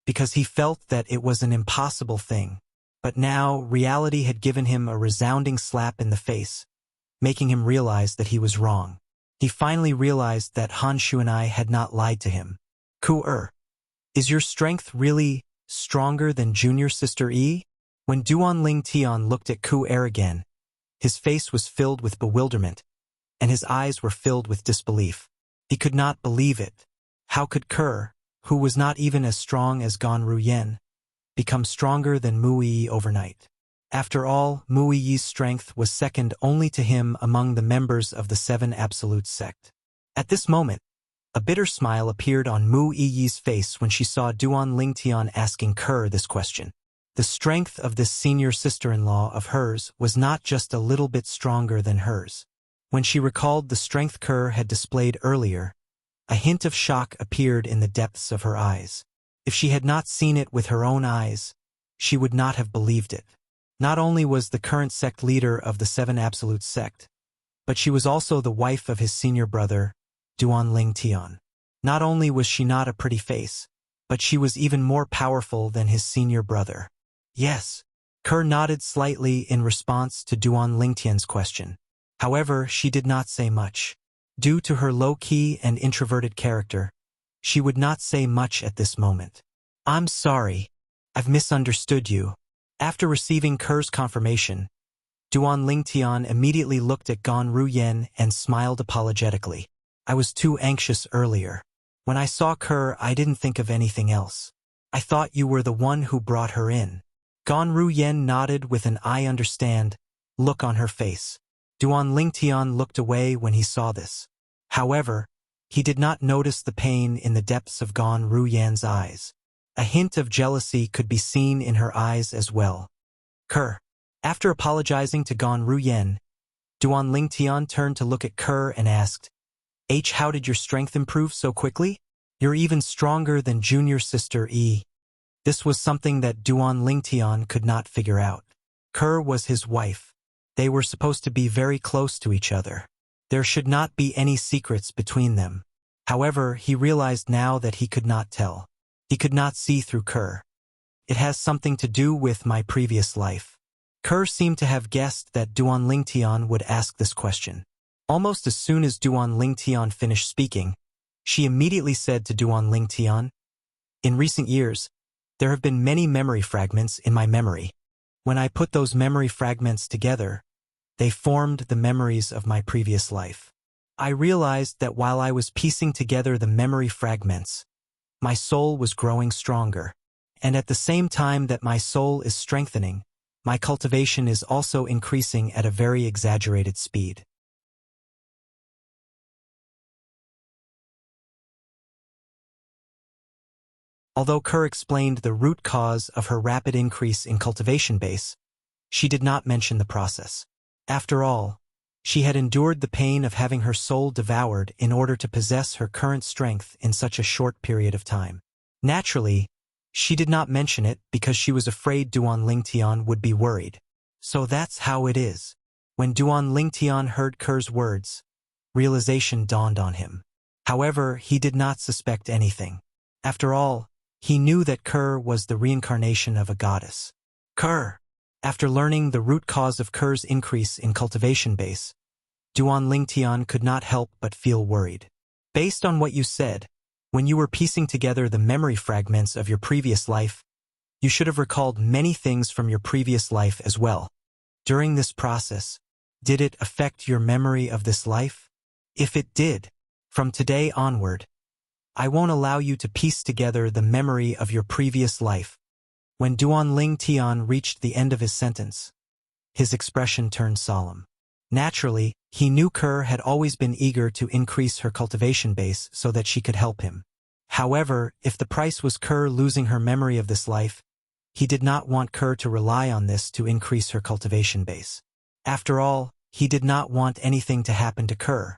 Because he felt that it was an impossible thing. But now, reality had given him a resounding slap in the face, making him realize that he was wrong. He finally realized that Han Shuanai had not lied to him. Ku-er, is your strength really stronger than junior sister E? When Duan Lingtian looked at Ku-er again, his face was filled with bewilderment, and his eyes were filled with disbelief. He could not believe it. How could Kerr, who was not even as strong as Gan Ruyen, become stronger than Muyi overnight? After all, Muyi's strength was second only to him among the members of the Seven Absolute sect. At this moment, a bitter smile appeared on Muyi's face when she saw Duan Lingtian asking Kerr this question. The strength of this senior sister-in-law of hers was not just a little bit stronger than hers. When she recalled the strength Kerr had displayed earlier, a hint of shock appeared in the depths of her eyes. If she had not seen it with her own eyes, she would not have believed it. Not only was the current sect leader of the Seven Absolute sect, but she was also the wife of his senior brother, Duan Lingtian. Not only was she not a pretty face, but she was even more powerful than his senior brother. Yes. Kerr nodded slightly in response to Duan Lingtian's question. However, she did not say much. Due to her low-key and introverted character, she would not say much at this moment. I'm sorry. I've misunderstood you. After receiving Kerr's confirmation, Duan Lingtian immediately looked at Gan Ruyen and smiled apologetically. I was too anxious earlier. When I saw Kerr, I didn't think of anything else. I thought you were the one who brought her in. Gan Ruyen nodded with an I understand look on her face. Duan Lingtian looked away when he saw this. However, he did not notice the pain in the depths of Gan Ruyen's eyes. A hint of jealousy could be seen in her eyes as well. Kerr. After apologizing to Gan Ruyen, Duan Lingtian turned to look at Kerr and asked, how did your strength improve so quickly? You're even stronger than junior sister E. This was something that Duan Lingtian could not figure out. Kerr was his wife. They were supposed to be very close to each other. There should not be any secrets between them. However, he realized now that he could not tell. He could not see through Kerr. It has something to do with my previous life. Kerr seemed to have guessed that Duan Lingtian would ask this question. Almost as soon as Duan Lingtian finished speaking, she immediately said to Duan Lingtian, in recent years, there have been many memory fragments in my memory. When I put those memory fragments together, they formed the memories of my previous life. I realized that while I was piecing together the memory fragments, my soul was growing stronger. And at the same time that my soul is strengthening, my cultivation is also increasing at a very exaggerated speed. Although Kerr explained the root cause of her rapid increase in cultivation base, she did not mention the process. After all, she had endured the pain of having her soul devoured in order to possess her current strength in such a short period of time. Naturally, she did not mention it because she was afraid Duan Lingtian would be worried. So that's how it is. When Duan Lingtian heard Ker's words, realization dawned on him. However, he did not suspect anything. After all, he knew that Ker was the reincarnation of a goddess. Ker! After learning the root cause of Ker's increase in cultivation base, Duan Lingtian could not help but feel worried. Based on what you said, when you were piecing together the memory fragments of your previous life, you should have recalled many things from your previous life as well. During this process, did it affect your memory of this life? If it did, from today onward, I won't allow you to piece together the memory of your previous life. When Duan Lingtian reached the end of his sentence, his expression turned solemn. Naturally, he knew Ker had always been eager to increase her cultivation base so that she could help him. However, if the price was Ker losing her memory of this life, he did not want Ker to rely on this to increase her cultivation base. After all, he did not want anything to happen to Ker.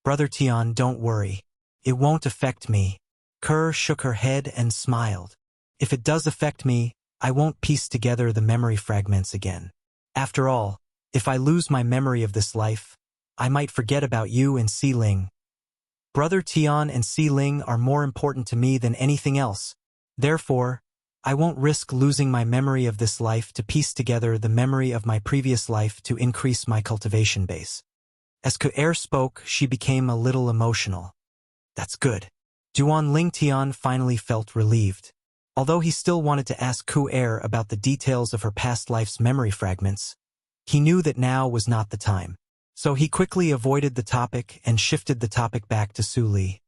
Brother Tian, don't worry. It won't affect me. Ker shook her head and smiled. If it does affect me, I won't piece together the memory fragments again. After all, if I lose my memory of this life, I might forget about you and Si Ling. Brother Tian and Si Ling are more important to me than anything else. Therefore, I won't risk losing my memory of this life to piece together the memory of my previous life to increase my cultivation base. As Ku'er spoke, she became a little emotional. That's good. Duan Lingtian finally felt relieved. Although he still wanted to ask Ku'er about the details of her past life's memory fragments, he knew that now was not the time. So he quickly avoided the topic and shifted the topic back to Su Li.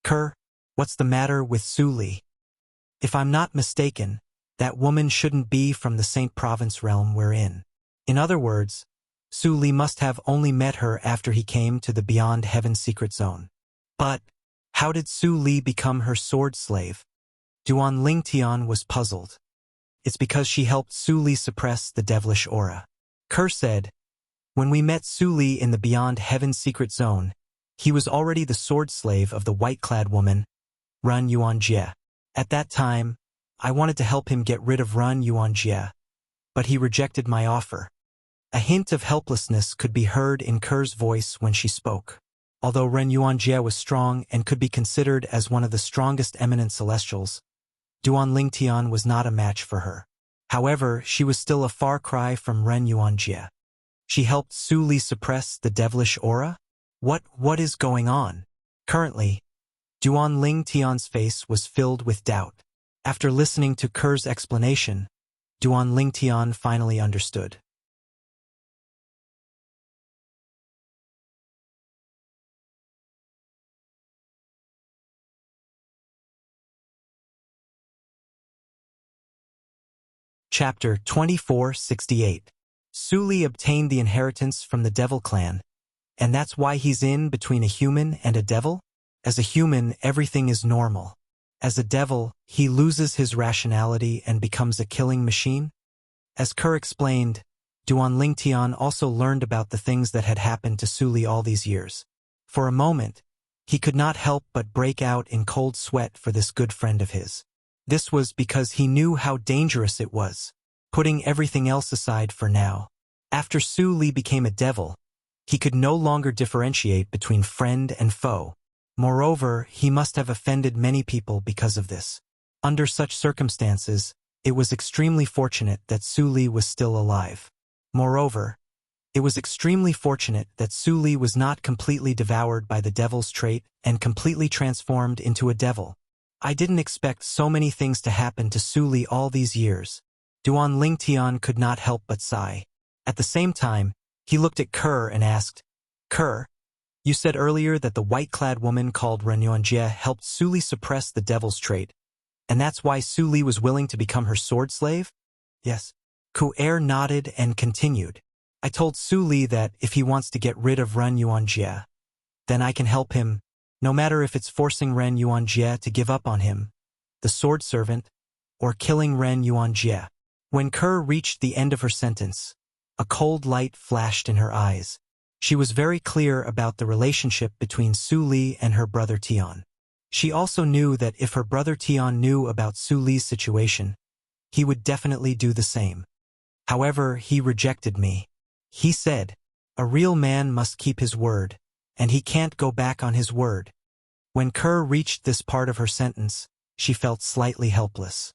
Ker, what's the matter with Su Li? If I'm not mistaken, that woman shouldn't be from the Saint Province realm we're in. In other words, Su Li must have only met her after he came to the Beyond Heaven secret zone. But how did Su Li become her sword slave? Duan Lingtian was puzzled. It's because she helped Su Li suppress the devilish aura. Ker said, when we met Su Li in the Beyond Heaven secret zone, he was already the sword slave of the white-clad woman, Run Yuanjie. At that time, I wanted to help him get rid of Run Yuanjie, but he rejected my offer. A hint of helplessness could be heard in Ker's voice when she spoke. Although Ren Yuanjie was strong and could be considered as one of the strongest eminent celestials, Duan Lingtian was not a match for her. However, she was still a far cry from Ren Yuanjie. She helped Su Li suppress the devilish aura? What is going on? Currently, Duan Lingtian's face was filled with doubt. After listening to Ker's explanation, Duan Lingtian finally understood. Chapter 2468. Su Li obtained the inheritance from the devil clan, and that's why he's in between a human and a devil? As a human, everything is normal. As a devil, he loses his rationality and becomes a killing machine? As Ker explained, Duan Lingtian also learned about the things that had happened to Su Li all these years. For a moment, he could not help but break out in cold sweat for this good friend of his. This was because he knew how dangerous it was, putting everything else aside for now. After Su Li became a devil, he could no longer differentiate between friend and foe. Moreover, he must have offended many people because of this. Under such circumstances, it was extremely fortunate that Su Li was still alive. Moreover, it was extremely fortunate that Su Li was not completely devoured by the devil's trait and completely transformed into a devil. I didn't expect so many things to happen to Su Li all these years. Duan Lingtian could not help but sigh. At the same time, he looked at Ker and asked, Ker, you said earlier that the white-clad woman called Ren Yuanjie helped Su Li suppress the devil's trait, and that's why Su Li was willing to become her sword slave? Yes. Ku'er nodded and continued. I told Su Li that if he wants to get rid of Ren Yuanjie, then I can help him, no matter if it's forcing Ren Yuanjie to give up on him, the sword servant, or killing Ren Yuanjie. When Ker reached the end of her sentence, a cold light flashed in her eyes. She was very clear about the relationship between Su Li and her brother Tian. She also knew that if her brother Tian knew about Su Li's situation, he would definitely do the same. However, he rejected me. He said, "A real man must keep his word, and he can't go back on his word." When Kerr reached this part of her sentence, she felt slightly helpless.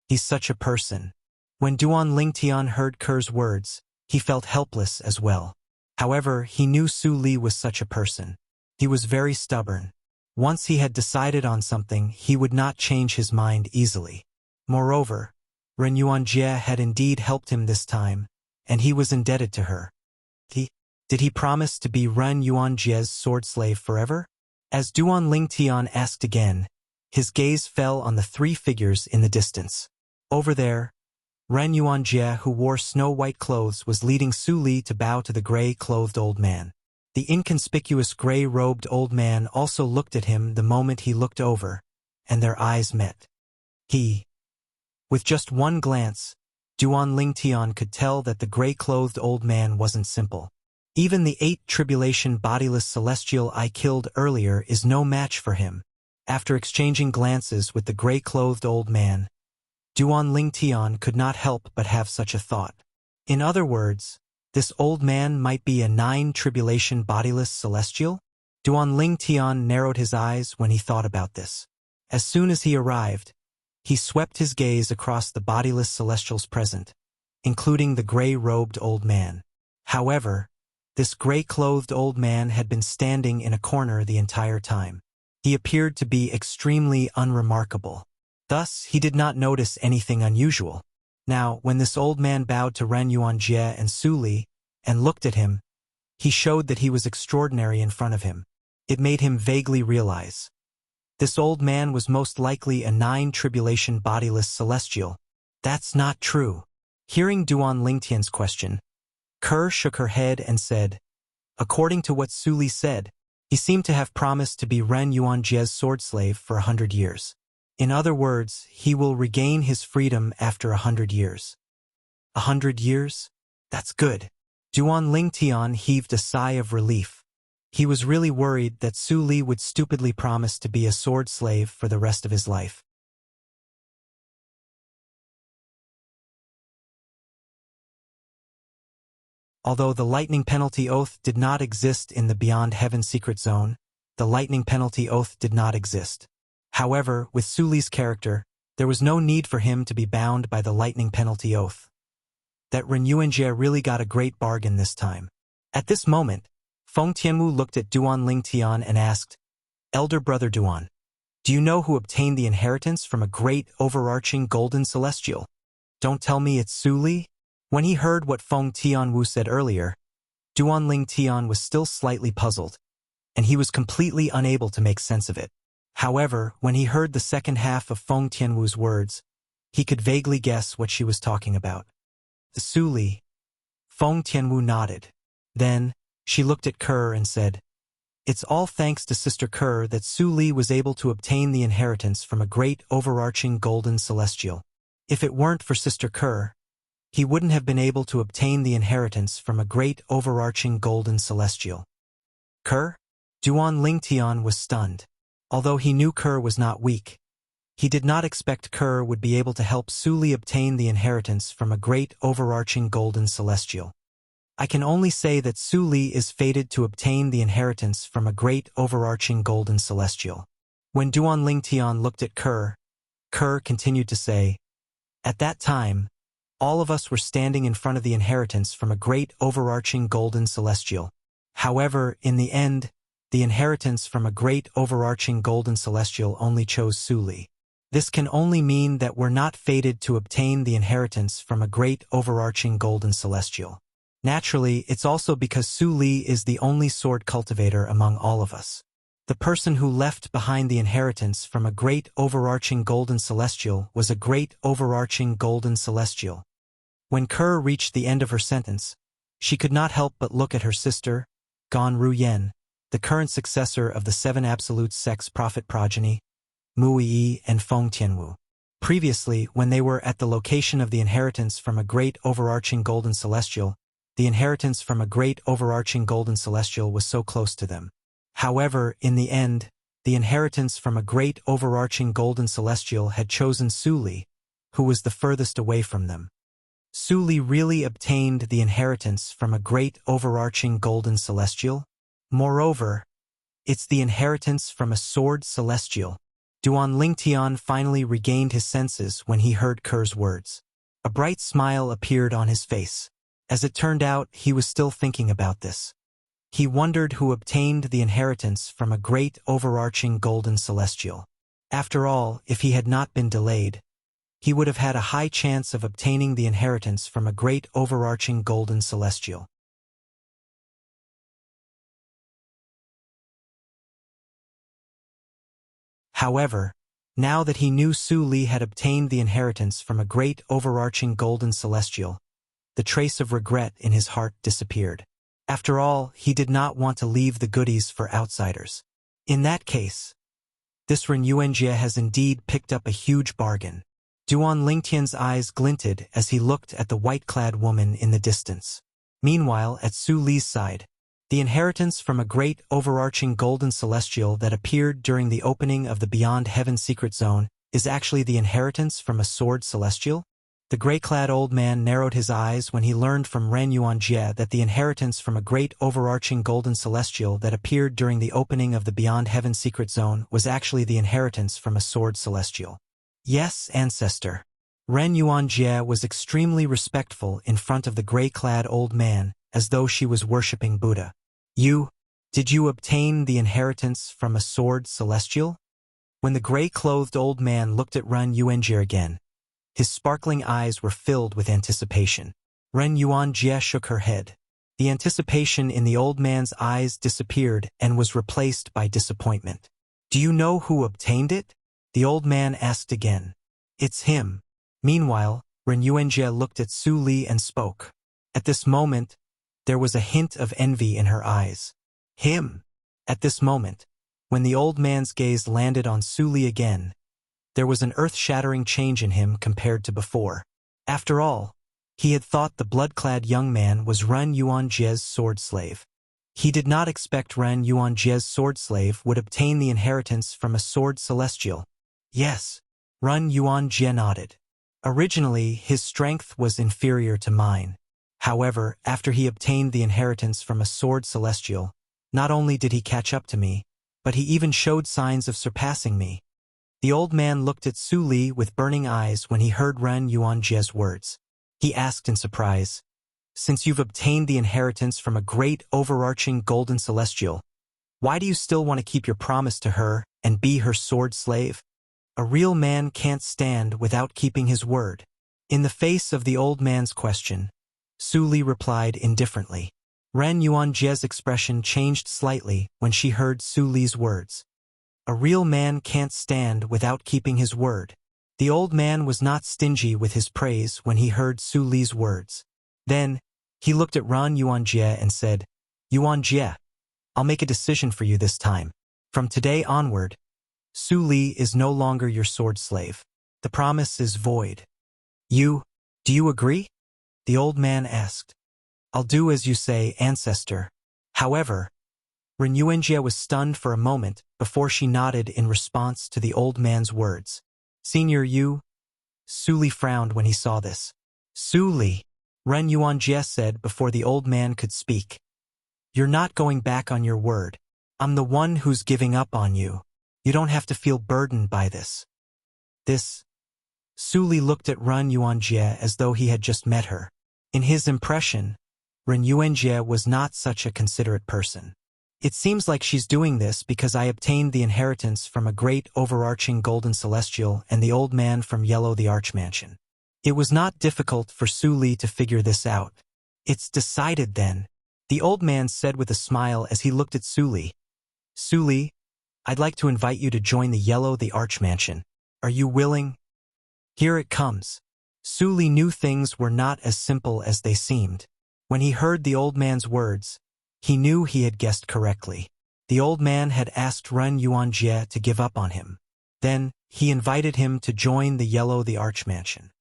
He's such a person. When Duan Lingtian heard Kerr's words, he felt helpless as well. However, he knew Su Li was such a person. He was very stubborn. Once he had decided on something, he would not change his mind easily. Moreover, Ren Yuanjie had indeed helped him this time, and he was indebted to her. Did he promise to be Ren Yuanjie's sword slave forever? As Duan Lingtian asked again, his gaze fell on the three figures in the distance. Over there, Ren Yuanjie, who wore snow-white clothes, was leading Su Li to bow to the gray-clothed old man. The inconspicuous gray-robed old man also looked at him the moment he looked over, and their eyes met. With just one glance, Duan Lingtian could tell that the gray-clothed old man wasn't simple. Even the 8 tribulation bodiless celestial I killed earlier is no match for him. After exchanging glances with the gray-clothed old man, Duan Lingtian could not help but have such a thought. In other words, this old man might be a 9 tribulation bodiless celestial? Duan Lingtian narrowed his eyes when he thought about this. As soon as he arrived, he swept his gaze across the bodiless celestials present, including the gray-robed old man. However, this gray-clothed old man had been standing in a corner the entire time. He appeared to be extremely unremarkable. Thus, he did not notice anything unusual. Now, when this old man bowed to Ren Yuanjie and Su Li, and looked at him, he showed that he was extraordinary in front of him. It made him vaguely realize. This old man was most likely a 9 tribulation bodiless celestial. That's not true. Hearing Duan Lingtian's question, Kerr shook her head and said, according to what Su Li said, he seemed to have promised to be Ren Yuanjie's sword slave for 100 years. In other words, he will regain his freedom after 100 years. 100 years? That's good. Duan Lingtian heaved a sigh of relief. He was really worried that Su Li would stupidly promise to be a sword slave for the rest of his life. Although the lightning penalty oath did not exist in the Beyond Heaven secret zone, the lightning penalty oath did not exist. However, with Su Li's character, there was no need for him to be bound by the lightning penalty oath. That Ren Yuanjie really got a great bargain this time. At this moment, Feng Tianwu looked at Duan Lingtian and asked, Elder Brother Duan, do you know who obtained the inheritance from a great overarching golden celestial? Don't tell me it's Su Li? When he heard what Feng Tianwu said earlier, Duan Lingtian was still slightly puzzled, and he was completely unable to make sense of it. However, when he heard the second half of Feng Tianwu's words, he could vaguely guess what she was talking about. Su Li. Feng Tianwu nodded. Then, she looked at Kerr and said, it's all thanks to Sister Kerr that Su Li was able to obtain the inheritance from a great overarching golden celestial. If it weren't for Sister Kerr, he wouldn't have been able to obtain the inheritance from a great overarching golden celestial. Kerr? Duan Lingtian was stunned. Although he knew Kerr was not weak, he did not expect Kerr would be able to help Su Li obtain the inheritance from a great overarching golden celestial. I can only say that Su Li is fated to obtain the inheritance from a great overarching golden celestial. When Duan Lingtian looked at Kerr, Kerr continued to say, at that time, all of us were standing in front of the inheritance from a great overarching golden celestial. However, in the end, the inheritance from a great overarching golden celestial only chose Su Li. This can only mean that we're not fated to obtain the inheritance from a great overarching golden celestial. Naturally, it's also because Su Li is the only sword cultivator among all of us. The person who left behind the inheritance from a great overarching golden celestial was a great overarching golden celestial. When Kerr reached the end of her sentence, she could not help but look at her sister, Gan Ruyen, the current successor of the 7 absolute sex prophet progeny, Mu Yi and Feng Tianwu. Previously, when they were at the location of the inheritance from a great overarching golden celestial, the inheritance from a great overarching golden celestial was so close to them. However, in the end, the inheritance from a great overarching golden celestial had chosen Su Li, who was the furthest away from them. Su Li really obtained the inheritance from a great overarching golden celestial? Moreover, it's the inheritance from a sword celestial. Duan Lingtian finally regained his senses when he heard Ker's words. A bright smile appeared on his face. As it turned out, he was still thinking about this. He wondered who obtained the inheritance from a great overarching golden celestial. After all, if he had not been delayed, he would have had a high chance of obtaining the inheritance from a great overarching golden celestial. However, now that he knew Su Li had obtained the inheritance from a great overarching golden celestial, the trace of regret in his heart disappeared. After all, he did not want to leave the goodies for outsiders. In that case, this Ren Yuanjie has indeed picked up a huge bargain. Duan Lingtian's eyes glinted as he looked at the white-clad woman in the distance. Meanwhile, at Su Li's side, the inheritance from a great overarching golden celestial that appeared during the opening of the Beyond Heaven secret zone is actually the inheritance from a sword celestial? The gray-clad old man narrowed his eyes when he learned from Ren Yuanjie that the inheritance from a great overarching golden celestial that appeared during the opening of the Beyond Heaven secret zone was actually the inheritance from a sword celestial. Yes, ancestor. Ren Yuanjie was extremely respectful in front of the gray-clad old man, as though she was worshipping Buddha. Did you obtain the inheritance from a sword celestial? When the gray-clothed old man looked at Ren Yuanjie again, his sparkling eyes were filled with anticipation. Ren Yuanjie shook her head. The anticipation in the old man's eyes disappeared and was replaced by disappointment. Do you know who obtained it? The old man asked again. It's him. Meanwhile, Ren Yuanjie looked at Su Li and spoke. At this moment, there was a hint of envy in her eyes. Him! At this moment, when the old man's gaze landed on Su Li again, there was an earth-shattering change in him compared to before. After all, he had thought the blood-clad young man was Ren Yuanjie's sword slave. He did not expect Ren Yuanjie's sword slave would obtain the inheritance from a sword celestial. Yes, Ren Yuanjie nodded. Originally, his strength was inferior to mine. However, after he obtained the inheritance from a sword celestial, not only did he catch up to me, but he even showed signs of surpassing me. The old man looked at Su Li with burning eyes when he heard Ren Yuanjie's words. He asked in surprise, "Since you've obtained the inheritance from a great overarching golden celestial, why do you still want to keep your promise to her and be her sword slave? A real man can't stand without keeping his word." In the face of the old man's question, Su Li replied indifferently. Ren Yuanjie's expression changed slightly when she heard Su Li's words. A real man can't stand without keeping his word. The old man was not stingy with his praise when he heard Su Li's words. Then, he looked at Ren Yuanjie and said, "Yuanjie, I'll make a decision for you this time. From today onward, Su Li is no longer your sword slave. The promise is void." Do you agree? The old man asked. "I'll do as you say, ancestor." However, Ren Yuanjie was stunned for a moment before she nodded in response to the old man's words. "Senior Yu?" Su Li frowned when he saw this. "Su Li," Ren Yuanjie said before the old man could speak. "You're not going back on your word. I'm the one who's giving up on you. You don't have to feel burdened by this." Su Li looked at Ren Yuanjie as though he had just met her. In his impression, Ren Yuanjie was not such a considerate person. "It seems like she's doing this because I obtained the inheritance from a great overarching golden celestial and the old man from Yellow the Archmansion." It was not difficult for Su Li to figure this out. "It's decided then," the old man said with a smile as he looked at Su Li. "Su Li, I'd like to invite you to join the Yellow the Archmansion. Are you willing? Here it comes." Su Li knew things were not as simple as they seemed. When he heard the old man's words, he knew he had guessed correctly. The old man had asked Ren Yuanjie to give up on him. Then, he invited him to join the Yellow the Archmansion.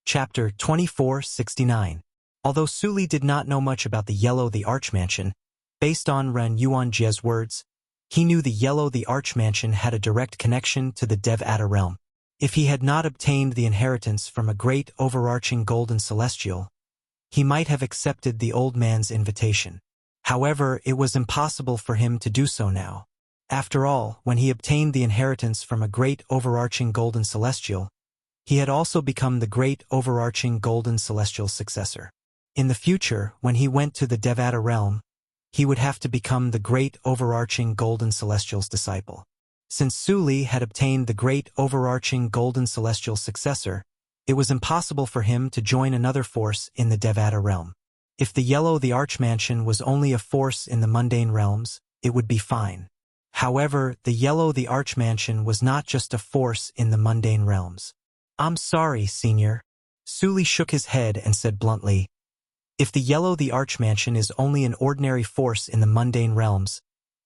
Chapter 2469. Although Su Li did not know much about the Yellow the Archmansion, based on Ren Yuanjie's words, he knew the Yellow the Archmansion had a direct connection to the Devata realm. If he had not obtained the inheritance from a great overarching golden celestial, he might have accepted the old man's invitation. However, it was impossible for him to do so now. After all, when he obtained the inheritance from a great overarching golden celestial, he had also become the great overarching golden celestial successor. In the future, when he went to the Devata realm, he would have to become the great overarching golden celestial's disciple. Since Su Li had obtained the great overarching golden celestial successor, it was impossible for him to join another force in the Devata realm. If the Yellow the Archmansion was only a force in the mundane realms, it would be fine. However, the Yellow the Archmansion was not just a force in the mundane realms. "I'm sorry, Senior." Su Li shook his head and said bluntly, "If the Yellow the Archmansion is only an ordinary force in the mundane realms,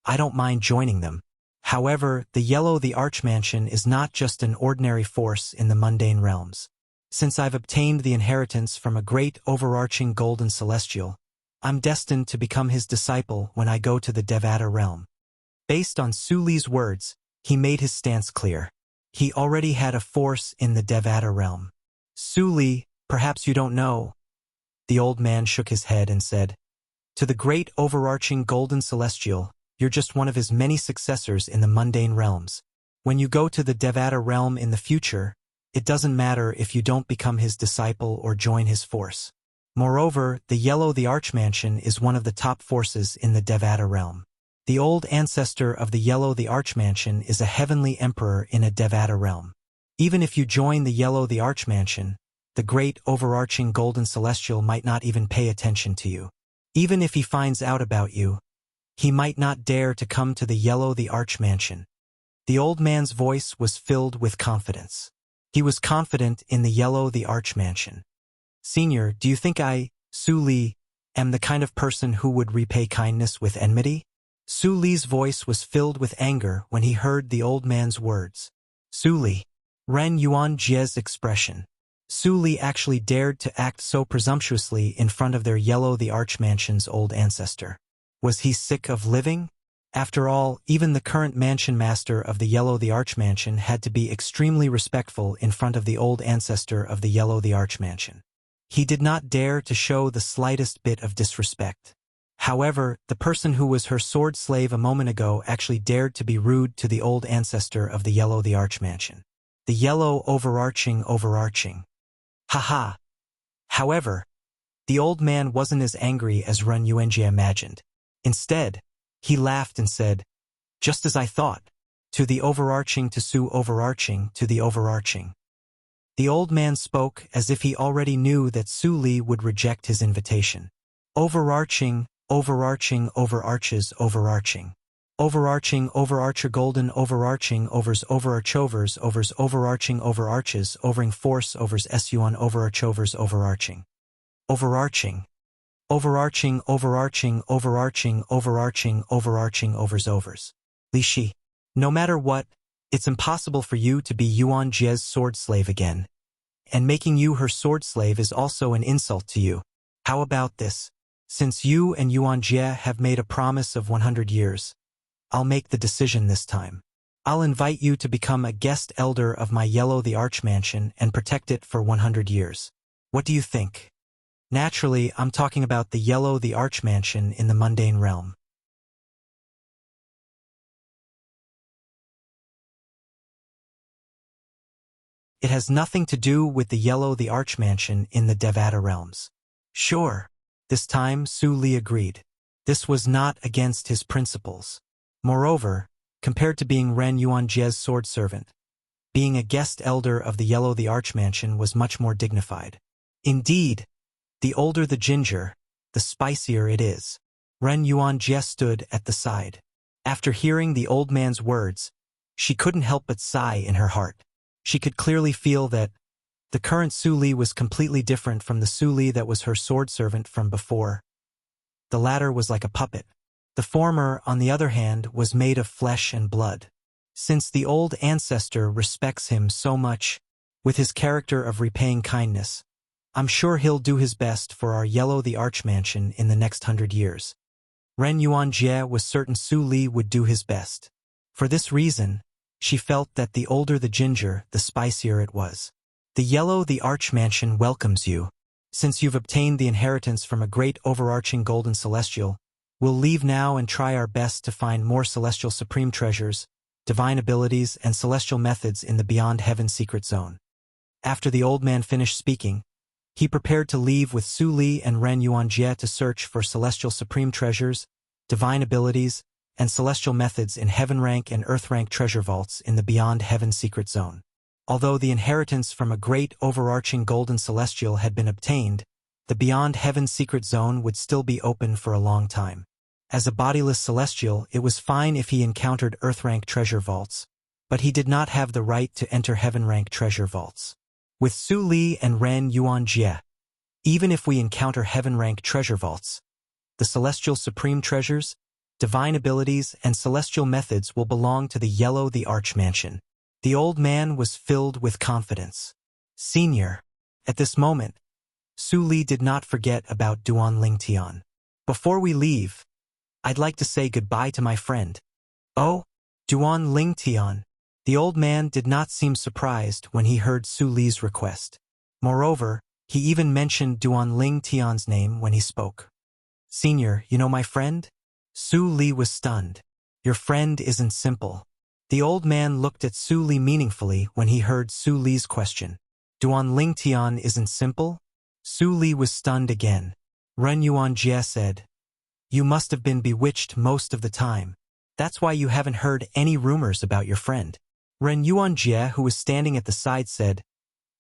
I don't mind joining them. However, the Yellow the Archmansion is not just an ordinary force in the mundane realms. Since I've obtained the inheritance from a great overarching golden celestial, I'm destined to become his disciple when I go to the Devata realm." Based on Su Li's words, he made his stance clear. He already had a force in the Devata realm. "Su Li, perhaps you don't know." The old man shook his head and said, "To the great overarching golden celestial, you're just one of his many successors in the mundane realms. When you go to the Devata realm in the future, it doesn't matter if you don't become his disciple or join his force. Moreover, the Yellow the Archmansion is one of the top forces in the Devata realm. The old ancestor of the Yellow the Archmansion is a heavenly emperor in a Devata realm. Even if you join the Yellow the Archmansion, the great overarching golden celestial might not even pay attention to you. Even if he finds out about you, he might not dare to come to the Yellow the Archmansion." The old man's voice was filled with confidence. He was confident in the Yellow the Archmansion. "Senior, do you think I, Su Li, am the kind of person who would repay kindness with enmity?" Su Li's voice was filled with anger when he heard the old man's words. Su Li. Ren Yuanjie's expression. Su Li actually dared to act so presumptuously in front of their Yellow the Archmansion's old ancestor. Was he sick of living? After all, even the current mansion master of the Yellow the Archmansion had to be extremely respectful in front of the old ancestor of the Yellow the Archmansion. He did not dare to show the slightest bit of disrespect. However, the person who was her sword slave a moment ago actually dared to be rude to the old ancestor of the Yellow the Archmansion. The Yellow overarching. Haha. However, the old man wasn't as angry as Ren Yuanjie imagined. Instead, he laughed and said, "Just as I thought. To the overarching, to Su overarching, to the overarching." The old man spoke as if he already knew that Su Li would reject his invitation. Overarching, overarches, overarching. Overarching, overarcher golden, overarching, overs, overarchovers, overs, overarching, overarches, overing force, overs, sun, overarchovers, overarching. Overarching. Overarching, overs, overs. Li Shi. No matter what, it's impossible for you to be Yuan Jie's sword slave again. And making you her sword slave is also an insult to you. How about this? Since you and Yuan Jie have made a promise of 100 years, I'll make the decision this time. I'll invite you to become a guest elder of my Yellow the Archmansion and protect it for 100 years. What do you think? Naturally, I'm talking about the Yellow the Archmansion in the mundane realm. It has nothing to do with the Yellow the Archmansion in the Devata realms. Sure. This time, Su Li agreed. This was not against his principles. Moreover, compared to being Ren Yuanjie's sword servant, being a guest elder of the Yellow the Archmansion was much more dignified. Indeed, the older the ginger, the spicier it is. Ren Yuanjie stood at the side. After hearing the old man's words, she couldn't help but sigh in her heart. She could clearly feel that the current Su Li was completely different from the Su Li that was her sword servant from before. The latter was like a puppet. The former, on the other hand, was made of flesh and blood. Since the old ancestor respects him so much, with his character of repaying kindness, I'm sure he'll do his best for our Yellow the Archmansion in the next 100 years. Ren Yuanjie was certain Su Li would do his best. For this reason, she felt that the older the ginger, the spicier it was. The Yellow the Archmansion welcomes you. Since you've obtained the inheritance from a great overarching golden celestial, we'll leave now and try our best to find more celestial supreme treasures, divine abilities, and celestial methods in the Beyond Heaven secret zone. After the old man finished speaking, he prepared to leave with Su Li and Ren Yuanjie to search for celestial supreme treasures, divine abilities, and celestial methods in heaven rank and earth rank treasure vaults in the Beyond Heaven secret zone. Although the inheritance from a great overarching golden celestial had been obtained, the Beyond Heaven secret zone would still be open for a long time. As a bodiless celestial, it was fine if he encountered earth rank treasure vaults, but he did not have the right to enter heaven rank treasure vaults. With Su Li and Ren Yuanjie, even if we encounter heaven rank treasure vaults, the celestial supreme treasures, divine abilities, and celestial methods will belong to the Yellow the Archmansion. The old man was filled with confidence. Senior. At this moment, Su Li did not forget about Duan Lingtian. Before we leave, I'd like to say goodbye to my friend. Oh, Duan Lingtian. The old man did not seem surprised when he heard Su Li's request. Moreover, he even mentioned Duan Lingtian's name when he spoke. Senior, you know my friend? Su Li was stunned. Your friend isn't simple. The old man looked at Su Li meaningfully when he heard Su Li's question. Duan Lingtian isn't simple? Su Li was stunned again. Ren Yuanjie said, You must have been bewitched most of the time. That's why you haven't heard any rumors about your friend. Ren Yuanjie, who was standing at the side, said,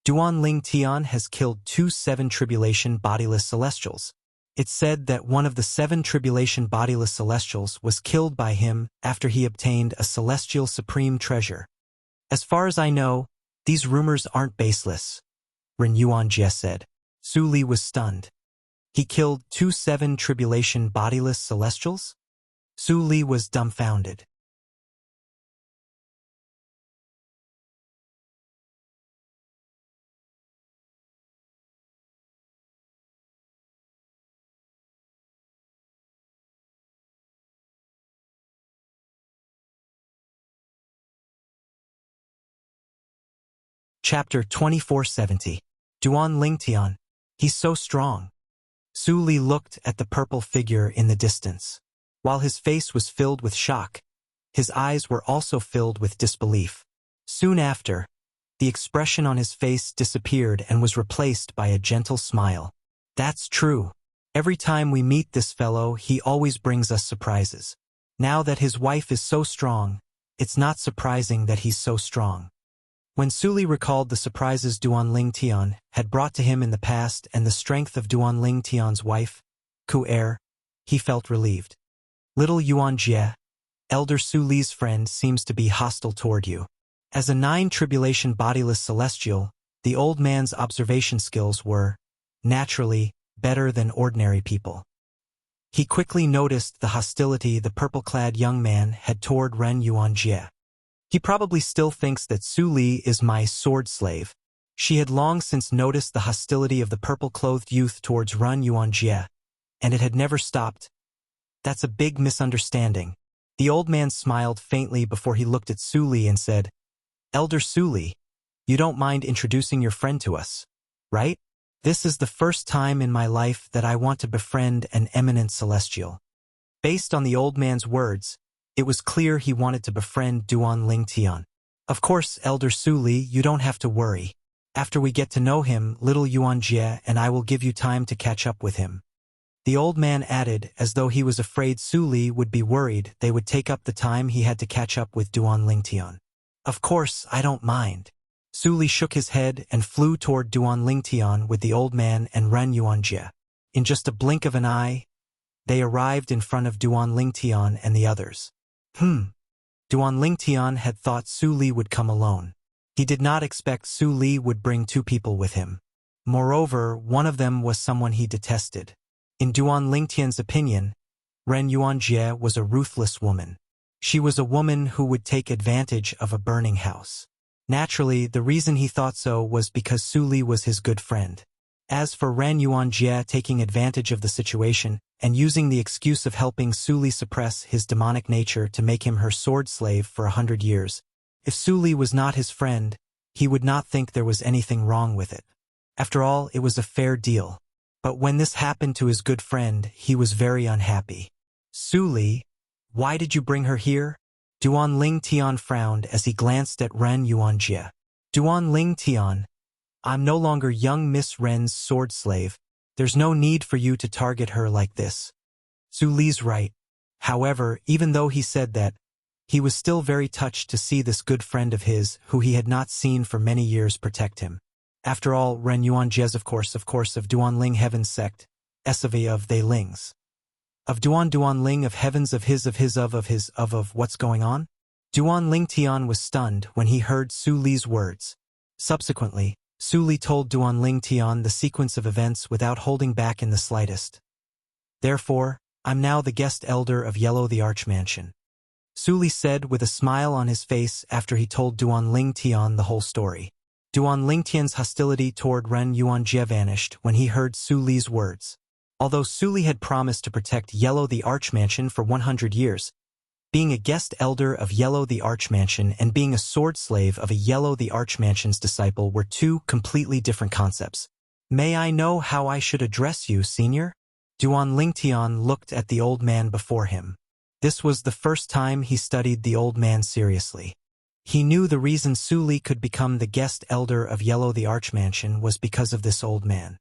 Duan Lingtian has killed 2 7 tribulation bodiless celestials. It's said that one of the 7 tribulation bodiless celestials was killed by him after he obtained a celestial supreme treasure. As far as I know, these rumors aren't baseless, Ren Yuanjie said. Su Li was stunned. He killed 2 7 tribulation bodiless celestials? Su Li was dumbfounded. Chapter 2470. Duan Lingtian. He's so strong. Su Li looked at the purple figure in the distance. While his face was filled with shock, his eyes were also filled with disbelief. Soon after, the expression on his face disappeared and was replaced by a gentle smile. That's true. Every time we meet this fellow, he always brings us surprises. Now that his wife is so strong, it's not surprising that he's so strong. When Su Li recalled the surprises Duan Lingtian had brought to him in the past and the strength of Duan Lingtian's wife, Ku-er, he felt relieved. Little Yuanjie, Elder Su Li's friend, seems to be hostile toward you. As a 9 tribulation bodiless celestial, the old man's observation skills were, naturally, better than ordinary people. He quickly noticed the hostility the purple-clad young man had toward Ren Yuanjie. He probably still thinks that Su Li is my sword slave. She had long since noticed the hostility of the purple-clothed youth towards Ren Yuanjie, and it had never stopped. That's a big misunderstanding. The old man smiled faintly before he looked at Su Li and said, Elder Su Li, you don't mind introducing your friend to us, right? This is the first time in my life that I want to befriend an eminent celestial. Based on the old man's words, it was clear he wanted to befriend Duan Lingtian. Of course, Elder Su Li, you don't have to worry. After we get to know him, little Yuanjie and I will give you time to catch up with him. The old man added, as though he was afraid Su Li would be worried they would take up the time he had to catch up with Duan Lingtian. Of course, I don't mind. Su Li shook his head and flew toward Duan Lingtian with the old man and Ren Yuanjie. In just a blink of an eye, they arrived in front of Duan Lingtian and the others. Duan Lingtian had thought Su Li would come alone. He did not expect Su Li would bring 2 people with him. Moreover, one of them was someone he detested. In Duan Lingtian's opinion, Ren Yuanjie was a ruthless woman. She was a woman who would take advantage of a burning house. Naturally, the reason he thought so was because Su Li was his good friend. As for Ren Yuanjie taking advantage of the situation and using the excuse of helping Su Li suppress his demonic nature to make him her sword slave for 100 years, if Su Li was not his friend, he would not think there was anything wrong with it. After all, it was a fair deal. But when this happened to his good friend, he was very unhappy. Su Li, why did you bring her here? Duan Ling Tian frowned as he glanced at Ren Yuanjie. Duan Ling Tian, I'm no longer young Miss Ren's sword slave. There's no need for you to target her like this. Su Li's right. However, even though he said that, he was still very touched to see this good friend of his, who he had not seen for many years, protect him. After all, Ren Yuanjie of course of Duan Ling Heaven's sect, Esave of they Lings. Of Duan Ling of heavens of what's going on? Duan Ling Tian was stunned when he heard Su Li's words. Subsequently, Su Li told Duan Ling Tian the sequence of events without holding back in the slightest. Therefore, I'm now the guest elder of Yellow the Archmansion. Su Li said with a smile on his face after he told Duan Ling Tian the whole story. Duan Ling Tian's hostility toward Ren Yuanjie vanished when he heard Su Li's words. Although Su Li had promised to protect Yellow the Archmansion for 100 years, being a guest elder of Yellow the Archmansion and being a sword slave of a Yellow the Archmansion's disciple were two completely different concepts. May I know how I should address you, senior? Duan Ling Tian looked at the old man before him. This was the first time he studied the old man seriously. He knew the reason Su Li could become the guest elder of Yellow the Archmansion was because of this old man.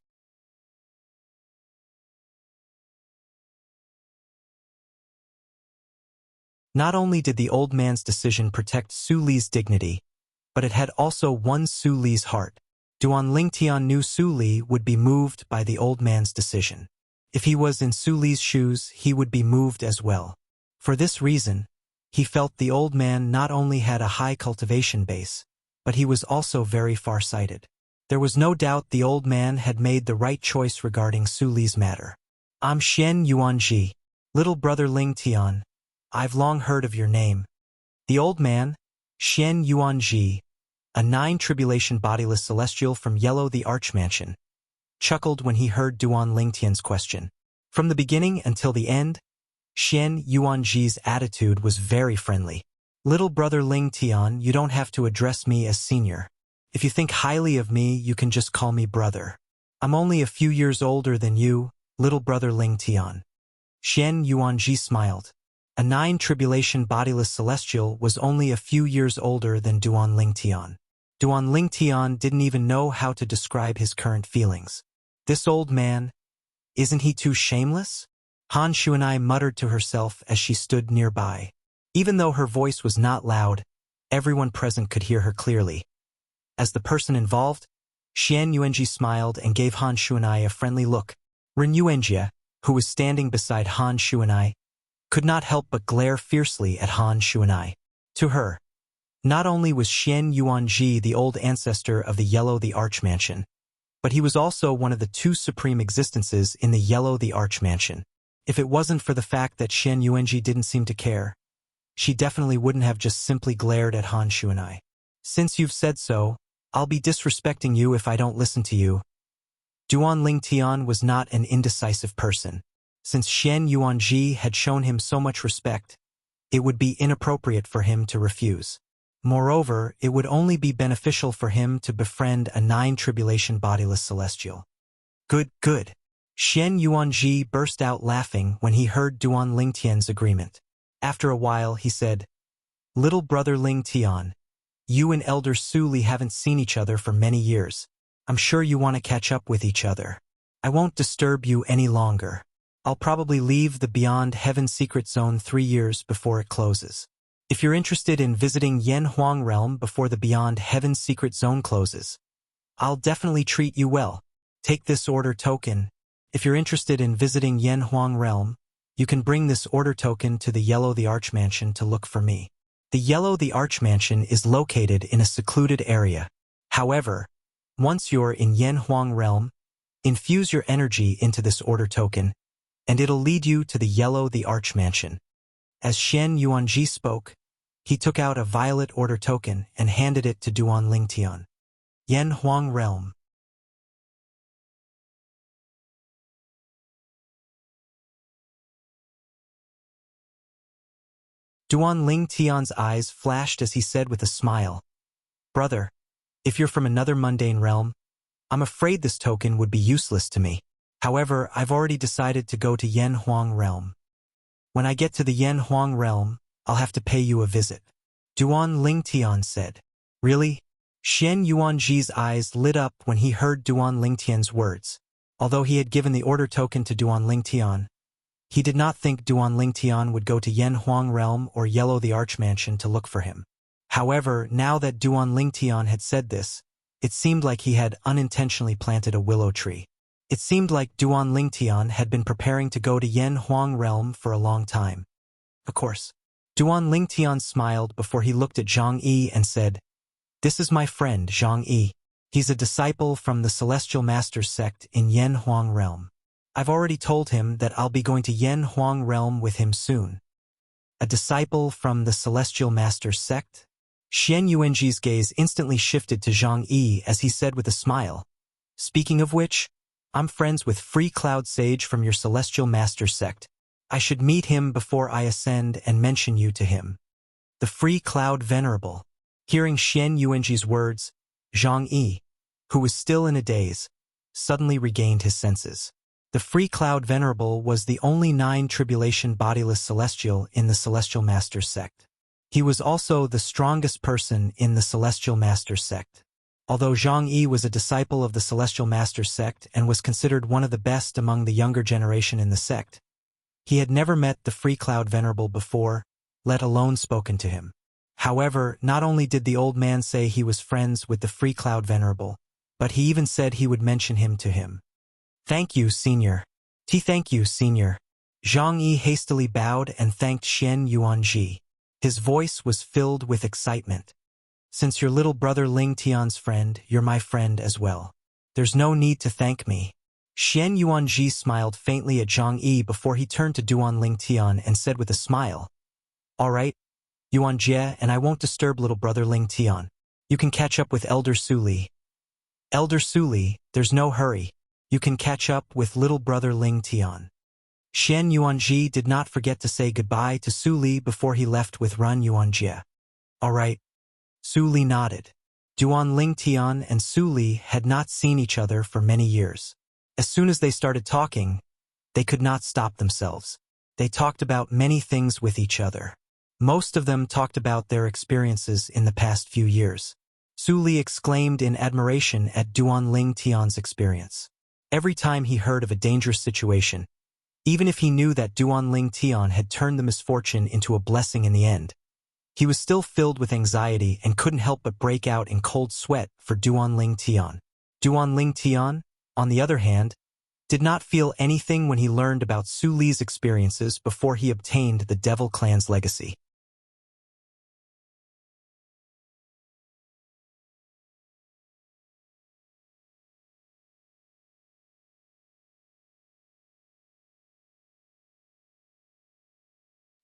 Not only did the old man's decision protect Su Li's dignity, but it had also won Su Li's heart. Duan Ling Tian knew Su Li would be moved by the old man's decision. If he was in Su Li's shoes, he would be moved as well. For this reason, he felt the old man not only had a high cultivation base, but he was also very far-sighted. There was no doubt the old man had made the right choice regarding Su Li's matter. I'm Xian Yuanji, little brother Ling Tian. I've long heard of your name. The old man, Xian Yuanji, a nine-tribulation bodiless celestial from Yellow the Archmansion, chuckled when he heard Duan Ling Tian's question. From the beginning until the end, Xian Yuanji's attitude was very friendly. Little brother Ling Tian, you don't have to address me as senior. If you think highly of me, you can just call me brother. I'm only a few years older than you, little brother Ling Tian. Xian Yuanji smiled. A nine-tribulation bodiless celestial was only a few years older than Duan Ling Tian. Duan Ling Tian didn't even know how to describe his current feelings. This old man, isn't he too shameless? Han Shuanai muttered to herself as she stood nearby. Even though her voice was not loud, everyone present could hear her clearly. As the person involved, Xian Yuanji smiled and gave Han Shuanai a friendly look. Ren Yuanjie, who was standing beside Han Shuanai, could not help but glare fiercely at Han Shuanai. To her, not only was Xian Yuanji the old ancestor of the Yellow the Archmansion, but he was also one of the two supreme existences in the Yellow the Archmansion. If it wasn't for the fact that Xian Yuanji didn't seem to care, she definitely wouldn't have just simply glared at Han Shuanai. Since you've said so, I'll be disrespecting you if I don't listen to you. Duan Ling Tian was not an indecisive person. Since Xian Yuanji had shown him so much respect, it would be inappropriate for him to refuse. Moreover, it would only be beneficial for him to befriend a nine-tribulation bodiless celestial. Good. Xian Yuanji burst out laughing when he heard Duan Ling Tian's agreement. After a while, he said, Little brother Ling Tian, you and Elder Su Li haven't seen each other for many years. I'm sure you want to catch up with each other. I won't disturb you any longer. I'll probably leave the Beyond Heaven Secret Zone 3 years before it closes. If you're interested in visiting Yen Huang Realm before the Beyond Heaven Secret Zone closes, I'll definitely treat you well. Take this order token. If you're interested in visiting Yen Huang Realm, you can bring this order token to the Yellow the Archmansion to look for me. The Yellow the Archmansion is located in a secluded area. However, once you're in Yen Huang Realm, infuse your energy into this order token, and it'll lead you to the Yellow the Archmansion. As Xian Yuanji spoke, he took out a violet order token and handed it to Duan Ling Tian. Yen Huang Realm. Duan Ling Tian's eyes flashed as he said with a smile, "Brother, if you're from another mundane realm, I'm afraid this token would be useless to me. However, I've already decided to go to Yen Huang realm. When I get to the Yen Huang realm, I'll have to pay you a visit." Duan Ling Tian said. "Really?" Xian Yuanji's eyes lit up when he heard Duan Ling Tian's words. Although he had given the order token to Duan Ling Tian, he did not think Duan Ling Tian would go to Yen Huang realm or Yellow the Archmansion to look for him. However, now that Duan Ling Tian had said this, it seemed like he had unintentionally planted a willow tree. It seemed like Duan Ling Tian had been preparing to go to Yen Huang realm for a long time. Of course. Duan Ling Tian smiled before he looked at Zhang Yi and said, "This is my friend, Zhang Yi. He's a disciple from the Celestial Masters sect in Yen Huang realm. I've already told him that I'll be going to Yen Huang realm with him soon." A disciple from the Celestial Masters sect? Xian Yuanji's gaze instantly shifted to Zhang Yi as he said with a smile, "Speaking of which, I'm friends with Free Cloud Sage from your Celestial Master sect. I should meet him before I ascend and mention you to him." The Free Cloud Venerable. Hearing Xian Yuanji's words, Zhang Yi, who was still in a daze, suddenly regained his senses. The Free Cloud Venerable was the only 9-tribulation bodiless celestial in the Celestial Master sect. He was also the strongest person in the Celestial Master sect. Although Zhang Yi was a disciple of the Celestial Master sect and was considered one of the best among the younger generation in the sect, he had never met the Free Cloud Venerable before, let alone spoken to him. However, not only did the old man say he was friends with the Free Cloud Venerable, but he even said he would mention him to him. "Thank you, Senior." Thank you, Senior." Zhang Yi hastily bowed and thanked Xian Yuanji. His voice was filled with excitement. "Since your little brother Ling Tian's friend, you're my friend as well. There's no need to thank me." Xian Yuanji smiled faintly at Zhang Yi before he turned to Duan Ling Tian and said with a smile, "All right, Yuanjie, and I won't disturb little brother Ling Tian. You can catch up with Elder Su Li." "Elder Su Li, there's no hurry. You can catch up with little brother Ling Tian." Xian Yuanji did not forget to say goodbye to Su Li before he left with Run Yuanjie. "All right." Su Li nodded. Duan Ling Tian and Su Li had not seen each other for many years. As soon as they started talking, they could not stop themselves. They talked about many things with each other. Most of them talked about their experiences in the past few years. Su Li exclaimed in admiration at Duan Ling Tian's experience. Every time he heard of a dangerous situation, even if he knew that Duan Ling Tian had turned the misfortune into a blessing in the end, he was still filled with anxiety and couldn't help but break out in cold sweat for Duan Ling Tian. Duan Ling Tian, on the other hand, did not feel anything when he learned about Su Li's experiences before he obtained the Devil Clan's legacy.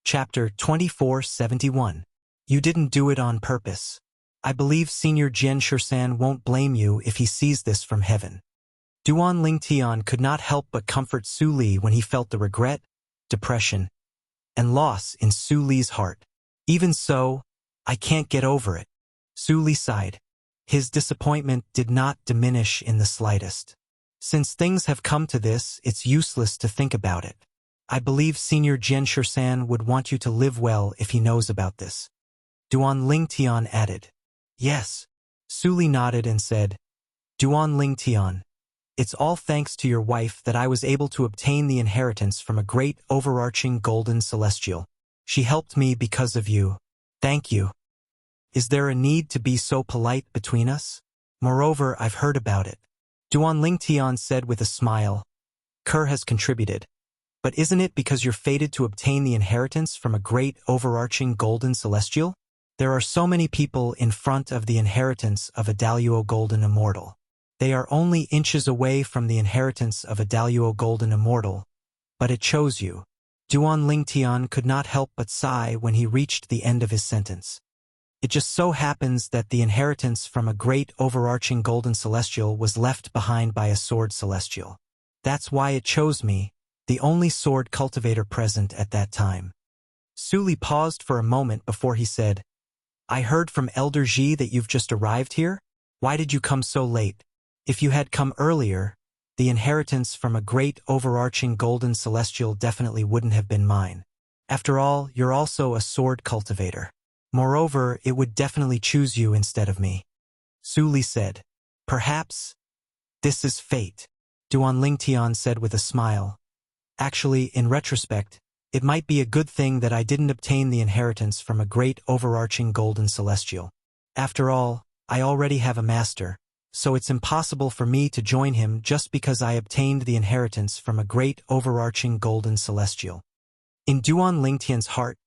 Chapter 2471. You didn't do it on purpose. I believe Senior Jian Shursan won't blame you if he sees this from heaven. Duan Ling Tian could not help but comfort Su Li when he felt the regret, depression, and loss in Su Li's heart. "Even so, I can't get over it." Su Li sighed. His disappointment did not diminish in the slightest. "Since things have come to this, it's useless to think about it. I believe Senior Jian Shursan would want you to live well if he knows about this." Duan Ling Tian added. "Yes." Su Li nodded and said, "Duan Ling Tian, it's all thanks to your wife that I was able to obtain the inheritance from a great overarching golden celestial. She helped me because of you. Thank you. Is there a need to be so polite between us? Moreover, I've heard about it." Duan Ling Tian said with a smile, "Kerr has contributed. But isn't it because you're fated to obtain the inheritance from a great overarching golden celestial? There are so many people in front of the inheritance of a Daluo Golden Immortal. They are only inches away from the inheritance of a Daluo Golden Immortal, but it chose you." Duan Ling Tian could not help but sigh when he reached the end of his sentence. "It just so happens that the inheritance from a great overarching golden celestial was left behind by a sword celestial. That's why it chose me, the only sword cultivator present at that time." Su Li paused for a moment before he said, I heard from Elder Ji that you've just arrived here? Why did you come so late? If you had come earlier, the inheritance from a great overarching golden celestial definitely wouldn't have been mine. After all, you're also a sword cultivator. Moreover, it would definitely choose you instead of me. Su Li said, Perhaps this is fate. Duan Lingtian said with a smile. Actually, in retrospect, it might be a good thing that I didn't obtain the inheritance from a great overarching golden celestial. After all, I already have a master, so it's impossible for me to join him just because I obtained the inheritance from a great overarching golden celestial. In Duan Lingtian's heart,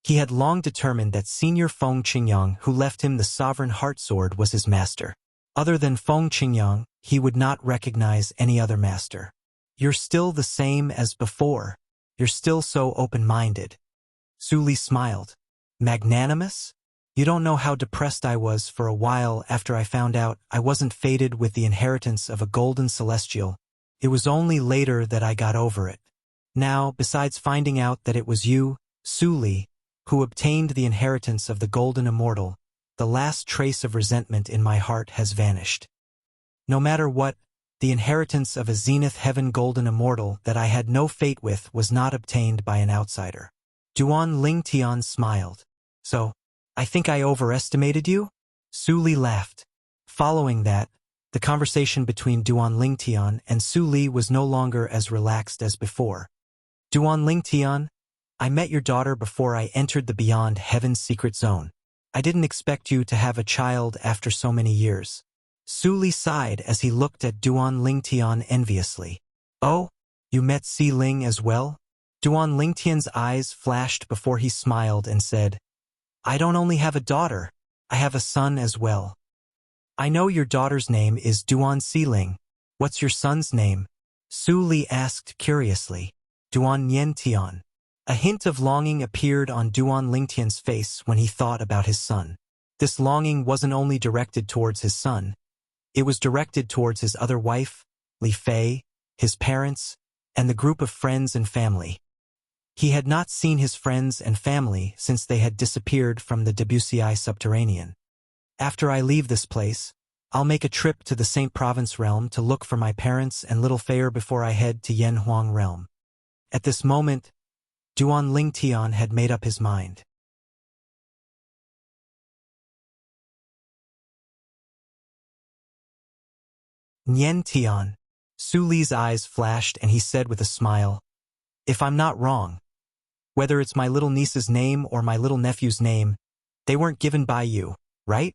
he had long determined that Senior Feng Qingyang, who left him the sovereign heart sword, was his master. Other than Feng Qingyang, he would not recognize any other master. You're still the same as before. You're still so open-minded. Su Li smiled. Magnanimous? You don't know how depressed I was for a while after I found out I wasn't fated with the inheritance of a golden celestial. It was only later that I got over it. Now, besides finding out that it was you, Su Li, who obtained the inheritance of the golden immortal, the last trace of resentment in my heart has vanished. No matter what, the inheritance of a zenith heaven golden immortal that I had no fate with was not obtained by an outsider. Duan Lingtian smiled. So, I think I overestimated you? Su Li laughed. Following that, the conversation between Duan Lingtian and Su Li was no longer as relaxed as before. Duan Lingtian, I met your daughter before I entered the Beyond Heaven's secret zone. I didn't expect you to have a child after so many years. Su Li sighed as he looked at Duan Lingtian enviously. Oh, you met Si Ling as well? Duan Lingtian's eyes flashed before he smiled and said, I don't only have a daughter, I have a son as well. I know your daughter's name is Duan Siling. What's your son's name? Su Li asked curiously. Duan Niantian. A hint of longing appeared on Duan Lingtian's face when he thought about his son. This longing wasn't only directed towards his son, it was directed towards his other wife, Li Fei, his parents, and the group of friends and family. He had not seen his friends and family since they had disappeared from the Debussy subterranean. After I leave this place, I'll make a trip to the Saint Province realm to look for my parents and little Fei before I head to Yanhuang realm. At this moment, Duan Lingtian had made up his mind. Niantian. Su Li's eyes flashed and he said with a smile, If I'm not wrong, whether it's my little niece's name or my little nephew's name, they weren't given by you, right?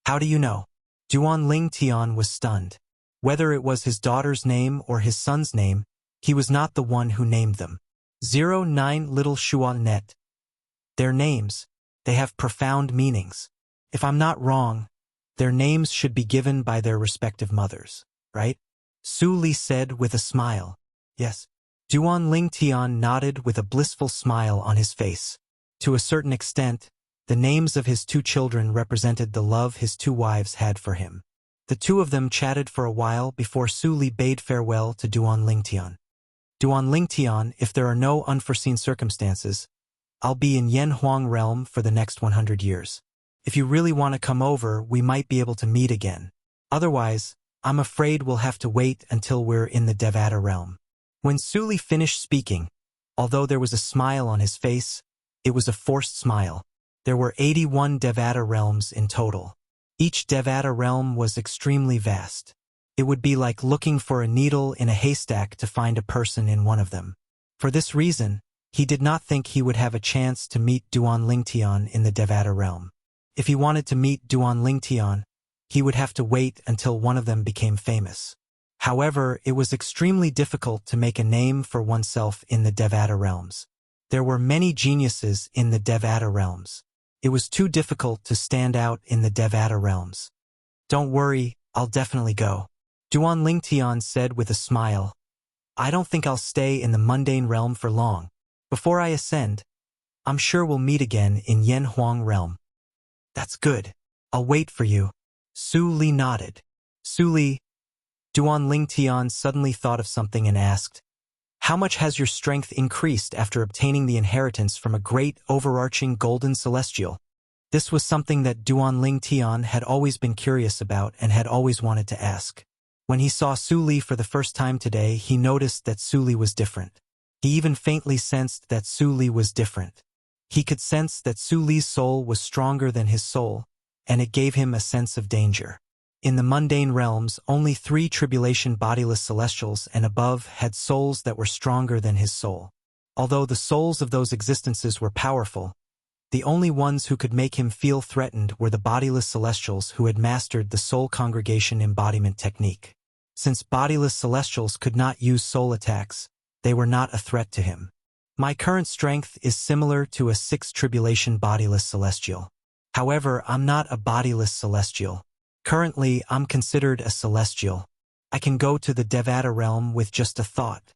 How do you know? Duan Lingtian was stunned. Whether it was his daughter's name or his son's name, he was not the one who named them. 09 Little Shuan Net. Their names, they have profound meanings. If I'm not wrong, their names should be given by their respective mothers, right? Su Li said with a smile. Yes. Duan Lingtian nodded with a blissful smile on his face. To a certain extent, the names of his two children represented the love his two wives had for him. The two of them chatted for a while before Su Li bade farewell to Duan Lingtian. Duan Lingtian, if there are no unforeseen circumstances, I'll be in Yanhuang realm for the next 100 years. If you really want to come over, we might be able to meet again. Otherwise, I'm afraid we'll have to wait until we're in the Devata realm. When Su Li finished speaking, although there was a smile on his face, it was a forced smile. There were 81 Devata realms in total. Each Devata realm was extremely vast. It would be like looking for a needle in a haystack to find a person in one of them. For this reason, he did not think he would have a chance to meet Duan Lingtian in the Devata realm. If he wanted to meet Duan Lingtian, he would have to wait until one of them became famous. However, it was extremely difficult to make a name for oneself in the Devata realms. There were many geniuses in the Devata realms. It was too difficult to stand out in the Devata realms. Don't worry, I'll definitely go. Duan Lingtian said with a smile. I don't think I'll stay in the mundane realm for long. Before I ascend, I'm sure we'll meet again in Yanhuang realm. That's good. I'll wait for you. Su Li nodded. Su Li, Duan Lingtian suddenly thought of something and asked, How much has your strength increased after obtaining the inheritance from a great, overarching golden celestial? This was something that Duan Ling Tian had always been curious about and had always wanted to ask. When he saw Su Li for the first time today, he noticed that Su Li was different. He even faintly sensed that Su Li was different. He could sense that Su Li's soul was stronger than his soul, and it gave him a sense of danger. In the mundane realms, only 3 tribulation bodiless celestials and above had souls that were stronger than his soul. Although the souls of those existences were powerful, the only ones who could make him feel threatened were the bodiless celestials who had mastered the soul congregation embodiment technique. Since bodiless celestials could not use soul attacks, they were not a threat to him. My current strength is similar to a 6 tribulation bodiless celestial. However, I'm not a bodiless celestial. Currently, I'm considered a celestial. I can go to the Devata realm with just a thought.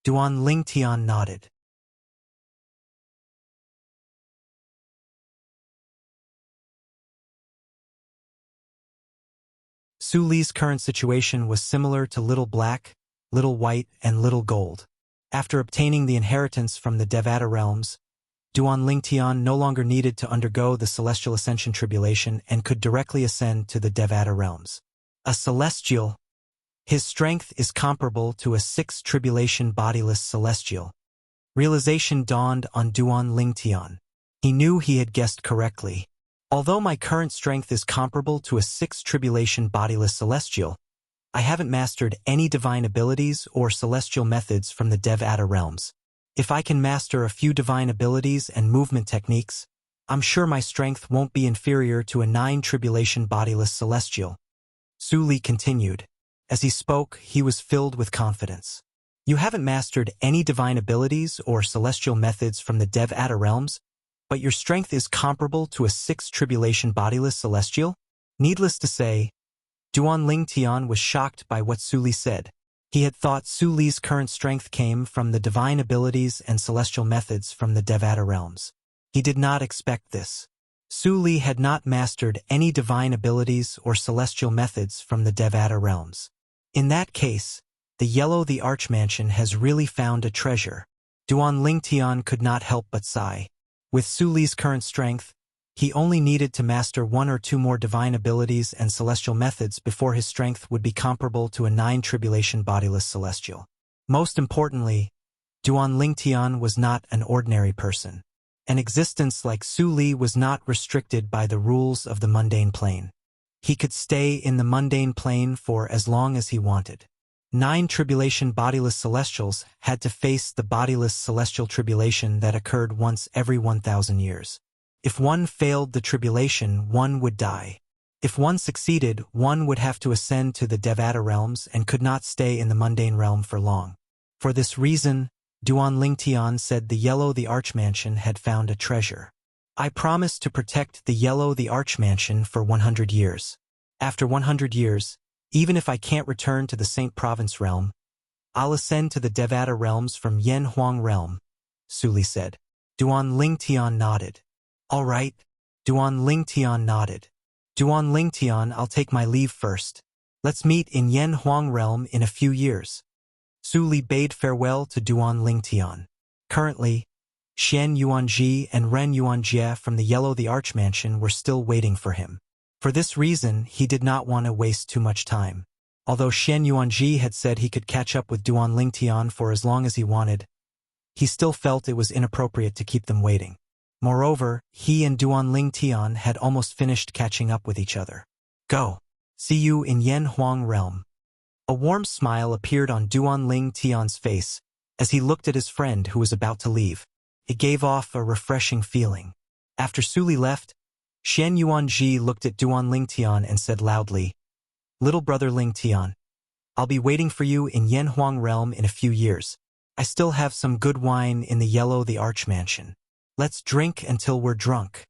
Duan Ling Tian nodded. Su Li's current situation was similar to Little Black, Little White, and Little Gold. After obtaining the inheritance from the Devata realms, Duan Ling Tian no longer needed to undergo the Celestial Ascension Tribulation and could directly ascend to the Devata realms. A celestial. His strength is comparable to a 6 tribulation bodiless celestial. Realization dawned on Duan Ling Tian. He knew he had guessed correctly. Although my current strength is comparable to a 6 tribulation bodiless celestial, I haven't mastered any divine abilities or celestial methods from the Devata realms. If I can master a few divine abilities and movement techniques, I'm sure my strength won't be inferior to a 9 tribulation bodiless celestial. Su Li continued. As he spoke, he was filled with confidence. You haven't mastered any divine abilities or celestial methods from the Devata realms, but your strength is comparable to a 6 tribulation bodiless celestial? Needless to say, Duan Ling Tian was shocked by what Su Li said. He had thought Su Li's current strength came from the divine abilities and celestial methods from the Devata realms. He did not expect this. Su Li had not mastered any divine abilities or celestial methods from the Devata realms. In that case, the Yellow the Archmansion has really found a treasure. Duan Ling Tian could not help but sigh. With Su Li's current strength, he only needed to master 1 or 2 more divine abilities and celestial methods before his strength would be comparable to a 9 tribulation bodiless celestial. Most importantly, Duan Ling Tian was not an ordinary person. An existence like Su Li was not restricted by the rules of the mundane plane. He could stay in the mundane plane for as long as he wanted. 9 tribulation bodiless celestials had to face the bodiless celestial tribulation that occurred once every 1,000 years. If one failed the tribulation, one would die. If one succeeded, one would have to ascend to the Devata realms and could not stay in the mundane realm for long. For this reason, Duan Ling Tian said the Yellow the Archmansion had found a treasure. I promised to protect the Yellow the Archmansion for 100 years. After 100 years, even if I can't return to the Saint Province realm, I'll ascend to the Devata realms from Yen Huang realm, Su Li said. Duan Ling Tian nodded. All right, Duan Ling Tian nodded. Duan Ling Tian, I'll take my leave first. Let's meet in Yen Huang realm in a few years. Su Li bade farewell to Duan Ling Tian. Currently, Xian Yuanji and Ren Yuanjie from the Yellow the Archmansion were still waiting for him. For this reason, he did not want to waste too much time. Although Xian Yuanji had said he could catch up with Duan Ling Tian for as long as he wanted, he still felt it was inappropriate to keep them waiting. Moreover, he and Duan Ling Tian had almost finished catching up with each other. Go. See you in Yen Huang realm. A warm smile appeared on Duan Ling Tian's face as he looked at his friend who was about to leave. It gave off a refreshing feeling. After Su Li left, Xian Yuanji looked at Duan Ling Tian and said loudly, "Little brother Ling Tian, I'll be waiting for you in Yen Huang realm in a few years. I still have some good wine in the Yellow the Archmansion. Let's drink until we're drunk."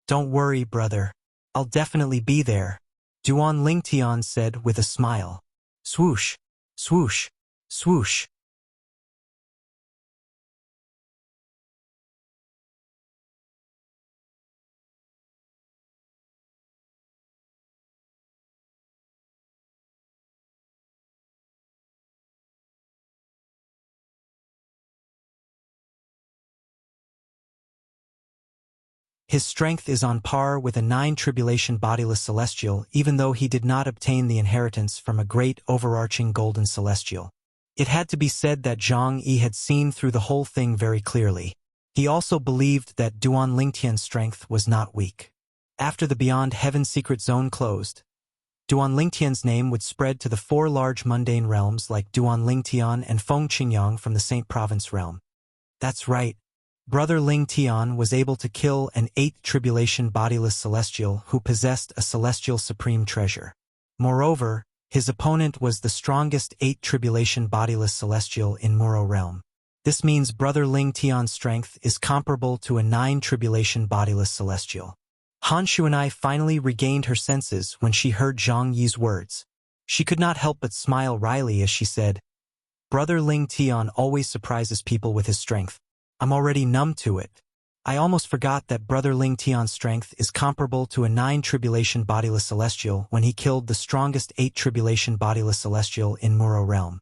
"Don't worry, brother. I'll definitely be there," Duan Ling Tian said with a smile. Swoosh, swoosh, swoosh. His strength is on par with a 9 tribulation bodiless celestial, even though he did not obtain the inheritance from a great overarching golden celestial. It had to be said that Zhang Yi had seen through the whole thing very clearly. He also believed that Duan Lingtian's strength was not weak. After the Beyond Heaven secret zone closed, Duan Lingtian's name would spread to the 4 large mundane realms like Duan Lingtian and Feng Qingyang from the Saint Province realm. That's right. Brother Ling Tian was able to kill an 8 tribulation bodiless celestial who possessed a celestial supreme treasure. Moreover, his opponent was the strongest 8 tribulation bodiless celestial in Muro realm. This means Brother Ling Tian's strength is comparable to a 9 tribulation bodiless celestial. Han Shuanai finally regained her senses when she heard Zhang Yi's words. She could not help but smile wryly as she said, "Brother Ling Tian always surprises people with his strength. I'm already numb to it. I almost forgot that Brother Ling Tian's strength is comparable to a 9 tribulation bodiless celestial when he killed the strongest 8 tribulation bodiless celestial in Muro realm."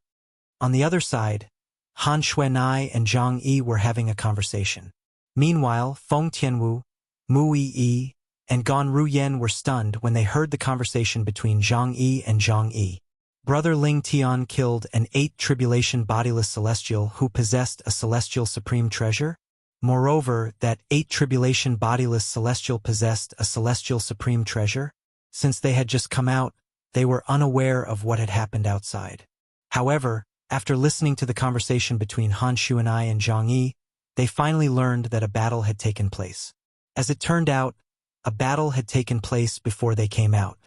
On the other side, Han Shuanai and Zhang Yi were having a conversation. Meanwhile, Feng Tianwu, Mu Yi, and Gan Ruyen were stunned when they heard the conversation between Zhang Yi and Zhang Yi. Brother Ling Tian killed an 8 tribulation bodiless celestial who possessed a celestial supreme treasure? Moreover, that 8 tribulation bodiless celestial possessed a celestial supreme treasure? Since they had just come out, they were unaware of what had happened outside. However, after listening to the conversation between Han Shuanai and Zhang Yi, they finally learned that a battle had taken place. As it turned out, a battle had taken place before they came out.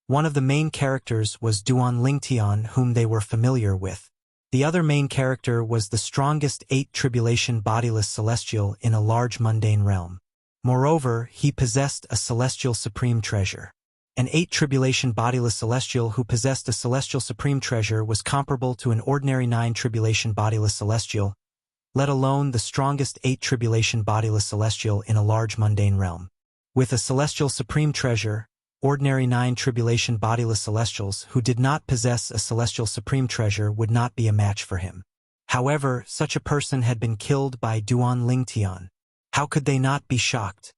One of the main characters was Duan Lingtian, whom they were familiar with. The other main character was the strongest 8 tribulation bodiless celestial in a large mundane realm. Moreover, he possessed a celestial supreme treasure. An 8 tribulation bodiless celestial who possessed a celestial supreme treasure was comparable to an ordinary 9 tribulation bodiless celestial, let alone the strongest 8 tribulation bodiless celestial in a large mundane realm. With a celestial supreme treasure, ordinary 9 tribulation bodiless celestials who did not possess a celestial supreme treasure would not be a match for him. However, such a person had been killed by Duan Lingtian. How could they not be shocked?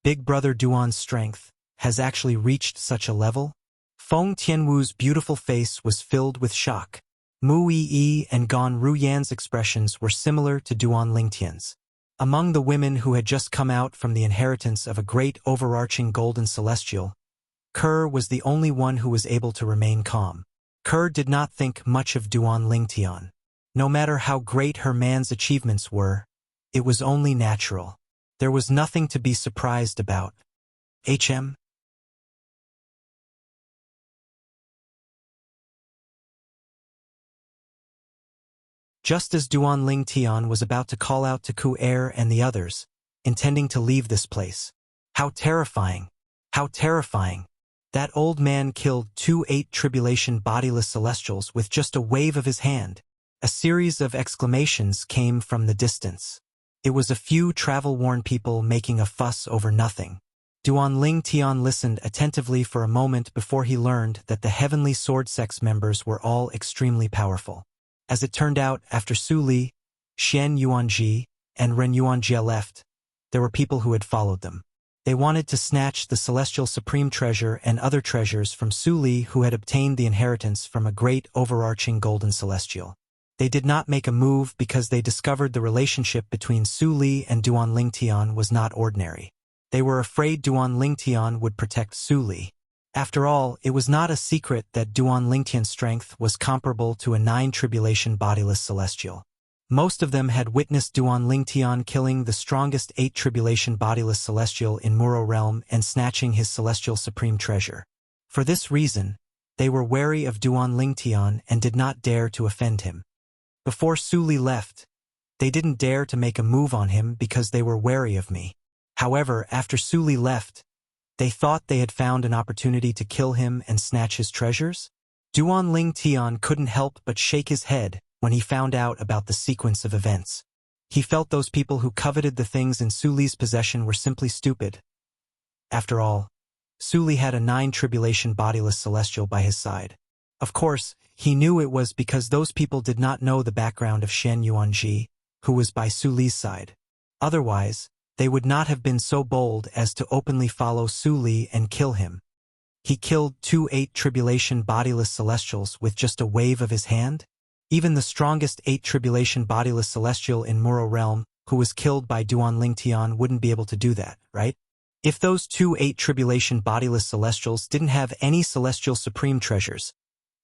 Big Brother Duan's strength has actually reached such a level? Feng Tianwu's beautiful face was filled with shock. Mu Yi and Gan Ruyan's expressions were similar to Duan Lingtian's. Among the women who had just come out from the inheritance of a great overarching golden celestial, Kerr was the only one who was able to remain calm. Kerr did not think much of Duan Lingtian. No matter how great her man's achievements were, it was only natural. There was nothing to be surprised about. HM? Just as Duan Lingtian was about to call out to Ku Er and the others, intending to leave this place. How terrifying! How terrifying! That old man killed 2 8 tribulation bodiless celestials with just a wave of his hand. A series of exclamations came from the distance. It was a few travel-worn people making a fuss over nothing. Duan Lingtian listened attentively for a moment before he learned that the heavenly sword sex members were all extremely powerful. As it turned out, after Su Li, Xian Yuanji, and Ren Yuanjie left, there were people who had followed them. They wanted to snatch the celestial supreme treasure and other treasures from Su Li, who had obtained the inheritance from a great overarching golden celestial. They did not make a move because they discovered the relationship between Su Li and Duan Lingtian was not ordinary. They were afraid Duan Lingtian would protect Su Li. After all, it was not a secret that Duan Lingtian's strength was comparable to a 9 tribulation bodiless celestial. Most of them had witnessed Duan Lingtian killing the strongest 8 tribulation bodiless celestial in Muro realm and snatching his celestial supreme treasure. For this reason, they were wary of Duan Lingtian and did not dare to offend him. Before Su Li left, they didn't dare to make a move on him because they were wary of me. However, after Su Li left, they thought they had found an opportunity to kill him and snatch his treasures? Duan Lingtian couldn't help but shake his head when he found out about the sequence of events. He felt those people who coveted the things in Su Li's possession were simply stupid. After all, Su Li had a 9 tribulation bodiless celestial by his side. Of course, he knew it was because those people did not know the background of Shen Yuanji, who was by Su Li's side. Otherwise, they would not have been so bold as to openly follow Su Li and kill him. He killed 2 8 tribulation bodiless celestials with just a wave of his hand? Even the strongest 8 tribulation bodiless celestial in Muro realm, who was killed by Duanling Tian, wouldn't be able to do that, right? If those 2 8 tribulation bodiless celestials didn't have any celestial supreme treasures,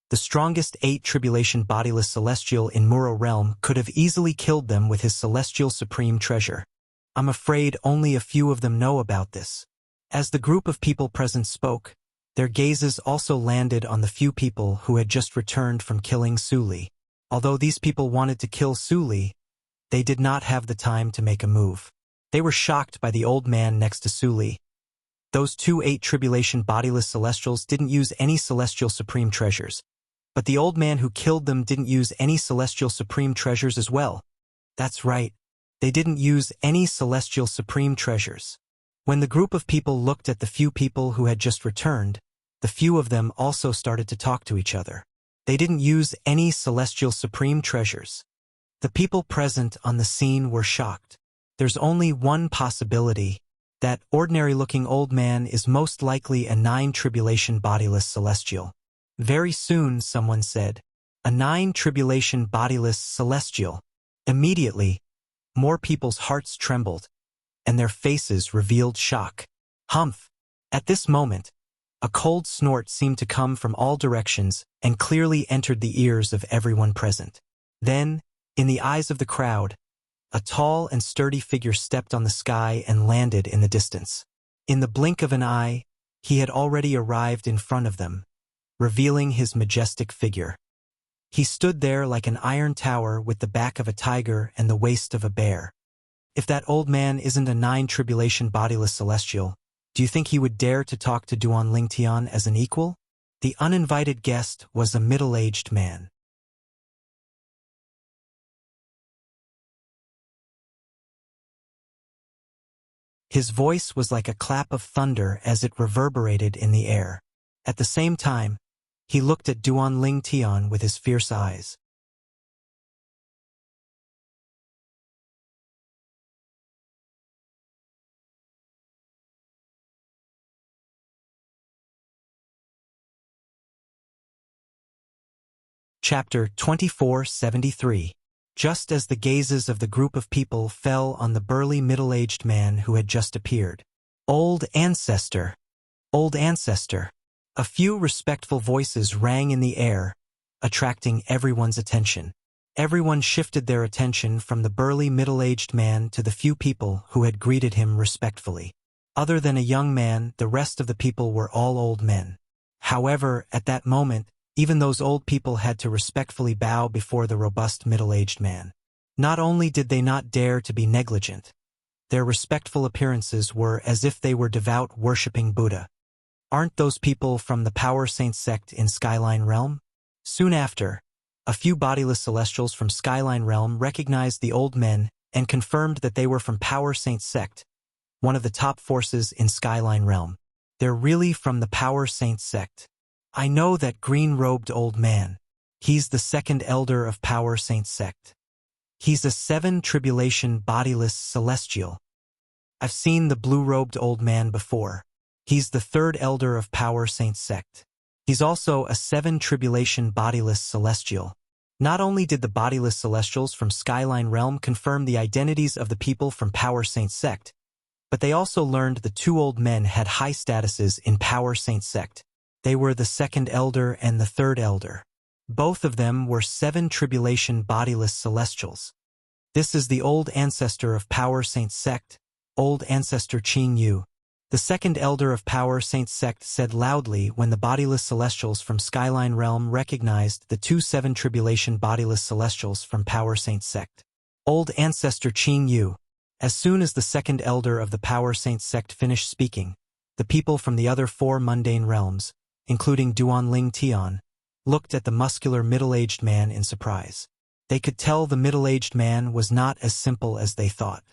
the strongest 8 tribulation bodiless celestial in Muro realm could have easily killed them with his celestial supreme treasure. I'm afraid only a few of them know about this. As the group of people present spoke, their gazes also landed on the few people who had just returned from killing Su Li. Although these people wanted to kill Su Li, they did not have the time to make a move. They were shocked by the old man next to Su Li. Those 2 8 tribulation bodiless celestials didn't use any celestial supreme treasures, but the old man who killed them didn't use any celestial supreme treasures as well. That's right, they didn't use any celestial supreme treasures. When the group of people looked at the few people who had just returned, the few of them also started to talk to each other. They didn't use any celestial supreme treasures. The people present on the scene were shocked. There's only one possibility. That ordinary-looking old man is most likely a 9 tribulation bodiless celestial. Very soon, someone said, a 9 tribulation bodiless celestial. Immediately, more people's hearts trembled, and their faces revealed shock. Humph! At this moment, a cold snort seemed to come from all directions and clearly entered the ears of everyone present. Then, in the eyes of the crowd, a tall and sturdy figure stepped on the sky and landed in the distance. In the blink of an eye, he had already arrived in front of them, revealing his majestic figure. He stood there like an iron tower with the back of a tiger and the waist of a bear. If that old man isn't a 9 tribulation bodiless celestial, do you think he would dare to talk to Duanling Tian as an equal? The uninvited guest was a middle-aged man. His voice was like a clap of thunder as it reverberated in the air. At the same time, he looked at Duanling Tian with his fierce eyes. Chapter 2473. Just as the gazes of the group of people fell on the burly middle-aged man who had just appeared. Old ancestor! Old ancestor! A few respectful voices rang in the air, attracting everyone's attention. Everyone shifted their attention from the burly middle-aged man to the few people who had greeted him respectfully. Other than a young man, the rest of the people were all old men. However, at that moment, even those old people had to respectfully bow before the robust middle-aged man. Not only did they not dare to be negligent, their respectful appearances were as if they were devout worshipping Buddha. Aren't those people from the Power Saint sect in Skyline Realm? Soon after, a few bodiless celestials from Skyline Realm recognized the old men and confirmed that they were from Power Saint sect, one of the top forces in Skyline Realm. They're really from the Power Saint sect. I know that green-robed old man. He's the second elder of Power Saint sect. He's a 7 tribulation bodiless celestial. I've seen the blue-robed old man before. He's the 3rd elder of Power Saint sect. He's also a 7 tribulation bodiless celestial. Not only did the bodiless celestials from Skyline Realm confirm the identities of the people from Power Saint sect, but they also learned the 2 old men had high statuses in Power Saint sect. They were the 2nd elder and the 3rd elder. Both of them were 7 tribulation bodiless celestials. This is the old ancestor of Power Saint sect, old ancestor Qing Yu. The 2nd elder of Power Saint sect said loudly when the bodiless celestials from Skyline Realm recognized the 2 7 tribulation bodiless celestials from Power Saint sect. Old ancestor Qing Yu. As soon as the 2nd elder of the Power Saint sect finished speaking, the people from the other 4 mundane realms, including Duanling Tian, looked at the muscular middle-aged man in surprise. They could tell the middle-aged man was not as simple as they thought.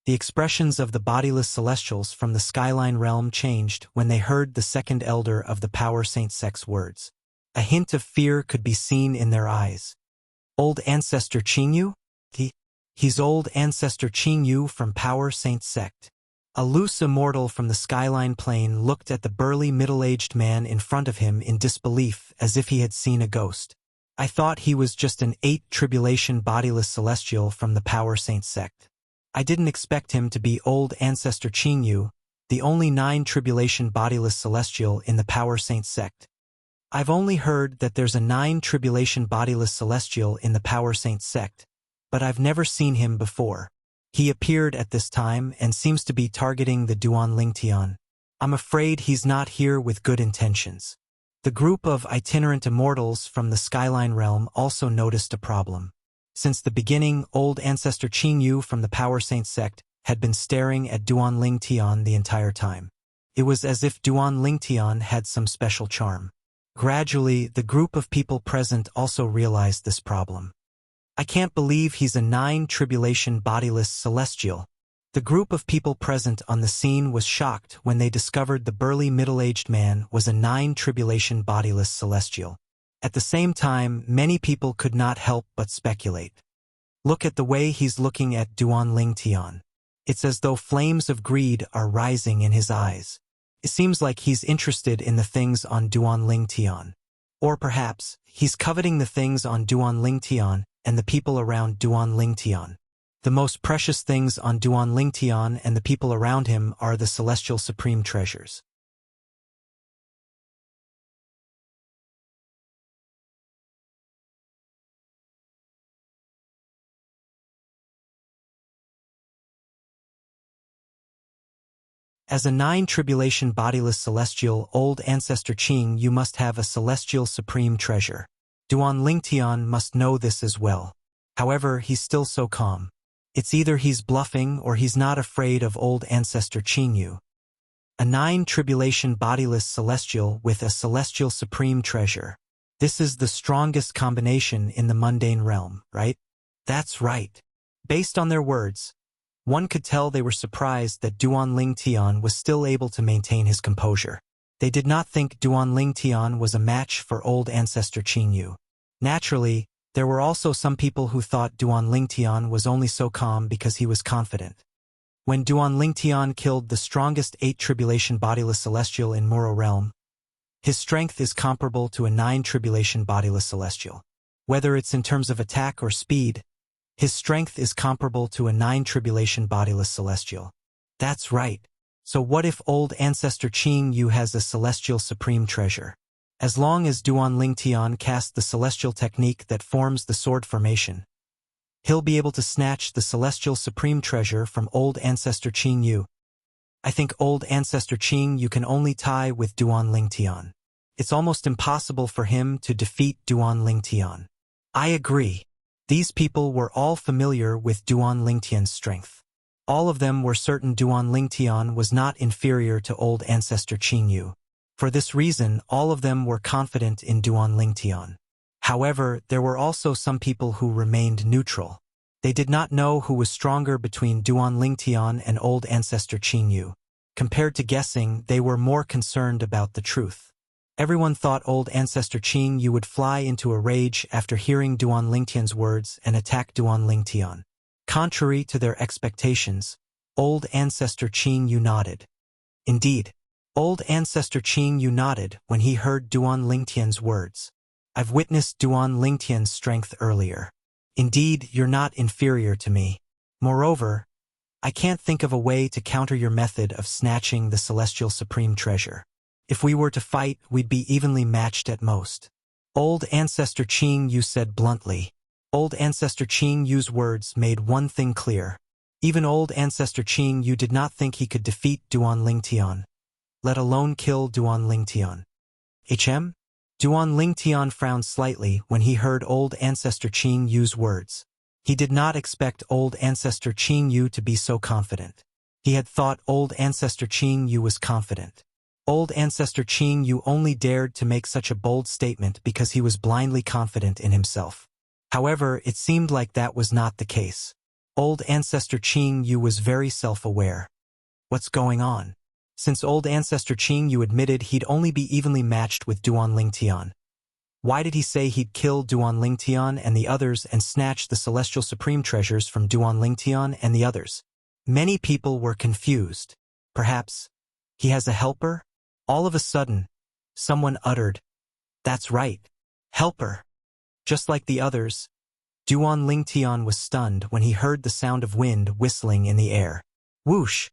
The expressions of the bodiless celestials from the Skyline Realm changed when they heard the 2nd elder of the Power Saint sect's words. A hint of fear could be seen in their eyes. Old ancestor Qingyu? He's old ancestor Qing Yu from Power Saint Sect. A loose immortal from the skyline plane looked at the burly middle-aged man in front of him in disbelief as if he had seen a ghost. I thought he was just an 8th tribulation bodiless celestial from the Power Saint Sect. I didn't expect him to be old ancestor Qing Yu, the only 9 tribulation bodiless celestial in the Power Saint Sect. I've only heard that there's a 9 tribulation bodiless celestial in the Power Saint Sect, but I've never seen him before. He appeared at this time and seems to be targeting the Duan Lingtian. I'm afraid he's not here with good intentions. The group of itinerant immortals from the Skyline realm also noticed a problem. Since the beginning, old ancestor Qing Yu from the Power Saint Sect had been staring at Duan Lingtian the entire time. It was as if Duan Lingtian had some special charm. Gradually, the group of people present also realized this problem. I can't believe he's a 9 tribulation bodiless celestial. The group of people present on the scene was shocked when they discovered the burly middle-aged man was a 9 tribulation bodiless celestial. At the same time, many people could not help but speculate. Look at the way he's looking at Duan Lingtian. It's as though flames of greed are rising in his eyes. It seems like he's interested in the things on Duan Lingtian. Or perhaps, he's coveting the things on Duan Lingtian and the people around Duan Lingtian. The most precious things on Duan Lingtian and the people around him are the celestial supreme treasures. As a 9 tribulation bodiless celestial old ancestor Qing, you must have a celestial supreme treasure. Duan Lingtian must know this as well. However, he's still so calm. It's either he's bluffing or he's not afraid of old ancestor Qing Yu. A 9 tribulation bodiless celestial with a celestial supreme treasure. This is the strongest combination in the mundane realm, right? That's right. Based on their words, one could tell they were surprised that Duan Lingtian was still able to maintain his composure. They did not think Duan Lingtian was a match for old ancestor Qing Yu. Naturally, there were also some people who thought Duan Lingtian was only so calm because he was confident. When Duan Lingtian killed the strongest 8 tribulation bodiless celestial in Muro realm, his strength is comparable to a 9 tribulation bodiless celestial. Whether it's in terms of attack or speed, his strength is comparable to a 9 tribulation bodiless celestial. That's right. So what if old ancestor Qing Yu has a celestial supreme treasure? As long as Duan Lingtian casts the celestial technique that forms the sword formation, he'll be able to snatch the celestial supreme treasure from old ancestor Qing Yu. I think old ancestor Qing Yu can only tie with Duan Lingtian. It's almost impossible for him to defeat Duan Lingtian. I agree. These people were all familiar with Duan Lingtian's strength. All of them were certain Duan Lingtian was not inferior to old ancestor Qing Yu. For this reason, all of them were confident in Duan Lingtian. However, there were also some people who remained neutral. They did not know who was stronger between Duan Lingtian and old ancestor Qing Yu. Compared to guessing, they were more concerned about the truth. Everyone thought old ancestor Qing Yu would fly into a rage after hearing Duan Lingtian's words and attack Duan Lingtian. Contrary to their expectations, old ancestor Qing Yu nodded. Indeed, old ancestor Qing Yu nodded when he heard Duan Lingtian's words. I've witnessed Duan Lingtian's strength earlier. Indeed, you're not inferior to me. Moreover, I can't think of a way to counter your method of snatching the celestial supreme treasure. If we were to fight, we'd be evenly matched at most. Old ancestor Qing Yu said bluntly. Old ancestor Qing Yu's words made one thing clear. Even old ancestor Qing Yu did not think he could defeat Duan Lingtian, let alone kill Duan Lingtian. Duan Lingtian frowned slightly when he heard old ancestor Qing Yu's words. He did not expect old ancestor Qing Yu to be so confident. He had thought old ancestor Qing Yu was confident. Old ancestor Qing Yu only dared to make such a bold statement because he was blindly confident in himself. However, it seemed like that was not the case. Old ancestor Qing Yu was very self-aware. What's going on? Since old ancestor Qing Yu admitted he'd only be evenly matched with Duan Lingtian, Why did he say he'd kill Duan Lingtian and the others and snatch the celestial supreme treasures from Duan Lingtian and the others? Many people were confused. Perhaps he has a helper? All of a sudden, someone uttered, "That's right, helper." Just like the others, Duan Lingtian was stunned when he heard the sound of wind whistling in the air. Whoosh!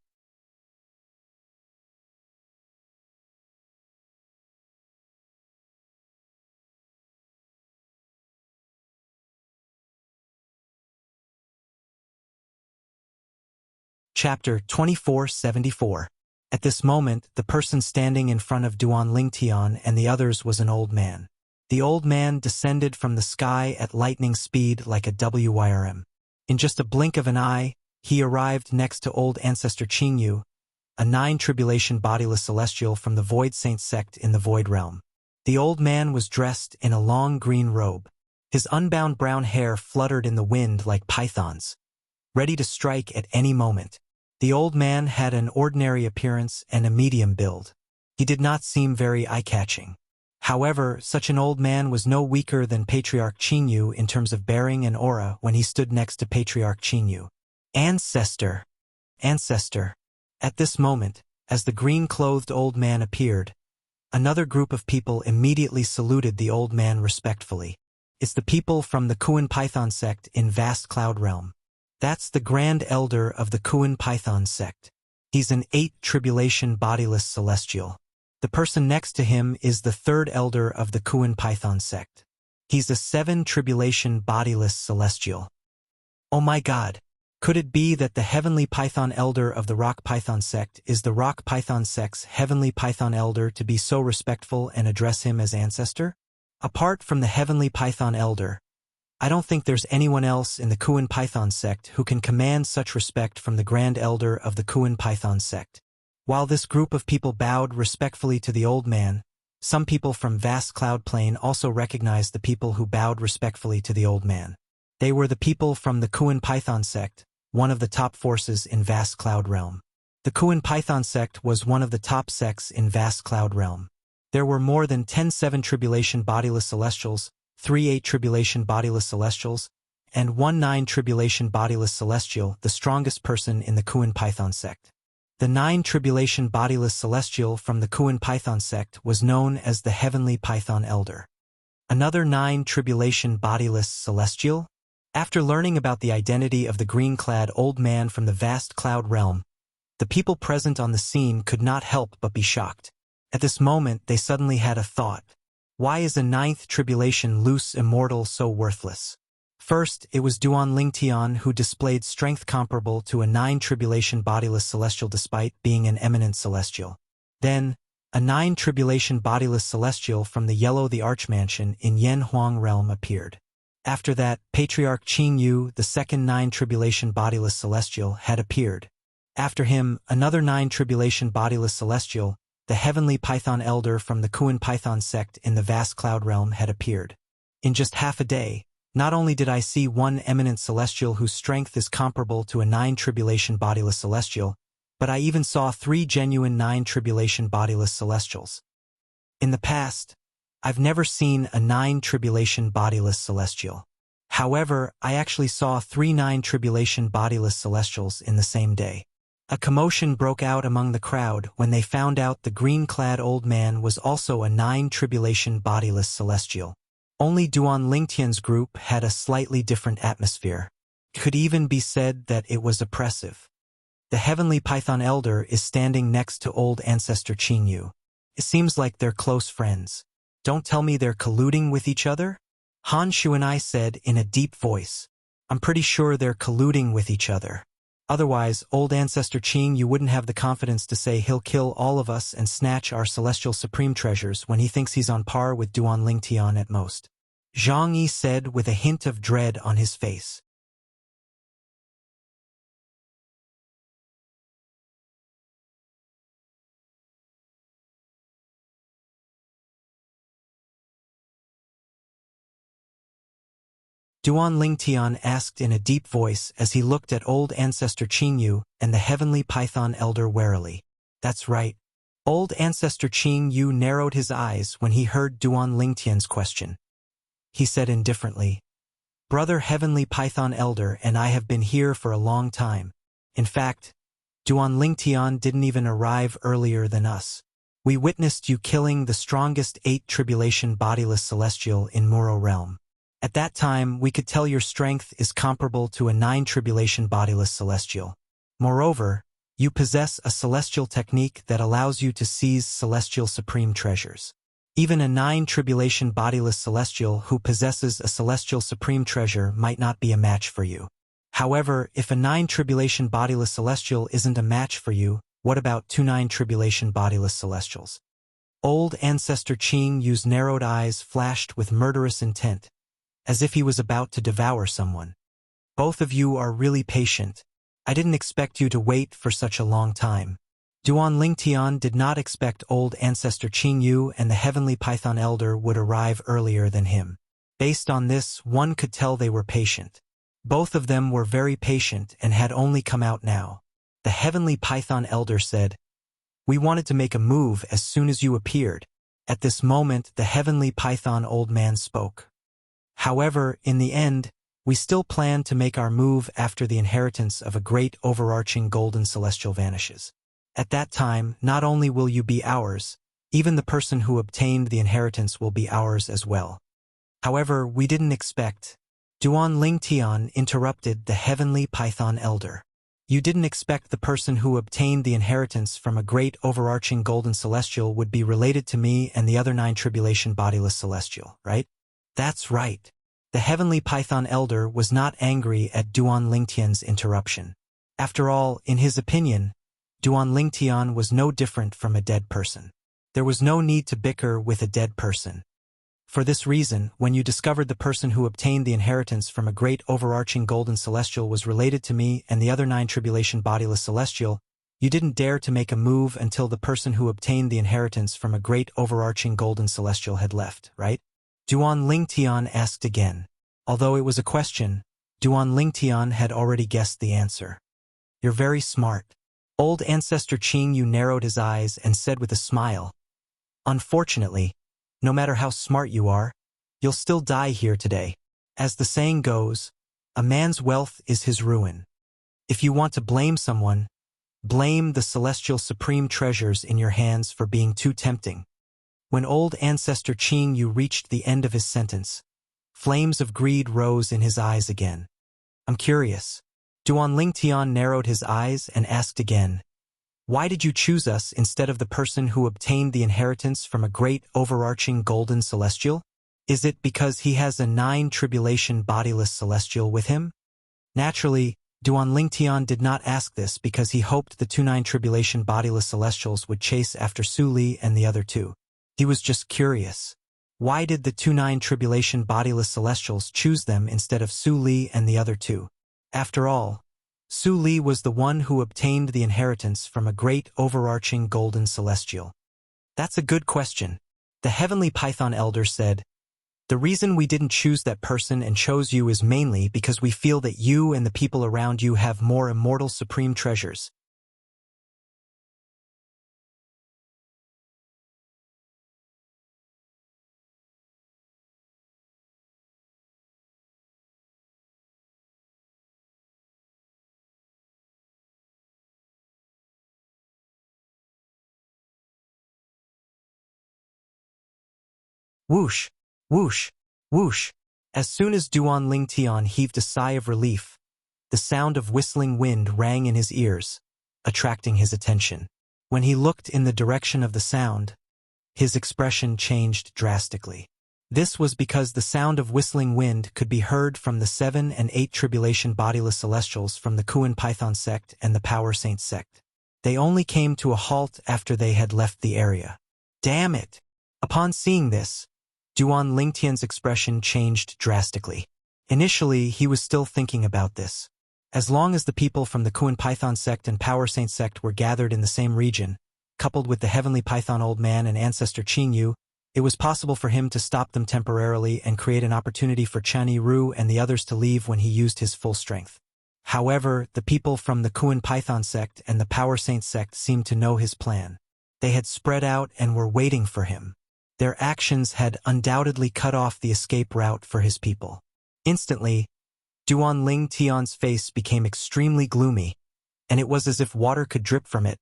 Chapter 2474. At this moment, the person standing in front of Duan Lingtian and the others was an old man. The old man descended from the sky at lightning speed like a WYRM. In just a blink of an eye, he arrived next to old ancestor Qingyu, a 9-tribulation bodiless celestial from the Void Saint sect in the Void Realm. The old man was dressed in a long green robe. His unbound brown hair fluttered in the wind like pythons, ready to strike at any moment. The old man had an ordinary appearance and a medium build. He did not seem very eye-catching. However, such an old man was no weaker than Patriarch Qingyu in terms of bearing and aura when he stood next to Patriarch Qingyu. Ancestor! Ancestor! At this moment, as the green-clothed old man appeared, another group of people immediately saluted the old man respectfully. It's the people from the Kuan Python sect in Vast Cloud Realm. That's the Grand Elder of the Kuan Python sect. He's an 8-tribulation bodiless celestial. The person next to him is the 3rd Elder of the Kuan Python sect. He's a 7-tribulation bodiless celestial. Oh my God! Could it be that the Heavenly Python Elder of the Rock Python sect is the Rock Python sect's Heavenly Python Elder to be so respectful and address him as ancestor? Apart from the Heavenly Python Elder, I don't think there's anyone else in the Kuan Python sect who can command such respect from the Grand Elder of the Kuan Python sect. While this group of people bowed respectfully to the old man, some people from Vast Cloud Plain also recognized the people who bowed respectfully to the old man. They were the people from the Kuan Python sect, one of the top forces in Vast Cloud Realm. The Kuan Python sect was one of the top sects in Vast Cloud Realm. There were more than 10 7-tribulation bodiless celestials, 3 8-tribulation bodiless celestials, and 1 9-tribulation bodiless celestial, the strongest person in the Kuan Python sect. The 9-tribulation bodiless celestial from the Kuan Python sect was known as the Heavenly Python Elder. Another 9-tribulation bodiless celestial? After learning about the identity of the green-clad old man from the Vast Cloud Realm, the people present on the scene could not help but be shocked. At this moment, they suddenly had a thought. Why is a 9th tribulation loose immortal so worthless? First, it was Duan Lingtian who displayed strength comparable to a 9-tribulation bodiless celestial despite being an eminent celestial. Then, a 9-tribulation bodiless celestial from the Yellow the Archmansion in Yen Huang Realm appeared. After that, Patriarch Qingyu, the 2nd 9-tribulation bodiless celestial, had appeared. After him, another 9-tribulation bodiless celestial, the Heavenly Python Elder from the Kuan Python sect in the Vast Cloud Realm, had appeared. In just half a day, not only did I see one eminent celestial whose strength is comparable to a 9-tribulation bodiless celestial, but I even saw 3 genuine 9-tribulation bodiless celestials. In the past, I've never seen a 9-tribulation bodiless celestial. However, I actually saw 3 9-tribulation bodiless celestials in the same day. A commotion broke out among the crowd when they found out the green-clad old man was also a 9-tribulation bodiless celestial. Only Duan Lingtian's group had a slightly different atmosphere. It could even be said that it was oppressive. The Heavenly Python Elder is standing next to old ancestor Qingyu. It seems like they're close friends. Don't tell me they're colluding with each other? Han Shu and I said in a deep voice. I'm pretty sure they're colluding with each other. Otherwise, old ancestor Qingyu wouldn't have the confidence to say he'll kill all of us and snatch our celestial supreme treasures when he thinks he's on par with Duan Lingtian at most. Zhang Yi said with a hint of dread on his face. Duan Lingtian asked in a deep voice as he looked at old ancestor Qingyu and the Heavenly Python Elder warily. That's right. Old Ancestor Qing Yu narrowed his eyes when he heard Duan Lingtian's question. He said indifferently, "Brother Heavenly Python Elder and I have been here for a long time. In fact, Duan Lingtian didn't even arrive earlier than us. We witnessed you killing the strongest 8 tribulation bodiless celestial in Muro realm. At that time, we could tell your strength is comparable to a 9 tribulation bodiless celestial. Moreover, you possess a celestial technique that allows you to seize celestial supreme treasures. Even a 9 tribulation bodiless celestial who possesses a celestial supreme treasure might not be a match for you. However, if a 9 tribulation bodiless celestial isn't a match for you, what about 2 9 tribulation bodiless celestials?" Old Ancestor Qing Yu's narrowed eyes flashed with murderous intent, as if he was about to devour someone. "Both of you are really patient. I didn't expect you to wait for such a long time." Duan Lingtian did not expect Old Ancestor Qing Yu and the Heavenly Python Elder would arrive earlier than him. Based on this, one could tell they were patient. Both of them were very patient and had only come out now. The Heavenly Python Elder said, "We wanted to make a move as soon as you appeared." At this moment, the Heavenly Python Old Man spoke. "However, in the end, we still plan to make our move after the inheritance of a great overarching golden celestial vanishes. At that time, not only will you be ours, even the person who obtained the inheritance will be ours as well." However, we didn't expect. Duan Lingtian interrupted the Heavenly Python Elder. "You didn't expect the person who obtained the inheritance from a great overarching golden celestial would be related to me and the other 9 tribulation bodiless celestial, right?" "That's right." The Heavenly Python Elder was not angry at Duan Lingtian's interruption. After all, in his opinion, Duan Lingtian was no different from a dead person. There was no need to bicker with a dead person. For this reason, when you discovered the person who obtained the inheritance from a great overarching golden celestial was related to me and the other 9 tribulation bodiless celestial, you didn't dare to make a move until the person who obtained the inheritance from a great overarching golden celestial had left, right? Duan Lingtian asked again. Although it was a question, Duan Lingtian had already guessed the answer. "You're very smart." Old Ancestor Qing Yu narrowed his eyes and said with a smile, "Unfortunately, no matter how smart you are, you'll still die here today. As the saying goes, a man's wealth is his ruin. If you want to blame someone, blame the celestial supreme treasures in your hands for being too tempting." When Old Ancestor Qing Yu reached the end of his sentence, flames of greed rose in his eyes again. "I'm curious." Duan Lingtian narrowed his eyes and asked again, "Why did you choose us instead of the person who obtained the inheritance from a great overarching golden celestial? Is it because he has a 9 tribulation bodiless celestial with him?" Naturally, Duan Lingtian did not ask this because he hoped the 2 9 tribulation bodiless celestials would chase after Su Li and the other 2. He was just curious. Why did the 2 9 tribulation bodiless celestials choose them instead of Su Li and the other 2? After all, Su Li was the one who obtained the inheritance from a great overarching golden celestial. "That's a good question." The Heavenly Python Elder said, "The reason we didn't choose that person and chose you is mainly because we feel that you and the people around you have more immortal supreme treasures. Whoosh, whoosh, whoosh. As soon as Duan Lingtian heaved a sigh of relief, the sound of whistling wind rang in his ears, attracting his attention. When he looked in the direction of the sound, his expression changed drastically. This was because the sound of whistling wind could be heard from the 7 and 8 tribulation bodiless celestials from the Kuan Python sect and the Power Saint sect. They only came to a halt after they had left the area. Damn it! Upon seeing this, Duan Lingtian's expression changed drastically. Initially, he was still thinking about this. As long as the people from the Kuan Python sect and Power Saint sect were gathered in the same region, coupled with the Heavenly Python Old Man and Ancestor Qing Yu, it was possible for him to stop them temporarily and create an opportunity for Chen Yiru and the others to leave when he used his full strength. However, the people from the Kuan Python sect and the Power Saint sect seemed to know his plan. They had spread out and were waiting for him. Their actions had undoubtedly cut off the escape route for his people. Instantly, Duan Ling Tian's face became extremely gloomy, and it was as if water could drip from it.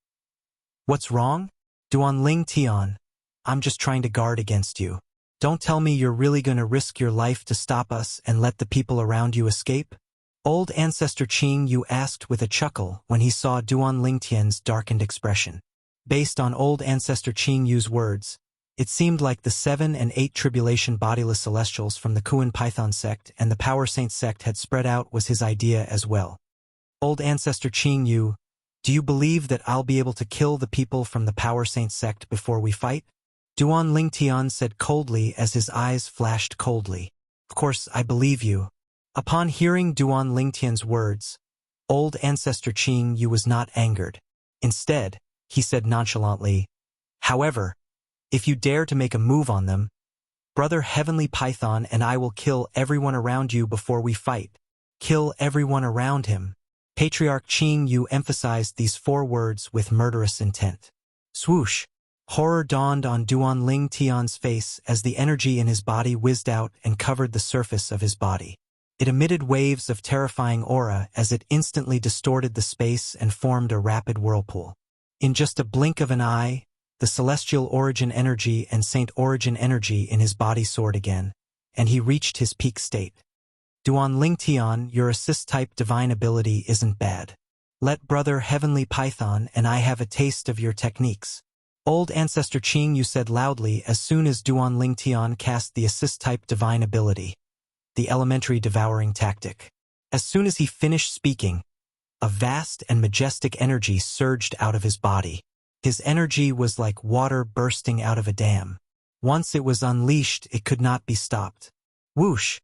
What's wrong? Duan Ling Tian, I'm just trying to guard against you. Don't tell me you're really going to risk your life to stop us and let the people around you escape? Old Ancestor Qing Yu asked with a chuckle when he saw Duan Ling Tian's darkened expression. Based on Old Ancestor Qing Yu's words, it seemed like the 7 and 8 tribulation bodiless celestials from the Kuan Python sect and the Power Saint sect had spread out was his idea as well. Old Ancestor Qing Yu, do you believe that I'll be able to kill the people from the Power Saint sect before we fight? Duan Ling Tian said coldly as his eyes flashed coldly. Of course, I believe you. Upon hearing Duan Ling Tian's words, Old Ancestor Qing Yu was not angered. Instead, he said nonchalantly, however, if you dare to make a move on them, Brother Heavenly Python and I will kill everyone around you before we fight. Kill everyone around him. Patriarch Qing Yu emphasized these 4 words with murderous intent. Swoosh! Horror dawned on Duan Ling Tian's face as the energy in his body whizzed out and covered the surface of his body. It emitted waves of terrifying aura as it instantly distorted the space and formed a rapid whirlpool. In just a blink of an eye, the celestial origin energy and saint origin energy in his body soared again, and he reached his peak state. Duan Ling Tian, your assist-type divine ability isn't bad. Let Brother Heavenly Python and I have a taste of your techniques. Old Ancestor Qing Yu said loudly as soon as Duan Ling Tian cast the assist-type divine ability, the elementary devouring tactic. As soon as he finished speaking, a vast and majestic energy surged out of his body. His energy was like water bursting out of a dam. Once it was unleashed, it could not be stopped. Whoosh!